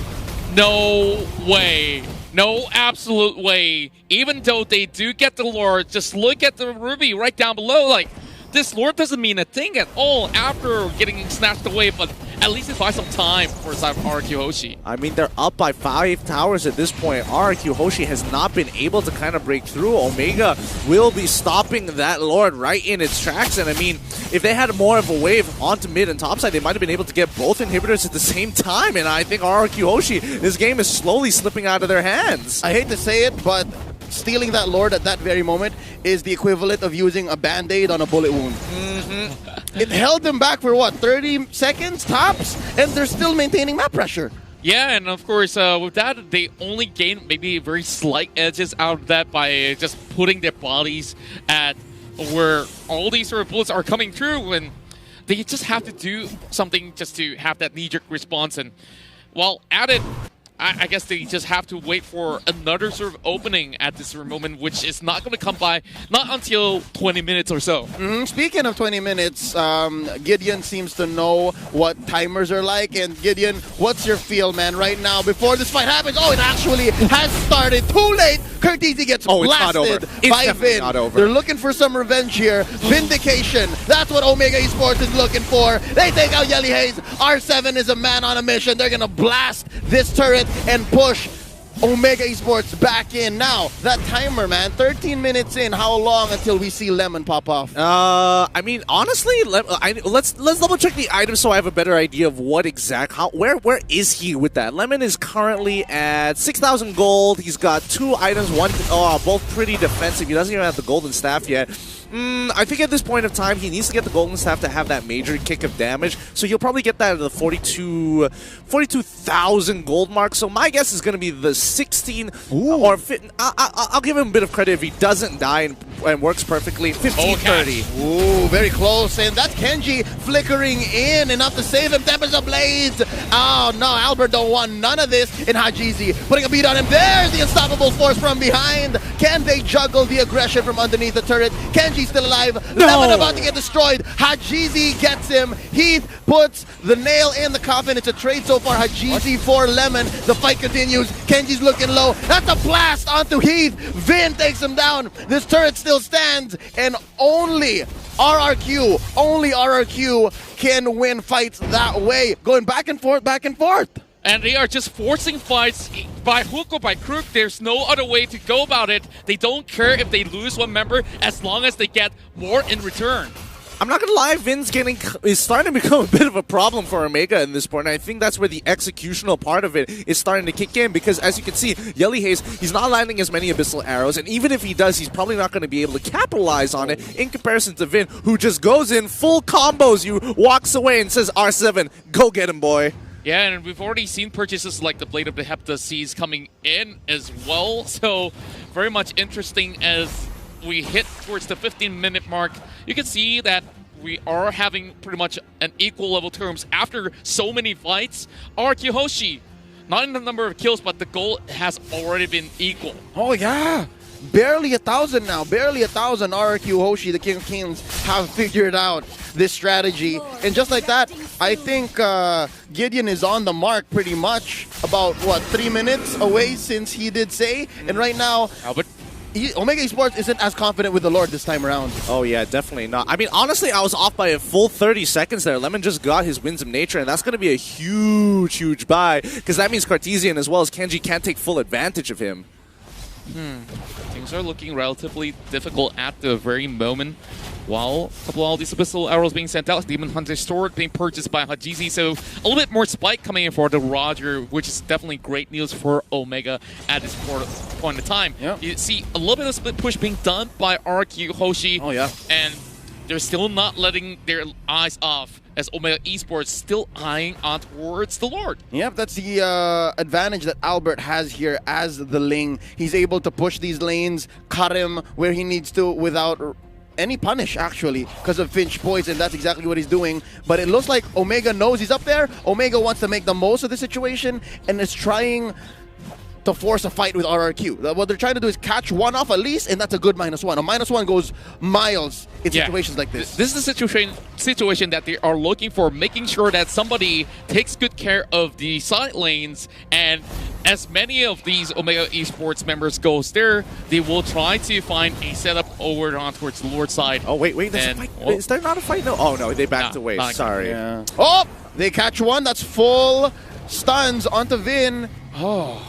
No way. No absolute way. Even though they do get the Lord, just look at the Ruby right down below. Like, this Lord doesn't mean a thing at all after getting snatched away, but at least it buys some time for RQ Hoshi. I mean, they're up by 5 towers at this point. RQ Hoshi has not been able to kind of break through. Omega will be stopping that Lord right in its tracks. And I mean, if they had more of a wave onto mid and topside, they might have been able to get both inhibitors at the same time. And I think RQ Hoshi, this game is slowly slipping out of their hands. I hate to say it, but stealing that Lord at that very moment is the equivalent of using a band-aid on a bullet wound. It held them back for what, 30 seconds tops? And they're still maintaining map pressure. Yeah, and of course, with that, they only gain maybe very slight edges out of that by just putting their bodies at where all these sort of bullets are coming through, and they just have to do something just to have that knee-jerk response. And while at it, I guess they just have to wait for another sort of opening at this moment, which is not going to come by not until 20 minutes or so. Speaking of 20 minutes, Gideon seems to know what timers are like. And Gideon, what's your feel, man, right now before this fight happens? Oh, it actually has started. Too late. Cortese gets blasted by Vin. Not over. They're looking for some revenge here. Vindication. That's what Omega Esports is looking for. They take out Yelly Haze. R7 is a man on a mission. They're going to blast this turret and push Omega Esports back in. Now, that timer, man, 13 minutes in. How long until we see Lemon pop off? I mean, honestly, let's double check the items so I have a better idea of what where is he with that. Lemon is currently at 6,000 gold. He's got 2 items, both pretty defensive. He doesn't even have the golden staff yet. I think at this point of time, he needs to get the golden staff to have that major kick of damage. So he'll probably get that at the 42,000 gold mark. So my guess is going to be the 16 or I'll give him a bit of credit if he doesn't die and works perfectly. 15-30. Ooh, very close. And that's Kenji flickering in. Enough to save him. Tempest of Blades. Oh, no. Albert don't want none of this. And Hajizi putting a beat on him. There's the unstoppable force from behind. Can they juggle the aggression from underneath the turret? Kenji still alive. No. Lemon about to get destroyed. Hajizi gets him. Heath puts the nail in the coffin. It's a trade so far. Hajizi for Lemon. The fight continues. Kenji's looking low. That's a blast onto Heath. Vin takes him down. This turret still stands. And only RRQ can win fights that way. Going back and forth, back and forth. And they are just forcing fights by hook or by crook. There's no other way to go about it. They don't care if they lose one member as long as they get more in return. I'm not gonna lie, Vin's is starting to become a bit of a problem for Omega in this point, and I think that's where the executional part of it is starting to kick in, because as you can see, Yelly Haze, he's not landing as many Abyssal Arrows, and even if he does, he's probably not going to be able to capitalize on it in comparison to Vin, who just goes in, full combos you, walks away and says, R7, go get him, boy. Yeah, and we've already seen purchases like the Blade of the Heptaseas coming in as well, so very much interesting as we hit towards the 15-minute mark. You can see that we are having pretty much an equal level terms after so many fights. RQ Hoshi, not in the number of kills, but the goal has already been equal. Oh, yeah. Barely 1,000 now. Barely 1,000. RQ Hoshi, the King of Kings, have figured out this strategy. And just like that, I think Gideon is on the mark pretty much. About, what, 3 minutes away since he did say. And right now, Omega Esports isn't as confident with the Lord this time around. Oh yeah, definitely not. I mean, honestly, I was off by a full 30 seconds there. Lemon just got his Winds of Nature, and that's going to be a huge, huge buy, because that means Cartesian as well as Kenji can't take full advantage of him. Things are looking relatively difficult at the very moment. While a couple of all these Abyssal Arrows being sent out, Demon Hunter Sword being purchased by Hajizi, so a little bit more spike coming in for the Roger, which is definitely great news for Omega at this point in time. Yep. You see a little bit of split push being done by RQ Hoshi, and they're still not letting their eyes off as Omega Esports still eyeing on towards the Lord. Yep, that's the advantage that Albert has here as the Ling. He's able to push these lanes, cut him where he needs to without any punish, actually, because of Finch Poison. That's exactly what he's doing. But it looks like Omega knows he's up there. Omega wants to make the most of the situation and is trying to force a fight with RRQ. What they're trying to do is catch one off at least, and that's a good -1. A -1 goes miles in situations like this. This is a situation that they are looking for, making sure that somebody takes good care of the side lanes, and as many of these Omega Esports members goes there, they will try to find a setup over on towards the Lord side. Oh, wait, there's a fight. Is there not a fight? No. Oh, no, they backed away. Sorry. Yeah. Oh, they catch one. That's full stuns onto Vin. Oh.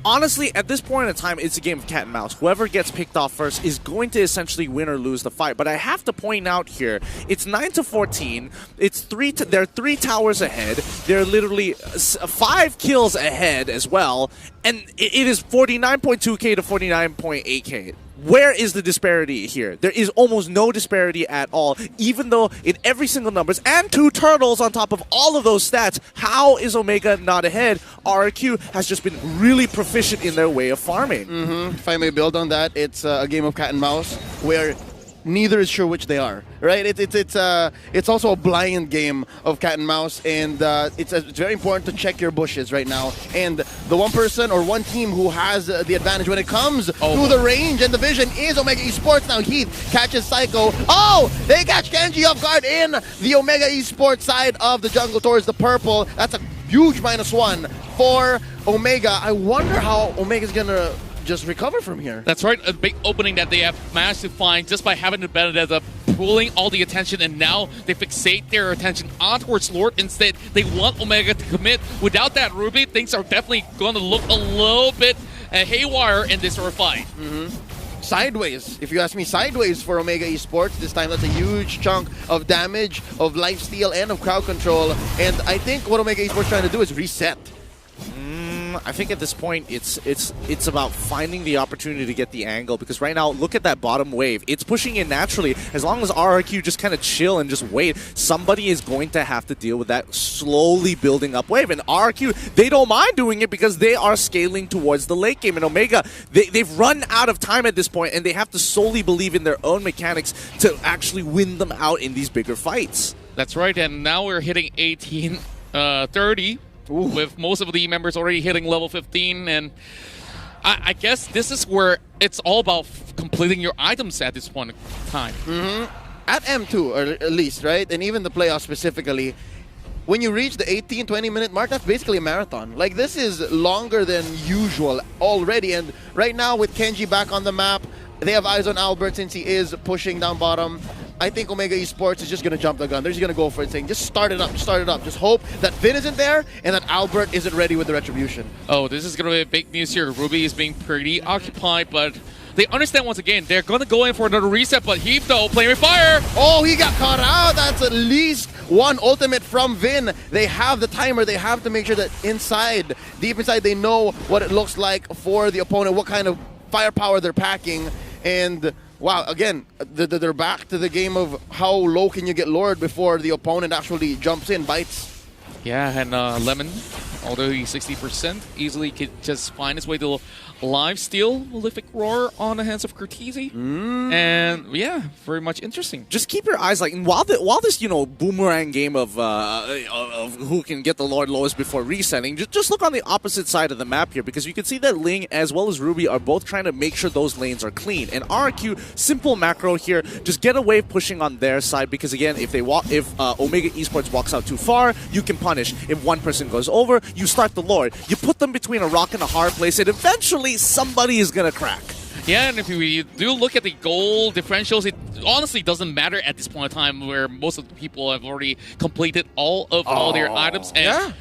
Honestly, at this point in time, it's a game of cat and mouse. Whoever gets picked off first is going to essentially win or lose the fight. But I have to point out here, it's 9-14. It's they're 3 towers ahead. They're literally 5 kills ahead as well. And it is 49.2k to 49.8k. Where is the disparity here? There is almost no disparity at all, even though in every single numbers and 2 turtles on top of all of those stats, how is Omega not ahead? RQ has just been really proficient in their way of farming. If I may build on that, it's a game of cat and mouse where neither is sure which they are, right? It's also a blind game of cat and mouse, and it's very important to check your bushes right now. And the one person or one team who has the advantage when it comes to the range and the vision is Omega Esports. Now Heath catches Psycho. Oh, they catch Kenji off guard in the Omega Esports side of the jungle towards the purple. That's a huge -1 for Omega. I wonder how Omega's gonna just recover from here. That's right, a big opening that they have managed to find just by having the Benedetta pulling all the attention, and now they fixate their attention on towards Lord. Instead, they want Omega to commit. Without that Ruby, things are definitely going to look a little bit haywire in this sort of fight. Sideways, if you ask me, sideways for Omega Esports. This time, that's a huge chunk of damage, of lifesteal, and of crowd control. And I think what Omega Esports trying to do is reset. I think at this point, it's about finding the opportunity to get the angle, because right now, look at that bottom wave. It's pushing in naturally. As long as RRQ just kind of chill and just wait, somebody is going to have to deal with that slowly building up wave. And RRQ, they don't mind doing it because they are scaling towards the late game. And Omega, they've run out of time at this point, and they have to solely believe in their own mechanics to actually win them out in these bigger fights. That's right, and now we're hitting 18-30. With most of the members already hitting level 15, and I guess this is where it's all about completing your items at this point in time. At M2, or at least, right? And even the playoffs specifically, when you reach the 18-20 minute mark, that's basically a marathon. Like, this is longer than usual already, and right now with Kenji back on the map, they have eyes on Albert since he is pushing down bottom. I think Omega Esports is just going to jump the gun. They're just going to go for it, saying, just start it up, start it up. Just hope that Vin isn't there and that Albert isn't ready with the retribution. Oh, this is going to be big news here. Ruby is being pretty occupied, but they understand once again, they're going to go in for another reset, but Heath, though, playing with fire. Oh, he got caught out. That's at least one ultimate from Vin. They have the timer. They have to make sure that inside, deep inside, they know what it looks like for the opponent, what kind of firepower they're packing. And wow, again, they're back to the game of how low can you get lured before the opponent actually jumps in, bites. Yeah, and Lemon, although he's 60%, easily could just find his way to live steal Malefic Roar on the hands of Cortese. And yeah, very much interesting. Just keep your eyes while this boomerang game of who can get the Lord lowest before resetting. Just look on the opposite side of the map here, because you can see that Ling as well as Ruby are both trying to make sure those lanes are clean. And RRQ, simple macro here, just get a wave pushing on their side, because again, if Omega Esports walks out too far, you can punish. If one person goes over, you start the Lord. You put them between a rock and a hard place, and eventually somebody is gonna crack. Yeah, and if we do look at the goal differentials, it honestly doesn't matter at this point in time, where most of the people have already completed all their items. And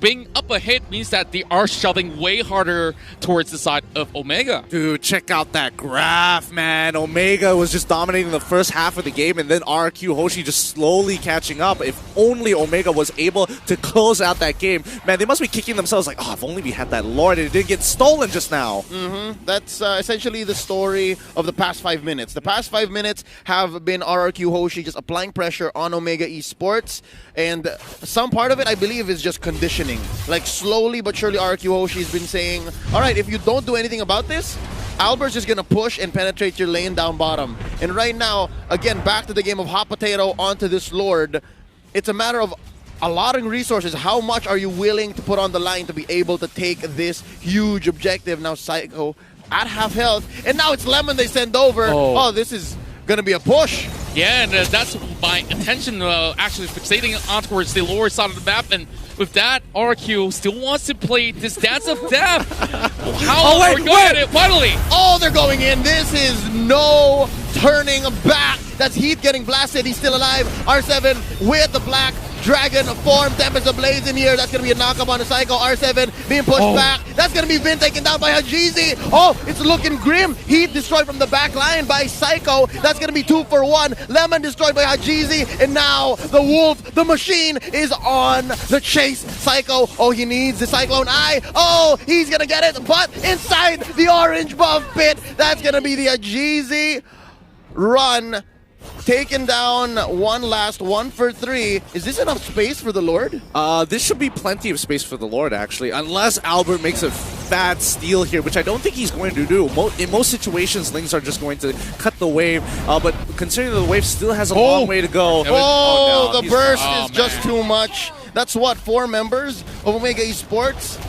being up ahead means that they are shoving way harder towards the side of Omega. Dude, check out that graph, man. Omega was just dominating the first half of the game, and then RQ Hoshi just slowly catching up. If only Omega was able to close out that game. Man, they must be kicking themselves like, oh, if only we had that Lord and it didn't get stolen just now. That's essentially the story of the past 5 minutes. The past 5 minutes have been RRQ Hoshi just applying pressure on Omega Esports, and some part of it, I believe, is just conditioning. Like, slowly but surely, RRQ Hoshi has been saying, all right, if you don't do anything about this, Albert's just going to push and penetrate your lane down bottom. And right now, again, back to the game of hot potato onto this Lord. It's a matter of allotting resources. How much are you willing to put on the line to be able to take this huge objective? Now, Psycho at half health, and now it's Lemon they send over. Oh, this is going to be a push. Yeah, and that's my attention actually fixating on towards the lower side of the map, and with that, RQ still wants to play this Dance of Death. How are we going in? Finally! Oh, they're going in. This is no turning back. That's Heath getting blasted. He's still alive. R7 with the black dragon form. Tempest Ablaze in here. That's going to be a knockup on the Psycho. R7 being pushed back. That's going to be Vin taken down by Hajizi. Oh, it's looking grim. Heath destroyed from the back line by Psycho. That's going to be 2 for 1. Lemon destroyed by Hajizi. And now the Wolf, the machine, is on the chase. Psycho, oh, he needs the Cyclone Eye. Oh, he's going to get it. But inside the orange buff pit, that's going to be the Hajizi run. Taken down one last 1 for 3. Is this enough space for the Lord? This should be plenty of space for the Lord, actually, unless Albert makes a bad steal here, which I don't think he's going to do. In most situations, Lings are just going to cut the wave, but considering the wave still has a long way to go. No, the burst is just too much. That's what, 4 members of Omega Esports?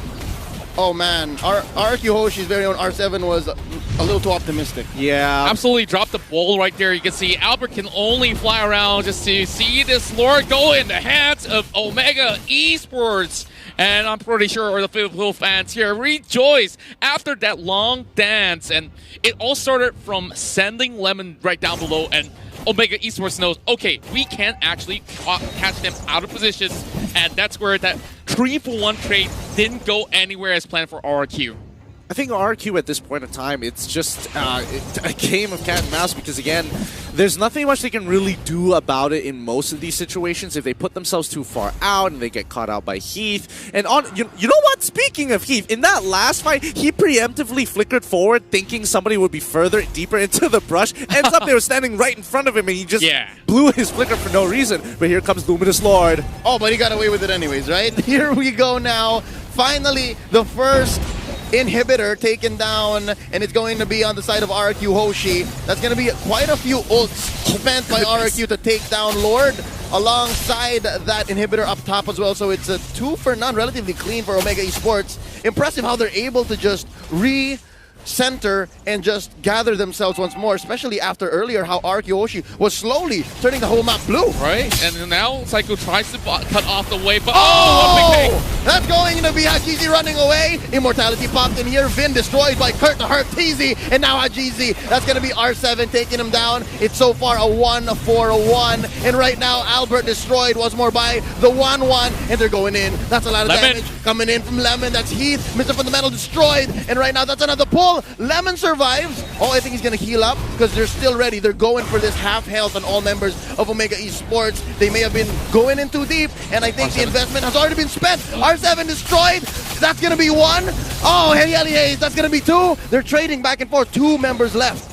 Oh man, RQ Hoshi's very own R7 was a little too optimistic. Yeah. Absolutely dropped the ball right there. You can see Albert can only fly around just to see this Lord go in the hands of Omega Esports. And I'm pretty sure the Filipino fans here rejoice after that long dance. And it all started from sending Lemon right down below, and Omega Esports knows, okay, we can actually catch them out of position, and that's where that 3-for-1 trade didn't go anywhere as planned for RRQ. I think RQ at this point in time, it's just a game of cat and mouse, because again, there's nothing much they can really do about it in most of these situations if they put themselves too far out and they get caught out by Heath. And you know what? Speaking of Heath, in that last fight, he preemptively flickered forward thinking somebody would be further, deeper into the brush. Ends up they were standing right in front of him and he just blew his flicker for no reason. But here comes Luminous Lord. Oh, but he got away with it anyways, right? Here we go now. Finally, the first inhibitor taken down, and it's going to be on the side of RQ Hoshi. That's going to be quite a few ults spent by RQ to take down Lord, alongside that inhibitor up top as well. So it's a 2 for none, relatively clean for Omega Esports. Impressive how they're able to just center and just gather themselves once more, especially after earlier how RQ Hoshi was slowly turning the whole map blue. Right, and now Psycho tries to cut off the wave, but what a big take! That's going to be Hajizi running away. Immortality popped in here. Vin destroyed by Kurt the Hurt Teasy. And now Hajizi. That's going to be R7 taking him down. It's so far a 1-4-1. And right now, Albert destroyed once more by the 1-1. And they're going in. That's a lot of damage coming in from Lemon. That's Heath. Mr. Fundamental destroyed. And right now, that's another pull. Lemon survives. Oh, I think he's going to heal up because they're still ready. They're going for this half health on all members of Omega Esports. They may have been going in too deep. And I think the investment has already been spent. R7 destroyed. That's going to be 1. Oh, Heliali Hayes. That's going to be 2. They're trading back and forth. 2 members left.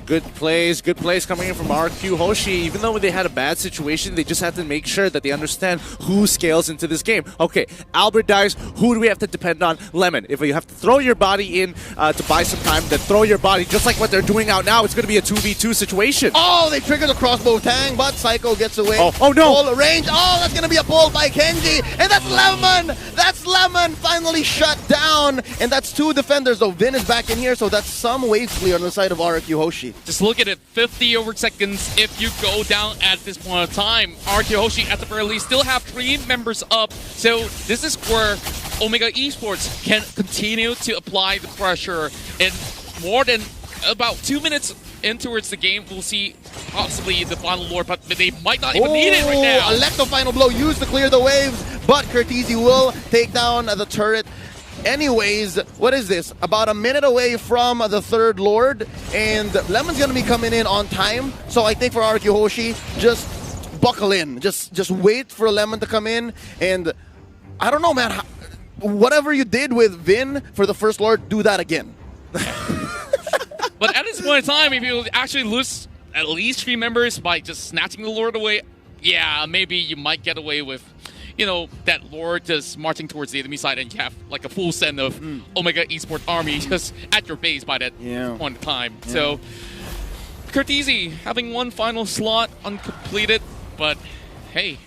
Good plays coming in from RQ Hoshi. Even though they had a bad situation, they just have to make sure that they understand who scales into this game. Okay, Albert dies. Who do we have to depend on? Lemon. If you have to throw your body in to buy some time, then throw your body. Just like what they're doing out now, it's going to be a 2v2 situation. Oh, they trigger the crossbow tang, but Psycho gets away. Oh no! Full range. Oh, that's going to be a pull by Kenji. And that's Lemon. That's Lemon finally shut down. And that's 2 defenders, though. Vin is back in here, so that's some wave clear on the side of RQ Hoshi. Just look at it, 50 over seconds if you go down at this point of time. RQ Hoshi, at the very least, still have 3 members up. So this is where Omega Esports can continue to apply the pressure. And more than about 2 minutes in towards the game, we'll see possibly the final lord, but they might not even need it right now. Electro final blow used to clear the waves, but Curtizi will take down the turret. Anyways, what is this? About a minute away from the 3rd Lord, and Lemon's going to be coming in on time. So I think for RQ Hoshi, just buckle in. Just wait for Lemon to come in. And I don't know, man. Whatever you did with Vin for the 1st Lord, do that again. But at this point in time, if you actually lose at least 3 members by just snatching the Lord away, yeah, maybe you might get away with, you know, that Lord just marching towards the enemy side and you have like a full send of Omega Esports army just at your base by that point in time. Yeah. So, Curtizi having 1 final slot uncompleted, but hey,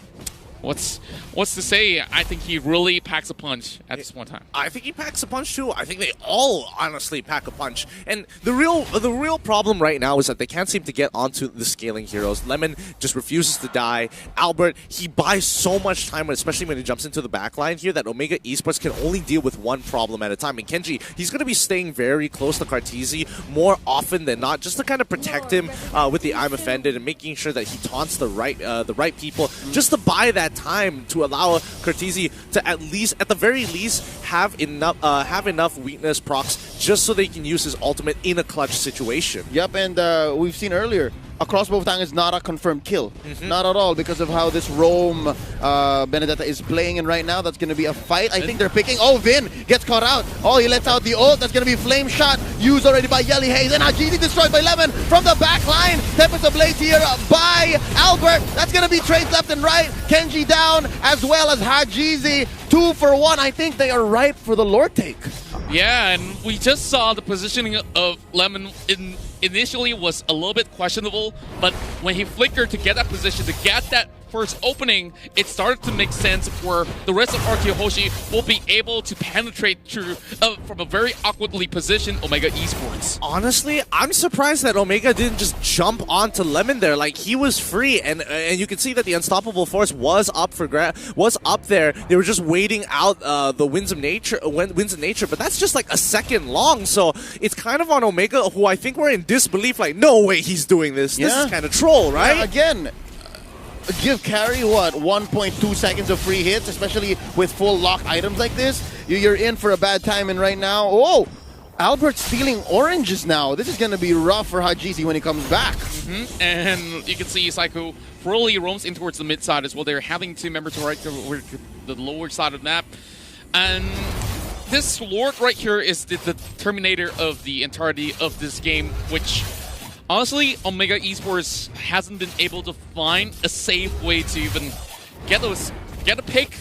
what's to say? I think he really packs a punch at this one time. I think he packs a punch too. I think they all honestly pack a punch. And the real problem right now is that they can't seem to get onto the scaling heroes. Lemon just refuses to die. Albert, he buys so much time, especially when he jumps into the backline here, that Omega Esports can only deal with 1 problem at a time. And Kenji, he's going to be staying very close to Cartesi more often than not, just to kind of protect him with the I'm Offended and making sure that he taunts the right people, just to buy that time to allow Curtizi to at the very least have enough weakness procs just so they can use his ultimate in a clutch situation. Yep, and we've seen earlier, a crossbow tang is not a confirmed kill. Not at all, because of how this Rome Benedetta is playing in right now. That's going to be a fight. I think they're picking. Oh, Vin gets caught out. Oh, he lets out the ult. That's going to be flame shot used already by Yelly Hayes. And Hajizi destroyed by Lemon from the back line. Tempest of Blades here by Albert. That's going to be trades left and right. Kenji down as well as Hajizi. 2 for 1. I think they are ripe for the Lord take. Yeah, and we just saw the positioning of Lemon initially was a little bit questionable, but when he flickered to get that position, to get that first opening, it started to make sense where the rest of RQ Hoshi will be able to penetrate through from a very awkwardly positioned Omega Esports. Honestly, I'm surprised that Omega didn't just jump onto Lemon there. Like, he was free, and you can see that the Unstoppable Force was up there. They were just waiting out the Winds of Nature, but that's just like a second long. So it's kind of on Omega, who I think were in disbelief. Like, no way he's doing this. This is kind of troll, right? Yeah, again. Give carry, 1.2 seconds of free hits, especially with full lock items like this. You're in for a bad time, and right now, oh, Albert's stealing oranges now. This is going to be rough for Hajizi when he comes back. And you can see Psycho really roams in towards the mid side as well. They're having 2 members to right to the lower side of the map. And this Lord right here is the terminator of the entirety of this game, which honestly, Omega Esports hasn't been able to find a safe way to even get a pick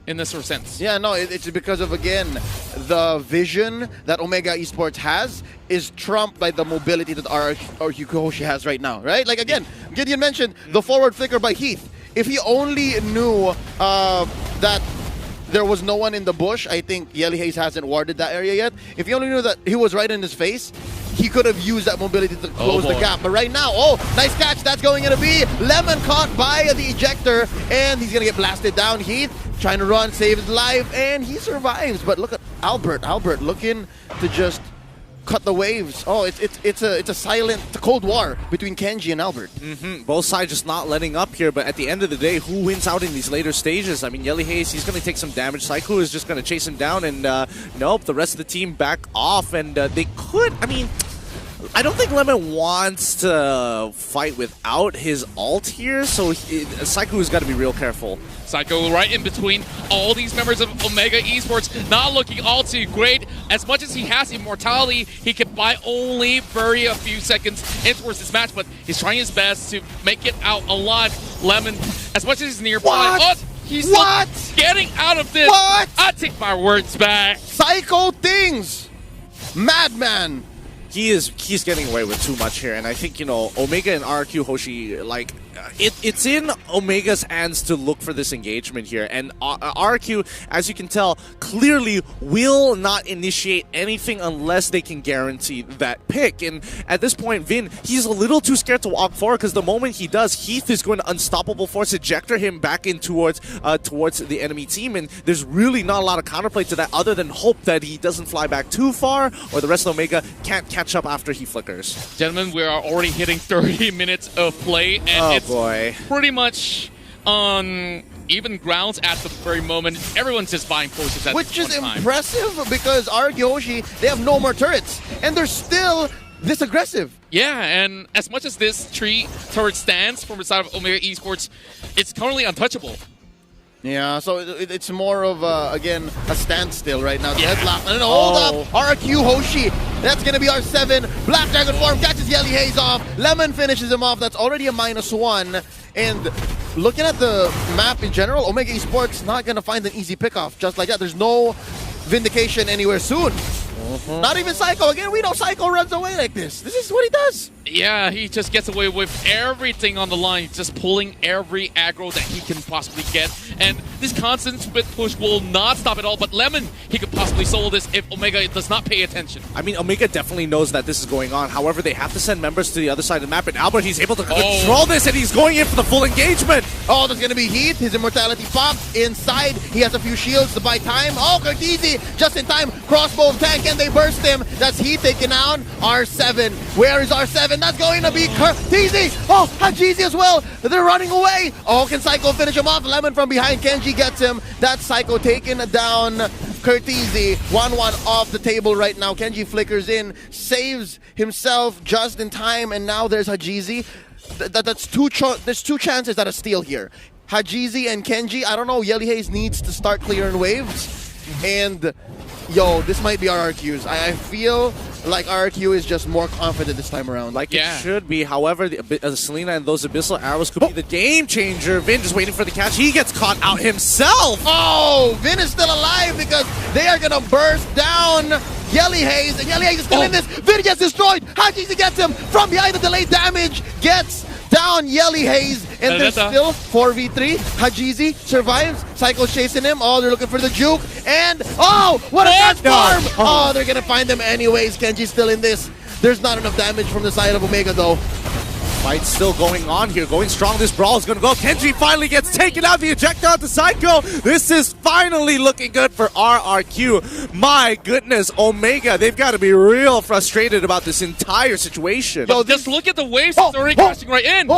in this sort of sense. Yeah, no, it's because of, again, the vision that Omega Esports has is trumped by the mobility that RQ Hoshi has right now, right? Like, again, Gideon mentioned the forward flicker by Heath. If he only knew that there was no one in the bush, I think Yelly Hayes hasn't warded that area yet. If he only knew that he was right in his face, he could have used that mobility to close the gap. But right now, nice catch. That's going to be Lemon caught by the ejector, and he's going to get blasted down. Heath trying to run, save his life, and he survives. But look at Albert. Albert looking to just cut the waves. It's a silent Cold War between Kenji and Albert. Both sides just not letting up here, but at the end of the day, who wins out in these later stages? I mean, Yelly Hayes, he's going to take some damage. Psycho is just going to chase him down, and nope, the rest of the team back off, and they could, I mean, I don't think Lemon wants to fight without his ult here, so Psycho has got to be real careful. Psycho right in between all these members of Omega Esports, not looking all too great. As much as he has immortality, he can by only bury a few seconds in towards this match, but he's trying his best to make it out alive. Lemon, as much as he's nearby, he's not getting out of this. I take my words back. Psycho things! Madman! He's getting away with too much here, and I think, you know, Omega and RQ Hoshi, like, it's in Omega's hands to look for this engagement here, and RQ, as you can tell, clearly will not initiate anything unless they can guarantee that pick. And at this point, Vin, he's a little too scared to walk forward, because the moment he does, Heath is going to unstoppable force ejector him back in towards the enemy team, and there's really not a lot of counterplay to that other than hope that he doesn't fly back too far, or the rest of Omega can't catch up after he flickers. Gentlemen, we are already hitting 30 minutes of play, and it's pretty much on even grounds at the very moment. Everyone's just buying forces at Which this is time. impressive, because Argyoshi, they have no more turrets, and they're still this aggressive. Yeah, and as much as this turret stands from the side of Omega Esports, it's currently untouchable. Yeah, so it's more of, again, a standstill right now. Deadlock. And hold up, RQ Hoshi. That's going to be our 7. Black Dragon form catches Yelly Hayes off. Lemon finishes him off. That's already a -1. And looking at the map in general, Omega Esports not going to find an easy pickoff just like that. There's no Vindication anywhere soon. Not even Psycho. Again, we know Psycho runs away like this. This is what he does. Yeah, he just gets away with everything on the line, just pulling every aggro that he can possibly get. And this constant split push will not stop at all, but Lemon, he could possibly solo this if Omega does not pay attention. I mean, Omega definitely knows that this is going on. However, they have to send members to the other side of the map, and Albert, he's able to control this, and he's going in for the full engagement. Oh, there's going to be Heath. His immortality pops inside. He has a few shields to buy time. Oh, Curtizi, just in time. Crossbow tank, and they burst him. That's Heath taken out. R7. Where is R7? That's going to be Curtizi. Oh, Hajizi as well. They're running away. Oh, can Psycho finish him off? Lemon from behind. Kenji gets him. That's Psycho taking down Curtizi. 1-1 off the table right now. Kenji flickers in, saves himself just in time, and now there's Hajizi. There's two chances at a steal here. Hajizi and Kenji. I don't know. Yelly Hayes needs to start clearing waves. And yo, this might be our RQs. I feel like RQ is just more confident this time around. Like it should be. However, Selena and those Abyssal Arrows could be the game changer. Vin just waiting for the catch. He gets caught out himself. Oh, Vin is still alive because they are going to burst down Yelly Hayes. And Yelly Hayes is still in this. Vin gets destroyed. Hajizi gets him from behind. The delayed damage gets down Yelly Hayes. And there's still 4v3. Hajizi survives. Psycho's chasing him. Oh, they're looking for the juke. And, oh, what a catch farm. Oh, they're going to find him anyways. Kenji's still in this. There's not enough damage from the side of Omega, though. Fight's still going on here. Going strong. This brawl is going to go. Kenji finally gets taken out. The ejector onto Psycho. This is finally looking good for RRQ. My goodness, Omega, they've got to be real frustrated about this entire situation. Yo, just look at the waves that's already crashing right in.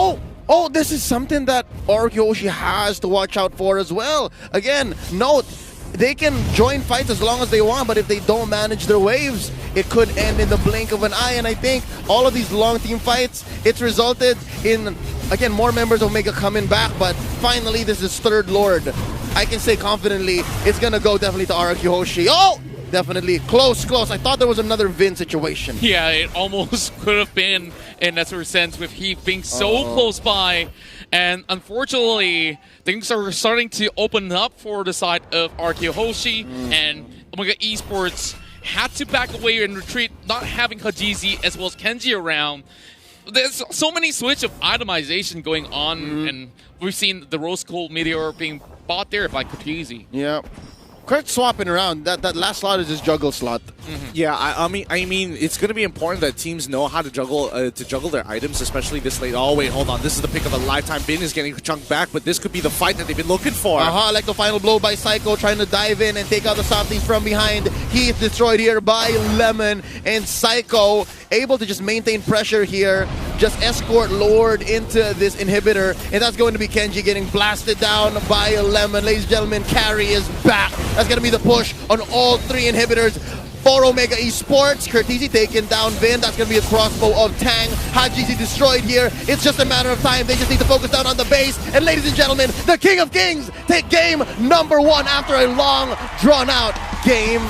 Oh, this is something that Orkyoshi has to watch out for as well. Again, note, they can join fights as long as they want, but if they don't manage their waves, it could end in the blink of an eye. And I think all of these long team fights, it's resulted in, again, more members of Omega coming back, but finally this is third Lord. I can say confidently, it's gonna go definitely to RQ Hoshi. Oh! Definitely. Close. I thought there was another Vin situation. Yeah, it almost could have been in that sort of sense with Heath being so close by. And unfortunately, things are starting to open up for the side of RQ Hoshi. And Omega Esports had to back away and retreat, not having Hajizi as well as Kenji around. There's so many switch of itemization going on. And we've seen the Rose Gold Meteor being bought there by Curtizi. Yeah. Kurt's swapping around. That last slot is his juggle slot. Yeah, I mean, it's going to be important that teams know how to juggle their items, especially this late. Oh wait, hold on. This is the pick of a lifetime. Bin is getting chunked back, but this could be the fight that they've been looking for. Like the final blow by Psycho, trying to dive in and take out the softies from behind. He is destroyed here by Lemon, and Psycho able to just maintain pressure here, just escort Lord into this inhibitor, and that's going to be Kenji getting blasted down by Lemon. Ladies and gentlemen, carry is back. That's going to be the push on all 3 inhibitors for Omega Esports. Curtisi taken down Vin. That's going to be a crossbow of Tang. Hajizi destroyed here. It's just a matter of time. They just need to focus down on the base. And ladies and gentlemen, the King of Kings take game number 1 after a long, drawn-out game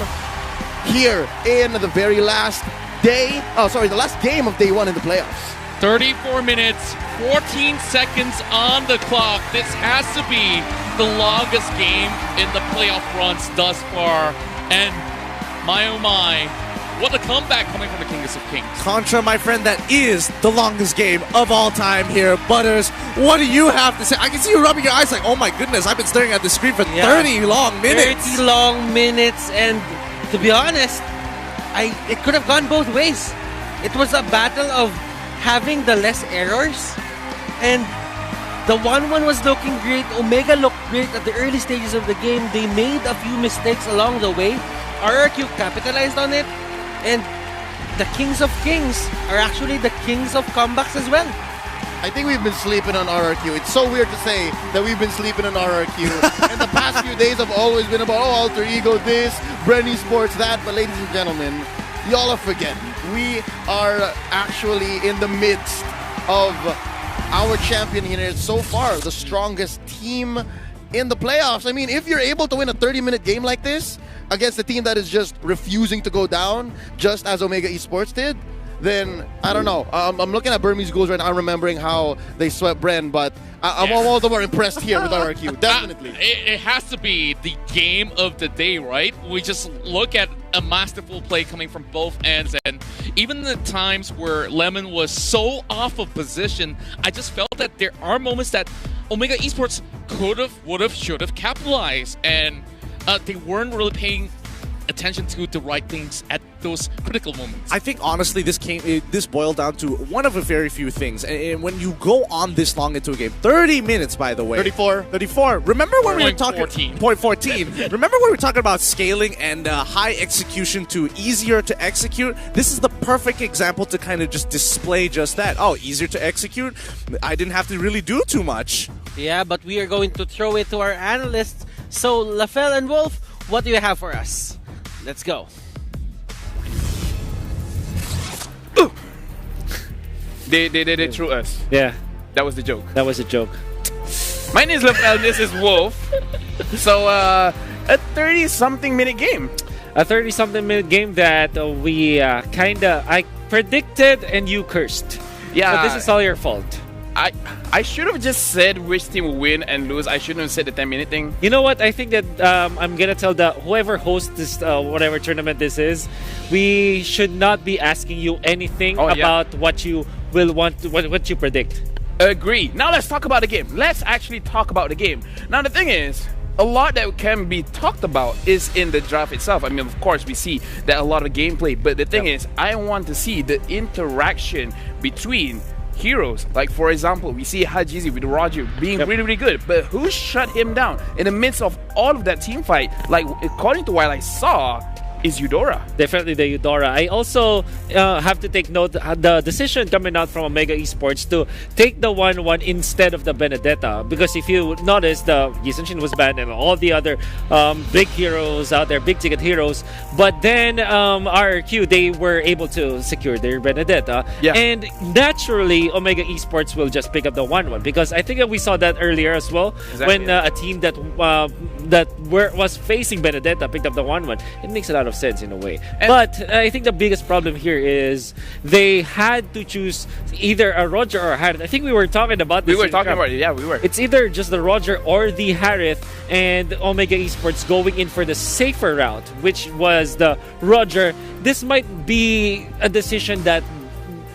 here in the very last day. The last game of day 1 in the playoffs. 34 minutes, 14 seconds on the clock. This has to be the longest game in the playoff runs thus far. And my oh my, what a comeback coming from the King of Kings. Contra, my friend, that is the longest game of all time here. Butters, what do you have to say? I can see you rubbing your eyes like, oh my goodness, I've been staring at the screen for 30 long minutes. 30 long minutes, and to be honest, it could have gone both ways. It was a battle of having the less errors, and the 1-1 was looking great. Omega looked great at the early stages of the game. They made a few mistakes along the way. RRQ capitalized on it, and the Kings of Kings are actually the Kings of comebacks as well. I think we've been sleeping on RRQ. It's so weird to say that we've been sleeping on RRQ. And the past few days have always been about, Alter Ego this, Brenny Sports that. But ladies and gentlemen, y'all are forgetting. We are actually in the midst of our champion here. So far, the strongest team in the playoffs. I mean, if you're able to win a 30-minute game like this against a team that is just refusing to go down, just as Omega Esports did, then I don't know. I'm looking at Burmese Ghouls right now. I'm remembering how they swept Bren, but I'm all the more impressed here with RRQ. Definitely. It has to be the game of the day, right? We just look at a masterful play coming from both ends, and even the times where Lemon was so off of position, I just felt that there are moments that Omega Esports could have, would have, should have capitalized, and they weren't really paying attention to the right things at those critical moments. I think honestly this boiled down to one of a very few things, and when you go on this long into a game, 30 minutes by the way, 34. Remember when we were talking 14. Remember when we were talking about scaling and high execution to easier to execute? This is the perfect example to kind of just display just that. Oh, easier to execute? I didn't have to really do too much. Yeah, but we are going to throw it to our analysts. So Lafel and Wolf, what do you have for us? Let's go. They threw us. Yeah. That was the joke. That was a joke. My name is Lafel, this is Wolf. So, a 30-something minute game. A 30-something minute game that I predicted and you cursed. Yeah. But this is all your fault. I should have just said which team will win and lose. I shouldn't have said the 10-minute thing. You know what? I think that I'm gonna tell whoever hosts this whatever tournament this is, we should not be asking you anything about what you will want, what you predict. Agree. Now let's talk about the game. Let's actually talk about the game. Now the thing is, a lot that can be talked about is in the draft itself. I mean, of course, we see that a lot of gameplay, but the thing is, I want to see the interaction between heroes. Like, for example, we see Hajizi with Roger being really, really good, but who shut him down in the midst of all of that team fight? Like, according to what I saw, is Eudora. Definitely the Eudora. I also have to take note the decision coming out from Omega Esports to take the 1-1 instead of the Benedetta, because if you notice, the Yisenshin was banned and all the other big heroes out there, big ticket heroes, but then RRQ, they were able to secure their Benedetta, and naturally Omega Esports will just pick up the 1-1, because I think that we saw that earlier as well, when a team that was facing Benedetta picked up the 1-1. It makes a lot of sense in a way. But I think the biggest problem here is they had to choose either a Roger or a Harith. I think we were talking about this. We were talking about it, we were. It's either just the Roger or the Harith, and Omega Esports going in for the safer route, which was the Roger. This might be a decision that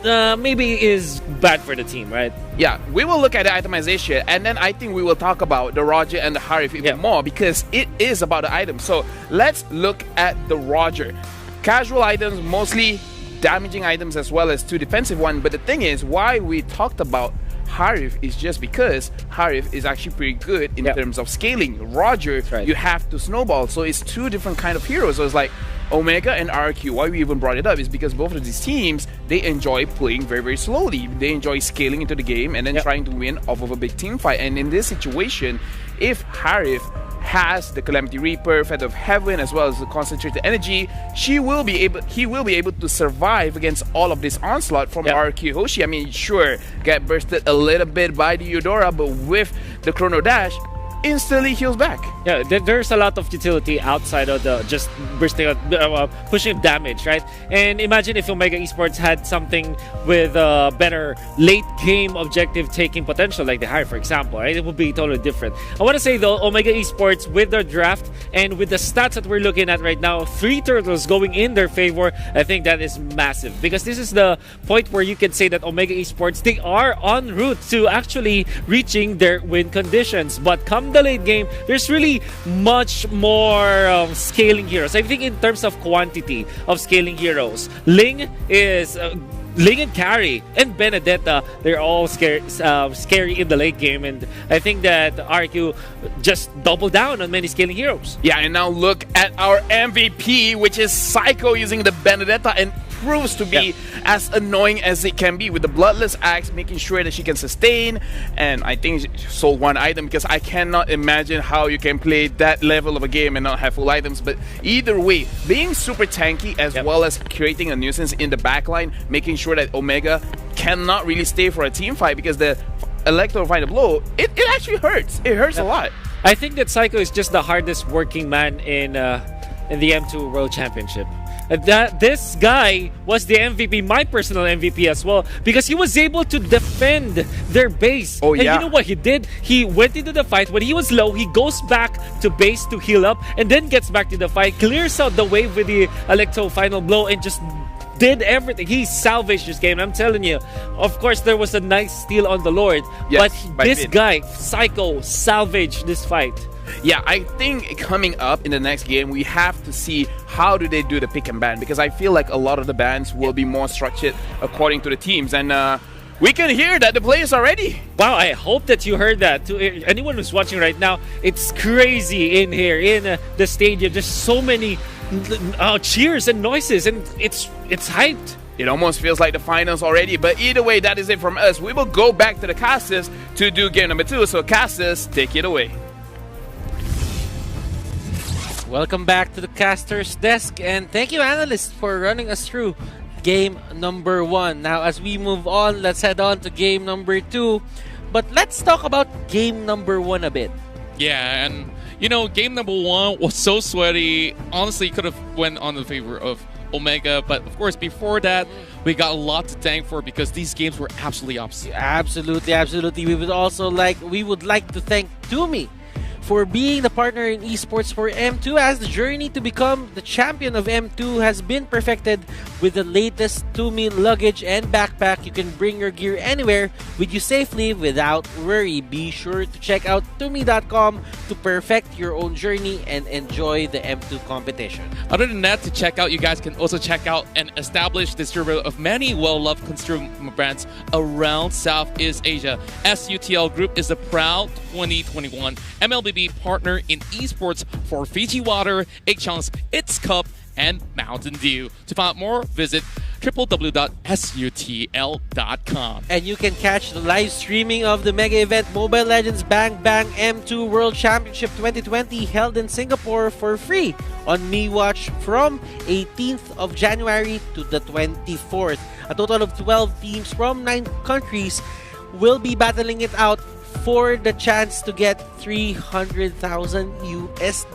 maybe is bad for the team, right? Yeah, we will look at the itemization, and then I think we will talk about the Roger and the Harif even more, because it is about the items. So let's look at the Roger. Casual items, mostly damaging items as well as 2 defensive ones. But the thing is, why we talked about Harif is just because Harif is actually pretty good in terms of scaling. Roger, you have to snowball. So it's 2 different kind of heroes. So it's like Omega and RQ. Why we even brought it up is because both of these teams, they enjoy playing very, very slowly. They enjoy scaling into the game and then trying to win off of a big team fight. And in this situation, if Harif has the Calamity Reaper, Feather of Heaven, as well as the concentrated energy, he will be able to survive against all of this onslaught from RQ Hoshi. I mean, sure, get bursted a little bit by the Eudora, but with the Chrono Dash, instantly heals back. Yeah, there's a lot of utility outside of the just bursting, pushing damage, right? And imagine if Omega Esports had something with better late game objective taking potential, like the High, for example, right? It would be totally different. I want to say though, Omega Esports with their draft and with the stats that we're looking at right now, 3 turtles going in their favor, I think that is massive, because this is the point where you can say that Omega Esports, they are en route to actually reaching their win conditions. But come the late game, there's really much more scaling heroes. I think in terms of quantity of scaling heroes, Ling and Carry and Benedetta, they're all scary in the late game, and I think that RQ just doubled down on many scaling heroes. Yeah, and now look at our MVP, which is Psycho using the Benedetta, and proves to be as annoying as it can be with the Bloodless Axe, making sure that she can sustain. And I think she sold 1 item, because I cannot imagine how you can play that level of a game and not have full items. But either way, being super tanky as well as creating a nuisance in the backline, making sure that Omega cannot really stay for a team fight, because the Electro Final Blow, it actually hurts. It hurts a lot. I think that Psycho is just the hardest working man in the M2 World Championship. This guy was the MVP, my personal MVP as well, because he was able to defend their base. And you know what he did? He went into the fight. When he was low, he goes back to base to heal up, and then gets back to the fight, clears out the wave with the Electro Final Blow, and just did everything. He salvaged this game. I'm telling you. Of course, there was a nice steal on the Lord, but this guy, Psycho, salvaged this fight. Yeah, I think coming up in the next game, we have to see how do they do the pick and ban, because I feel like a lot of the bans will be more structured according to the teams. And we can hear that the players are ready. Wow, I hope that you heard that. To anyone who's watching right now, it's crazy in here, in the stadium. There's so many cheers and noises, and it's hyped. It almost feels like the finals already, but either way, that is it from us. We will go back to the casters to do game number 2. So casters, take it away. Welcome back to the caster's desk, and thank you, Analyst, for running us through game number 1. Now, as we move on, let's head on to game number 2. But let's talk about game number 1 a bit. Yeah, and you know, game number 1 was so sweaty. Honestly, could have went on the favor of Omega, but of course, before that, we got a lot to thank for, because these games were absolutely opposite. Absolutely. We would like to thank Tumi for being the partner in esports for M2, as the journey to become the champion of M2 has been perfected with the latest Tumi luggage and backpack. You can bring your gear anywhere with you safely without worry. Be sure to check out Tumi.com to perfect your own journey and enjoy the M2 competition. Other than that, to check out, you guys can also check out an established distributor of many well-loved consumer brands around Southeast Asia. SUTL Group is a proud 2021 MLBB partner in esports for Fiji Water, 8 Chunks, It's Cup, and Mountain Dew. To find out more, visit www.sutl.com. And you can catch the live streaming of the mega event Mobile Legends BangBang M2 World Championship 2020 held in Singapore for free on MeWatch from 18th of January to the 24th. A total of 12 teams from 9 countries will be battling it out for the chance to get $300,000 US.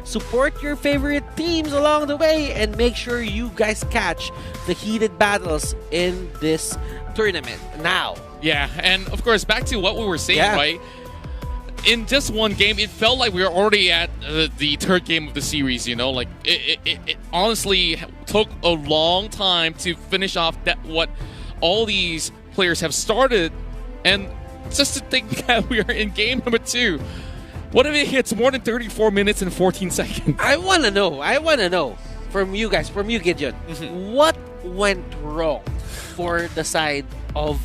Support your favorite teams along the way and make sure you guys catch the heated battles in this tournament now. Yeah, and of course, back to what we were saying, right? in just one game, it felt like we were already at the third game of the series, you know? Like, it honestly took a long time to finish off that what all these players have started. And just to think that we are in game number 2. What if it hits more than 34 minutes and 14 seconds? I want to know from you guys, from you, Gideon, what went wrong for the side of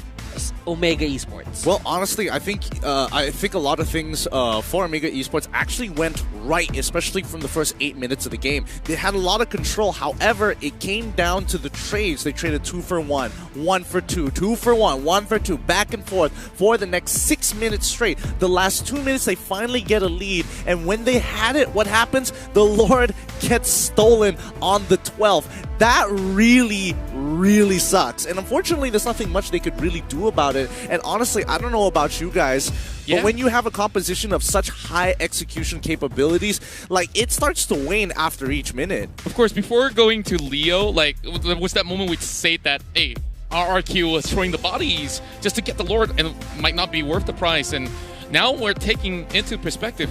Omega Esports? Well, honestly, I think a lot of things for Omega Esports actually went right, especially from the first 8 minutes of the game. They had a lot of control. However, it came down to the trades. They traded 2 for 1, 1 for 2, 2 for 1, 1 for 2, back and forth for the next 6 minutes straight. The last 2 minutes, they finally get a lead, and when they had it, what happens? The Lord gets stolen on the 12th. That really, really sucks. And unfortunately, there's nothing much they could really do about it. And honestly, I don't know about you guys, but when you have a composition of such high execution capabilities, like, it starts to wane after each minute. Of course, before going to Leo, like, there was that moment we say that, hey, RRQ was throwing the bodies just to get the Lord and it might not be worth the price. And now we're taking into perspective,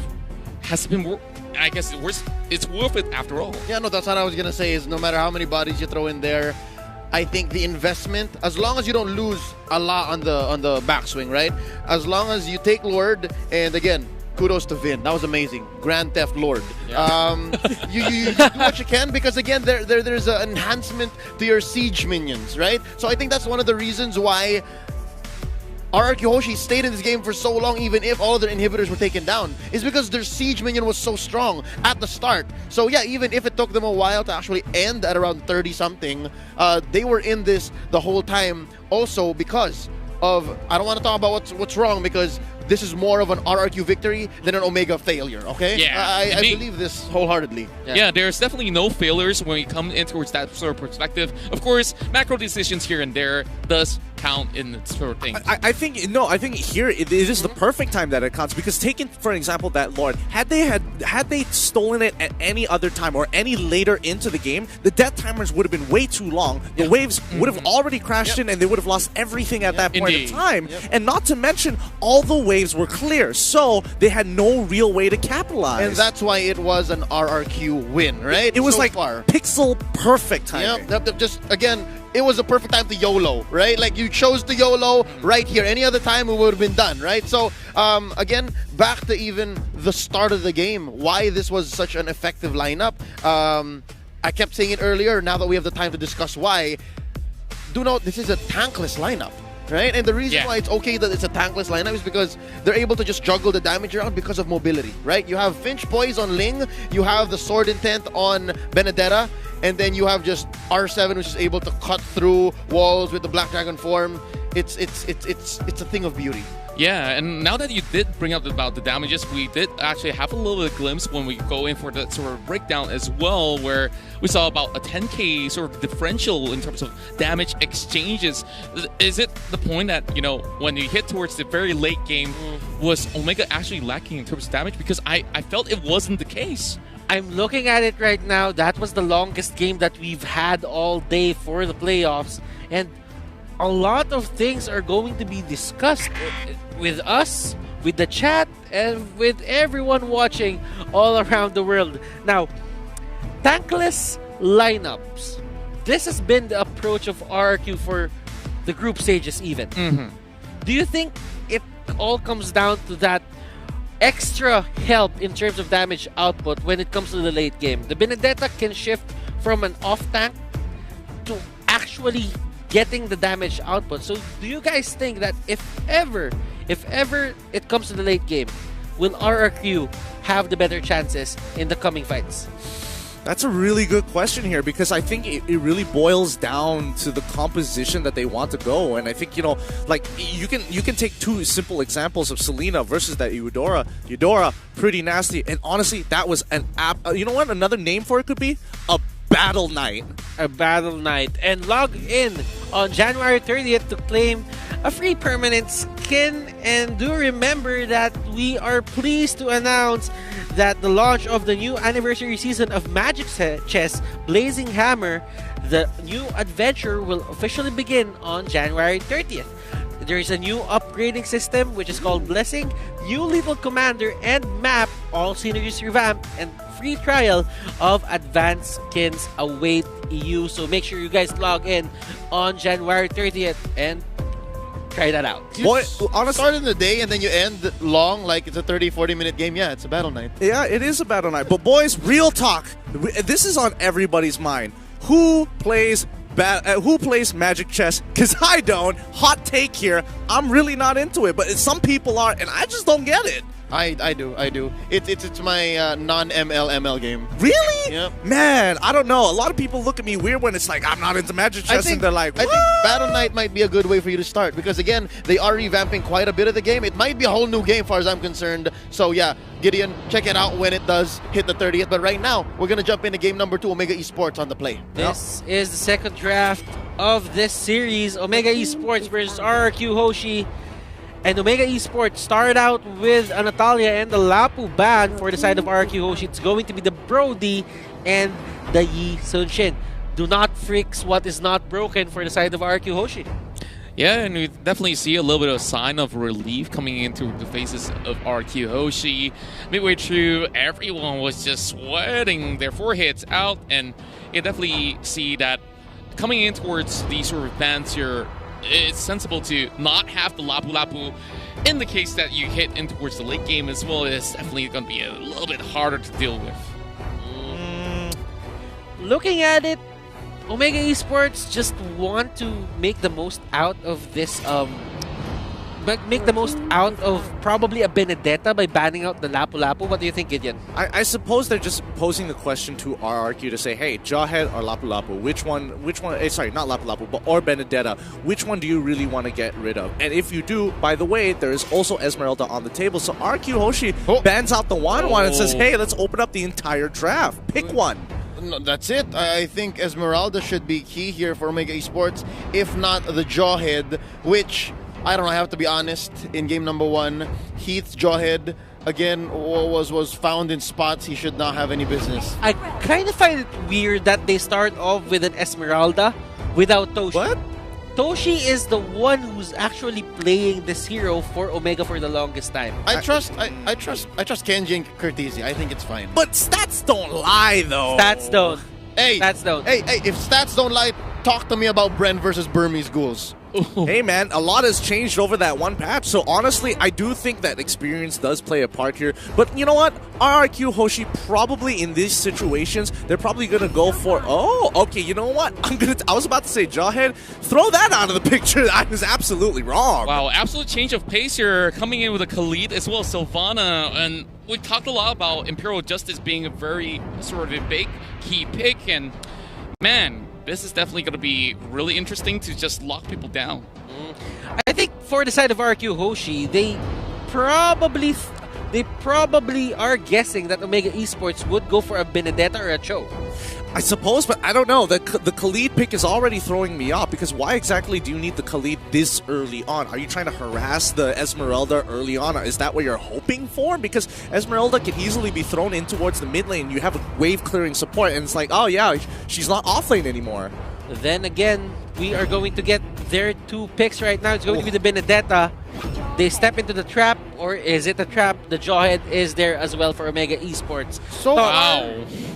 has it been I guess it's worth it after all. Yeah, no, that's what I was going to say is no matter how many bodies you throw in there, I think the investment, as long as you don't lose a lot on the backswing, right? As long as you take Lord, and again, kudos to Vin. That was amazing. Grand Theft Lord. Yeah. You do what you can because, again, there's an enhancement to your siege minions, right? So I think that's one of the reasons why RRQ Hoshi stayed in this game for so long, even if all of their inhibitors were taken down, is because their siege minion was so strong at the start. So yeah, even if it took them a while to actually end at around 30-something, they were in this the whole time also because of, I don't want to talk about what's wrong because this is more of an RRQ victory than an Omega failure, okay? Yeah. I believe this wholeheartedly. Yeah, there's definitely no failures when we come in towards that sort of perspective. Of course, macro decisions here and there does count in sort of thing. I think here it is the perfect time that it counts because taking for example that Lord, had they stolen it at any other time or any later into the game, the death timers would have been way too long. The waves would have already crashed in and they would have lost everything at that point in time. And not to mention all the waves were clear, so they had no real way to capitalize. And that's why it was an RRQ win, right? It was pixel perfect timing. Yep, just again, it was a perfect time to YOLO, right? Like, you chose to YOLO right here. Any other time, it would have been done, right? So, again, back to even the start of the game, why this was such an effective lineup. I kept saying it earlier, now that we have the time to discuss why. Do note, this is a tankless lineup, right? And the reason why it's okay that it's a tankless lineup is because they're able to just juggle the damage around because of mobility, right? You have Finch Poise on Ling, you have the Sword Intent on Benedetta, and then you have just R7, which is able to cut through walls with the Black Dragon form. It's a thing of beauty. Yeah, and now that you did bring up about the damages, we did actually have a little bit of glimpse when we go in for the sort of breakdown as well, where we saw about a 10k sort of differential in terms of damage exchanges. Is it the point that, you know, when you hit towards the very late game, was Omega actually lacking in terms of damage? Because I felt it wasn't the case. I'm looking at it right now. That was the longest game that we've had all day for the playoffs. And a lot of things are going to be discussed with us, with the chat, and with everyone watching all around the world. Now, tankless lineups. This has been the approach of RRQ for the group stages even. Do you think it all comes down to that extra help in terms of damage output when it comes to the late game? The Benedetta can shift from an off tank to actually getting the damage output. So do you guys think that if ever it comes to the late game, will RRQ have the better chances in the coming fights? That's a really good question here because I think it really boils down to the composition that they want to go. And I think, you know, like you can take two simple examples of Selena versus that Eudora. Eudora, pretty nasty. And honestly, that was an you know what another name for it could be? A Battle Night. A Battle Night. And log in on January 30th to claim a free permanent skin. And do remember that we are pleased to announce that the launch of the new anniversary season of Magic Chess Blazing Hammer, the new adventure will officially begin on January 30th. there is a new upgrading system which is called Blessing, new Lethal Commander, and map, all synergies revamped, and free trial of advanced skins await you. So make sure you guys log in on January 30th and try that out. Boy, honestly, start in the day and then you end long, like it's a 30-40 minute game. Yeah, it's a battle night. Yeah, it is a battle night. But boys, real talk. This is on everybody's mind. Who plays Magic Chess? Because I don't. Hot take here. I'm really not into it, but some people are, and I just don't get it. I do. It's my non-ML game. Really? Yep. Man, I don't know. A lot of people look at me weird when it's like I'm not into Magic Chess, and they're like, I think Battle Night might be a good way for you to start because again, they are revamping quite a bit of the game. It might be a whole new game, far as I'm concerned. So yeah, Gideon, check it out when it does hit the 30th. But right now, we're gonna jump into game number 2, Omega Esports on the play. This is the second draft of this series, Omega Esports versus RRQ Hoshi. And Omega Esports started out with Natalia and the Lapu ban for the side of RRQ Hoshi. It's going to be the Brody and the Yi Sun-Shin. Do not fix what is not broken for the side of RRQ Hoshi. Yeah, and we definitely see a little bit of sign of relief coming into the faces of RQ Hoshi. Midway through, everyone was just sweating their foreheads out, and you definitely see that coming in towards these sort of bans here, it's sensible to not have the Lapu Lapu in the case that you hit in towards the late game as well. It's definitely going to be a little bit harder to deal with. Looking at it, Omega Esports just want to make the most out of this make the most out of probably a Benedetta by banning out the Lapu Lapu. What do you think, Gideon? I suppose they're just posing the question to RRQ to say, hey, Jawhead or Lapu Lapu, which one, sorry, not Lapu Lapu, or Benedetta, which one do you really want to get rid of? And if you do, by the way, there is also Esmeralda on the table, so RQ Hoshi bans out the one and says, hey, let's open up the entire draft. Pick one. No, that's it. I think Esmeralda should be key here for Omega Esports, if not the Jawhead, which, I don't know, I have to be honest, in game number 1, Heath's Jawhead, again, was found in spots he should not have any business. I kind of find it weird that they start off with an Esmeralda without Toshi. What? Toshi is the one who's actually playing this hero for Omega for the longest time. I trust Kenji and Cortese. I think it's fine. But stats don't lie, though. Stats don't. Hey, stats don't. Hey, if stats don't lie, talk to me about Bren versus Burmese Ghouls. Hey man, a lot has changed over that one patch, so honestly, I do think that experience does play a part here. But you know what? RRQ Hoshi probably in these situations, they're probably gonna go for, okay, you know what? I was about to say Jawhead, throw that out of the picture. I was absolutely wrong. Wow, absolute change of pace here, coming in with a Khalid as well as Sylvana, and we talked a lot about Imperial Justice being a very sort of a big key pick, and man, this is definitely going to be really interesting to just lock people down. I think for the side of RQ Hoshi, they probably are guessing that Omega Esports would go for a Benedetta or a Cho. I suppose, but I don't know. The Khalid pick is already throwing me off because why exactly do you need the Khalid this early on? Are you trying to harass the Esmeralda early on? Is that what you're hoping for? Because Esmeralda can easily be thrown in towards the mid lane. You have a wave clearing support and it's like, oh yeah, she's not off lane anymore. Then again, we are going to get their 2 picks right now. It's going to be the Benedetta. They step into the trap, or is it a trap? The Jawhead is there as well for Omega Esports.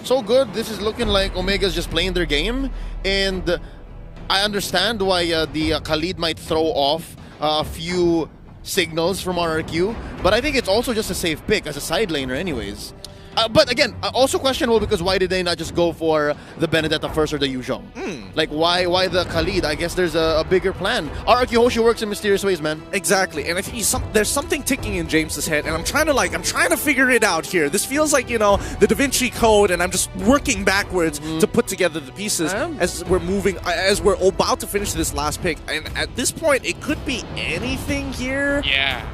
So good. This is looking like Omega's just playing their game, and I understand why the Khalid might throw off a few signals from RRQ, but I think it's also just a safe pick as a side laner anyways. But again, also questionable because why did they not just go for the Benedetta first or the Yuzhong? Like, why the Khalid? I guess there's a bigger plan. RRQ Hoshi works in mysterious ways, man. Exactly, and I think there's something ticking in James's head, and I'm trying to figure it out here. This feels like, you know, the Da Vinci Code, and I'm just working backwards to put together the pieces as we're about to finish this last pick. And at this point, it could be anything here. Yeah.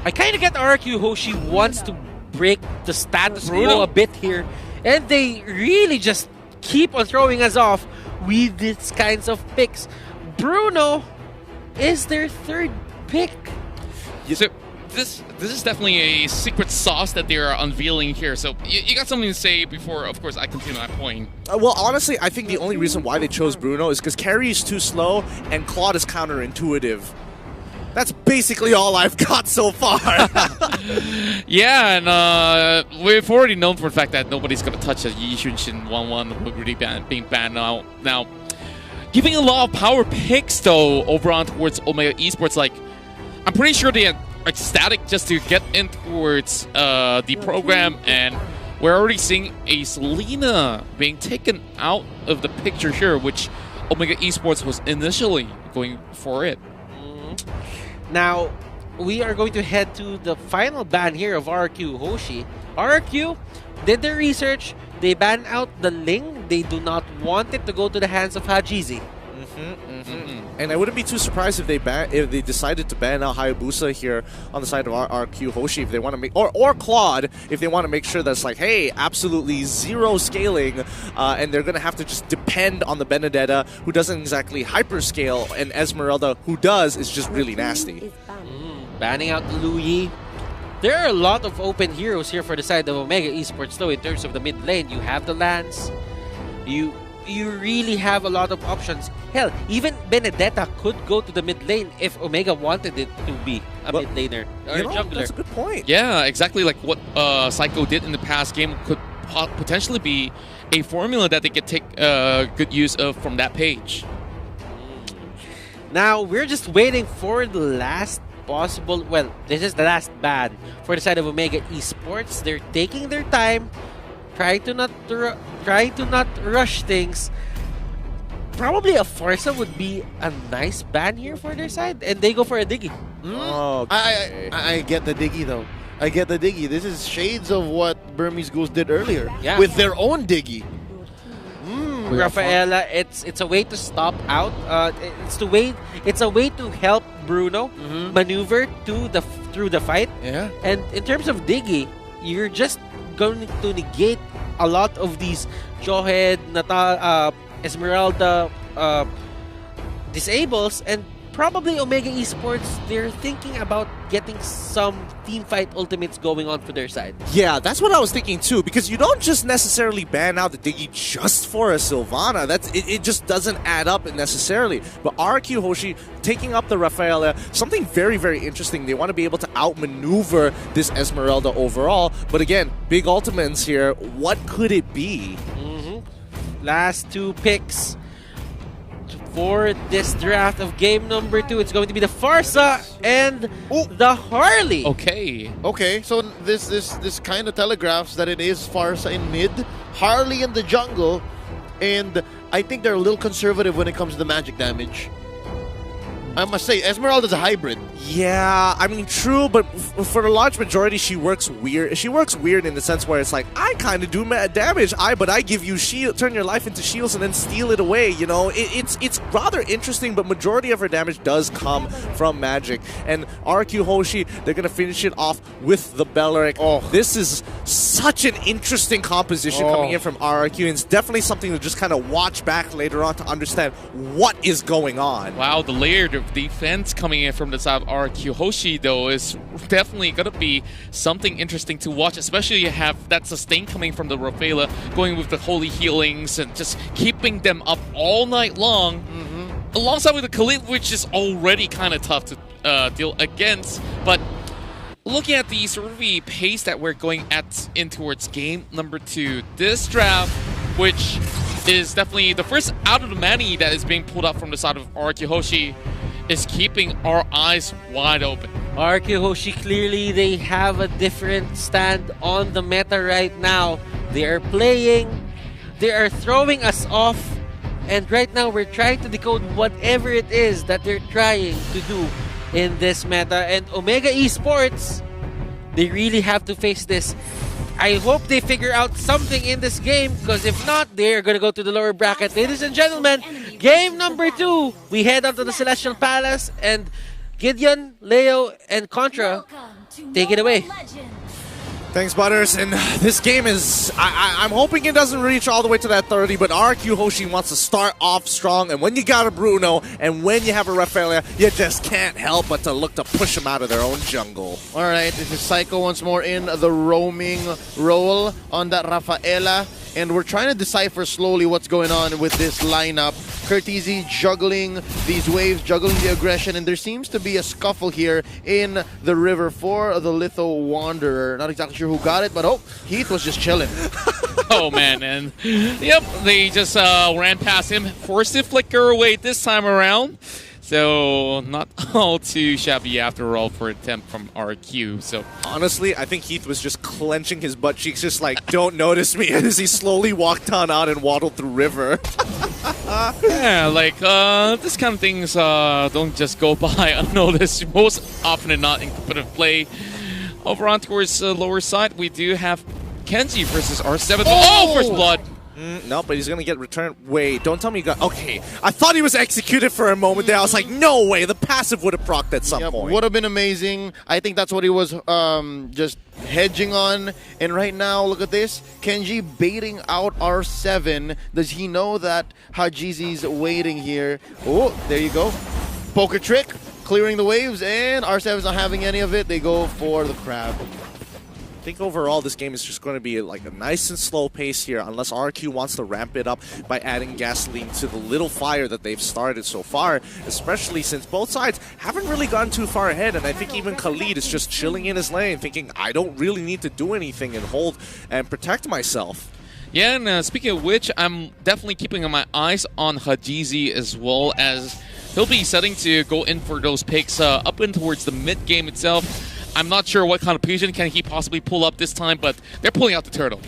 I kind of get RRQ Hoshi wants to break the status quo a bit here, and they really just keep on throwing us off with these kinds of picks. Bruno is their 3rd pick. So this is definitely a secret sauce that they are unveiling here. So you got something to say before, of course, I continue my point. Well, honestly, I think the only reason why they chose Bruno is because carry is too slow and Claude is counterintuitive. That's basically all I've got so far. Yeah, and we've already known for a fact that nobody's going to touch a Yi Xunshin 1-1 with really being banned now. Now, giving a lot of power picks, though, over on towards Omega Esports. Like, I'm pretty sure they are ecstatic just to get in towards the program, and we're already seeing a Selena being taken out of the picture here, which Omega Esports was initially going for it. Now, we are going to head to the final ban here of RRQ Hoshi. RRQ did their research. They ban out the Ling. They do not want it to go to the hands of Hajizi. And I wouldn't be too surprised if they decided to ban out Hayabusa here on the side of RQ Hoshi if they want to make, or Claude if they want to make sure that's like, hey, absolutely zero scaling, and they're gonna have to just depend on the Benedetta, who doesn't exactly hyperscale, and Esmeralda, who does, is just really nasty. Banning out Louis. There are a lot of open heroes here for the side of Omega Esports, though. In terms of the mid lane, you have the Lance. You really have a lot of options. Hell, even Benedetta could go to the mid lane if Omega wanted it to be a mid laner or a jungler. That's a good point. Yeah, exactly like what Psycho did in the past game could potentially be a formula that they could take good use of from that page. Now, we're just waiting for the last possible... Well, this is the last ban for the side of Omega Esports. They're taking their time, trying to not rush things. Probably a Forza would be a nice ban here for their side, and they go for a Diggy. Oh, I get the Diggy though. I get the Diggy. This is shades of what Burmese Ghouls did earlier with their own Diggy. Rafaela, it's a way to stop out. It's a way to help Bruno maneuver through the fight. Yeah. And in terms of Diggy, you're just going to negate a lot of these Jawhead, Esmeralda disables, and probably Omega Esports, they're thinking about getting some teamfight ultimates going on for their side. Yeah, that's what I was thinking too, because you don't just necessarily ban out the Diggy just for a Sylvana. It just doesn't add up necessarily. But RQ Hoshi taking up the Rafaela, something very, very interesting. They want to be able to outmaneuver this Esmeralda overall. But again, big ultimates here. What could it be? Last two picks for this draft of game number 2. It's going to be the Farsa and the Harley. Okay, so this kind of telegraphs that it is Farsa in mid, Harley in the jungle, and I think they're a little conservative when it comes to the magic damage. I must say, Esmeralda's a hybrid. Yeah, I mean, true, but for the large majority, she works weird. She works weird in the sense where it's like, I kind of do damage, but I give you shield, turn your life into shields and then steal it away, you know? It's rather interesting, but majority of her damage does come from magic. And RQ Hoshi, they're going to finish it off with the Belleric. This is such an interesting composition coming in from RQ, and it's definitely something to just kind of watch back later on to understand what is going on. Wow, the layered defense coming in from the side of RQ Hoshi, though, is definitely going to be something interesting to watch, especially you have that sustain coming from the Rafaela, going with the holy healings and just keeping them up all night long, alongside with the Khalid, which is already kind of tough to deal against. But looking at the sort of the pace that we're going in towards game number 2, this draft, which is definitely the first out of the many that is being pulled up from the side of RQ Hoshi, is keeping our eyes wide open. RQ Hoshi, clearly they have a different stand on the meta right now. They are playing, they are throwing us off, and right now we're trying to decode whatever it is that they're trying to do in this meta. And Omega Esports, they really have to face this. I hope they figure out something in this game, because if not, they're going to go to the lower bracket. Ladies and gentlemen, game number 2, we head on to the Celestial Palace, and Gideon, Leo, and Contra take it away. Thanks, Butters. And this game is... I'm hoping it doesn't reach all the way to that 30, but RQ Hoshi wants to start off strong. And when you got a Bruno, and when you have a Rafaela, you just can't help but to look to push them out of their own jungle. All right, this is Psycho once more in the roaming role on that Rafaela. and we're trying to decipher slowly what's going on with this lineup. Curtizi juggling these waves, juggling the aggression, and there seems to be a scuffle here in the river for the Litho Wanderer. Not exactly sure who got it, but oh, Heath was just chilling. Oh man, and yep, they just ran past him, forced to flicker away this time around. So not all too shabby after all for attempt from RQ. So honestly, I think Heath was just clenching his butt cheeks, just like, don't notice me, as he slowly walked on out and waddled through river. yeah, like this kind of things don't just go by unnoticed. Most often than not in competitive play. Over on towards the lower side, we do have Kenji versus R7. Oh, first blood. No, but he's going to get returned. Wait, don't tell me he got... Okay, I thought he was executed for a moment there. I was like, no way, the passive would have procced at some point. Would have been amazing. I think that's what he was just hedging on. And right now, look at this. Kenji baiting out R7. Does he know that Hajizi's waiting here? Oh, there you go. Poker trick, clearing the waves, and R7's not having any of it. They go for the crab. I think overall this game is just going to be like a nice and slow pace here, unless RQ wants to ramp it up by adding gasoline to the little fire that they've started so far, especially since both sides haven't really gotten too far ahead. And I think even Khalid is just chilling in his lane, thinking, I don't really need to do anything and hold and protect myself. Yeah, and speaking of which, I'm definitely keeping my eyes on Hajizi as well, as he'll be setting to go in for those picks up in towards the mid game itself. I'm not sure what kind of position can he possibly pull up this time, but they're pulling out the turtle.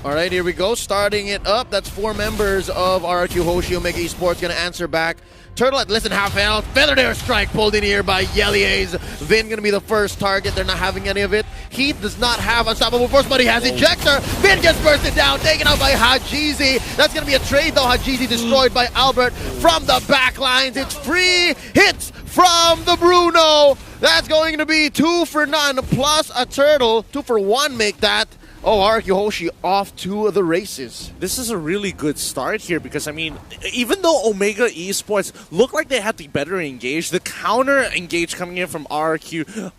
All right, here we go. Starting it up. That's 4 members of RRQ Hoshi Omega Esports going to answer back. Turtle at listen half health. Feathered air strike pulled in here by Yelia's. Vin going to be the first target. They're not having any of it. Heath does not have unstoppable force, but he has ejector. Vin gets bursted down, taken out by Hajizi. That's going to be a trade though. Hajizi destroyed by Albert from the back lines. It's free hits from the Bruno. That's going to be 2 for none plus a turtle. 2 for 1 make that. Oh, RRQ Hoshi off to the races. This is a really good start here because, I mean, even though Omega Esports looked like they had the better engage, the counter engage coming in from RRQ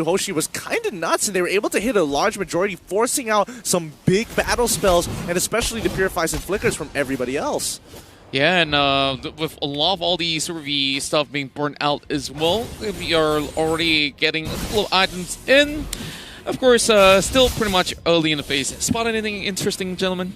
Hoshi was kind of nuts, and they were able to hit a large majority, forcing out some big battle spells, and especially the Purifies and Flickers from everybody else. Yeah, and with a lot of all the Super V stuff being burnt out as well, we are already getting a couple of items in. Of course, still pretty much early in the phase. Spot anything interesting, gentlemen?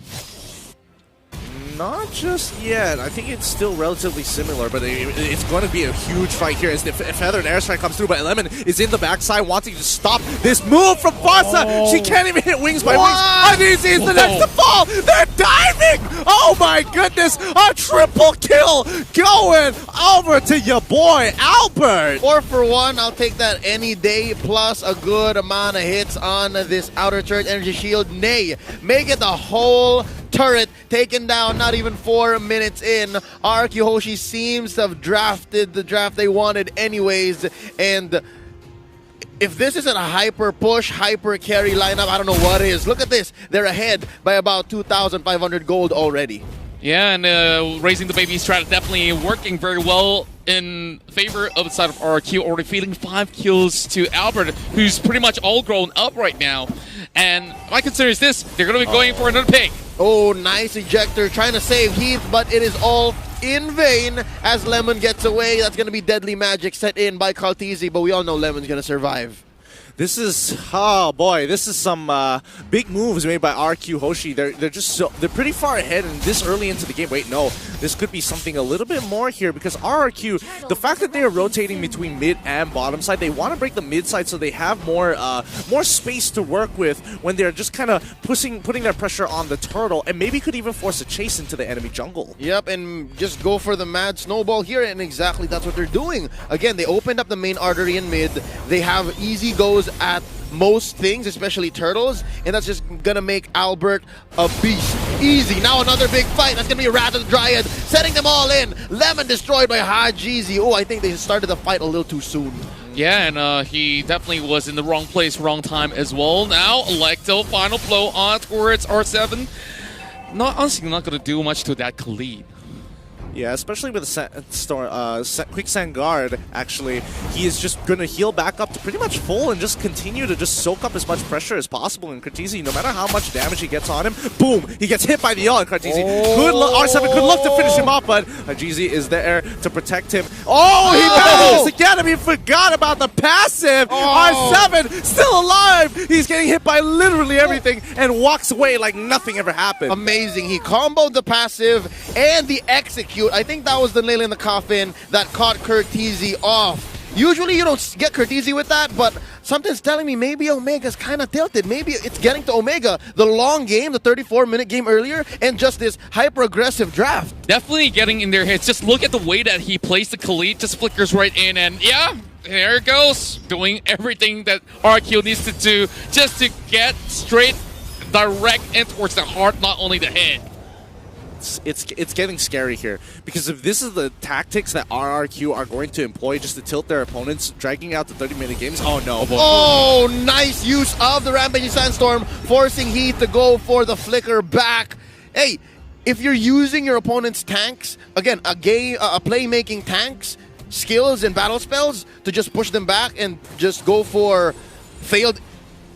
Not just yet. I think it's still relatively similar, but it's going to be a huge fight here as the Feathered Airstrike comes through, but Lemon is in the backside wanting to stop this move from Farsa. Oh. She can't even hit Wings by Wings. Hajizi is the next to fall. They're diving. Oh my goodness. A triple kill going over to your boy, Albert. 4 for 1. I'll take that any day, plus a good amount of hits on this Outer Church Energy Shield. Nay, make it the whole turret taken down not even 4 minutes in. RRQ Hoshi seems to have drafted the draft they wanted anyways, and if this isn't a hyper push, hyper carry lineup, I don't know what is. Look at this. They're ahead by about 2,500 gold already. Yeah, and raising the baby strat definitely working very well in favor of the side of RRQ, already feeding 5 kills to Albert, who's pretty much all grown up right now. And my concern is this, they're going to be going for another pick. Oh, nice ejector, trying to save Heath, but it is all in vain as Lemon gets away. That's going to be deadly magic set in by Kaltizi, but we all know Lemon's going to survive. This is, oh boy, this is some big moves made by RQ Hoshi. They're just they're pretty far ahead and this early into the game. Wait, no, this could be something a little bit more here because RRQ, the fact that they are rotating between mid and bottom side, they want to break the mid side so they have more space to work with when they're just kind of putting their pressure on the turtle and maybe could even force a chase into the enemy jungle. Yep, and just go for the mad snowball here, and exactly that's what they're doing. Again, they opened up the main artery in mid. They have easy goes at most things, especially turtles, and that's just gonna make Albert a beast. Easy. Now another big fight. That's gonna be a Wrath of the Dryad, setting them all in. Lemon destroyed by Hajizi. Oh, I think they started the fight a little too soon. Yeah, and he definitely was in the wrong place, wrong time as well. Now, Electo, final blow on towards R7. Honestly, not gonna do much to that Khalid. Yeah, especially with the Quicksand Guard, actually. He is just going to heal back up to pretty much full and just continue to just soak up as much pressure as possible. And Carteezy, no matter how much damage he gets on him, boom, he gets hit by the ult. Carteezy, R7 could love to finish him off, but Carteezy is there to protect him. Oh, he manages to get him. He forgot about the passive. R7 still alive. He's getting hit by literally everything and walks away like nothing ever happened. Amazing. He comboed the passive and the execute. I think that was the nail in the coffin that caught Carteezy off. Usually you don't get Carteezy with that, but something's telling me maybe Omega's kind of tilted. Maybe it's getting to Omega. The long game, the 34-minute game earlier, and just this hyper-aggressive draft. Definitely getting in their heads. Just look at the way that he plays the Khalid, just flickers right in, and yeah, there it goes. Doing everything that RQ needs to do just to get straight, direct, and towards the heart, not only the head. It's getting scary here, because if this is the tactics that RRQ are going to employ just to tilt their opponents, dragging out the 30-minute games, oh no. Oh, nice use of the Rampaging Sandstorm, forcing Heath to go for the flicker back. Hey, if you're using your opponent's tanks, again, a playmaking tanks, skills and battle spells to just push them back and just go for failed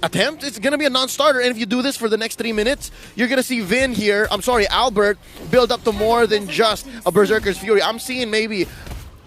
attempt, it's going to be a non-starter. And if you do this for the next 3 minutes, you're going to see Vin here, Albert, build up to more than just a Berserker's Fury. I'm seeing maybe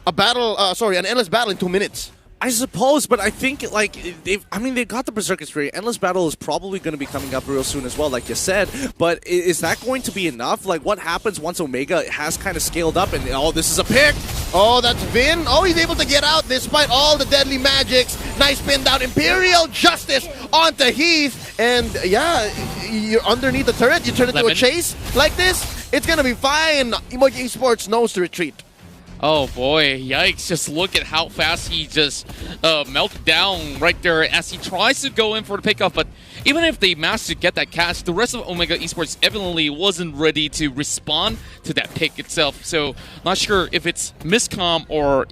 a battle, an endless battle in 2 minutes. I suppose, but I think like they got the Berserker's Fury. Endless Battle is probably going to be coming up real soon as well, like you said. But is that going to be enough? Like, what happens once Omega has kind of scaled up and this is a pick? Oh, that's Vin. Oh, he's able to get out despite all the deadly magics. Nice spin down, Imperial Justice onto Heath, and yeah, you're underneath the turret. You turn it into a chase like this. It's gonna be fine. Emoji Esports knows to retreat. Oh boy, yikes. Just look at how fast he just melted down right there as he tries to go in for the pickoff. But even if they managed to get that catch, the rest of Omega Esports evidently wasn't ready to respond to that pick itself. So not sure if it's miscomm or,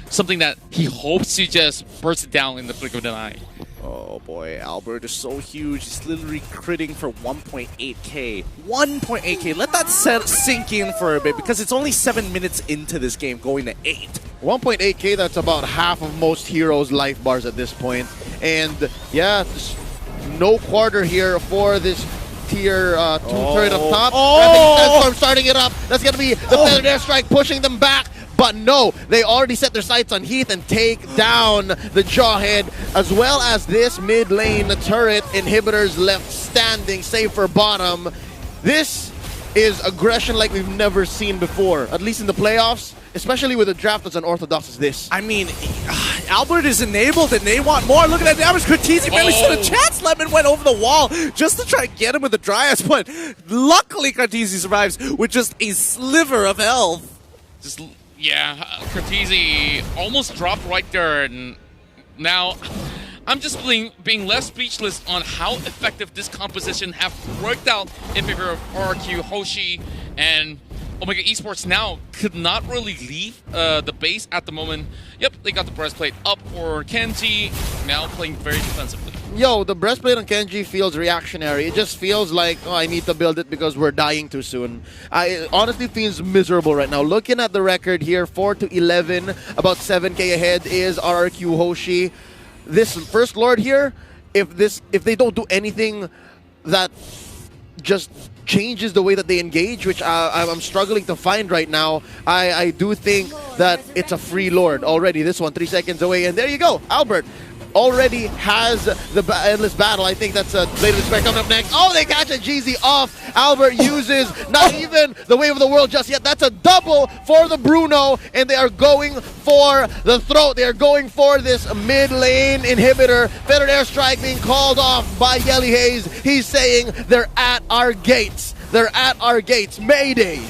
something that he hopes to just burst it down in the flick of an eye. Oh boy, Albert is so huge. He's literally critting for 1.8k. 1.8k. Let that sink in for a bit, because it's only 7 minutes into this game, going to 8. 1.8k, that's about half of most heroes' life bars at this point. And yeah, no quarter here for this tier 2 turret up top. Sandstorm starting it up. That's going to be the Feathered Airstrike pushing them back. But no, they already set their sights on Heath and take down the Jawhead, as well as this mid lane turret. Inhibitors left standing, save for bottom. This is aggression like we've never seen before, at least in the playoffs, especially with a draft as unorthodox as this. I mean, Albert is enabled and they want more. Look at that damage. Carteezy barely stood a chance. Lemon went over the wall just to try and get him with the Dryas, but luckily Carteezy survives with just a sliver of health. Yeah, Carteezy almost dropped right there, and now I'm just being less speechless on how effective this composition have worked out in favor of RRQ, Hoshi, and Omega Esports now could not really leave the base at the moment. Yep, they got the breastplate up for Kenji, now playing very defensively. Yo, the breastplate on Kenji feels reactionary. It just feels like, I need to build it because we're dying too soon. It honestly feels miserable right now. Looking at the record here, 4-11, about 7k ahead is RRQ Hoshi. This First Lord here, if they don't do anything that just changes the way that they engage, which I'm struggling to find right now, I do think that it's a free Lord already. This one, 3 seconds away, and there you go, Albert already has the endless battle. I think that's a Blade of Despair coming up next. Oh, they catch a GZ off. Albert uses not even the Wave of the World just yet. That's a double for the Bruno, and they are going for the throat. They are going for this mid lane inhibitor. Feathered Airstrike being called off by Yelly Hayes. He's saying they're at our gates. They're at our gates. Mayday.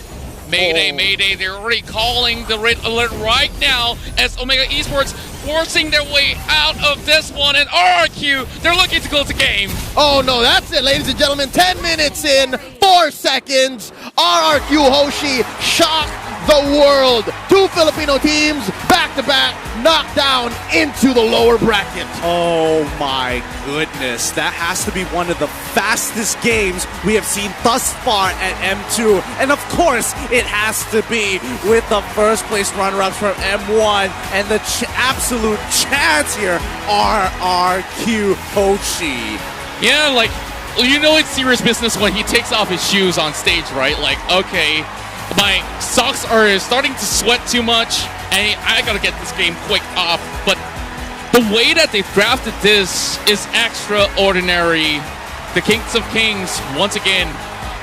Mayday, Mayday. They're already calling the red alert right now as Omega Esports forcing their way out of this one. And RRQ, they're looking to close the game. Oh no, that's it, ladies and gentlemen. 10 minutes in, 4 seconds. RRQ Hoshi shock the world. Two Filipino teams back-to-back knocked down into the lower bracket. Oh my goodness. That has to be one of the fastest games we have seen thus far at M2. And of course, it has to be with the first place runner-ups from M1 and the absolute chance here, RRQ Hoshi. Yeah, like, you know it's serious business when he takes off his shoes on stage, right? Like, okay, my socks are starting to sweat too much, and I gotta get this game quick off. But the way that they've drafted this is extraordinary. The Kings of Kings, once again,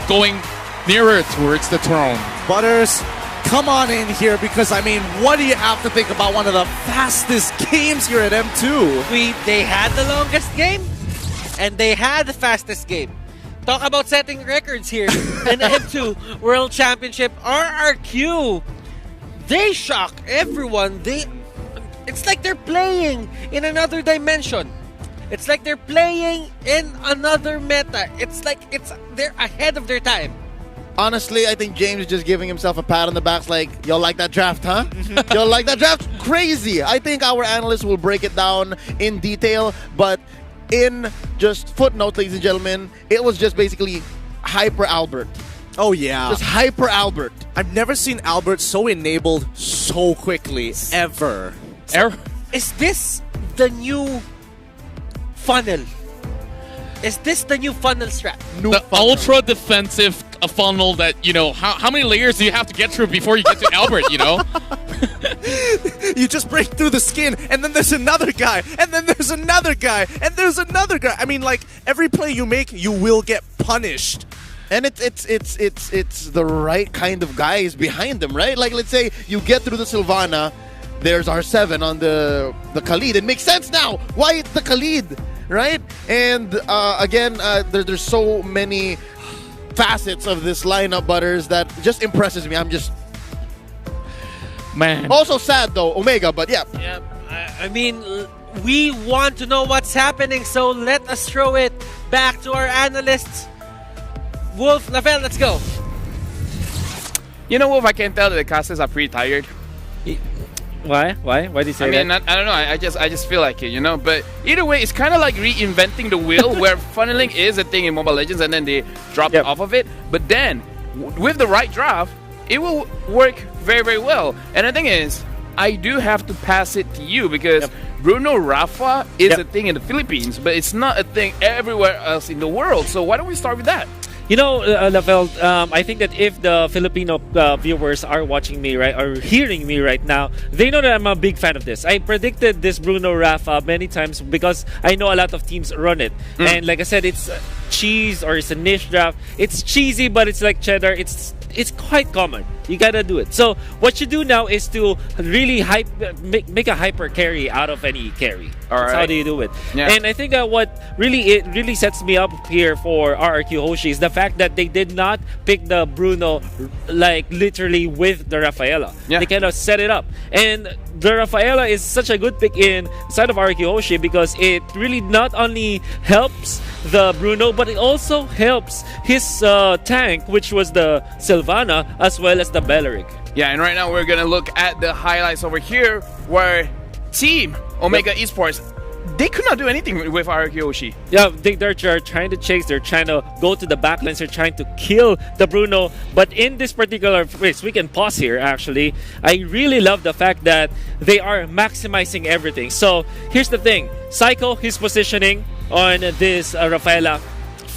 going nearer towards the throne. Butters, come on in here, because, I mean, what do you have to think about one of the fastest games here at M2? They had the longest game, and they had the fastest game. Talk about setting records here in M2 World Championship. RRQ, they shock everyone. It's like they're playing in another dimension. It's like they're playing in another meta. It's like they're ahead of their time. Honestly, I think James is just giving himself a pat on the back, like, y'all like that draft, huh? Y'all like that draft? Crazy. I think our analysts will break it down in detail, but in just footnote, ladies and gentlemen, it was just basically Hyper Albert. Oh, yeah. Just Hyper Albert. I've never seen Albert so enabled so quickly, ever. Is this the new funnel? Is this the new funnel strat? The ultra defensive funnel that, you know, how many layers do you have to get through before you get to Albert, you know? You just break through the skin, and then there's another guy, and then there's another guy, and there's another guy. I mean, like, every play you make, you will get punished. And it's the right kind of guys behind them, right? Like, let's say you get through the Sylvana, there's R7 on the Khalid. It makes sense now. Why it's the Khalid, right? And again, there's so many facets of this lineup, Butters, that just impresses me. I'm just... Man. Also sad, though, Omega, but yeah. Yeah, I mean, we want to know what's happening, so let us throw it back to our analysts. Wolf, Lavelle, let's go. You know, Wolf, I can tell that the casters are pretty tired. Why? Why do you say that? I don't know. I just feel like it, you know. But either way, it's kind of like reinventing the wheel, where funneling is a thing in Mobile Legends, and then they dropped off of it. But then, with the right draft, it will work very, very well. And the thing is, I do have to pass it to you, because Bruno Rafa is a thing in the Philippines, but it's not a thing everywhere else in the world. So why don't we start with that? You know, Lavelle, I think that if the Filipino viewers are watching me, right, or hearing me right now, they know that I'm a big fan of this. I predicted this Bruno Rafa many times because I know a lot of teams run it. And like I said, it's cheese, or it's a niche draft. It's cheesy, but it's like cheddar. It's quite common. You gotta do it. So what you do now is to really make a hyper carry out of any carry. That's how do you do it. And I think what really sets me up here for RRQ Hoshi is the fact that they did not pick the Bruno like literally with the Rafaela. They kind of set it up. And the Rafaela is such a good pick inside of RRQ Hoshi, because it really not only helps the Bruno, but it also helps his tank, which was the Sylvana, as well as the Belleric. Yeah, and right now we're gonna look at the highlights over here, where Team Omega Esports, they could not do anything with RRQ Hoshi. Yeah, they're trying to chase, they're trying to go to the backlines, they're trying to kill the Bruno. But in this particular race, we can pause here actually. I really love the fact that they are maximizing everything. So here's the thing, Psycho, his positioning on this Rafaela,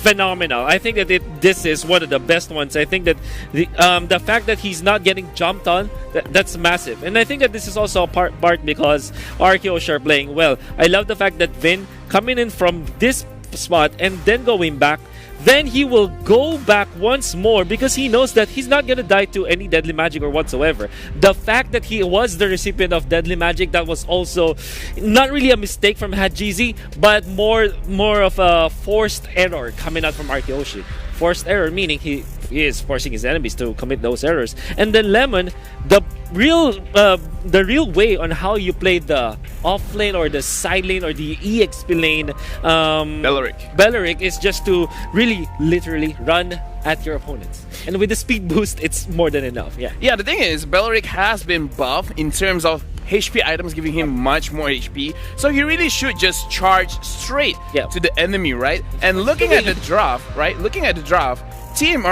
phenomenal. I think that this is one of the best ones. I think that the fact that he's not getting jumped on, that's massive. And I think that this is also part because RRQ are playing well. I love the fact that Vin coming in from this spot and then going back, then he will go back once more because he knows that he's not gonna die to any deadly magic or whatsoever. The fact that he was the recipient of deadly magic, that was also not really a mistake from Hajizi, but more of a forced error coming out from RRQ. Forced error meaning he is forcing his enemies to commit those errors. And then Lemon, the real way on how you play the off lane or the side lane or the EXP lane, Belleric is just to really literally run at your opponents. And with the speed boost, it's more than enough. Yeah, the thing is, Belleric has been buffed in terms of HP items, giving him much more HP. So he really should just charge straight to the enemy, right? And looking at the draft, Team